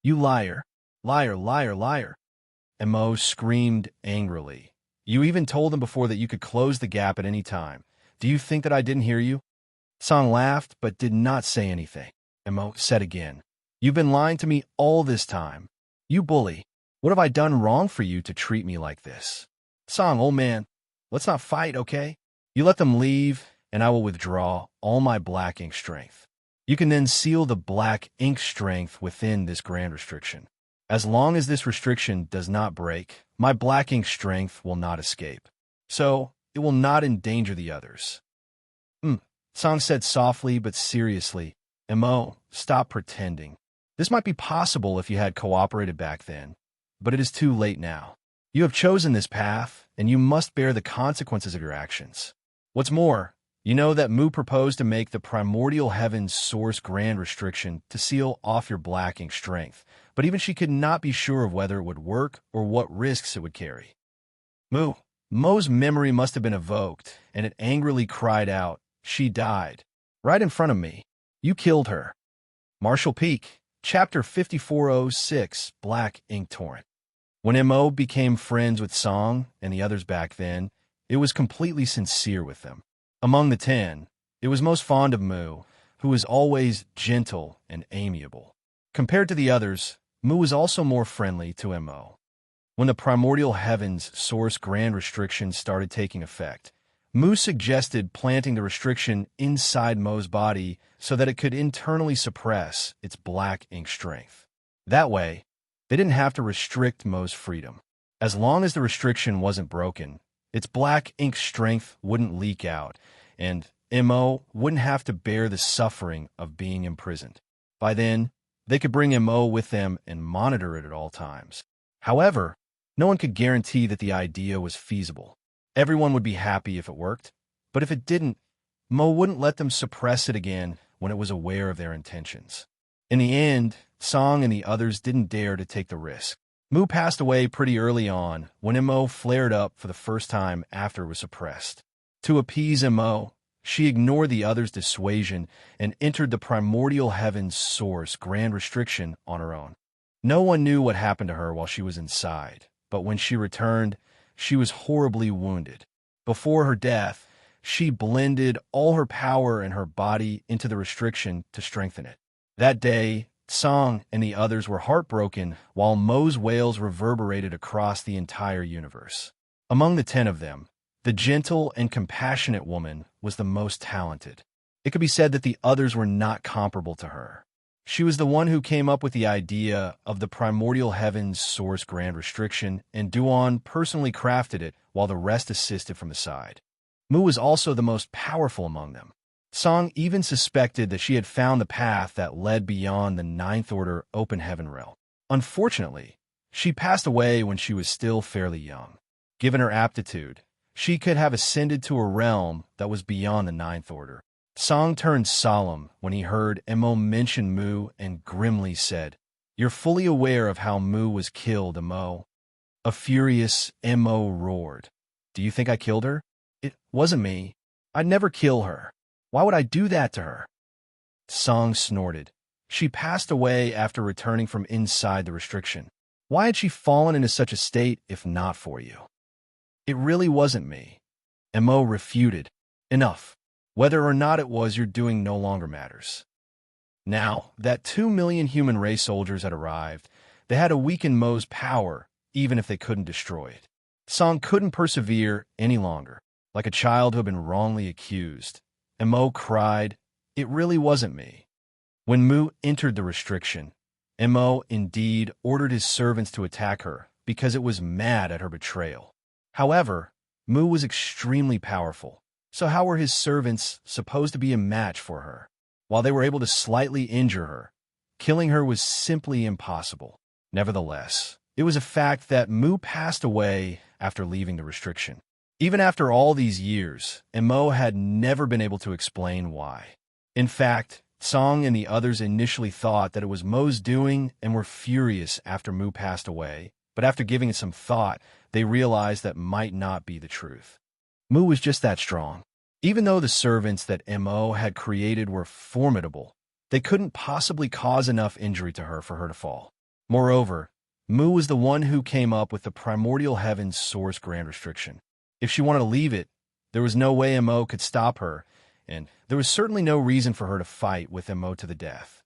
You liar, liar, liar, liar. Mo screamed angrily. You even told them before that you could close the gap at any time. Do you think that I didn't hear you? Tsong laughed but did not say anything. Mo said again, You've been lying to me all this time. You bully. What have I done wrong for you to treat me like this? Song, old man, let's not fight, okay? You let them leave, and I will withdraw all my black ink strength. You can then seal the black ink strength within this grand restriction. As long as this restriction does not break, my black ink strength will not escape. So, it will not endanger the others. Song said softly but seriously, Mo, stop pretending. This might be possible if you had cooperated back then, but it is too late now. You have chosen this path, and you must bear the consequences of your actions. What's more, you know that Mu proposed to make the primordial heavens source grand restriction to seal off your black ink strength, but even she could not be sure of whether it would work or what risks it would carry. Mo's memory must have been evoked, and it angrily cried out, she died. Right in front of me. You killed her. Marshall Peak, Chapter 5406, Black Ink Torrent. When Mo became friends with Song and the others back then, it was completely sincere with them. Among the 10, it was most fond of Mu, who was always gentle and amiable. Compared to the others, Mu was also more friendly to Mo. When the primordial heavens source grand restrictions started taking effect, Mu suggested planting the restriction inside Mo's body so that it could internally suppress its black ink strength. That way, they didn't have to restrict Mo's freedom. As long as the restriction wasn't broken, its black ink strength wouldn't leak out, and Mo wouldn't have to bear the suffering of being imprisoned. By then, they could bring Mo with them and monitor it at all times. However, no one could guarantee that the idea was feasible. Everyone would be happy if it worked, but if it didn't, Mo wouldn't let them suppress it again when it was aware of their intentions. In the end, Song and the others didn't dare to take the risk. Mu passed away pretty early on when Mo flared up for the first time after it was suppressed. To appease Mo, she ignored the others' dissuasion and entered the primordial heavens source grand restriction on her own. No one knew what happened to her while she was inside, but when she returned, she was horribly wounded. Before her death, she blended all her power and her body into the restriction to strengthen it. That day, Song and the others were heartbroken while Mo's wails reverberated across the entire universe. Among the 10 of them, the gentle and compassionate woman was the most talented. It could be said that the others were not comparable to her. She was the one who came up with the idea of the primordial heavens source grand restriction, and Duan personally crafted it while the rest assisted from the side. Mu was also the most powerful among them. Song even suspected that she had found the path that led beyond the Ninth Order open heaven realm. Unfortunately, she passed away when she was still fairly young. Given her aptitude, she could have ascended to a realm that was beyond the Ninth Order. Song turned solemn when he heard Mo mention Mu and grimly said, "You're fully aware of how Mu was killed, Mo." A furious Mo roared, "Do you think I killed her? It wasn't me. I'd never kill her. Why would I do that to her?" Song snorted. She passed away after returning from inside the restriction. Why had she fallen into such a state if not for you? It really wasn't me. Mo refuted. Enough. Whether or not it was your doing no longer matters. Now that 2 million human race soldiers had arrived, they had to weaken Mo's power, even if they couldn't destroy it. Song couldn't persevere any longer. Like a child who had been wrongly accused, Mo cried, "It really wasn't me." When Mu entered the restriction, Mo indeed ordered his servants to attack her because it was mad at her betrayal. However, Mu was extremely powerful, so how were his servants supposed to be a match for her? While they were able to slightly injure her, killing her was simply impossible. Nevertheless, it was a fact that Mu passed away after leaving the restriction. Even after all these years, Mo had never been able to explain why. In fact, Song and the others initially thought that it was Mo's doing and were furious after Mu passed away, but after giving it some thought, they realized that might not be the truth. Mu was just that strong. Even though the servants that Mo had created were formidable, they couldn't possibly cause enough injury to her for her to fall. Moreover, Mu was the one who came up with the primordial heavens source grand restriction. If she wanted to leave it, there was no way Mo could stop her, and there was certainly no reason for her to fight with Mo to the death.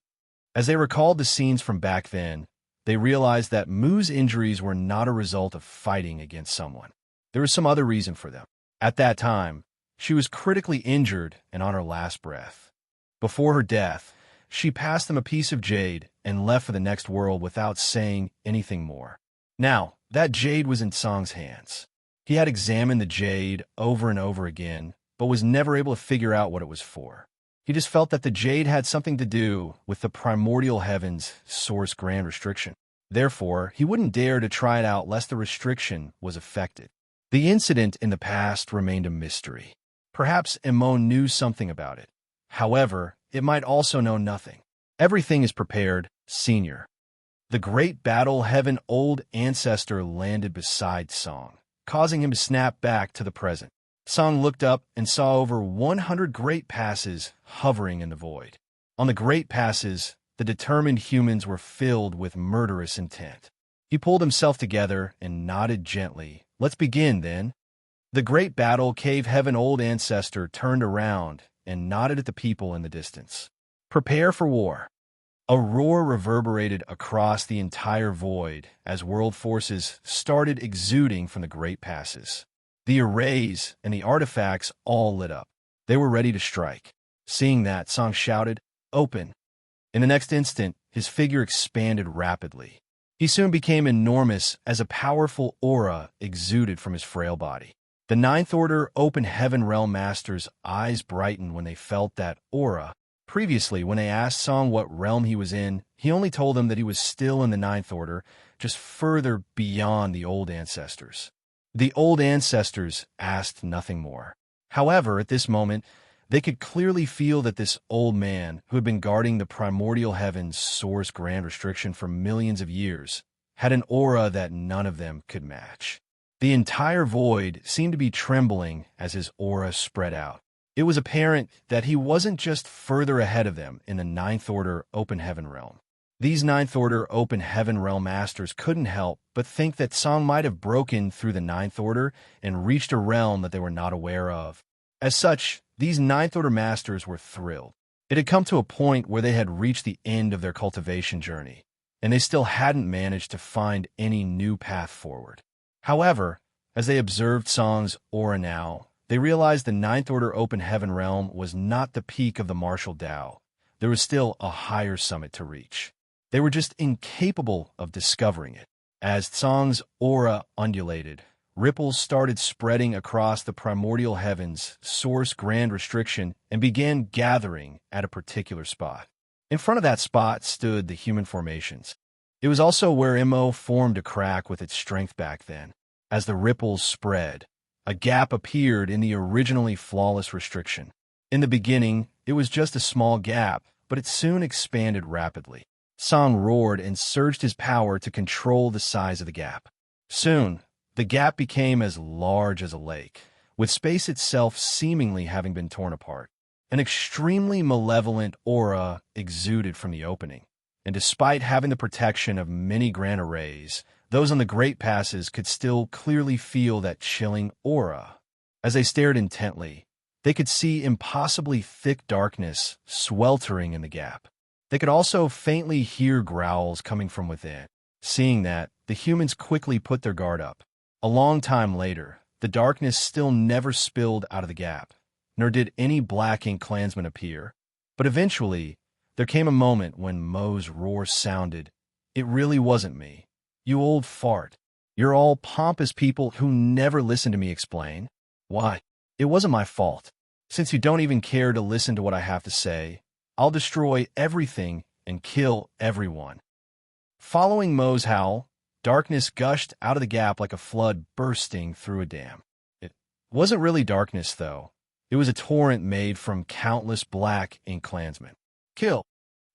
As they recalled the scenes from back then, they realized that Mu's injuries were not a result of fighting against someone. There was some other reason for them. At that time, she was critically injured and on her last breath. Before her death, she passed them a piece of jade and left for the next world without saying anything more. Now, that jade was in Song's hands. He had examined the jade over and over again, but was never able to figure out what it was for. He just felt that the jade had something to do with the primordial heaven's source grand restriction. Therefore, he wouldn't dare to try it out lest the restriction was affected. The incident in the past remained a mystery. Perhaps Immo knew something about it. However, it might also know nothing. Everything is prepared, Senior. The great battle heaven old ancestor landed beside Song, causing him to snap back to the present. Song looked up and saw over 100 great passes hovering in the void. On the great passes, the determined humans were filled with murderous intent. He pulled himself together and nodded gently. Let's begin, then. The great battle cave heaven old ancestor turned around and nodded at the people in the distance. Prepare for war. A roar reverberated across the entire void as world forces started exuding from the great passes. The arrays and the artifacts all lit up. They were ready to strike. Seeing that, Song shouted, "Open!" In the next instant, his figure expanded rapidly. He soon became enormous as a powerful aura exuded from his frail body. The Ninth Order Open Heaven Realm Masters' eyes brightened when they felt that aura. Previously, when they asked Song what realm he was in, he only told them that he was still in the Ninth Order, just further beyond the old ancestors. The old ancestors asked nothing more. However, at this moment, they could clearly feel that this old man, who had been guarding the primordial heaven's source grand restriction for millions of years, had an aura that none of them could match. The entire void seemed to be trembling as his aura spread out. It was apparent that he wasn't just further ahead of them in the Ninth Order Open Heaven realm. These Ninth Order Open Heaven realm masters couldn't help but think that Song might have broken through the Ninth Order and reached a realm that they were not aware of. As such, these Ninth Order masters were thrilled. It had come to a point where they had reached the end of their cultivation journey, and they still hadn't managed to find any new path forward. However, as they observed Song's aura now, they realized the Ninth Order Open Heaven realm was not the peak of the martial Tao. There was still a higher summit to reach. They were just incapable of discovering it. As Song's aura undulated, ripples started spreading across the primordial heavens' source grand restriction and began gathering at a particular spot. In front of that spot stood the human formations. It was also where Immo formed a crack with its strength back then. As the ripples spread, a gap appeared in the originally flawless restriction. In the beginning, it was just a small gap, but it soon expanded rapidly. Song roared and surged his power to control the size of the gap. Soon, the gap became as large as a lake, with space itself seemingly having been torn apart. An extremely malevolent aura exuded from the opening, and despite having the protection of many grand arrays, those on the great passes could still clearly feel that chilling aura. As they stared intently, they could see impossibly thick darkness sweltering in the gap. They could also faintly hear growls coming from within. Seeing that, the humans quickly put their guard up. A long time later, the darkness still never spilled out of the gap, nor did any black ink clansmen appear. But eventually, there came a moment when Mo's roar sounded. It really wasn't me. You old fart. You're all pompous people who never listen to me explain. Why? It wasn't my fault. Since you don't even care to listen to what I have to say, I'll destroy everything and kill everyone. Following Mo's howl, darkness gushed out of the gap like a flood bursting through a dam. It wasn't really darkness, though. It was a torrent made from countless black ink clansmen. Kill!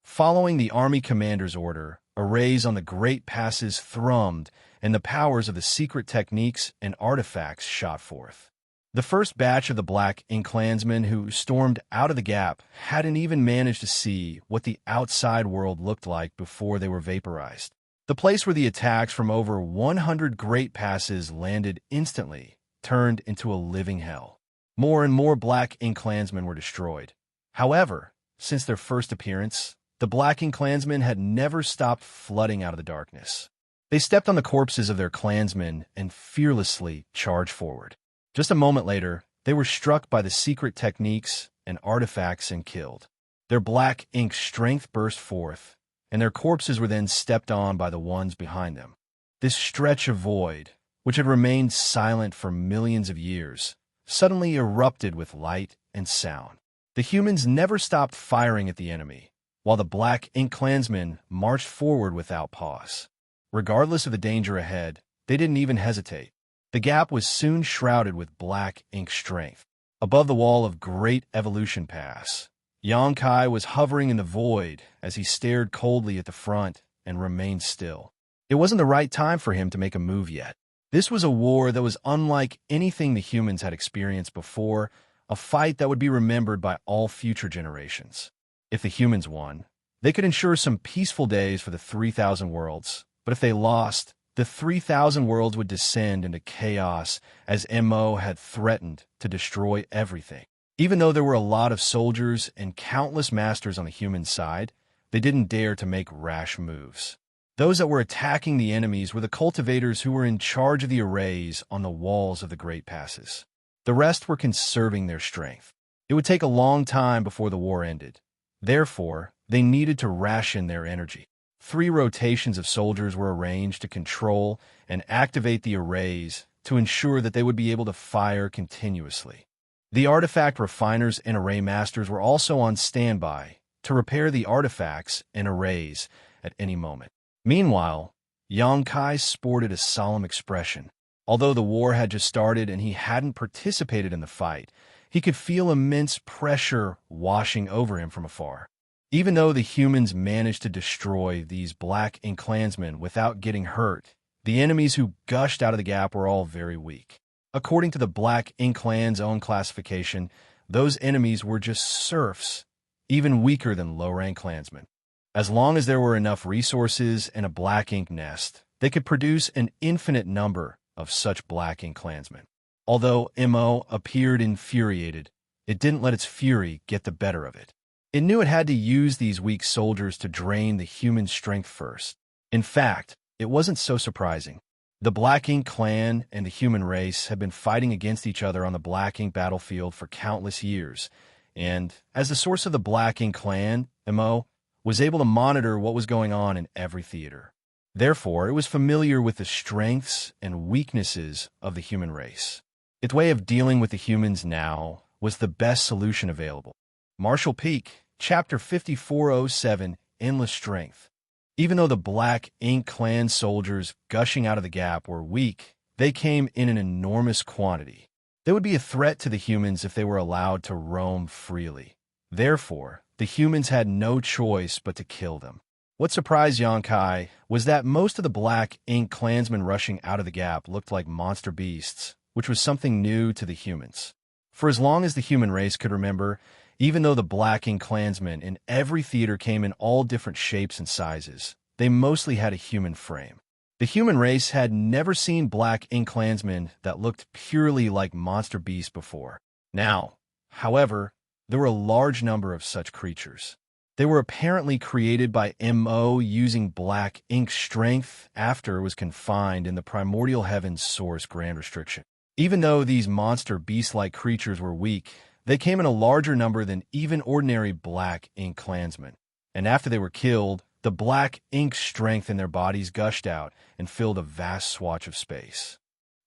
Following the army commander's order, arrays on the great passes thrummed, and the powers of the secret techniques and artifacts shot forth. The first batch of the black ink clansmen who stormed out of the gap hadn't even managed to see what the outside world looked like before they were vaporized. The place where the attacks from over 100 great passes landed instantly turned into a living hell. More and more black ink clansmen were destroyed. However, since their first appearance, the Black Ink clansmen had never stopped flooding out of the darkness. They stepped on the corpses of their clansmen and fearlessly charged forward. Just a moment later, they were struck by the secret techniques and artifacts and killed. Their Black Ink strength burst forth, and their corpses were then stepped on by the ones behind them. This stretch of void, which had remained silent for millions of years, suddenly erupted with light and sound. The humans never stopped firing at the enemy, while the Black Ink clansmen marched forward without pause. Regardless of the danger ahead, they didn't even hesitate. The gap was soon shrouded with Black Ink strength. Above the wall of Great Evolution Pass, Xianxia was hovering in the void as he stared coldly at the front and remained still. It wasn't the right time for him to make a move yet. This was a war that was unlike anything the humans had experienced before, a fight that would be remembered by all future generations. If the humans won, they could ensure some peaceful days for the 3,000 worlds, but if they lost, the 3,000 worlds would descend into chaos as Mo had threatened to destroy everything. Even though there were a lot of soldiers and countless masters on the human side, they didn't dare to make rash moves. Those that were attacking the enemies were the cultivators who were in charge of the arrays on the walls of the great passes. The rest were conserving their strength. It would take a long time before the war ended. Therefore, they needed to ration their energy. 3 rotations of soldiers were arranged to control and activate the arrays to ensure that they would be able to fire continuously. The artifact refiners and array masters were also on standby to repair the artifacts and arrays at any moment. Meanwhile, Xianxia sported a solemn expression. Although the war had just started and he hadn't participated in the fight, he could feel immense pressure washing over him from afar. Even though the humans managed to destroy these Black Ink clansmen without getting hurt, the enemies who gushed out of the gap were all very weak. According to the Black Ink clan's own classification, those enemies were just serfs, even weaker than low-rank clansmen. As long as there were enough resources and a Black Ink nest, they could produce an infinite number of such Black Ink clansmen. Although Mo appeared infuriated, it didn't let its fury get the better of it. It knew it had to use these weak soldiers to drain the human strength first. In fact, it wasn't so surprising. The Black Ink clan and the human race had been fighting against each other on the Black Ink battlefield for countless years, and as the source of the Black Ink clan, Mo was able to monitor what was going on in every theater. Therefore, it was familiar with the strengths and weaknesses of the human race. Its way of dealing with the humans now was the best solution available. Martial Peak, Chapter 5407, Endless Strength. Even though the Black Ink clan soldiers gushing out of the gap were weak, they came in an enormous quantity. They would be a threat to the humans if they were allowed to roam freely. Therefore, the humans had no choice but to kill them. What surprised Xianxia was that most of the Black Ink clansmen rushing out of the gap looked like monster beasts, which was something new to the humans. For as long as the human race could remember, even though the Black Ink clansmen in every theater came in all different shapes and sizes, they mostly had a human frame. The human race had never seen Black Ink clansmen that looked purely like monster beasts before. Now, however, there were a large number of such creatures. They were apparently created by Mo using Black Ink strength after it was confined in the primordial heaven's source grand restriction. Even though these monster beast-like creatures were weak, they came in a larger number than even ordinary Black Ink clansmen. And after they were killed, the Black Ink strength in their bodies gushed out and filled a vast swatch of space.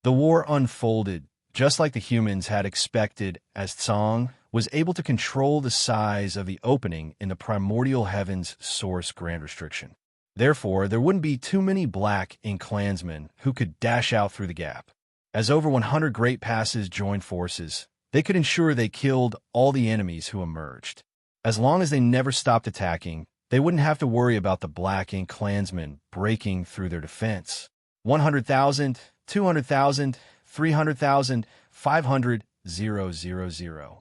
The war unfolded just like the humans had expected, as Tsang was able to control the size of the opening in the primordial heaven's source grand restriction. Therefore, there wouldn't be too many Black Ink clansmen who could dash out through the gap. As over 100 great passes joined forces, they could ensure they killed all the enemies who emerged. As long as they never stopped attacking, they wouldn't have to worry about the Black Ink clansmen breaking through their defense. 100,000, 200,000, 300,000, 500,000.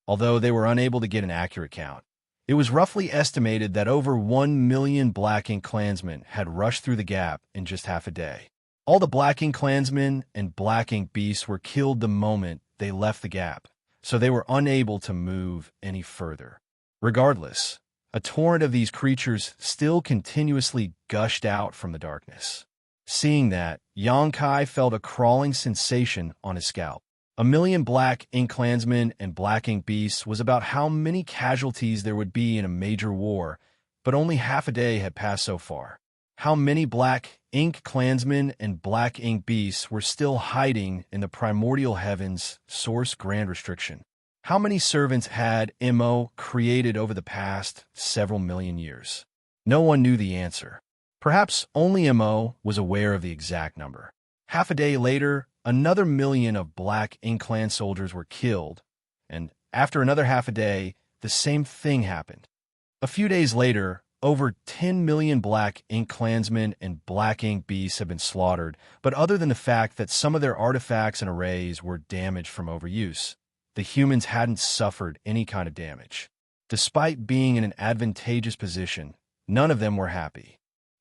Although they were unable to get an accurate count, it was roughly estimated that over 1 million Black Ink clansmen had rushed through the gap in just half a day. All the Black Ink clansmen and Black Ink beasts were killed the moment they left the gap, so they were unable to move any further. Regardless, A torrent of these creatures still continuously gushed out from the darkness. Seeing that, Xianxia felt a crawling sensation on his scalp. 1,000,000 black ink clansmen and black ink beasts was about how many casualties there would be in a major war, but only half a day had passed so far. How many black ink clansmen and black ink beasts were still hiding in the primordial heavens, source grand restriction? How many servants had Mo created over the past several million years? No one knew the answer. Perhaps only Mo was aware of the exact number. Half a day later, another 1,000,000 of black ink clan soldiers were killed, and after another half a day, the same thing happened. A few days later, over 10,000,000 black ink clansmen and black ink beasts have been slaughtered, but other than the fact that some of their artifacts and arrays were damaged from overuse, the humans hadn't suffered any kind of damage. Despite being in an advantageous position, none of them were happy.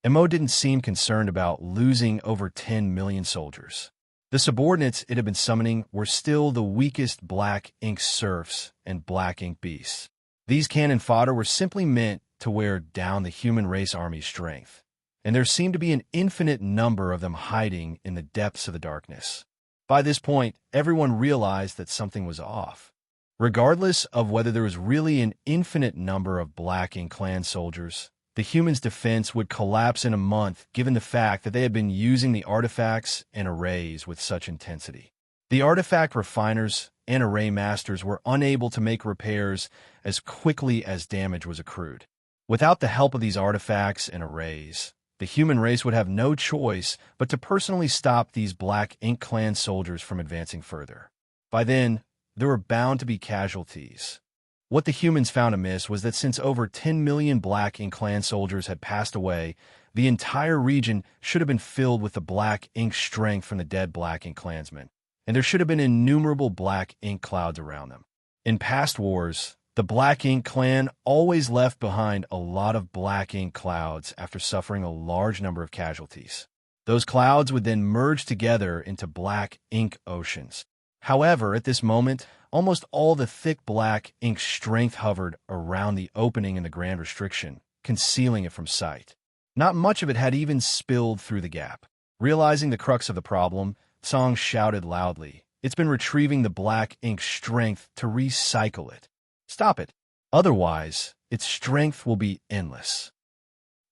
Mo didn't seem concerned about losing over 10,000,000 soldiers. The subordinates it had been summoning were still the weakest black ink serfs and black ink beasts. These cannon fodder were simply meant to wear down the human race army's strength, and there seemed to be an infinite number of them hiding in the depths of the darkness. By this point, everyone realized that something was off. Regardless of whether there was really an infinite number of black ink clan soldiers, the humans' defense would collapse in a month given the fact that they had been using the artifacts and arrays with such intensity. The artifact refiners and array masters were unable to make repairs as quickly as damage was accrued. Without the help of these artifacts and arrays, the human race would have no choice but to personally stop these black ink clan soldiers from advancing further. By then, there were bound to be casualties. What the humans found amiss was that since over 10,000,000 black ink clan soldiers had passed away, the entire region should have been filled with the black ink strength from the dead black ink clansmen, and there should have been innumerable black ink clouds around them. In past wars, the black ink clan always left behind a lot of black ink clouds after suffering a large number of casualties. Those clouds would then merge together into black ink oceans. However, at this moment, almost all the thick black ink strength hovered around the opening in the Grand Restriction, concealing it from sight. Not much of it had even spilled through the gap. Realizing the crux of the problem, Tsang shouted loudly, "It's been retrieving the black ink strength to recycle it. Stop it. Otherwise, its strength will be endless."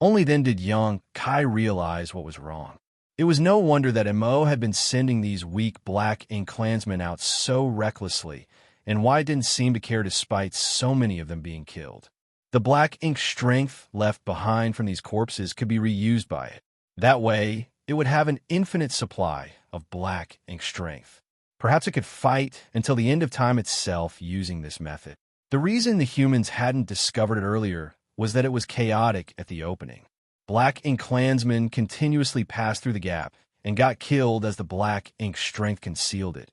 Only then did Xianxia realize what was wrong. It was no wonder that Mo had been sending these weak black ink clansmen out so recklessly, and why it didn't seem to care despite so many of them being killed. The black ink strength left behind from these corpses could be reused by it. That way, it would have an infinite supply of black ink strength. Perhaps it could fight until the end of time itself using this method. The reason the humans hadn't discovered it earlier was that it was chaotic at the opening. Black ink clansmen continuously passed through the gap and got killed as the black ink strength concealed it,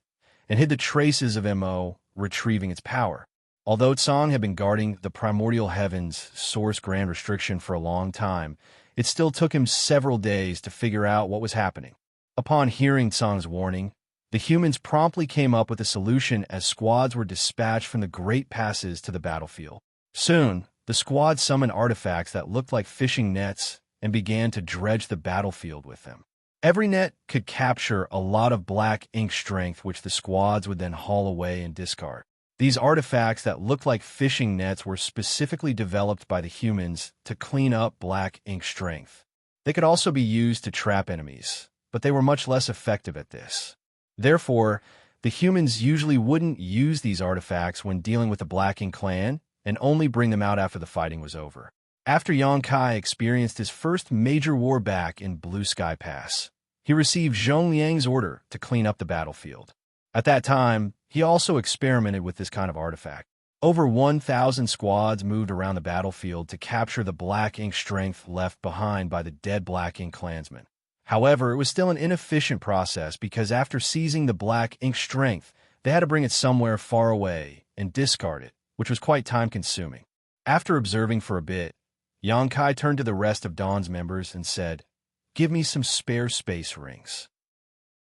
and hid the traces of Mo retrieving its power. Although Tsang had been guarding the primordial heavens source grand restriction for a long time, it still took him several days to figure out what was happening. Upon hearing Tsang's warning, the humans promptly came up with a solution as squads were dispatched from the great passes to the battlefield. Soon, the squad summoned artifacts that looked like fishing nets and began to dredge the battlefield with them. Every net could capture a lot of black ink strength, which the squads would then haul away and discard. These artifacts that looked like fishing nets were specifically developed by the humans to clean up black ink strength. They could also be used to trap enemies, but they were much less effective at this. Therefore, the humans usually wouldn't use these artifacts when dealing with the Black Ink clan and only bring them out after the fighting was over. After Xianxia experienced his first major war back in Blue Sky Pass, he received Zhong Liang's order to clean up the battlefield. At that time, he also experimented with this kind of artifact. Over 1,000 squads moved around the battlefield to capture the black ink strength left behind by the dead Black Ink clansmen. However, it was still an inefficient process because after seizing the black ink strength, they had to bring it somewhere far away and discard it, which was quite time-consuming. After observing for a bit, Xianxia turned to the rest of Dawn's members and said, "Give me some spare space rings."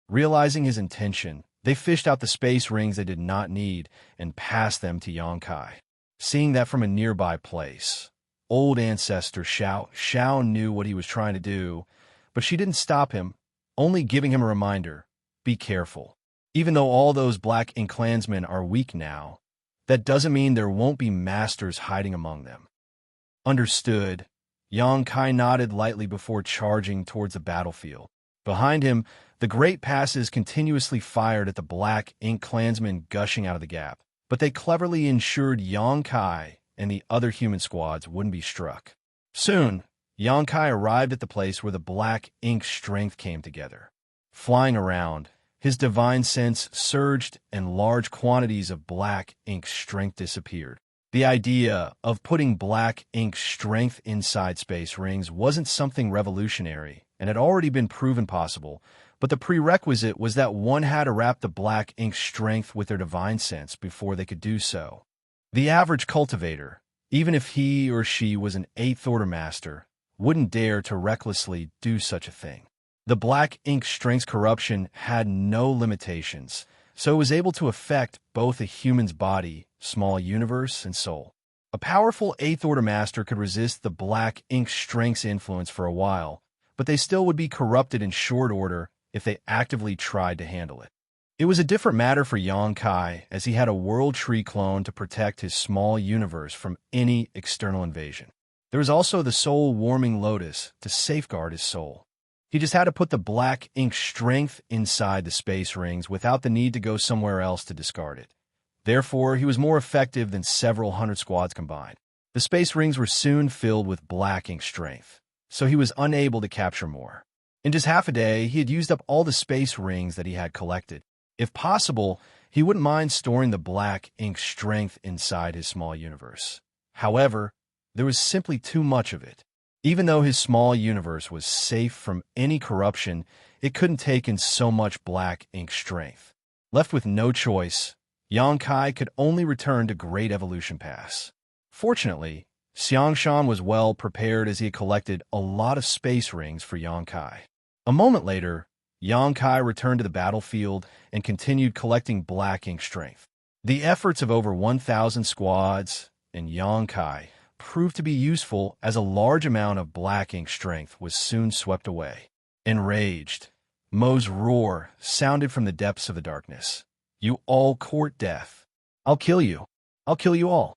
Realizing his intention, they fished out the space rings they did not need and passed them to Xianxia. Seeing that from a nearby place, old ancestor Xiao. Xiao knew what he was trying to do, but she didn't stop him, only giving him a reminder, be careful. Even though all those Black Ink clansmen are weak now, that doesn't mean there won't be masters hiding among them. Understood. Yang Kai nodded lightly before charging towards the battlefield. Behind him, the great passes continuously fired at the Black Ink clansmen gushing out of the gap, but they cleverly ensured Yang Kai and the other human squads wouldn't be struck. Soon, Yang Kai arrived at the place where the Black Ink strength came together. Flying around, his divine sense surged and large quantities of Black Ink strength disappeared. The idea of putting Black Ink strength inside space rings wasn't something revolutionary and had already been proven possible, but the prerequisite was that one had to wrap the Black Ink strength with their divine sense before they could do so. The average cultivator, even if he or she was an 8th Order master, wouldn't dare to recklessly do such a thing. The Black Ink strength's corruption had no limitations, so it was able to affect both a human's body, small universe, and soul. A powerful 8th Order master could resist the Black Ink strength's influence for a while, but they still would be corrupted in short order if they actively tried to handle it. It was a different matter for Yang Kai, as he had a World Tree clone to protect his small universe from any external invasion. There was also the soul-warming lotus to safeguard his soul. He just had to put the Black Ink strength inside the space rings without the need to go somewhere else to discard it. Therefore, he was more effective than several hundred squads combined. The space rings were soon filled with Black Ink strength, so he was unable to capture more. In just half a day, he had used up all the space rings that he had collected. If possible, he wouldn't mind storing the Black Ink strength inside his small universe. However, there was simply too much of it. Even though his small universe was safe from any corruption, it couldn't take in so much Black Ink strength. Left with no choice, Yang Kai could only return to Great Evolution Pass. Fortunately, Xianxia was well prepared as he had collected a lot of space rings for Yang Kai. A moment later, Yang Kai returned to the battlefield and continued collecting Black Ink strength. The efforts of over 1,000 squads and Yang Kai proved to be useful, as a large amount of Black Ink strength was soon swept away. Enraged, Mo's roar sounded from the depths of the darkness. You all court death. I'll kill you. I'll kill you all.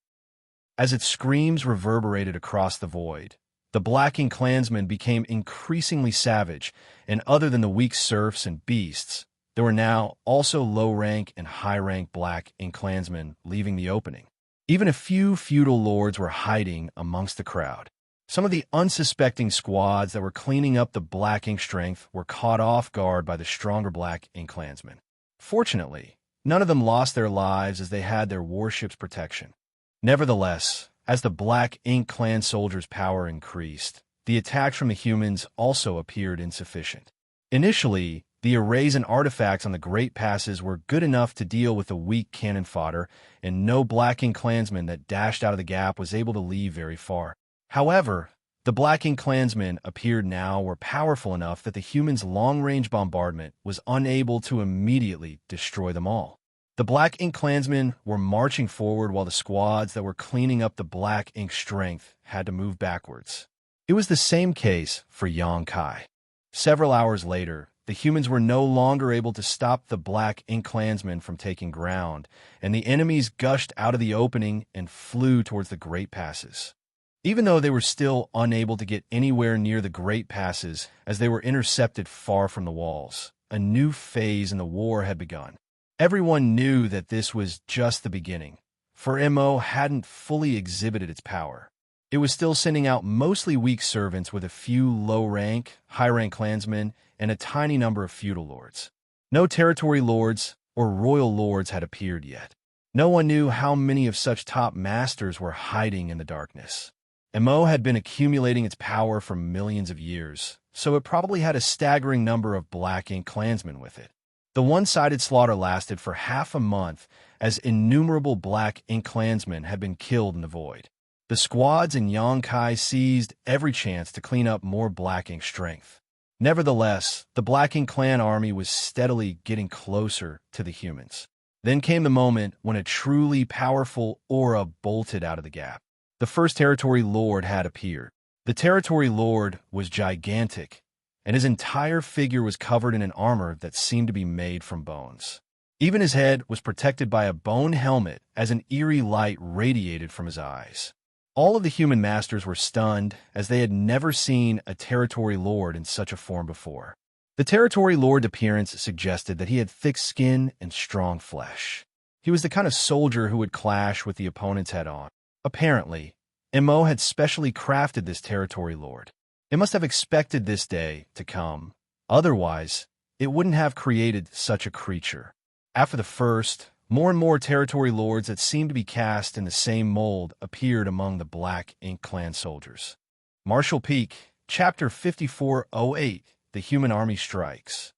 As its screams reverberated across the void, the Black Ink clansmen became increasingly savage, and other than the weak serfs and beasts, there were now also low-rank and high-rank Black Ink clansmen leaving the opening. Even a few feudal lords were hiding amongst the crowd. Some of the unsuspecting squads that were cleaning up the Black Ink strength were caught off guard by the stronger Black Ink clansmen. Fortunately, none of them lost their lives, as they had their warship's protection. Nevertheless, as the Black Ink clan soldiers' power increased, the attacks from the humans also appeared insufficient. Initially, the arrays and artifacts on the Great Passes were good enough to deal with the weak cannon fodder, and no Black Ink clansman that dashed out of the gap was able to leave very far. However, the Black Ink clansmen appeared now were powerful enough that the humans' long-range bombardment was unable to immediately destroy them all. The Black Ink clansmen were marching forward while the squads that were cleaning up the Black Ink strength had to move backwards. It was the same case for Yang Kai. Several hours later, the humans were no longer able to stop the Black Ink clansmen from taking ground, and the enemies gushed out of the opening and flew towards the Great Passes. Even though they were still unable to get anywhere near the Great Passes, as they were intercepted far from the walls, a new phase in the war had begun. Everyone knew that this was just the beginning, for MO hadn't fully exhibited its power. It was still sending out mostly weak servants with a few low-rank, high-rank clansmen, and a tiny number of feudal lords. No territory lords or royal lords had appeared yet. No one knew how many of such top masters were hiding in the darkness. MO had been accumulating its power for millions of years, so it probably had a staggering number of Black Ink clansmen with it. The one-sided slaughter lasted for half a month, as innumerable Black Ink clansmen had been killed in the void. The squads in Yang Kai seized every chance to clean up more Black Ink strength. Nevertheless, the Black Ink clan army was steadily getting closer to the humans. Then came the moment when a truly powerful aura bolted out of the gap. the first territory lord had appeared. The territory lord was gigantic, and his entire figure was covered in an armor that seemed to be made from bones. Even his head was protected by a bone helmet as an eerie light radiated from his eyes. All of the human masters were stunned, as they had never seen a territory lord in such a form before. The territory lord's appearance suggested that he had thick skin and strong flesh. He was the kind of soldier who would clash with the opponents head-on. Apparently, Mo had specially crafted this territory lord. It must have expected this day to come. Otherwise, it wouldn't have created such a creature. After the first, more and more territory lords that seemed to be cast in the same mold appeared among the Black Ink Clan soldiers. Marshall Peak, Chapter 5408, The Human Army Strikes.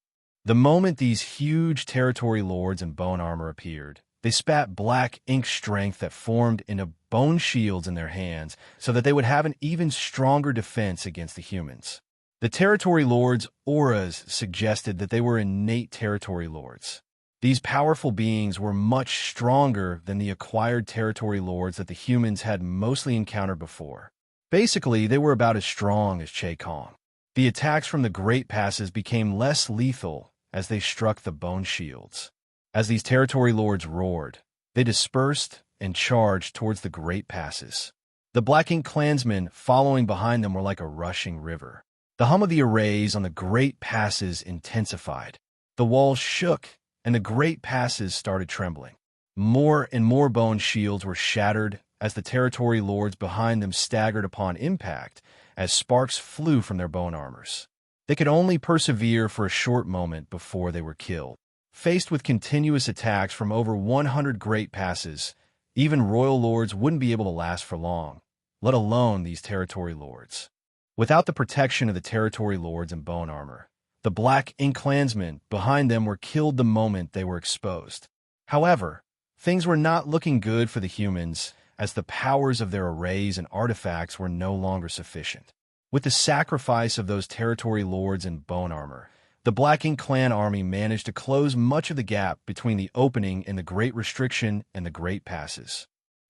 The moment these huge territory lords in bone armor appeared, they spat black ink strength that formed into bone shields in their hands so that they would have an even stronger defense against the humans. The territory lords' auras suggested that they were innate territory lords. These powerful beings were much stronger than the acquired territory lords that the humans had mostly encountered before. Basically, they were about as strong as Che Kong. The attacks from the Great Passes became less lethal as they struck the bone shields. As these territory lords roared, they dispersed and charged towards the Great Passes. The Black Ink clansmen following behind them were like a rushing river. The hum of the arrays on the Great Passes intensified. The walls shook, and the Great Passes started trembling. More and more bone shields were shattered as the territory lords behind them staggered upon impact, as sparks flew from their bone armors. They could only persevere for a short moment before they were killed. Faced with continuous attacks from over 100 Great Passes, even royal lords wouldn't be able to last for long, let alone these territory lords. Without the protection of the territory lords in bone armor, the Black Ink clansmen behind them were killed the moment they were exposed. However, things were not looking good for the humans, as the powers of their arrays and artifacts were no longer sufficient. With the sacrifice of those territory lords in bone armor, the Black Ink clan army managed to close much of the gap between the opening in the Great Restriction and the Great Passes.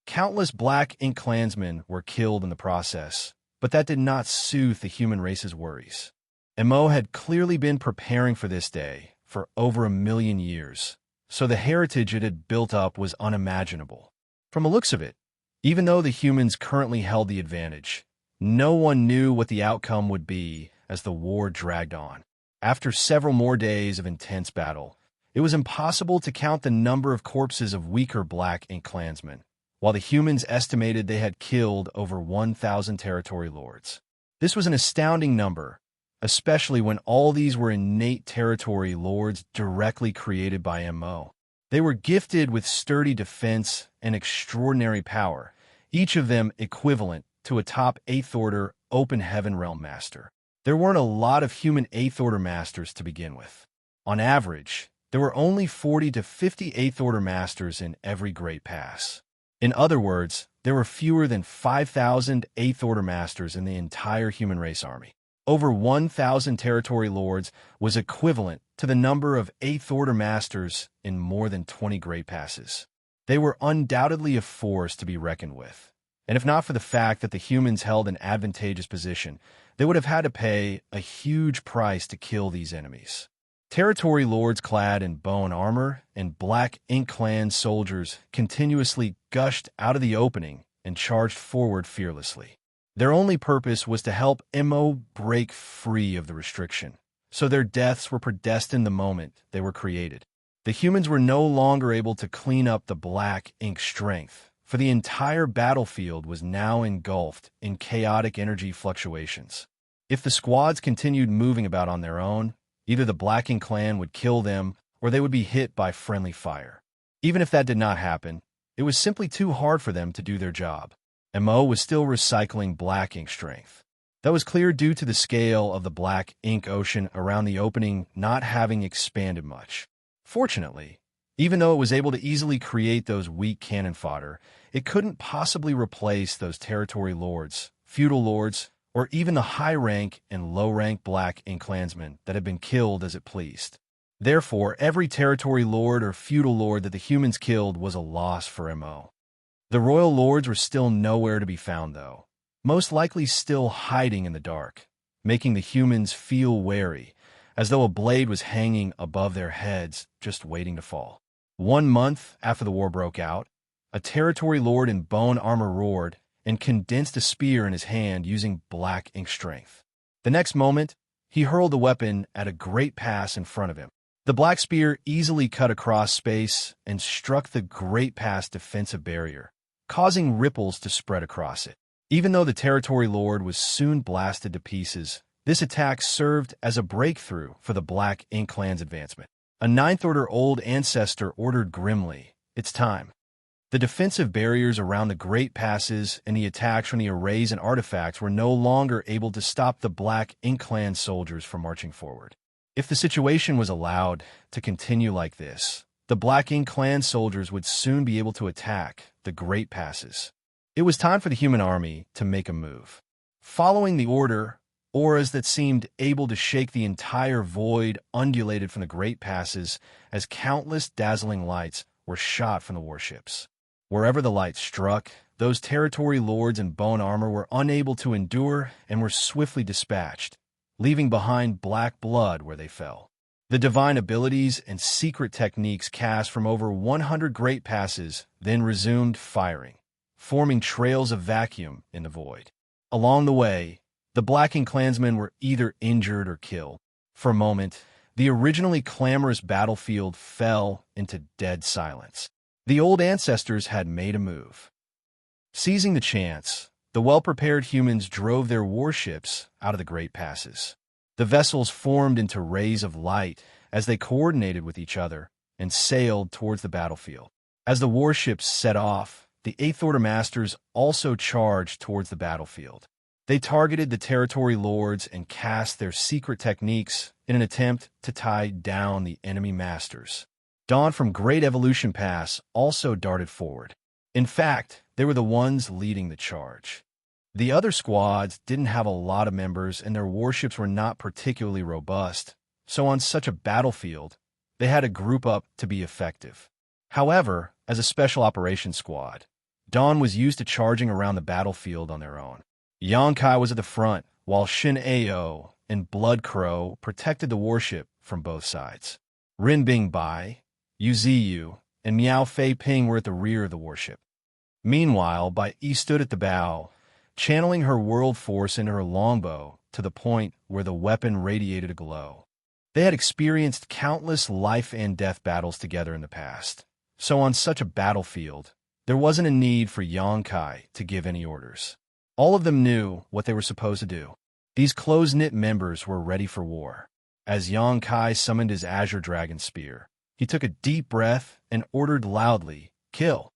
Countless Black Ink clansmen were killed in the process, but that did not soothe the human race's worries. Mo had clearly been preparing for this day for over 1 million years, so the heritage it had built up was unimaginable. From the looks of it, even though the humans currently held the advantage, no one knew what the outcome would be as the war dragged on. After several more days of intense battle, it was impossible to count the number of corpses of weaker Black Ink clansmen, while the humans estimated they had killed over 1,000 territory lords. This was an astounding number, especially when all these were innate territory lords directly created by Mo. They were gifted with sturdy defense and extraordinary power, each of them equivalent to a top 8th Order Open Heaven Realm Master. There weren't a lot of human 8th Order Masters to begin with. On average, there were only 40 to 50 8th Order Masters in every Great Pass. In other words, there were fewer than 5,000 8th Order Masters in the entire human race army. Over 1,000 territory lords was equivalent to the number of 8th Order Masters in more than 20 Great Passes. They were undoubtedly a force to be reckoned with, and if not for the fact that the humans held an advantageous position, they would have had to pay a huge price to kill these enemies. Territory lords clad in bone armor and Black Ink clan soldiers continuously gushed out of the opening and charged forward fearlessly. Their only purpose was to help Mo break free of the restriction, so their deaths were predestined the moment they were created. The humans were no longer able to clean up the Black Ink strength, for the entire battlefield was now engulfed in chaotic energy fluctuations. If the squads continued moving about on their own, either the Black Ink clan would kill them or they would be hit by friendly fire. Even if that did not happen, it was simply too hard for them to do their job. Mo was still recycling Black Ink strength. That was clear due to the scale of the Black Ink ocean around the opening not having expanded much. Fortunately, even though it was able to easily create those weak cannon fodder, it couldn't possibly replace those territory lords, feudal lords, or even the high-rank and low-rank Black Ink clansmen that had been killed as it pleased. Therefore, every territory lord or feudal lord that the humans killed was a loss for Mo. The royal lords were still nowhere to be found, though, most likely still hiding in the dark, making the humans feel wary, as though a blade was hanging above their heads, just waiting to fall. 1 month after the war broke out, a territory lord in bone armor roared and condensed a spear in his hand using black ink strength. The next moment, he hurled the weapon at a great pass in front of him. The black spear easily cut across space and struck the great pass defensive barrier, causing ripples to spread across it. Even though the territory lord was soon blasted to pieces, this attack served as a breakthrough for the Black Ink clan's advancement. A Ninth-Order old ancestor ordered grimly, "It's time." The defensive barriers around the Great Passes and the attacks from the arrays and artifacts were no longer able to stop the Black Ink clan soldiers from marching forward. If the situation was allowed to continue like this, the Black Ink clan soldiers would soon be able to attack the Great Passes. It was time for the human army to make a move. Following the order, auras that seemed able to shake the entire void undulated from the Great Passes as countless dazzling lights were shot from the warships. Wherever the light struck, those territory lords in bone armor were unable to endure and were swiftly dispatched, leaving behind black blood where they fell. The divine abilities and secret techniques cast from over 100 Great Passes then resumed firing, forming trails of vacuum in the void. Along the way, the Black Ink clansmen were either injured or killed. For a moment, the originally clamorous battlefield fell into dead silence. The old ancestors had made a move. Seizing the chance, the well-prepared humans drove their warships out of the Great Passes. The vessels formed into rays of light as they coordinated with each other and sailed towards the battlefield. As the warships set off, the Eighth Order Masters also charged towards the battlefield. They targeted the territory lords and cast their secret techniques in an attempt to tie down the enemy masters. Dawn from Great Evolution Pass also darted forward. In fact, they were the ones leading the charge. The other squads didn't have a lot of members and their warships were not particularly robust, so on such a battlefield, they had to group up to be effective. However, as a special operations squad, Dawn was used to charging around the battlefield on their own. Xianxia was at the front, while Xianxia and Blood Crow protected the warship from both sides. Rin Bingbai, Wuxia, and Miao Fei Ping were at the rear of the warship. Meanwhile, Bai Yi stood at the bow, channeling her world force into her longbow to the point where the weapon radiated a glow. They had experienced countless life and death battles together in the past, so on such a battlefield, there wasn't a need for Xianxia to give any orders. All of them knew what they were supposed to do. These close-knit members were ready for war. As Xianxia summoned his Azure Dragon Spear, he took a deep breath and ordered loudly, "Kill."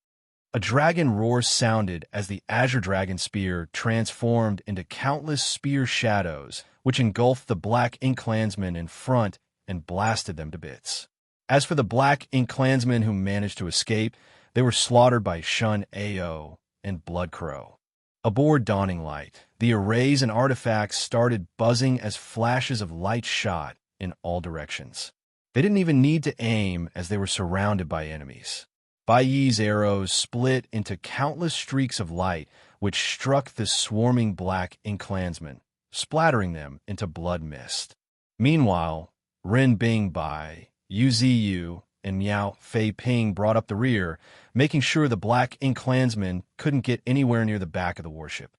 A dragon roar sounded as the Azure Dragon Spear transformed into countless spear shadows, which engulfed the Black Ink clansmen in front and blasted them to bits. As for the Black Ink clansmen who managed to escape, they were slaughtered by Shun Ao and Blood Crow. Aboard Dawning Light, the arrays and artifacts started buzzing as flashes of light shot in all directions. They didn't even need to aim as they were surrounded by enemies. Bai Yi's arrows split into countless streaks of light which struck the swarming Black Ink clansmen, splattering them into blood mist. Meanwhile, Rin Bingbai, Wuxia, and Miao Fei Ping brought up the rear, making sure the Black Ink clansmen couldn't get anywhere near the back of the warship.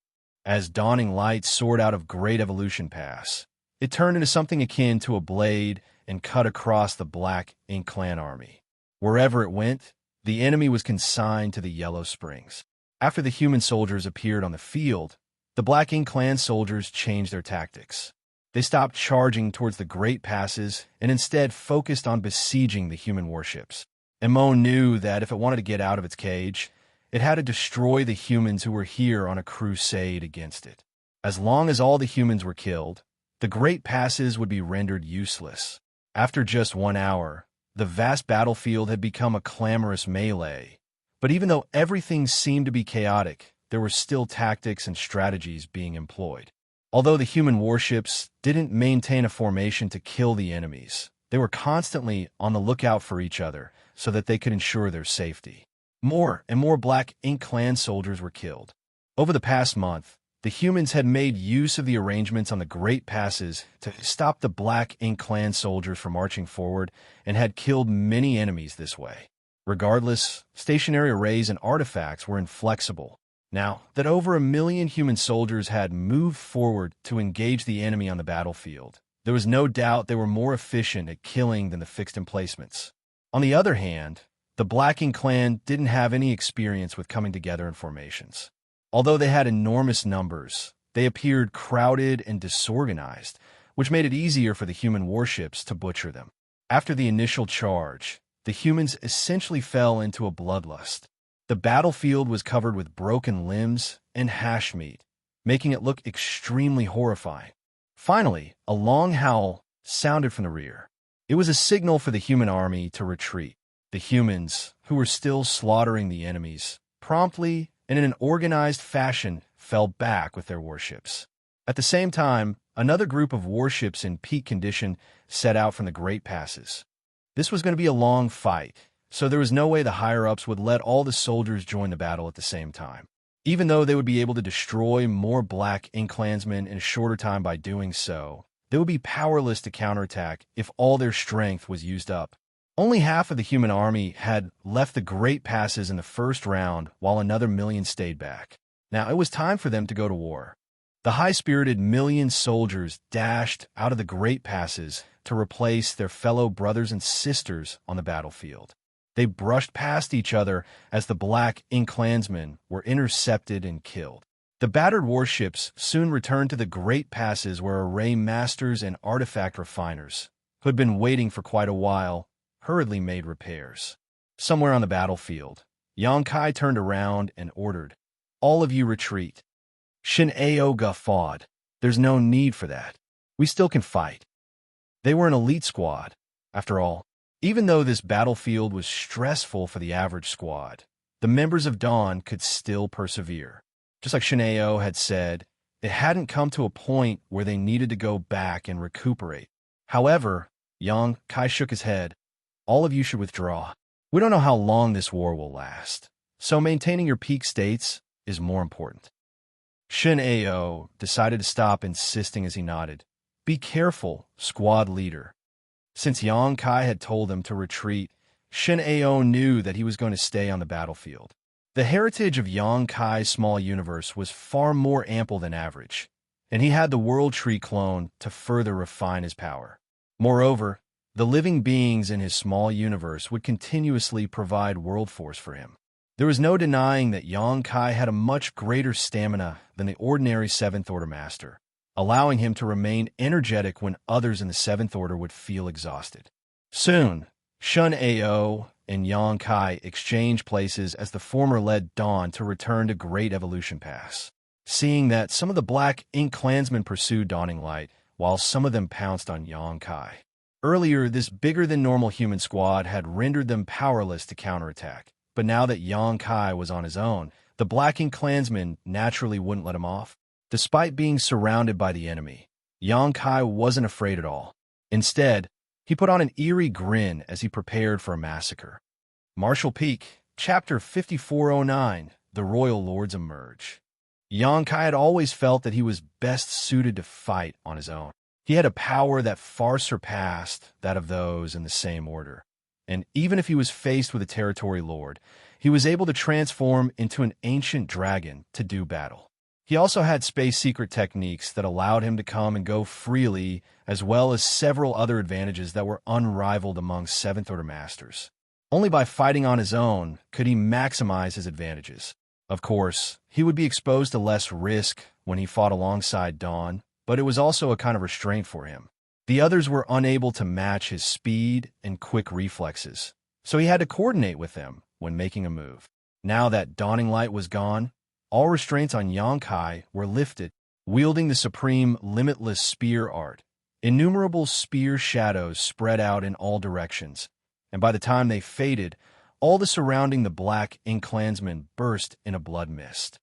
As Dawning Light soared out of Great Evolution Pass, it turned into something akin to a blade and cut across the Black Ink clan army. Wherever it went, the enemy was consigned to the Yellow Springs. After the human soldiers appeared on the field, the Black Ink clan soldiers changed their tactics. They stopped charging towards the Great Passes and instead focused on besieging the human warships. Emo knew that if it wanted to get out of its cage, it had to destroy the humans who were here on a crusade against it. As long as all the humans were killed, the Great Passes would be rendered useless. After just 1 hour, the vast battlefield had become a clamorous melee. But even though everything seemed to be chaotic, there were still tactics and strategies being employed. Although the human warships didn't maintain a formation to kill the enemies, they were constantly on the lookout for each other so that they could ensure their safety. More and more Black Ink Clan soldiers were killed. Over the past month, the humans had made use of the arrangements on the Great Passes to stop the Black Ink Clan soldiers from marching forward and had killed many enemies this way. Regardless, stationary arrays and artifacts were inflexible. Now that over 1 million human soldiers had moved forward to engage the enemy on the battlefield, there was no doubt they were more efficient at killing than the fixed emplacements. On the other hand, the Black Ink Clan didn't have any experience with coming together in formations. Although they had enormous numbers, they appeared crowded and disorganized, which made it easier for the human warships to butcher them. After the initial charge, the humans essentially fell into a bloodlust. The battlefield was covered with broken limbs and hash meat, making it look extremely horrifying. Finally, a long howl sounded from the rear. It was a signal for the human army to retreat. The humans, who were still slaughtering the enemies, promptly and in an organized fashion fell back with their warships. At the same time, another group of warships in peak condition set out from the Great Passes. This was going to be a long fight, so there was no way the higher-ups would let all the soldiers join the battle at the same time. Even though they would be able to destroy more Black Ink Clansmen in a shorter time by doing so, they would be powerless to counterattack if all their strength was used up. Only half of the human army had left the Great Passes in the first round, while another 1 million stayed back. Now it was time for them to go to war. The high-spirited 1 million soldiers dashed out of the Great Passes to replace their fellow brothers and sisters on the battlefield. They brushed past each other as the Black Ink Clansmen were intercepted and killed. The battered warships soon returned to the Great Passes where array masters and artifact refiners, who had been waiting for quite a while, hurriedly made repairs. Somewhere on the battlefield, Xianxia turned around and ordered, "All of you retreat." Xianxia guffawed. "There's no need for that. We still can fight." They were an elite squad, after all. Even though this battlefield was stressful for the average squad, the members of Dawn could still persevere. Just like Xianxia had said, it hadn't come to a point where they needed to go back and recuperate. However, Xianxia shook his head. "All of you should withdraw. We don't know how long this war will last, so maintaining your peak states is more important." Xianxia decided to stop insisting as he nodded. "Be careful, squad leader." Since Xianxia had told them to retreat, Xianxia knew that he was going to stay on the battlefield. The heritage of Xianxia's small universe was far more ample than average, and he had the World Tree clone to further refine his power. Moreover, the living beings in his small universe would continuously provide world force for him. There was no denying that Xianxia had a much greater stamina than the ordinary Seventh Order Master, allowing him to remain energetic when others in the Seventh Order would feel exhausted. Soon, Xianxia and Xianxia exchanged places as the former led Dawn to return to Great Evolution Pass. Seeing that some of the Black Ink Clansmen pursued Dawning Light, while some of them pounced on Xianxia. Earlier, this bigger-than-normal human squad had rendered them powerless to counterattack, but now that Xianxia was on his own, the Black Ink Clansmen naturally wouldn't let him off. Despite being surrounded by the enemy, Xianxia wasn't afraid at all. Instead, he put on an eerie grin as he prepared for a massacre. Martial Peak, Chapter 5409, The Royal Lords Emerge. Xianxia had always felt that he was best suited to fight on his own. He had a power that far surpassed that of those in the same order. And even if he was faced with a territory lord, he was able to transform into an ancient dragon to do battle. He also had space secret techniques that allowed him to come and go freely, as well as several other advantages that were unrivaled among Seventh Order Masters. Only by fighting on his own could he maximize his advantages. Of course, he would be exposed to less risk when he fought alongside Dawn, but it was also a kind of restraint for him. The others were unable to match his speed and quick reflexes, so he had to coordinate with them when making a move. Now that Dawning Light was gone, all restraints on Xianxia were lifted. Wielding the supreme limitless spear art, innumerable spear shadows spread out in all directions, and by the time they faded, all the surrounding the Black Ink Clansmen burst in a blood mist.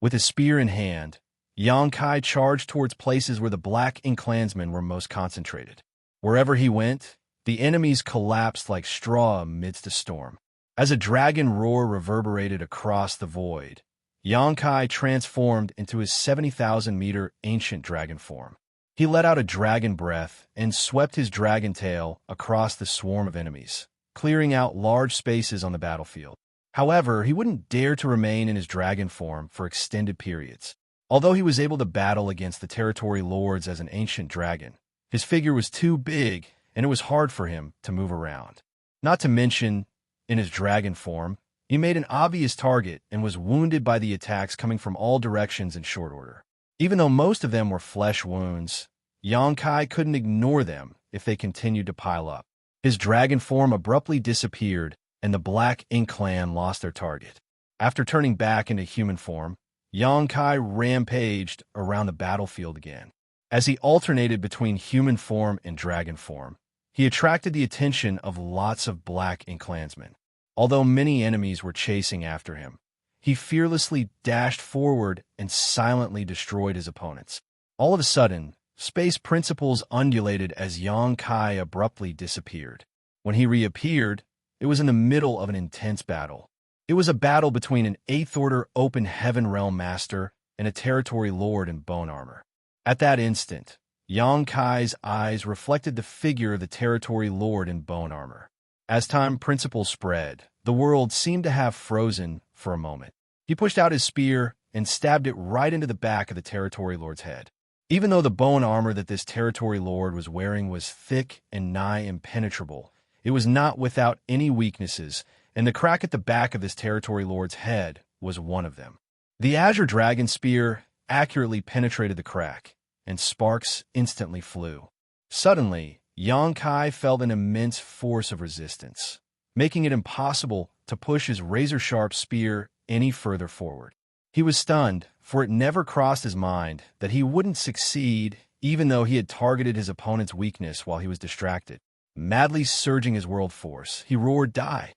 With his spear in hand, Xianxia charged towards places where the Black Ink Clansmen were most concentrated. Wherever he went, the enemies collapsed like straw amidst a storm. As a dragon roar reverberated across the void, Xianxia transformed into his 70,000-meter ancient dragon form. He let out a dragon breath and swept his dragon tail across the swarm of enemies, clearing out large spaces on the battlefield. However, he wouldn't dare to remain in his dragon form for extended periods. Although he was able to battle against the territory lords as an ancient dragon, his figure was too big and it was hard for him to move around. Not to mention, in his dragon form, he made an obvious target and was wounded by the attacks coming from all directions in short order. Even though most of them were flesh wounds, Xianxia couldn't ignore them if they continued to pile up. His dragon form abruptly disappeared, and the Black Ink clan lost their target. After turning back into human form, Xianxia rampaged around the battlefield again. As he alternated between human form and dragon form, he attracted the attention of lots of Black Ink clansmen. Although many enemies were chasing after him, he fearlessly dashed forward and silently destroyed his opponents. All of a sudden, space principles undulated as Xianxia abruptly disappeared. When he reappeared, it was in the middle of an intense battle. It was a battle between an 8th Order Open Heaven Realm Master and a Territory Lord in bone armor. At that instant, Xianxia's eyes reflected the figure of the Territory Lord in bone armor. As time principle spread, the world seemed to have frozen for a moment. He pushed out his spear and stabbed it right into the back of the Territory Lord's head. Even though the bone armor that this Territory Lord was wearing was thick and nigh impenetrable, it was not without any weaknesses, and the crack at the back of this Territory Lord's head was one of them. The Azure Dragon Spear accurately penetrated the crack, and sparks instantly flew. Suddenly, Xianxia felt an immense force of resistance, making it impossible to push his razor-sharp spear any further forward. He was stunned, for it never crossed his mind that he wouldn't succeed even though he had targeted his opponent's weakness while he was distracted. Madly surging his world force, he roared, "Die!"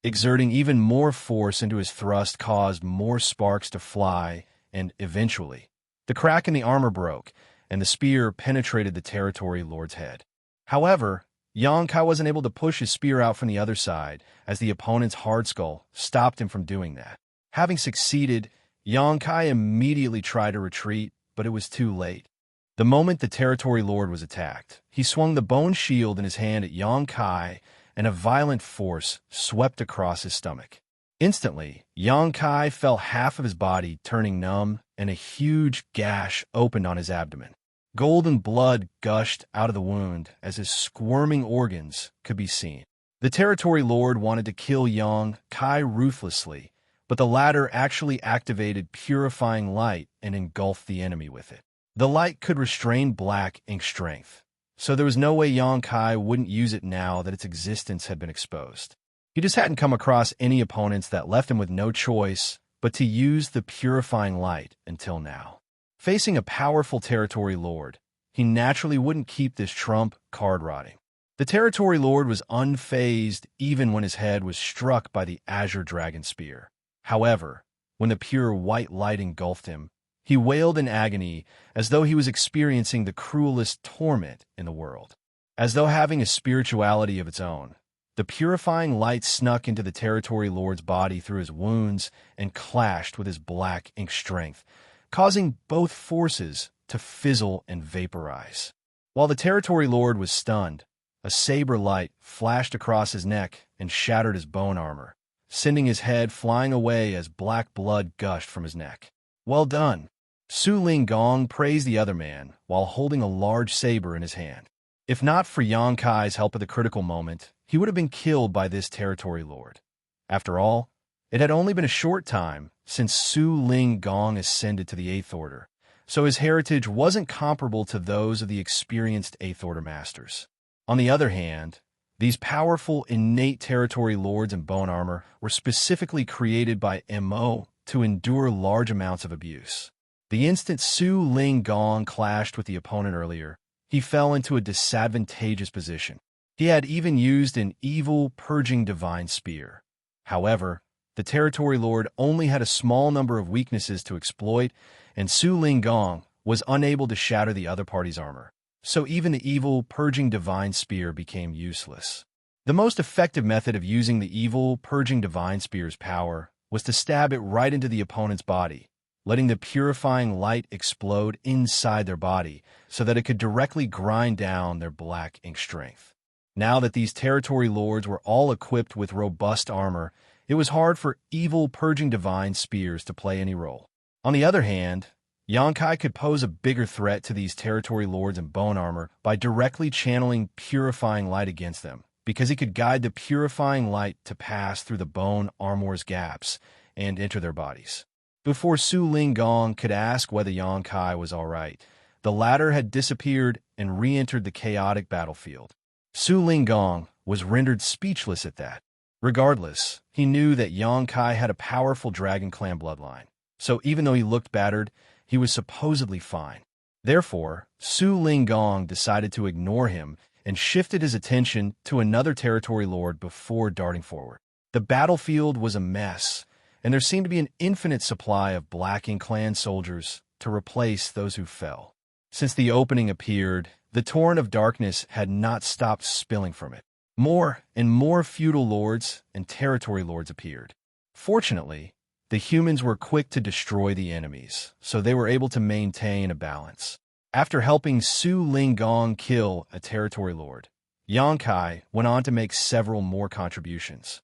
Exerting even more force into his thrust caused more sparks to fly, and eventually, the crack in the armor broke, and the spear penetrated the Territory Lord's head. However, Xianxia wasn't able to push his spear out from the other side, as the opponent's hard skull stopped him from doing that. Having succeeded, Xianxia immediately tried to retreat, but it was too late. The moment the Territory Lord was attacked, he swung the bone shield in his hand at Xianxia, and a violent force swept across his stomach. Instantly, Xianxia felt half of his body turning numb, and a huge gash opened on his abdomen. Golden blood gushed out of the wound as his squirming organs could be seen. The Territory Lord wanted to kill Xianxia ruthlessly, but the latter actually activated purifying light and engulfed the enemy with it. The light could restrain Black Ink strength, so there was no way Xianxia wouldn't use it now that its existence had been exposed. He just hadn't come across any opponents that left him with no choice but to use the purifying light until now. Facing a powerful Territory Lord, he naturally wouldn't keep this trump card rotting. The Territory Lord was unfazed even when his head was struck by the Azure Dragon Spear. However, when the pure white light engulfed him, he wailed in agony as though he was experiencing the cruelest torment in the world. As though having a spirituality of its own, the purifying light snuck into the Territory Lord's body through his wounds and clashed with his Black Ink strength, causing both forces to fizzle and vaporize. While the Territory Lord was stunned, a saber light flashed across his neck and shattered his bone armor, sending his head flying away as black blood gushed from his neck. "Well done." Su Ling Gong praised the other man while holding a large saber in his hand. If not for Xianxia's help at the critical moment, he would have been killed by this Territory Lord. After all, it had only been a short time since Su Ling Gong ascended to the 8th Order, so his heritage wasn't comparable to those of the experienced 8th Order masters. On the other hand, these powerful, innate Territory Lords in bone armor were specifically created by MO to endure large amounts of abuse. The instant Su Ling Gong clashed with the opponent earlier, he fell into a disadvantageous position. He had even used an evil, purging divine spear. However, the Territory Lord only had a small number of weaknesses to exploit, and Su Ling Gong was unable to shatter the other party's armor. So even the evil, purging divine spear became useless. The most effective method of using the evil, purging divine spear's power was to stab it right into the opponent's body, letting the purifying light explode inside their body so that it could directly grind down their black ink strength. Now that these territory lords were all equipped with robust armor, it was hard for evil, purging divine spears to play any role. On the other hand, Xianxia could pose a bigger threat to these territory lords in bone armor by directly channeling purifying light against them, because he could guide the purifying light to pass through the bone armor's gaps and enter their bodies. Before Su Linggong could ask whether Xianxia was all right, the latter had disappeared and re-entered the chaotic battlefield. Su Linggong was rendered speechless at that. Regardless, he knew that Xianxia had a powerful Dragon Clan bloodline, so even though he looked battered, he was supposedly fine. Therefore, Su Linggong decided to ignore him and shifted his attention to another territory lord before darting forward. The battlefield was a mess, and there seemed to be an infinite supply of Black Ink Clan soldiers to replace those who fell. Since the opening appeared, the torrent of darkness had not stopped spilling from it. More and more feudal lords and territory lords appeared. Fortunately, the humans were quick to destroy the enemies, so they were able to maintain a balance. After helping Su Linggong kill a territory lord, Xianxia went on to make several more contributions.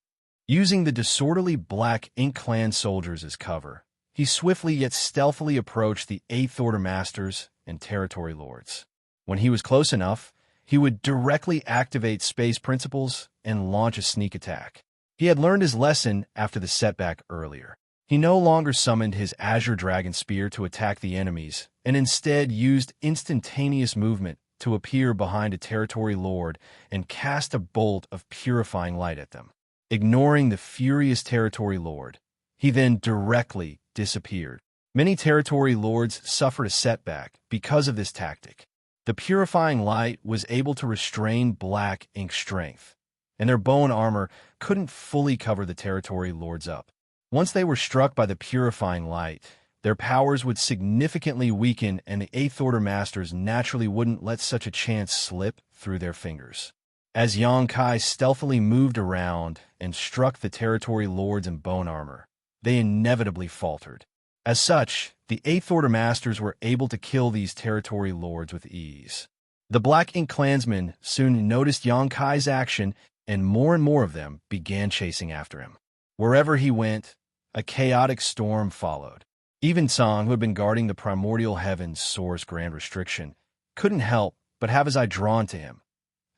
Using the disorderly Black Ink Clan soldiers as cover, he swiftly yet stealthily approached the Eighth Order Masters and territory lords. When he was close enough, he would directly activate space principles and launch a sneak attack. He had learned his lesson after the setback earlier. He no longer summoned his Azure Dragon Spear to attack the enemies, and instead used instantaneous movement to appear behind a territory lord and cast a bolt of purifying light at them. Ignoring the furious territory lord, he then directly disappeared. Many territory lords suffered a setback because of this tactic. The purifying light was able to restrain black ink strength, and their bone armor couldn't fully cover the territory lords up. Once they were struck by the purifying light, their powers would significantly weaken, and the Eighth Order Masters naturally wouldn't let such a chance slip through their fingers. As Xianxia stealthily moved around and struck the territory lords in bone armor, they inevitably faltered. As such, the Eighth Order Masters were able to kill these territory lords with ease. The Black Ink Clansmen soon noticed Xianxia's action, and more of them began chasing after him. Wherever he went, a chaotic storm followed. Even Tsang, who had been guarding the primordial heaven's source grand restriction, couldn't help but have his eye drawn to him.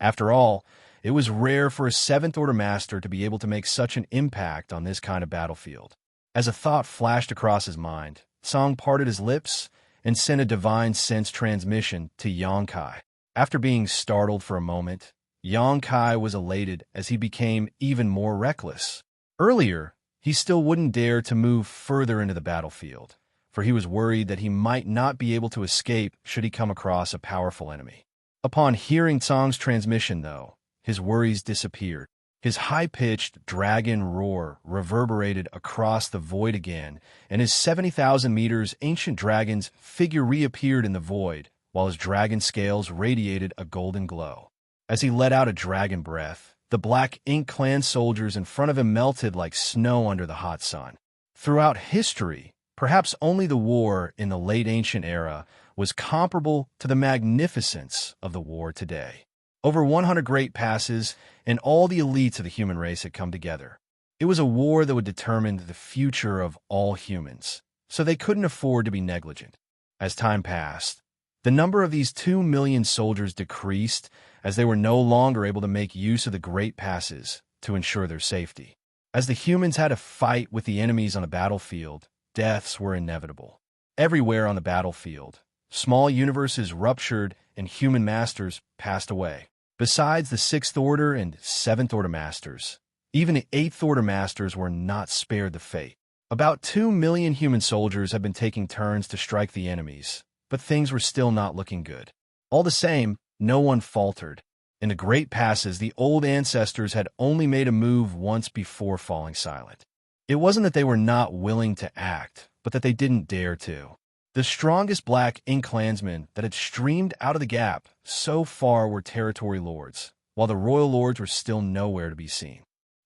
After all, it was rare for a Seventh Order Master to be able to make such an impact on this kind of battlefield. As a thought flashed across his mind, Tsang parted his lips and sent a divine sense transmission to Xianxia. After being startled for a moment, Xianxia was elated as he became even more reckless. Earlier, he still wouldn't dare to move further into the battlefield, for he was worried that he might not be able to escape should he come across a powerful enemy. Upon hearing Tsang's transmission, though, his worries disappeared. His high-pitched dragon roar reverberated across the void again, and his 70,000 meters ancient dragon's figure reappeared in the void, while his dragon scales radiated a golden glow. As he let out a dragon breath, the Black Ink Clan soldiers in front of him melted like snow under the hot sun. Throughout history, perhaps only the war in the late ancient era was comparable to the magnificence of the war today. Over 100 great passes, and all the elites of the human race had come together. It was a war that would determine the future of all humans, so they couldn't afford to be negligent. As time passed, the number of these 2 million soldiers decreased as they were no longer able to make use of the great passes to ensure their safety. As the humans had to fight with the enemies on the battlefield, deaths were inevitable. Everywhere on the battlefield, small universes ruptured and human masters passed away. Besides the Sixth Order and Seventh Order Masters, even the Eighth Order Masters were not spared the fate. About 2 million human soldiers had been taking turns to strike the enemies, but things were still not looking good. All the same, no one faltered. In the great passes, the old ancestors had only made a move once before falling silent. It wasn't that they were not willing to act, but that they didn't dare to. The strongest Black Ink Clansmen that had streamed out of the gap so far were territory lords, while the royal lords were still nowhere to be seen.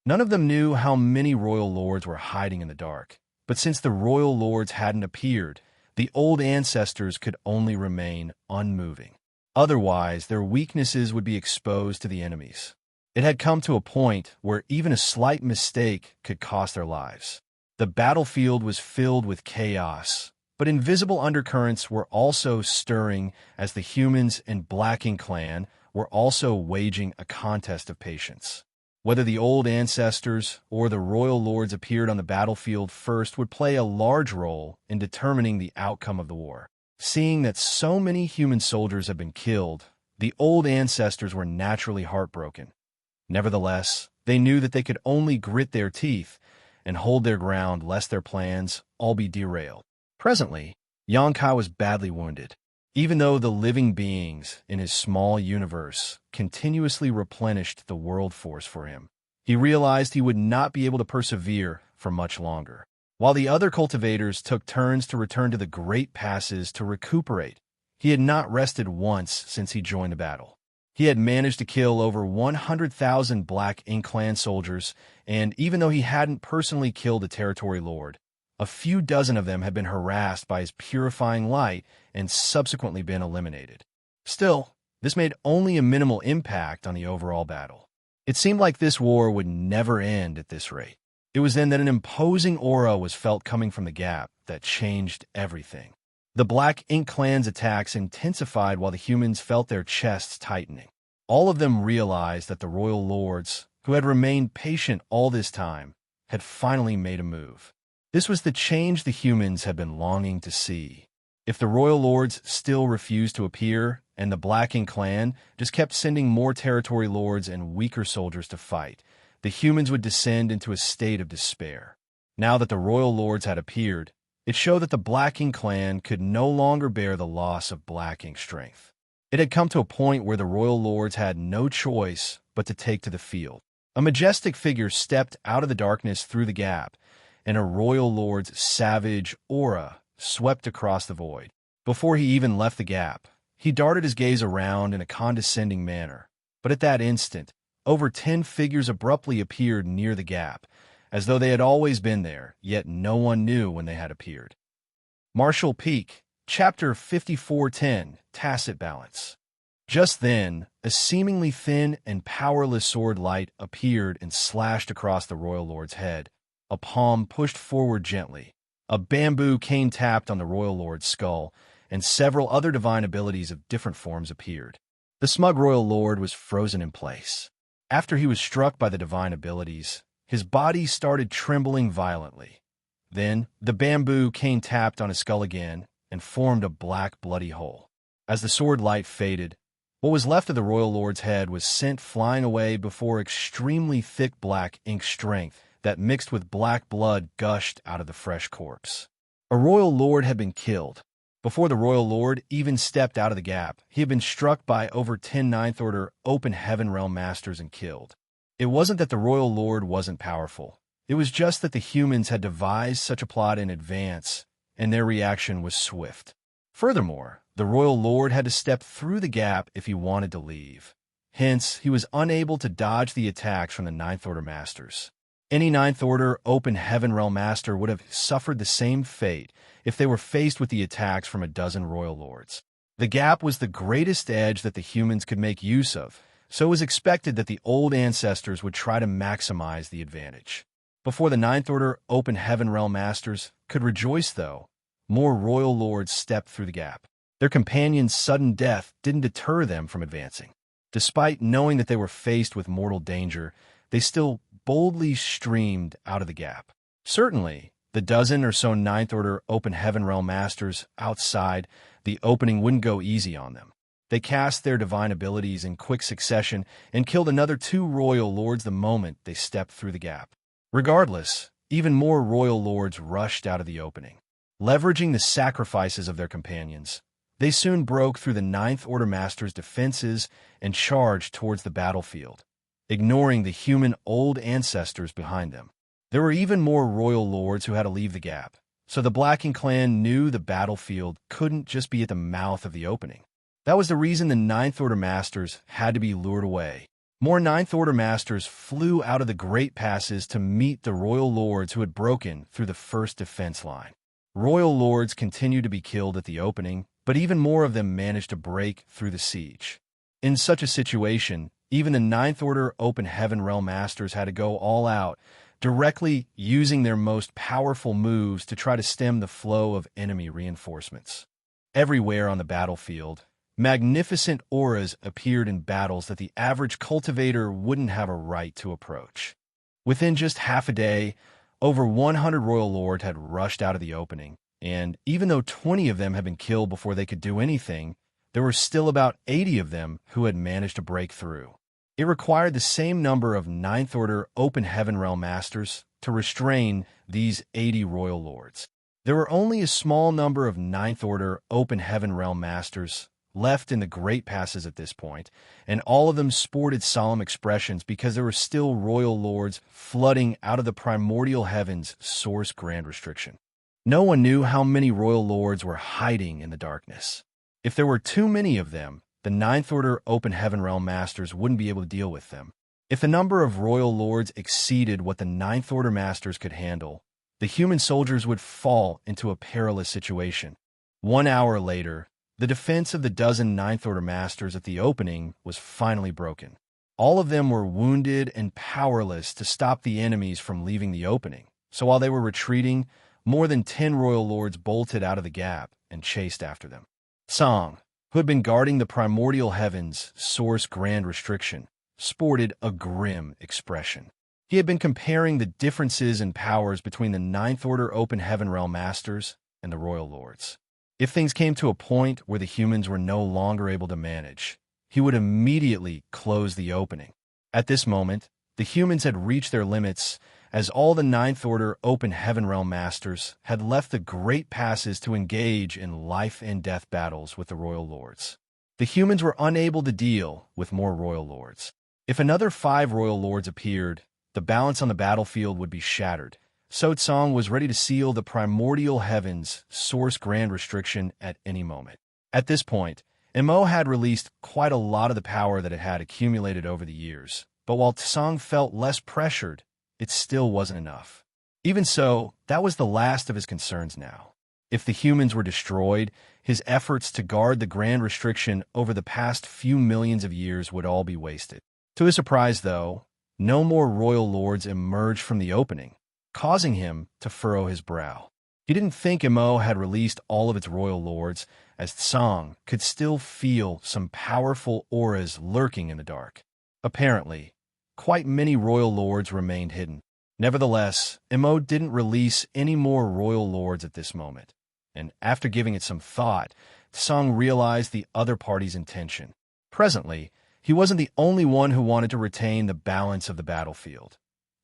None of them knew how many royal lords were hiding in the dark, but since the royal lords hadn't appeared, the old ancestors could only remain unmoving. Otherwise, their weaknesses would be exposed to the enemies. It had come to a point where even a slight mistake could cost their lives. The battlefield was filled with chaos, but invisible undercurrents were also stirring as the humans and Black Ink clan were also waging a contest of patience. Whether the old ancestors or the royal lords appeared on the battlefield first would play a large role in determining the outcome of the war. Seeing that so many human soldiers had been killed, the old ancestors were naturally heartbroken. Nevertheless, they knew that they could only grit their teeth and hold their ground lest their plans all be derailed. Presently, Xianxia was badly wounded. Even though the living beings in his small universe continuously replenished the world force for him, he realized he would not be able to persevere for much longer. While the other cultivators took turns to return to the great passes to recuperate, he had not rested once since he joined the battle. He had managed to kill over 100,000 Black Ink clan soldiers, and even though he hadn't personally killed a territory lord, a few dozen of them had been harassed by his purifying light and subsequently been eliminated. Still, this made only a minimal impact on the overall battle. It seemed like this war would never end at this rate. It was then that an imposing aura was felt coming from the gap that changed everything. The Black Ink clan's attacks intensified while the humans felt their chests tightening. All of them realized that the royal lords, who had remained patient all this time, had finally made a move. This was the change the humans had been longing to see. If the royal lords still refused to appear, and the Black Ink clan just kept sending more territory lords and weaker soldiers to fight, the humans would descend into a state of despair. Now that the royal lords had appeared, it showed that the Black Ink clan could no longer bear the loss of Black Ink strength. It had come to a point where the royal lords had no choice but to take to the field. A majestic figure stepped out of the darkness through the gap, and a royal lord's savage aura swept across the void. Before he even left the gap, he darted his gaze around in a condescending manner. But at that instant, over 10 figures abruptly appeared near the gap, as though they had always been there, yet no one knew when they had appeared. Martial Peak, Chapter 5410, Tacit Balance. Just then, a seemingly thin and powerless sword light appeared and slashed across the royal lord's head. A palm pushed forward gently. A bamboo cane tapped on the royal lord's skull, and several other divine abilities of different forms appeared. The smug royal lord was frozen in place. After he was struck by the divine abilities, his body started trembling violently. Then, the bamboo cane tapped on his skull again and formed a black, bloody hole. As the sword light faded, what was left of the royal lord's head was sent flying away before extremely thick Black Ink strength that mixed with black blood gushed out of the fresh corpse. A royal lord had been killed. Before the royal lord even stepped out of the gap, he had been struck by over 10 Ninth Order Open Heaven Realm Masters and killed. It wasn't that the royal lord wasn't powerful. It was just that the humans had devised such a plot in advance, and their reaction was swift. Furthermore, the royal lord had to step through the gap if he wanted to leave. Hence, he was unable to dodge the attacks from the Ninth Order Masters. Any Ninth Order Open Heaven Realm Master would have suffered the same fate if they were faced with the attacks from a dozen royal lords. The gap was the greatest edge that the humans could make use of, so it was expected that the old ancestors would try to maximize the advantage. Before the Ninth Order Open Heaven Realm Masters could rejoice, though, more royal lords stepped through the gap. Their companions' sudden death didn't deter them from advancing. Despite knowing that they were faced with mortal danger, they still boldly streamed out of the gap. Certainly, the dozen or so Ninth Order Open Heaven Realm Masters outside the opening wouldn't go easy on them. They cast their divine abilities in quick succession and killed another 2 royal lords the moment they stepped through the gap. Regardless, even more royal lords rushed out of the opening. Leveraging the sacrifices of their companions, they soon broke through the Ninth Order Masters' defenses and charged towards the battlefield, ignoring the human old ancestors behind them. There were even more royal lords who had to leave the gap, so the Black Ink clan knew the battlefield couldn't just be at the mouth of the opening. That was the reason the Ninth Order Masters had to be lured away. More Ninth Order masters flew out of the Great Passes to meet the royal lords who had broken through the first defense line. Royal lords continued to be killed at the opening, but even more of them managed to break through the siege. In such a situation, even the Ninth Order Open Heaven Realm Masters had to go all out, directly using their most powerful moves to try to stem the flow of enemy reinforcements. Everywhere on the battlefield, magnificent auras appeared in battles that the average cultivator wouldn't have a right to approach. Within just half a day, over 100 Royal Lords had rushed out of the opening, and even though 20 of them had been killed before they could do anything, there were still about 80 of them who had managed to break through. It required the same number of Ninth Order Open Heaven Realm Masters to restrain these 80 Royal Lords. There were only a small number of Ninth Order Open Heaven Realm Masters left in the Great Passes at this point, and all of them sported solemn expressions because there were still Royal Lords flooding out of the primordial heavens source grand restriction. No one knew how many Royal Lords were hiding in the darkness. If there were too many of them, the Ninth Order Open Heaven Realm Masters wouldn't be able to deal with them. If the number of Royal Lords exceeded what the Ninth Order Masters could handle, the human soldiers would fall into a perilous situation. 1 hour later, the defense of the dozen Ninth Order Masters at the opening was finally broken. All of them were wounded and powerless to stop the enemies from leaving the opening, so while they were retreating, more than 10 Royal Lords bolted out of the gap and chased after them. Song, who had been guarding the primordial heavens source grand restriction, sported a grim expression. He had been comparing the differences in powers between the Ninth Order Open Heaven Realm Masters and the Royal Lords. If things came to a point where the humans were no longer able to manage, he would immediately close the opening. At this moment, the humans had reached their limits, as all the Ninth Order Open Heaven Realm Masters had left the Great Passes to engage in life and death battles with the Royal Lords. The humans were unable to deal with more Royal Lords. If another 5 Royal Lords appeared, the balance on the battlefield would be shattered. So Tsang was ready to seal the primordial heavens source grand restriction at any moment. At this point, Mo had released quite a lot of the power that it had accumulated over the years, but while Tsang felt less pressured, it still wasn't enough. Even so, that was the last of his concerns now. If the humans were destroyed, his efforts to guard the grand restriction over the past few millions of years would all be wasted. To his surprise, though, no more Royal Lords emerged from the opening, causing him to furrow his brow. He didn't think Mo had released all of its Royal Lords, as Tsang could still feel some powerful auras lurking in the dark. Apparently, quite many Royal Lords remained hidden. Nevertheless, Mo didn't release any more Royal Lords at this moment, and after giving it some thought, Tsang realized the other party's intention. Presently, he wasn't the only one who wanted to retain the balance of the battlefield.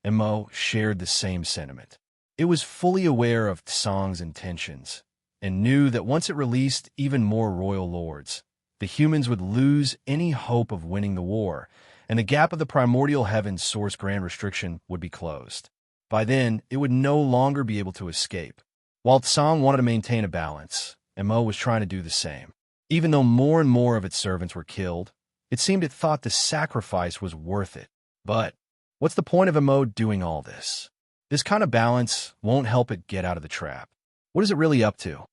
Mo shared the same sentiment. It was fully aware of Tsang's intentions, and knew that once it released even more Royal Lords, the humans would lose any hope of winning the war, and the gap of the primordial heavens source grand restriction would be closed. By then, it would no longer be able to escape. While Tsang wanted to maintain a balance, Mo was trying to do the same. Even though more and more of its servants were killed, it seemed it thought the sacrifice was worth it. But what's the point of Mo doing all this? This kind of balance won't help it get out of the trap. What is it really up to?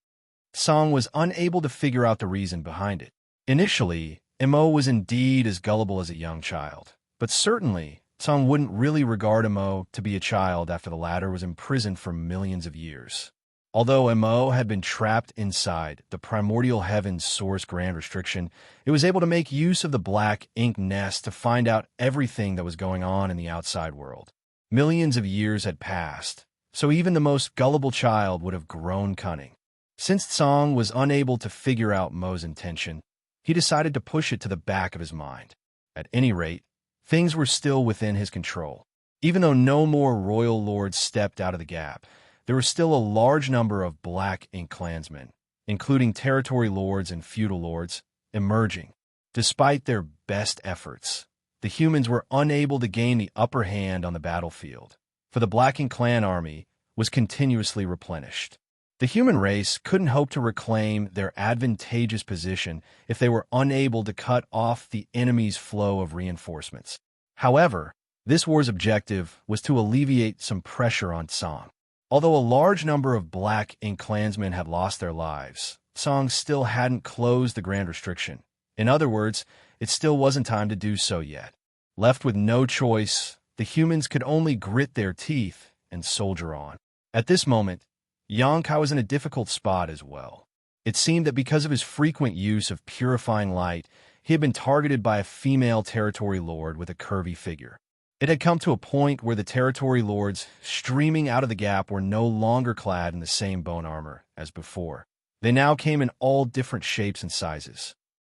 Tsang was unable to figure out the reason behind it. Initially, Mo was indeed as gullible as a young child, but certainly Tsang wouldn't really regard Mo to be a child after the latter was imprisoned for millions of years. Although Mo had been trapped inside the primordial heavens source grand restriction, it was able to make use of the black ink nest to find out everything that was going on in the outside world. Millions of years had passed, so even the most gullible child would have grown cunning. Since Tsang was unable to figure out Mo's intention, he decided to push it to the back of his mind. At any rate, things were still within his control. Even though no more Royal Lords stepped out of the gap, there were still a large number of Black Ink clansmen, including territory lords and feudal lords, emerging. Despite their best efforts, the humans were unable to gain the upper hand on the battlefield, for the Black Ink clan army was continuously replenished. The human race couldn't hope to reclaim their advantageous position if they were unable to cut off the enemy's flow of reinforcements. However, this war's objective was to alleviate some pressure on Song. Although a large number of Black Ink clansmen had lost their lives, Song still hadn't closed the Grand Restriction. In other words, it still wasn't time to do so yet. Left with no choice, the humans could only grit their teeth and soldier on. At this moment, Xianxia was in a difficult spot as well. It seemed that because of his frequent use of purifying light, he had been targeted by a female territory lord with a curvy figure. It had come to a point where the territory lords streaming out of the gap were no longer clad in the same bone armor as before. They now came in all different shapes and sizes.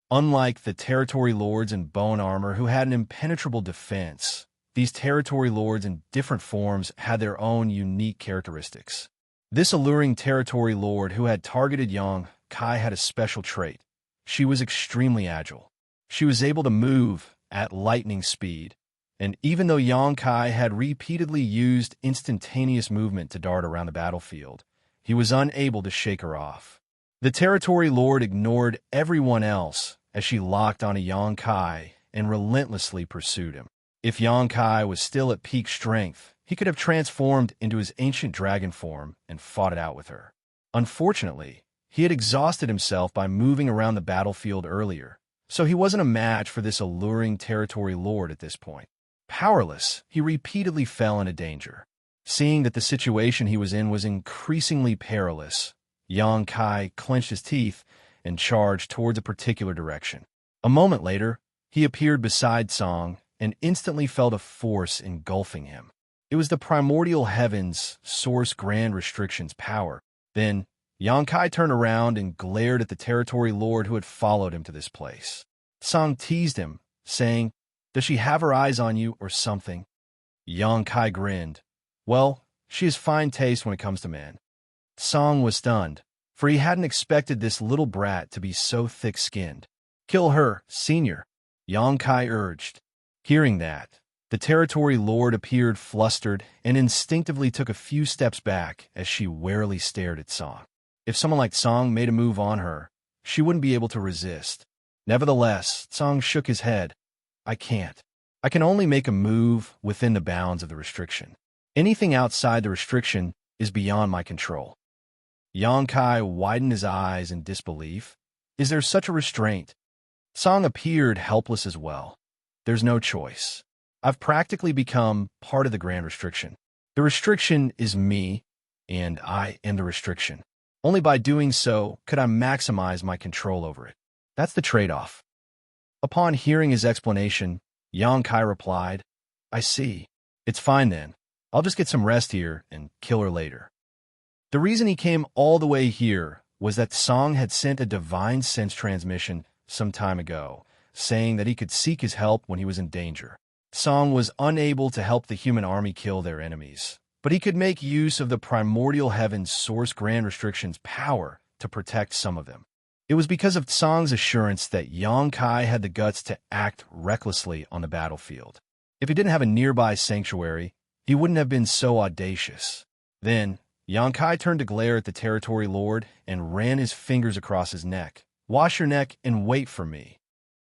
Unlike the territory lords in bone armor who had an impenetrable defense, these territory lords in different forms had their own unique characteristics. This alluring territory lord who had targeted Xianxia had a special trait. She was extremely agile. She was able to move at lightning speed, and even though Xianxia had repeatedly used instantaneous movement to dart around the battlefield, he was unable to shake her off. The territory lord ignored everyone else as she locked onto Xianxia and relentlessly pursued him. If Xianxia was still at peak strength, he could have transformed into his ancient dragon form and fought it out with her. Unfortunately, he had exhausted himself by moving around the battlefield earlier, so he wasn't a match for this alluring territory lord at this point. Powerless, he repeatedly fell into danger. Seeing that the situation he was in was increasingly perilous, Xianxia clenched his teeth and charged towards a particular direction. A moment later, he appeared beside Song and instantly felt a force engulfing him. It was the primordial heavens' source Grand Restriction's power. Then, Xianxia turned around and glared at the territory lord who had followed him to this place. Song teased him, saying, "Does she have her eyes on you or something?" Xianxia grinned. "Well, she has fine taste when it comes to men." Song was stunned, for he hadn't expected this little brat to be so thick-skinned. "Kill her, senior," Xianxia urged. Hearing that, the territory lord appeared flustered and instinctively took a few steps back as she warily stared at Song. If someone like Song made a move on her, she wouldn't be able to resist. Nevertheless, Song shook his head. "I can't. I can only make a move within the bounds of the restriction. Anything outside the restriction is beyond my control." Xianxia widened his eyes in disbelief. "Is there such a restraint?" Song appeared helpless as well. "There's no choice. I've practically become part of the Grand Restriction. The restriction is me, and I am the restriction. Only by doing so could I maximize my control over it. That's the trade-off." Upon hearing his explanation, Xianxia replied, "I see. It's fine then. I'll just get some rest here and kill her later." The reason he came all the way here was that Song had sent a divine sense transmission some time ago, saying that he could seek his help when he was in danger. Song was unable to help the human army kill their enemies, but he could make use of the primordial heavens' source Grand Restriction's power to protect some of them. It was because of Song's assurance that Xianxia had the guts to act recklessly on the battlefield. If he didn't have a nearby sanctuary, he wouldn't have been so audacious. Then, Xianxia turned to glare at the territory lord and ran his fingers across his neck. "Wash your neck and wait for me."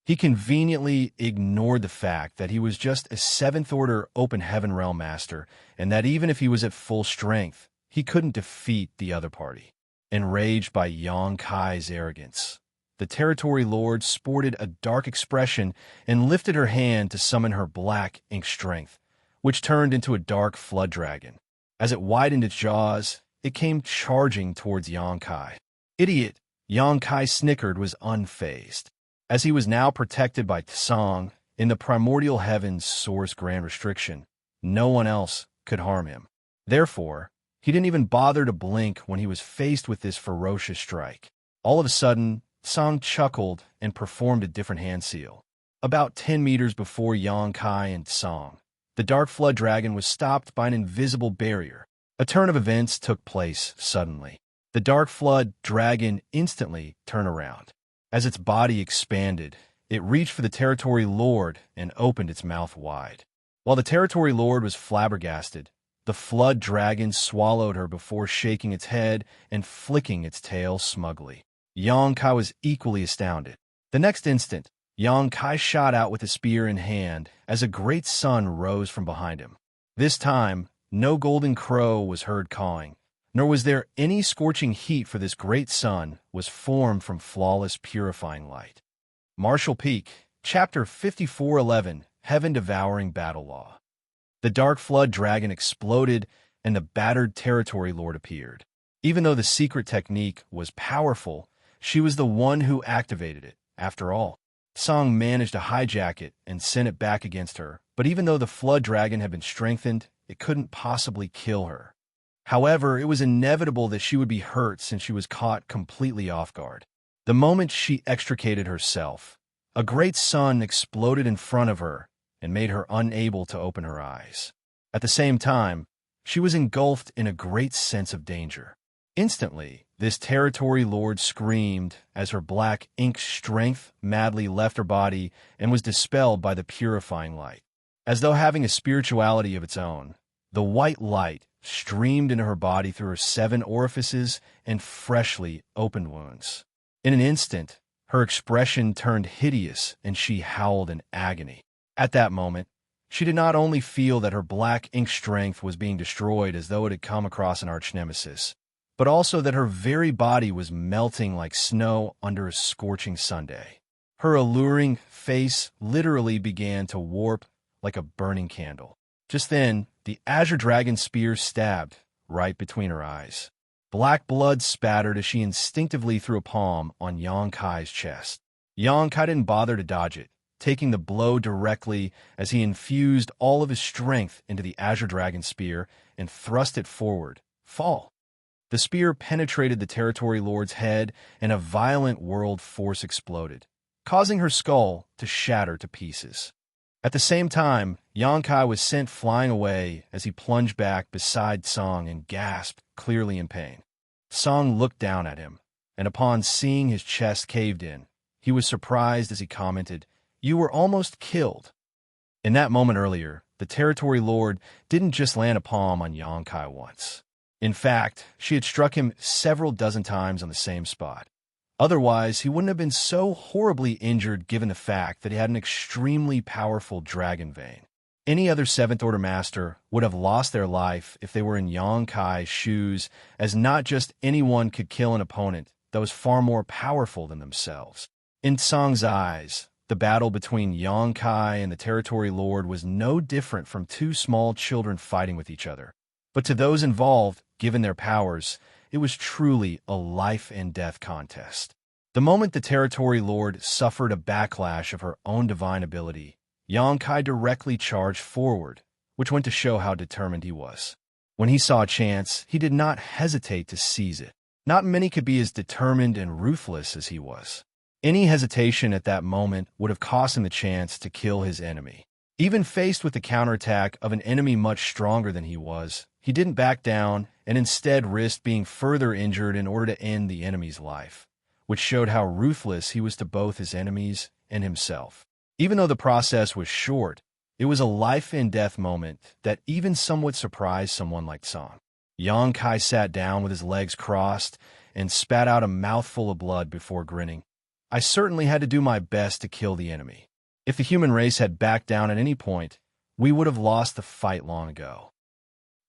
He conveniently ignored the fact that he was just a 7th-order Open Heaven Realm Master, and that even if he was at full strength, he couldn't defeat the other party. Enraged by Xianxia's arrogance, the territory lord sported a dark expression and lifted her hand to summon her black ink strength, which turned into a dark flood dragon. As it widened its jaws, it came charging towards Xianxia. "Idiot!" Xianxia snickered, was unfazed. As he was now protected by Song in the primordial heavens source Grand Restriction, no one else could harm him. Therefore, he didn't even bother to blink when he was faced with this ferocious strike. All of a sudden, Song chuckled and performed a different hand seal. About 10 meters before Xianxia and Song, the dark flood dragon was stopped by an invisible barrier. A turn of events took place suddenly. The dark flood dragon instantly turned around. As its body expanded, it reached for the territory lord and opened its mouth wide. While the territory lord was flabbergasted, the flood dragon swallowed her before shaking its head and flicking its tail smugly. Xianxia was equally astounded. The next instant, Yang Kai shot out with a spear in hand as a great sun rose from behind him. This time, no golden crow was heard cawing, nor was there any scorching heat, for this great sun was formed from flawless purifying light. Martial Peak, Chapter 54:11, Heaven-Devouring Battle Law. The dark flood dragon exploded, and the battered territory lord appeared. Even though the secret technique was powerful, she was the one who activated it, after all. Song managed to hijack it and sent it back against her, but even though the flood dragon had been strengthened, it couldn't possibly kill her. However, it was inevitable that she would be hurt since she was caught completely off guard. The moment she extricated herself, a great sun exploded in front of her and made her unable to open her eyes. At the same time, she was engulfed in a great sense of danger. Instantly, this territory lord screamed as her black ink strength madly left her body and was dispelled by the purifying light. As though having a spirituality of its own, the white light streamed into her body through her 7 orifices and freshly opened wounds. In an instant, her expression turned hideous and she howled in agony. At that moment, she did not only feel that her black ink strength was being destroyed as though it had come across an arch-nemesis, but also that her very body was melting like snow under a scorching Sunday. Her alluring face literally began to warp like a burning candle. Just then, the azure dragon spear stabbed right between her eyes. Black blood spattered as she instinctively threw a palm on Yang Kai's chest. Yang Kai didn't bother to dodge it, taking the blow directly as he infused all of his strength into the azure dragon spear and thrust it forward. Fall. The spear penetrated the territory lord's head and a violent world force exploded, causing her skull to shatter to pieces. At the same time, Yang Kai was sent flying away as he plunged back beside Song and gasped, clearly in pain. Song looked down at him, and upon seeing his chest caved in, he was surprised as he commented, "You were almost killed." In that moment earlier, the territory lord didn't just land a palm on Yang Kai once. In fact, she had struck him several dozen times on the same spot. Otherwise, he wouldn't have been so horribly injured given the fact that he had an extremely powerful dragon vein. Any other 7th Order Master would have lost their life if they were in Yang Kai's shoes, as not just anyone could kill an opponent that was far more powerful than themselves. In Song's eyes, the battle between Yang Kai and the Territory Lord was no different from 2 small children fighting with each other. But to those involved, given their powers, it was truly a life-and-death contest. The moment the Territory Lord suffered a backlash of her own divine ability, Yang Kai directly charged forward, which went to show how determined he was. When he saw a chance, he did not hesitate to seize it. Not many could be as determined and ruthless as he was. Any hesitation at that moment would have cost him the chance to kill his enemy. Even faced with the counterattack of an enemy much stronger than he was, he didn't back down and instead risked being further injured in order to end the enemy's life, which showed how ruthless he was to both his enemies and himself. Even though the process was short, it was a life-and-death moment that even somewhat surprised someone like Song. Yang Kai sat down with his legs crossed and spat out a mouthful of blood before grinning. "I certainly had to do my best to kill the enemy. If the human race had backed down at any point, we would have lost the fight long ago."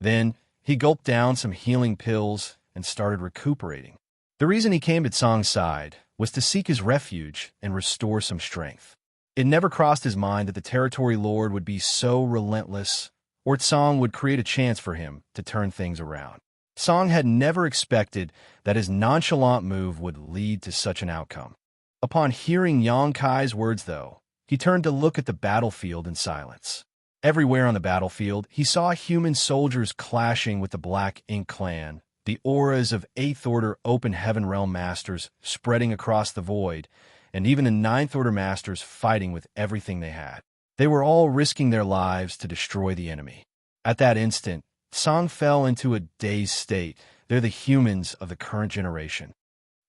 Then, he gulped down some healing pills and started recuperating. The reason he came at Song's side was to seek his refuge and restore some strength. It never crossed his mind that the Territory Lord would be so relentless, or Song would create a chance for him to turn things around. Song had never expected that his nonchalant move would lead to such an outcome. Upon hearing Yang Kai's words, though, he turned to look at the battlefield in silence. Everywhere on the battlefield, he saw human soldiers clashing with the Black Ink clan, the auras of 8th Order Open Heaven Realm Masters spreading across the void, and even the 9th Order Masters fighting with everything they had. They were all risking their lives to destroy the enemy. At that instant, Song fell into a dazed state. They're the humans of the current generation.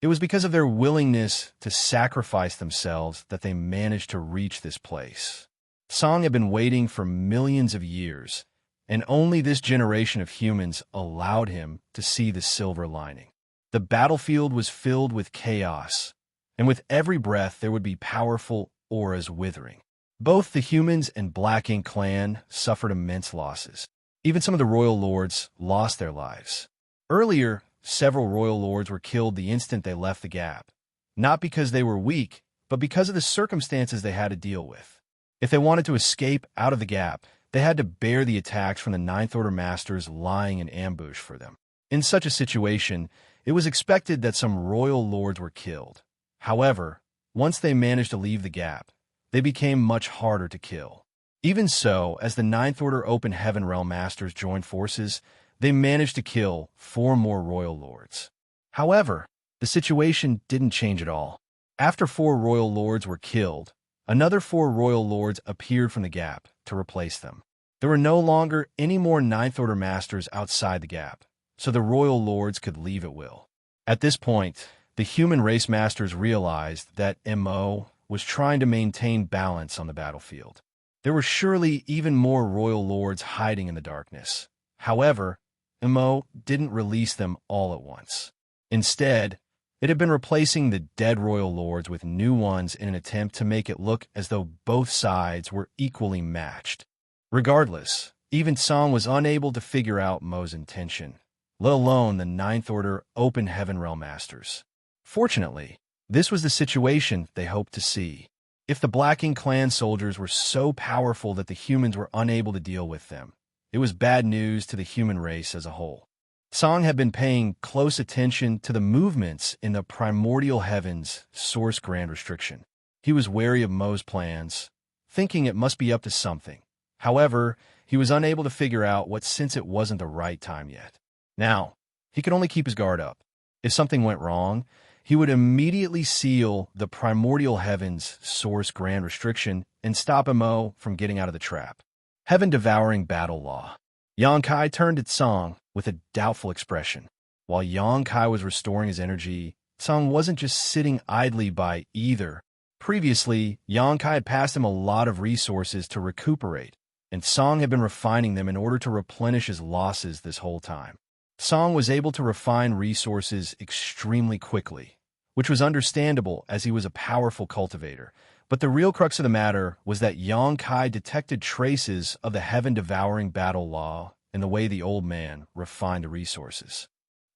It was because of their willingness to sacrifice themselves that they managed to reach this place. Song had been waiting for millions of years, and only this generation of humans allowed him to see the silver lining. The battlefield was filled with chaos, and with every breath there would be powerful, auras withering. Both the humans and Black Ink clan suffered immense losses. Even some of the royal lords lost their lives. Earlier, several royal lords were killed the instant they left the gap, not because they were weak, but because of the circumstances they had to deal with. If they wanted to escape out of the gap, they had to bear the attacks from the Ninth Order Masters lying in ambush for them. In such a situation, it was expected that some royal lords were killed. However, once they managed to leave the gap, they became much harder to kill. Even so, as the Ninth Order Open Heaven Realm Masters joined forces, they managed to kill 4 more royal lords. However, the situation didn't change at all. After 4 royal lords were killed, another 4 royal lords appeared from the gap to replace them. There were no longer any more Ninth Order Masters outside the gap, so the royal lords could leave at will. At this point, the human race masters realized that MO was trying to maintain balance on the battlefield. There were surely even more royal lords hiding in the darkness. However, MO didn't release them all at once. Instead, it had been replacing the dead royal lords with new ones in an attempt to make it look as though both sides were equally matched. Regardless, even Song was unable to figure out Mo's intention, let alone the Ninth Order Open Heaven Realm Masters. Fortunately, this was the situation they hoped to see. If the Black Ink clan soldiers were so powerful that the humans were unable to deal with them, it was bad news to the human race as a whole. Song had been paying close attention to the movements in the primordial heavens source grand restriction. He was wary of Mo's plans, thinking it must be up to something. However, he was unable to figure out what since it wasn't the right time yet. Now, he could only keep his guard up. If something went wrong, he would immediately seal the primordial heavens source grand restriction and stop Mo from getting out of the trap. Heaven-devouring battle law. Yang Kai turned at Song with a doubtful expression. While Yang Kai was restoring his energy, Song wasn't just sitting idly by either. Previously, Yang Kai had passed him a lot of resources to recuperate, and Song had been refining them in order to replenish his losses this whole time. Song was able to refine resources extremely quickly, which was understandable as he was a powerful cultivator. But the real crux of the matter was that Yang Kai detected traces of the heaven-devouring battle law in the way the old man refined the resources.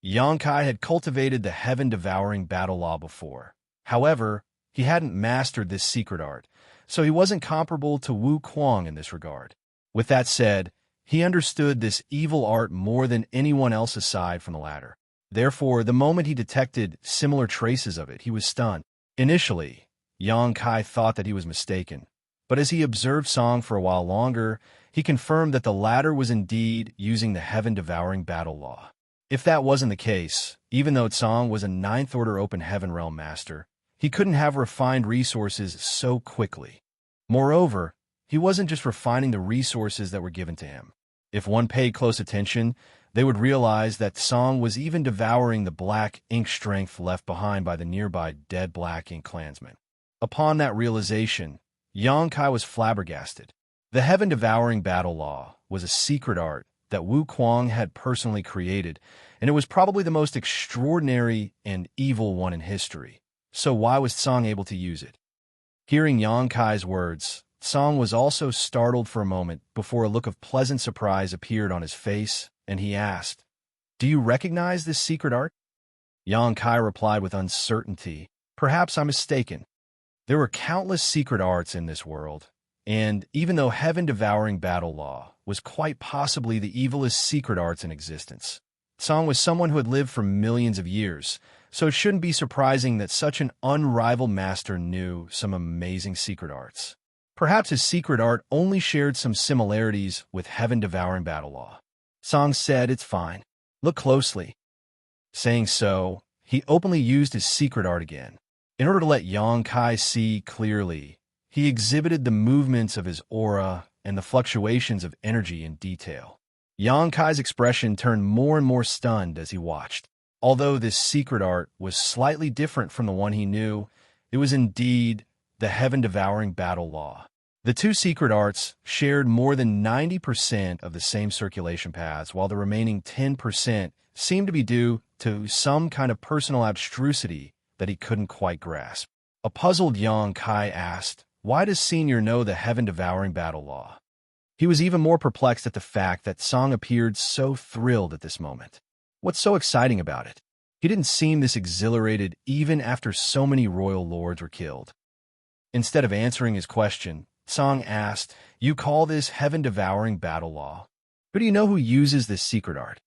Yang Kai had cultivated the heaven-devouring battle law before. However, he hadn't mastered this secret art, so he wasn't comparable to Wu Kuang in this regard. With that said, he understood this evil art more than anyone else aside from the latter. Therefore, the moment he detected similar traces of it, he was stunned. Initially, Yang Kai thought that he was mistaken, but as he observed Song for a while longer, he confirmed that the latter was indeed using the heaven-devouring battle law. If that wasn't the case, even though Song was a Ninth Order Open Heaven Realm Master, he couldn't have refined resources so quickly. Moreover, he wasn't just refining the resources that were given to him. If one paid close attention, they would realize that Song was even devouring the Black Ink strength left behind by the nearby dead Black Ink clansmen. Upon that realization, Yang Kai was flabbergasted. The heaven-devouring battle law was a secret art that Wu Kuang had personally created, and it was probably the most extraordinary and evil one in history. So why was Song able to use it? Hearing Yang Kai's words, Song was also startled for a moment before a look of pleasant surprise appeared on his face, and he asked, "Do you recognize this secret art?" Yang Kai replied with uncertainty, "Perhaps I'm mistaken. There were countless secret arts in this world, and even though heaven-devouring battle law was quite possibly the evilest secret arts in existence, Song was someone who had lived for millions of years, so it shouldn't be surprising that such an unrivaled master knew some amazing secret arts. Perhaps his secret art only shared some similarities with heaven-devouring battle law." Song said, "It's fine. Look closely." Saying so, he openly used his secret art again. In order to let Yang Kai see clearly, he exhibited the movements of his aura and the fluctuations of energy in detail. Yang Kai's expression turned more and more stunned as he watched. Although this secret art was slightly different from the one he knew, it was indeed the heaven-devouring battle law. The two secret arts shared more than 90% of the same circulation paths, while the remaining 10% seemed to be due to some kind of personal abstrusity that he couldn't quite grasp. A puzzled Yang Kai asked, why does Senior know the heaven-devouring battle law? He was even more perplexed at the fact that Song appeared so thrilled at this moment. What's so exciting about it? He didn't seem this exhilarated even after so many royal lords were killed. Instead of answering his question, Song asked, "You call this heaven-devouring battle law? Who do you know who uses this secret art?"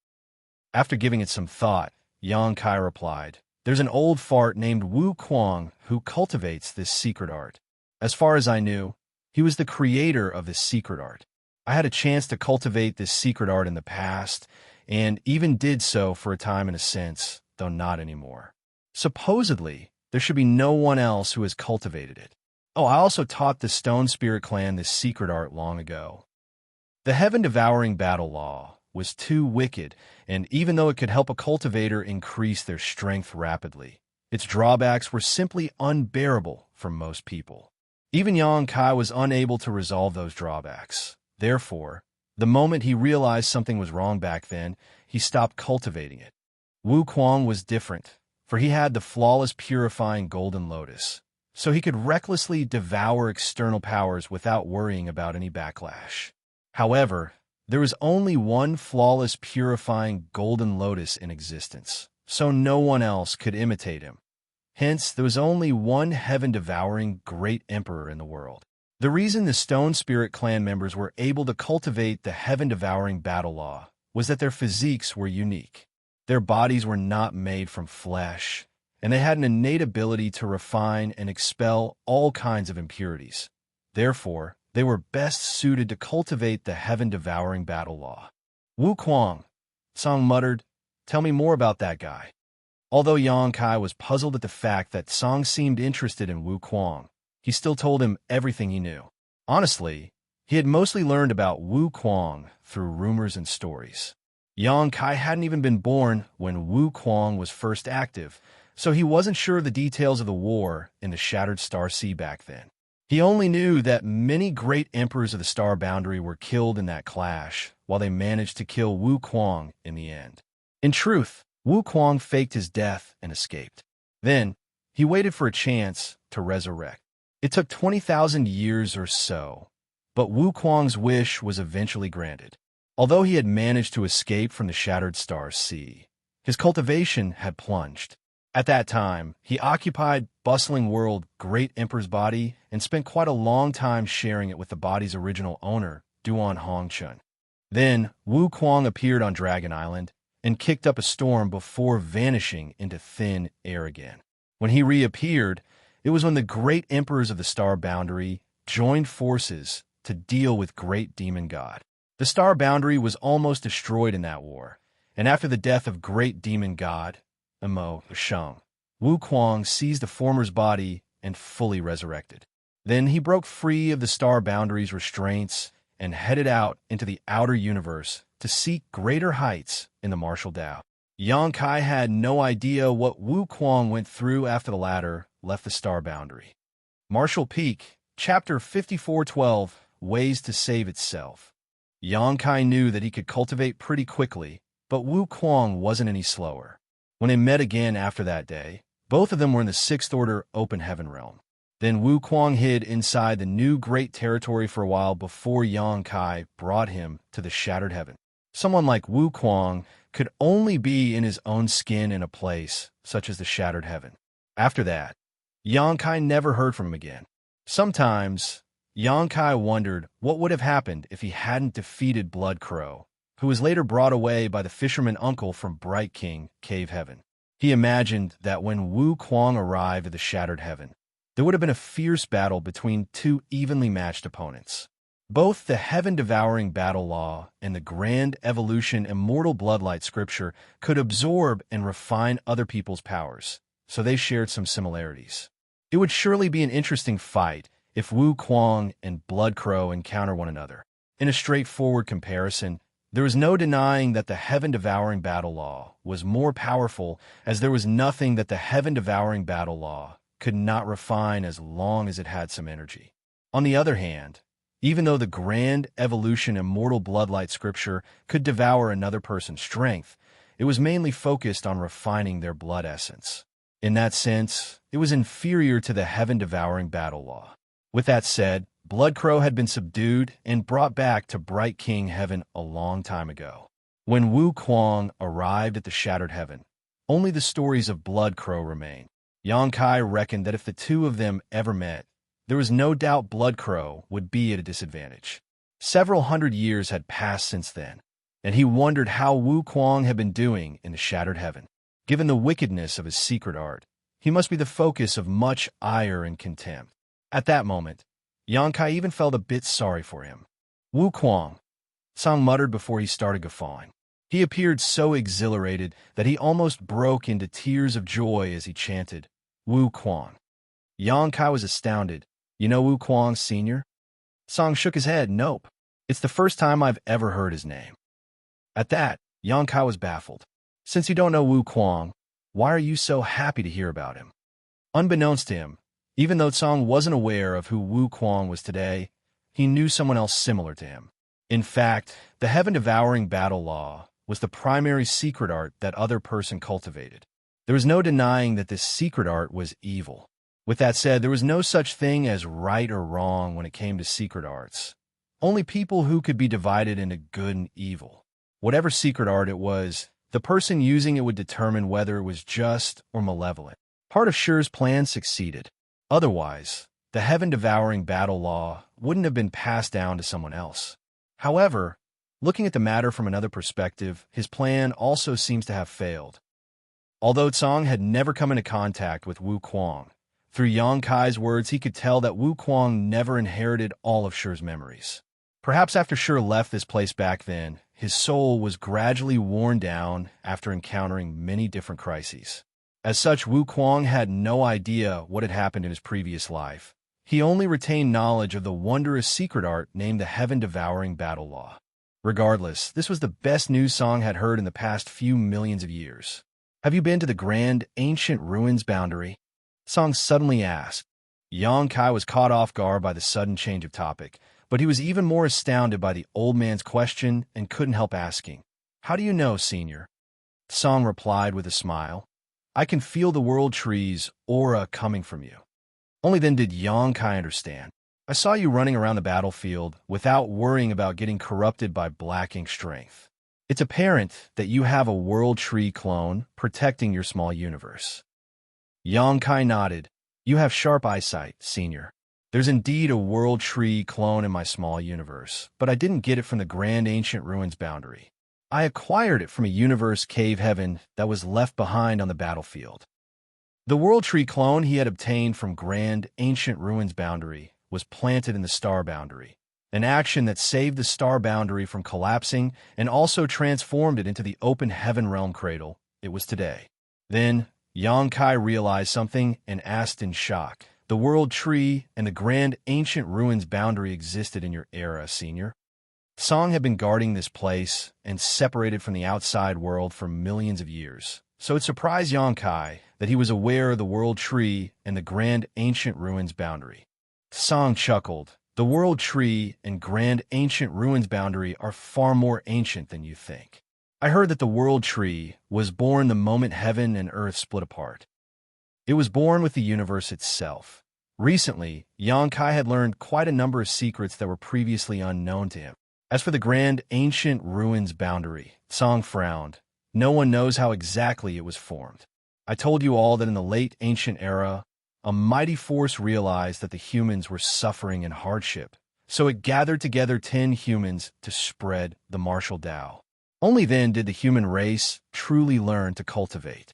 After giving it some thought, Xianxia replied, "There's an old fart named Wu Kuang who cultivates this secret art. As far as I knew, he was the creator of this secret art. I had a chance to cultivate this secret art in the past, and even did so for a time in a sense, though not anymore. Supposedly, there should be no one else who has cultivated it. Oh, I also taught the Stone Spirit clan this secret art long ago." The heaven-devouring battle law was too wicked, and even though it could help a cultivator increase their strength rapidly, its drawbacks were simply unbearable for most people. Even Xianxia was unable to resolve those drawbacks. Therefore, the moment he realized something was wrong back then, he stopped cultivating it. Wu Kuang was different, for he had the flawless purifying golden lotus, so he could recklessly devour external powers without worrying about any backlash. However, there was only one flawless purifying golden lotus in existence, so no one else could imitate him. Hence, there was only one heaven-devouring great emperor in the world. The reason the Stone Spirit clan members were able to cultivate the heaven-devouring battle law was that their physiques were unique. Their bodies were not made from flesh, and they had an innate ability to refine and expel all kinds of impurities. Therefore, they were best suited to cultivate the heaven-devouring battle law. "Wu Kuang," Song muttered, "tell me more about that guy." Although Xianxia was puzzled at the fact that Song seemed interested in Wu Kuang, he still told him everything he knew. Honestly, he had mostly learned about Wu Kuang through rumors and stories. Xianxia hadn't even been born when Wu Kuang was first active, so he wasn't sure of the details of the war in the Shattered Star Sea back then. He only knew that many great emperors of the Star Boundary were killed in that clash, while they managed to kill Wu Kuang in the end. In truth, Wu Kuang faked his death and escaped. Then, he waited for a chance to resurrect. It took 20,000 years or so, but Wu Kuang's wish was eventually granted. Although he had managed to escape from the Shattered Star Sea, his cultivation had plunged. At that time, he occupied bustling world Great Emperor's body and spent quite a long time sharing it with the body's original owner, Duan Hongchun. Then, Wu Kuang appeared on Dragon Island and kicked up a storm before vanishing into thin air again. When he reappeared, it was when the great emperors of the Star Boundary joined forces to deal with Great Demon God. The Star Boundary was almost destroyed in that war, and after the death of Great Demon God, Sheng, Wu Kuang seized the former's body and fully resurrected. Then he broke free of the Star Boundary's restraints and headed out into the outer universe to seek greater heights in the martial Tao. Xianxia had no idea what Wu Kuang went through after the latter left the Star Boundary. Martial Peak, Chapter 5412, Ways to Save Itself. Xianxia knew that he could cultivate pretty quickly, but Wu Kuang wasn't any slower. When they met again after that day, both of them were in the Sixth Order Open Heaven realm. Then Wu Kuang hid inside the new Great Territory for a while before Xianxia brought him to the Shattered Heaven. Someone like Wu Kuang could only be in his own skin in a place such as the Shattered Heaven. After that, Xianxia never heard from him again. Sometimes, Xianxia wondered what would have happened if he hadn't defeated Blood Crow, who was later brought away by the fisherman uncle from Bright King Cave Heaven. He imagined that when Wu Kuang arrived at the Shattered Heaven, there would have been a fierce battle between two evenly matched opponents. Both the heaven-devouring battle law and the grand evolution immortal bloodlight scripture could absorb and refine other people's powers, so they shared some similarities. It would surely be an interesting fight if Wu Kuang and Blood Crow encounter one another. In a straightforward comparison, there was no denying that the heaven-devouring battle law was more powerful, as there was nothing that the heaven-devouring battle law could not refine as long as it had some energy. On the other hand, even though the grand evolution immortal bloodlight scripture could devour another person's strength, it was mainly focused on refining their blood essence. In that sense, it was inferior to the heaven-devouring battle law. With that said, Blood Crow had been subdued and brought back to Bright King Heaven a long time ago. When Wu Kuang arrived at the Shattered Heaven, only the stories of Blood Crow remained. Xianxia reckoned that if the two of them ever met, there was no doubt Blood Crow would be at a disadvantage. Several hundred years had passed since then, and he wondered how Wu Kuang had been doing in the Shattered Heaven. Given the wickedness of his secret art, he must be the focus of much ire and contempt. At that moment, Xianxia even felt a bit sorry for him. Wu Kuang, Song muttered before he started guffawing. He appeared so exhilarated that he almost broke into tears of joy as he chanted, Wu Kuang. Xianxia was astounded. You know Wu Kuang, Sr.? Song shook his head. Nope. It's the first time I've ever heard his name. At that, Xianxia was baffled. Since you don't know Wu Kuang, why are you so happy to hear about him? Unbeknownst to him, even though Song wasn't aware of who Wu Kuang was today, he knew someone else similar to him. In fact, the heaven-devouring battle law was the primary secret art that other person cultivated. There was no denying that this secret art was evil. With that said, there was no such thing as right or wrong when it came to secret arts. Only people who could be divided into good and evil. Whatever secret art it was, the person using it would determine whether it was just or malevolent. Part of Shi's plan succeeded. Otherwise, the heaven-devouring battle law wouldn't have been passed down to someone else. However, looking at the matter from another perspective, his plan also seems to have failed. Although Song had never come into contact with Wu Kuang, through Xianxia's words he could tell that Wu Kuang never inherited all of Shi's memories. Perhaps after Shi left this place back then, his soul was gradually worn down after encountering many different crises. As such, Wu Kuang had no idea what had happened in his previous life. He only retained knowledge of the wondrous secret art named the heaven-devouring battle law. Regardless, this was the best news Song had heard in the past few millions of years. Have you been to the grand, ancient ruins boundary? Song suddenly asked. Xianxia was caught off guard by the sudden change of topic, but he was even more astounded by the old man's question and couldn't help asking, How do you know, Senior? Song replied with a smile. I can feel the world tree's aura coming from you. Only then did Xianxia understand. I saw you running around the battlefield without worrying about getting corrupted by black ink strength. It's apparent that you have a world tree clone protecting your small universe. Xianxia nodded. You have sharp eyesight, Senior. There's indeed a world tree clone in my small universe, but I didn't get it from the grand ancient ruins boundary. I acquired it from a universe cave heaven that was left behind on the battlefield. The world tree clone he had obtained from grand ancient ruins boundary was planted in the star boundary, an action that saved the star boundary from collapsing and also transformed it into the open heaven realm cradle it was today. Then, Xianxia realized something and asked in shock, The world tree and the grand ancient ruins boundary existed in your era, Senior? Song had been guarding this place and separated from the outside world for millions of years, so it surprised Xianxia that he was aware of the world tree and the grand ancient ruins boundary. Song chuckled. The world tree and grand ancient ruins boundary are far more ancient than you think. I heard that the world tree was born the moment heaven and earth split apart. It was born with the universe itself. Recently, Xianxia had learned quite a number of secrets that were previously unknown to him. As for the grand ancient ruins boundary, Song frowned. No one knows how exactly it was formed. I told you all that in the late ancient era, a mighty force realized that the humans were suffering in hardship, so it gathered together 10 humans to spread the martial Tao. Only then did the human race truly learn to cultivate.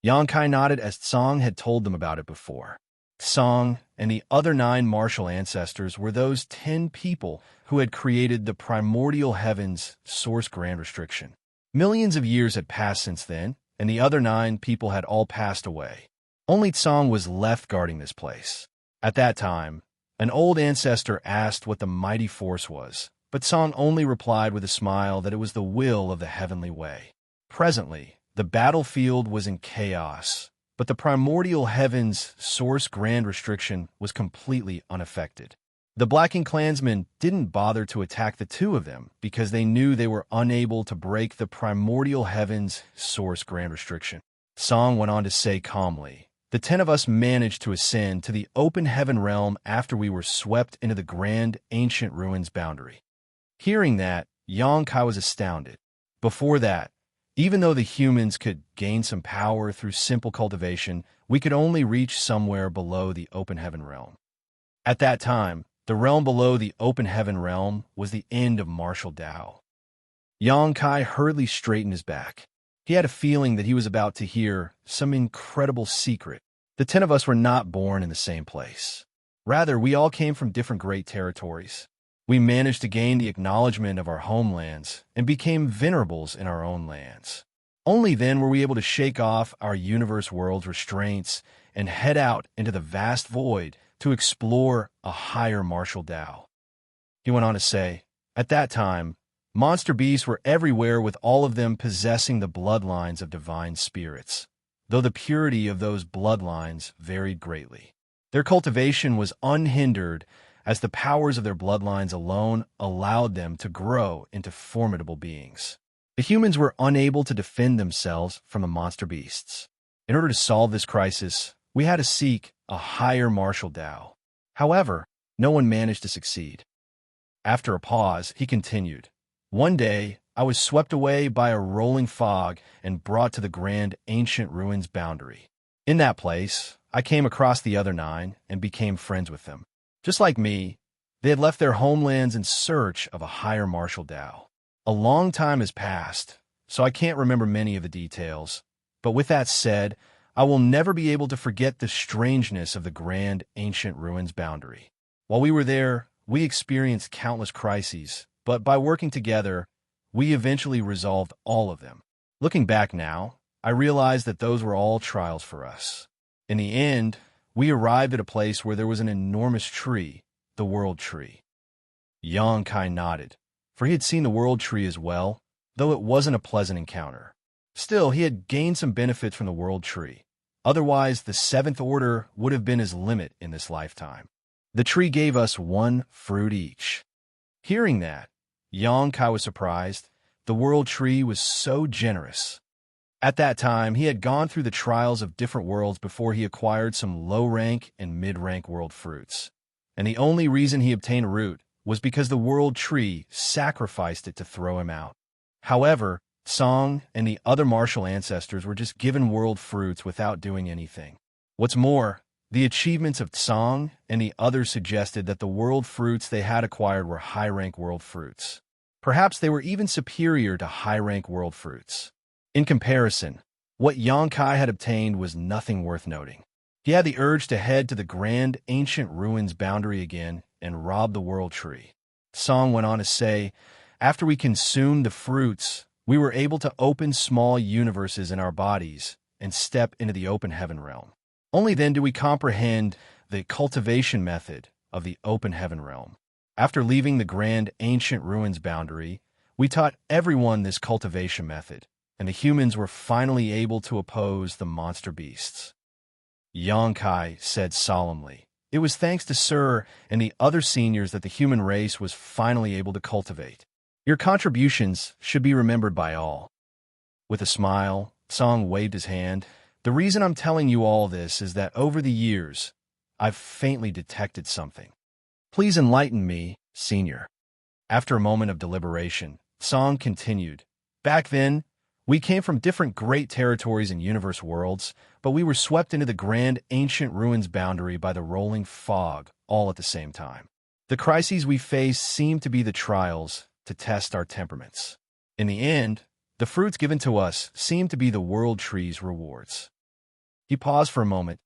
Xianxia nodded as Song had told them about it before. Song and the other 9 martial ancestors were those 10 people who had created the primordial heavens source grand restriction. Millions of years had passed since then, and the other 9 people had all passed away. Only Song was left guarding this place. At that time, an old ancestor asked what the mighty force was, but Song only replied with a smile that it was the will of the heavenly way. Presently, the battlefield was in chaos, but the primordial heavens source grand restriction was completely unaffected. The Blacking clansmen didn't bother to attack the 2 of them because they knew they were unable to break the primordial heavens source grand restriction. Song went on to say calmly, The 10 of us managed to ascend to the open heaven realm after we were swept into the grand ancient ruins boundary. Hearing that, Xianxia was astounded. Before that, even though the humans could gain some power through simple cultivation, we could only reach somewhere below the open heaven realm. At that time, the realm below the open heaven realm was the end of martial Tao. Xianxia hurriedly straightened his back. He had a feeling that he was about to hear some incredible secret. The 10 of us were not born in the same place. Rather, we all came from different great territories. We managed to gain the acknowledgement of our homelands and became venerables in our own lands. Only then were we able to shake off our universe world's restraints and head out into the vast void to explore a higher martial Tao. He went on to say, at that time, monster beasts were everywhere, with all of them possessing the bloodlines of divine spirits, though the purity of those bloodlines varied greatly. Their cultivation was unhindered, as the powers of their bloodlines alone allowed them to grow into formidable beings. The humans were unable to defend themselves from the monster beasts. In order to solve this crisis, we had to seek a higher martial Tao. However, no one managed to succeed. After a pause, he continued, one day, I was swept away by a rolling fog and brought to the grand ancient ruins boundary. In that place, I came across the other 9 and became friends with them. Just like me, they had left their homelands in search of a higher martial Tao. A long time has passed, so I can't remember many of the details, but with that said, I will never be able to forget the strangeness of the grand ancient ruins boundary. While we were there, we experienced countless crises, but by working together, we eventually resolved all of them. Looking back now, I realize that those were all trials for us. In the end, we arrived at a place where there was an enormous tree, the World Tree. Xianxia nodded, for he had seen the World Tree as well, though it wasn't a pleasant encounter. Still, he had gained some benefits from the World Tree. Otherwise, the 7th Order would have been his limit in this lifetime. The tree gave us 1 fruit each. Hearing that, Xianxia was surprised. The World Tree was so generous. At that time, he had gone through the trials of different worlds before he acquired some low-rank and mid-rank world fruits. And the only reason he obtained a root was because the World Tree sacrificed it to throw him out. However, Song and the other martial ancestors were just given world fruits without doing anything. What's more, the achievements of Song and the others suggested that the world fruits they had acquired were high-rank world fruits. Perhaps they were even superior to high-rank world fruits. In comparison, what Xianxia had obtained was nothing worth noting. He had the urge to head to the grand ancient ruins boundary again and rob the World Tree. Song went on to say, after we consumed the fruits, we were able to open small universes in our bodies and step into the open heaven realm. Only then do we comprehend the cultivation method of the open heaven realm. After leaving the grand ancient ruins boundary, we taught everyone this cultivation method, and the humans were finally able to oppose the monster beasts. Xianxia said solemnly, it was thanks to Sir and the other seniors that the human race was finally able to cultivate. Your contributions should be remembered by all. With a smile, Song waved his hand. The reason I'm telling you all this is that over the years, I've faintly detected something. Please enlighten me, Senior. After a moment of deliberation, Song continued, back then, we came from different great territories and universe worlds, but we were swept into the grand ancient ruins boundary by the rolling fog all at the same time. The crises we faced seemed to be the trials to test our temperaments. In the end, the fruits given to us seemed to be the World Tree's rewards. He paused for a moment.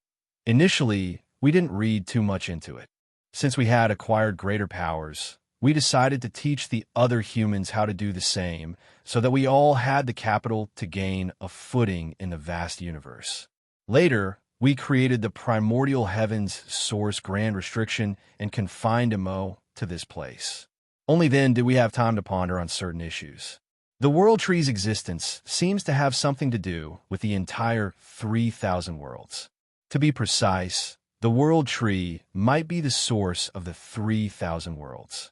Initially, we didn't read too much into it. Since we had acquired greater powers, we decided to teach the other humans how to do the same, so that we all had the capital to gain a footing in the vast universe. Later, we created the primordial heavens source grand restriction and confined Imo to this place. Only then did we have time to ponder on certain issues. The World Tree's existence seems to have something to do with the entire 3,000 worlds. To be precise, the World Tree might be the source of the 3,000 worlds.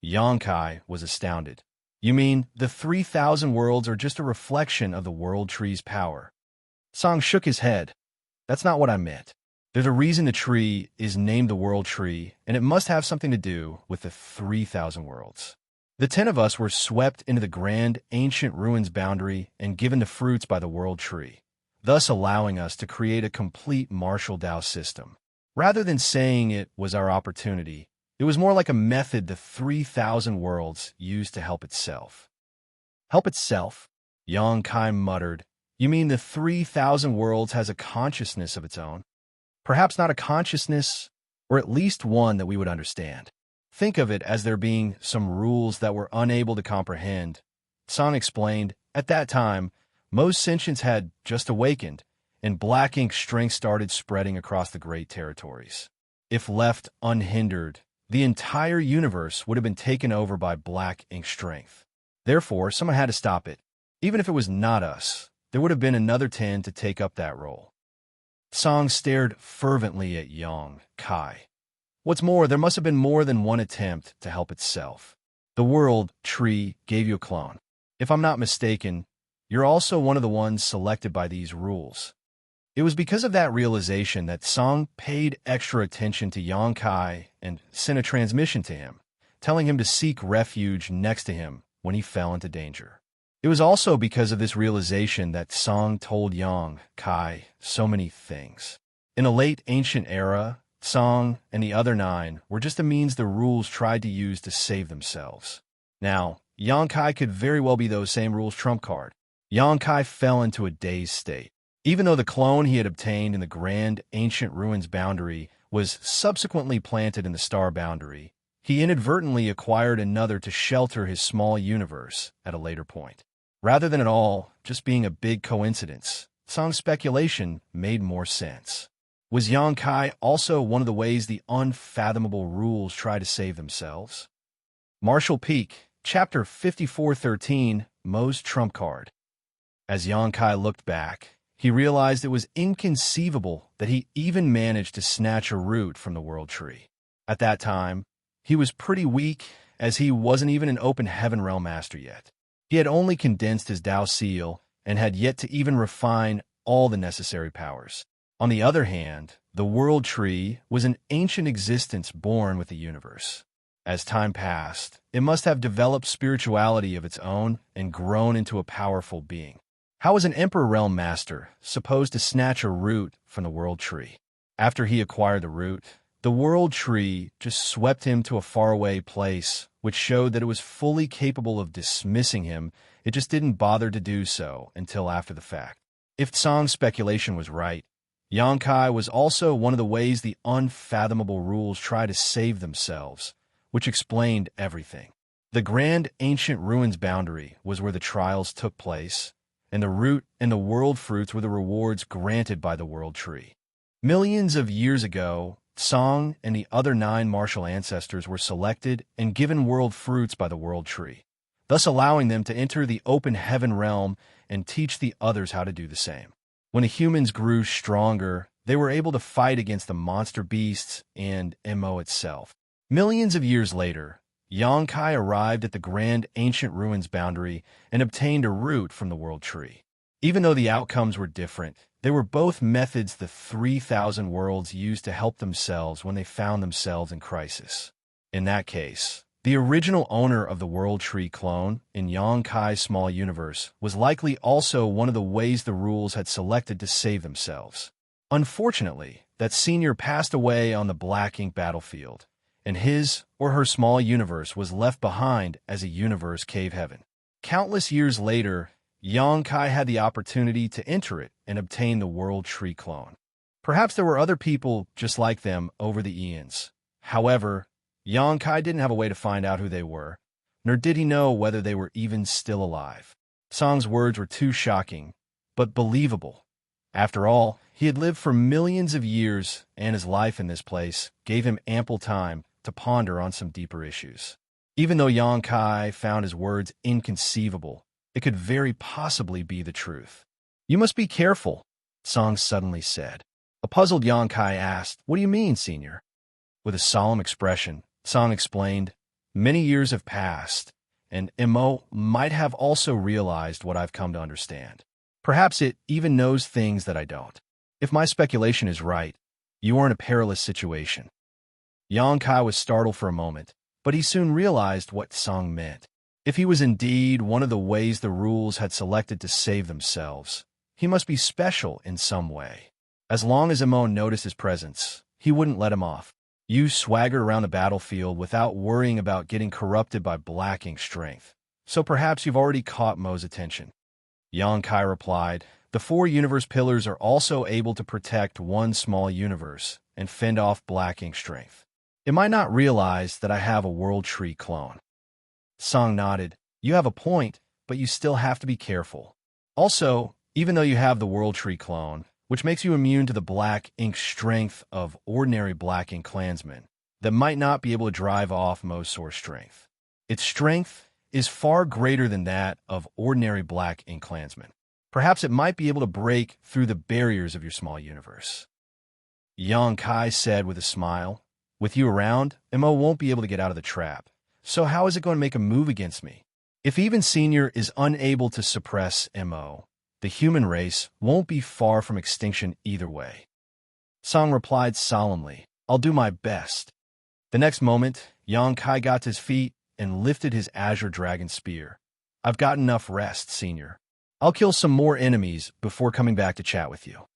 Xianxia was astounded. You mean the 3,000 worlds are just a reflection of the World Tree's power? Song shook his head. That's not what I meant. There's a reason the tree is named the World Tree, and it must have something to do with the 3,000 worlds. The 10 of us were swept into the grand ancient ruins boundary and given the fruits by the World Tree, thus allowing us to create a complete martial Tao system. Rather than saying it was our opportunity, it was more like a method the 3,000 worlds used to help itself. Help itself? Yang Kai muttered. You mean the 3,000 worlds has a consciousness of its own? Perhaps not a consciousness, or at least one that we would understand. Think of it as there being some rules that we're unable to comprehend. Song explained, at that time, most sentients had just awakened, and black ink strength started spreading across the great territories. If left unhindered, the entire universe would have been taken over by black ink strength. Therefore, someone had to stop it. Even if it was not us, there would have been another 10 to take up that role. Song stared fervently at Yang Kai. What's more, there must have been more than one attempt to help itself. The World Tree gave you a clone. If I'm not mistaken, you're also one of the ones selected by these rules. It was because of that realization that Song paid extra attention to Yang Kai and sent a transmission to him, telling him to seek refuge next to him when he fell into danger. It was also because of this realization that Song told Yang Kai so many things. In a late ancient era, Song and the other 9 were just a means the rules tried to use to save themselves. Now, Yang Kai could very well be those same rules' trump card. Yang Kai fell into a dazed state. Even though the clone he had obtained in the grand ancient ruins boundary was subsequently planted in the star boundary, he inadvertently acquired another to shelter his small universe at a later point. Rather than it all just being a big coincidence, Song's speculation made more sense. Was Yang Kai also one of the ways the unfathomable rules try to save themselves? Marshall Peak, Chapter 5413, Mo's Trump Card. As Yang Kai looked back, he realized it was inconceivable that he even managed to snatch a root from the World Tree. At that time, he was pretty weak, as he wasn't even an open heaven realm master yet. He had only condensed his Tao seal and had yet to even refine all the necessary powers. On the other hand, the World Tree was an ancient existence born with the universe. As time passed, it must have developed spirituality of its own and grown into a powerful being. How was an Emperor Realm Master supposed to snatch a root from the World Tree? After he acquired the root, the World Tree just swept him to a faraway place, which showed that it was fully capable of dismissing him. It just didn't bother to do so until after the fact. If Song's speculation was right, Yang Kai was also one of the ways the unfathomable rules try to save themselves, which explained everything. The grand ancient ruins boundary was where the trials took place, and the root and the world fruits were the rewards granted by the World Tree. Millions of years ago, Song and the other 9 martial ancestors were selected and given world fruits by the World Tree, thus allowing them to enter the open heaven realm and teach the others how to do the same. When the humans grew stronger, they were able to fight against the monster beasts and Mo itself. Millions of years later, Yang Kai arrived at the grand ancient ruins boundary and obtained a root from the World Tree. Even though the outcomes were different, they were both methods the 3,000 worlds used to help themselves when they found themselves in crisis. In that case, the original owner of the World Tree clone in Yang Kai's small universe was likely also one of the ways the rules had selected to save themselves. Unfortunately, that senior passed away on the black ink battlefield, and his or her small universe was left behind as a universe cave heaven. Countless years later, Yang Kai had the opportunity to enter it and obtain the World Tree clone. Perhaps there were other people just like them over the eons. However, Yang Kai didn't have a way to find out who they were, nor did he know whether they were even still alive. Song's words were too shocking, but believable. After all, he had lived for millions of years, and his life in this place gave him ample time to ponder on some deeper issues. Even though Yang Kai found his words inconceivable, it could very possibly be the truth. "You must be careful," Song suddenly said. A puzzled Yang Kai asked, "What do you mean, senior?" With a solemn expression, Song explained, "Many years have passed, and Mo might have also realized what I've come to understand. Perhaps it even knows things that I don't. If my speculation is right, you are in a perilous situation. Xianxia was startled for a moment, but he soon realized what Song meant. If he was indeed one of the ways the rules had selected to save themselves, he must be special in some way. As long as Imo noticed his presence, he wouldn't let him off. You swaggered around the battlefield without worrying about getting corrupted by black ink strength, so perhaps you've already caught Mo's attention. Xianxia replied, the 4 universe pillars are also able to protect one small universe and fend off black ink strength. It might not realize that I have a world tree clone. Song nodded. You have a point, but you still have to be careful. Also, even though you have the world tree clone, which makes you immune to the black ink strength of ordinary black ink clansmen, that might not be able to drive off Mo's source strength. Its strength is far greater than that of ordinary black ink clansmen. Perhaps it might be able to break through the barriers of your small universe. Xianxia said with a smile, with you around, Imo won't be able to get out of the trap. So how is it going to make a move against me? If even Senior is unable to suppress Imo, the human race won't be far from extinction either way. Song replied solemnly, I'll do my best. The next moment, Xianxia got to his feet and lifted his azure dragon spear. I've got enough rest, Senior. I'll kill some more enemies before coming back to chat with you.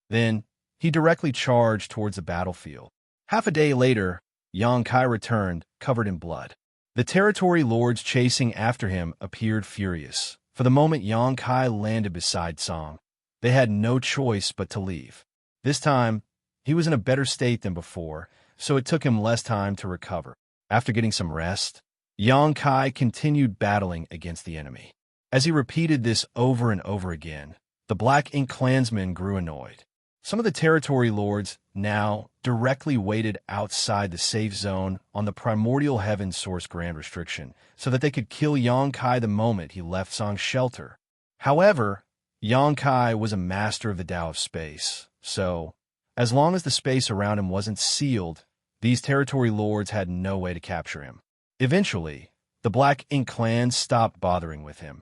Then, he directly charged towards the battlefield. Half a day later, Xianxia returned, covered in blood. The territory lords chasing after him appeared furious. For the moment Xianxia landed beside Song, they had no choice but to leave. This time, he was in a better state than before, so it took him less time to recover. After getting some rest, Xianxia continued battling against the enemy. As he repeated this over and over again, the Black Ink clansmen grew annoyed. Some of the territory lords now directly waited outside the safe zone on the primordial heaven source grand restriction so that they could kill Xianxia the moment he left Song's shelter. However, Xianxia was a master of the Tao of space, so as long as the space around him wasn't sealed, these territory lords had no way to capture him. Eventually, the Black Ink clans stopped bothering with him,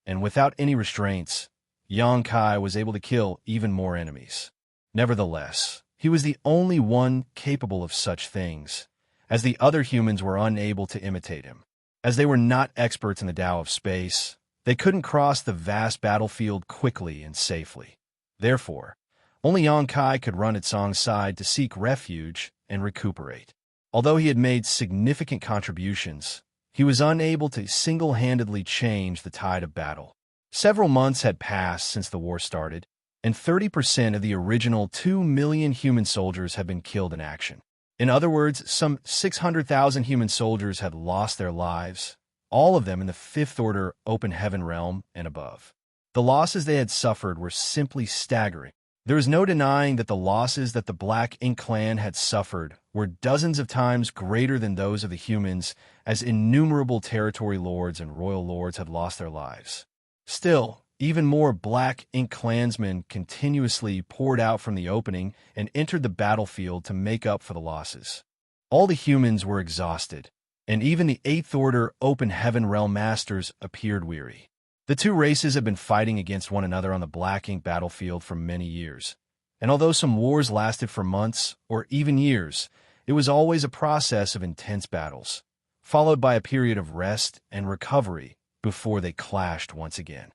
and without any restraints, Xianxia was able to kill even more enemies. Nevertheless, he was the only one capable of such things, as the other humans were unable to imitate him. As they were not experts in the Tao of space, they couldn't cross the vast battlefield quickly and safely. Therefore, only Xianxia could run at Song's side to seek refuge and recuperate. Although he had made significant contributions, he was unable to single-handedly change the tide of battle. Several months had passed since the war started, and 30% of the original 2 million human soldiers had been killed in action. In other words, some 600,000 human soldiers had lost their lives, all of them in the Fifth Order Open Heaven realm and above. The losses they had suffered were simply staggering. There is no denying that the losses that the Black Ink clan had suffered were dozens of times greater than those of the humans, as innumerable territory lords and royal lords had lost their lives. Still, even more Black Ink clansmen continuously poured out from the opening and entered the battlefield to make up for the losses. All the humans were exhausted, and even the Eighth Order Open Heaven Realm Masters appeared weary. The two races had been fighting against one another on the Black Ink battlefield for many years, and although some wars lasted for months or even years, it was always a process of intense battles, followed by a period of rest and recovery before they clashed once again.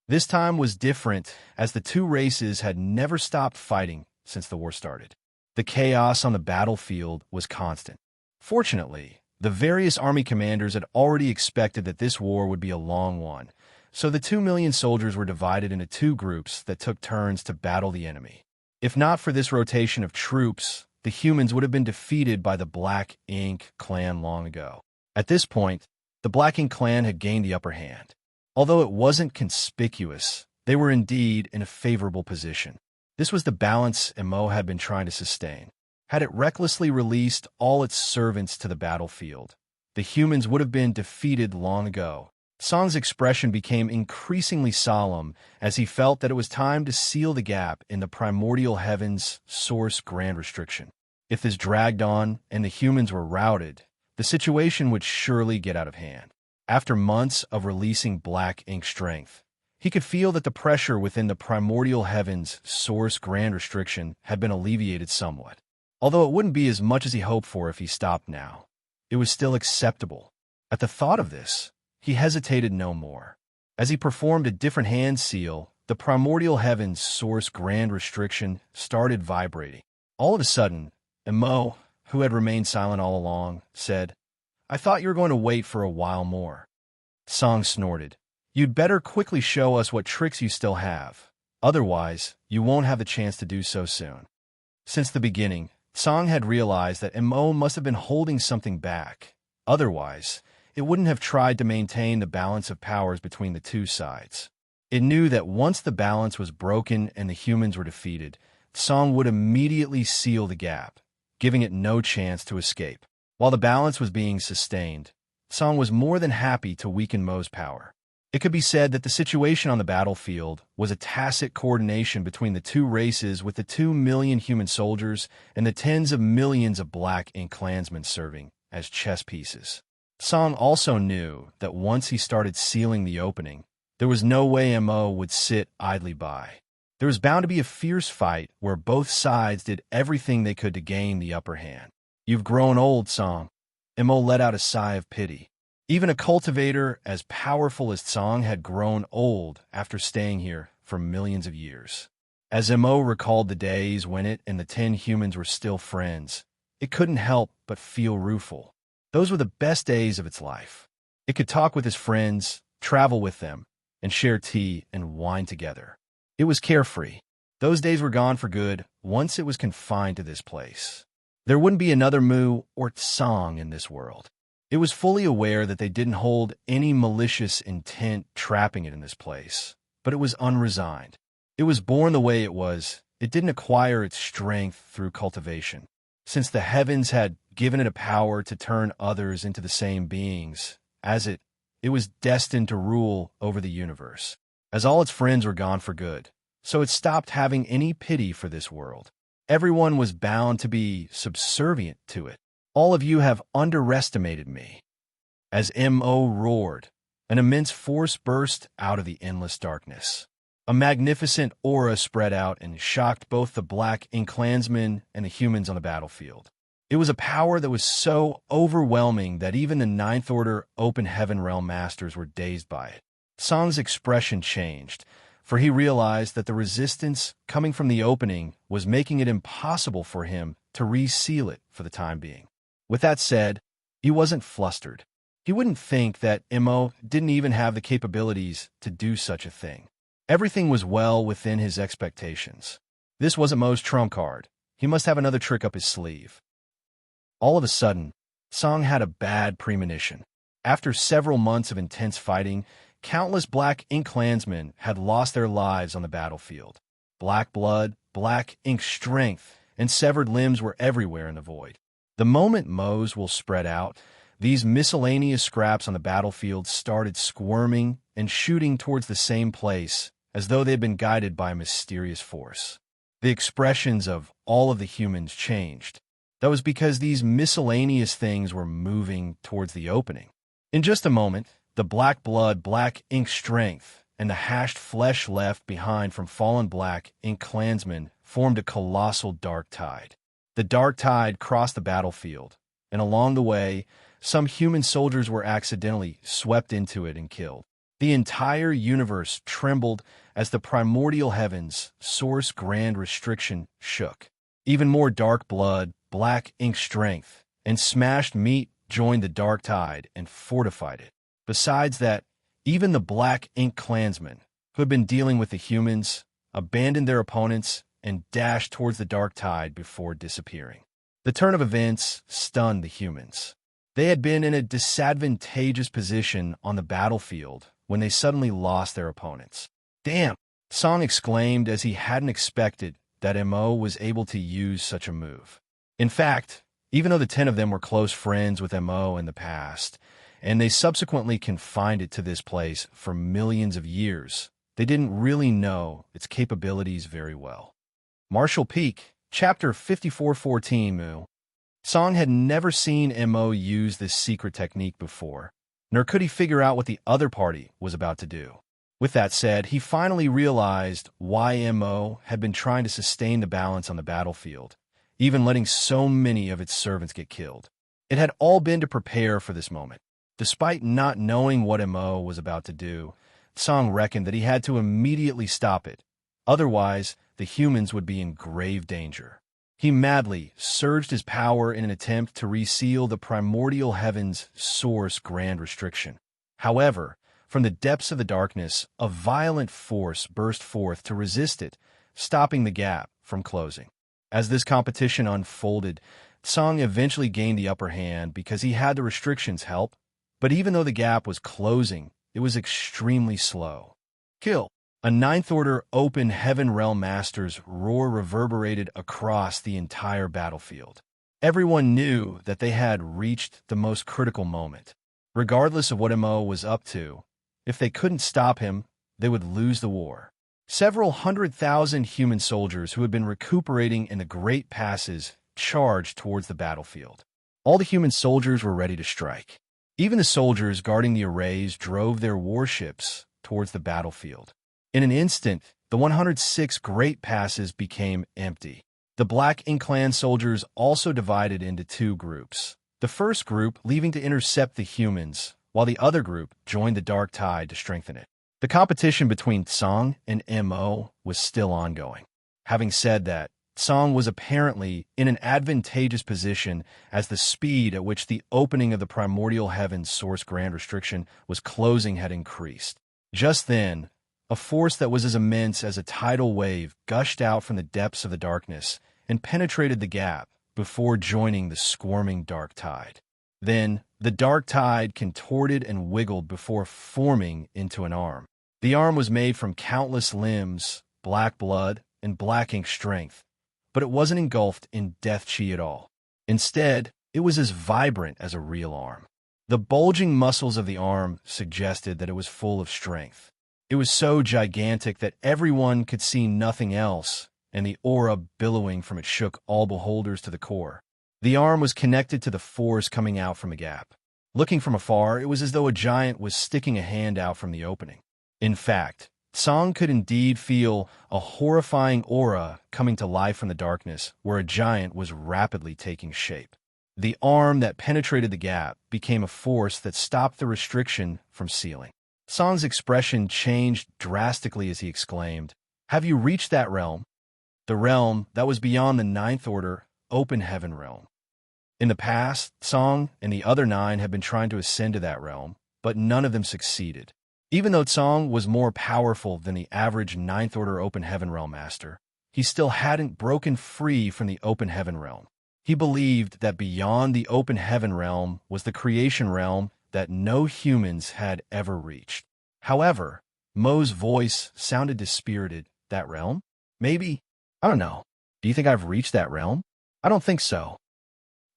This time was different, as the two races had never stopped fighting since the war started. The chaos on the battlefield was constant. Fortunately, the various army commanders had already expected that this war would be a long one, so the 2 million soldiers were divided into two groups that took turns to battle the enemy. If not for this rotation of troops, the humans would have been defeated by the Black Ink clan long ago. At this point, the Black Ink clan had gained the upper hand. Although it wasn't conspicuous, they were indeed in a favorable position. This was the balance Imo had been trying to sustain. Had it recklessly released all its servants to the battlefield, the humans would have been defeated long ago. Song's expression became increasingly solemn as he felt that it was time to seal the gap in the primordial heavens source grand restriction. If this dragged on and the humans were routed, the situation would surely get out of hand. After months of releasing Black Ink strength, He could feel that the pressure within the primordial heavens' source grand restriction had been alleviated somewhat. Although it wouldn't be as much as he hoped for if he stopped now, it was still acceptable. At the thought of this, he hesitated no more. As he performed a different hand seal, the primordial heavens' source grand restriction started vibrating. All of a sudden, Emo, who had remained silent all along, said, "I thought you were going to wait for a while more." Song snorted. "You'd better quickly show us what tricks you still have. Otherwise, you won't have the chance to do so soon." Since the beginning, Song had realized that Emo must have been holding something back. Otherwise, it wouldn't have tried to maintain the balance of powers between the two sides. It knew that once the balance was broken and the humans were defeated, Song would immediately seal the gap, giving it no chance to escape. While the balance was being sustained, Song was more than happy to weaken Mo's power. It could be said that the situation on the battlefield was a tacit coordination between the two races, with the 2 million human soldiers and the tens of millions of Black Ink clansmen serving as chess pieces. Song also knew that once he started sealing the opening, there was no way Mo would sit idly by. There was bound to be a fierce fight where both sides did everything they could to gain the upper hand. "You've grown old, Song." Mo let out a sigh of pity. Even a cultivator as powerful as Song had grown old after staying here for millions of years. As Mo recalled the days when it and the 10 humans were still friends, it couldn't help but feel rueful. Those were the best days of its life. It could talk with his friends, travel with them, and share tea and wine together. It was carefree. Those days were gone for good once it was confined to this place. There wouldn't be another Mu or Song in this world. It was fully aware that they didn't hold any malicious intent trapping it in this place, but it was unresigned. It was born the way it was. It didn't acquire its strength through cultivation. Since the heavens had given it a power to turn others into the same beings, it was destined to rule over the universe. As all its friends were gone for good, so it stopped having any pity for this world. Everyone was bound to be subservient to it. "All of you have underestimated me." As Mo roared, an immense force burst out of the endless darkness. A magnificent aura spread out and shocked both the Black Ink clansmen and the humans on the battlefield. It was a power that was so overwhelming that even the Ninth Order Open Heaven Realm Masters were dazed by it. Song's expression changed, for he realized that the resistance coming from the opening was making it impossible for him to reseal it for the time being. With that said, he wasn't flustered. He wouldn't think that Mo didn't even have the capabilities to do such a thing. Everything was well within his expectations. This wasn't Mo's trump card. He must have another trick up his sleeve. All of a sudden, Song had a bad premonition. After several months of intense fighting, countless Black Ink clansmen had lost their lives on the battlefield. Black blood, Black Ink strength, and severed limbs were everywhere in the void. The moment Mo's will spread out, these miscellaneous scraps on the battlefield started squirming and shooting towards the same place, as though they had been guided by a mysterious force. The expressions of all of the humans changed. That was because these miscellaneous things were moving towards the opening. In just a moment, the black blood, Black Ink strength, and the hashed flesh left behind from fallen Black Ink clansmen formed a colossal dark tide. The dark tide crossed the battlefield, and along the way, some human soldiers were accidentally swept into it and killed. The entire universe trembled as the primordial heavens' source grand restriction shook. Even more dark blood, Black Ink strength, and smashed meat joined the dark tide and fortified it. Besides that, even the Black Ink clansmen, who had been dealing with the humans, abandoned their opponents and dashed towards the dark tide before disappearing. The turn of events stunned the humans. They had been in a disadvantageous position on the battlefield when they suddenly lost their opponents. "Damn!" Song exclaimed as he hadn't expected that Mo was able to use such a move. In fact, even though the 10 of them were close friends with Mo in the past, and they subsequently confined it to this place for millions of years, they didn't really know its capabilities very well. Martial Peak, Chapter 5414 Mu. Song had never seen Mo use this secret technique before, nor could he figure out what the other party was about to do. With that said, he finally realized why Mo had been trying to sustain the balance on the battlefield, even letting so many of its servants get killed. It had all been to prepare for this moment. Despite not knowing what Mo was about to do, Song reckoned that he had to immediately stop it. Otherwise, the humans would be in grave danger. He madly surged his power in an attempt to reseal the primordial heaven's source grand restriction. However, from the depths of the darkness, a violent force burst forth to resist it, stopping the gap from closing. As this competition unfolded, Song eventually gained the upper hand because he had the restrictions help, but even though the gap was closing, it was extremely slow. Kill! A Ninth Order open Heaven Realm Master's roar reverberated across the entire battlefield. Everyone knew that they had reached the most critical moment. Regardless of what Mo was up to, if they couldn't stop him, they would lose the war. Several 100,000 human soldiers who had been recuperating in the Great Passes charged towards the battlefield. All the human soldiers were ready to strike. Even the soldiers guarding the arrays drove their warships towards the battlefield. In an instant, the 106 Great Passes became empty. The Black Ink Clan soldiers also divided into two groups. The first group leaving to intercept the humans, while the other group joined the Dark Tide to strengthen it. The competition between Song and Mo was still ongoing. Having said that, Song was apparently in an advantageous position as the speed at which the opening of the primordial heavens source grand restriction was closing had increased. Just then, a force that was as immense as a tidal wave gushed out from the depths of the darkness and penetrated the gap before joining the squirming dark tide. Then, the dark tide contorted and wiggled before forming into an arm. The arm was made from countless limbs, black blood, and black ink strength, but it wasn't engulfed in death chi at all. Instead, it was as vibrant as a real arm. The bulging muscles of the arm suggested that it was full of strength. It was so gigantic that everyone could see nothing else, and the aura billowing from it shook all beholders to the core. The arm was connected to the force coming out from the gap. Looking from afar, it was as though a giant was sticking a hand out from the opening. In fact, Song could indeed feel a horrifying aura coming to life from the darkness where a giant was rapidly taking shape. The arm that penetrated the gap became a force that stopped the restriction from sealing. Song's expression changed drastically as he exclaimed, "Have you reached that realm?" The realm that was beyond the Ninth Order open heaven realm. In the past, Song and the other 9 had been trying to ascend to that realm, but none of them succeeded. Even though Song was more powerful than the average Ninth Order open heaven realm master, he still hadn't broken free from the open heaven realm. He believed that beyond the open heaven realm was the creation realm that no humans had ever reached. However, Mo's voice sounded dispirited. That realm? Maybe. I don't know. Do you think I've reached that realm? I don't think so.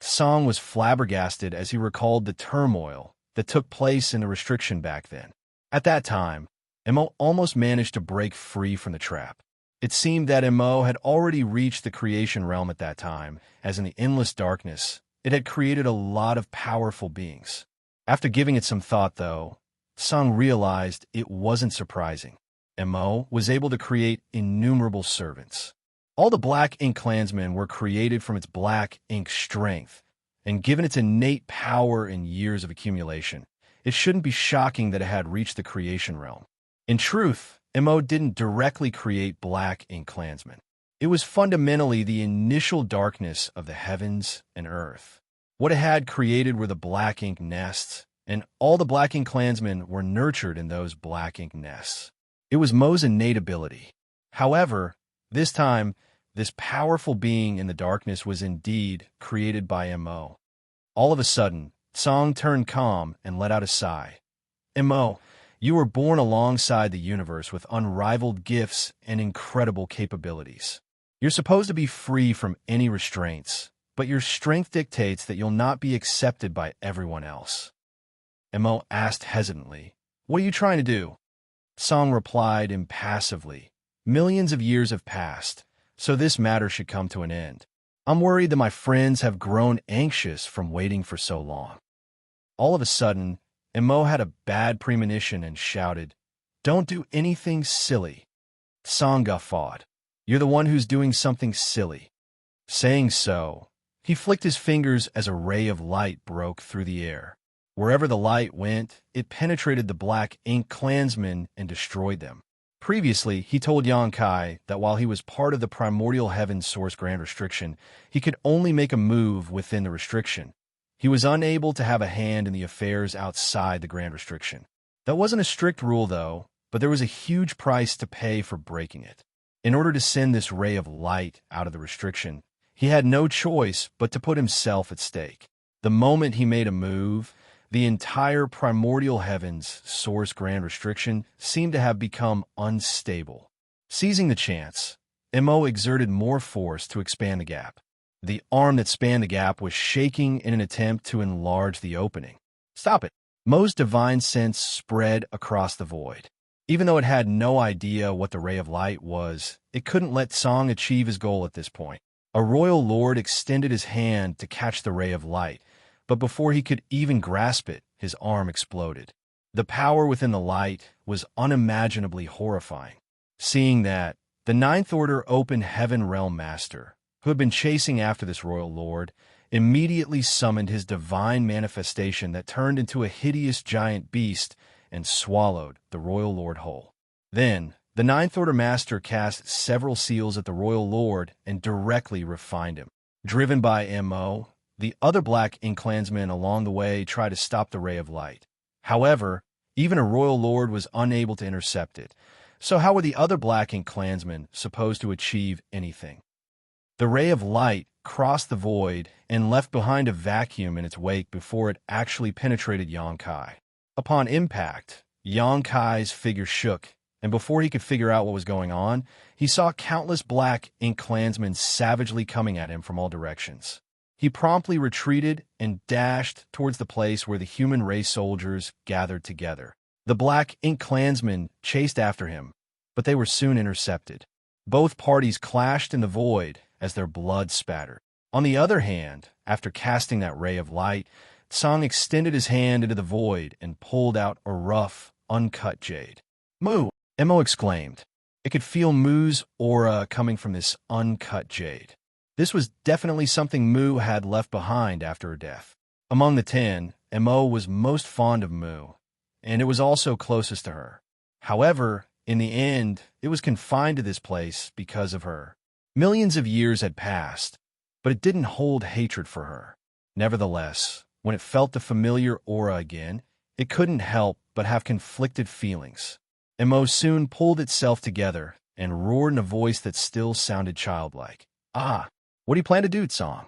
Song was flabbergasted as he recalled the turmoil that took place in the restriction back then. At that time, Mo almost managed to break free from the trap. It seemed that Mo had already reached the creation realm at that time, as in the endless darkness, it had created a lot of powerful beings. After giving it some thought, though, Song realized it wasn't surprising. Mo was able to create innumerable servants. All the Black Ink clansmen were created from its black ink strength, and given its innate power and years of accumulation, it shouldn't be shocking that it had reached the creation realm. In truth, Mo didn't directly create Black Ink clansmen. It was fundamentally the initial darkness of the heavens and earth. What it had created were the black ink nests, and all the Black Ink clansmen were nurtured in those black ink nests. It was Mo's innate ability. However, this time, this powerful being in the darkness was indeed created by Mo. All of a sudden, Song turned calm and let out a sigh. Mo, you were born alongside the universe with unrivaled gifts and incredible capabilities. You're supposed to be free from any restraints, but your strength dictates that you'll not be accepted by everyone else. Mo asked hesitantly, "What are you trying to do?" Song replied impassively, "Millions of years have passed, so this matter should come to an end. I'm worried that my friends have grown anxious from waiting for so long." All of a sudden, Mo had a bad premonition and shouted, Don't do anything silly. Song guffawed. You're the one who's doing something silly. Saying so, he flicked his fingers as a ray of light broke through the air. Wherever the light went, it penetrated the black ink clansmen and destroyed them. Previously, he told Xianxia that while he was part of the primordial heavens source grand restriction, he could only make a move within the restriction. He was unable to have a hand in the affairs outside the grand restriction. That wasn't a strict rule, though, but there was a huge price to pay for breaking it. In order to send this ray of light out of the restriction, he had no choice but to put himself at stake. The moment he made a move, the entire primordial heavens source grand restriction seemed to have become unstable. Seizing the chance, Mo exerted more force to expand the gap. The arm that spanned the gap was shaking in an attempt to enlarge the opening. Stop it! Mo's divine sense spread across the void. Even though it had no idea what the ray of light was, it couldn't let Song achieve his goal at this point. A royal lord extended his hand to catch the ray of light, but before he could even grasp it, his arm exploded. The power within the light was unimaginably horrifying. Seeing that, the Ninth Order Open Heaven Realm Master, who had been chasing after this royal lord, immediately summoned his divine manifestation that turned into a hideous giant beast and swallowed the royal lord whole. Then, the Ninth Order Master cast several seals at the royal lord and directly refined him. Driven by Mo, the other black ink clansmen along the way tried to stop the ray of light. However, even a royal lord was unable to intercept it, so how were the other black ink clansmen supposed to achieve anything? The ray of light crossed the void and left behind a vacuum in its wake before it actually penetrated Xianxia. Upon impact, Xianxia's figure shook, and before he could figure out what was going on, he saw countless black ink clansmen savagely coming at him from all directions. He promptly retreated and dashed towards the place where the human race soldiers gathered together. The black ink clansmen chased after him, but they were soon intercepted. Both parties clashed in the void as their blood spattered. On the other hand, after casting that ray of light, Song extended his hand into the void and pulled out a rough, uncut jade. "Mu!" Mo exclaimed. It could feel Mu's aura coming from this uncut jade. This was definitely something Mu had left behind after her death. Among the 10, Mo was most fond of Mu, and it was also closest to her. However, in the end, it was confined to this place because of her. Millions of years had passed, but it didn't hold hatred for her. Nevertheless, when it felt the familiar aura again, it couldn't help but have conflicted feelings. Mo soon pulled itself together and roared in a voice that still sounded childlike. "Ah, what do you plan to do, Song?"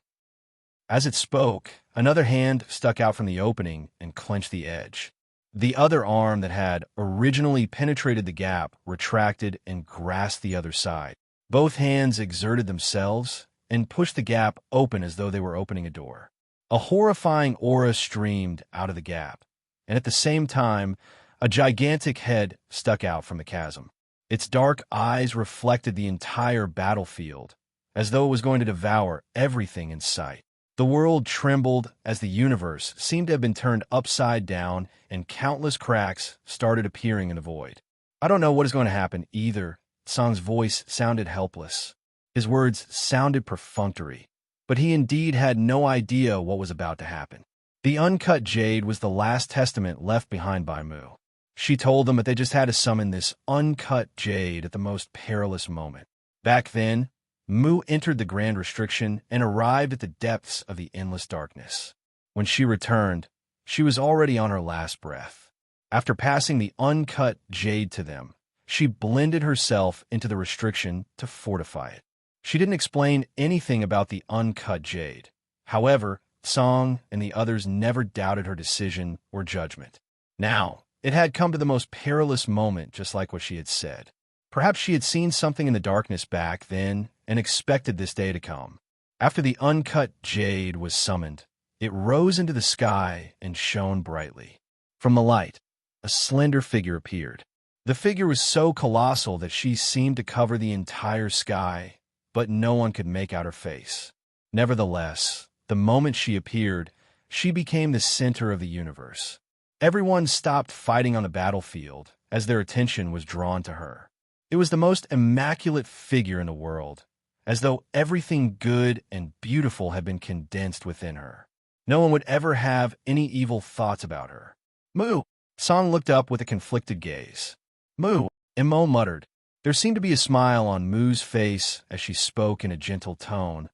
As it spoke, another hand stuck out from the opening and clenched the edge. The other arm that had originally penetrated the gap retracted and grasped the other side. Both hands exerted themselves and pushed the gap open as though they were opening a door. A horrifying aura streamed out of the gap, and at the same time, a gigantic head stuck out from the chasm. Its dark eyes reflected the entire battlefield, as though it was going to devour everything in sight. The world trembled as the universe seemed to have been turned upside down and countless cracks started appearing in the void. "I don't know what is going to happen either." Song's voice sounded helpless. His words sounded perfunctory, but he indeed had no idea what was about to happen. The uncut jade was the last testament left behind by Mu. She told them that they just had to summon this uncut jade at the most perilous moment. Back then, Mu entered the grand restriction and arrived at the depths of the endless darkness. When she returned, she was already on her last breath. After passing the uncut jade to them, she blended herself into the restriction to fortify it. She didn't explain anything about the uncut jade. However, Song and the others never doubted her decision or judgment. Now, it had come to the most perilous moment, just like what she had said. Perhaps she had seen something in the darkness back then and expected this day to come. After the uncut jade was summoned, it rose into the sky and shone brightly. From the light, a slender figure appeared. The figure was so colossal that she seemed to cover the entire sky, but no one could make out her face. Nevertheless, the moment she appeared, she became the center of the universe. Everyone stopped fighting on the battlefield as their attention was drawn to her. It was the most immaculate figure in the world, as though everything good and beautiful had been condensed within her. No one would ever have any evil thoughts about her. Moo! Song looked up with a conflicted gaze. Moo! Imo muttered. There seemed to be a smile on Moo's face as she spoke in a gentle tone.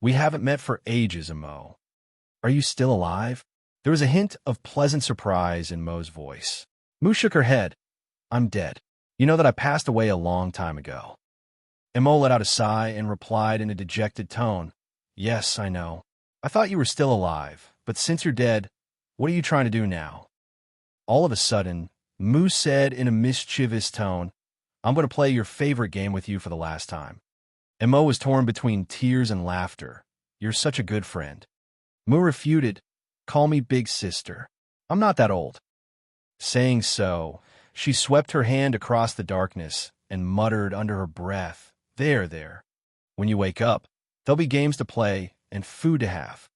We haven't met for ages, Imo. Are you still alive? There was a hint of pleasant surprise in Mo's voice. Moo shook her head. I'm dead. You know that I passed away a long time ago. Imo let out a sigh and replied in a dejected tone. Yes, I know. I thought you were still alive, but since you're dead, what are you trying to do now? All of a sudden, Moo said in a mischievous tone, I'm going to play your favorite game with you for the last time. Imo was torn between tears and laughter. You're such a good friend. Moo refuted, Call me big sister. I'm not that old. Saying so, she swept her hand across the darkness and muttered under her breath, There. When you wake up, there'll be games to play and food to have.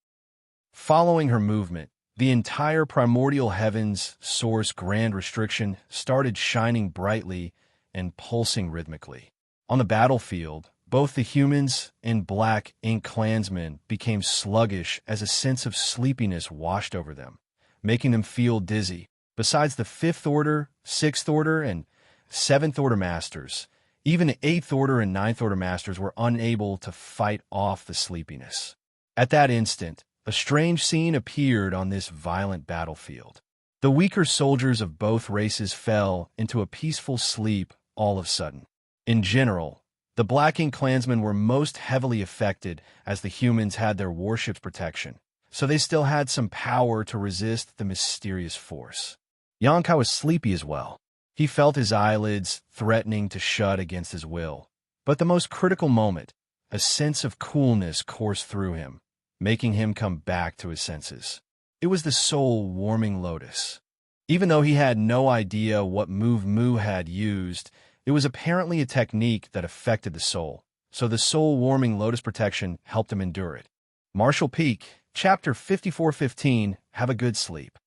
Following her movement, the entire primordial heavens source grand restriction started shining brightly and pulsing rhythmically. On the battlefield, both the humans and black ink clansmen became sluggish as a sense of sleepiness washed over them, making them feel dizzy. Besides the 5th Order, 6th Order, and 7th Order Masters, even the 8th Order and 9th Order Masters were unable to fight off the sleepiness. At that instant, a strange scene appeared on this violent battlefield. The weaker soldiers of both races fell into a peaceful sleep all of a sudden. In general, the Black Ink clansmen were most heavily affected as the humans had their warships' protection, so they still had some power to resist the mysterious force. Xianxia was sleepy as well. He felt his eyelids threatening to shut against his will. But the most critical moment, a sense of coolness coursed through him, making him come back to his senses. It was the soul-warming lotus. Even though he had no idea what move Moo had used, it was apparently a technique that affected the soul, so the soul-warming lotus protection helped him endure it. Martial Peak, Chapter 5415, Have a Good Sleep.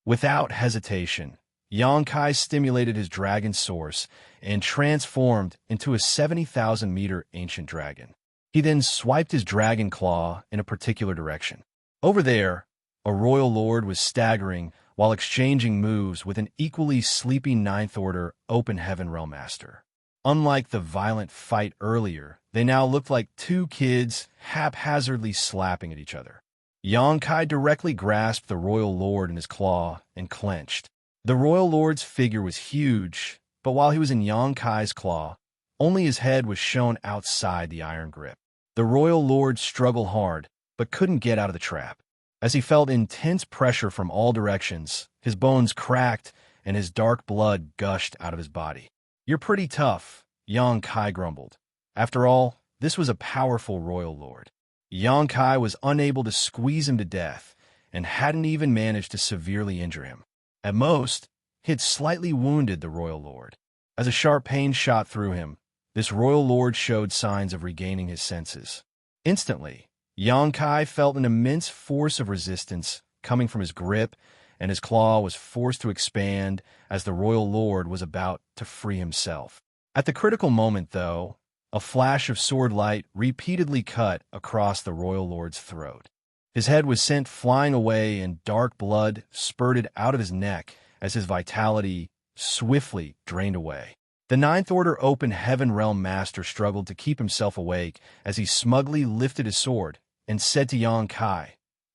Without hesitation, Xianxia stimulated his dragon source and transformed into a 70,000-meter ancient dragon. He then swiped his dragon claw in a particular direction. Over there, a royal lord was staggering while exchanging moves with an equally sleepy 9th Order Open Heaven Realm Master. Unlike the violent fight earlier, they now looked like two kids haphazardly slapping at each other. Xianxia directly grasped the royal lord in his claw and clenched. The royal lord's figure was huge, but while he was in Xianxia's claw, only his head was shown outside the iron grip. The royal lord struggled hard, but couldn't get out of the trap. As he felt intense pressure from all directions, his bones cracked and his dark blood gushed out of his body. You're pretty tough, Xianxia grumbled. After all, this was a powerful royal lord. Xianxia was unable to squeeze him to death and hadn't even managed to severely injure him. At most, he had slightly wounded the royal lord. As a sharp pain shot through him, this royal lord showed signs of regaining his senses. Instantly, Xianxia felt an immense force of resistance coming from his grip, and his claw was forced to expand as the royal lord was about to free himself. At the critical moment, though, a flash of sword light repeatedly cut across the royal lord's throat. His head was sent flying away and dark blood spurted out of his neck as his vitality swiftly drained away. The 9th Order Open Heaven Realm Master struggled to keep himself awake as he smugly lifted his sword and said to Xianxia,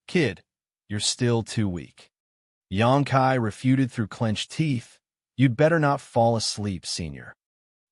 Kid, you're still too weak. Xianxia refuted through clenched teeth, You'd better not fall asleep, senior.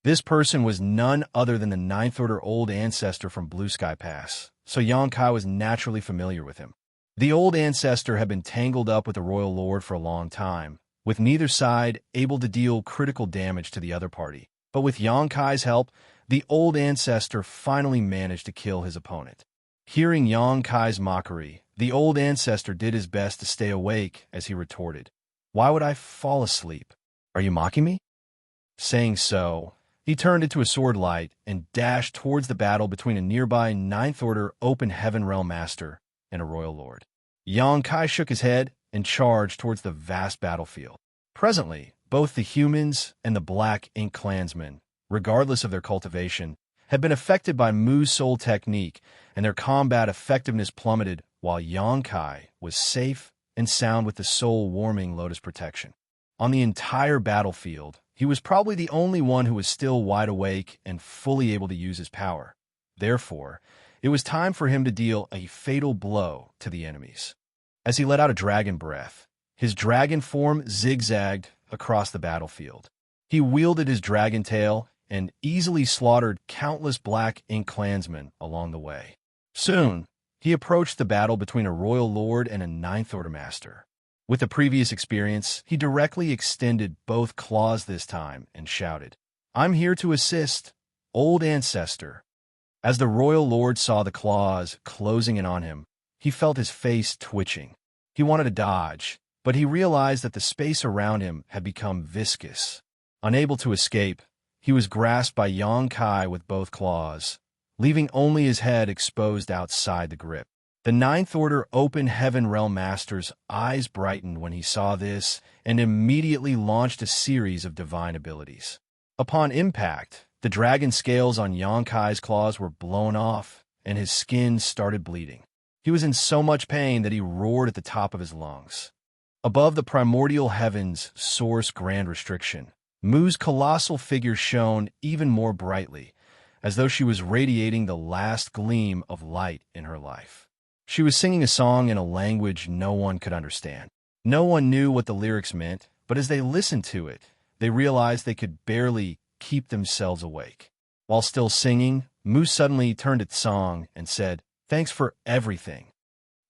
This person was none other than the 9th Order Old Ancestor from Blue Sky Pass, so Xianxia was naturally familiar with him. The Old Ancestor had been tangled up with the Royal Lord for a long time, with neither side able to deal critical damage to the other party. But with Xianxia's help, the Old Ancestor finally managed to kill his opponent. Hearing Xianxia's mockery, the Old Ancestor did his best to stay awake as he retorted, Why would I fall asleep? Are you mocking me? Saying so, he turned into a sword light and dashed towards the battle between a nearby 9th Order Open Heaven Realm Master and a Royal Lord. Xianxia shook his head and charged towards the vast battlefield. Presently, Both the humans and the Black Ink clansmen, regardless of their cultivation, had been affected by Mu's soul technique, and their combat effectiveness plummeted while Xianxia was safe and sound with the soul-warming Lotus protection. On the entire battlefield, he was probably the only one who was still wide awake and fully able to use his power. Therefore, it was time for him to deal a fatal blow to the enemies. As he let out a dragon breath, his dragon form zigzagged across the battlefield. He wielded his dragon tail and easily slaughtered countless Black Ink clansmen along the way. Soon, he approached the battle between a royal lord and a Ninth Order master. With the previous experience, he directly extended both claws this time and shouted, "I'm here to assist, old ancestor." As the royal lord saw the claws closing in on him, he felt his face twitching. He wanted to dodge, but he realized that the space around him had become viscous. Unable to escape, he was grasped by Xianxia with both claws, leaving only his head exposed outside the grip. The Ninth Order Open Heaven Realm Master's eyes brightened when he saw this and immediately launched a series of divine abilities. Upon impact, the dragon scales on Xianxia's claws were blown off, and his skin started bleeding. He was in so much pain that he roared at the top of his lungs. Above the primordial heaven's source grand restriction, Mu's colossal figure shone even more brightly, as though she was radiating the last gleam of light in her life. She was singing a song in a language no one could understand. No one knew what the lyrics meant, but as they listened to it, they realized they could barely keep themselves awake. While still singing, Mu suddenly turned to Tsang and said, "Thanks for everything."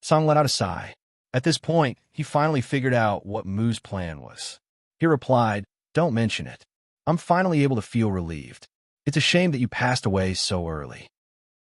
Tsang let out a sigh. At this point, he finally figured out what Mu's plan was. He replied, "Don't mention it. I'm finally able to feel relieved. It's a shame that you passed away so early."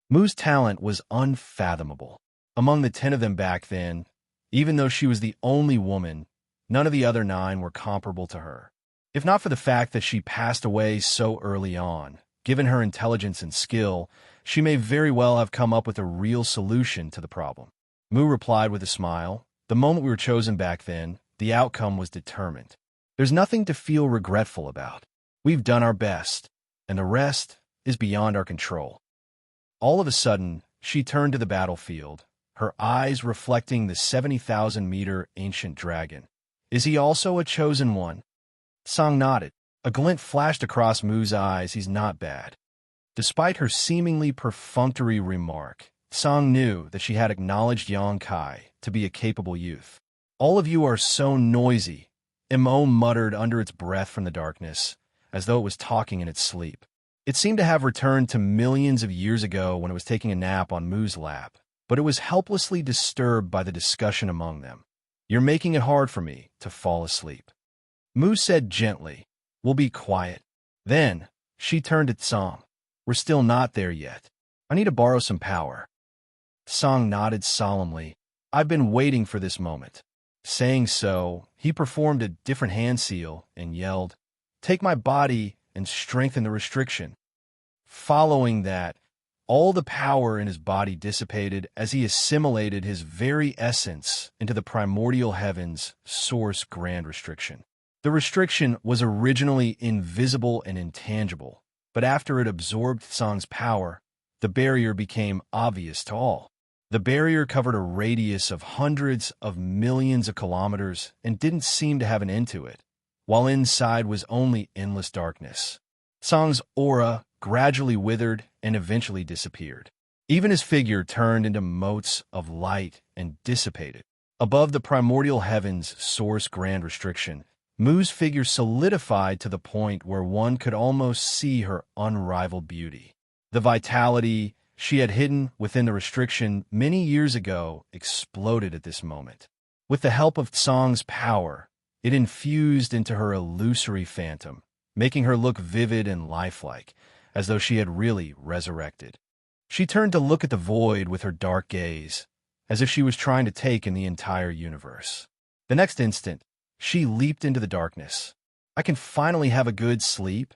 Mu's talent was unfathomable. Among the 10 of them back then, even though she was the only woman, none of the other 9 were comparable to her. If not for the fact that she passed away so early on, given her intelligence and skill, she may very well have come up with a real solution to the problem. Mu replied with a smile, "The moment we were chosen back then, the outcome was determined. There's nothing to feel regretful about. We've done our best, and the rest is beyond our control." All of a sudden, she turned to the battlefield, her eyes reflecting the 70,000-meter ancient dragon. "Is he also a chosen one?" Tsang nodded. A glint flashed across Mu's eyes. "He's not bad." Despite her seemingly perfunctory remark, Tsang knew that she had acknowledged Xianxia to be a capable youth. "All of you are so noisy," Mo muttered under its breath from the darkness, as though it was talking in its sleep. It seemed to have returned to millions of years ago when it was taking a nap on Mu's lap, but it was helplessly disturbed by the discussion among them. "You're making it hard for me to fall asleep." Mu said gently, "We'll be quiet." Then, she turned to Tsang. "We're still not there yet. I need to borrow some power." Tsang nodded solemnly. "I've been waiting for this moment." Saying so, he performed a different hand seal and yelled, "Take my body and strengthen the restriction." Following that, all the power in his body dissipated as he assimilated his very essence into the primordial heaven's source grand restriction. The restriction was originally invisible and intangible, but after it absorbed Tsang's power, the barrier became obvious to all. The barrier covered a radius of hundreds of millions of kilometers and didn't seem to have an end to it, while inside was only endless darkness. Tsang's aura gradually withered and eventually disappeared. Even his figure turned into motes of light and dissipated. Above the primordial heaven's source grand restriction, Mu's figure solidified to the point where one could almost see her unrivaled beauty. The vitality she had hidden within the restriction many years ago exploded at this moment. With the help of Tsang's power, it infused into her illusory phantom, making her look vivid and lifelike, as though she had really resurrected. She turned to look at the void with her dark gaze, as if she was trying to take in the entire universe. The next instant, she leaped into the darkness. "I can finally have a good sleep,"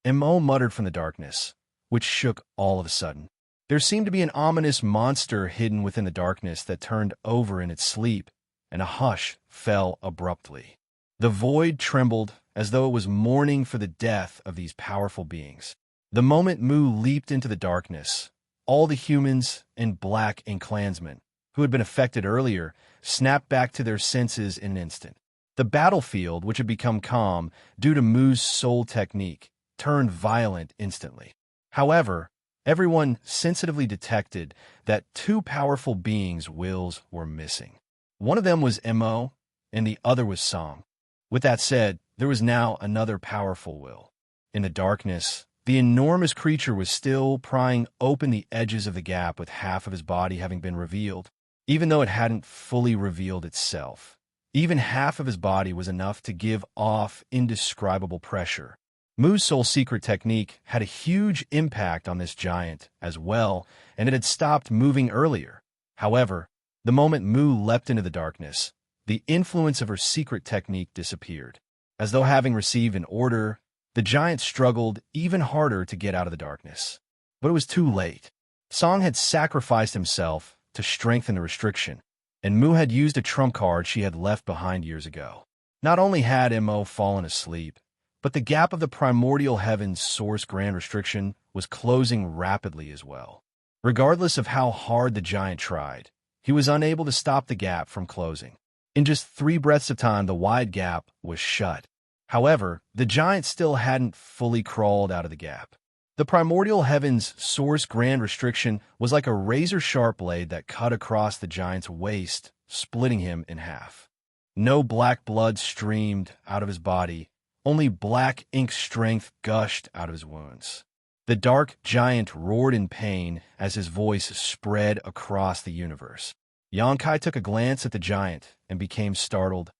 Mo muttered from the darkness, which shook all of a sudden. There seemed to be an ominous monster hidden within the darkness that turned over in its sleep, and a hush fell abruptly. The void trembled as though it was mourning for the death of these powerful beings. The moment Mu leaped into the darkness, all the humans and Black Ink clansmen, who had been affected earlier, snapped back to their senses in an instant. The battlefield, which had become calm due to Mu's soul technique, turned violent instantly. However, everyone sensitively detected that two powerful beings' wills were missing. One of them was Mo, and the other was Song. With that said, there was now another powerful will. In the darkness, the enormous creature was still prying open the edges of the gap, with half of his body having been revealed, even though it hadn't fully revealed itself. Even half of his body was enough to give off indescribable pressure. Mu's soul secret technique had a huge impact on this giant as well, and it had stopped moving earlier. However, the moment Mu leapt into the darkness, the influence of her secret technique disappeared. As though having received an order, the giant struggled even harder to get out of the darkness. But it was too late. Song had sacrificed himself to strengthen the restriction, and Mu had used a trump card she had left behind years ago. Not only had Mo fallen asleep, but the gap of the primordial heaven's source grand restriction was closing rapidly as well. Regardless of how hard the giant tried, he was unable to stop the gap from closing. In just 3 breaths of time, the wide gap was shut. However, the giant still hadn't fully crawled out of the gap. The primordial heaven's source grand restriction was like a razor-sharp blade that cut across the giant's waist, splitting him in half. No black blood streamed out of his body, only Black Ink strength gushed out of his wounds. The dark giant roared in pain as his voice spread across the universe. Xianxia took a glance at the giant and became startled.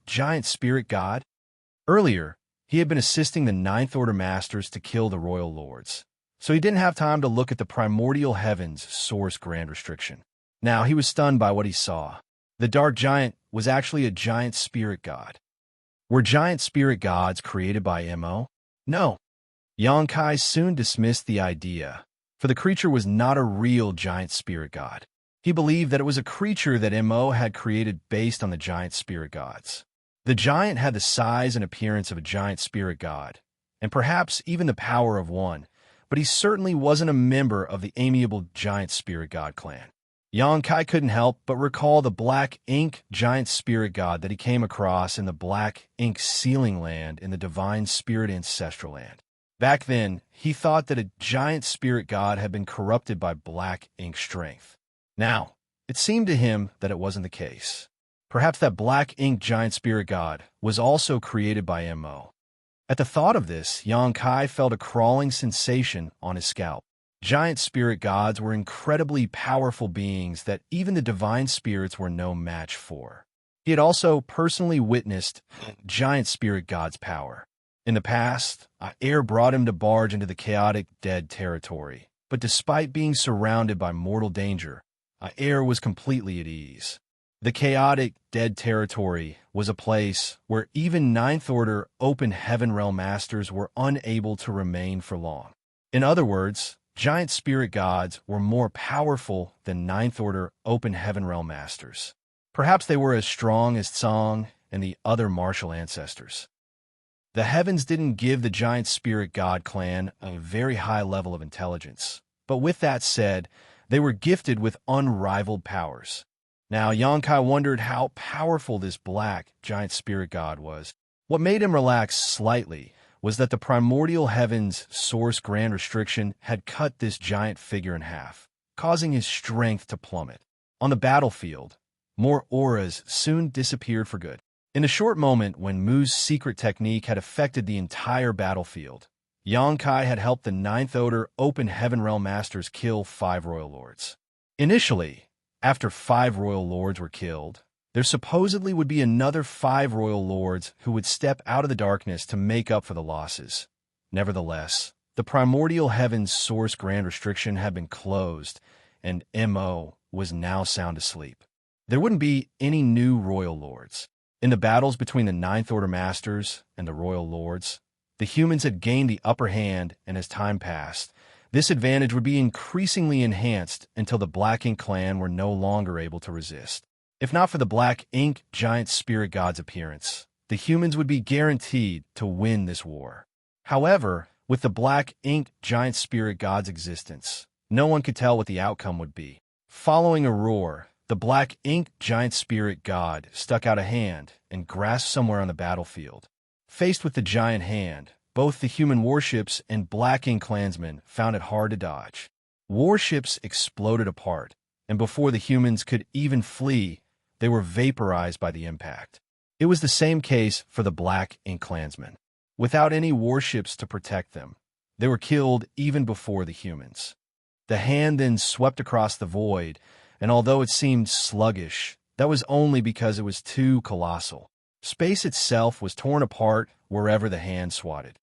Giant spirit god? Earlier, he had been assisting the Ninth Order Masters to kill the Royal Lords, so he didn't have time to look at the primordial heaven's source grand restriction. Now he was stunned by what he saw. The dark giant was actually a giant spirit god. Were giant spirit gods created by Mo? No. Xianxia soon dismissed the idea, for the creature was not a real giant spirit god. He believed that it was a creature that Mo had created based on the giant spirit gods. The giant had the size and appearance of a giant spirit god, and perhaps even the power of one, but he certainly wasn't a member of the amiable giant spirit god clan. Xianxia couldn't help but recall the Black Ink giant spirit god that he came across in the Black Ink sealing land in the divine spirit ancestral land. Back then, he thought that a giant spirit god had been corrupted by Black Ink strength. Now, it seemed to him that it wasn't the case. Perhaps that Black Ink giant spirit god was also created by Mo. At the thought of this, Xianxia felt a crawling sensation on his scalp. Giant spirit gods were incredibly powerful beings that even the divine spirits were no match for. He had also personally witnessed giant spirit gods' power. In the past, air brought him to barge into the chaotic dead territory, but despite being surrounded by mortal danger, air was completely at ease. The chaotic dead territory was a place where even Ninth Order open heaven realm masters were unable to remain for long. In other words, giant spirit gods were more powerful than Ninth Order open heaven realm masters. Perhaps they were as strong as Song and the other martial ancestors. The heavens didn't give the giant spirit god clan a very high level of intelligence, but with that said, they were gifted with unrivaled powers. Now, Xianxia wondered how powerful this black giant spirit god was. What made him relax slightly was that the primordial heaven's source grand restriction had cut this giant figure in half, causing his strength to plummet. On the battlefield, more auras soon disappeared for good. In a short moment, when Mu's secret technique had affected the entire battlefield, Xianxia had helped the Ninth Order open heaven realm masters kill 5 royal lords. Initially, after 5 royal lords were killed, there supposedly would be another 5 royal lords who would step out of the darkness to make up for the losses. Nevertheless, the primordial heaven's source grand restriction had been closed, and Mo was now sound asleep. There wouldn't be any new royal lords. In the battles between the Ninth Order Masters and the Royal Lords, the humans had gained the upper hand, and as time passed, this advantage would be increasingly enhanced until the Black Ink clan were no longer able to resist. If not for the Black Ink giant spirit god's appearance, The humans would be guaranteed to win this war. However, with the black ink giant spirit god's existence, no one could tell what the outcome would be. Following a roar, the black ink giant spirit god stuck out a hand and grasped somewhere on the battlefield. Faced with the giant hand, both the human warships and black ink clansmen found it hard to dodge. Warships exploded apart, and before the humans could even flee, they were vaporized by the impact. It was the same case for the black ink clansmen. Without any warships to protect them, they were killed even before the humans. The hand then swept across the void, and although it seemed sluggish, that was only because it was too colossal. Space itself was torn apart wherever the hand swatted.